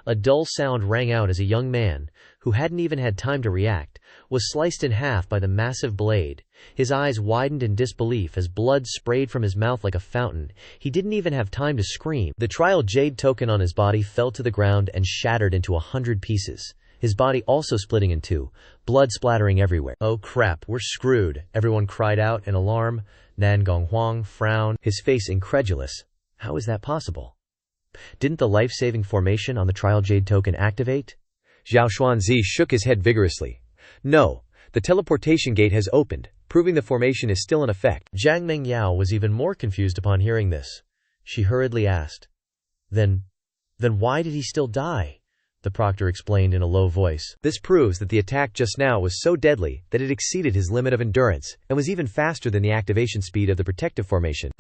A dull sound rang out as a young man, who hadn't even had time to react, was sliced in half by the massive blade. His eyes widened in disbelief as blood sprayed from his mouth like a fountain. He didn't even have time to scream. The trial jade token on his body fell to the ground and shattered into 100 pieces, his body also splitting in two, blood splattering everywhere. "Oh crap, we're screwed," everyone cried out in alarm. Nan Gonghuang frowned, his face incredulous. How is that possible? Didn't the life-saving formation on the trial jade token activate? Zhao Xuanzi shook his head vigorously. "No, the teleportation gate has opened, proving the formation is still in effect." Zhang Mengyao was even more confused upon hearing this. She hurriedly asked, Then why did he still die?" The proctor explained in a low voice. "This proves that the attack just now was so deadly that it exceeded his limit of endurance, and was even faster than the activation speed of the protective formation."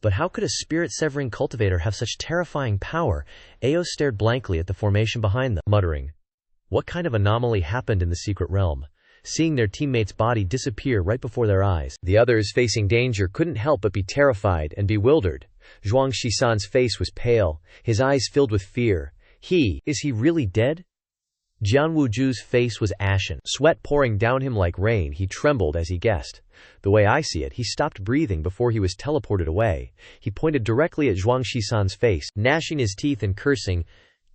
But how could a spirit-severing cultivator have such terrifying power? Ao stared blankly at the formation behind them, muttering, "What kind of anomaly happened in the secret realm?" Seeing their teammate's body disappear right before their eyes, the others facing danger couldn't help but be terrified and bewildered. Zhuang Shisan's face was pale, his eyes filled with fear. Is he really dead? Jianwuju's face was ashen, sweat pouring down him like rain. He trembled as he guessed. "The way I see it, he stopped breathing before he was teleported away." He pointed directly at Zhuang Shisan's face, gnashing his teeth and cursing,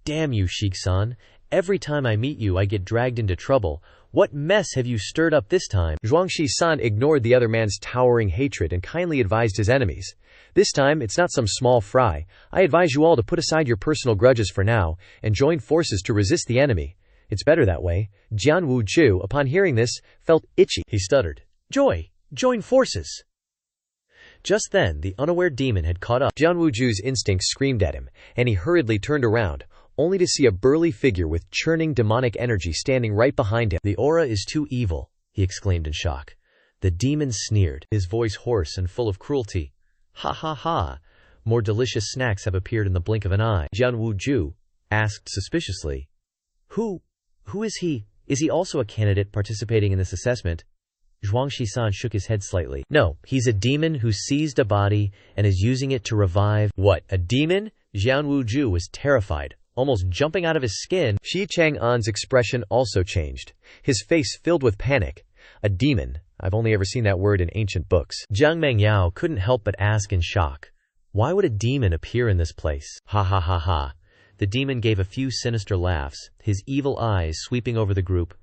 "Damn you, Shisan. Every time I meet you I get dragged into trouble. What mess have you stirred up this time?" Zhuang Shisan ignored the other man's towering hatred and kindly advised his enemies, "This time it's not some small fry. I advise you all to put aside your personal grudges for now, and join forces to resist the enemy. It's better that way." Jianwuju, upon hearing this, felt itchy. He stuttered, Join forces." Just then, the unaware demon had caught up. Jianwuju's instincts screamed at him, and he hurriedly turned around, only to see a burly figure with churning demonic energy standing right behind him. "The aura is too evil," he exclaimed in shock. The demon sneered, his voice hoarse and full of cruelty. "Ha ha ha! More delicious snacks have appeared in the blink of an eye." Jianwuju asked suspiciously, Who is he? Is he also a candidate participating in this assessment?" Zhuang Shisan shook his head slightly. "No, he's a demon who seized a body and is using it to revive." "What, a demon?" Jianwuju was terrified. almost jumping out of his skin. Shi Chang'an's expression also changed, his face filled with panic. A demon? I've only ever seen that word in ancient books. Jiang Mengyao couldn't help but ask in shock. Why would a demon appear in this place? Ha ha ha ha. The demon gave a few sinister laughs, his evil eyes sweeping over the group.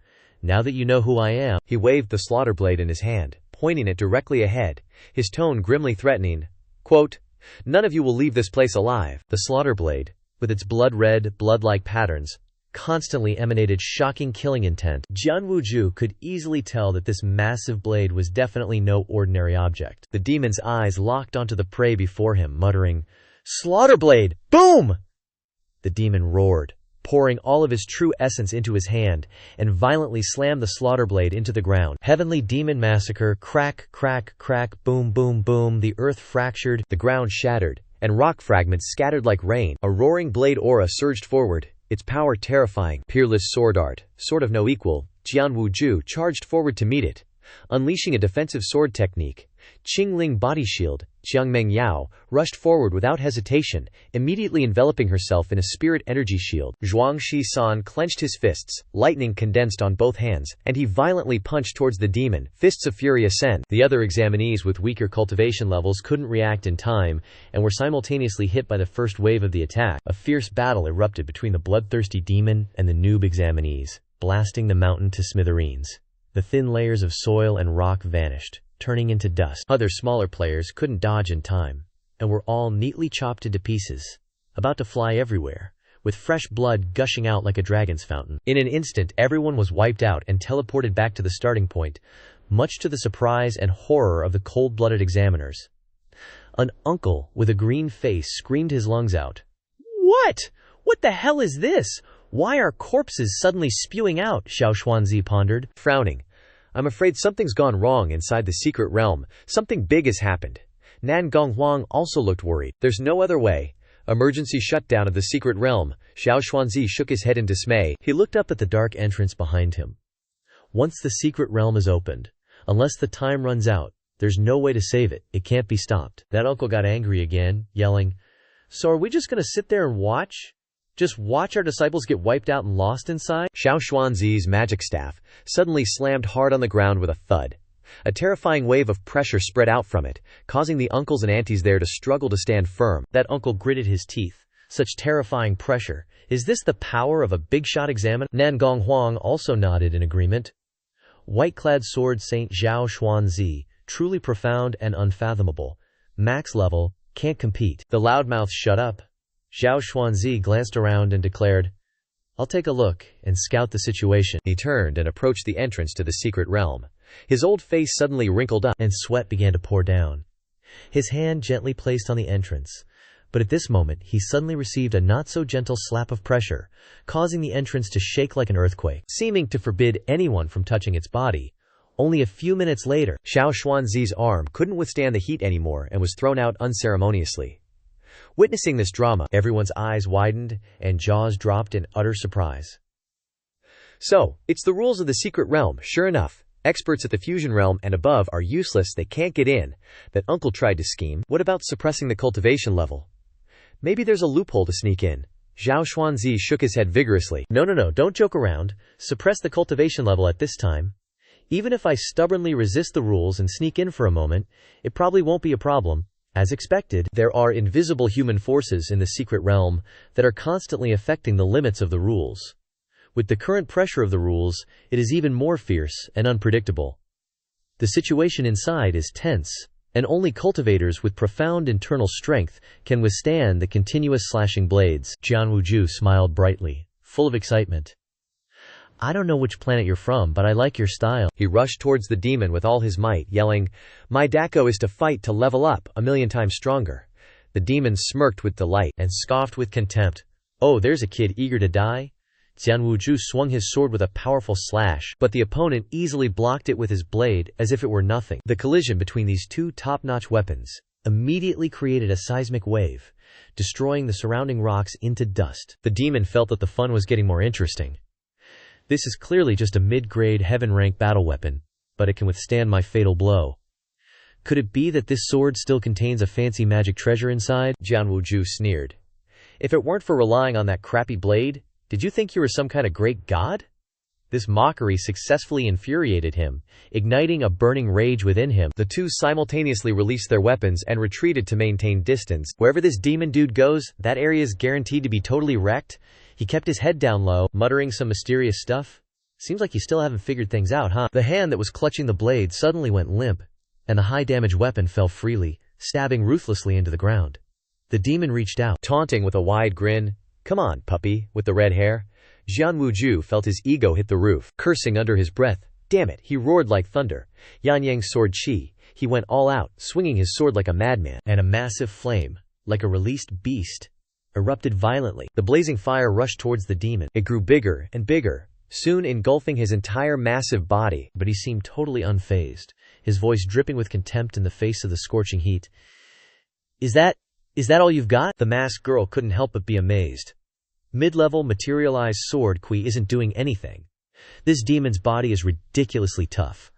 Now that you know who I am. He waved the slaughter blade in his hand, pointing it directly ahead, his tone grimly threatening. Quote, "None of you will leave this place alive." The slaughter blade, with its blood-red, blood-like patterns, constantly emanated shocking killing intent. Jian Wuju could easily tell that this massive blade was definitely no ordinary object. The demon's eyes locked onto the prey before him, muttering, "Slaughter blade! Boom!" The demon roared, pouring all of his true essence into his hand, and violently slammed the slaughter blade into the ground. Heavenly demon massacre, crack, crack, crack, boom, boom, boom. The earth fractured, the ground shattered, and rock fragments scattered like rain. A roaring blade aura surged forward, its power terrifying. Peerless sword art, sword of no equal, Jian Wuju charged forward to meet it. Unleashing a defensive sword technique, Qingling body shield, Jiang Mengyao rushed forward without hesitation, immediately enveloping herself in a spirit energy shield. Zhuang Shisan clenched his fists, lightning condensed on both hands, and he violently punched towards the demon, fists of fury ascend. The other examinees with weaker cultivation levels couldn't react in time, and were simultaneously hit by the first wave of the attack. A fierce battle erupted between the bloodthirsty demon and the noob examinees, blasting the mountain to smithereens. The thin layers of soil and rock vanished, turning into dust. Other smaller players couldn't dodge in time, and were all neatly chopped into pieces, about to fly everywhere, with fresh blood gushing out like a dragon's fountain. In an instant, everyone was wiped out and teleported back to the starting point, much to the surprise and horror of the cold-blooded examiners. An uncle with a green face screamed his lungs out. "What? What the hell is this? Why are corpses suddenly spewing out?" Xiao Xuanzi pondered, frowning. "I'm afraid something's gone wrong inside the secret realm. Something big has happened." Nan Gonghuang also looked worried. "There's no other way. Emergency shutdown of the secret realm." Xiao Xuanzi shook his head in dismay. He looked up at the dark entrance behind him. "Once the secret realm is opened, unless the time runs out, there's no way to save it. It can't be stopped." That uncle got angry again, yelling, "So are we just gonna sit there and watch? Just watch our disciples get wiped out and lost inside?" Xiao Xuanzi's magic staff suddenly slammed hard on the ground with a thud. A terrifying wave of pressure spread out from it, causing the uncles and aunties there to struggle to stand firm. That uncle gritted his teeth. Such terrifying pressure. Is this the power of a big-shot examiner? Nan Gonghuang also nodded in agreement. White-clad sword Saint Xiao Xuanzi, truly profound and unfathomable. Max level, can't compete. The loudmouth shut up. Xiao Xuanzi glanced around and declared, "I'll take a look and scout the situation." He turned and approached the entrance to the secret realm. His old face suddenly wrinkled up, and sweat began to pour down. His hand gently placed on the entrance, but at this moment he suddenly received a not-so-gentle slap of pressure, causing the entrance to shake like an earthquake, seeming to forbid anyone from touching its body. Only a few minutes later, Xiao Xuanzi's arm couldn't withstand the heat anymore and was thrown out unceremoniously. Witnessing this drama, everyone's eyes widened and jaws dropped in utter surprise. So, it's the rules of the secret realm, sure enough. Experts at the fusion realm and above are useless, they can't get in. That uncle tried to scheme. What about suppressing the cultivation level? Maybe there's a loophole to sneak in. Xiao Xuanzi shook his head vigorously. No, don't joke around. Suppress the cultivation level at this time. Even if I stubbornly resist the rules and sneak in for a moment, it probably won't be a problem. As expected, there are invisible human forces in the secret realm that are constantly affecting the limits of the rules. With the current pressure of the rules, it is even more fierce and unpredictable. The situation inside is tense, and only cultivators with profound internal strength can withstand the continuous slashing blades. Jian Wuju smiled brightly, full of excitement. "I don't know which planet you're from, but I like your style." He rushed towards the demon with all his might, yelling, "My Dako is to fight to level up, 1,000,000 times stronger." The demon smirked with delight and scoffed with contempt. "Oh, there's a kid eager to die?" Jian Wuju swung his sword with a powerful slash, but the opponent easily blocked it with his blade as if it were nothing. The collision between these two top-notch weapons immediately created a seismic wave, destroying the surrounding rocks into dust. The demon felt that the fun was getting more interesting. "This is clearly just a mid-grade heaven-rank battle weapon, but it can withstand my fatal blow. Could it be that this sword still contains a fancy magic treasure inside?" Jian Wuju sneered. If it weren't for relying on that crappy blade, did you think you were some kind of great god? This mockery successfully infuriated him, igniting a burning rage within him. The two simultaneously released their weapons and retreated to maintain distance. Wherever this demon dude goes, that area is guaranteed to be totally wrecked. He kept his head down low, muttering some mysterious stuff. Seems like you still haven't figured things out, huh? The hand that was clutching the blade suddenly went limp, and the high-damage weapon fell freely, stabbing ruthlessly into the ground. The demon reached out, taunting with a wide grin. "Come on, puppy, with the red hair." Jian Wuju felt his ego hit the roof, cursing under his breath. Damn it, he roared like thunder. Yan Yang's sword chi. He went all out, swinging his sword like a madman, and a massive flame, like a released beast, erupted violently. The blazing fire rushed towards the demon. It grew bigger and bigger, soon engulfing his entire massive body, but he seemed totally unfazed, his voice dripping with contempt in the face of the scorching heat. Is that all you've got?" The masked girl couldn't help but be amazed. Mid-level materialized sword Kui isn't doing anything. This demon's body is ridiculously tough.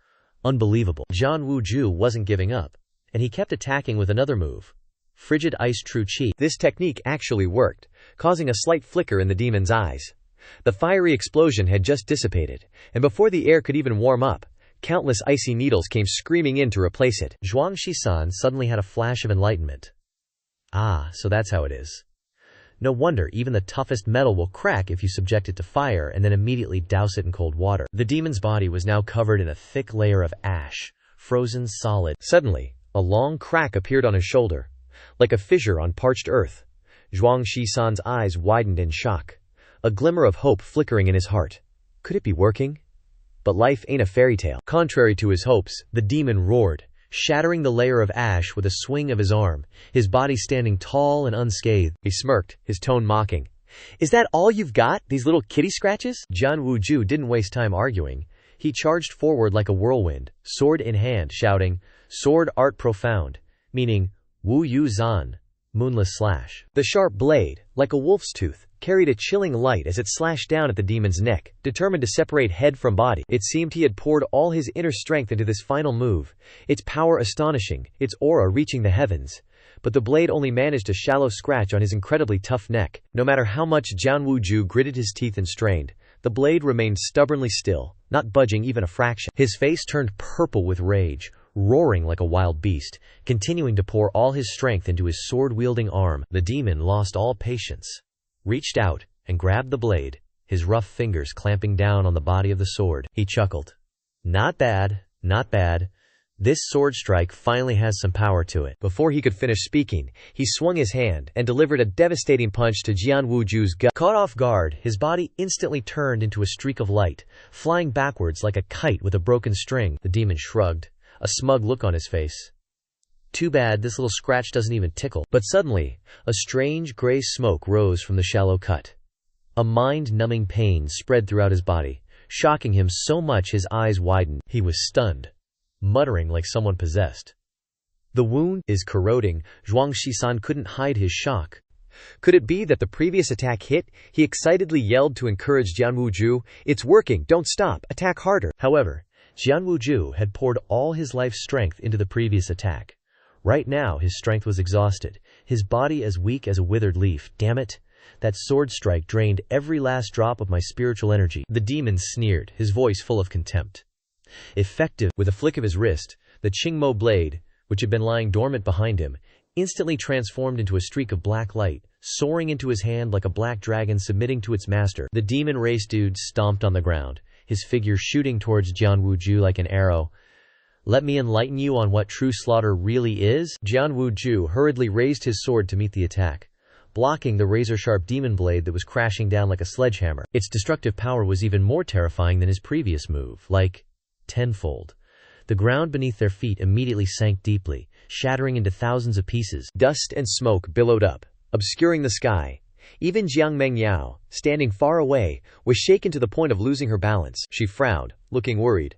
Unbelievable. Jian Wuju wasn't giving up, and he kept attacking with another move. Frigid Ice True Chi. This technique actually worked, causing a slight flicker in the demon's eyes. The fiery explosion had just dissipated, and before the air could even warm up, countless icy needles came screaming in to replace it. Zhuang Shisan suddenly had a flash of enlightenment. Ah, so that's how it is. No wonder even the toughest metal will crack if you subject it to fire and then immediately douse it in cold water. The demon's body was now covered in a thick layer of ash, frozen solid. Suddenly, a long crack appeared on his shoulder, like a fissure on parched earth. Zhuang Shisan's eyes widened in shock, a glimmer of hope flickering in his heart. Could it be working? But life ain't a fairy tale. Contrary to his hopes, the demon roared, shattering the layer of ash with a swing of his arm, his body standing tall and unscathed. He smirked, his tone mocking. "Is that all you've got, these little kitty scratches?" Jian Wuju didn't waste time arguing. He charged forward like a whirlwind, sword in hand, shouting, "Sword art profound," meaning Wu Yu Zan, moonless slash. The sharp blade, like a wolf's tooth, carried a chilling light as it slashed down at the demon's neck, determined to separate head from body. It seemed he had poured all his inner strength into this final move, its power astonishing, its aura reaching the heavens. But the blade only managed a shallow scratch on his incredibly tough neck. No matter how much Jian Wuju gritted his teeth and strained, the blade remained stubbornly still, not budging even a fraction. His face turned purple with rage, roaring like a wild beast, continuing to pour all his strength into his sword-wielding arm. The demon lost all patience, reached out, and grabbed the blade, his rough fingers clamping down on the body of the sword. He chuckled. Not bad, not bad. This sword strike finally has some power to it. Before he could finish speaking, he swung his hand and delivered a devastating punch to Jian Wuju's gut. Caught off guard, his body instantly turned into a streak of light, flying backwards like a kite with a broken string. The demon shrugged, a smug look on his face. Too bad this little scratch doesn't even tickle. But suddenly, a strange gray smoke rose from the shallow cut. A mind-numbing pain spread throughout his body, shocking him so much his eyes widened. He was stunned, muttering like someone possessed. The wound is corroding. Zhuang Shisan couldn't hide his shock. Could it be that the previous attack hit? He excitedly yelled to encourage Jian Wuju. "It's working, don't stop, attack harder." However, Jian Wuju had poured all his life's strength into the previous attack. Right now his strength was exhausted, his body as weak as a withered leaf. Damn it, that sword strike drained every last drop of my spiritual energy. The demon sneered, his voice full of contempt. Effective. With a flick of his wrist, the Qingmo blade, which had been lying dormant behind him, instantly transformed into a streak of black light, soaring into his hand like a black dragon submitting to its master. The demon race dude stomped on the ground, his figure shooting towards Jian Wuju like an arrow. "Let me enlighten you on what true slaughter really is." Jian Wuju hurriedly raised his sword to meet the attack, blocking the razor-sharp demon blade that was crashing down like a sledgehammer. Its destructive power was even more terrifying than his previous move, like tenfold. The ground beneath their feet immediately sank deeply, shattering into thousands of pieces. Dust and smoke billowed up, obscuring the sky. Even Jiang Mengyao, standing far away, was shaken to the point of losing her balance. She frowned, looking worried.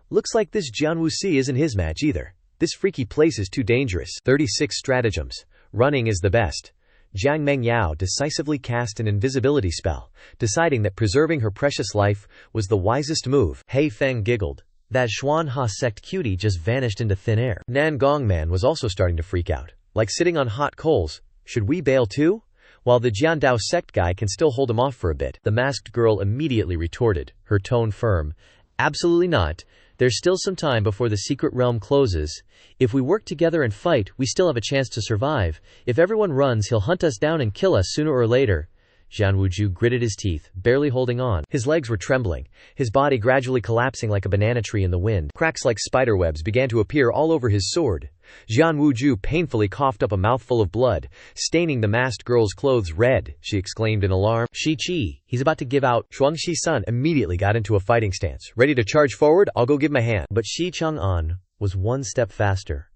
"Looks like this Jian Wuxi isn't his match either. This freaky place is too dangerous." 36 stratagems. Running is the best. Jiang Mengyao decisively cast an invisibility spell, deciding that preserving her precious life was the wisest move. Hei Feng giggled. That Xuan Ha sect cutie just vanished into thin air. Nan Gongman was also starting to freak out, like sitting on hot coals. "Should we bail too? while the Jiandao sect guy can still hold him off for a bit. The masked girl immediately retorted, her tone firm. Absolutely not. There's still some time before the secret realm closes. If we work together and fight, we still have a chance to survive. If everyone runs, he'll hunt us down and kill us sooner or later. Zhang Wuju gritted his teeth, barely holding on. His legs were trembling, his body gradually collapsing like a banana tree in the wind. Cracks like spiderwebs began to appear all over his sword. Zhang Wuju painfully coughed up a mouthful of blood, staining the masked girl's clothes red. She exclaimed in alarm, "Shi Qi, he's about to give out." Zhuang Shi-san immediately got into a fighting stance. Ready to charge forward? I'll go give him a hand. But Shi Chang'an was one step faster.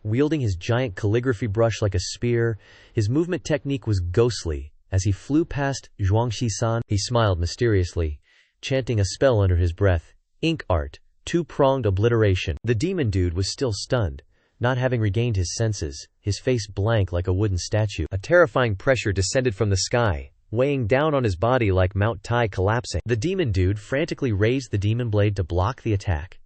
Wielding his giant calligraphy brush like a spear, his movement technique was ghostly. As he flew past Zhuang Shi-san, he smiled mysteriously, chanting a spell under his breath. Ink art, two-pronged obliteration. The demon dude was still stunned, not having regained his senses, his face blank like a wooden statue. A terrifying pressure descended from the sky, weighing down on his body like Mount Tai collapsing. The demon dude frantically raised the demon blade to block the attack.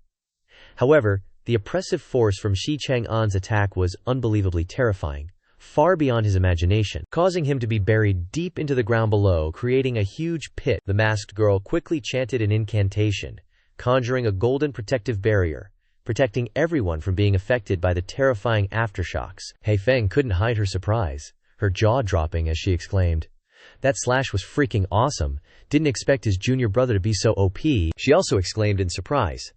However, the oppressive force from Shi Chang'an's attack was unbelievably terrifying, far beyond his imagination, causing him to be buried deep into the ground below, creating a huge pit. The masked girl quickly chanted an incantation, conjuring a golden protective barrier, protecting everyone from being affected by the terrifying aftershocks. Hei Feng couldn't hide her surprise, her jaw dropping as she exclaimed, "That slash was freaking awesome. Didn't expect his junior brother to be so OP." She also exclaimed in surprise,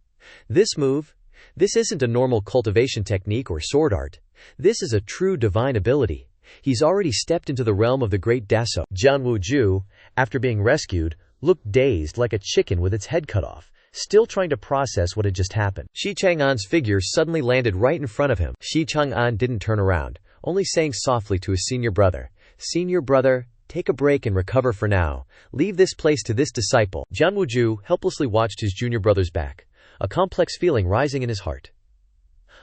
"This isn't a normal cultivation technique or sword art. This is a true divine ability. He's already stepped into the realm of the great Daso." Zhang Wuju, after being rescued, looked dazed like a chicken with its head cut off, still trying to process what had just happened. Shi Chang'an's figure suddenly landed right in front of him. Shi Chang'an didn't turn around, only saying softly to his senior brother, "Senior brother, take a break and recover for now. Leave this place to this disciple." Zhang Wuju helplessly watched his junior brother's back, a complex feeling rising in his heart.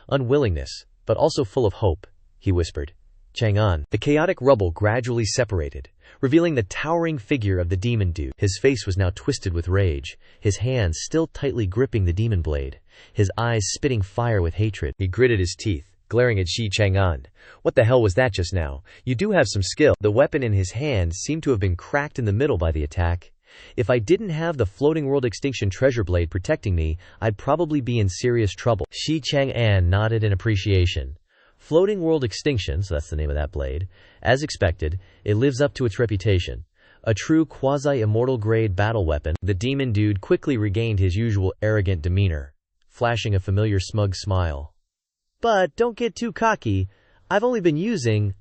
Unwillingness, but also full of hope, he whispered, "Chang'an." The chaotic rubble gradually separated, revealing the towering figure of the demon dude. His face was now twisted with rage, his hands still tightly gripping the demon blade, his eyes spitting fire with hatred. He gritted his teeth, glaring at Shi Chang'an. "What the hell was that just now? You do have some skill." The weapon in his hand seemed to have been cracked in the middle by the attack. "If I didn't have the floating world extinction treasure blade protecting me, I'd probably be in serious trouble." Shi Chang'an nodded in appreciation. Floating world extinction, so that's the name of that blade. As expected, it lives up to its reputation. A true quasi-immortal grade battle weapon. The demon dude quickly regained his usual arrogant demeanor, flashing a familiar smug smile. "But don't get too cocky. I've only been using,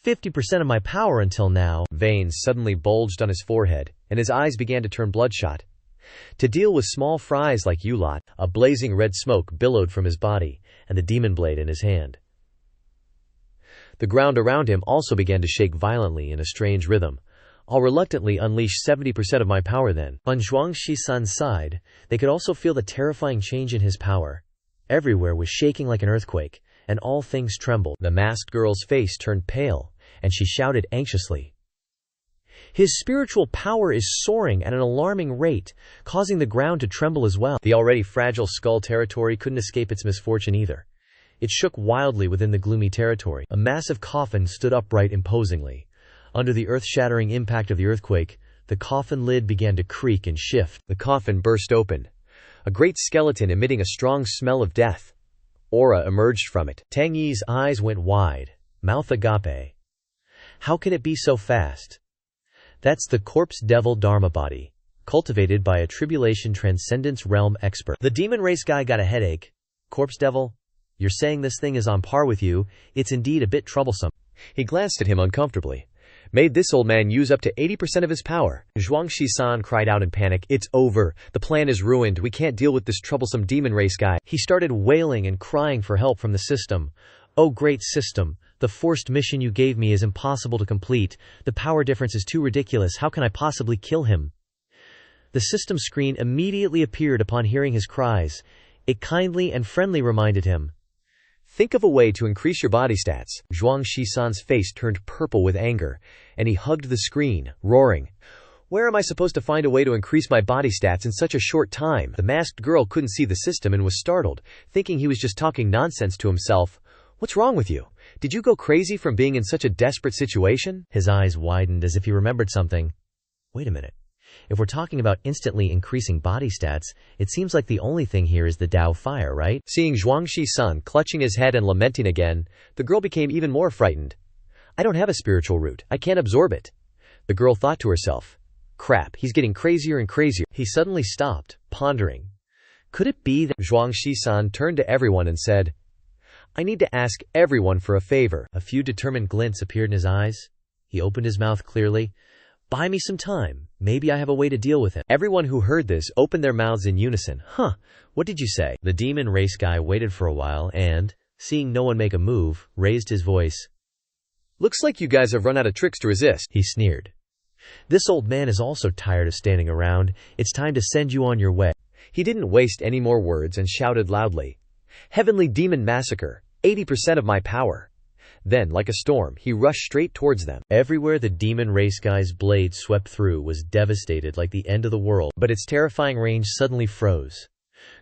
50% of my power until now." Veins suddenly bulged on his forehead, and his eyes began to turn bloodshot. "To deal with small fries like you lot." A blazing red smoke billowed from his body, and the demon blade in his hand. The ground around him also began to shake violently in a strange rhythm. "I'll reluctantly unleash 70% of my power then." On Zhuang Shisan's side, they could also feel the terrifying change in his power. Everywhere was shaking like an earthquake, and all things trembled. The masked girl's face turned pale, and she shouted anxiously, "His spiritual power is soaring at an alarming rate, causing the ground to tremble as well." The already fragile skull territory couldn't escape its misfortune either. It shook wildly within the gloomy territory. A massive coffin stood upright imposingly. Under the earth-shattering impact of the earthquake, the coffin lid began to creak and shift. The coffin burst open, a great skeleton emitting a strong smell of death. Aura emerged from it. Tang Yi's eyes went wide, mouth agape. "How can it be so fast?" "That's the corpse devil Dharma body, cultivated by a tribulation transcendence realm expert." The demon race guy got a headache. "Corpse devil? You're saying this thing is on par with you? It's indeed a bit troublesome." He glanced at him uncomfortably. "Made this old man use up to 80% of his power." Zhuang Shisan cried out in panic. "It's over. The plan is ruined. We can't deal with this troublesome demon race guy." He started wailing and crying for help from the system. "Oh great system, the forced mission you gave me is impossible to complete. The power difference is too ridiculous. How can I possibly kill him?" The system screen immediately appeared upon hearing his cries. It kindly and friendly reminded him, "Think of a way to increase your body stats." Zhuang Shisan's face turned purple with anger, and he hugged the screen, roaring, "Where am I supposed to find a way to increase my body stats in such a short time?" The masked girl couldn't see the system and was startled, thinking he was just talking nonsense to himself. "What's wrong with you? Did you go crazy from being in such a desperate situation? His eyes widened as if he remembered something. Wait a minute. If we're talking about instantly increasing body stats, it seems like the only thing here is the Dao fire, right? Seeing Zhuangxi-san clutching his head and lamenting again, the girl became even more frightened. I don't have a spiritual root. I can't absorb it. The girl thought to herself. Crap, he's getting crazier and crazier. He suddenly stopped, pondering. Could it be that Zhuangxi-san turned to everyone and said, I need to ask everyone for a favor. A few determined glints appeared in his eyes. He opened his mouth clearly. Buy me some time. Maybe I have a way to deal with him. Everyone who heard this opened their mouths in unison. Huh, what did you say? The demon race guy waited for a while and, seeing no one make a move, raised his voice. Looks like you guys have run out of tricks to resist, he sneered. This old man is also tired of standing around. It's time to send you on your way. He didn't waste any more words and shouted loudly. Heavenly Demon Massacre, 80% of my power. Then, like a storm, he rushed straight towards them. Everywhere the demon race guy's blade swept through was devastated like the end of the world, but its terrifying range suddenly froze,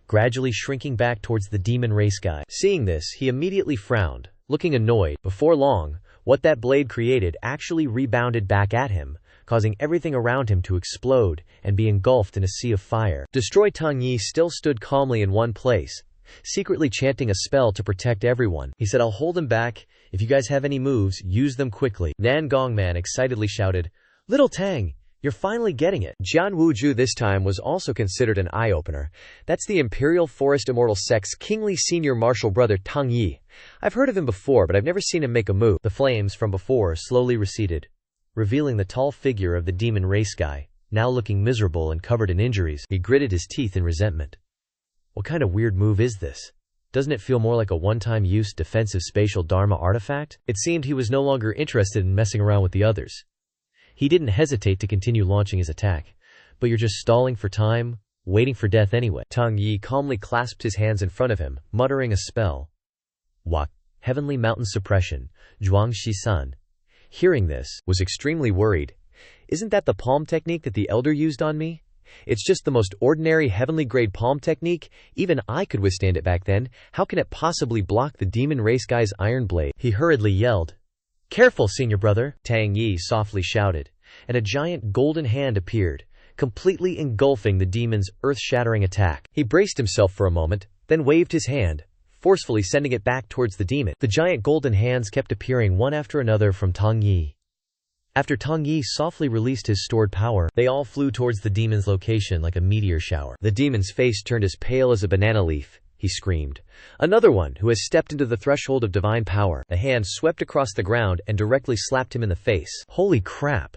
gradually shrinking back towards the demon race guy. Seeing this, he immediately frowned, looking annoyed. Before long, what that blade created actually rebounded back at him, causing everything around him to explode and be engulfed in a sea of fire. Destroy Tang Yi still stood calmly in one place, secretly chanting a spell to protect everyone. He said, I'll hold him back. If you guys have any moves, use them quickly. Nan Gongman excitedly shouted, Little Tang, you're finally getting it. Jian Wuju this time was also considered an eye-opener. That's the Imperial Forest Immortal Sect's kingly senior martial brother Tang Yi. I've heard of him before, but I've never seen him make a move. The flames from before slowly receded, revealing the tall figure of the demon race guy, now looking miserable and covered in injuries. He gritted his teeth in resentment. What kind of weird move is this? Doesn't it feel more like a one-time use defensive spatial dharma artifact? It seemed he was no longer interested in messing around with the others. He didn't hesitate to continue launching his attack. But you're just stalling for time, waiting for death anyway. Tang Yi calmly clasped his hands in front of him, muttering a spell. Wak, Heavenly Mountain Suppression, Zhuangxi-san. Hearing this, was extremely worried. Isn't that the palm technique that the elder used on me? It's just the most ordinary heavenly grade palm technique. Even I could withstand it back then. How can it possibly block the demon race guy's iron blade? He hurriedly yelled. Careful, senior brother, Tang Yi softly shouted, and a giant golden hand appeared, completely engulfing the demon's earth-shattering attack. He braced himself for a moment, then waved his hand, forcefully sending it back towards the demon. The giant golden hands kept appearing one after another from Tang Yi. After Tang Yi softly released his stored power, they all flew towards the demon's location like a meteor shower. The demon's face turned as pale as a banana leaf. He screamed. Another one who has stepped into the threshold of divine power. The hand swept across the ground and directly slapped him in the face. Holy crap!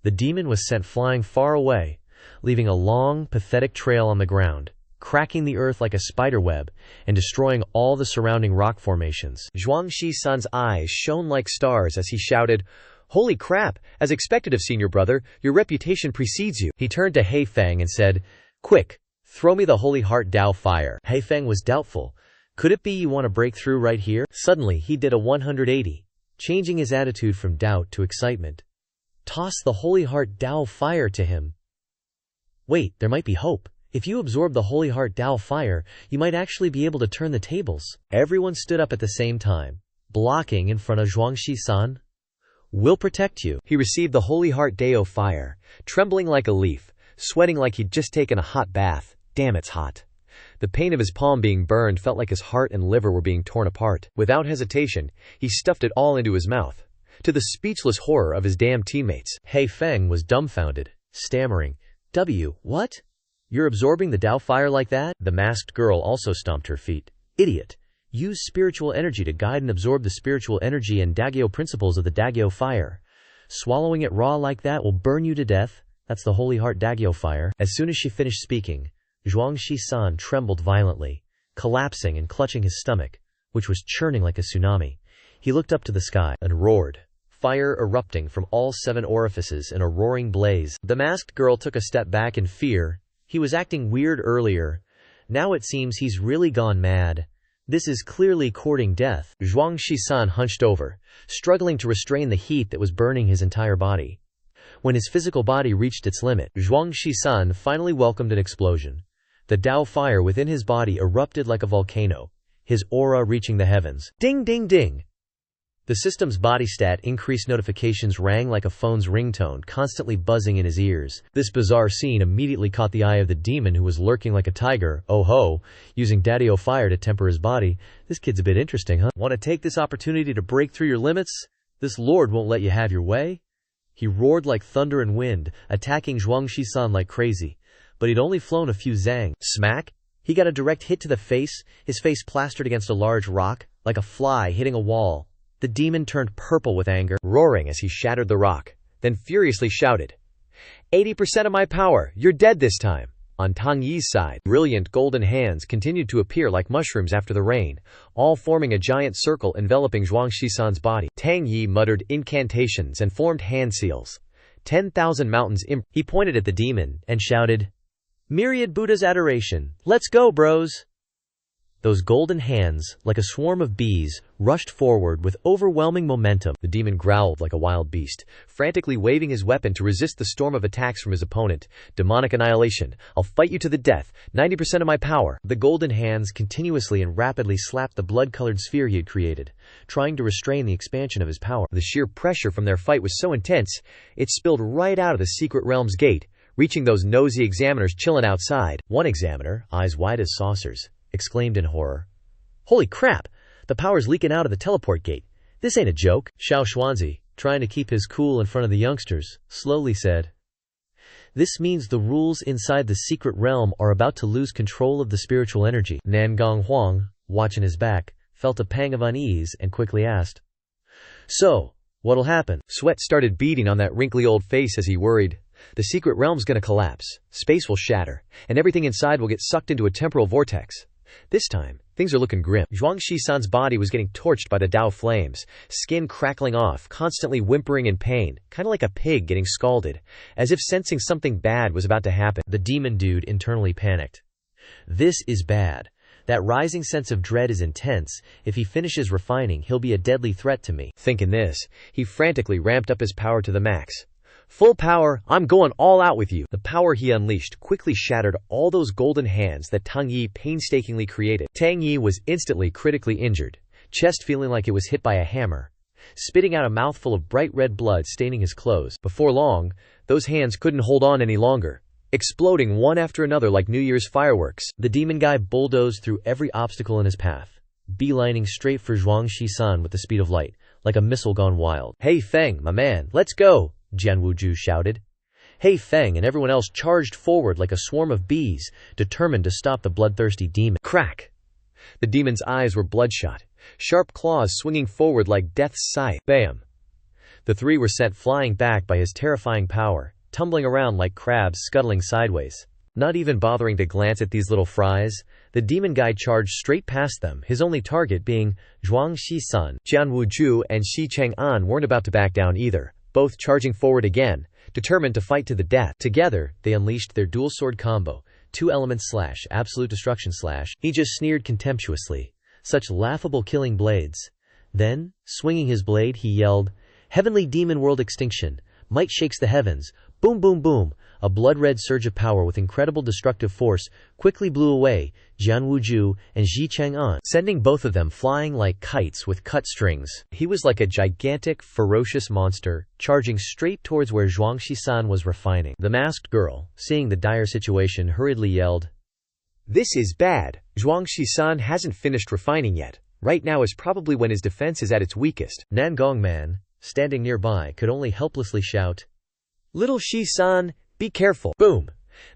The demon was sent flying far away, leaving a long, pathetic trail on the ground, cracking the earth like a spider web and destroying all the surrounding rock formations. Zhuangxi-san's eyes shone like stars as he shouted, Holy crap! As expected of senior brother, your reputation precedes you. He turned to Hei Feng and said, Quick, throw me the Holy Heart Dao fire. Hei Feng was doubtful. Could it be you want to break through right here? Suddenly he did a 180, changing his attitude from doubt to excitement. Toss the Holy Heart Dao fire to him. Wait, there might be hope. If you absorb the Holy Heart Dao fire, you might actually be able to turn the tables. Everyone stood up at the same time, blocking in front of Zhuangxi-san. We'll protect you. He received the Holy Heart Dao fire, trembling like a leaf, sweating like he'd just taken a hot bath. Damn, it's hot. The pain of his palm being burned felt like his heart and liver were being torn apart. Without hesitation, he stuffed it all into his mouth, to the speechless horror of his damn teammates. Hei Feng was dumbfounded, stammering, What? You're absorbing the Dao fire like that? The masked girl also stomped her feet. Idiot. Use spiritual energy to guide and absorb the spiritual energy and Dagyo principles of the Dagyo fire. Swallowing it raw like that will burn you to death. That's the Holy Heart Dagyo fire. As soon as she finished speaking, Zhuangxi-san trembled violently, collapsing and clutching his stomach, which was churning like a tsunami. He looked up to the sky and roared, fire erupting from all 7 orifices in a roaring blaze. The masked girl took a step back in fear. He was acting weird earlier. Now it seems he's really gone mad. This is clearly courting death. Zhuangxi-san hunched over, struggling to restrain the heat that was burning his entire body. When his physical body reached its limit, Zhuangxi-san finally welcomed an explosion. The Dao fire within his body erupted like a volcano, his aura reaching the heavens. Ding ding ding! The system's body stat increased notifications rang like a phone's ringtone, constantly buzzing in his ears. This bizarre scene immediately caught the eye of the demon, who was lurking like a tiger, oh ho, using Daddy-O fire to temper his body. This kid's a bit interesting, huh? Want to take this opportunity to break through your limits? This lord won't let you have your way? He roared like thunder and wind, attacking Zhuang Shisan like crazy. But he'd only flown a few zang. Smack! He got a direct hit to the face, his face plastered against a large rock, like a fly hitting a wall. The demon turned purple with anger, roaring as he shattered the rock, then furiously shouted, 80% of my power, you're dead this time. On Tang Yi's side, brilliant golden hands continued to appear like mushrooms after the rain, all forming a giant circle enveloping Zhuang Shisan's body. Tang Yi muttered incantations and formed hand seals. 10,000 mountains He pointed at the demon and shouted, Myriad Buddha's adoration, let's go, bros! Those golden hands, like a swarm of bees, rushed forward with overwhelming momentum. The demon growled like a wild beast, frantically waving his weapon to resist the storm of attacks from his opponent. Demonic annihilation. I'll fight you to the death. 90% of my power. The golden hands continuously and rapidly slapped the blood-colored sphere he had created, trying to restrain the expansion of his power. The sheer pressure from their fight was so intense, it spilled right out of the secret realm's gate, reaching those nosy examiners chilling outside. One examiner, eyes wide as saucers, exclaimed in horror, Holy crap! The power's leaking out of the teleport gate. This ain't a joke. Xiao Xuanzi, trying to keep his cool in front of the youngsters, slowly said, This means the rules inside the secret realm are about to lose control of the spiritual energy. Nangong Huang, watching his back, felt a pang of unease and quickly asked, So, what'll happen? Sweat started beading on that wrinkly old face as he worried. The secret realm's gonna collapse, space will shatter, and everything inside will get sucked into a temporal vortex. This time, things are looking grim. Zhuang Shisan's body was getting torched by the Dao flames, skin crackling off, constantly whimpering in pain, kinda like a pig getting scalded, as if sensing something bad was about to happen. The demon dude internally panicked. This is bad. That rising sense of dread is intense. If he finishes refining, he'll be a deadly threat to me. Thinking this, he frantically ramped up his power to the max. Full power, I'm going all out with you. The power he unleashed quickly shattered all those golden hands that Tang Yi painstakingly created. Tang Yi was instantly critically injured, chest feeling like it was hit by a hammer, spitting out a mouthful of bright red blood staining his clothes. Before long, those hands couldn't hold on any longer, exploding one after another like New Year's fireworks. The demon guy bulldozed through every obstacle in his path, beelining straight for Zhuang Shisan with the speed of light, like a missile gone wild. Hey Feng, my man, let's go! Jian Wuzhu shouted. Hey Feng and everyone else charged forward like a swarm of bees, determined to stop the bloodthirsty demon. Crack! The demon's eyes were bloodshot, sharp claws swinging forward like death's scythe. Bam! The three were sent flying back by his terrifying power, tumbling around like crabs scuttling sideways. Not even bothering to glance at these little fries, the demon guy charged straight past them, his only target being Zhuang Shisan. Jian Wuzhu and Shi Chang'an weren't about to back down either, both charging forward again, determined to fight to the death. Together, they unleashed their dual sword combo, 2 elements / absolute destruction / He just sneered contemptuously. Such laughable killing blades. Then, swinging his blade, he yelled, Heavenly demon world extinction, might shakes the heavens, boom boom boom. A blood-red surge of power with incredible destructive force quickly blew away Jian Wuzhu and Shi Chang'an, sending both of them flying like kites with cut strings. He was like a gigantic, ferocious monster, charging straight towards where Zhuang Shisan was refining. The masked girl, seeing the dire situation, hurriedly yelled, This is bad. Zhuang Shisan hasn't finished refining yet. Right now is probably when his defense is at its weakest. Nangong Man, standing nearby, could only helplessly shout, Little Shisan, be careful. Boom!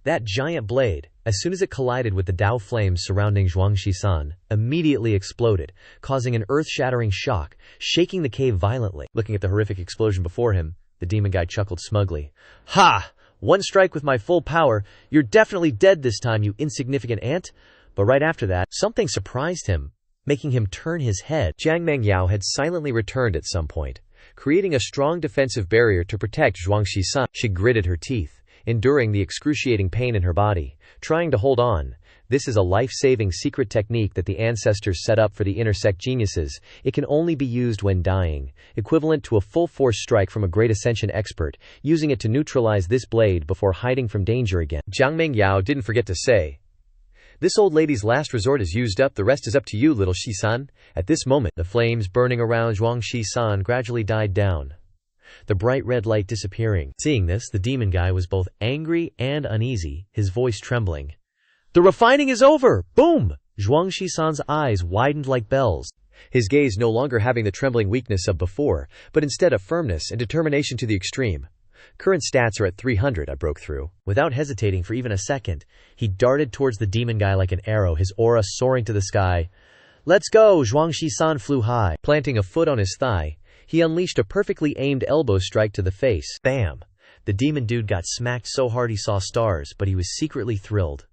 That giant blade, as soon as it collided with the Dao flames surrounding Zhuang Shisan, immediately exploded, causing an earth-shattering shock, shaking the cave violently. Looking at the horrific explosion before him, the demon guy chuckled smugly. Ha! One strike with my full power, you're definitely dead this time, you insignificant ant. But right after that, something surprised him, making him turn his head. Jiang Mengyao had silently returned at some point, creating a strong defensive barrier to protect Zhuang Shisan. She gritted her teeth, enduring the excruciating pain in her body, trying to hold on. This is a life-saving secret technique that the ancestors set up for the intersect geniuses. It can only be used when dying, equivalent to a full-force strike from a great ascension expert, using it to neutralize this blade before hiding from danger again. Jiang Mengyao didn't forget to say, This old lady's last resort is used up, the rest is up to you, little Shi-san. At this moment, the flames burning around Zhuang Shi-san gradually died down, the bright red light disappearing. Seeing this, the demon guy was both angry and uneasy, his voice trembling. The refining is over! Boom! Zhuang Shi-san's eyes widened like bells, his gaze no longer having the trembling weakness of before, but instead a firmness and determination to the extreme. Current stats are at 300, I broke through. Without hesitating for even a second, he darted towards the demon guy like an arrow, his aura soaring to the sky. Let's go! Zhuang Shi-san flew high. Planting a foot on his thigh, he unleashed a perfectly aimed elbow strike to the face. Bam! The demon dude got smacked so hard he saw stars, but he was secretly thrilled.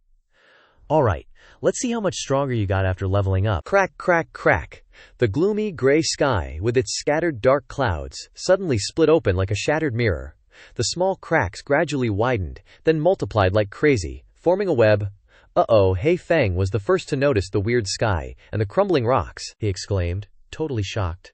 Alright, let's see how much stronger you got after leveling up. Crack, crack, crack. The gloomy gray sky, with its scattered dark clouds, suddenly split open like a shattered mirror. The small cracks gradually widened, then multiplied like crazy, forming a web. Uh-oh, Hei Feng was the first to notice the weird sky and the crumbling rocks, he exclaimed, totally shocked.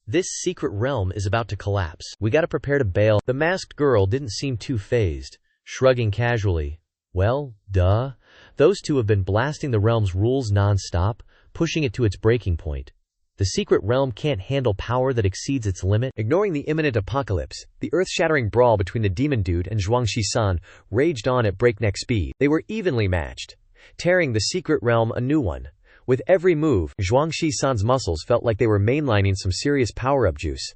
This secret realm is about to collapse. We gotta prepare to bail. The masked girl didn't seem too phased, shrugging casually. Well, duh. Those two have been blasting the realm's rules non-stop, pushing it to its breaking point. The secret realm can't handle power that exceeds its limit. Ignoring the imminent apocalypse, the earth-shattering brawl between the demon dude and Zhuang Shi-san raged on at breakneck speed. They were evenly matched, tearing the secret realm a new one. With every move, Zhuang Shi-san's muscles felt like they were mainlining some serious power-up juice.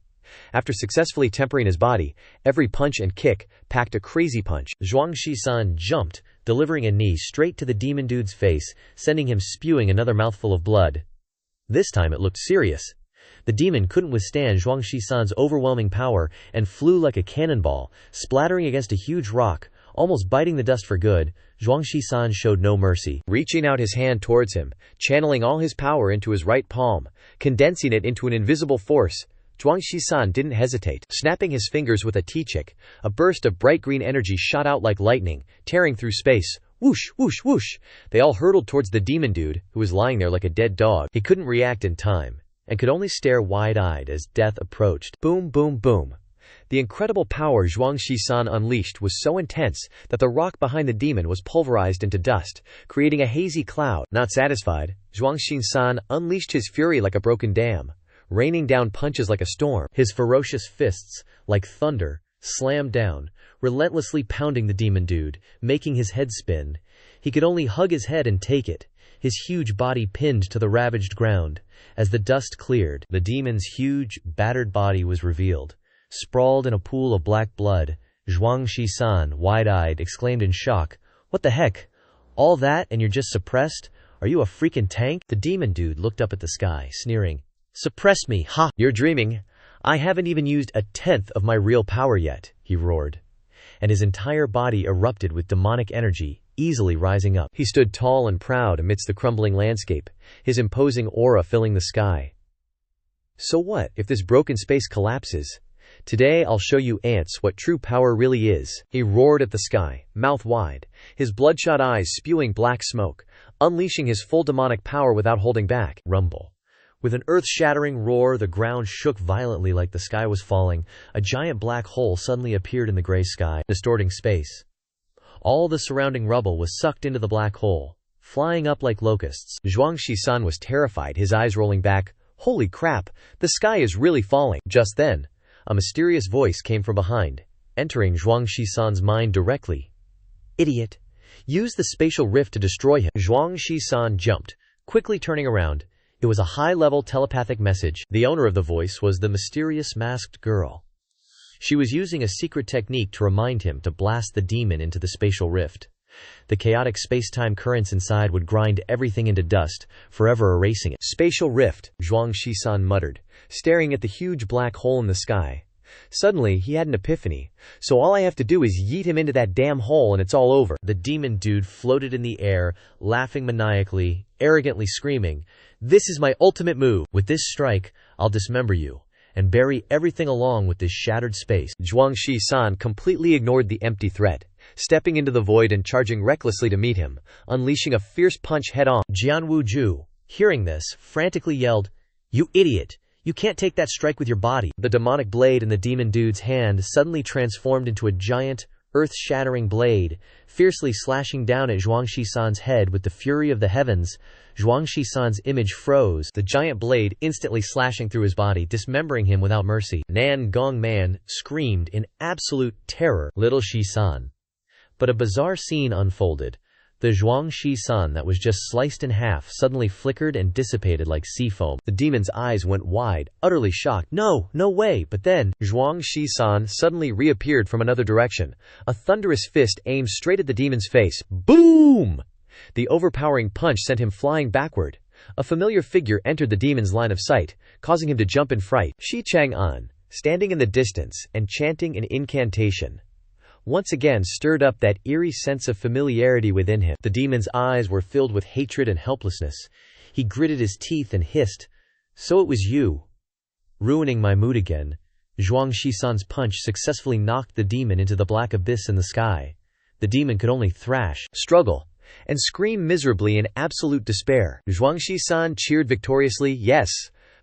After successfully tempering his body, every punch and kick packed a crazy punch. Zhuang Shi-san jumped, delivering a knee straight to the demon dude's face, sending him spewing another mouthful of blood. This time it looked serious. The demon couldn't withstand Zhuang Shi-san's overwhelming power and flew like a cannonball, splattering against a huge rock, almost biting the dust for good. Zhuang Shi-san showed no mercy. Reaching out his hand towards him, channeling all his power into his right palm, condensing it into an invisible force, Zhuang Shi-san didn't hesitate. Snapping his fingers with a T-chick, a burst of bright green energy shot out like lightning, tearing through space. Whoosh, whoosh, whoosh. They all hurtled towards the demon dude, who was lying there like a dead dog. He couldn't react in time, and could only stare wide-eyed as death approached. Boom, boom, boom. The incredible power Zhuang Shi-san unleashed was so intense that the rock behind the demon was pulverized into dust, creating a hazy cloud. Not satisfied, Zhuang Shi-san unleashed his fury like a broken dam, raining down punches like a storm. His ferocious fists, like thunder, slammed down, relentlessly pounding the demon dude, making his head spin. He could only hug his head and take it, his huge body pinned to the ravaged ground. As the dust cleared, the demon's huge, battered body was revealed. Sprawled in a pool of black blood, Zhuang Shi-san, wide-eyed, exclaimed in shock, "What the heck? All that and you're just suppressed? Are you a freaking tank?" The demon dude looked up at the sky, sneering. "Suppress me, ha! You're dreaming. I haven't even used a tenth of my real power yet," he roared. And his entire body erupted with demonic energy, easily rising up. He stood tall and proud amidst the crumbling landscape, his imposing aura filling the sky. So what if this broken space collapses? Today I'll show you ants what true power really is. He roared at the sky, mouth wide, his bloodshot eyes spewing black smoke, unleashing his full demonic power without holding back. Rumble. With an earth-shattering roar, the ground shook violently like the sky was falling. A giant black hole suddenly appeared in the gray sky, distorting space. All the surrounding rubble was sucked into the black hole, flying up like locusts. Zhuang Shi-san was terrified, his eyes rolling back. Holy crap, the sky is really falling. Just then, a mysterious voice came from behind, entering Zhuang Shi-san's mind directly. Idiot! Use the spatial rift to destroy him. Zhuang Shi-san jumped, quickly turning around. It was a high-level telepathic message. The owner of the voice was the mysterious masked girl. She was using a secret technique to remind him to blast the demon into the spatial rift. The chaotic space-time currents inside would grind everything into dust, forever erasing it. Spatial rift, Zhuang Shi-san muttered, staring at the huge black hole in the sky. Suddenly, he had an epiphany. So all I have to do is yeet him into that damn hole and it's all over. The demon dude floated in the air, laughing maniacally, arrogantly screaming, "This is my ultimate move. With this strike, I'll dismember you and bury everything along with this shattered space." Zhuang Shi-san completely ignored the empty threat, stepping into the void and charging recklessly to meet him, unleashing a fierce punch head-on. Jian Wuju, hearing this, frantically yelled, "You idiot! You can't take that strike with your body." The demonic blade in the demon dude's hand suddenly transformed into a giant, earth-shattering blade, fiercely slashing down at Zhuangxi-san's head with the fury of the heavens. Zhuangxi-san's image froze, the giant blade instantly slashing through his body, dismembering him without mercy. Nan Gongman screamed in absolute terror, "Little Shi-san!" But a bizarre scene unfolded. The Zhuangxi-san that was just sliced in half suddenly flickered and dissipated like sea foam. The demon's eyes went wide, utterly shocked. No way! But then, Zhuangxi-san suddenly reappeared from another direction. A thunderous fist aimed straight at the demon's face. Boom! The overpowering punch sent him flying backward. A familiar figure entered the demon's line of sight, causing him to jump in fright. Shi Chang'an, standing in the distance and chanting an incantation, once again stirred up that eerie sense of familiarity within him. The demon's eyes were filled with hatred and helplessness. He gritted his teeth and hissed, "So it was you, ruining my mood again." Zhuangxi-san's punch successfully knocked the demon into the black abyss in the sky. The demon could only thrash, struggle, and scream miserably in absolute despair. Zhuangxi-san cheered victoriously. Yes,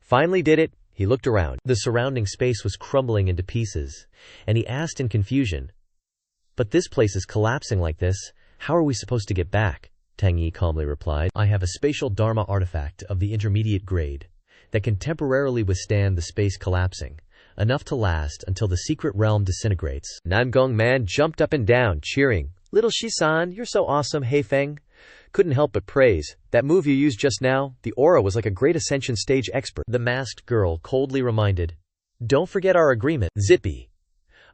finally did it. He looked around. The surrounding space was crumbling into pieces, and he asked in confusion, "But this place is collapsing like this. How are we supposed to get back?" Tang Yi calmly replied, "I have a spatial Dharma artifact of the intermediate grade that can temporarily withstand the space collapsing, enough to last until the secret realm disintegrates." Nangong Man jumped up and down, cheering, "Little Shi-san, you're so awesome, Hey Feng." Couldn't help but praise. "That move you used just now, the aura was like a great ascension stage expert." The masked girl coldly reminded, "Don't forget our agreement." Zippy.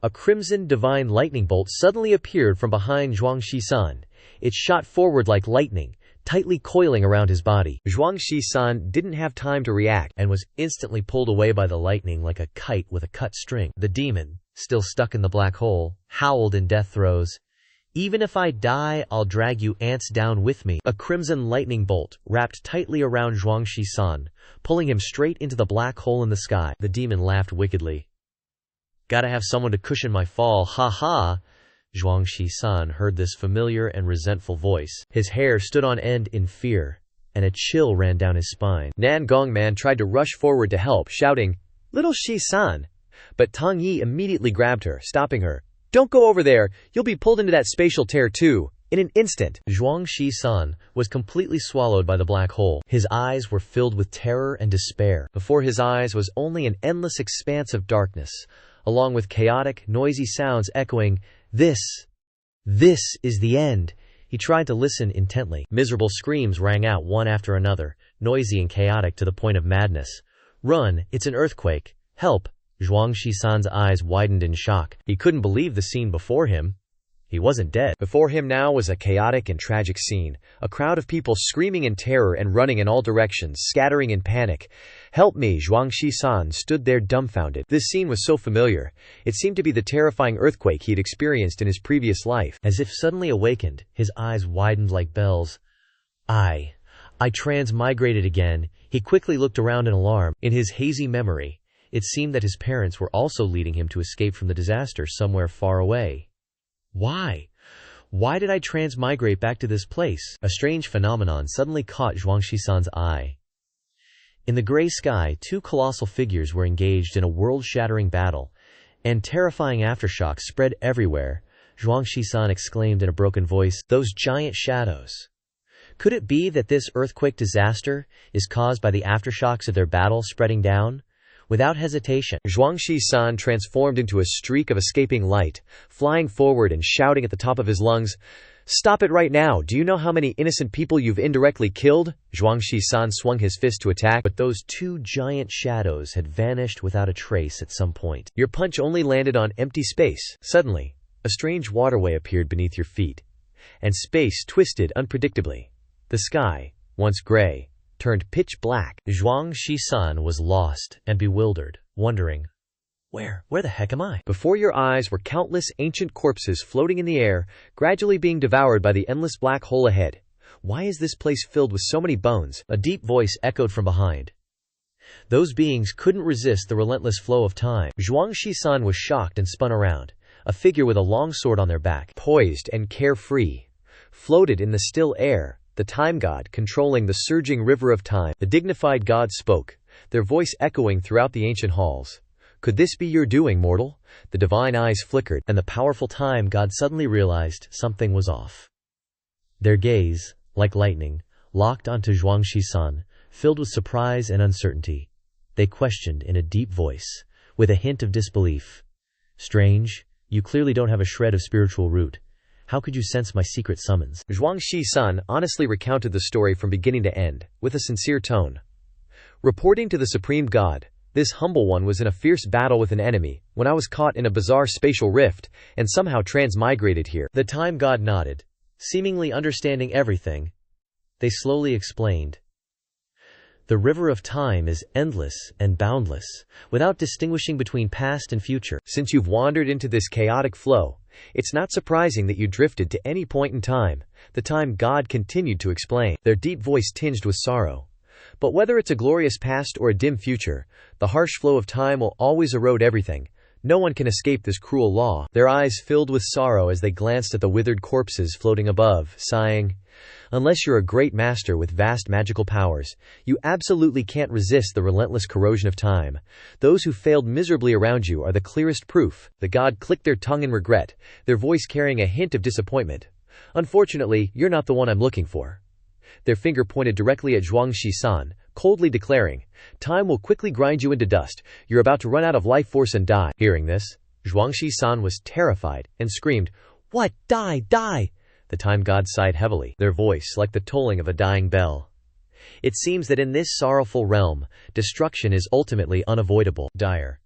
A crimson divine lightning bolt suddenly appeared from behind Zhuangxi-san. It shot forward like lightning, tightly coiling around his body. Zhuangxi-san didn't have time to react and was instantly pulled away by the lightning like a kite with a cut string. The demon, still stuck in the black hole, howled in death throes, "Even if I die, I'll drag you ants down with me." A crimson lightning bolt wrapped tightly around Zhuangxi-san, pulling him straight into the black hole in the sky. The demon laughed wickedly. "Gotta have someone to cushion my fall, ha ha." Zhuangxi-san heard this familiar and resentful voice. His hair stood on end in fear, and a chill ran down his spine. Nan Gongman tried to rush forward to help, shouting, "Little Shi-san!" But Tang Yi immediately grabbed her, stopping her. "Don't go over there, you'll be pulled into that spatial tear too, in an instant." Zhuangxi-san was completely swallowed by the black hole. His eyes were filled with terror and despair. Before his eyes was only an endless expanse of darkness, along with chaotic, noisy sounds echoing, This is the end." He tried to listen intently. Miserable screams rang out one after another, noisy and chaotic to the point of madness. "Run, it's an earthquake. Help." Zhuangxi-san's eyes widened in shock. He couldn't believe the scene before him. He wasn't dead. Before him now was a chaotic and tragic scene, a crowd of people screaming in terror and running in all directions, scattering in panic. "Help me!" Zhuangxi-san stood there dumbfounded. This scene was so familiar. It seemed to be the terrifying earthquake he had experienced in his previous life. As if suddenly awakened, his eyes widened like bells. I transmigrated again." He quickly looked around in alarm. In his hazy memory, it seemed that his parents were also leading him to escape from the disaster somewhere far away. Why did I transmigrate back to this place? A strange phenomenon suddenly caught Zhuangxi-san's eye. In the gray sky, two colossal figures were engaged in a world-shattering battle, and terrifying aftershocks spread everywhere. Zhuangxi-san exclaimed in a broken voice, "Those giant shadows! Could it be that this earthquake disaster is caused by the aftershocks of their battle spreading down?" Without hesitation, Zhuangxi-san transformed into a streak of escaping light, flying forward and shouting at the top of his lungs, "Stop it right now! Do you know how many innocent people you've indirectly killed?" Zhuangxi-san swung his fist to attack, but those two giant shadows had vanished without a trace at some point. Your punch only landed on empty space. Suddenly, a strange waterway appeared beneath your feet, and space twisted unpredictably. The sky, once gray, turned pitch black. Zhuangxi-san was lost and bewildered, wondering, Where the heck am I? Before your eyes were countless ancient corpses floating in the air, gradually being devoured by the endless black hole ahead. Why is this place filled with so many bones? A deep voice echoed from behind. Those beings couldn't resist the relentless flow of time. Zhuangxi-san was shocked and spun around. A figure with a long sword on their back, poised and carefree, floated in the still air. The time god controlling the surging river of time. The dignified god spoke, their voice echoing throughout the ancient halls. Could this be your doing, mortal? The divine eyes flickered, and the powerful time god suddenly realized something was off. Their gaze, like lightning, locked onto Zhuangxi-san, filled with surprise and uncertainty. They questioned in a deep voice, with a hint of disbelief. Strange, you clearly don't have a shred of spiritual root. How could you sense my secret summons? Zhuangxi-san honestly recounted the story from beginning to end, with a sincere tone. Reporting to the supreme god, this humble one was in a fierce battle with an enemy, when I was caught in a bizarre spatial rift, and somehow transmigrated here. The time god nodded, seemingly understanding everything. They slowly explained. The river of time is endless and boundless, without distinguishing between past and future. Since you've wandered into this chaotic flow, it's not surprising that you drifted to any point in time, the time god continued to explain, their deep voice tinged with sorrow. But whether it's a glorious past or a dim future, the harsh flow of time will always erode everything. No one can escape this cruel law. Their eyes filled with sorrow as they glanced at the withered corpses floating above, sighing. Unless you're a great master with vast magical powers, you absolutely can't resist the relentless corrosion of time. Those who failed miserably around you are the clearest proof. The god clicked their tongue in regret, their voice carrying a hint of disappointment. Unfortunately, you're not the one I'm looking for. Their finger pointed directly at Zhuangxi-san, coldly declaring, time will quickly grind you into dust. You're about to run out of life force and die. Hearing this, Zhuangxi-san was terrified and screamed, What? Die! Die! The time god sighed heavily, their voice like the tolling of a dying bell. It seems that in this sorrowful realm, destruction is ultimately unavoidable. Dire.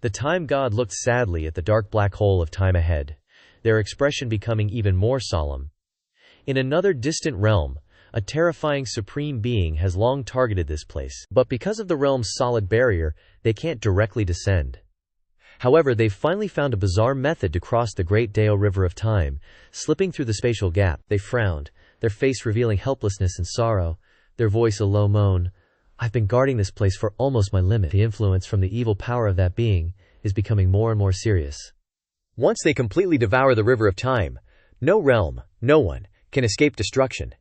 The time god looked sadly at the dark black hole of time ahead, their expression becoming even more solemn. In another distant realm, a terrifying supreme being has long targeted this place, but because of the realm's solid barrier, they can't directly descend. However, they've finally found a bizarre method to cross the great Dao River of Time, slipping through the spatial gap. They frowned, their face revealing helplessness and sorrow, their voice a low moan. I've been guarding this place for almost my limit. The influence from the evil power of that being is becoming more and more serious. Once they completely devour the River of Time, no realm, no one, can escape destruction.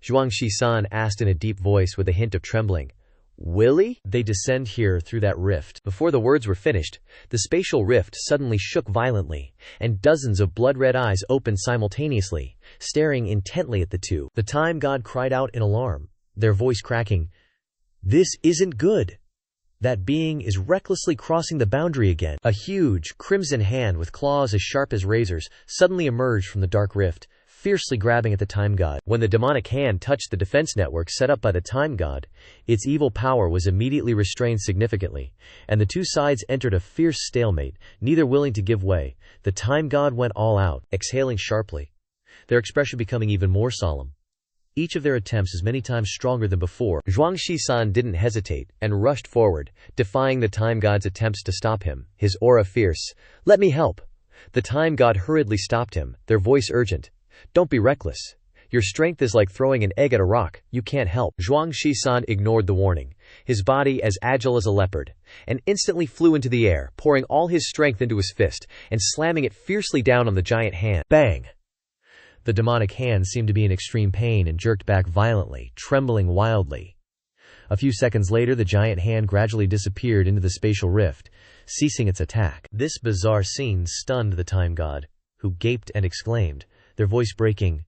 Zhuangxi-san asked in a deep voice with a hint of trembling. Willie? They descend here through that rift. Before the words were finished, the spatial rift suddenly shook violently, and dozens of blood-red eyes opened simultaneously, staring intently at the two. The time god cried out in alarm, their voice cracking. This isn't good. That being is recklessly crossing the boundary again. A huge, crimson hand with claws as sharp as razors suddenly emerged from the dark rift, fiercely grabbing at the time god. When the demonic hand touched the defense network set up by the time god, its evil power was immediately restrained significantly, and the two sides entered a fierce stalemate, neither willing to give way. The time god went all out, exhaling sharply, their expression becoming even more solemn. Each of their attempts is many times stronger than before. Zhuangxi-san didn't hesitate, and rushed forward, defying the time god's attempts to stop him, his aura fierce. Let me help! The time god hurriedly stopped him, their voice urgent. Don't be reckless. Your strength is like throwing an egg at a rock, you can't help. Zhuangxi-san ignored the warning, his body as agile as a leopard, and instantly flew into the air, pouring all his strength into his fist, and slamming it fiercely down on the giant hand. Bang! The demonic hand seemed to be in extreme pain and jerked back violently, trembling wildly. A few seconds later, the giant hand gradually disappeared into the spatial rift, ceasing its attack. This bizarre scene stunned the time god, who gaped and exclaimed, their voice breaking.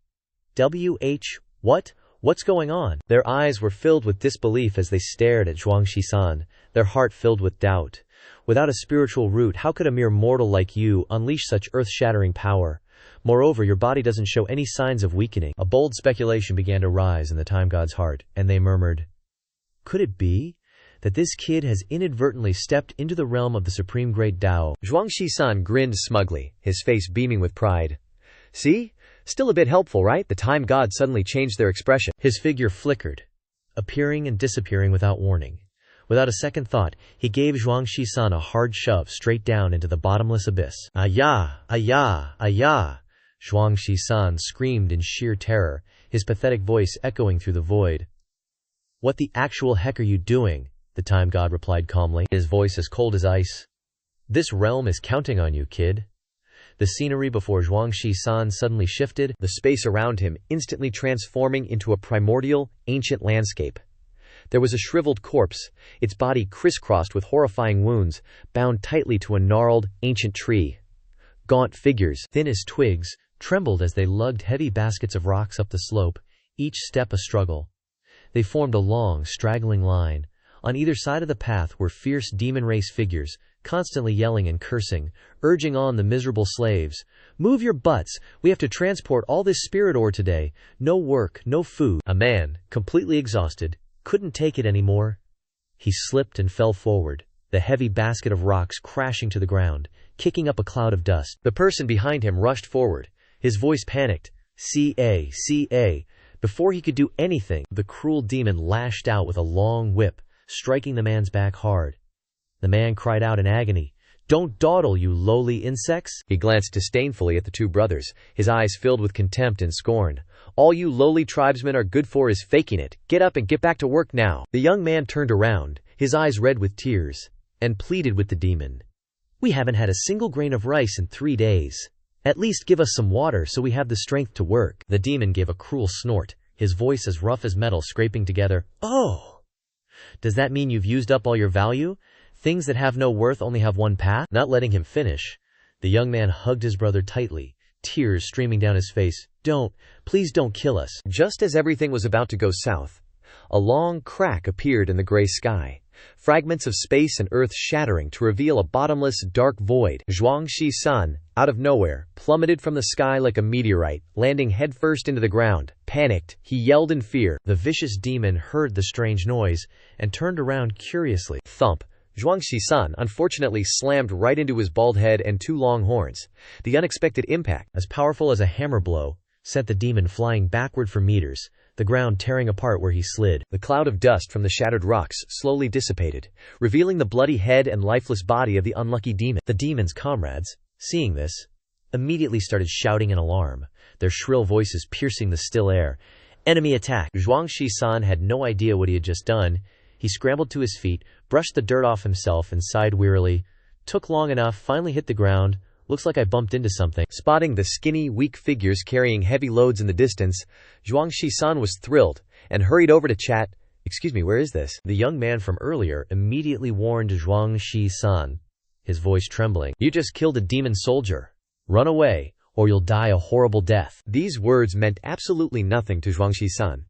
What's going on? Their eyes were filled with disbelief as they stared at Zhuangxi-san, their heart filled with doubt. Without a spiritual root, how could a mere mortal like you unleash such earth-shattering power? Moreover, your body doesn't show any signs of weakening. A bold speculation began to rise in the time god's heart, and they murmured, could it be that this kid has inadvertently stepped into the realm of the supreme great Tao? Zhuangxi-san grinned smugly, his face beaming with pride. See? Still a bit helpful, right? The time god suddenly changed their expression. His figure flickered, appearing and disappearing without warning. Without a second thought, he gave Zhuangxi-san a hard shove straight down into the bottomless abyss. Ayah! Ayah! Ayah! Zhuangxi-san screamed in sheer terror, his pathetic voice echoing through the void. What the actual heck are you doing? The time god replied calmly, his voice as cold as ice. This realm is counting on you, kid. The scenery before Zhuangxi-san suddenly shifted, the space around him instantly transforming into a primordial, ancient landscape. There was a shriveled corpse, its body crisscrossed with horrifying wounds, bound tightly to a gnarled, ancient tree. Gaunt figures, thin as twigs, trembled as they lugged heavy baskets of rocks up the slope, each step a struggle. They formed a long, straggling line. On either side of the path were fierce demon race figures, constantly yelling and cursing, urging on the miserable slaves. "Move your butts! We have to transport all this spirit ore today. No work, no food." A man, completely exhausted, couldn't take it anymore. He slipped and fell forward, the heavy basket of rocks crashing to the ground, kicking up a cloud of dust. The person behind him rushed forward, his voice panicked. "CA, CA." Before he could do anything, the cruel demon lashed out with a long whip, striking the man's back hard. The man cried out in agony, "Don't dawdle, you lowly insects!" He glanced disdainfully at the two brothers, his eyes filled with contempt and scorn. "All you lowly tribesmen are good for is faking it. Get up and get back to work now." The young man turned around, his eyes red with tears, and pleaded with the demon. "We haven't had a single grain of rice in 3 days. At least give us some water so we have the strength to work." The demon gave a cruel snort, his voice as rough as metal scraping together. "Oh! Does that mean you've used up all your value? Things that have no worth only have one path?" Not letting him finish, the young man hugged his brother tightly, tears streaming down his face. Please don't kill us." Just as everything was about to go south, a long crack appeared in the gray sky, fragments of space and earth shattering to reveal a bottomless, dark void. Zhuang Shi-san, out of nowhere, plummeted from the sky like a meteorite, landing headfirst into the ground. Panicked, he yelled in fear. The vicious demon heard the strange noise and turned around curiously. Thump! Zhuang Shi-san unfortunately slammed right into his bald head and 2 long horns. The unexpected impact, as powerful as a hammer blow, sent the demon flying backward for meters, the ground tearing apart where he slid. The cloud of dust from the shattered rocks slowly dissipated, revealing the bloody head and lifeless body of the unlucky demon. The demon's comrades, seeing this, immediately started shouting in alarm, their shrill voices piercing the still air. "Enemy attack!" Zhuang Shi-san had no idea what he had just done. He scrambled to his feet, brushed the dirt off himself and sighed wearily. "Took long enough, finally hit the ground. Looks like I bumped into something." Spotting the skinny, weak figures carrying heavy loads in the distance, Zhuang Shi-san was thrilled and hurried over to chat. "Excuse me, where is this?" The young man from earlier immediately warned Zhuang Shi-san, his voice trembling. "You just killed a demon soldier. Run away, or you'll die a horrible death." These words meant absolutely nothing to Zhuang Shi-san.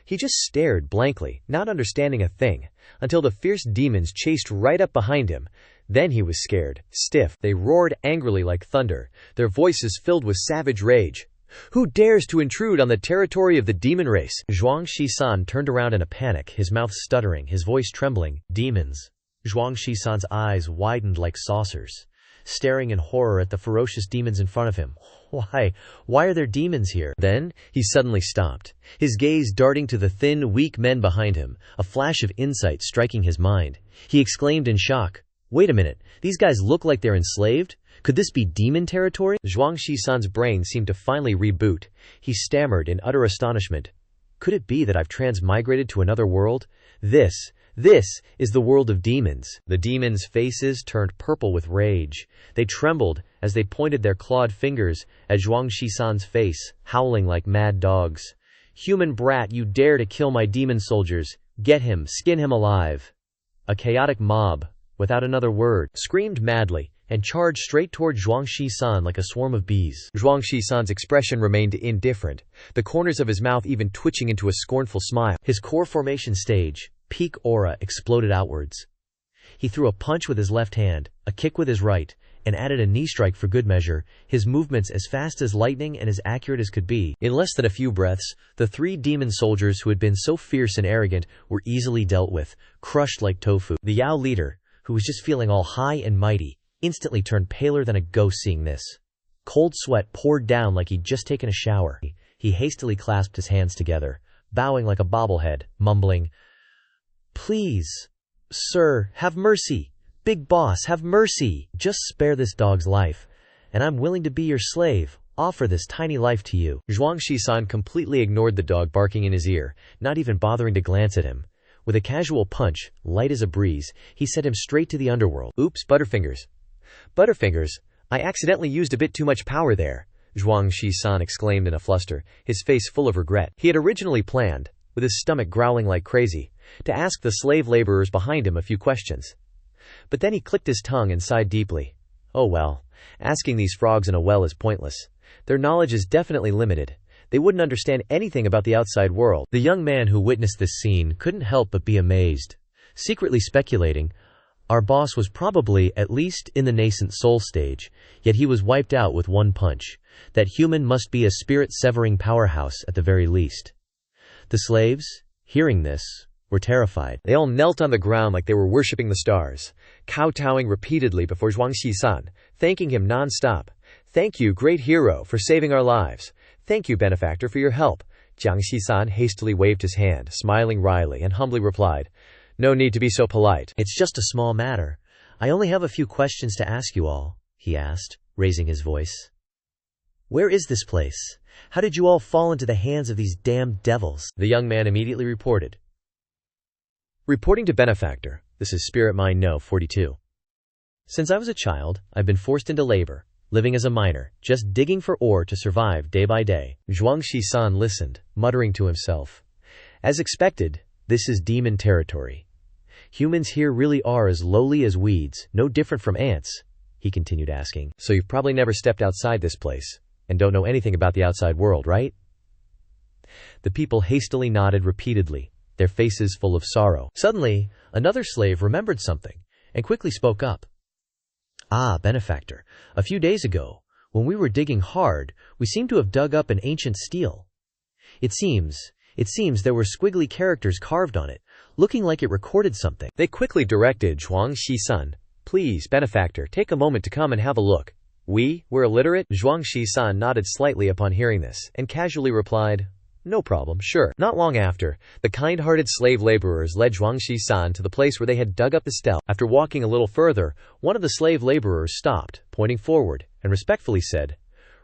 He just stared blankly, not understanding a thing, until the fierce demons chased right up behind him. Then he was scared, stiff. They roared angrily like thunder, their voices filled with savage rage. "Who dares to intrude on the territory of the demon race?" Zhuang Shi-san turned around in a panic, his mouth stuttering, his voice trembling. "Demons." Zhuang Shi-san's eyes widened like saucers, staring in horror at the ferocious demons in front of him. Why are there demons here? Then, he suddenly stopped, his gaze darting to the thin, weak men behind him, a flash of insight striking his mind. He exclaimed in shock, "Wait a minute, these guys look like they're enslaved? Could this be demon territory?" Zhuang Shi-san's brain seemed to finally reboot. He stammered in utter astonishment. "Could it be that I've transmigrated to another world? This is the world of demons." The demons' faces turned purple with rage. They trembled as they pointed their clawed fingers at Zhuang Shi-san's face, howling like mad dogs. "Human brat, you dare to kill my demon soldiers! Get him, skin him alive!" A chaotic mob, without another word, screamed madly and charged straight toward Zhuang Shi-san like a swarm of bees. Zhuang Shi-san's expression remained indifferent, the corners of his mouth even twitching into a scornful smile. His core formation stage, peak aura, exploded outwards. He threw a punch with his left hand, a kick with his right, and added a knee strike for good measure, his movements as fast as lightning and as accurate as could be. In less than a few breaths, the 3 demon soldiers who had been so fierce and arrogant were easily dealt with, crushed like tofu. The Yao leader, who was just feeling all high and mighty, instantly turned paler than a ghost seeing this. Cold sweat poured down like he'd just taken a shower. He hastily clasped his hands together, bowing like a bobblehead, mumbling, "Please, sir, have mercy. Big boss, have mercy. Just spare this dog's life, and I'm willing to be your slave. Offer this tiny life to you." Zhuang Shi-san completely ignored the dog barking in his ear, not even bothering to glance at him. With a casual punch, light as a breeze, he sent him straight to the underworld. "Oops, Butterfingers. Butterfingers, I accidentally used a bit too much power there," Zhuang Shi-san exclaimed in a fluster, his face full of regret. He had originally planned, with his stomach growling like crazy, to ask the slave laborers behind him a few questions. But then he clicked his tongue and sighed deeply. Oh well, asking these frogs in a well is pointless. Their knowledge is definitely limited. They wouldn't understand anything about the outside world. The young man who witnessed this scene couldn't help but be amazed, secretly speculating, our boss was probably at least in the nascent soul stage, yet he was wiped out with one punch. That human must be a spirit-severing powerhouse at the very least. The slaves, hearing this, were terrified. They all knelt on the ground like they were worshipping the stars, kowtowing repeatedly before Zhuangxi-san, thanking him non-stop. Thank you, great hero, for saving our lives. Thank you, benefactor, for your help. Jiangxi-san hastily waved his hand, smiling wryly, and humbly replied, no need to be so polite. It's just a small matter. I only have a few questions to ask you all, he asked, raising his voice. Where is this place? How did you all fall into the hands of these damned devils? The young man immediately reported. Reporting to benefactor, this is Spirit Mind No 42. Since I was a child, I've been forced into labor, living as a miner, just digging for ore to survive day by day. Zhuangxi-san listened, muttering to himself. As expected, this is demon territory. Humans here really are as lowly as weeds, no different from ants, he continued asking. So you've probably never stepped outside this place, and don't know anything about the outside world, right? The people hastily nodded repeatedly, their faces full of sorrow. Suddenly, another slave remembered something, and quickly spoke up. Ah, benefactor, a few days ago, when we were digging hard, we seemed to have dug up an ancient stele. It seems there were squiggly characters carved on it, looking like it recorded something. They quickly directed Zhuangxi-san, please, benefactor, take a moment to come and have a look. We're illiterate? Zhuangxi-san nodded slightly upon hearing this, and casually replied, no problem, sure. Not long after, the kind-hearted slave laborers led Zhuangxi-san to the place where they had dug up the stele. After walking a little further, one of the slave laborers stopped, pointing forward, and respectfully said,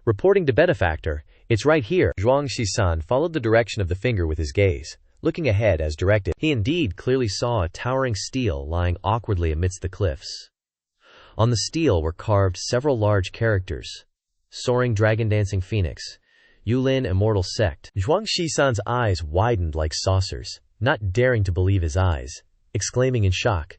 reporting to benefactor, it's right here. Zhuangxi-san followed the direction of the finger with his gaze, looking ahead as directed. He indeed clearly saw a towering stele lying awkwardly amidst the cliffs. On the stele were carved several large characters. Soaring dragon dancing phoenix. Yulin immortal sect. Zhuangxi-san's eyes widened like saucers, not daring to believe his eyes, exclaiming in shock.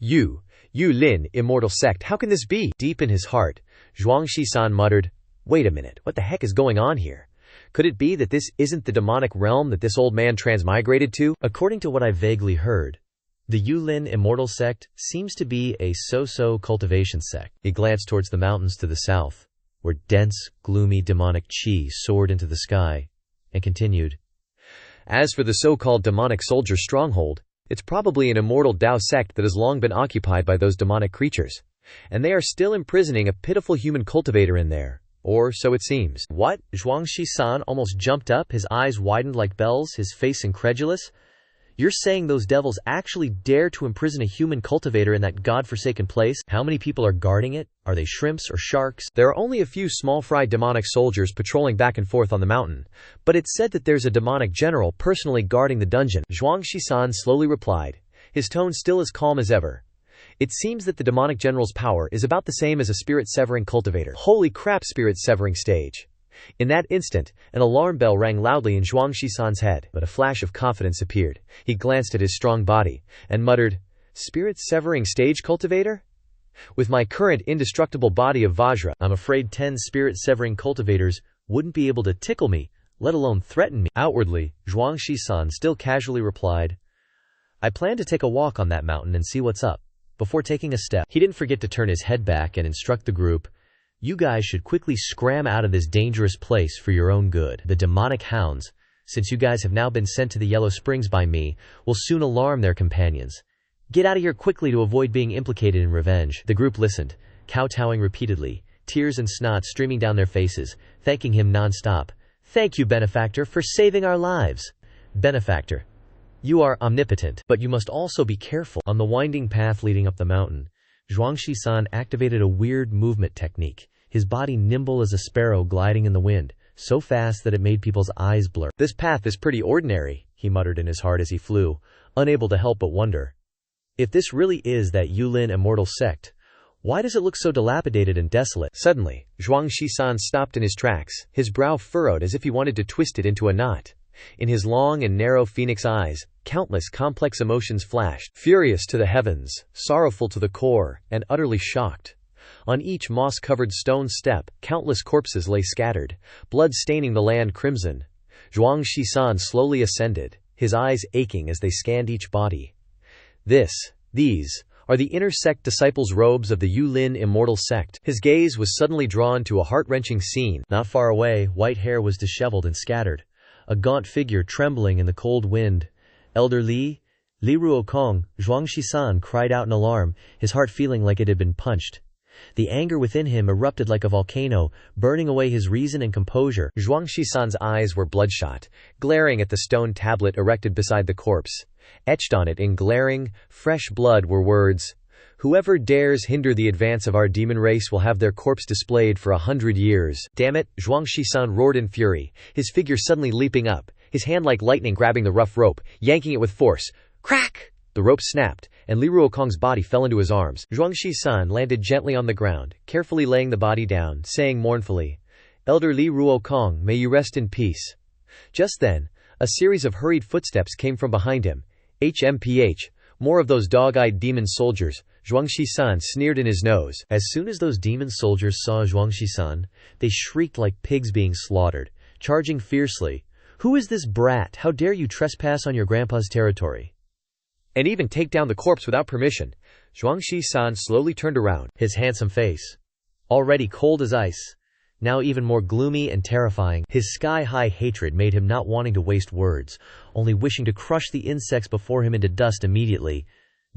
Yulin immortal sect, how can this be? Deep in his heart, Zhuangxi-san muttered, wait a minute, what the heck is going on here? Could it be that this isn't the demonic realm that this old man transmigrated to? According to what I vaguely heard, the Yulin immortal sect seems to be a so-so cultivation sect. He glanced towards the mountains to the south, where dense, gloomy demonic chi soared into the sky, and continued. As for the so-called demonic soldier stronghold, it's probably an immortal Tao sect that has long been occupied by those demonic creatures, and they are still imprisoning a pitiful human cultivator in there. Or so it seems. What? Zhuangxi-san almost jumped up, his eyes widened like bells, his face incredulous. You're saying those devils actually dare to imprison a human cultivator in that god-forsaken place? How many people are guarding it? Are they shrimps or sharks? There are only a few small-fried demonic soldiers patrolling back and forth on the mountain, but it's said that there's a demonic general personally guarding the dungeon. Zhuangxi-san slowly replied, his tone still as calm as ever. It seems that the demonic general's power is about the same as a spirit-severing cultivator. Holy crap, spirit-severing stage. In that instant, an alarm bell rang loudly in Zhuangxi-san's head, but a flash of confidence appeared. He glanced at his strong body, and muttered, spirit-severing stage cultivator? With my current indestructible body of Vajra, I'm afraid 10 spirit-severing cultivators wouldn't be able to tickle me, let alone threaten me. Outwardly, Zhuangxi-san still casually replied, I plan to take a walk on that mountain and see what's up. Before taking a step, he didn't forget to turn his head back and instruct the group, you guys should quickly scram out of this dangerous place for your own good. The demonic hounds, since you guys have now been sent to the Yellow Springs by me, will soon alarm their companions. Get out of here quickly to avoid being implicated in revenge. The group listened, kowtowing repeatedly, tears and snot streaming down their faces, thanking him non-stop. Thank you, benefactor, for saving our lives. Benefactor, you are omnipotent, but you must also be careful. On the winding path leading up the mountain, Zhuangxi-san activated a weird movement technique, his body nimble as a sparrow gliding in the wind, so fast that it made people's eyes blur. This path is pretty ordinary, he muttered in his heart as he flew, unable to help but wonder. If this really is that Yulin immortal sect, why does it look so dilapidated and desolate? Suddenly, Zhuangxi-san stopped in his tracks, his brow furrowed as if he wanted to twist it into a knot. In his long and narrow phoenix eyes, countless complex emotions flashed, furious to the heavens, sorrowful to the core, and utterly shocked. On each moss-covered stone step, countless corpses lay scattered, blood staining the land crimson. Zhuang Shisan slowly ascended, his eyes aching as they scanned each body. These are the inner sect disciples' robes of the Yulin immortal sect. His gaze was suddenly drawn to a heart-wrenching scene. Not far away, white hair was disheveled and scattered, a gaunt figure trembling in the cold wind. Elder Li Ruokong, Zhuang Shisan cried out in alarm, his heart feeling like it had been punched. The anger within him erupted like a volcano, burning away his reason and composure. Zhuang Shisan's eyes were bloodshot, glaring at the stone tablet erected beside the corpse. Etched on it in glaring, fresh blood were words, "Whoever dares hinder the advance of our demon race will have their corpse displayed for 100 years. Damn it, Zhuang Shisan roared in fury, his figure suddenly leaping up, his hand like lightning grabbing the rough rope, yanking it with force. Crack! The rope snapped, and Li Ruokong's body fell into his arms. Zhuang Shisan landed gently on the ground, carefully laying the body down, saying mournfully, "Elder Li Ruokong, may you rest in peace." Just then, a series of hurried footsteps came from behind him. HMPH, more of those dog-eyed demon soldiers. Zhuang Shisan sneered in his nose. As soon as those demon soldiers saw Zhuang Shisan, they shrieked like pigs being slaughtered, charging fiercely. "Who is this brat? How dare you trespass on your grandpa's territory? And even take down the corpse without permission." Zhuang Shisan slowly turned around, his handsome face, already cold as ice, now even more gloomy and terrifying. His sky-high hatred made him not wanting to waste words, only wishing to crush the insects before him into dust immediately.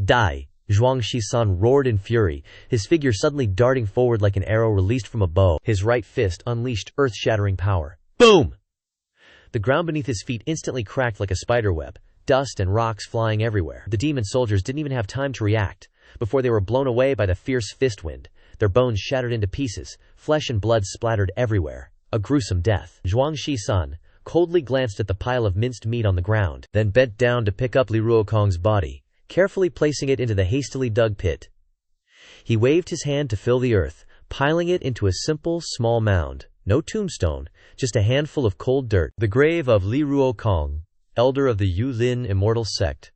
"Die!" Zhuang Shisan roared in fury, his figure suddenly darting forward like an arrow released from a bow. His right fist unleashed earth-shattering power. Boom! The ground beneath his feet instantly cracked like a spiderweb, dust and rocks flying everywhere. The demon soldiers didn't even have time to react, before they were blown away by the fierce fist wind. Their bones shattered into pieces, flesh and blood splattered everywhere. A gruesome death. Zhuang Shisan coldly glanced at the pile of minced meat on the ground, then bent down to pick up Li Ruokong's body, carefully placing it into the hastily dug pit. He waved his hand to fill the earth, piling it into a simple, small mound. No tombstone, just a handful of cold dirt. The grave of Li Ruokong, elder of the Yulin immortal sect,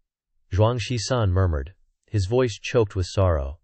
Zhuang Shisan murmured, his voice choked with sorrow.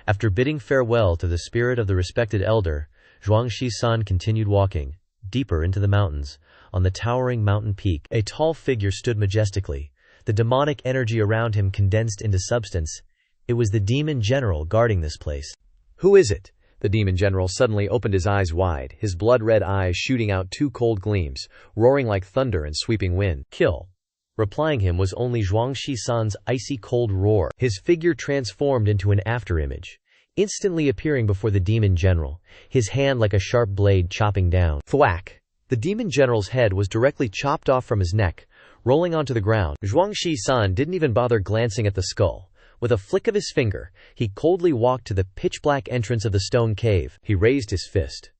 After bidding farewell to the spirit of the respected elder, Zhuang Shisan continued walking, deeper into the mountains. On the towering mountain peak, a tall figure stood majestically, the demonic energy around him condensed into substance. It was the demon general guarding this place. "Who is it?" The demon general suddenly opened his eyes wide, his blood-red eyes shooting out two cold gleams, roaring like thunder and sweeping wind. "Kill." Replying him was only Zhuang Shisan's icy cold roar. His figure transformed into an afterimage, instantly appearing before the demon general, his hand like a sharp blade chopping down. Thwack! The demon general's head was directly chopped off from his neck, rolling onto the ground. Zhuang Shisan didn't even bother glancing at the skull. With a flick of his finger, he coldly walked to the pitch-black entrance of the stone cave. He raised his fist,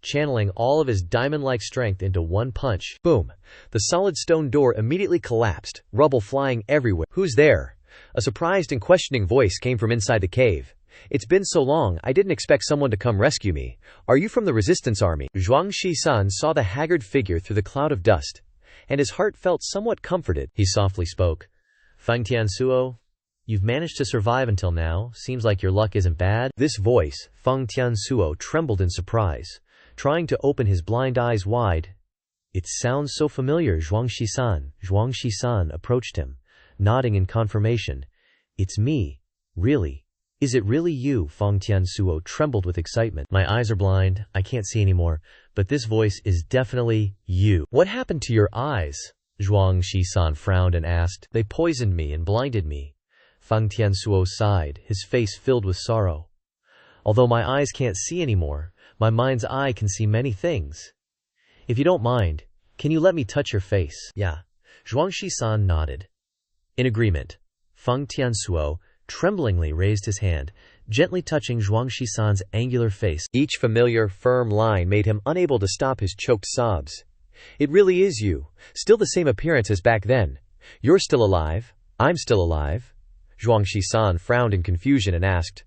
channeling all of his diamond-like strength into one punch. Boom! The solid stone door immediately collapsed, rubble flying everywhere. "Who's there?" A surprised and questioning voice came from inside the cave. "It's been so long, I didn't expect someone to come rescue me. Are you from the resistance army?" Zhuang Shisan saw the haggard figure through the cloud of dust, and his heart felt somewhat comforted. He softly spoke. "Fang Tiansuo, you've managed to survive until now. Seems like your luck isn't bad." This voice, Fang Tiansuo, trembled in surprise, trying to open his blind eyes wide. "It sounds so familiar, Zhuang Shisan." Zhuang Shisan approached him, nodding in confirmation. "It's me. Really? Is it really you?" Fang Tiansuo trembled with excitement. "My eyes are blind, I can't see anymore, but this voice is definitely you." "What happened to your eyes?" Zhuang Shisan frowned and asked. "They poisoned me and blinded me." Fang Tiansuo sighed, his face filled with sorrow. "Although my eyes can't see anymore, my mind's eye can see many things. If you don't mind, can you let me touch your face?" "Yeah." Zhuang Shisan nodded. In agreement, Fang Tiansuo tremblingly raised his hand, gently touching Zhuang Shisan's angular face. Each familiar, firm line made him unable to stop his choked sobs. "It really is you. Still the same appearance as back then. You're still alive. I'm still alive." Zhuang Shisan frowned in confusion and asked,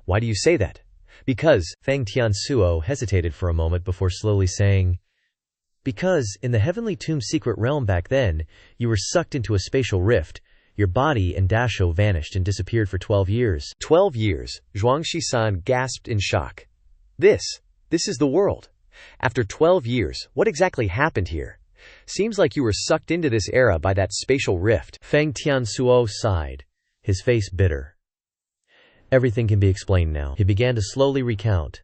"Why do you say that?" "Because," Fang Tiansuo hesitated for a moment before slowly saying, Because, in the Heavenly Tomb secret realm back then, you were sucked into a spatial rift. Your body and Dasho vanished and disappeared for 12 years. 12 years, Zhuangxi-san gasped in shock. This is the world. After 12 years, what exactly happened here? Seems like you were sucked into this era by that spatial rift. Feng Tiansuo sighed, his face bitter. Everything can be explained now. He began to slowly recount.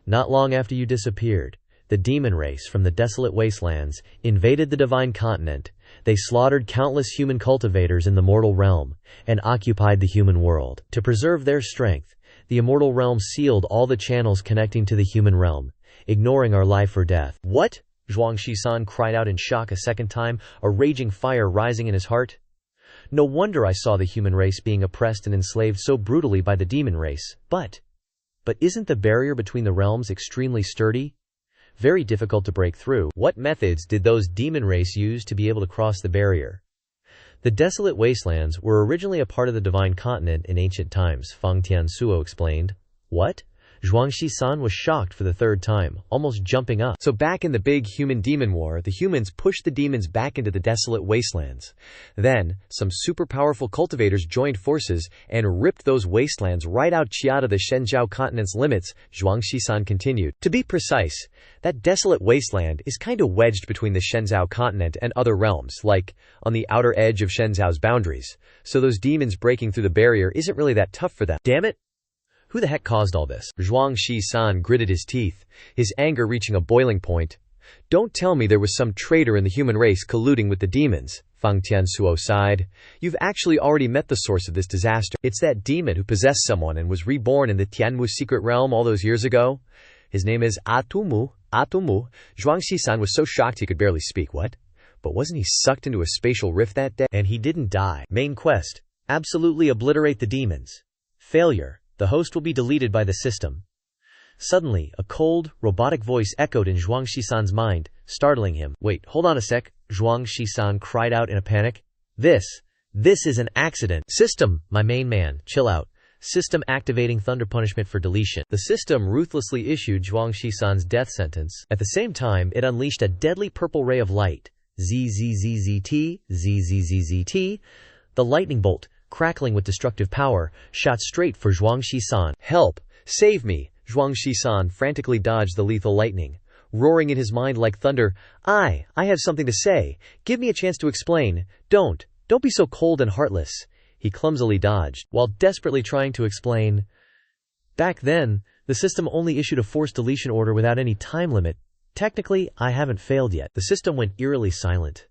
Not long after you disappeared, the demon race from the desolate wastelands invaded the divine continent. They slaughtered countless human cultivators in the mortal realm and occupied the human world. To preserve their strength, the immortal realm sealed all the channels connecting to the human realm, ignoring our life or death. What? Zhuangxi-san cried out in shock a second time, a raging fire rising in his heart. No wonder I saw the human race being oppressed and enslaved so brutally by the demon race. But isn't the barrier between the realms extremely sturdy? Very difficult to break through. What methods did those demon race use to be able to cross the barrier? The desolate wastelands were originally a part of the divine continent in ancient times, Feng Tiansuo explained. What? Zhuangxi-san was shocked for the third time, almost jumping up. So back in the big human-demon war, the humans pushed the demons back into the desolate wastelands. Then, some super-powerful cultivators joined forces and ripped those wastelands right out of the Shenzhou continent's limits, Zhuangxi-san continued. To be precise, that desolate wasteland is kinda wedged between the Shenzhou continent and other realms, like on the outer edge of Shenzhou's boundaries. So those demons breaking through the barrier isn't really that tough for them. Damn it! Who the heck caused all this? Zhuangxi-san gritted his teeth, his anger reaching a boiling point. Don't tell me there was some traitor in the human race colluding with the demons, Feng Tiansuo sighed. You've actually already met the source of this disaster. It's that demon who possessed someone and was reborn in the Tianmu secret realm all those years ago. His name is Atumu. Zhuangxi-san was so shocked he could barely speak. What? But wasn't he sucked into a spatial rift that day? And he didn't die. Main quest: absolutely obliterate the demons. Failure: the host will be deleted by the system. Suddenly, a cold, robotic voice echoed in Zhuangxi-san's mind, startling him. Wait, hold on a sec, Zhuangxi-san cried out in a panic. This is an accident. System, my main man, chill out. System activating thunder punishment for deletion. The system ruthlessly issued Zhuangxi-san's death sentence. At the same time, it unleashed a deadly purple ray of light. ZZZZT. The lightning bolt, crackling with destructive power, shot straight for Zhuangxi-san. Help! Save me! Zhuangxi-san frantically dodged the lethal lightning. Roaring in his mind like thunder, I have something to say. Give me a chance to explain. Don't be so cold and heartless. He clumsily dodged, while desperately trying to explain. Back then, the system only issued a forced deletion order without any time limit. Technically, I haven't failed yet. The system went eerily silent.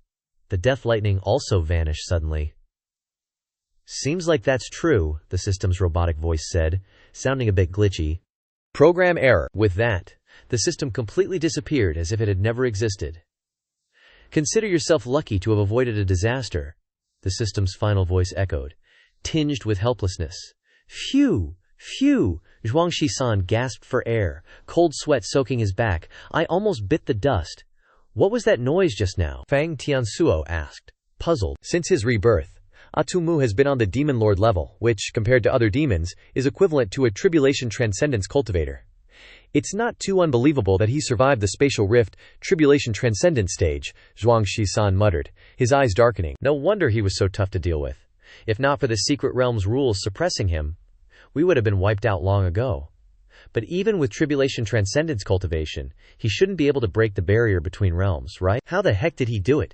The death lightning also vanished suddenly. Seems like that's true, the system's robotic voice said, sounding a bit glitchy. Program error. With that, the system completely disappeared as if it had never existed. Consider yourself lucky to have avoided a disaster, the system's final voice echoed, tinged with helplessness. Phew! Zhuangxi-san gasped for air, cold sweat soaking his back. I almost bit the dust. What was that noise just now? Feng Tiansuo asked, puzzled. Since his rebirth, Atumu has been on the Demon Lord level, which, compared to other demons, is equivalent to a Tribulation Transcendence cultivator. It's not too unbelievable that he survived the spatial rift, Tribulation Transcendence stage, Zhuangxi-san muttered, his eyes darkening. No wonder he was so tough to deal with. If not for the secret realm's rules suppressing him, we would have been wiped out long ago. But even with Tribulation Transcendence cultivation, he shouldn't be able to break the barrier between realms, right? How the heck did he do it?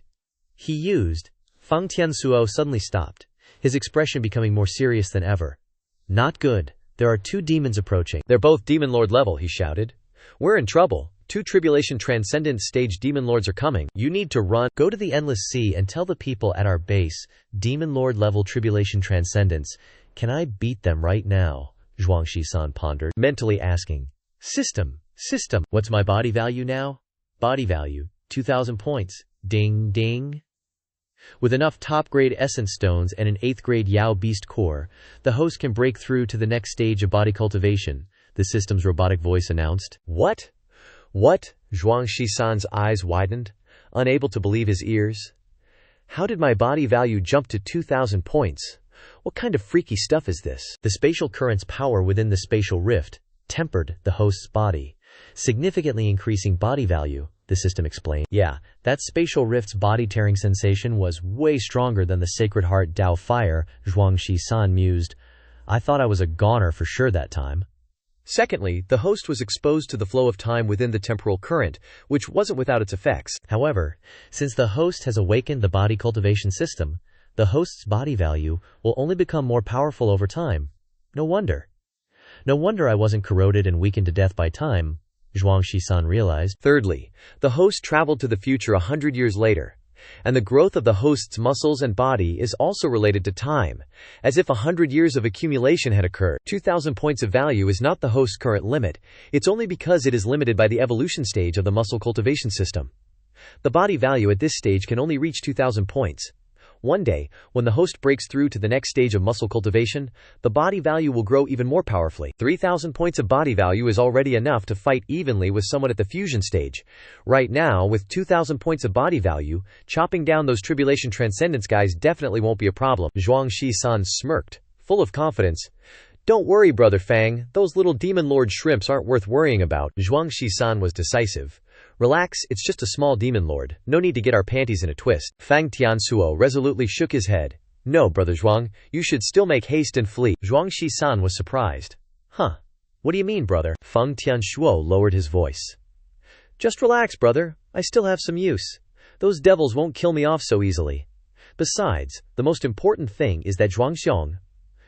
He used... Feng Tiansuo suddenly stopped, his expression becoming more serious than ever. Not good. There are two demons approaching. They're both Demon Lord level, he shouted. We're in trouble. 2 Tribulation Transcendence stage Demon Lords are coming. You need to run. Go to the Endless Sea and tell the people at our base, Demon Lord level Tribulation Transcendence. Can I beat them right now? Zhuangxi-san pondered, mentally asking. System. What's my body value now? Body value, 2,000 points. Ding ding. With enough top-grade essence stones and an 8th-grade Yao Beast core, the host can break through to the next stage of body cultivation, the system's robotic voice announced. What? Zhuangxi-san's eyes widened, unable to believe his ears. How did my body value jump to 2,000 points? What kind of freaky stuff is this? The spatial current's power within the spatial rift tempered the host's body, significantly increasing body value, the system explained. Yeah, that spatial rift's body-tearing sensation was way stronger than the Sacred Heart Dao fire, Zhuangxi-san mused. I thought I was a goner for sure that time. Secondly, the host was exposed to the flow of time within the temporal current, which wasn't without its effects. However, since the host has awakened the body cultivation system, the host's body value will only become more powerful over time. No wonder. No wonder I wasn't corroded and weakened to death by time, Zhuangxi-san realized. Thirdly, the host traveled to the future 100 years later, and the growth of the host's muscles and body is also related to time, as if 100 years of accumulation had occurred. 2,000 points of value is not the host's current limit, it's only because it is limited by the evolution stage of the muscle cultivation system. The body value at this stage can only reach 2,000 points. One day, when the host breaks through to the next stage of muscle cultivation, the body value will grow even more powerfully. 3,000 points of body value is already enough to fight evenly with someone at the fusion stage. Right now, with 2,000 points of body value, chopping down those Tribulation Transcendence guys definitely won't be a problem. Zhuangxi-san smirked, full of confidence. Don't worry, Brother Fang, those little demon lord shrimps aren't worth worrying about. Zhuangxi-san was decisive. Relax, it's just a small demon lord, no need to get our panties in a twist. Fang Tiansuo resolutely shook his head. No, Brother Zhuang, you should still make haste and flee. Zhuangxi-san was surprised. Huh? What do you mean, brother? Feng Tianshuo lowered his voice. Just relax, brother, I still have some use. Those devils won't kill me off so easily. Besides, the most important thing is that Zhuangxiong,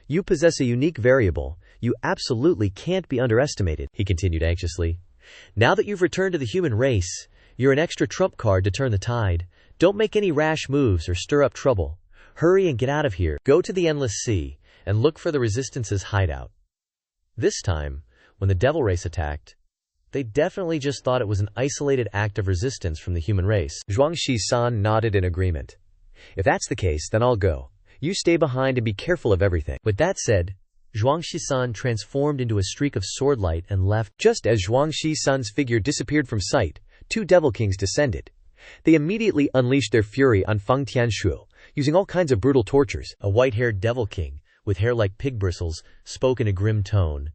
you possess a unique variable, you absolutely can't be underestimated, he continued anxiously. Now that you've returned to the human race, you're an extra trump card to turn the tide. Don't make any rash moves or stir up trouble. Hurry and get out of here. Go to the Endless Sea and look for the Resistance's hideout. This time, when the devil race attacked, they definitely just thought it was an isolated act of resistance from the human race. Zhuangxi-san nodded in agreement. If that's the case, then I'll go. You stay behind and be careful of everything. With that said, Zhuangxi-san transformed into a streak of sword light and left. Just as Zhuangxi-san's figure disappeared from sight, two Devil Kings descended. They immediately unleashed their fury on Feng Tianshuo, using all kinds of brutal tortures. A white-haired Devil King, with hair like pig bristles, spoke in a grim tone.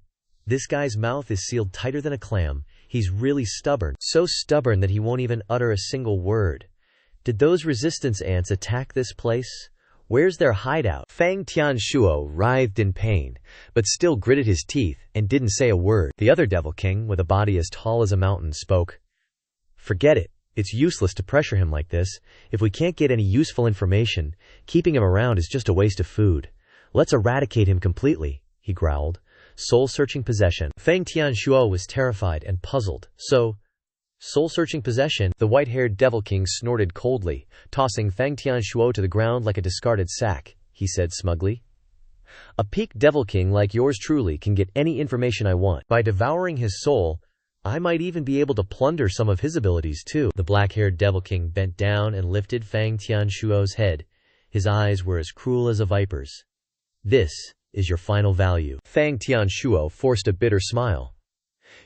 This guy's mouth is sealed tighter than a clam. He's really stubborn, so stubborn that he won't even utter a single word. Did those resistance ants attack this place? Where's their hideout? Fang Tianshuo writhed in pain, but still gritted his teeth and didn't say a word. The other Devil King, with a body as tall as a mountain, spoke. Forget it. It's useless to pressure him like this. If we can't get any useful information, keeping him around is just a waste of food. Let's eradicate him completely, he growled. Soul-searching possession. Fang Tianshuo was terrified and puzzled. So, soul-searching possession? The white-haired Devil King snorted coldly, tossing Fang Tianshuo to the ground like a discarded sack, he said smugly. A peaked Devil King like yours truly can get any information I want. By devouring his soul, I might even be able to plunder some of his abilities too. The black-haired Devil King bent down and lifted Fang Tianshuo's head. His eyes were as cruel as a viper's. This is your final value. Fang Tianshuo forced a bitter smile.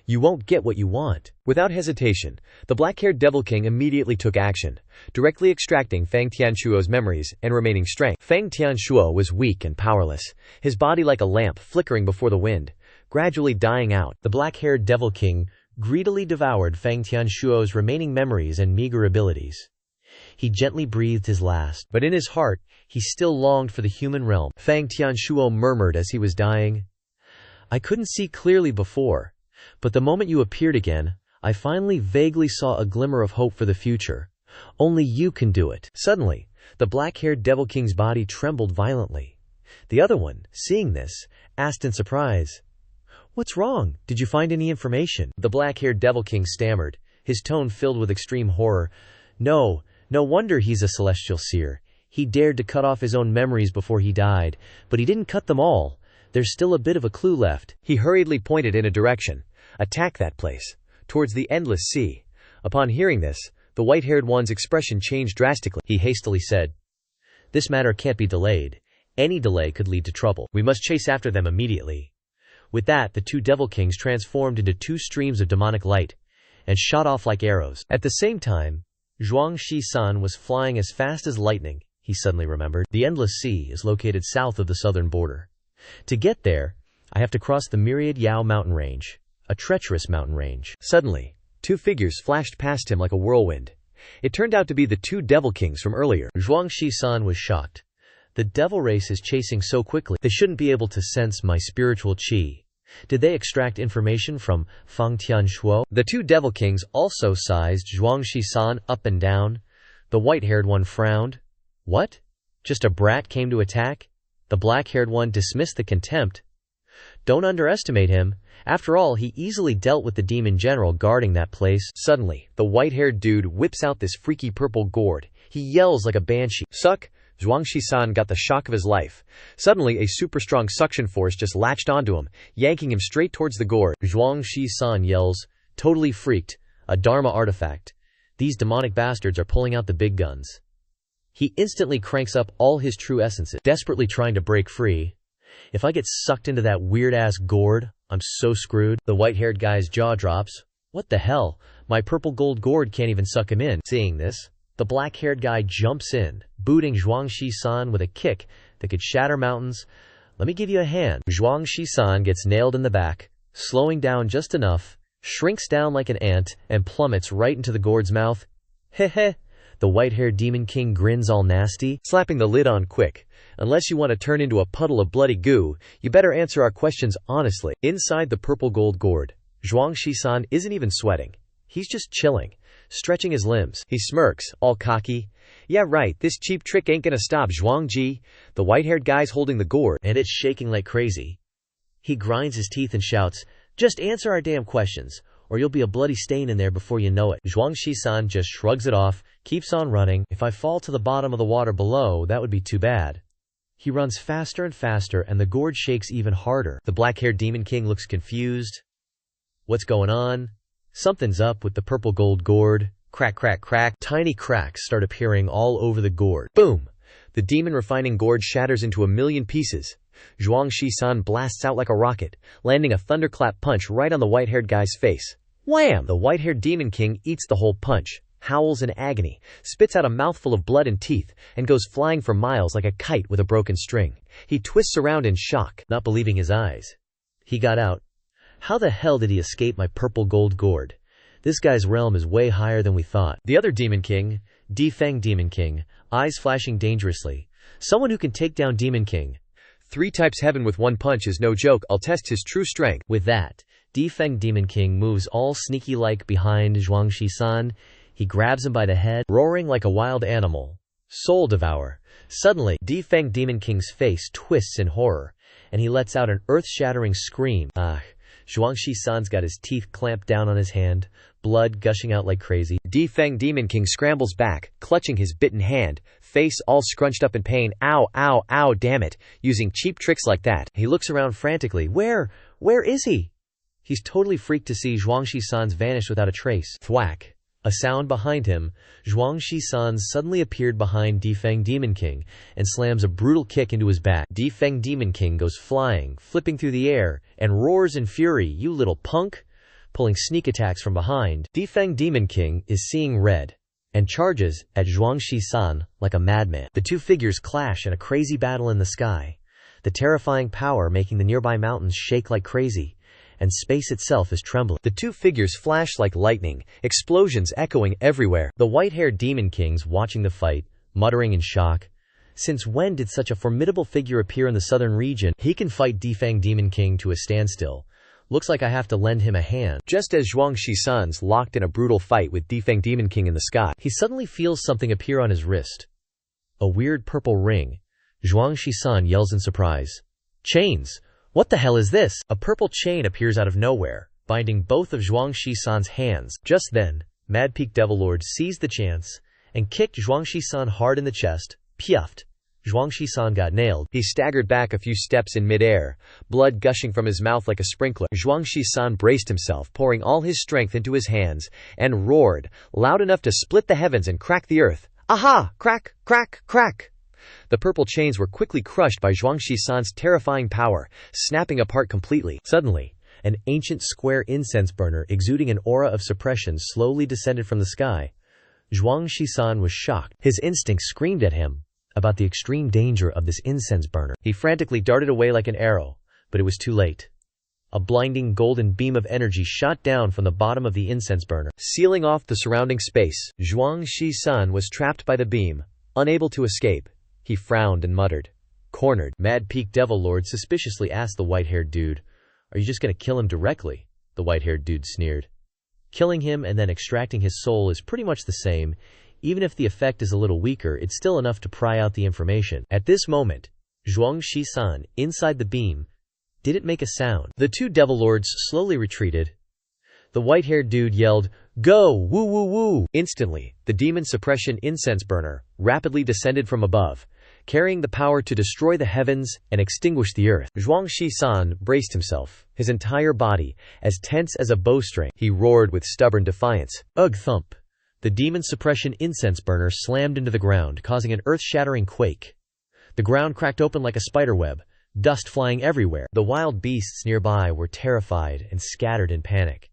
You won't get what you want. Without hesitation, the black-haired Devil King immediately took action, directly extracting Fang Tianshuo's memories and remaining strength. Fang Tianshuo was weak and powerless, his body like a lamp flickering before the wind, gradually dying out. The black-haired Devil King greedily devoured Fang Tianshuo's remaining memories and meager abilities. He gently breathed his last, but in his heart, he still longed for the human realm. Fang Tianshuo murmured as he was dying. I couldn't see clearly before, but the moment you appeared again, I finally vaguely saw a glimmer of hope for the future. Only you can do it. Suddenly, the black-haired Devil King's body trembled violently. The other one, seeing this, asked in surprise, What's wrong? Did you find any information? The black-haired Devil King stammered, his tone filled with extreme horror. No wonder he's a celestial seer. He dared to cut off his own memories before he died, but he didn't cut them all. There's still a bit of a clue left. He hurriedly pointed in a direction. Attack that place. Towards the Endless Sea. Upon hearing this, the white-haired one's expression changed drastically. He hastily said, This matter can't be delayed. Any delay could lead to trouble. We must chase after them immediately. With that, the two Devil Kings transformed into two streams of demonic light and shot off like arrows. At the same time, Zhuangxi-san was flying as fast as lightning. He suddenly remembered. The Endless Sea is located south of the southern border. To get there, I have to cross the myriad Yao mountain range, a treacherous mountain range. Suddenly, Two figures flashed past him like a whirlwind. It turned out to be the two devil kings from earlier. Zhuang Shi-san was shocked. The devil race is chasing so quickly. They shouldn't be able to sense my spiritual qi. Did they extract information from Fang Tianshuo? The two devil kings also sized Zhuang Shi-san up and down. The white-haired one frowned. What? Just a brat came to attack? The black-haired one dismissed the contempt. Don't underestimate him. After all, he easily dealt with the demon general guarding that place. Suddenly, the white-haired dude whips out this freaky purple gourd. He yells like a banshee. Suck! Zhuang Shi-san got the shock of his life. Suddenly, a super-strong suction force just latched onto him, yanking him straight towards the gourd. Zhuang Shi-san yells, totally freaked. A Dharma artifact. These demonic bastards are pulling out the big guns. He instantly cranks up all his true essences, desperately trying to break free. If I get sucked into that weird-ass gourd, I'm so screwed. The white-haired guy's jaw drops. What the hell? My purple gold gourd can't even suck him in. Seeing this, the black-haired guy jumps in, booting Zhuang Shi-san with a kick that could shatter mountains. Let me give you a hand. Zhuang Shi-san gets nailed in the back, slowing down just enough, shrinks down like an ant, and plummets right into the gourd's mouth. Heh. The white-haired demon king grins all nasty, slapping the lid on quick. Unless you want to turn into a puddle of bloody goo, you better answer our questions honestly. Inside the purple gold gourd, Zhuang Shi-san isn't even sweating. He's just chilling, stretching his limbs. He smirks, all cocky. Yeah right, this cheap trick ain't gonna stop Zhuang Ji. The white-haired guy's holding the gourd, and it's shaking like crazy. He grinds his teeth and shouts, just answer our damn questions, or you'll be a bloody stain in there before you know it. Zhuang Shi-san just shrugs it off, keeps on running. If I fall to the bottom of the water below, that would be too bad. He runs faster and faster, and the gourd shakes even harder. The black-haired demon king looks confused. What's going on? Something's up with the purple gold gourd. Crack, crack, crack. Tiny cracks start appearing all over the gourd. Boom! The demon refining gourd shatters into a million pieces. Zhuang Shi-san blasts out like a rocket, landing a thunderclap punch right on the white-haired guy's face. Wham! The white-haired demon king eats the whole punch, howls in agony, spits out a mouthful of blood and teeth, and goes flying for miles like a kite with a broken string. He twists around in shock, not believing his eyes. He got out. How the hell did he escape my purple gold gourd? This guy's realm is way higher than we thought. The other demon king, Defeng Demon King, eyes flashing dangerously. Someone who can take down Demon King. 3 types heaven with 1 punch is no joke. I'll test his true strength. With that, Defeng Demon King moves all sneaky-like behind Zhuang Shi-san. He grabs him by the head, roaring like a wild animal. Soul Devour. Suddenly, Defeng Demon King's face twists in horror, and he lets out an earth-shattering scream. Zhuang Shi-san's got his teeth clamped down on his hand, blood gushing out like crazy. Defeng Demon King scrambles back, clutching his bitten hand, face all scrunched up in pain. Ow, ow, ow, damn it. Using cheap tricks like that. He looks around frantically. Where is he? He's totally freaked to see Zhuang Shi-san's vanish without a trace. Thwack. A sound behind him. Zhuang Shi-san suddenly appeared behind Defeng Demon King and slams a brutal kick into his back. Defeng Demon King goes flying, flipping through the air, and roars in fury, "You little punk!" pulling sneak attacks from behind. Defeng Demon King is seeing red and charges at Zhuang Shi-san like a madman. The two figures clash in a crazy battle in the sky, the terrifying power making the nearby mountains shake like crazy, and space itself is trembling. The two figures flash like lightning, explosions echoing everywhere. The white-haired Demon King's watching the fight, muttering in shock. Since when did such a formidable figure appear in the southern region? He can fight Defeng Demon King to a standstill. Looks like I have to lend him a hand. Just as Zhuang Shi-san's locked in a brutal fight with Defeng Demon King in the sky, he suddenly feels something appear on his wrist. A weird purple ring. Zhuang Shi-san yells in surprise. Chains! What the hell is this? A purple chain appears out of nowhere, binding both of Zhuang Shi-san's hands. Just then, Mad Peak Devil Lord seized the chance and kicked Zhuang Shi-san hard in the chest. Pfuffed. Zhuang Shi-san got nailed. He staggered back a few steps in midair, blood gushing from his mouth like a sprinkler. Zhuang Shi-san braced himself, pouring all his strength into his hands, and roared, loud enough to split the heavens and crack the earth. Aha! Crack, crack, crack! The purple chains were quickly crushed by Zhuang Shi-san's terrifying power, snapping apart completely. Suddenly, an ancient square incense burner exuding an aura of suppression slowly descended from the sky. Zhuang Shi-san was shocked. His instinct screamed at him about the extreme danger of this incense burner. He frantically darted away like an arrow, but it was too late. A blinding golden beam of energy shot down from the bottom of the incense burner, sealing off the surrounding space. Zhuang Shi-san was trapped by the beam, unable to escape. He frowned and muttered. Cornered. Mad Peak Devil Lord suspiciously asked the white-haired dude, "Are you just gonna kill him directly?" The white-haired dude sneered. Killing him and then extracting his soul is pretty much the same. Even if the effect is a little weaker, it's still enough to pry out the information. At this moment, Zhuang Shi-san, inside the beam, didn't make a sound. The two devil lords slowly retreated. The white-haired dude yelled, "Go! Woo woo woo!" Instantly, the demon suppression incense burner rapidly descended from above, carrying the power to destroy the heavens and extinguish the earth. Zhuang Shi-san braced himself, his entire body as tense as a bowstring. He roared with stubborn defiance. Ugh, thump. The demon suppression incense burner slammed into the ground, causing an earth-shattering quake. The ground cracked open like a spiderweb, dust flying everywhere. The wild beasts nearby were terrified and scattered in panic.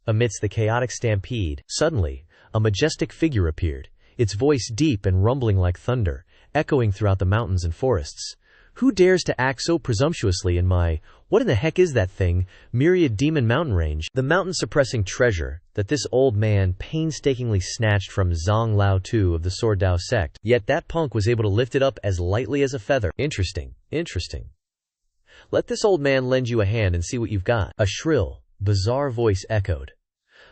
Amidst the chaotic stampede, suddenly, a majestic figure appeared, its voice deep and rumbling like thunder, echoing throughout the mountains and forests. Who dares to act so presumptuously in my, what in the heck is that thing, myriad demon mountain range? The mountain-suppressing treasure that this old man painstakingly snatched from Zhang Lao Tu of the Sword Dao sect, yet that punk was able to lift it up as lightly as a feather. Interesting. Let this old man lend you a hand and see what you've got. A shrill, bizarre voice echoed,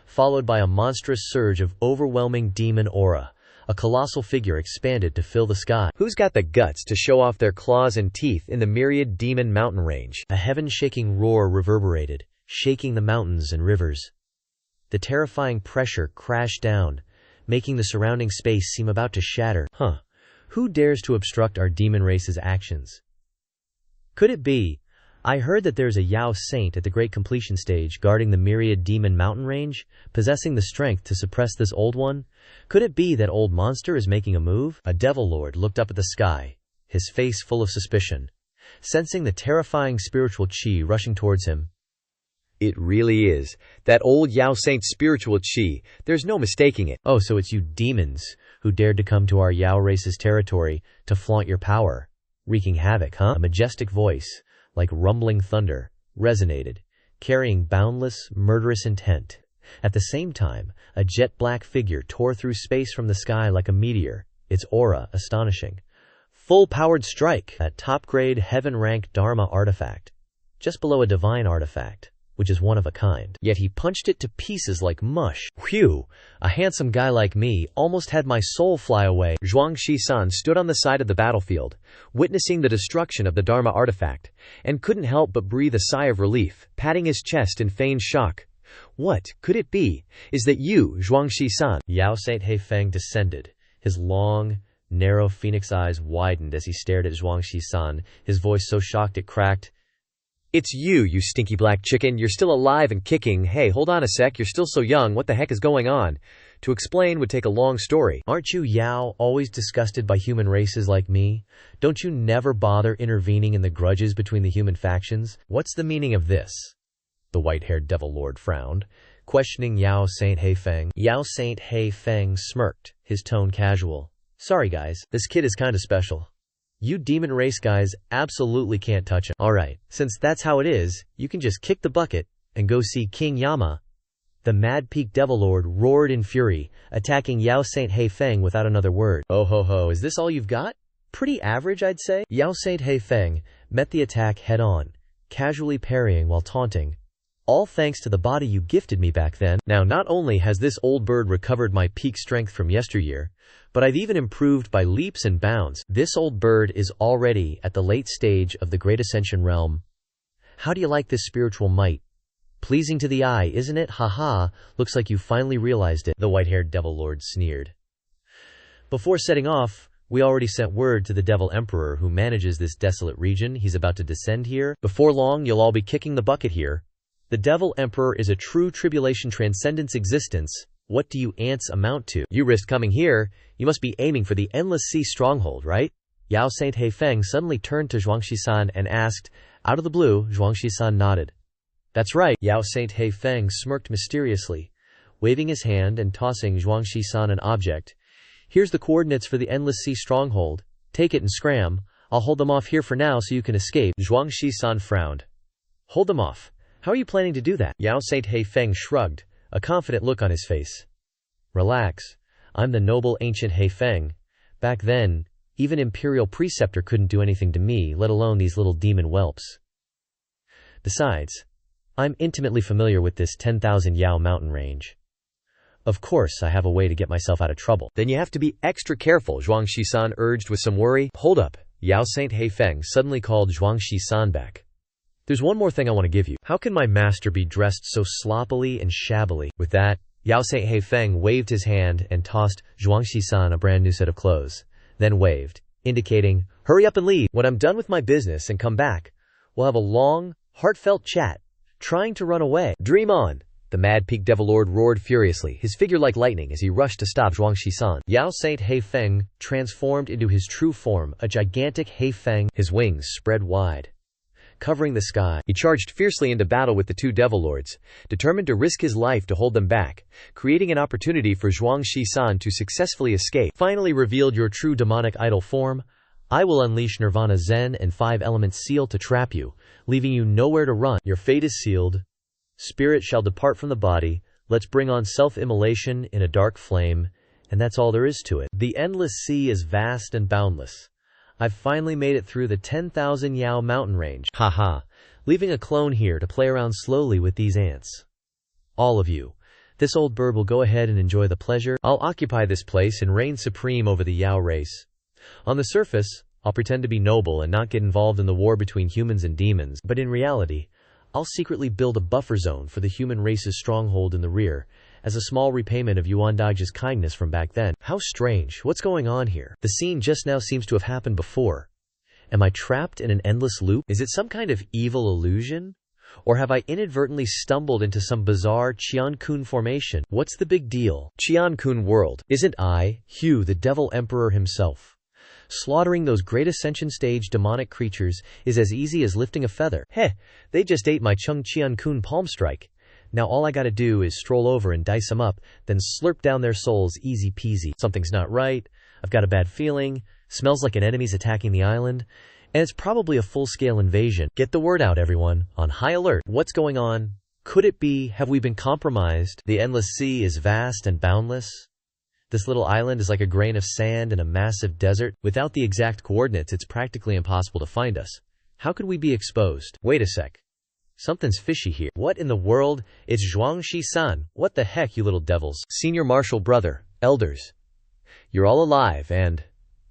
followed by a monstrous surge of overwhelming demon aura. A colossal figure expanded to fill the sky. Who's got the guts to show off their claws and teeth in the myriad demon mountain range? A heaven-shaking roar reverberated, shaking the mountains and rivers. The terrifying pressure crashed down, making the surrounding space seem about to shatter. Who dares to obstruct our demon race's actions? Could it be? I heard that there's a Yao saint at the Great Completion stage guarding the myriad demon mountain range, possessing the strength to suppress this old one. Could it be that old monster is making a move? A devil lord looked up at the sky, his face full of suspicion, sensing the terrifying spiritual chi rushing towards him. It really is. That old Yao saint's spiritual chi. There's no mistaking it. Oh, so it's you demons who dared to come to our Yao race's territory to flaunt your power, wreaking havoc, huh? A majestic voice, like rumbling thunder, resonated, carrying boundless, murderous intent. At the same time, a jet-black figure tore through space from the sky like a meteor, its aura astonishing. Full-powered strike, a top-grade, heaven-ranked Dharma artifact, just below a divine artifact, which is one of a kind. Yet he punched it to pieces like mush. Whew! A handsome guy like me almost had my soul fly away. Zhuang Shi-san stood on the side of the battlefield, witnessing the destruction of the Dharma artifact, and couldn't help but breathe a sigh of relief, patting his chest in feigned shock. What could it be? Is that you, Zhuang Shi-san? Yao Saint Heifeng descended. His long, narrow phoenix eyes widened as he stared at Zhuang Shi-san, his voice so shocked it cracked. It's you, you stinky black chicken. You're still alive and kicking. Hey, hold on a sec. You're still so young. What the heck is going on? To explain would take a long story. Aren't you, Yao, always disgusted by human races like me? Don't you never bother intervening in the grudges between the human factions? What's the meaning of this? The white-haired devil lord frowned, questioning Yao Saint Heifeng. Yao Saint Heifeng smirked, his tone casual. Sorry guys, this kid is kinda special. You demon race guys absolutely can't touch him. Alright, since that's how it is, you can just kick the bucket and go see King Yama. The Mad Peak Devil Lord roared in fury, attacking Yao Saint Heifeng without another word. Oh ho ho, is this all you've got? Pretty average, I'd say. Yao Saint Heifeng met the attack head-on, casually parrying while taunting. All thanks to the body you gifted me back then. Now not only has this old bird recovered my peak strength from yesteryear, but I've even improved by leaps and bounds. This old bird is already at the late stage of the Great Ascension realm. How do you like this spiritual might? Pleasing to the eye, isn't it? Haha, looks like you finally realized it. The white-haired devil lord sneered. Before setting off, we already sent word to the devil emperor who manages this desolate region. He's about to descend here. Before long, you'll all be kicking the bucket here. The devil emperor is a true tribulation transcendence existence. What do you ants amount to? You risked coming here. You must be aiming for the endless sea stronghold, right? Yao Saint Heifeng suddenly turned to Zhuang Shi-san and asked. Out of the blue, Zhuang Shi-san nodded. That's right. Yao Saint Heifeng smirked mysteriously, waving his hand and tossing Zhuang Shi-san an object. Here's the coordinates for the endless sea stronghold. Take it and scram. I'll hold them off here for now so you can escape. Zhuang Shi-san frowned. Hold them off? How are you planning to do that? Yao Saint Hei Feng shrugged, a confident look on his face. Relax. I'm the noble ancient Hei Feng. Back then, even Imperial Preceptor couldn't do anything to me, let alone these little demon whelps. Besides, I'm intimately familiar with this 10,000 Yao mountain range. Of course, I have a way to get myself out of trouble. Then you have to be extra careful, Zhuang Shisan urged with some worry. Hold up, Yao Saint Hei Feng suddenly called Zhuang Shisan back. There's one more thing I want to give you. How can my master be dressed so sloppily and shabbily? With that, Yao Saint Hei Feng waved his hand and tossed Zhuang Shisan a brand new set of clothes, then waved, indicating, hurry up and leave. When I'm done with my business and come back, we'll have a long, heartfelt chat. Trying to run away. Dream on! The mad peak devil lord roared furiously, his figure like lightning as he rushed to stop Zhuang Shisan. Yao Saint Hei Feng transformed into his true form, a gigantic Hei Feng, his wings spread wide, covering the sky. He charged fiercely into battle with the two devil lords, determined to risk his life to hold them back, creating an opportunity for Zhuang Shisan to successfully escape. Finally revealed your true demonic idol form, I will unleash Nirvana Zen and 5-element seal to trap you, leaving you nowhere to run. Your fate is sealed. Spirit shall depart from the body. Let's bring on self-immolation in a dark flame, and that's all there is to it. The endless sea is vast and boundless. I've finally made it through the 10,000 Yao mountain range. Haha, leaving a clone here to play around slowly with these ants. All of you. This old bird will go ahead and enjoy the pleasure. I'll occupy this place and reign supreme over the Yao race. On the surface, I'll pretend to be noble and not get involved in the war between humans and demons, but in reality, I'll secretly build a buffer zone for the human race's stronghold in the rear, as a small repayment of Yuan Daji's kindness from back then. How strange, what's going on here? The scene just now seems to have happened before. Am I trapped in an endless loop? Is it some kind of evil illusion? Or have I inadvertently stumbled into some bizarre Qiankun formation? What's the big deal? Qiankun world. Isn't I, Hugh, the Devil Emperor himself? Slaughtering those great ascension stage demonic creatures is as easy as lifting a feather. Heh, they just ate my Chung Qiankun palm strike. Now all I gotta do is stroll over and dice them up, then slurp down their souls easy peasy. Something's not right, I've got a bad feeling, smells like an enemy's attacking the island, and it's probably a full-scale invasion. Get the word out, everyone. On high alert. What's going on? Could it be? Have we been compromised? The endless sea is vast and boundless. This little island is like a grain of sand in a massive desert. Without the exact coordinates, it's practically impossible to find us. How could we be exposed? Wait a sec. Something's fishy here. What in the world? It's Zhuang Shisan. What the heck, you little devils? Senior Marshal brother, elders. You're all alive and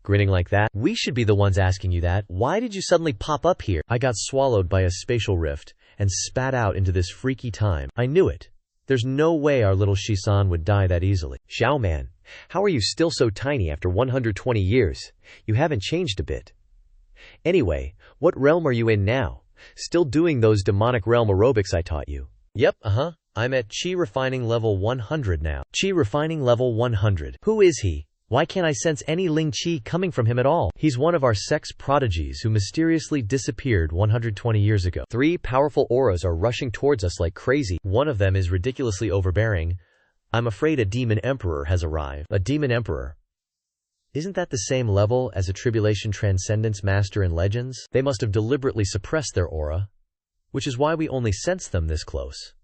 grinning like that? We should be the ones asking you that. Why did you suddenly pop up here? I got swallowed by a spatial rift and spat out into this freaky time. I knew it. There's no way our little Shisan would die that easily. Xiao man, how are you still so tiny after 120 years? You haven't changed a bit. Anyway, what realm are you in now? Still doing those demonic realm aerobics I taught you? Yep, I'm at Qi refining level 100 now. Qi refining level 100. Who is he? Why can't I sense any Ling Qi coming from him at all? He's one of our sex prodigies who mysteriously disappeared 120 years ago. 3 powerful auras are rushing towards us like crazy. One of them is ridiculously overbearing. I'm afraid a demon emperor has arrived. A demon emperor? Isn't that the same level as a tribulation transcendence master in Legends? They must have deliberately suppressed their aura, which is why we only sense them this close.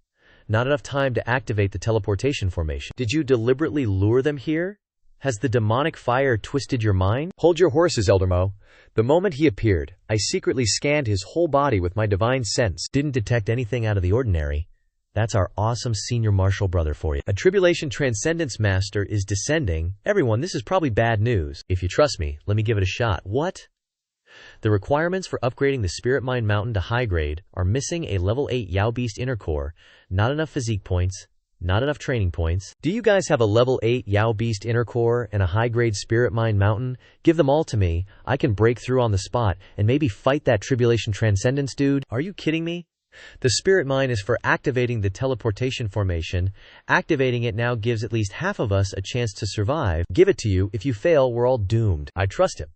Not enough time to activate the teleportation formation. Did you deliberately lure them here? Has the demonic fire twisted your mind? Hold your horses, Eldermo. The moment he appeared, I secretly scanned his whole body with my divine sense. Didn't detect anything out of the ordinary. That's our awesome senior marshal brother for you. A tribulation transcendence master is descending. Everyone, this is probably bad news. If you trust me, let me give it a shot. What? The requirements for upgrading the Spirit Mind Mountain to high grade are missing a level 8 Yao Beast inner core, not enough physique points, not enough training points. Do you guys have a level 8 Yao Beast inner core and a high-grade Spirit Mind Mountain? Give them all to me. I can break through on the spot and maybe fight that Tribulation Transcendence dude. Are you kidding me? The Spirit Mind is for activating the teleportation formation. Activating it now gives at least half of us a chance to survive. Give it to you. If you fail, we're all doomed. I trust him.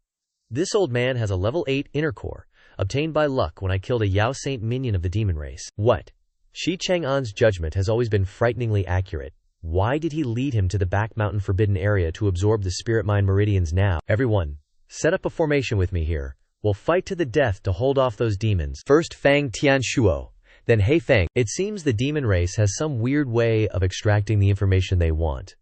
This old man has a level 8 inner core, obtained by luck when I killed a Yao Saint minion of the demon race. What? Shi Chang'an's judgment has always been frighteningly accurate. Why did he lead him to the back mountain forbidden area to absorb the Spirit Mind meridians now? Everyone, set up a formation with me here. We'll fight to the death to hold off those demons. First Fang Tianshuo, Then hey Fang, it seems the demon race has some weird way of extracting the information they want.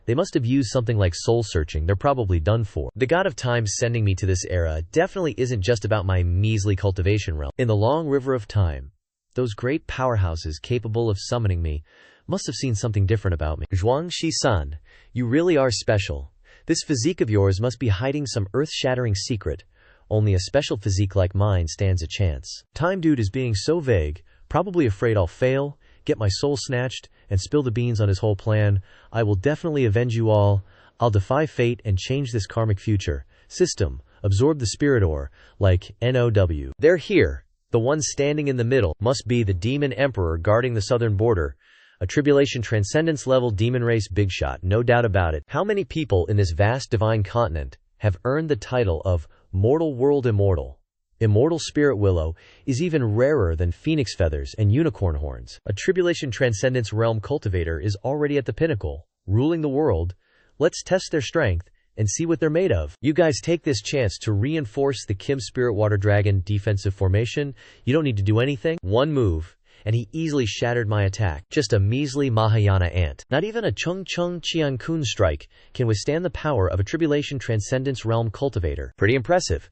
They must have used something like soul searching, they're probably done for. The god of time sending me to this era definitely isn't just about my measly cultivation realm. In the long river of time, those great powerhouses capable of summoning me must have seen something different about me. Zhuang Shi-san, you really are special. This physique of yours must be hiding some earth-shattering secret. Only a special physique like mine stands a chance. Time Dude is being so vague, probably afraid I'll fail, get my soul snatched, and spill the beans on his whole plan. I will definitely avenge you all. I'll defy fate and change this karmic future. System, absorb the spirit ore, like NOW. They're here. The one standing in the middle must be the demon emperor guarding the southern border. A tribulation transcendence level demon race big shot, no doubt about it. How many people in this vast divine continent have earned the title of Mortal World Immortal? Immortal Spirit Willow is even rarer than phoenix feathers and unicorn horns. A tribulation transcendence realm cultivator is already at the pinnacle, ruling the world. Let's test their strength and see what they're made of. You guys take this chance to reinforce the Kim Spirit Water Dragon defensive formation. You don't need to do anything. One move, and he easily shattered my attack. Just a measly Mahayana ant. Not even a Chung Chung Chiang Kun strike can withstand the power of a tribulation transcendence realm cultivator. Pretty impressive.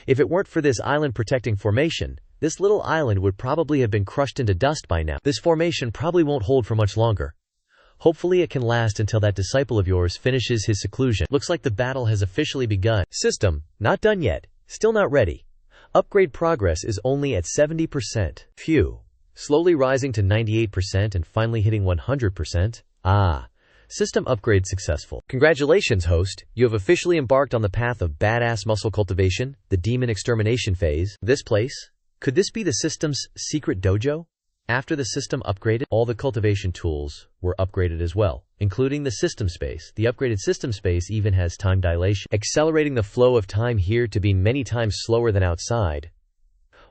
If it weren't for this island protecting formation, this little island would probably have been crushed into dust by now. This formation probably won't hold for much longer. Hopefully it can last until that disciple of yours finishes his seclusion. Looks like the battle has officially begun. System, not done yet. Still not ready. Upgrade progress is only at 70%. Phew. Slowly rising to 98% and finally hitting 100%. System upgrade successful. Congratulations, host. You have officially embarked on the path of badass muscle cultivation, the demon extermination phase. This place? Could this be the system's secret dojo? After the system upgraded, all the cultivation tools were upgraded as well, including the system space. The upgraded system space even has time dilation, accelerating the flow of time here to be many times slower than outside.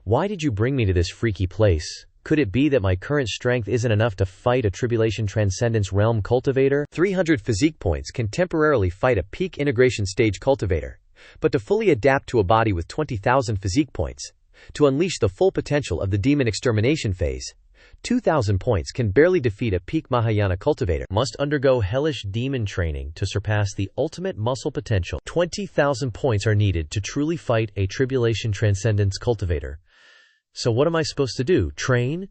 Why did you bring me to this freaky place? Could it be that my current strength isn't enough to fight a tribulation transcendence realm cultivator? 300 physique points can temporarily fight a peak integration stage cultivator, but to fully adapt to a body with 20,000 physique points, to unleash the full potential of the demon extermination phase, 2,000 points can barely defeat a peak Mahayana cultivator. Must undergo hellish demon training to surpass the ultimate muscle potential. 20,000 points are needed to truly fight a tribulation transcendence cultivator. So what am I supposed to do? Train,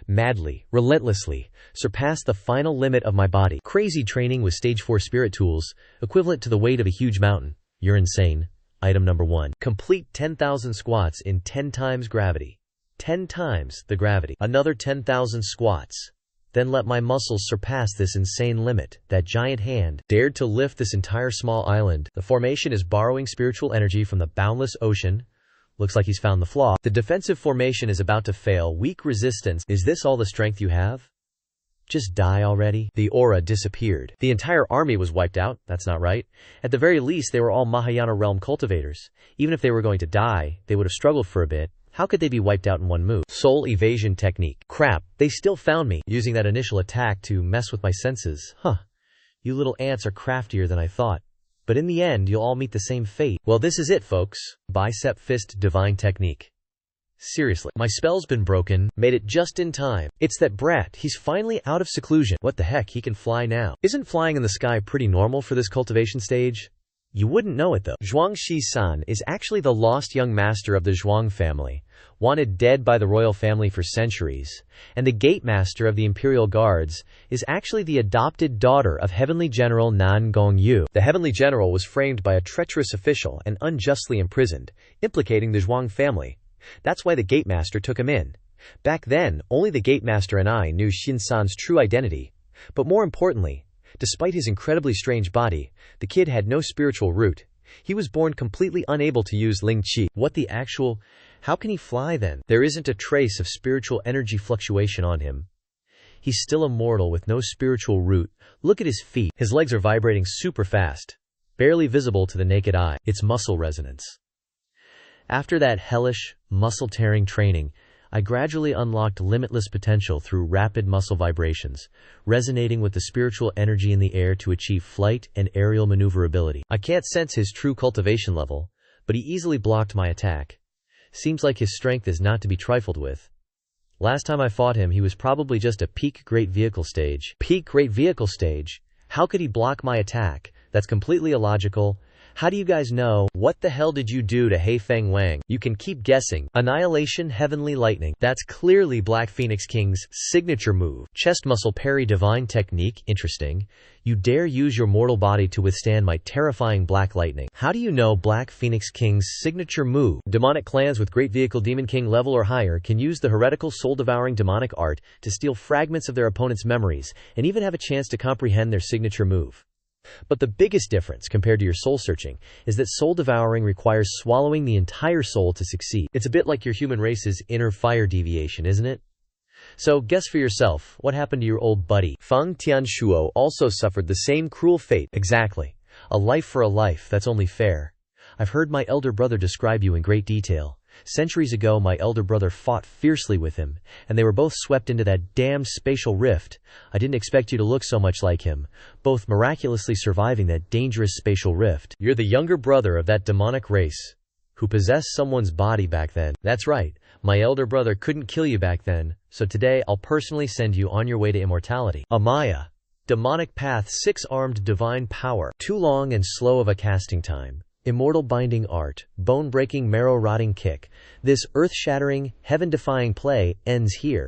madly, relentlessly, surpass the final limit of my body. Crazy training with stage 4 spirit tools, equivalent to the weight of a huge mountain. You're insane. Item number 1. Complete 10,000 squats in 10 times gravity. 10 times the gravity. Another 10,000 squats. Then let my muscles surpass this insane limit. That giant hand dared to lift this entire small island. The formation is borrowing spiritual energy from the boundless ocean. Looks like he's found the flaw. The defensive formation is about to fail. Weak resistance. Is this all the strength you have? Just die already? The aura disappeared. The entire army was wiped out. That's not right. At the very least, they were all Mahayana realm cultivators. Even if they were going to die, they would have struggled for a bit. How could they be wiped out in one move? Soul evasion technique. Crap, they still found me, using that initial attack to mess with my senses. You little ants are craftier than I thought. But in the end, you'll all meet the same fate. Well, this is it, folks. Bicep fist divine technique. Seriously, my spell's been broken. Made it just in time. It's that brat. He's finally out of seclusion. What the heck, he can fly now. Isn't flying in the sky pretty normal for this cultivation stage? You wouldn't know it though. Zhuang Shi-san is actually the lost young master of the Zhuang family, wanted dead by the royal family for centuries, and the gate master of the imperial guards is actually the adopted daughter of Heavenly General Nan Gongyu. The Heavenly General was framed by a treacherous official and unjustly imprisoned, implicating the Zhuang family. That's why the gate master took him in. Back then, only the gate master and I knew Shin-san's true identity. But more importantly, despite his incredibly strange body, the kid had no spiritual root. He was born completely unable to use Ling Qi. What the actual? How can he fly then? There isn't a trace of spiritual energy fluctuation on him. He's still a mortal with no spiritual root. Look at his feet. His legs are vibrating super fast, barely visible to the naked eye. It's muscle resonance. After that hellish, muscle-tearing training, I gradually unlocked limitless potential through rapid muscle vibrations, resonating with the spiritual energy in the air to achieve flight and aerial maneuverability. I can't sense his true cultivation level, but he easily blocked my attack. Seems like his strength is not to be trifled with. Last time I fought him, he was probably just a peak great vehicle stage. Peak great vehicle stage? How could he block my attack? That's completely illogical. How do you guys know? What the hell did you do to Hei Feng Wang? You can keep guessing. Annihilation Heavenly Lightning. That's clearly Black Phoenix King's signature move. Chest muscle parry divine technique. Interesting. You dare use your mortal body to withstand my terrifying black lightning. How do you know Black Phoenix King's signature move? Demonic clans with Great Vehicle Demon King level or higher can use the heretical soul-devouring demonic art to steal fragments of their opponent's memories and even have a chance to comprehend their signature move. But the biggest difference compared to your soul-searching is that soul-devouring requires swallowing the entire soul to succeed. It's a bit like your human race's inner fire deviation, isn't it? So guess for yourself, what happened to your old buddy? Feng Tianshuo also suffered the same cruel fate. Exactly. A life for a life, that's only fair. I've heard my elder brother describe you in great detail. Centuries ago, my elder brother fought fiercely with him, and they were both swept into that damned spatial rift. I didn't expect you to look so much like him, both miraculously surviving that dangerous spatial rift. You're the younger brother of that demonic race who possessed someone's body back then. That's right, my elder brother couldn't kill you back then, so today I'll personally send you on your way to immortality. Amaya. Demonic Path 6-armed divine power. Too long and slow of a casting time. Immortal binding art, bone-breaking marrow-rotting kick. This earth-shattering, heaven-defying play ends here.